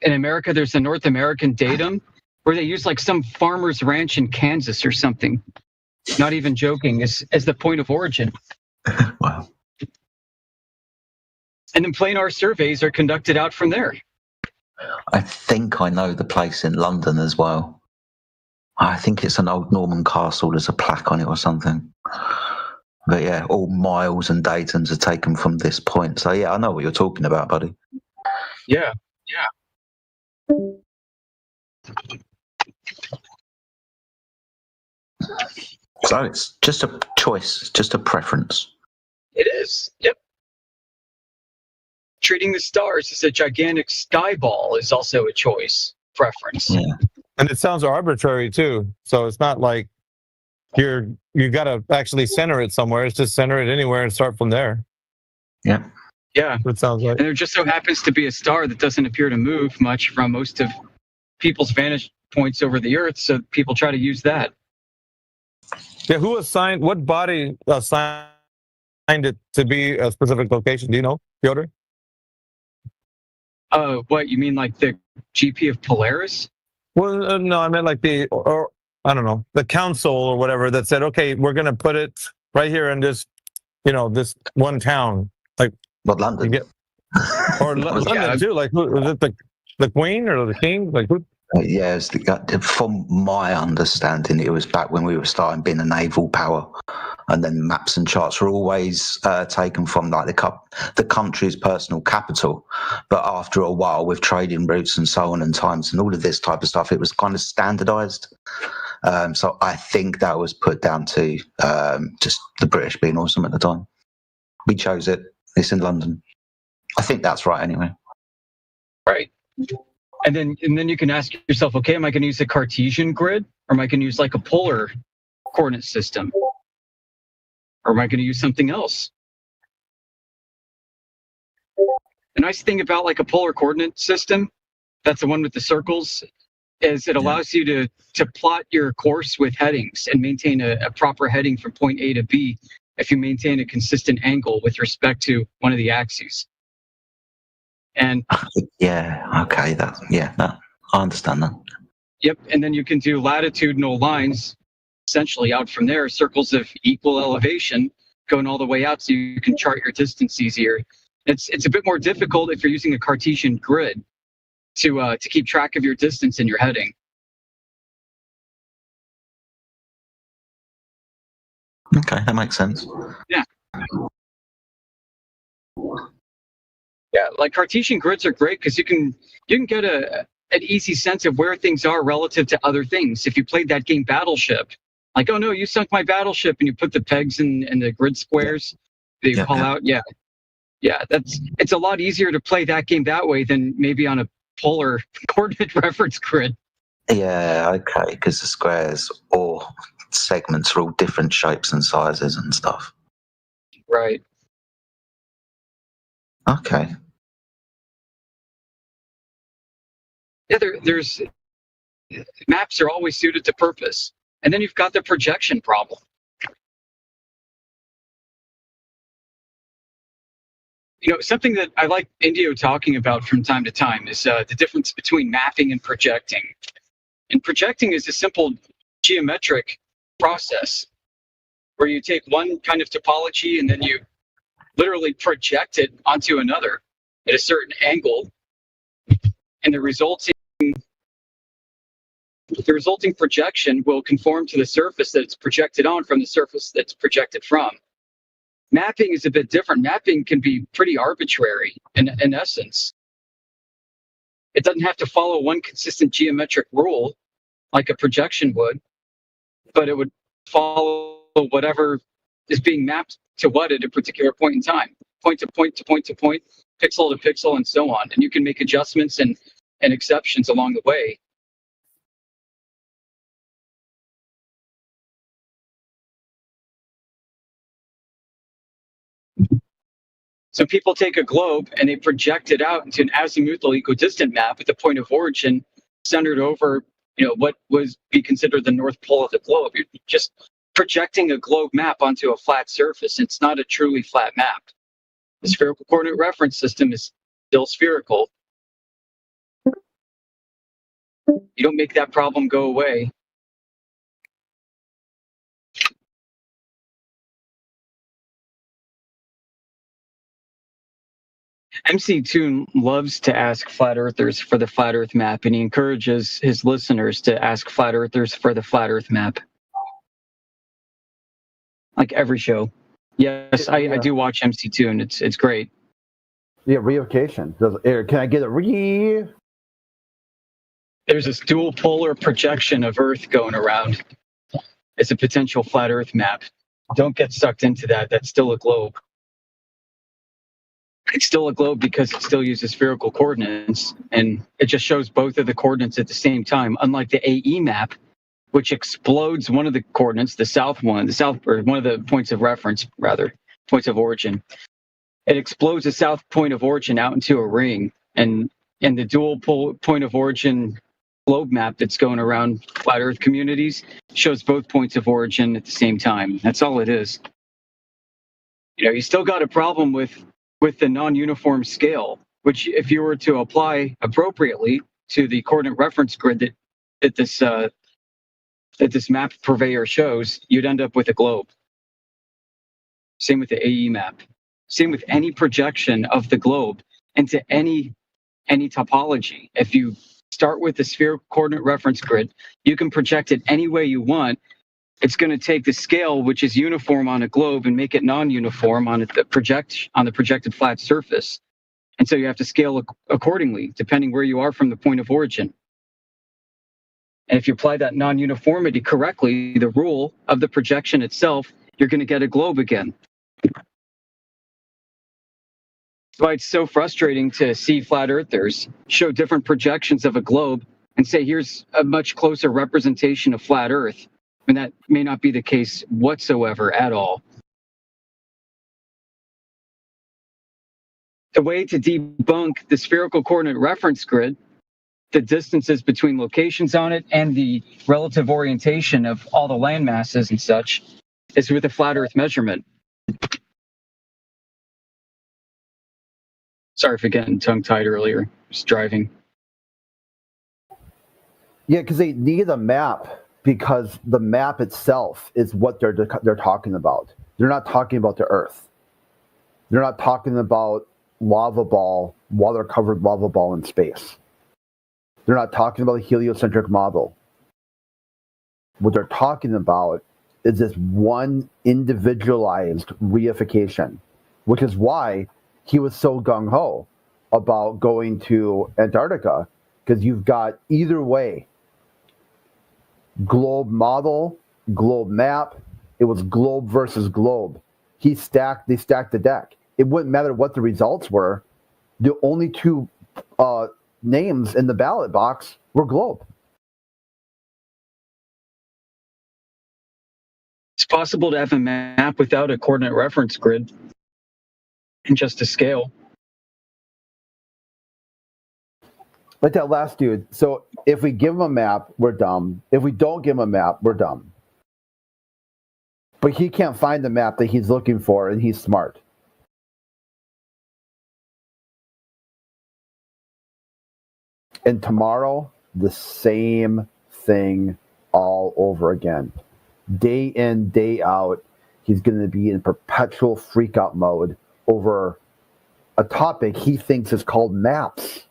Speaker 22: America, there's a North American datum, where they use like some farmer's ranch in Kansas or something. Not even joking, as the point of origin.
Speaker 18: Wow.
Speaker 22: And then planar surveys are conducted out from there.
Speaker 18: I think I know the place in London as well. I think it's an old Norman castle. There's a plaque on it or something. But yeah, all miles and datums are taken from this point. So yeah, I know what you're talking about, buddy.
Speaker 22: Yeah.
Speaker 18: So it's just a choice, just a preference.
Speaker 22: It is. Yep. Treating the stars as a gigantic sky ball is also a choice preference.
Speaker 18: Yeah.
Speaker 26: And it sounds arbitrary too. So it's not like you're you got to actually center it somewhere. It's just center it anywhere and start from there.
Speaker 18: Yeah.
Speaker 22: Yeah.
Speaker 26: It sounds like.
Speaker 22: And there just so happens to be a star that doesn't appear to move much from most of people's vantage points over the Earth, so people try to use that.
Speaker 26: Yeah, who assigned, what body assigned it to be a specific location? Do you know, Piotr?
Speaker 22: What, you mean like the GP of Polaris?
Speaker 26: Well, no, I meant like or I don't know, the council or whatever that said, okay, we're going to put it right here in this, this one town. Like,
Speaker 18: what, London?
Speaker 26: Or London too. Like, was it the Queen or the King? Like, who?
Speaker 18: Yes, from my understanding, it was back when we were starting being a naval power, and then maps and charts were always taken from like the country's personal capital. But after a while, with trading routes and so on and times and all of this type of stuff, it was kind of standardized. So I think that was put down to just the British being awesome at the time. We chose it. It's in London. I think that's right anyway.
Speaker 22: Right. And then you can ask yourself, okay, am I going to use a Cartesian grid, or am I going to use like a polar coordinate system, or am I going to use something else? The nice thing about like a polar coordinate system, that's the one with the circles, is it allows you to plot your course with headings and maintain a proper heading from point A to B if you maintain a consistent angle with respect to one of the axes. And
Speaker 18: yeah, okay, I understand that.
Speaker 22: Yep, and then you can do latitudinal lines essentially out from there, circles of equal elevation going all the way out so you can chart your distance easier. It's a bit more difficult if you're using a Cartesian grid to keep track of your distance and your heading.
Speaker 18: Okay, that makes sense.
Speaker 22: Yeah. Yeah, like Cartesian grids are great because you can get an easy sense of where things are relative to other things. If you played that game Battleship, like, oh no, you sunk my battleship, and you put the pegs in the grid squares that you call out. Yeah, it's a lot easier to play that game that way than maybe on a polar coordinate reference grid.
Speaker 18: Yeah, okay, because the squares or segments are all different shapes and sizes and stuff.
Speaker 22: Right.
Speaker 18: Okay.
Speaker 22: Yeah, there's maps are always suited to purpose, and then you've got the projection problem. Something that I like Indio talking about from time to time is the difference between mapping and projecting. And projecting is a simple geometric process where you take one kind of topology and then you literally project it onto another at a certain angle, and the resulting projection will conform to the surface that it's projected on from the surface that's projected from. Mapping is a bit different. Mapping can be pretty arbitrary in essence. It doesn't have to follow one consistent geometric rule like a projection would, but it would follow whatever is being mapped to what at a particular point in time, point to point to point to point, pixel to pixel, and so on. And you can make adjustments and exceptions along the way. So people take a globe and they project it out into an azimuthal equidistant map at the point of origin centered over, what would be considered the North Pole of the globe. You're just projecting a globe map onto a flat surface. It's not a truly flat map. The spherical coordinate reference system is still spherical. You don't make that problem go away. MC Toon loves to ask flat earthers for the flat earth map, and he encourages his listeners to ask flat earthers for the flat earth map. Like every show. Yes, I do watch MC Toon. It's great.
Speaker 23: Yeah, reification. Can I get a re?
Speaker 22: There's this dual polar projection of Earth going around. It's a potential flat Earth map. Don't get sucked into that. That's still a globe. It's still a globe because it still uses spherical coordinates, and it just shows both of the coordinates at the same time. Unlike the AE map, which explodes one of the coordinates, the south one, or one of the points of reference, rather, points of origin. It explodes the south point of origin out into a ring, and the dual point of origin globe map that's going around flat Earth communities shows both points of origin at the same time. That's all it is. You still got a problem with the non-uniform scale, which if you were to apply appropriately to the coordinate reference grid that this map purveyor shows, you'd end up with a globe. Same with the AE map. Same with any projection of the globe into any topology. If you start with the sphere coordinate reference grid, you can project it any way you want. It's going to take the scale, which is uniform on a globe, and make it non-uniform on the projected flat surface. And so you have to scale accordingly, depending where you are from the point of origin. And if you apply that non-uniformity correctly, the rule of the projection itself, you're going to get a globe again. That's why it's so frustrating to see flat earthers show different projections of a globe and say, here's a much closer representation of flat Earth. And that may not be the case whatsoever at all. The way to debunk the spherical coordinate reference grid, the distances between locations on it, and the relative orientation of all the land masses and such, is with a flat Earth measurement. Sorry for getting tongue-tied earlier. Just driving.
Speaker 23: Yeah, because they need a map, because the map itself is what they're talking about. They're not talking about the Earth. They're not talking about lava ball, water-covered lava ball in space. They're not talking about a heliocentric model. What they're talking about is this one individualized reification, which is why he was so gung-ho about going to Antarctica, because you've got either way, globe model, globe map, it was globe versus globe. They stacked the deck. It wouldn't matter what the results were. The only two names in the ballot box were globe.
Speaker 22: It's possible to have a map without a coordinate reference grid and just a scale.
Speaker 23: Like that last dude. So if we give him a map, we're dumb. If we don't give him a map, we're dumb. But he can't find the map that he's looking for, and he's smart. And tomorrow, the same thing all over again. Day in, day out, he's going to be in perpetual freak-out mode over a topic he thinks is called maps.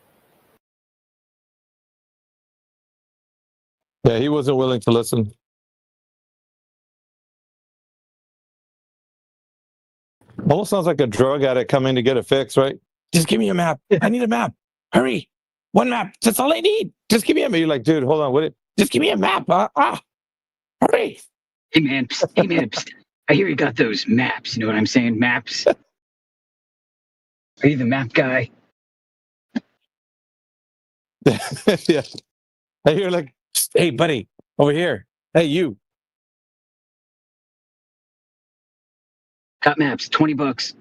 Speaker 26: Yeah, he wasn't willing to listen. Almost sounds like a drug addict coming to get a fix, right? Just give me a map. I need a map. Hurry. One map. That's all I need. Just give me a map. You're like, dude, hold on. Just give me a map. Hurry.
Speaker 22: Hey, man. Hey, man. I hear you got those maps. You know what I'm saying? Maps. Are you the map guy?
Speaker 26: Yeah. I hear like, hey, buddy, over here. Hey, you.
Speaker 22: Got maps. $20.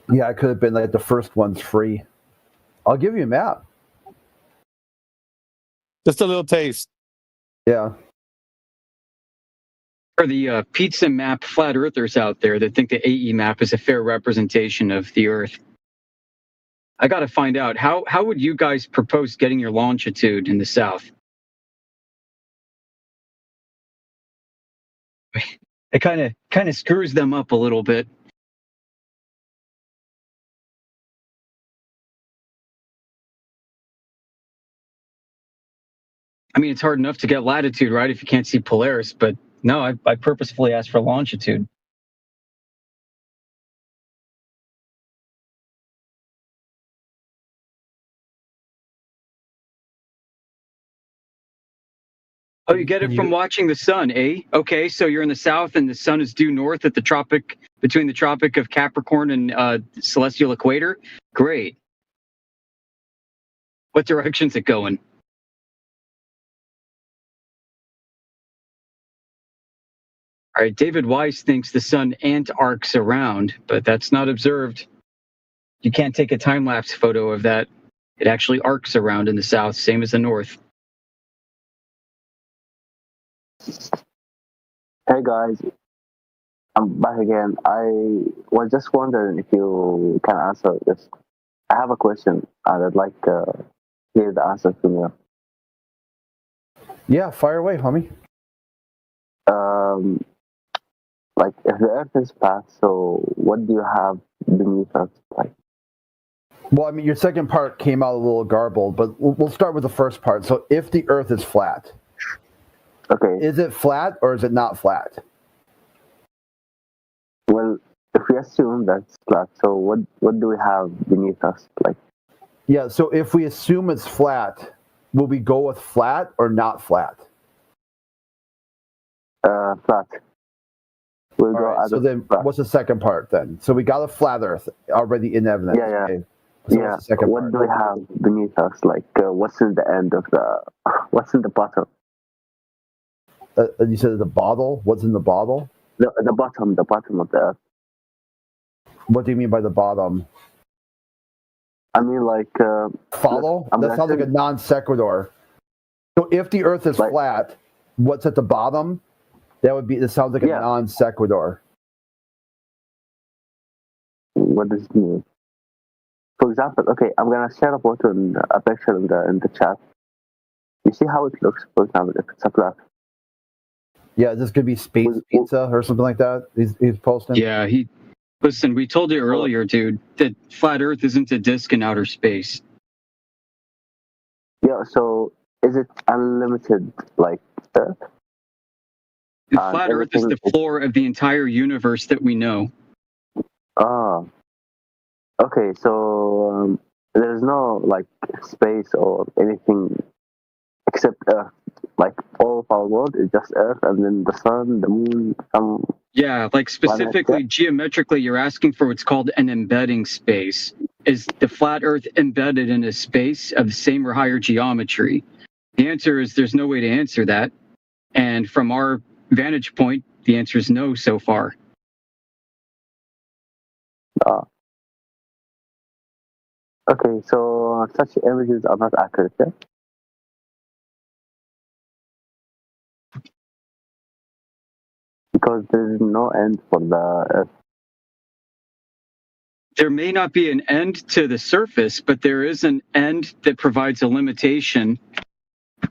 Speaker 23: Yeah, it could have been like the first one's free. I'll give you a map.
Speaker 26: Just a little taste.
Speaker 23: Yeah.
Speaker 22: For the pizza map flat earthers out there that think the AE map is a fair representation of the Earth, I got to find out, how would you guys propose getting your longitude in the south? It kind of screws them up a little bit. I mean, it's hard enough to get latitude, right, if you can't see Polaris, but no, I purposefully asked for longitude. Oh, you get it from watching the sun, eh? Okay, so you're in the south and the sun is due north at the tropic, between the Tropic of Capricorn and celestial equator. Great. What direction's it going? All right, David Weiss thinks the sun antarcs around, but that's not observed. You can't take a time-lapse photo of that. It actually arcs around in the south, same as the north.
Speaker 3: Hey guys, I'm back again. I was just wondering if you can answer this. I have a question and I'd like to hear the answer from you.
Speaker 23: Yeah, fire away, homie.
Speaker 3: Like, if the Earth is flat, so what do you have beneath us? Like,
Speaker 23: Well, I mean, your second part came out a little garbled, but we'll start with the first part. So, if the Earth is flat,
Speaker 3: okay,
Speaker 23: is it flat or is it not flat?
Speaker 3: well, if we assume that's flat, so what do we have beneath us? Like,
Speaker 23: Yeah. So, if we assume it's flat, will we go with flat or not flat?
Speaker 3: flat. We'll
Speaker 23: All
Speaker 3: go
Speaker 23: right, so then, what's the second part then? So we got a flat Earth already in evidence.
Speaker 3: Yeah, yeah.
Speaker 23: Okay. So
Speaker 3: Yeah.
Speaker 23: what's the second
Speaker 3: What
Speaker 23: part?
Speaker 3: do we have beneath us? Like, what's in the end of the? What's in the bottom?
Speaker 23: You said the bottle. What's in the bottle?
Speaker 3: The bottom of the Earth.
Speaker 23: What do you mean by the bottom?
Speaker 3: I mean, like.
Speaker 23: Follow?
Speaker 3: I'm
Speaker 23: That sounds like a non sequitur. So if the Earth is flat, what's at the bottom? That would be. It sounds like a non sequitur.
Speaker 3: What does it mean? For example, okay, I'm gonna share a photo and a picture in the chat. You see how it looks, for example, if it's a flat.
Speaker 23: Yeah, this could be space pizza or something like that. He's posting.
Speaker 22: Yeah, listen, we told you earlier, dude, that flat Earth isn't a disk in outer space.
Speaker 3: Yeah, so is it unlimited, like Earth?
Speaker 22: The flat Earth is the floor of the entire universe that we know.
Speaker 3: Oh. Okay, so there's no like space or anything except Earth. Like all of our world is just Earth, and then the sun, the moon, some.
Speaker 22: Yeah, like specifically geometrically, you're asking for what's called an embedding space. Is the flat Earth embedded in a space of the same or higher geometry? The answer is there's no way to answer that. And from our vantage point, the answer is no so far.
Speaker 3: Okay, so such images are not accurate, yeah? Because there is no end for the Earth.
Speaker 22: There may not be an end to the surface, but there is an end that provides a limitation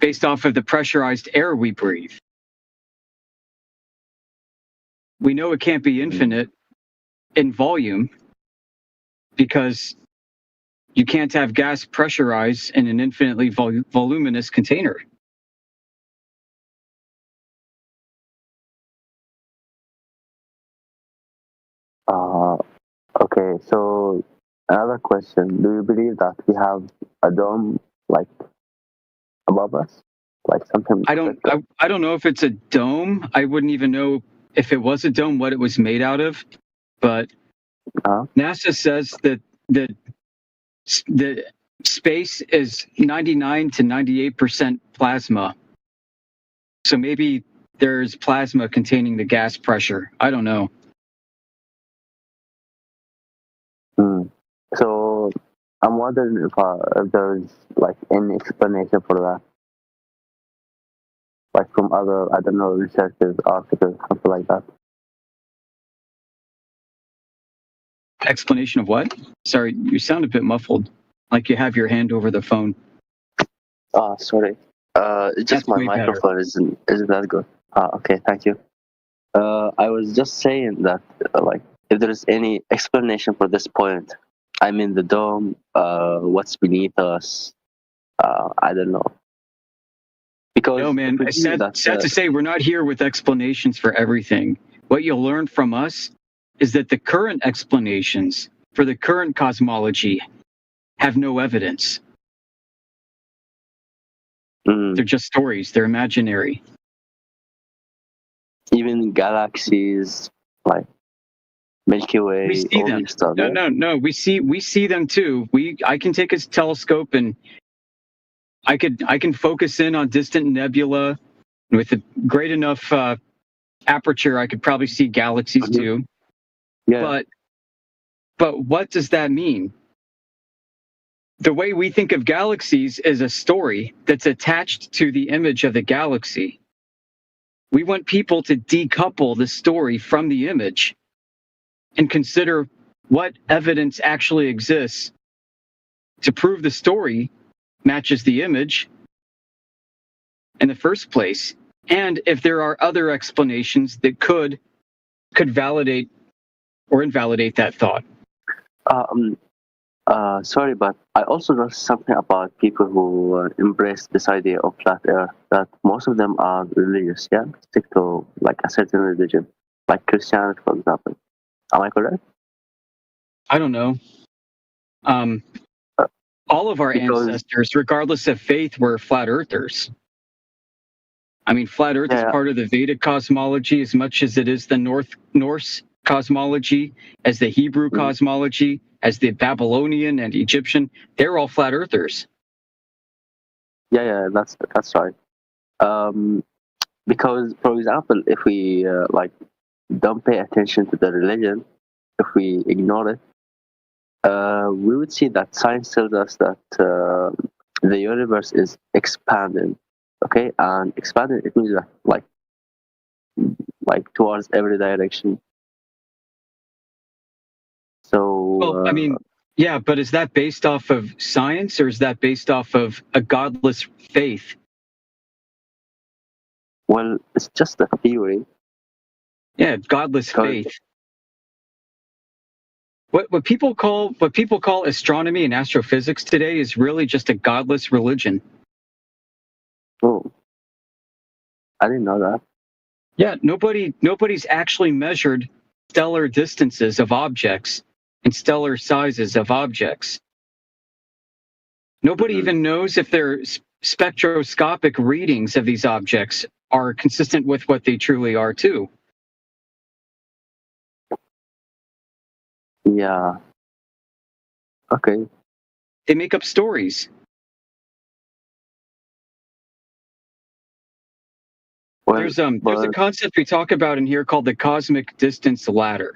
Speaker 22: based off of the pressurized air we breathe. We know it can't be infinite in volume because you can't have gas pressurized in an infinitely voluminous container.
Speaker 3: Okay, so another question. Do you believe that we have a dome, like, above us? Like something...
Speaker 22: I don't know if it's a dome. I wouldn't even know if it was a dome, what it was made out of. But NASA says that the space is 99 to 98% plasma. So maybe there's plasma containing the gas pressure. I don't know.
Speaker 3: So I'm wondering if there's like any explanation for that. Like from other, I don't know, researchers, articles, something like that.
Speaker 22: Explanation of what? Sorry, you sound a bit muffled. Like you have your hand over the phone.
Speaker 3: Oh, sorry. Just my microphone isn't that good. Okay, thank you. I was just saying that, like, if there's any explanation for this point, I mean the dome, what's beneath us, I don't know. Because
Speaker 22: no, man, sad to say, we're not here with explanations for everything. What you'll learn from us is that the current explanations for the current cosmology have no evidence. They're just stories. They're imaginary.
Speaker 3: Even galaxies like Milky Way.
Speaker 22: We see
Speaker 3: all
Speaker 22: them.
Speaker 3: these stuff,
Speaker 22: No,
Speaker 3: yeah?
Speaker 22: no. We see them too. I can take a telescope and I can focus in on distant nebula with a great enough aperture. I could probably see galaxies too.
Speaker 3: Yeah.
Speaker 22: But what does that mean? The way we think of galaxies is a story that's attached to the image of the galaxy. We want people to decouple the story from the image and consider what evidence actually exists to prove the story matches the image in the first place, and if there are other explanations that could validate or invalidate that thought.
Speaker 3: Sorry, but I also noticed something about people who embrace this idea of flat Earth, that most of them are religious, yeah? Stick to like a certain religion, like Christianity, for example. Am I correct?
Speaker 22: I don't know. All of our ancestors, regardless of faith, were flat earthers. I mean, flat Earth is part of the Vedic cosmology as much as it is the Norse cosmology, as the Hebrew cosmology, as the Babylonian and Egyptian. They're all flat earthers.
Speaker 3: Yeah, that's right. Because, for example, if we like don't pay attention to the religion, if we ignore it, we would see that science tells us that the universe is expanding. Okay, and expanding, it means that like towards every direction. So
Speaker 22: well, I mean, yeah, but is that based off of science or is that based off of a godless faith?
Speaker 3: Well, it's just a theory.
Speaker 22: Yeah, godless faith. What people call astronomy and astrophysics today is really just a godless religion.
Speaker 3: Oh, I didn't know that.
Speaker 22: Yeah, nobody's actually measured stellar distances of objects and stellar sizes of objects. Nobody even knows if their spectroscopic readings of these objects are consistent with what they truly are too.
Speaker 3: Yeah. Okay.
Speaker 22: They make up stories.
Speaker 3: Well,
Speaker 22: there's a concept we talk about in here called the cosmic distance ladder.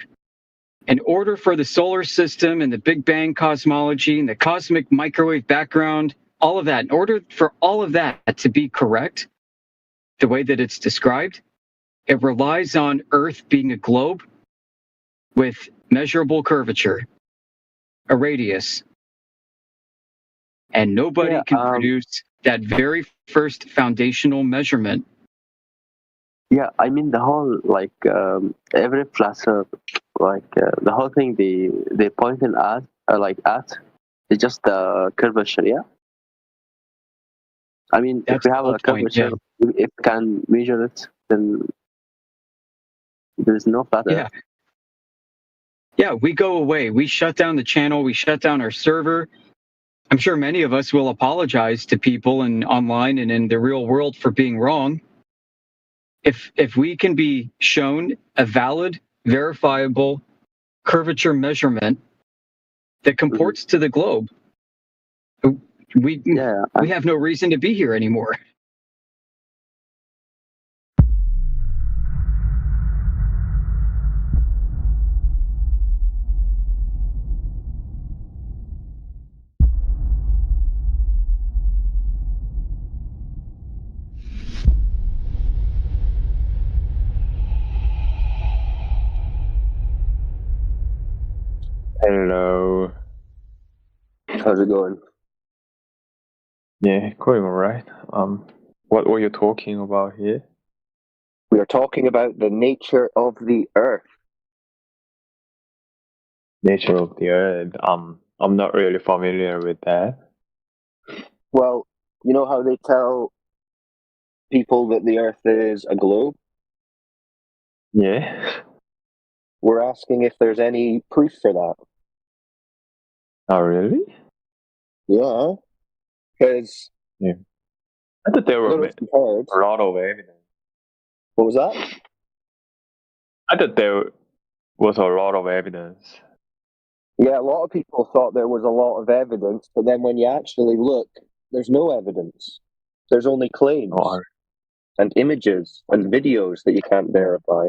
Speaker 22: In order for the solar system and the Big Bang cosmology and the cosmic microwave background, all of that, in order for all of that to be correct, the way that it's described, it relies on Earth being a globe with measurable curvature, a radius. And nobody can produce that very first foundational measurement.
Speaker 3: Yeah, I mean the whole every flat Earth, the whole thing they pointing at is just the curvature. Yeah. I mean, if we have a curvature, if we can measure it, then there's no flat Earth.
Speaker 22: Yeah, we go away. We shut down the channel. We shut down our server. I'm sure many of us will apologize to people and online and in the real world for being wrong. If we can be shown a valid, verifiable curvature measurement that comports to the globe, we have no reason to be here anymore.
Speaker 4: Hello.
Speaker 3: How's it going?
Speaker 4: Yeah, going alright. What were you talking about here?
Speaker 7: We are talking about the nature of the Earth.
Speaker 4: Nature of the Earth. I'm not really familiar with that.
Speaker 7: Well, you know how they tell people that the Earth is a globe?
Speaker 4: Yeah.
Speaker 7: We're asking if there's any proof for that.
Speaker 4: Oh, really?
Speaker 7: Yeah. Because
Speaker 4: I thought there
Speaker 7: I don't
Speaker 4: were
Speaker 7: know if you've heard.
Speaker 4: a lot of evidence.
Speaker 7: What was that?
Speaker 4: I thought there was a lot of evidence.
Speaker 7: Yeah, a lot of people thought there was a lot of evidence, but then when you actually look, there's no evidence. There's only claims and images and videos that you can't verify.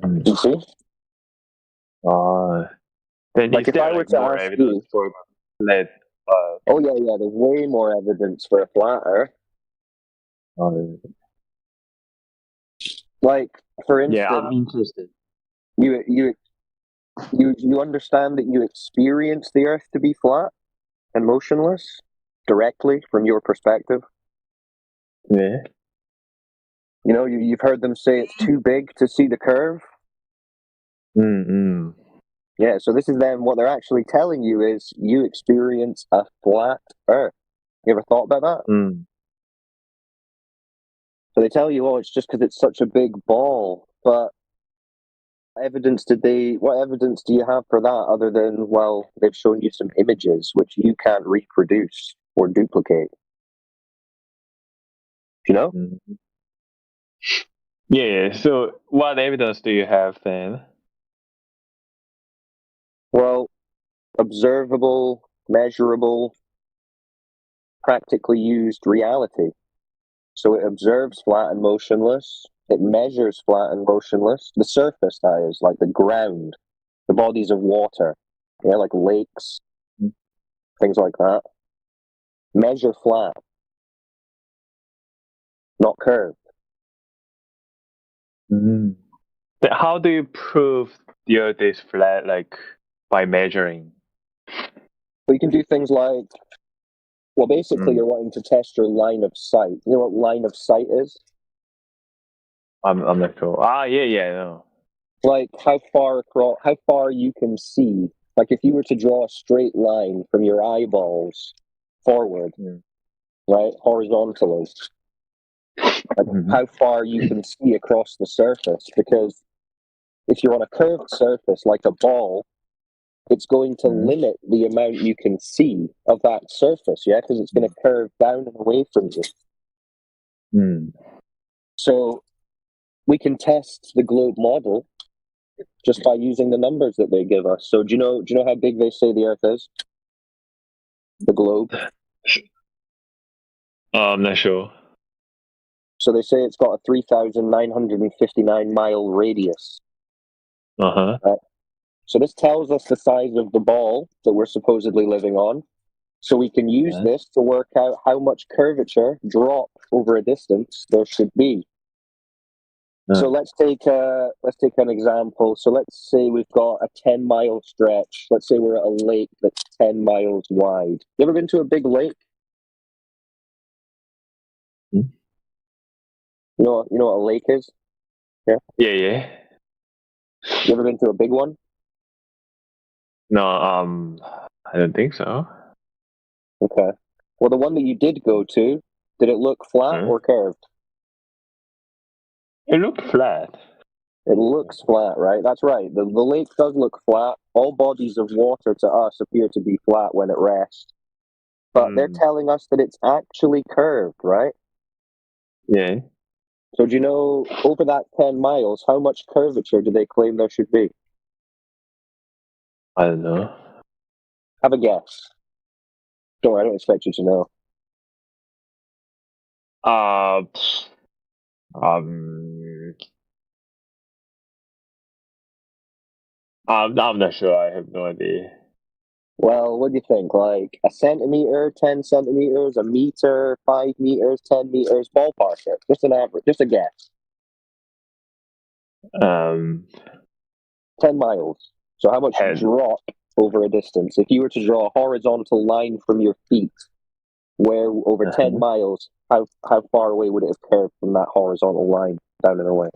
Speaker 7: You see?
Speaker 4: Then
Speaker 7: Like
Speaker 4: is
Speaker 7: if
Speaker 4: there
Speaker 7: I were
Speaker 4: like
Speaker 7: to
Speaker 4: more
Speaker 7: ask
Speaker 4: evidence
Speaker 7: you,
Speaker 4: for flat?
Speaker 7: oh yeah, there's way more evidence for a flat Earth. Like, for instance,
Speaker 4: Yeah, I'm interested.
Speaker 7: You understand that you experience the Earth to be flat and motionless directly from your perspective.
Speaker 4: Yeah.
Speaker 7: You know, you've heard them say it's too big to see the curve.
Speaker 4: Mm-hmm.
Speaker 7: Yeah, so this is then what they're actually telling you is you experience a flat Earth. You ever thought about that?
Speaker 4: Mm.
Speaker 7: So they tell you, oh, it's just because it's such a big ball. But what evidence do you have for that other than, well, they've shown you some images which you can't reproduce or duplicate? You know?
Speaker 4: Mm-hmm. Yeah. So what evidence do you have then?
Speaker 7: Well, observable, measurable, practically used reality. So it observes flat and motionless. It measures flat and motionless. The surface, that is, like the ground, the bodies of water, yeah, like lakes, things like that. Measure flat, not curved.
Speaker 4: Mm. How do you prove the Earth is flat? Like by measuring?
Speaker 7: Well, you can do things like, well, basically, you're wanting to test your line of sight. You know what line of sight is?
Speaker 4: I'm not sure. Yeah, no.
Speaker 7: Like how far you can see. Like if you were to draw a straight line from your eyeballs forward, right, horizontally, like how far you can see across the surface. Because if you're on a curved surface like a ball, it's going to limit the amount you can see of that surface, yeah, because it's going to curve down and away from you. So we can test the globe model just by using the numbers that they give us. So do you know how big they say the Earth is? The globe?
Speaker 4: I'm not sure.
Speaker 7: So they say it's got a 3,959 mile radius.
Speaker 4: Uh-huh.
Speaker 7: Right? So this tells us the size of the ball that we're supposedly living on. So we can use this to work out how much curvature drop over a distance there should be. So let's take an example. So let's say we've got a 10-mile stretch. Let's say we're at a lake that's 10 miles wide. You ever been to a big lake? You know what a lake is? Yeah.
Speaker 4: Yeah.
Speaker 7: You ever been to a big one?
Speaker 4: No, I don't think so.
Speaker 7: Okay. Well, the one that you did go to, did it look flat or curved?
Speaker 4: It looked flat.
Speaker 7: It looks flat, right? That's right. The lake does look flat. All bodies of water to us appear to be flat when at rest. But they're telling us that it's actually curved, right?
Speaker 4: Yeah.
Speaker 7: So do you know, over that 10 miles, how much curvature do they claim there should be?
Speaker 4: I don't know.
Speaker 7: Have a guess. Don't worry, I don't expect you to know.
Speaker 4: I'm not sure. I have no idea.
Speaker 7: Well, what do you think? Like a centimeter, 10 centimeters, a meter, 5 meters, 10 meters, ballpark it. Just an average, just a guess.
Speaker 4: 10
Speaker 7: miles. So how much drop over a distance? If you were to draw a horizontal line from your feet, where over 10 miles, how far away would it have curved from that horizontal line down and away?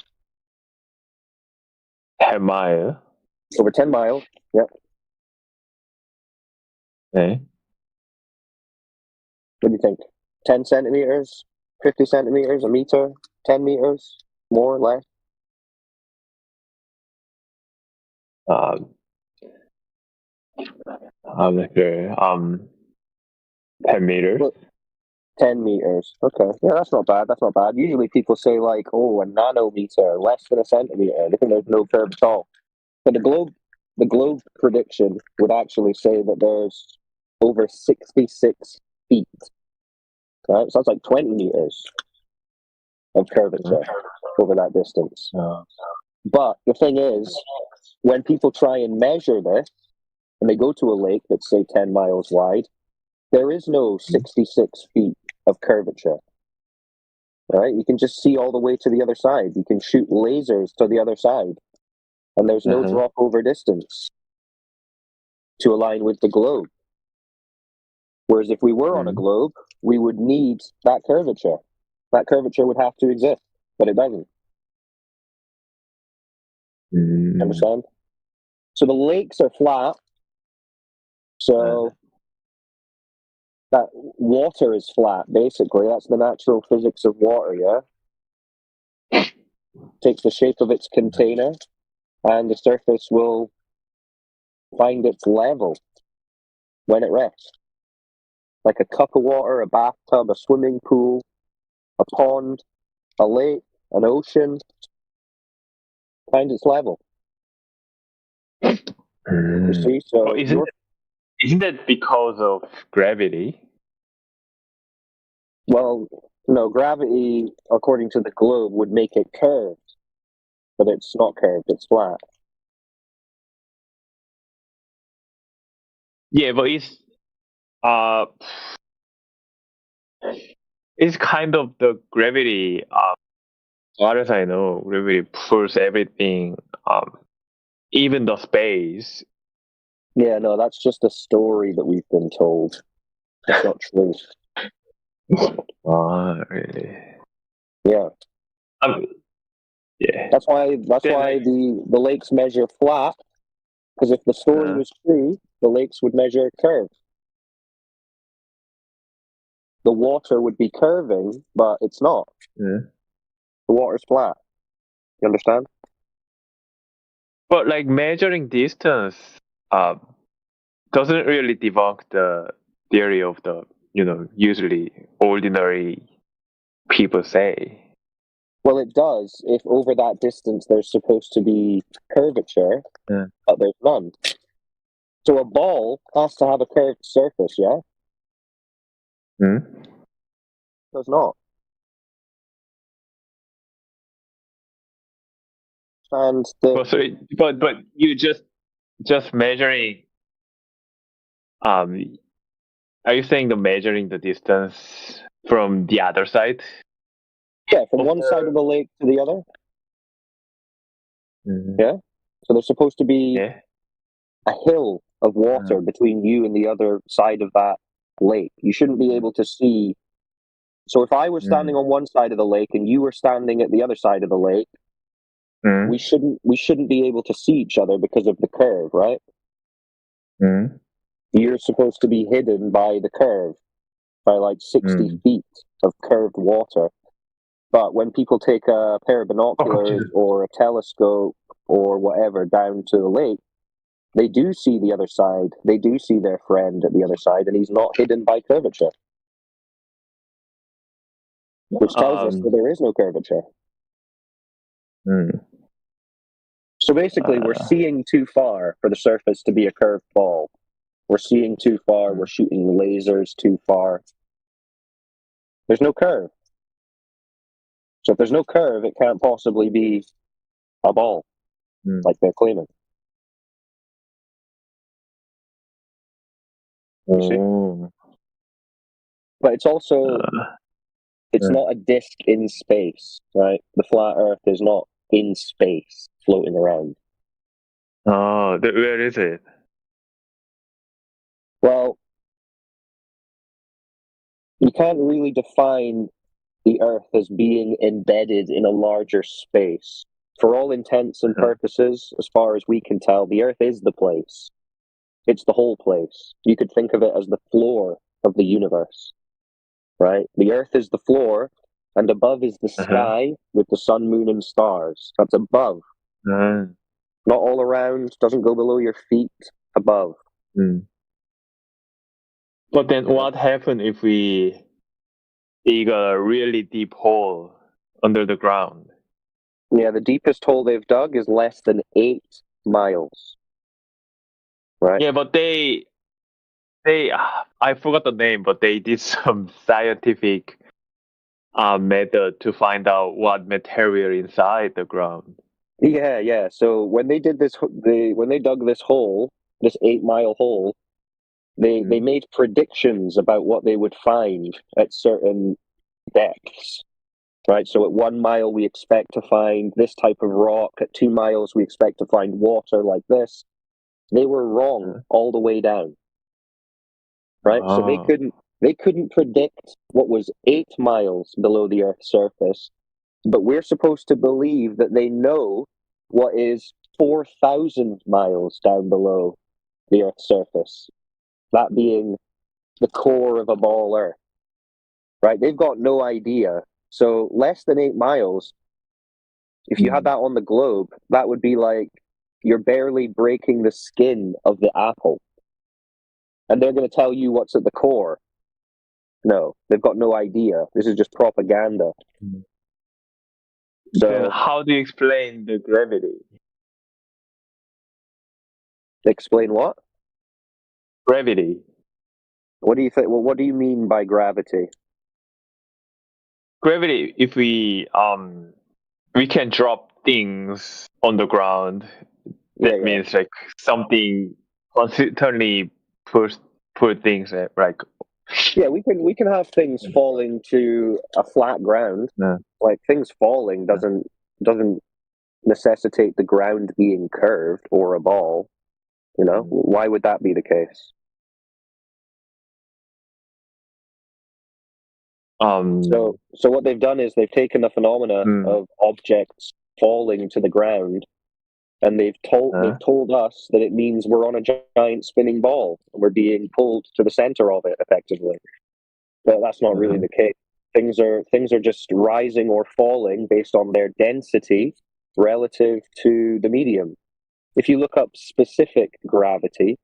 Speaker 4: 10 miles?
Speaker 7: Over 10 miles, yep.
Speaker 4: Okay.
Speaker 7: What do you think? 10 centimeters? 50 centimeters? A meter? 10 meters? More or less?
Speaker 4: I'm not sure. 10 meters?
Speaker 7: 10 meters. Okay. Yeah, that's not bad. That's not bad. Usually people say, like, oh, a nanometer, less than a centimeter. They think there's no curve at all. But the globe prediction would actually say that there's over 66 feet. Right? So that's like 20 meters of curvature over that distance. But the thing is, when people try and measure this, and they go to a lake that's, say, 10 miles wide, there is no 66 feet of curvature. Right? You can just see all the way to the other side. You can shoot lasers to the other side. And there's no drop over distance to align with the globe. Whereas if we were on a globe, we would need that curvature. That curvature would have to exist, but it doesn't. Understand? So the lakes are flat. So that water is flat, basically. That's the natural physics of water, yeah? Takes the shape of its container, and the surface will find its level when it rests. Like a cup of water, a bathtub, a swimming pool, a pond, a lake, an ocean, finds its level. You see? So
Speaker 4: Well, isn't that because of gravity?
Speaker 7: Well, no, gravity, according to the globe, would make it curved. But it's not curved, it's flat.
Speaker 4: Yeah, but it's kind of the gravity. As far as I know, gravity pulls everything, even the space.
Speaker 7: Yeah, no, that's just a story that we've been told. That's not true.
Speaker 4: Really?
Speaker 7: Yeah.
Speaker 4: Yeah.
Speaker 7: That's why the lakes measure flat, because if the story was true, the lakes would measure curved. The water would be curving, but it's not.
Speaker 4: Yeah.
Speaker 7: The water's flat. You understand?
Speaker 4: But like measuring distance, doesn't really debunk the theory of the usually ordinary people say.
Speaker 7: Well, it does if over that distance there's supposed to be curvature, but there's none. So a ball has to have a curved surface, yeah? It does not. And
Speaker 4: but you just measuring. Are you saying the measuring the distance from the other side?
Speaker 7: Yeah, from one side of the lake to the other. Yeah. So there's supposed to be a hill of water between you and the other side of that lake. You shouldn't be able to see. So if I was standing on one side of the lake and you were standing at the other side of the lake, we shouldn't be able to see each other because of the curve, right? You're supposed to be hidden by the curve, by like 60 feet of curved water. But when people take a pair of binoculars or a telescope or whatever down to the lake, they do see the other side. They do see their friend at the other side, and he's not hidden by curvature. Which tells us that there is no curvature. So basically, we're seeing too far for the surface to be a curved ball. We're seeing too far. We're shooting lasers too far. There's no curve. So if there's no curve, it can't possibly be a ball, like they're claiming. You see? But it's also, it's not a disc in space, right? The flat Earth is not in space, floating around.
Speaker 4: Oh, where is it?
Speaker 7: Well, you can't really define the Earth as being embedded in a larger space. For all intents and purposes, as far as we can tell, the Earth is the place. It's the whole place. You could think of it as the floor of the universe, right? The Earth is the floor, and above is the sky with the sun, moon, and stars. That's above. Not all around, doesn't go below your feet, above.
Speaker 4: But then what happens if we dig a really deep hole under the ground.
Speaker 7: Yeah, the deepest hole they've dug is less than 8 miles. Right.
Speaker 4: Yeah, but they I forgot the name, but they did some scientific method to find out what material inside the ground.
Speaker 7: Yeah. So when they did this, when they dug this hole, this 8-mile hole, they made predictions about what they would find at certain depths. Right. So at 1 mile we expect to find this type of rock. At 2 miles we expect to find water like this. They were wrong all the way down. Right. So they couldn't predict what was 8 miles below the Earth's surface, but we're supposed to believe that they know what is 4,000 miles down below the Earth's surface, that being the core of a ball Earth. Right? They've got no idea. So less than 8 miles, if you had that on the globe, that would be like you're barely breaking the skin of the apple. And they're going to tell you what's at the core. No, they've got no idea. This is just propaganda.
Speaker 4: So how do you explain the gravity?
Speaker 7: Explain what?
Speaker 4: Gravity.
Speaker 7: What do you think? Well, what do you mean by gravity?
Speaker 4: Gravity, if we can drop things on the ground, that means like something constantly put things like.
Speaker 7: Yeah, we can have things falling to a flat ground. Like things falling doesn't necessitate the ground being curved or a ball. You know, why would that be the case? So what they've done is they've taken the phenomena of objects falling to the ground, and they've told us that it means we're on a giant spinning ball and we're being pulled to the center of it effectively. But that's not really the case. Things are just rising or falling based on their density relative to the medium. If you look up specific gravity,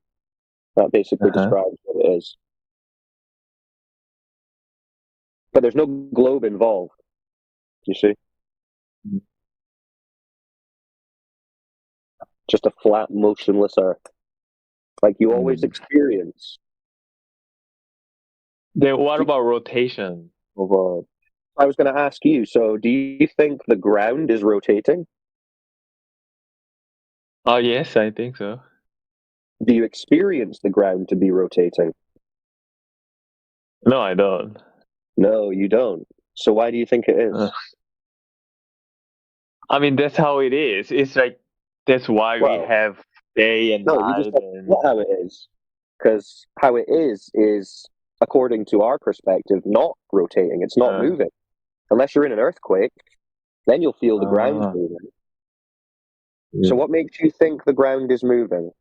Speaker 7: that basically describes what it is. But there's no globe involved, you see? Just a flat, motionless Earth, like you always experience.
Speaker 4: Then what about rotation of Earth?
Speaker 7: I was going to ask you, so do you think the ground is rotating?
Speaker 4: Oh, yes, I think so.
Speaker 7: Do you experience the ground to be rotating?
Speaker 4: No, I don't.
Speaker 7: No, you don't. So why do you think it is?
Speaker 4: I mean, that's how it is. It's like, that's why we have day and night.
Speaker 7: You just not how it is. Because how it is, according to our perspective, not rotating. It's not moving. Unless you're in an earthquake, then you'll feel the ground moving. Yeah. So what makes you think the ground is moving?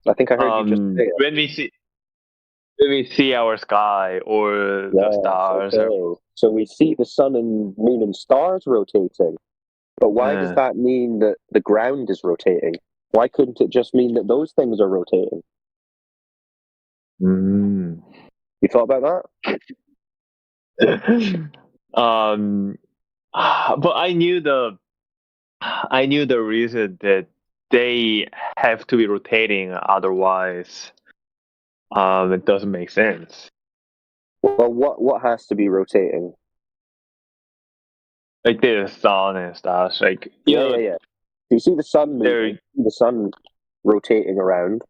Speaker 7: I think I heard you just say it.
Speaker 4: When we see our sky or the stars.
Speaker 7: Okay. So we see the sun and moon and stars rotating. But why does that mean that the ground is rotating? Why couldn't it just mean that those things are rotating? You thought about
Speaker 4: that? But I knew the reason that they have to be rotating, otherwise it doesn't make sense.
Speaker 7: Well, what has to be rotating?
Speaker 4: Like the sun and stars, like
Speaker 7: yeah. You see the sun moving, the sun rotating around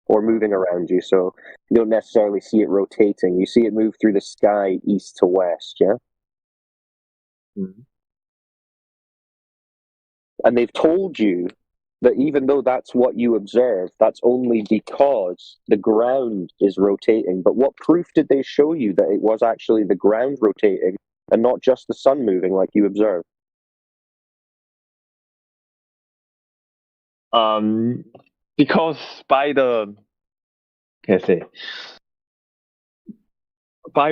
Speaker 7: or moving around you, so you don't necessarily see it rotating. You see it move through the sky east to west, yeah? And they've told you that even though that's what you observe, that's only because the ground is rotating. But what proof did they show you that it was actually the ground rotating and not just the sun moving like you observed?
Speaker 4: Because by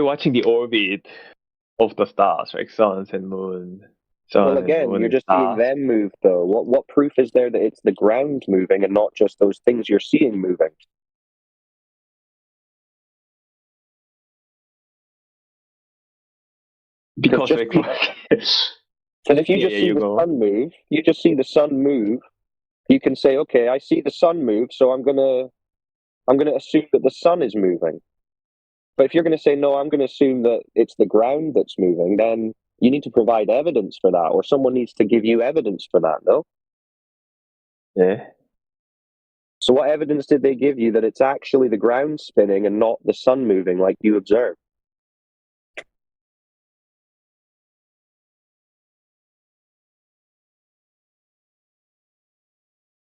Speaker 4: watching the orbit of the stars, like suns and moon.
Speaker 7: Well, again, you're just seeing them move, though. What proof is there that it's the ground moving and not just those things you're seeing moving?
Speaker 4: Because
Speaker 7: Because if you just see the sun move, you just see the sun move. You can say, okay, I see the sun move, so I'm gonna assume that the sun is moving. But if you're gonna say no, I'm gonna assume that it's the ground that's moving, then you need to provide evidence for that, or someone needs to give you evidence for that. No.
Speaker 4: Yeah.
Speaker 7: So what evidence did they give you that it's actually the ground spinning and not the sun moving like you observed?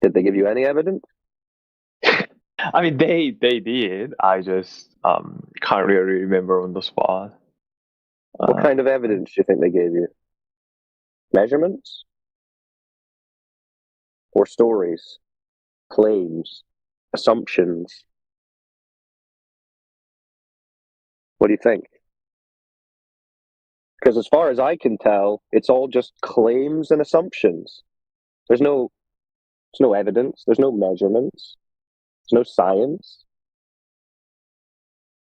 Speaker 7: Did they give you any evidence?
Speaker 4: I mean, they did. I just can't really remember on the spot.
Speaker 7: What kind of evidence do you think they gave you? Measurements? Or stories? Claims? Assumptions? What do you think? Because as far as I can tell, it's all just claims and assumptions. There's no evidence. There's no measurements. There's no science.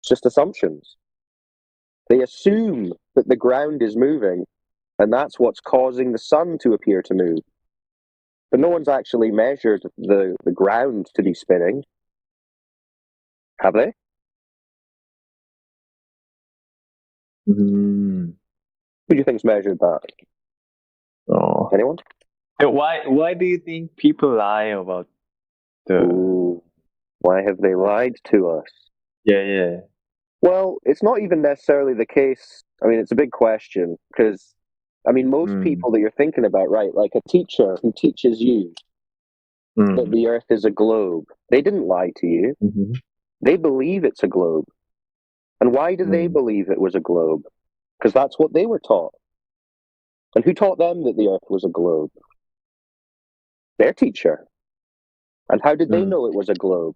Speaker 7: It's just assumptions. They assume that the ground is moving, and that's what's causing the sun to appear to move. But no one's actually measured the ground to be spinning. Have they?
Speaker 4: Mm.
Speaker 7: Who do you think's measured that?
Speaker 4: Oh.
Speaker 7: Anyone?
Speaker 4: Why do you think people lie about the?
Speaker 7: Ooh, why have they lied to us?
Speaker 4: Yeah.
Speaker 7: Well, it's not even necessarily the case. I mean, it's a big question because, I mean, most people that you're thinking about, right? Like a teacher who teaches you that the Earth is a globe. They didn't lie to you.
Speaker 4: Mm-hmm.
Speaker 7: They believe it's a globe. And why do they believe it was a globe? Because that's what they were taught. And who taught them that the Earth was a globe? Their teacher. And how did they know it was a globe?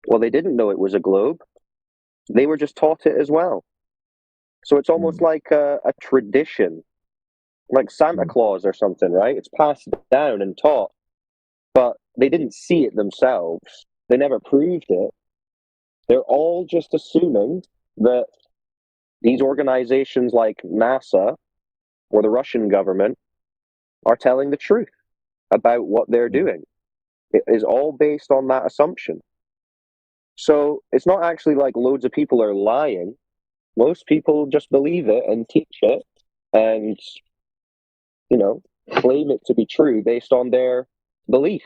Speaker 7: Well, they didn't know it was a globe. They were just taught it as well. So it's almost like a tradition, like Santa Claus or something, right? It's passed down and taught, but they didn't see it themselves. They never proved it. They're all just assuming that these organizations like NASA or the Russian government are telling the truth about what they're doing. It is all based on that assumption. So it's not actually like loads of people are lying. Most people just believe it and teach it and, claim it to be true based on their belief.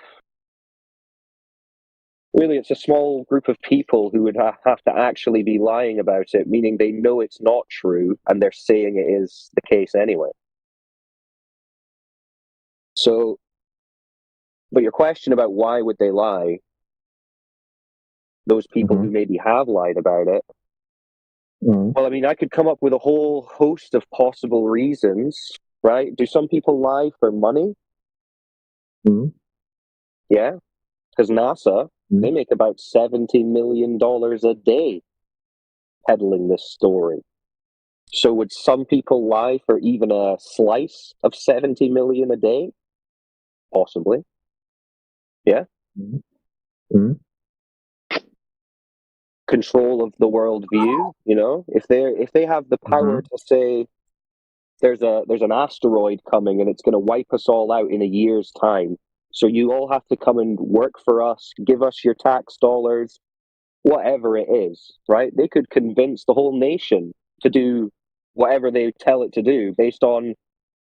Speaker 7: Really, it's a small group of people who would have to actually be lying about it, meaning they know it's not true and they're saying it is the case anyway. So, but your question about why would they lie, those people who maybe have lied about it, well, I mean, I could come up with a whole host of possible reasons, right? Do some people lie for money? Yeah, because NASA, they make about $70 million a day peddling this story. So would some people lie for even a slice of 70 million a day? Possibly. Yeah. Control of the world view, if they have the power to say there's an asteroid coming and it's going to wipe us all out in a year's time, so you all have to come and work for us, give us your tax dollars, whatever it is, right? They could convince the whole nation to do whatever they tell it to do based on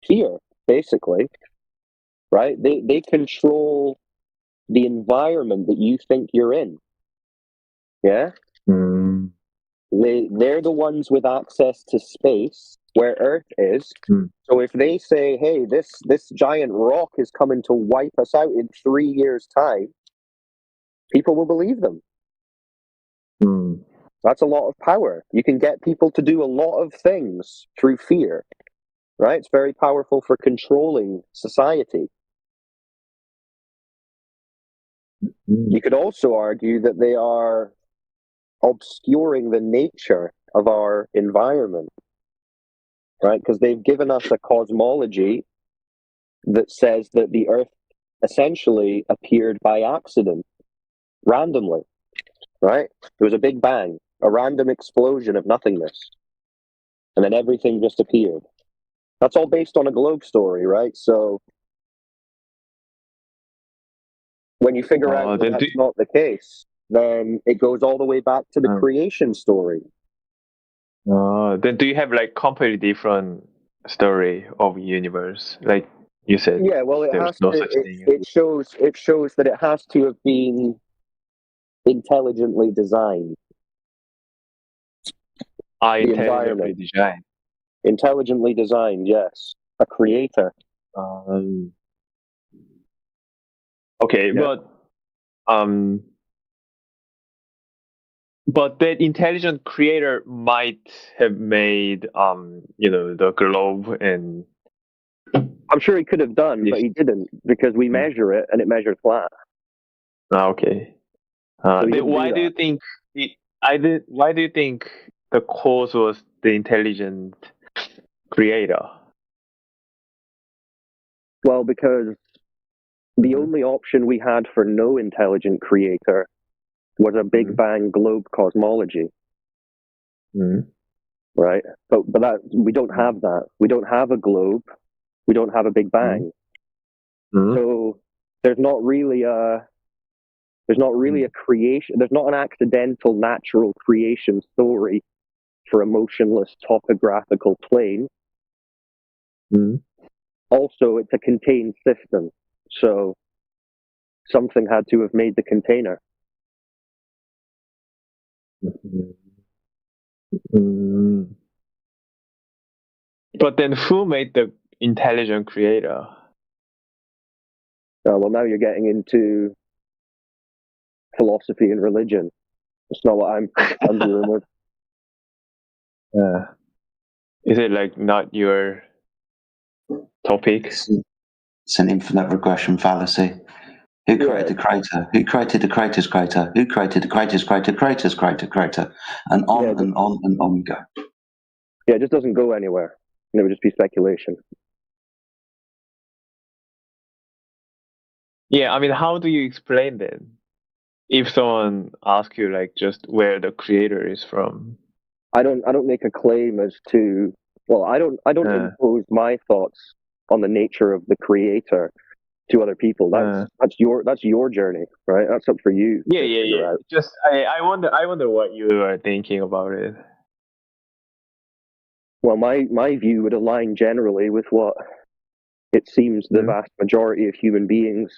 Speaker 7: fear, basically, right? They control the environment that you think you're in. Yeah? They're the ones with access to space where Earth is. So if they say, hey, this giant rock is coming to wipe us out in 3 years' time, people will believe them. That's a lot of power. You can get people to do a lot of things through fear, right? It's very powerful for controlling society. You could also argue that they are obscuring the nature of our environment, right? Because they've given us a cosmology that says that the Earth essentially appeared by accident, randomly, right? There was a big bang, a random explosion of nothingness, and then everything just appeared. That's all based on a globe story, right? So when you figure out that that's not the case, then it goes all the way back to the creation story.
Speaker 4: Then do you have like completely different story of universe? Like you said,
Speaker 7: Yeah, well, it
Speaker 4: there's
Speaker 7: has
Speaker 4: no
Speaker 7: to.
Speaker 4: such thing.
Speaker 7: It shows that it has to have been intelligently designed.
Speaker 4: Intelligently designed.
Speaker 7: Intelligently designed, yes. A creator.
Speaker 4: Okay,
Speaker 7: Yeah.
Speaker 4: but that intelligent creator might have made the globe and.
Speaker 7: I'm sure he could have done, but he didn't because we measure it and it measures flat.
Speaker 4: Okay. Then why do you think why do you think the cause was the intelligent creator?
Speaker 7: Well, because the only option we had for no intelligent creator was a Big Bang globe cosmology. Right? But that we don't have that. We don't have a globe. We don't have a Big Bang. So there's not really a creation. There's not an accidental natural creation story for a motionless topographical plane. Also, it's a contained system, so something had to have made the container.
Speaker 4: But then who made the intelligent creator?
Speaker 7: Well, now you're getting into philosophy and religion. It's not what I'm dealing with.
Speaker 4: Is it like not your topic?
Speaker 18: It's an infinite regression fallacy. Who created the creator? Who created the creator's creator? Who created the creator's creator? Creator's creator? And on and on and on we go.
Speaker 7: Yeah, it just doesn't go anywhere. And it would just be speculation.
Speaker 4: Yeah, I mean, how do you explain that? If someone asks you like just where the creator is from.
Speaker 7: I don't make a claim as to I don't impose my thoughts on the nature of the creator to other people. That's your journey, right? That's up for you.
Speaker 4: Yeah. Just I wonder what you are thinking about it.
Speaker 7: Well, my view would align generally with what it seems the vast majority of human beings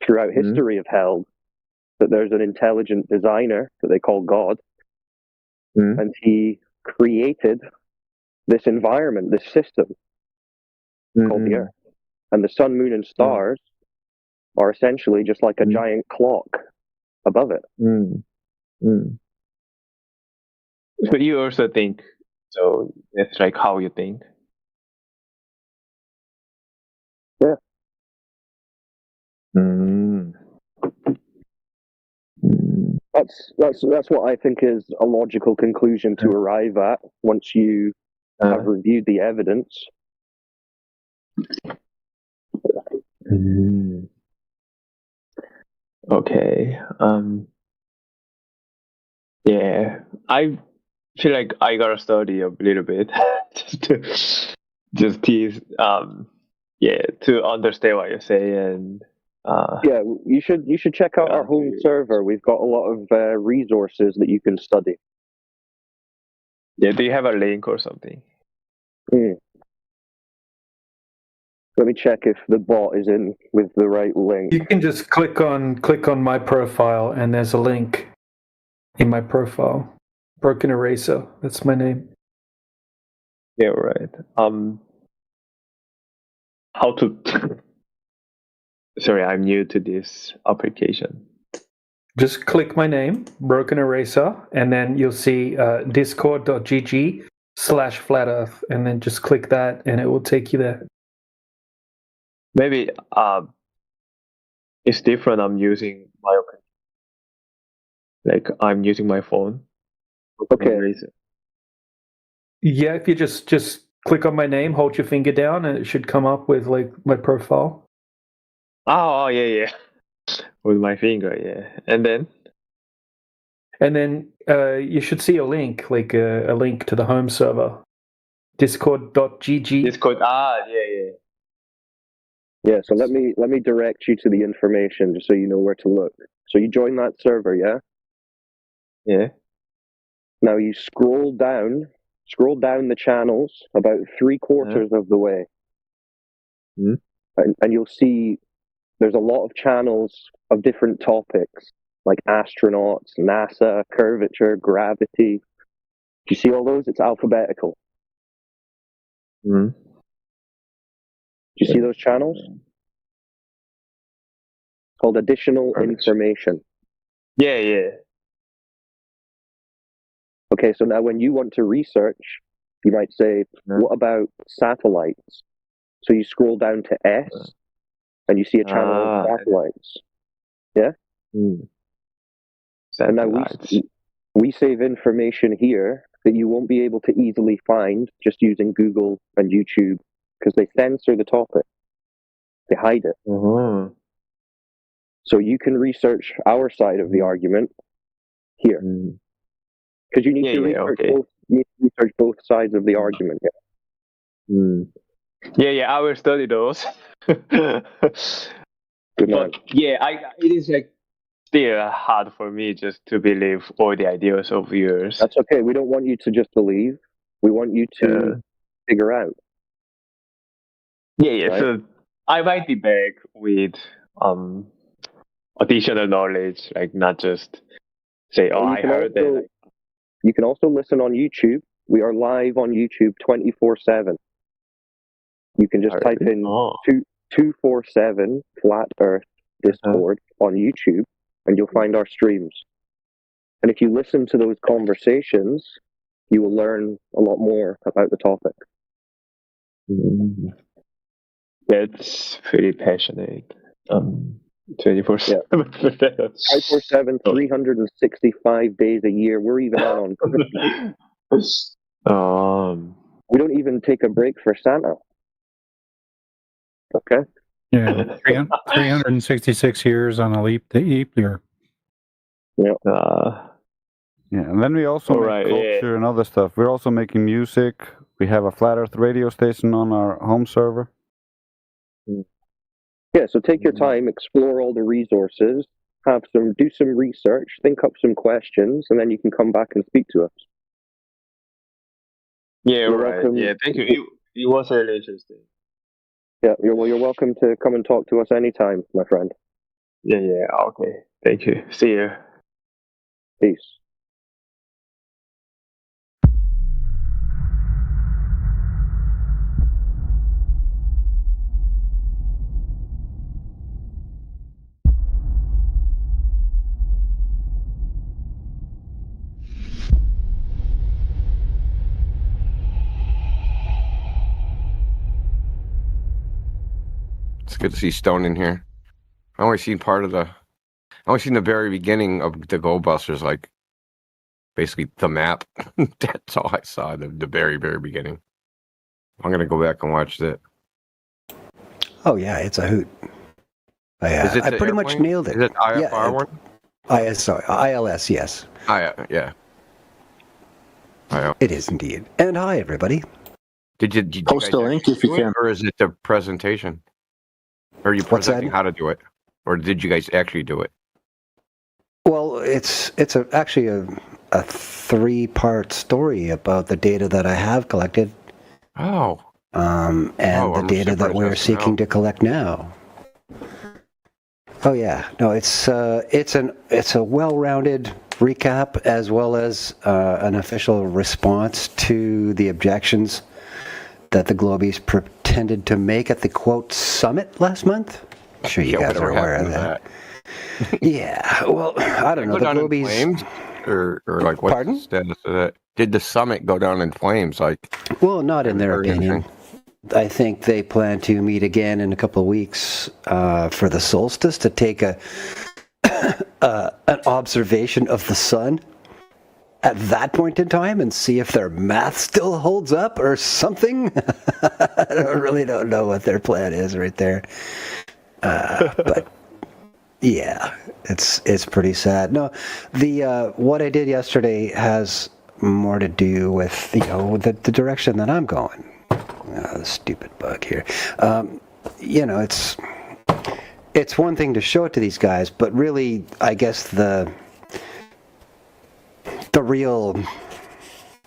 Speaker 7: throughout history have held, that there's an intelligent designer that they call God, and he created this environment, this system called the Earth. And the sun, moon, and stars are essentially just like a giant clock above it.
Speaker 4: But you also think, so that's like how you think.
Speaker 7: Yeah. That's what I think is a logical conclusion to arrive at once you have reviewed the evidence.
Speaker 4: Okay. Yeah, I feel like I gotta study a little bit just tease to understand what you're saying.
Speaker 7: Yeah, you should check out our home server. We've got a lot of resources that you can study.
Speaker 4: Yeah, do you have a link or something?
Speaker 7: Let me check if the bot is in with the right link.
Speaker 2: You can just click on my profile, and there's a link in my profile. Broken Eraser. That's my name.
Speaker 4: Yeah, right. How to? Sorry, I'm new to this application.
Speaker 2: Just click my name, Broken Eraser, and then you'll see discord.gg/flatearth, and then just click that, and it will take you there.
Speaker 4: Maybe it's different. I'm using my I'm using my phone.
Speaker 7: Okay.
Speaker 2: Yeah, if you just click on my name, hold your finger down, and it should come up with like my profile.
Speaker 4: Oh yeah. With my finger, yeah. And then
Speaker 2: you should see a link, like a link to the home server. Discord.gg.
Speaker 4: Discord. Yeah.
Speaker 7: Yeah, so let me direct you to the information just so you know where to look. So you join that server, yeah?
Speaker 4: Yeah.
Speaker 7: Now you scroll down the channels about 3/4 of the way. And you'll see there's a lot of channels of different topics, like astronauts, NASA, curvature, gravity. Do you see all those? It's alphabetical. Do you see those channels? Called additional information.
Speaker 4: Yeah.
Speaker 7: Okay, so now when you want to research, you might say, what about satellites? So you scroll down to S, and you see a channel of satellites. Yeah? And now we save information here that you won't be able to easily find just using Google and YouTube, because they censor the topic. They hide it. So you can research our side of the argument here. Because you need to research both sides of the argument.
Speaker 4: Yeah, I will study those.
Speaker 7: Good man.
Speaker 4: It is like still hard for me just to believe all the ideas of yours.
Speaker 7: That's okay. We don't want you to just believe. We want you to figure out.
Speaker 4: Yeah.
Speaker 7: Right?
Speaker 4: So I might be back with additional knowledge, like not just say, I heard that.
Speaker 7: You can also listen on YouTube. We are live on YouTube 24/7. You can just type in 247 Flat Earth Discord on YouTube, and you'll find our streams. And if you listen to those conversations, you will learn a lot more about the topic.
Speaker 4: That's pretty passionate. 24/7.
Speaker 7: 24/7, 365 days a year. We're even out on Christmas. We don't even take a break for Santa. Okay.
Speaker 6: Yeah, 366 years on a leap year.
Speaker 7: Yeah.
Speaker 6: And then we also make culture and other stuff. We're also making music. We have a Flat Earth radio station on our home server.
Speaker 7: Yeah, so take your time, explore all the resources, do some research, think up some questions, and then you can come back and speak to us.
Speaker 4: Yeah,
Speaker 7: You're
Speaker 4: right.
Speaker 7: welcome.
Speaker 4: Yeah, thank you. It was really interesting.
Speaker 7: Yeah, you're welcome to come and talk to us anytime, my friend.
Speaker 4: Yeah, okay. Thank you. See you.
Speaker 7: Peace.
Speaker 9: It's good to see Stone in here. I only seen the very beginning of the Gold Busters, like basically the map. That's all I saw, the very, very beginning. I'm gonna go back and watch that.
Speaker 11: Oh yeah, it's a hoot. I pretty much nailed it.
Speaker 9: Is it IFR one?
Speaker 11: ILS, yes.
Speaker 9: Yeah.
Speaker 11: It is indeed. And hi, everybody.
Speaker 9: Did you
Speaker 11: Post
Speaker 9: guys
Speaker 11: a link
Speaker 9: actually
Speaker 11: if you
Speaker 9: do it,
Speaker 11: can.
Speaker 9: or is it the presentation? Or are you
Speaker 11: What's that?
Speaker 9: presenting how to do it? Or did you guys actually do it?
Speaker 11: Well, it's actually a 3-part story about the data that I have collected.
Speaker 9: Oh.
Speaker 11: And the data that we're seeking to collect now. Oh yeah, no, it's a well-rounded recap as well as an official response to the objections that the Globies pretended to make at the quote summit last month. I'm sure you guys are aware of that. Yeah, well, I don't know.
Speaker 9: Go
Speaker 11: The
Speaker 9: down in
Speaker 11: Globies,
Speaker 9: flames? Or like what's the status of that? Did the summit go down in flames? Like,
Speaker 11: well, not in their opinion. I think they plan to meet again in a couple of weeks for the solstice to take an observation of the sun at that point in time and see if their math still holds up or something. I really don't know what their plan is right there. But yeah, it's pretty sad. No, the what I did yesterday has more to do with the direction that I'm going. The stupid bug here. It's one thing to show it to these guys, but really, I guess the real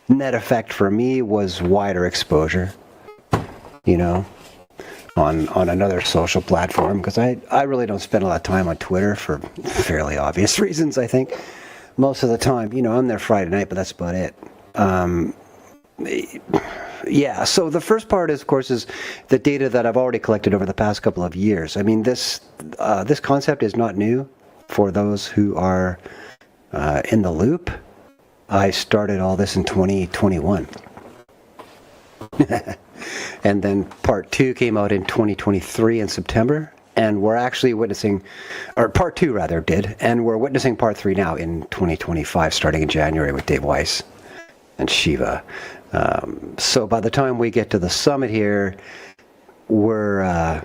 Speaker 11: net effect for me was wider exposure. On another social platform, because I really don't spend a lot of time on Twitter for fairly obvious reasons, I think. Most of the time, I'm there Friday night, but that's about it. Yeah, so the first part is, of course, is the data that I've already collected over the past couple of years. I mean, this concept is not new for those who are in the loop. I started all this in 2021. And then part 2 came out in 2023 in September, and we're actually witnessing, or part 2 rather did, and we're witnessing part 3 now in 2025, starting in January with Dave Weiss and Shiva. So by the time we get to the summit here, we're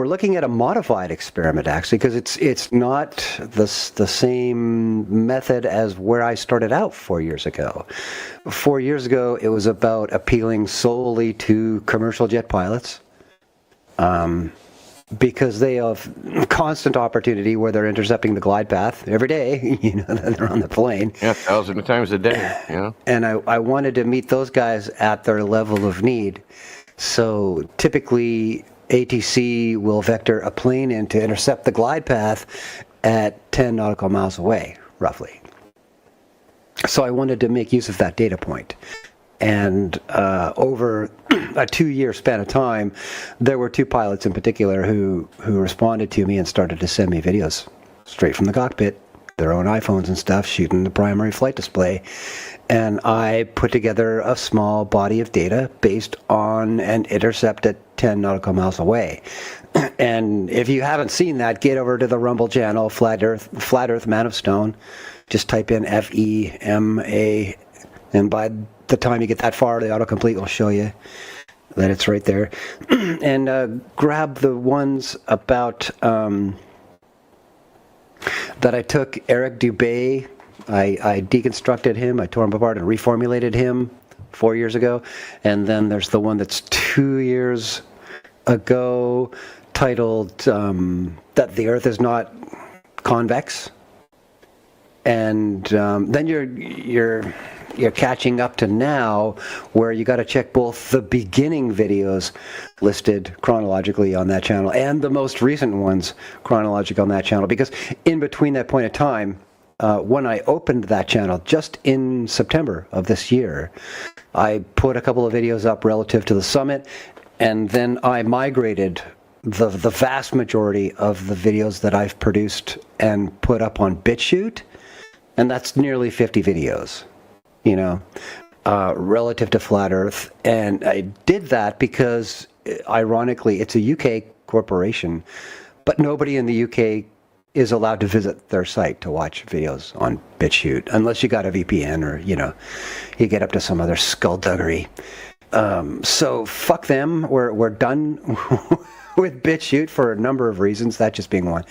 Speaker 11: looking at a modified experiment, actually, because it's not the same method as where I started out 4 years ago. 4 years ago, it was about appealing solely to commercial jet pilots, because they have constant opportunity where they're intercepting the glide path every day. They're on the plane.
Speaker 9: Yeah, 1,000 times a day.
Speaker 11: And I wanted to meet those guys at their level of need. So typically, ATC will vector a plane in to intercept the glide path at 10 nautical miles away, roughly. So I wanted to make use of that data point. And over a 2-year span of time, there were 2 pilots in particular who responded to me and started to send me videos straight from the cockpit, their own iPhones and stuff, shooting the primary flight display. And I put together a small body of data based on an intercept at 10 nautical miles away. And if you haven't seen that, get over to the Rumble channel, Flat Earth Man of Stone. Just type in FEMA, and by the time you get that far, the autocomplete will show you that it's right there. And grab the ones about that I took Eric Dubé. I deconstructed him, I tore him apart and reformulated him 4 years ago. And then there's the one that's 2 years ago titled that the Earth is not convex. And then you're catching up to now, where you got to check both the beginning videos listed chronologically on that channel and the most recent ones chronologically on that channel, because in between that point of time, when I opened that channel just in September of this year, I put a couple of videos up relative to the summit, and then I migrated the vast majority of the videos that I've produced and put up on BitChute, and that's nearly 50 videos, relative to Flat Earth. And I did that because, ironically, it's a UK corporation, but nobody in the UK is allowed to visit their site to watch videos on BitChute, unless you got a VPN or, you get up to some other skullduggery. So fuck them. We're done with BitChute for a number of reasons, that just being one.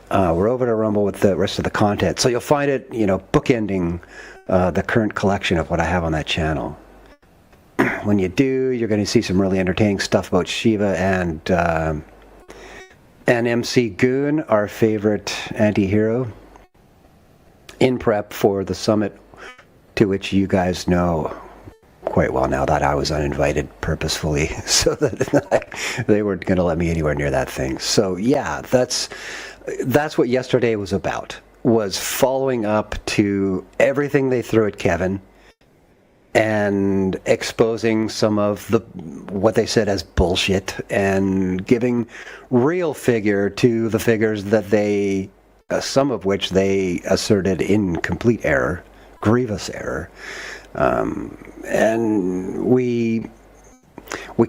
Speaker 11: We're over to Rumble with the rest of the content. So you'll find it, bookending the current collection of what I have on that channel. When you do, you're going to see some really entertaining stuff about Shiva and MC Goon, our favorite anti-hero, in prep for the summit, to which you guys know quite well now that I was uninvited purposefully, so that they weren't going to let me anywhere near that thing. So yeah, that's what yesterday was about, was following up to everything they threw at Kevin and exposing some of what they said as bullshit, and giving real figure to the figures that they, some of which they asserted in complete error, grievous error. And we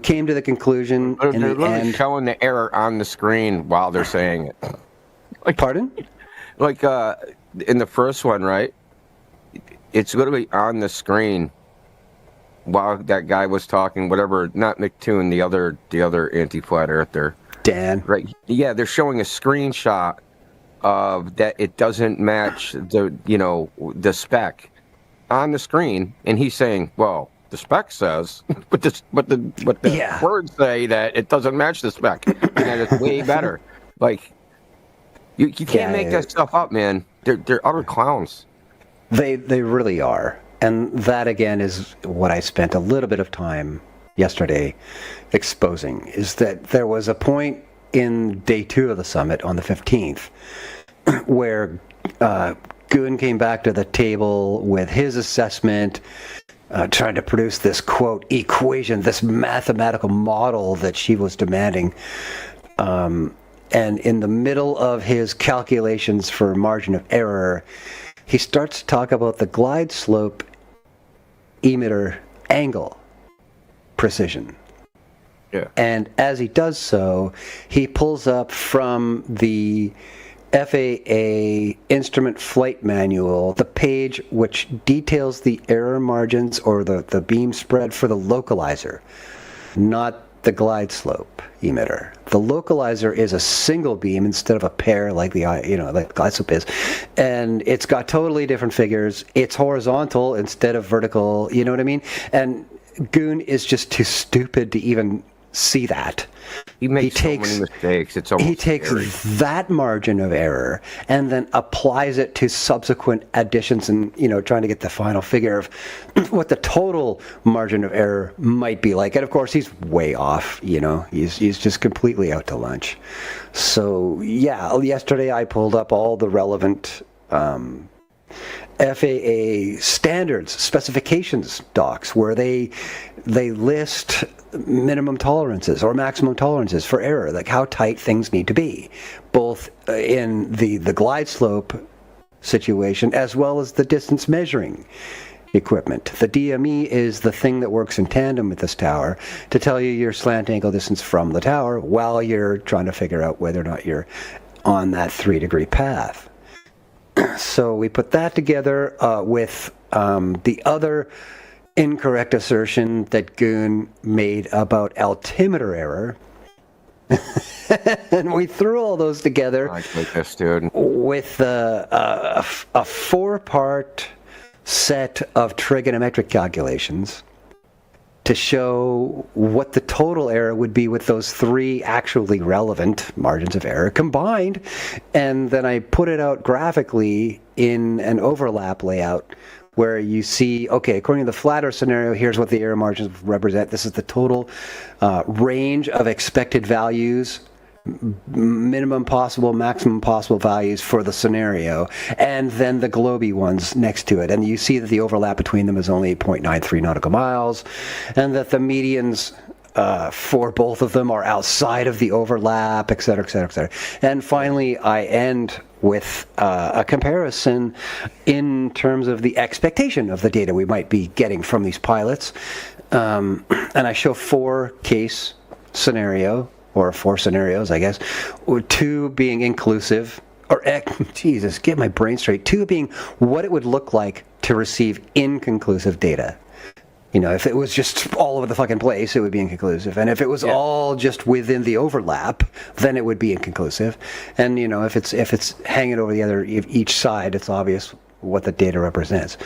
Speaker 11: came to the conclusion in the end,
Speaker 9: showing the error on the screen while they're saying it.
Speaker 11: Pardon?
Speaker 9: Like in the first one, right? It's literally on the screen while that guy was talking, whatever, not McToon, the other anti-flat earther.
Speaker 11: Dan.
Speaker 9: Right. Yeah, they're showing a screenshot of that it doesn't match the spec. on the screen, and he's saying, "Well, the spec says," but the words say that it doesn't match the spec, and that it's way better. Like, you can't make that stuff up, man. They're utter clowns.
Speaker 11: They really are, and that again is what I spent a little bit of time yesterday exposing. Is that there was a point in day 2 of the summit on the 15th where Goon came back to the table with his assessment, trying to produce this, quote, equation, this mathematical model that she was demanding. And in the middle of his calculations for margin of error, he starts to talk about the glide slope emitter angle precision.
Speaker 9: Yeah.
Speaker 11: And as he does so, he pulls up from the FAA instrument flight manual the page which details the error margins or the beam spread for the localizer, not the glide slope emitter. The localizer is a single beam instead of a pair like the glide slope is, and it's got totally different figures. It's horizontal instead of vertical. You know what I mean? And Goon is just too stupid to even see that.
Speaker 9: He makes so many mistakes. It's almost
Speaker 11: he takes
Speaker 9: scary.
Speaker 11: that margin of error and then applies it to subsequent additions and, trying to get the final figure of what the total margin of error might be like. And of course, he's way off, he's just completely out to lunch. So, yeah, yesterday I pulled up all the relevant FAA standards, specifications docs where they list minimum tolerances or maximum tolerances for error, like how tight things need to be, both in the glide slope situation as well as the distance measuring equipment. The DME is the thing that works in tandem with this tower to tell you your slant angle distance from the tower while you're trying to figure out whether or not you're on that 3-degree path. So we put that together with the other incorrect assertion that Goon made about altimeter error. And we threw all those together with a 4-part set of trigonometric calculations to show what the total error would be with those 3 actually relevant margins of error combined. And then I put it out graphically in an overlap layout where you see, okay, according to the flat Earth scenario, here's what the error margins represent. This is the total range of expected values, minimum possible, maximum possible values for the scenario, and then the globy ones next to it. And you see that the overlap between them is only 0.93 nautical miles, and that the medians for both of them are outside of the overlap, et cetera, et cetera, et cetera. And finally, I end with a comparison in terms of the expectation of the data we might be getting from these pilots. And I show 4 case scenario, or 4 scenarios, I guess, 2 being inclusive, or Jesus, get my brain straight, 2 being what it would look like to receive inconclusive data. If it was just all over the fucking place, it would be inconclusive. And if it was all just within the overlap, then it would be inconclusive. And, if it's hanging over each side, it's obvious what the data represents.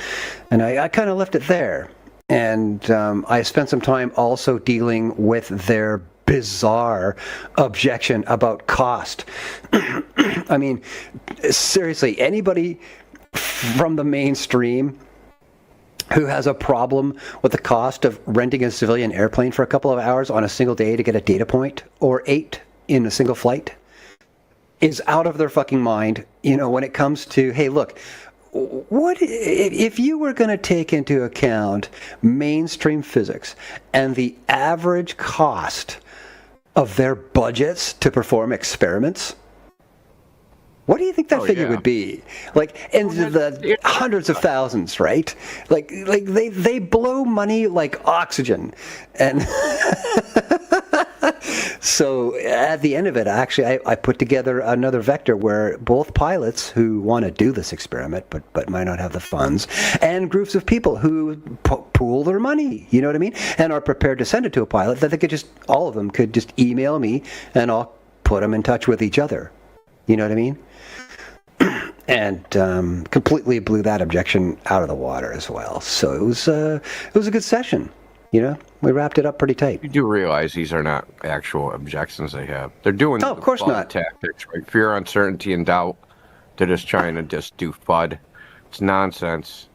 Speaker 11: And I kind of left it there. And I spent some time also dealing with their bizarre objection about cost. I mean, seriously, anybody from the mainstream who has a problem with the cost of renting a civilian airplane for a couple of hours on a single day to get a data point, or 8 in a single flight, is out of their fucking mind, when it comes to, hey, look, what if you were going to take into account mainstream physics and the average cost of their budgets to perform experiments? What do you think that figure would be? Like, into the hundreds of thousands, right? Like they blow money like oxygen. And so at the end of it, actually, I put together another vector where both pilots who want to do this experiment but might not have the funds, and groups of people who pool their money, you know what I mean, and are prepared to send it to a pilot, that they could all of them could just email me and I'll put them in touch with each other. You know what I mean? and completely blew that objection out of the water as well. So it was a good session. You know, we wrapped it up pretty tight.
Speaker 9: You do realize these are not actual objections they have. They're doing
Speaker 11: of course not.
Speaker 9: tactics, right? Fear, uncertainty, and doubt. They're just trying to just do FUD. It's nonsense.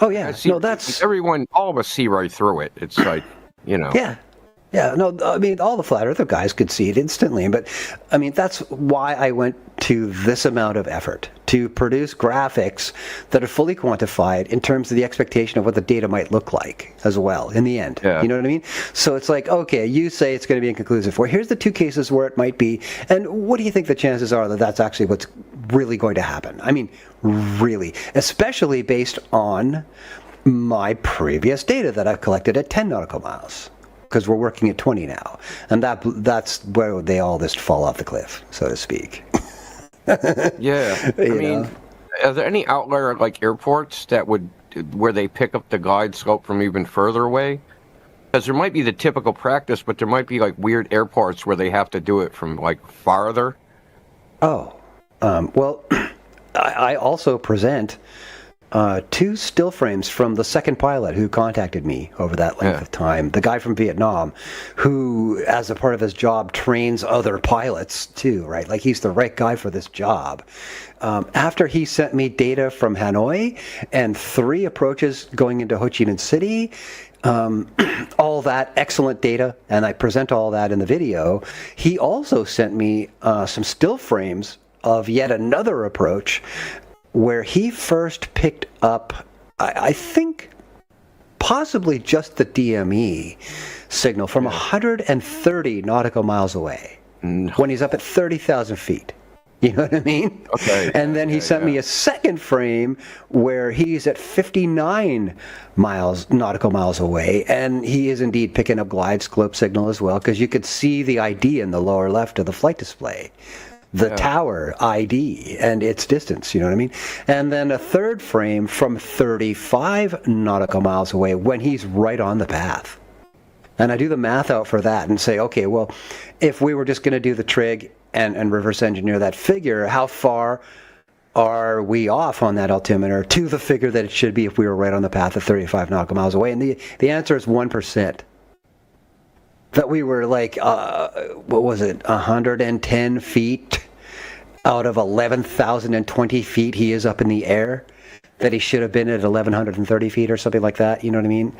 Speaker 11: Oh yeah, that's
Speaker 9: everyone. All of us see right through it. It's like, you know.
Speaker 11: Yeah, no, I mean, all the flat earther guys could see it instantly. But, I mean, that's why I went to this amount of effort to produce graphics that are fully quantified in terms of the expectation of what the data might look like as well in the end.
Speaker 9: Yeah.
Speaker 11: You know what I mean? So it's like, okay, you say it's going to be inconclusive. Well, here's the two cases where it might be. And what do you think the chances are that that's actually what's really going to happen? I mean, really, especially based on my previous data that I've collected at 10 nautical miles. Because we're working at 20 now, and that's where they all just fall off the cliff, so to speak.
Speaker 9: Yeah, I mean, are there any outlier like airports that would where they pick up the glide slope from even further away? Because there might be the typical practice, but there might be like weird airports where they have to do it from like farther.
Speaker 11: Oh, well, I also present 2 still frames from the second pilot who contacted me over that length of time. The guy from Vietnam who, as a part of his job, trains other pilots too, right? Like he's the right guy for this job. After he sent me data from Hanoi and 3 approaches going into Ho Chi Minh City, all that excellent data, and I present all that in the video, he also sent me some still frames of yet another approach where he first picked up, I think, possibly just the DME signal from 130 nautical miles away when he's up at 30,000 feet. You know what I mean?
Speaker 9: Okay.
Speaker 11: And then he sent me a second frame where he's at 59 nautical miles away, and he is indeed picking up glide slope signal as well, because you could see the ID in the lower left of the flight display. The tower ID and its distance, you know what I mean? And then a third frame from 35 nautical miles away when he's right on the path. And I do the math out for that and say, okay, well, if we were just going to do the trig and reverse engineer that figure, how far are we off on that altimeter to the figure that it should be if we were right on the path at 35 nautical miles away? And the answer is 1%. That we were like, what was it, 110 feet out of 11,020 feet he is up in the air, that he should have been at 1,130 feet or something like that, you know what I mean?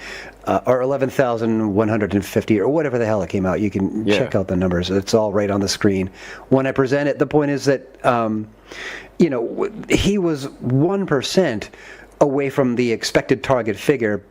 Speaker 11: Or 11,150 or whatever the hell it came out. You can check out the numbers. It's all right on the screen. When I present it, the point is that, you know, he was 1% away from the expected target figure,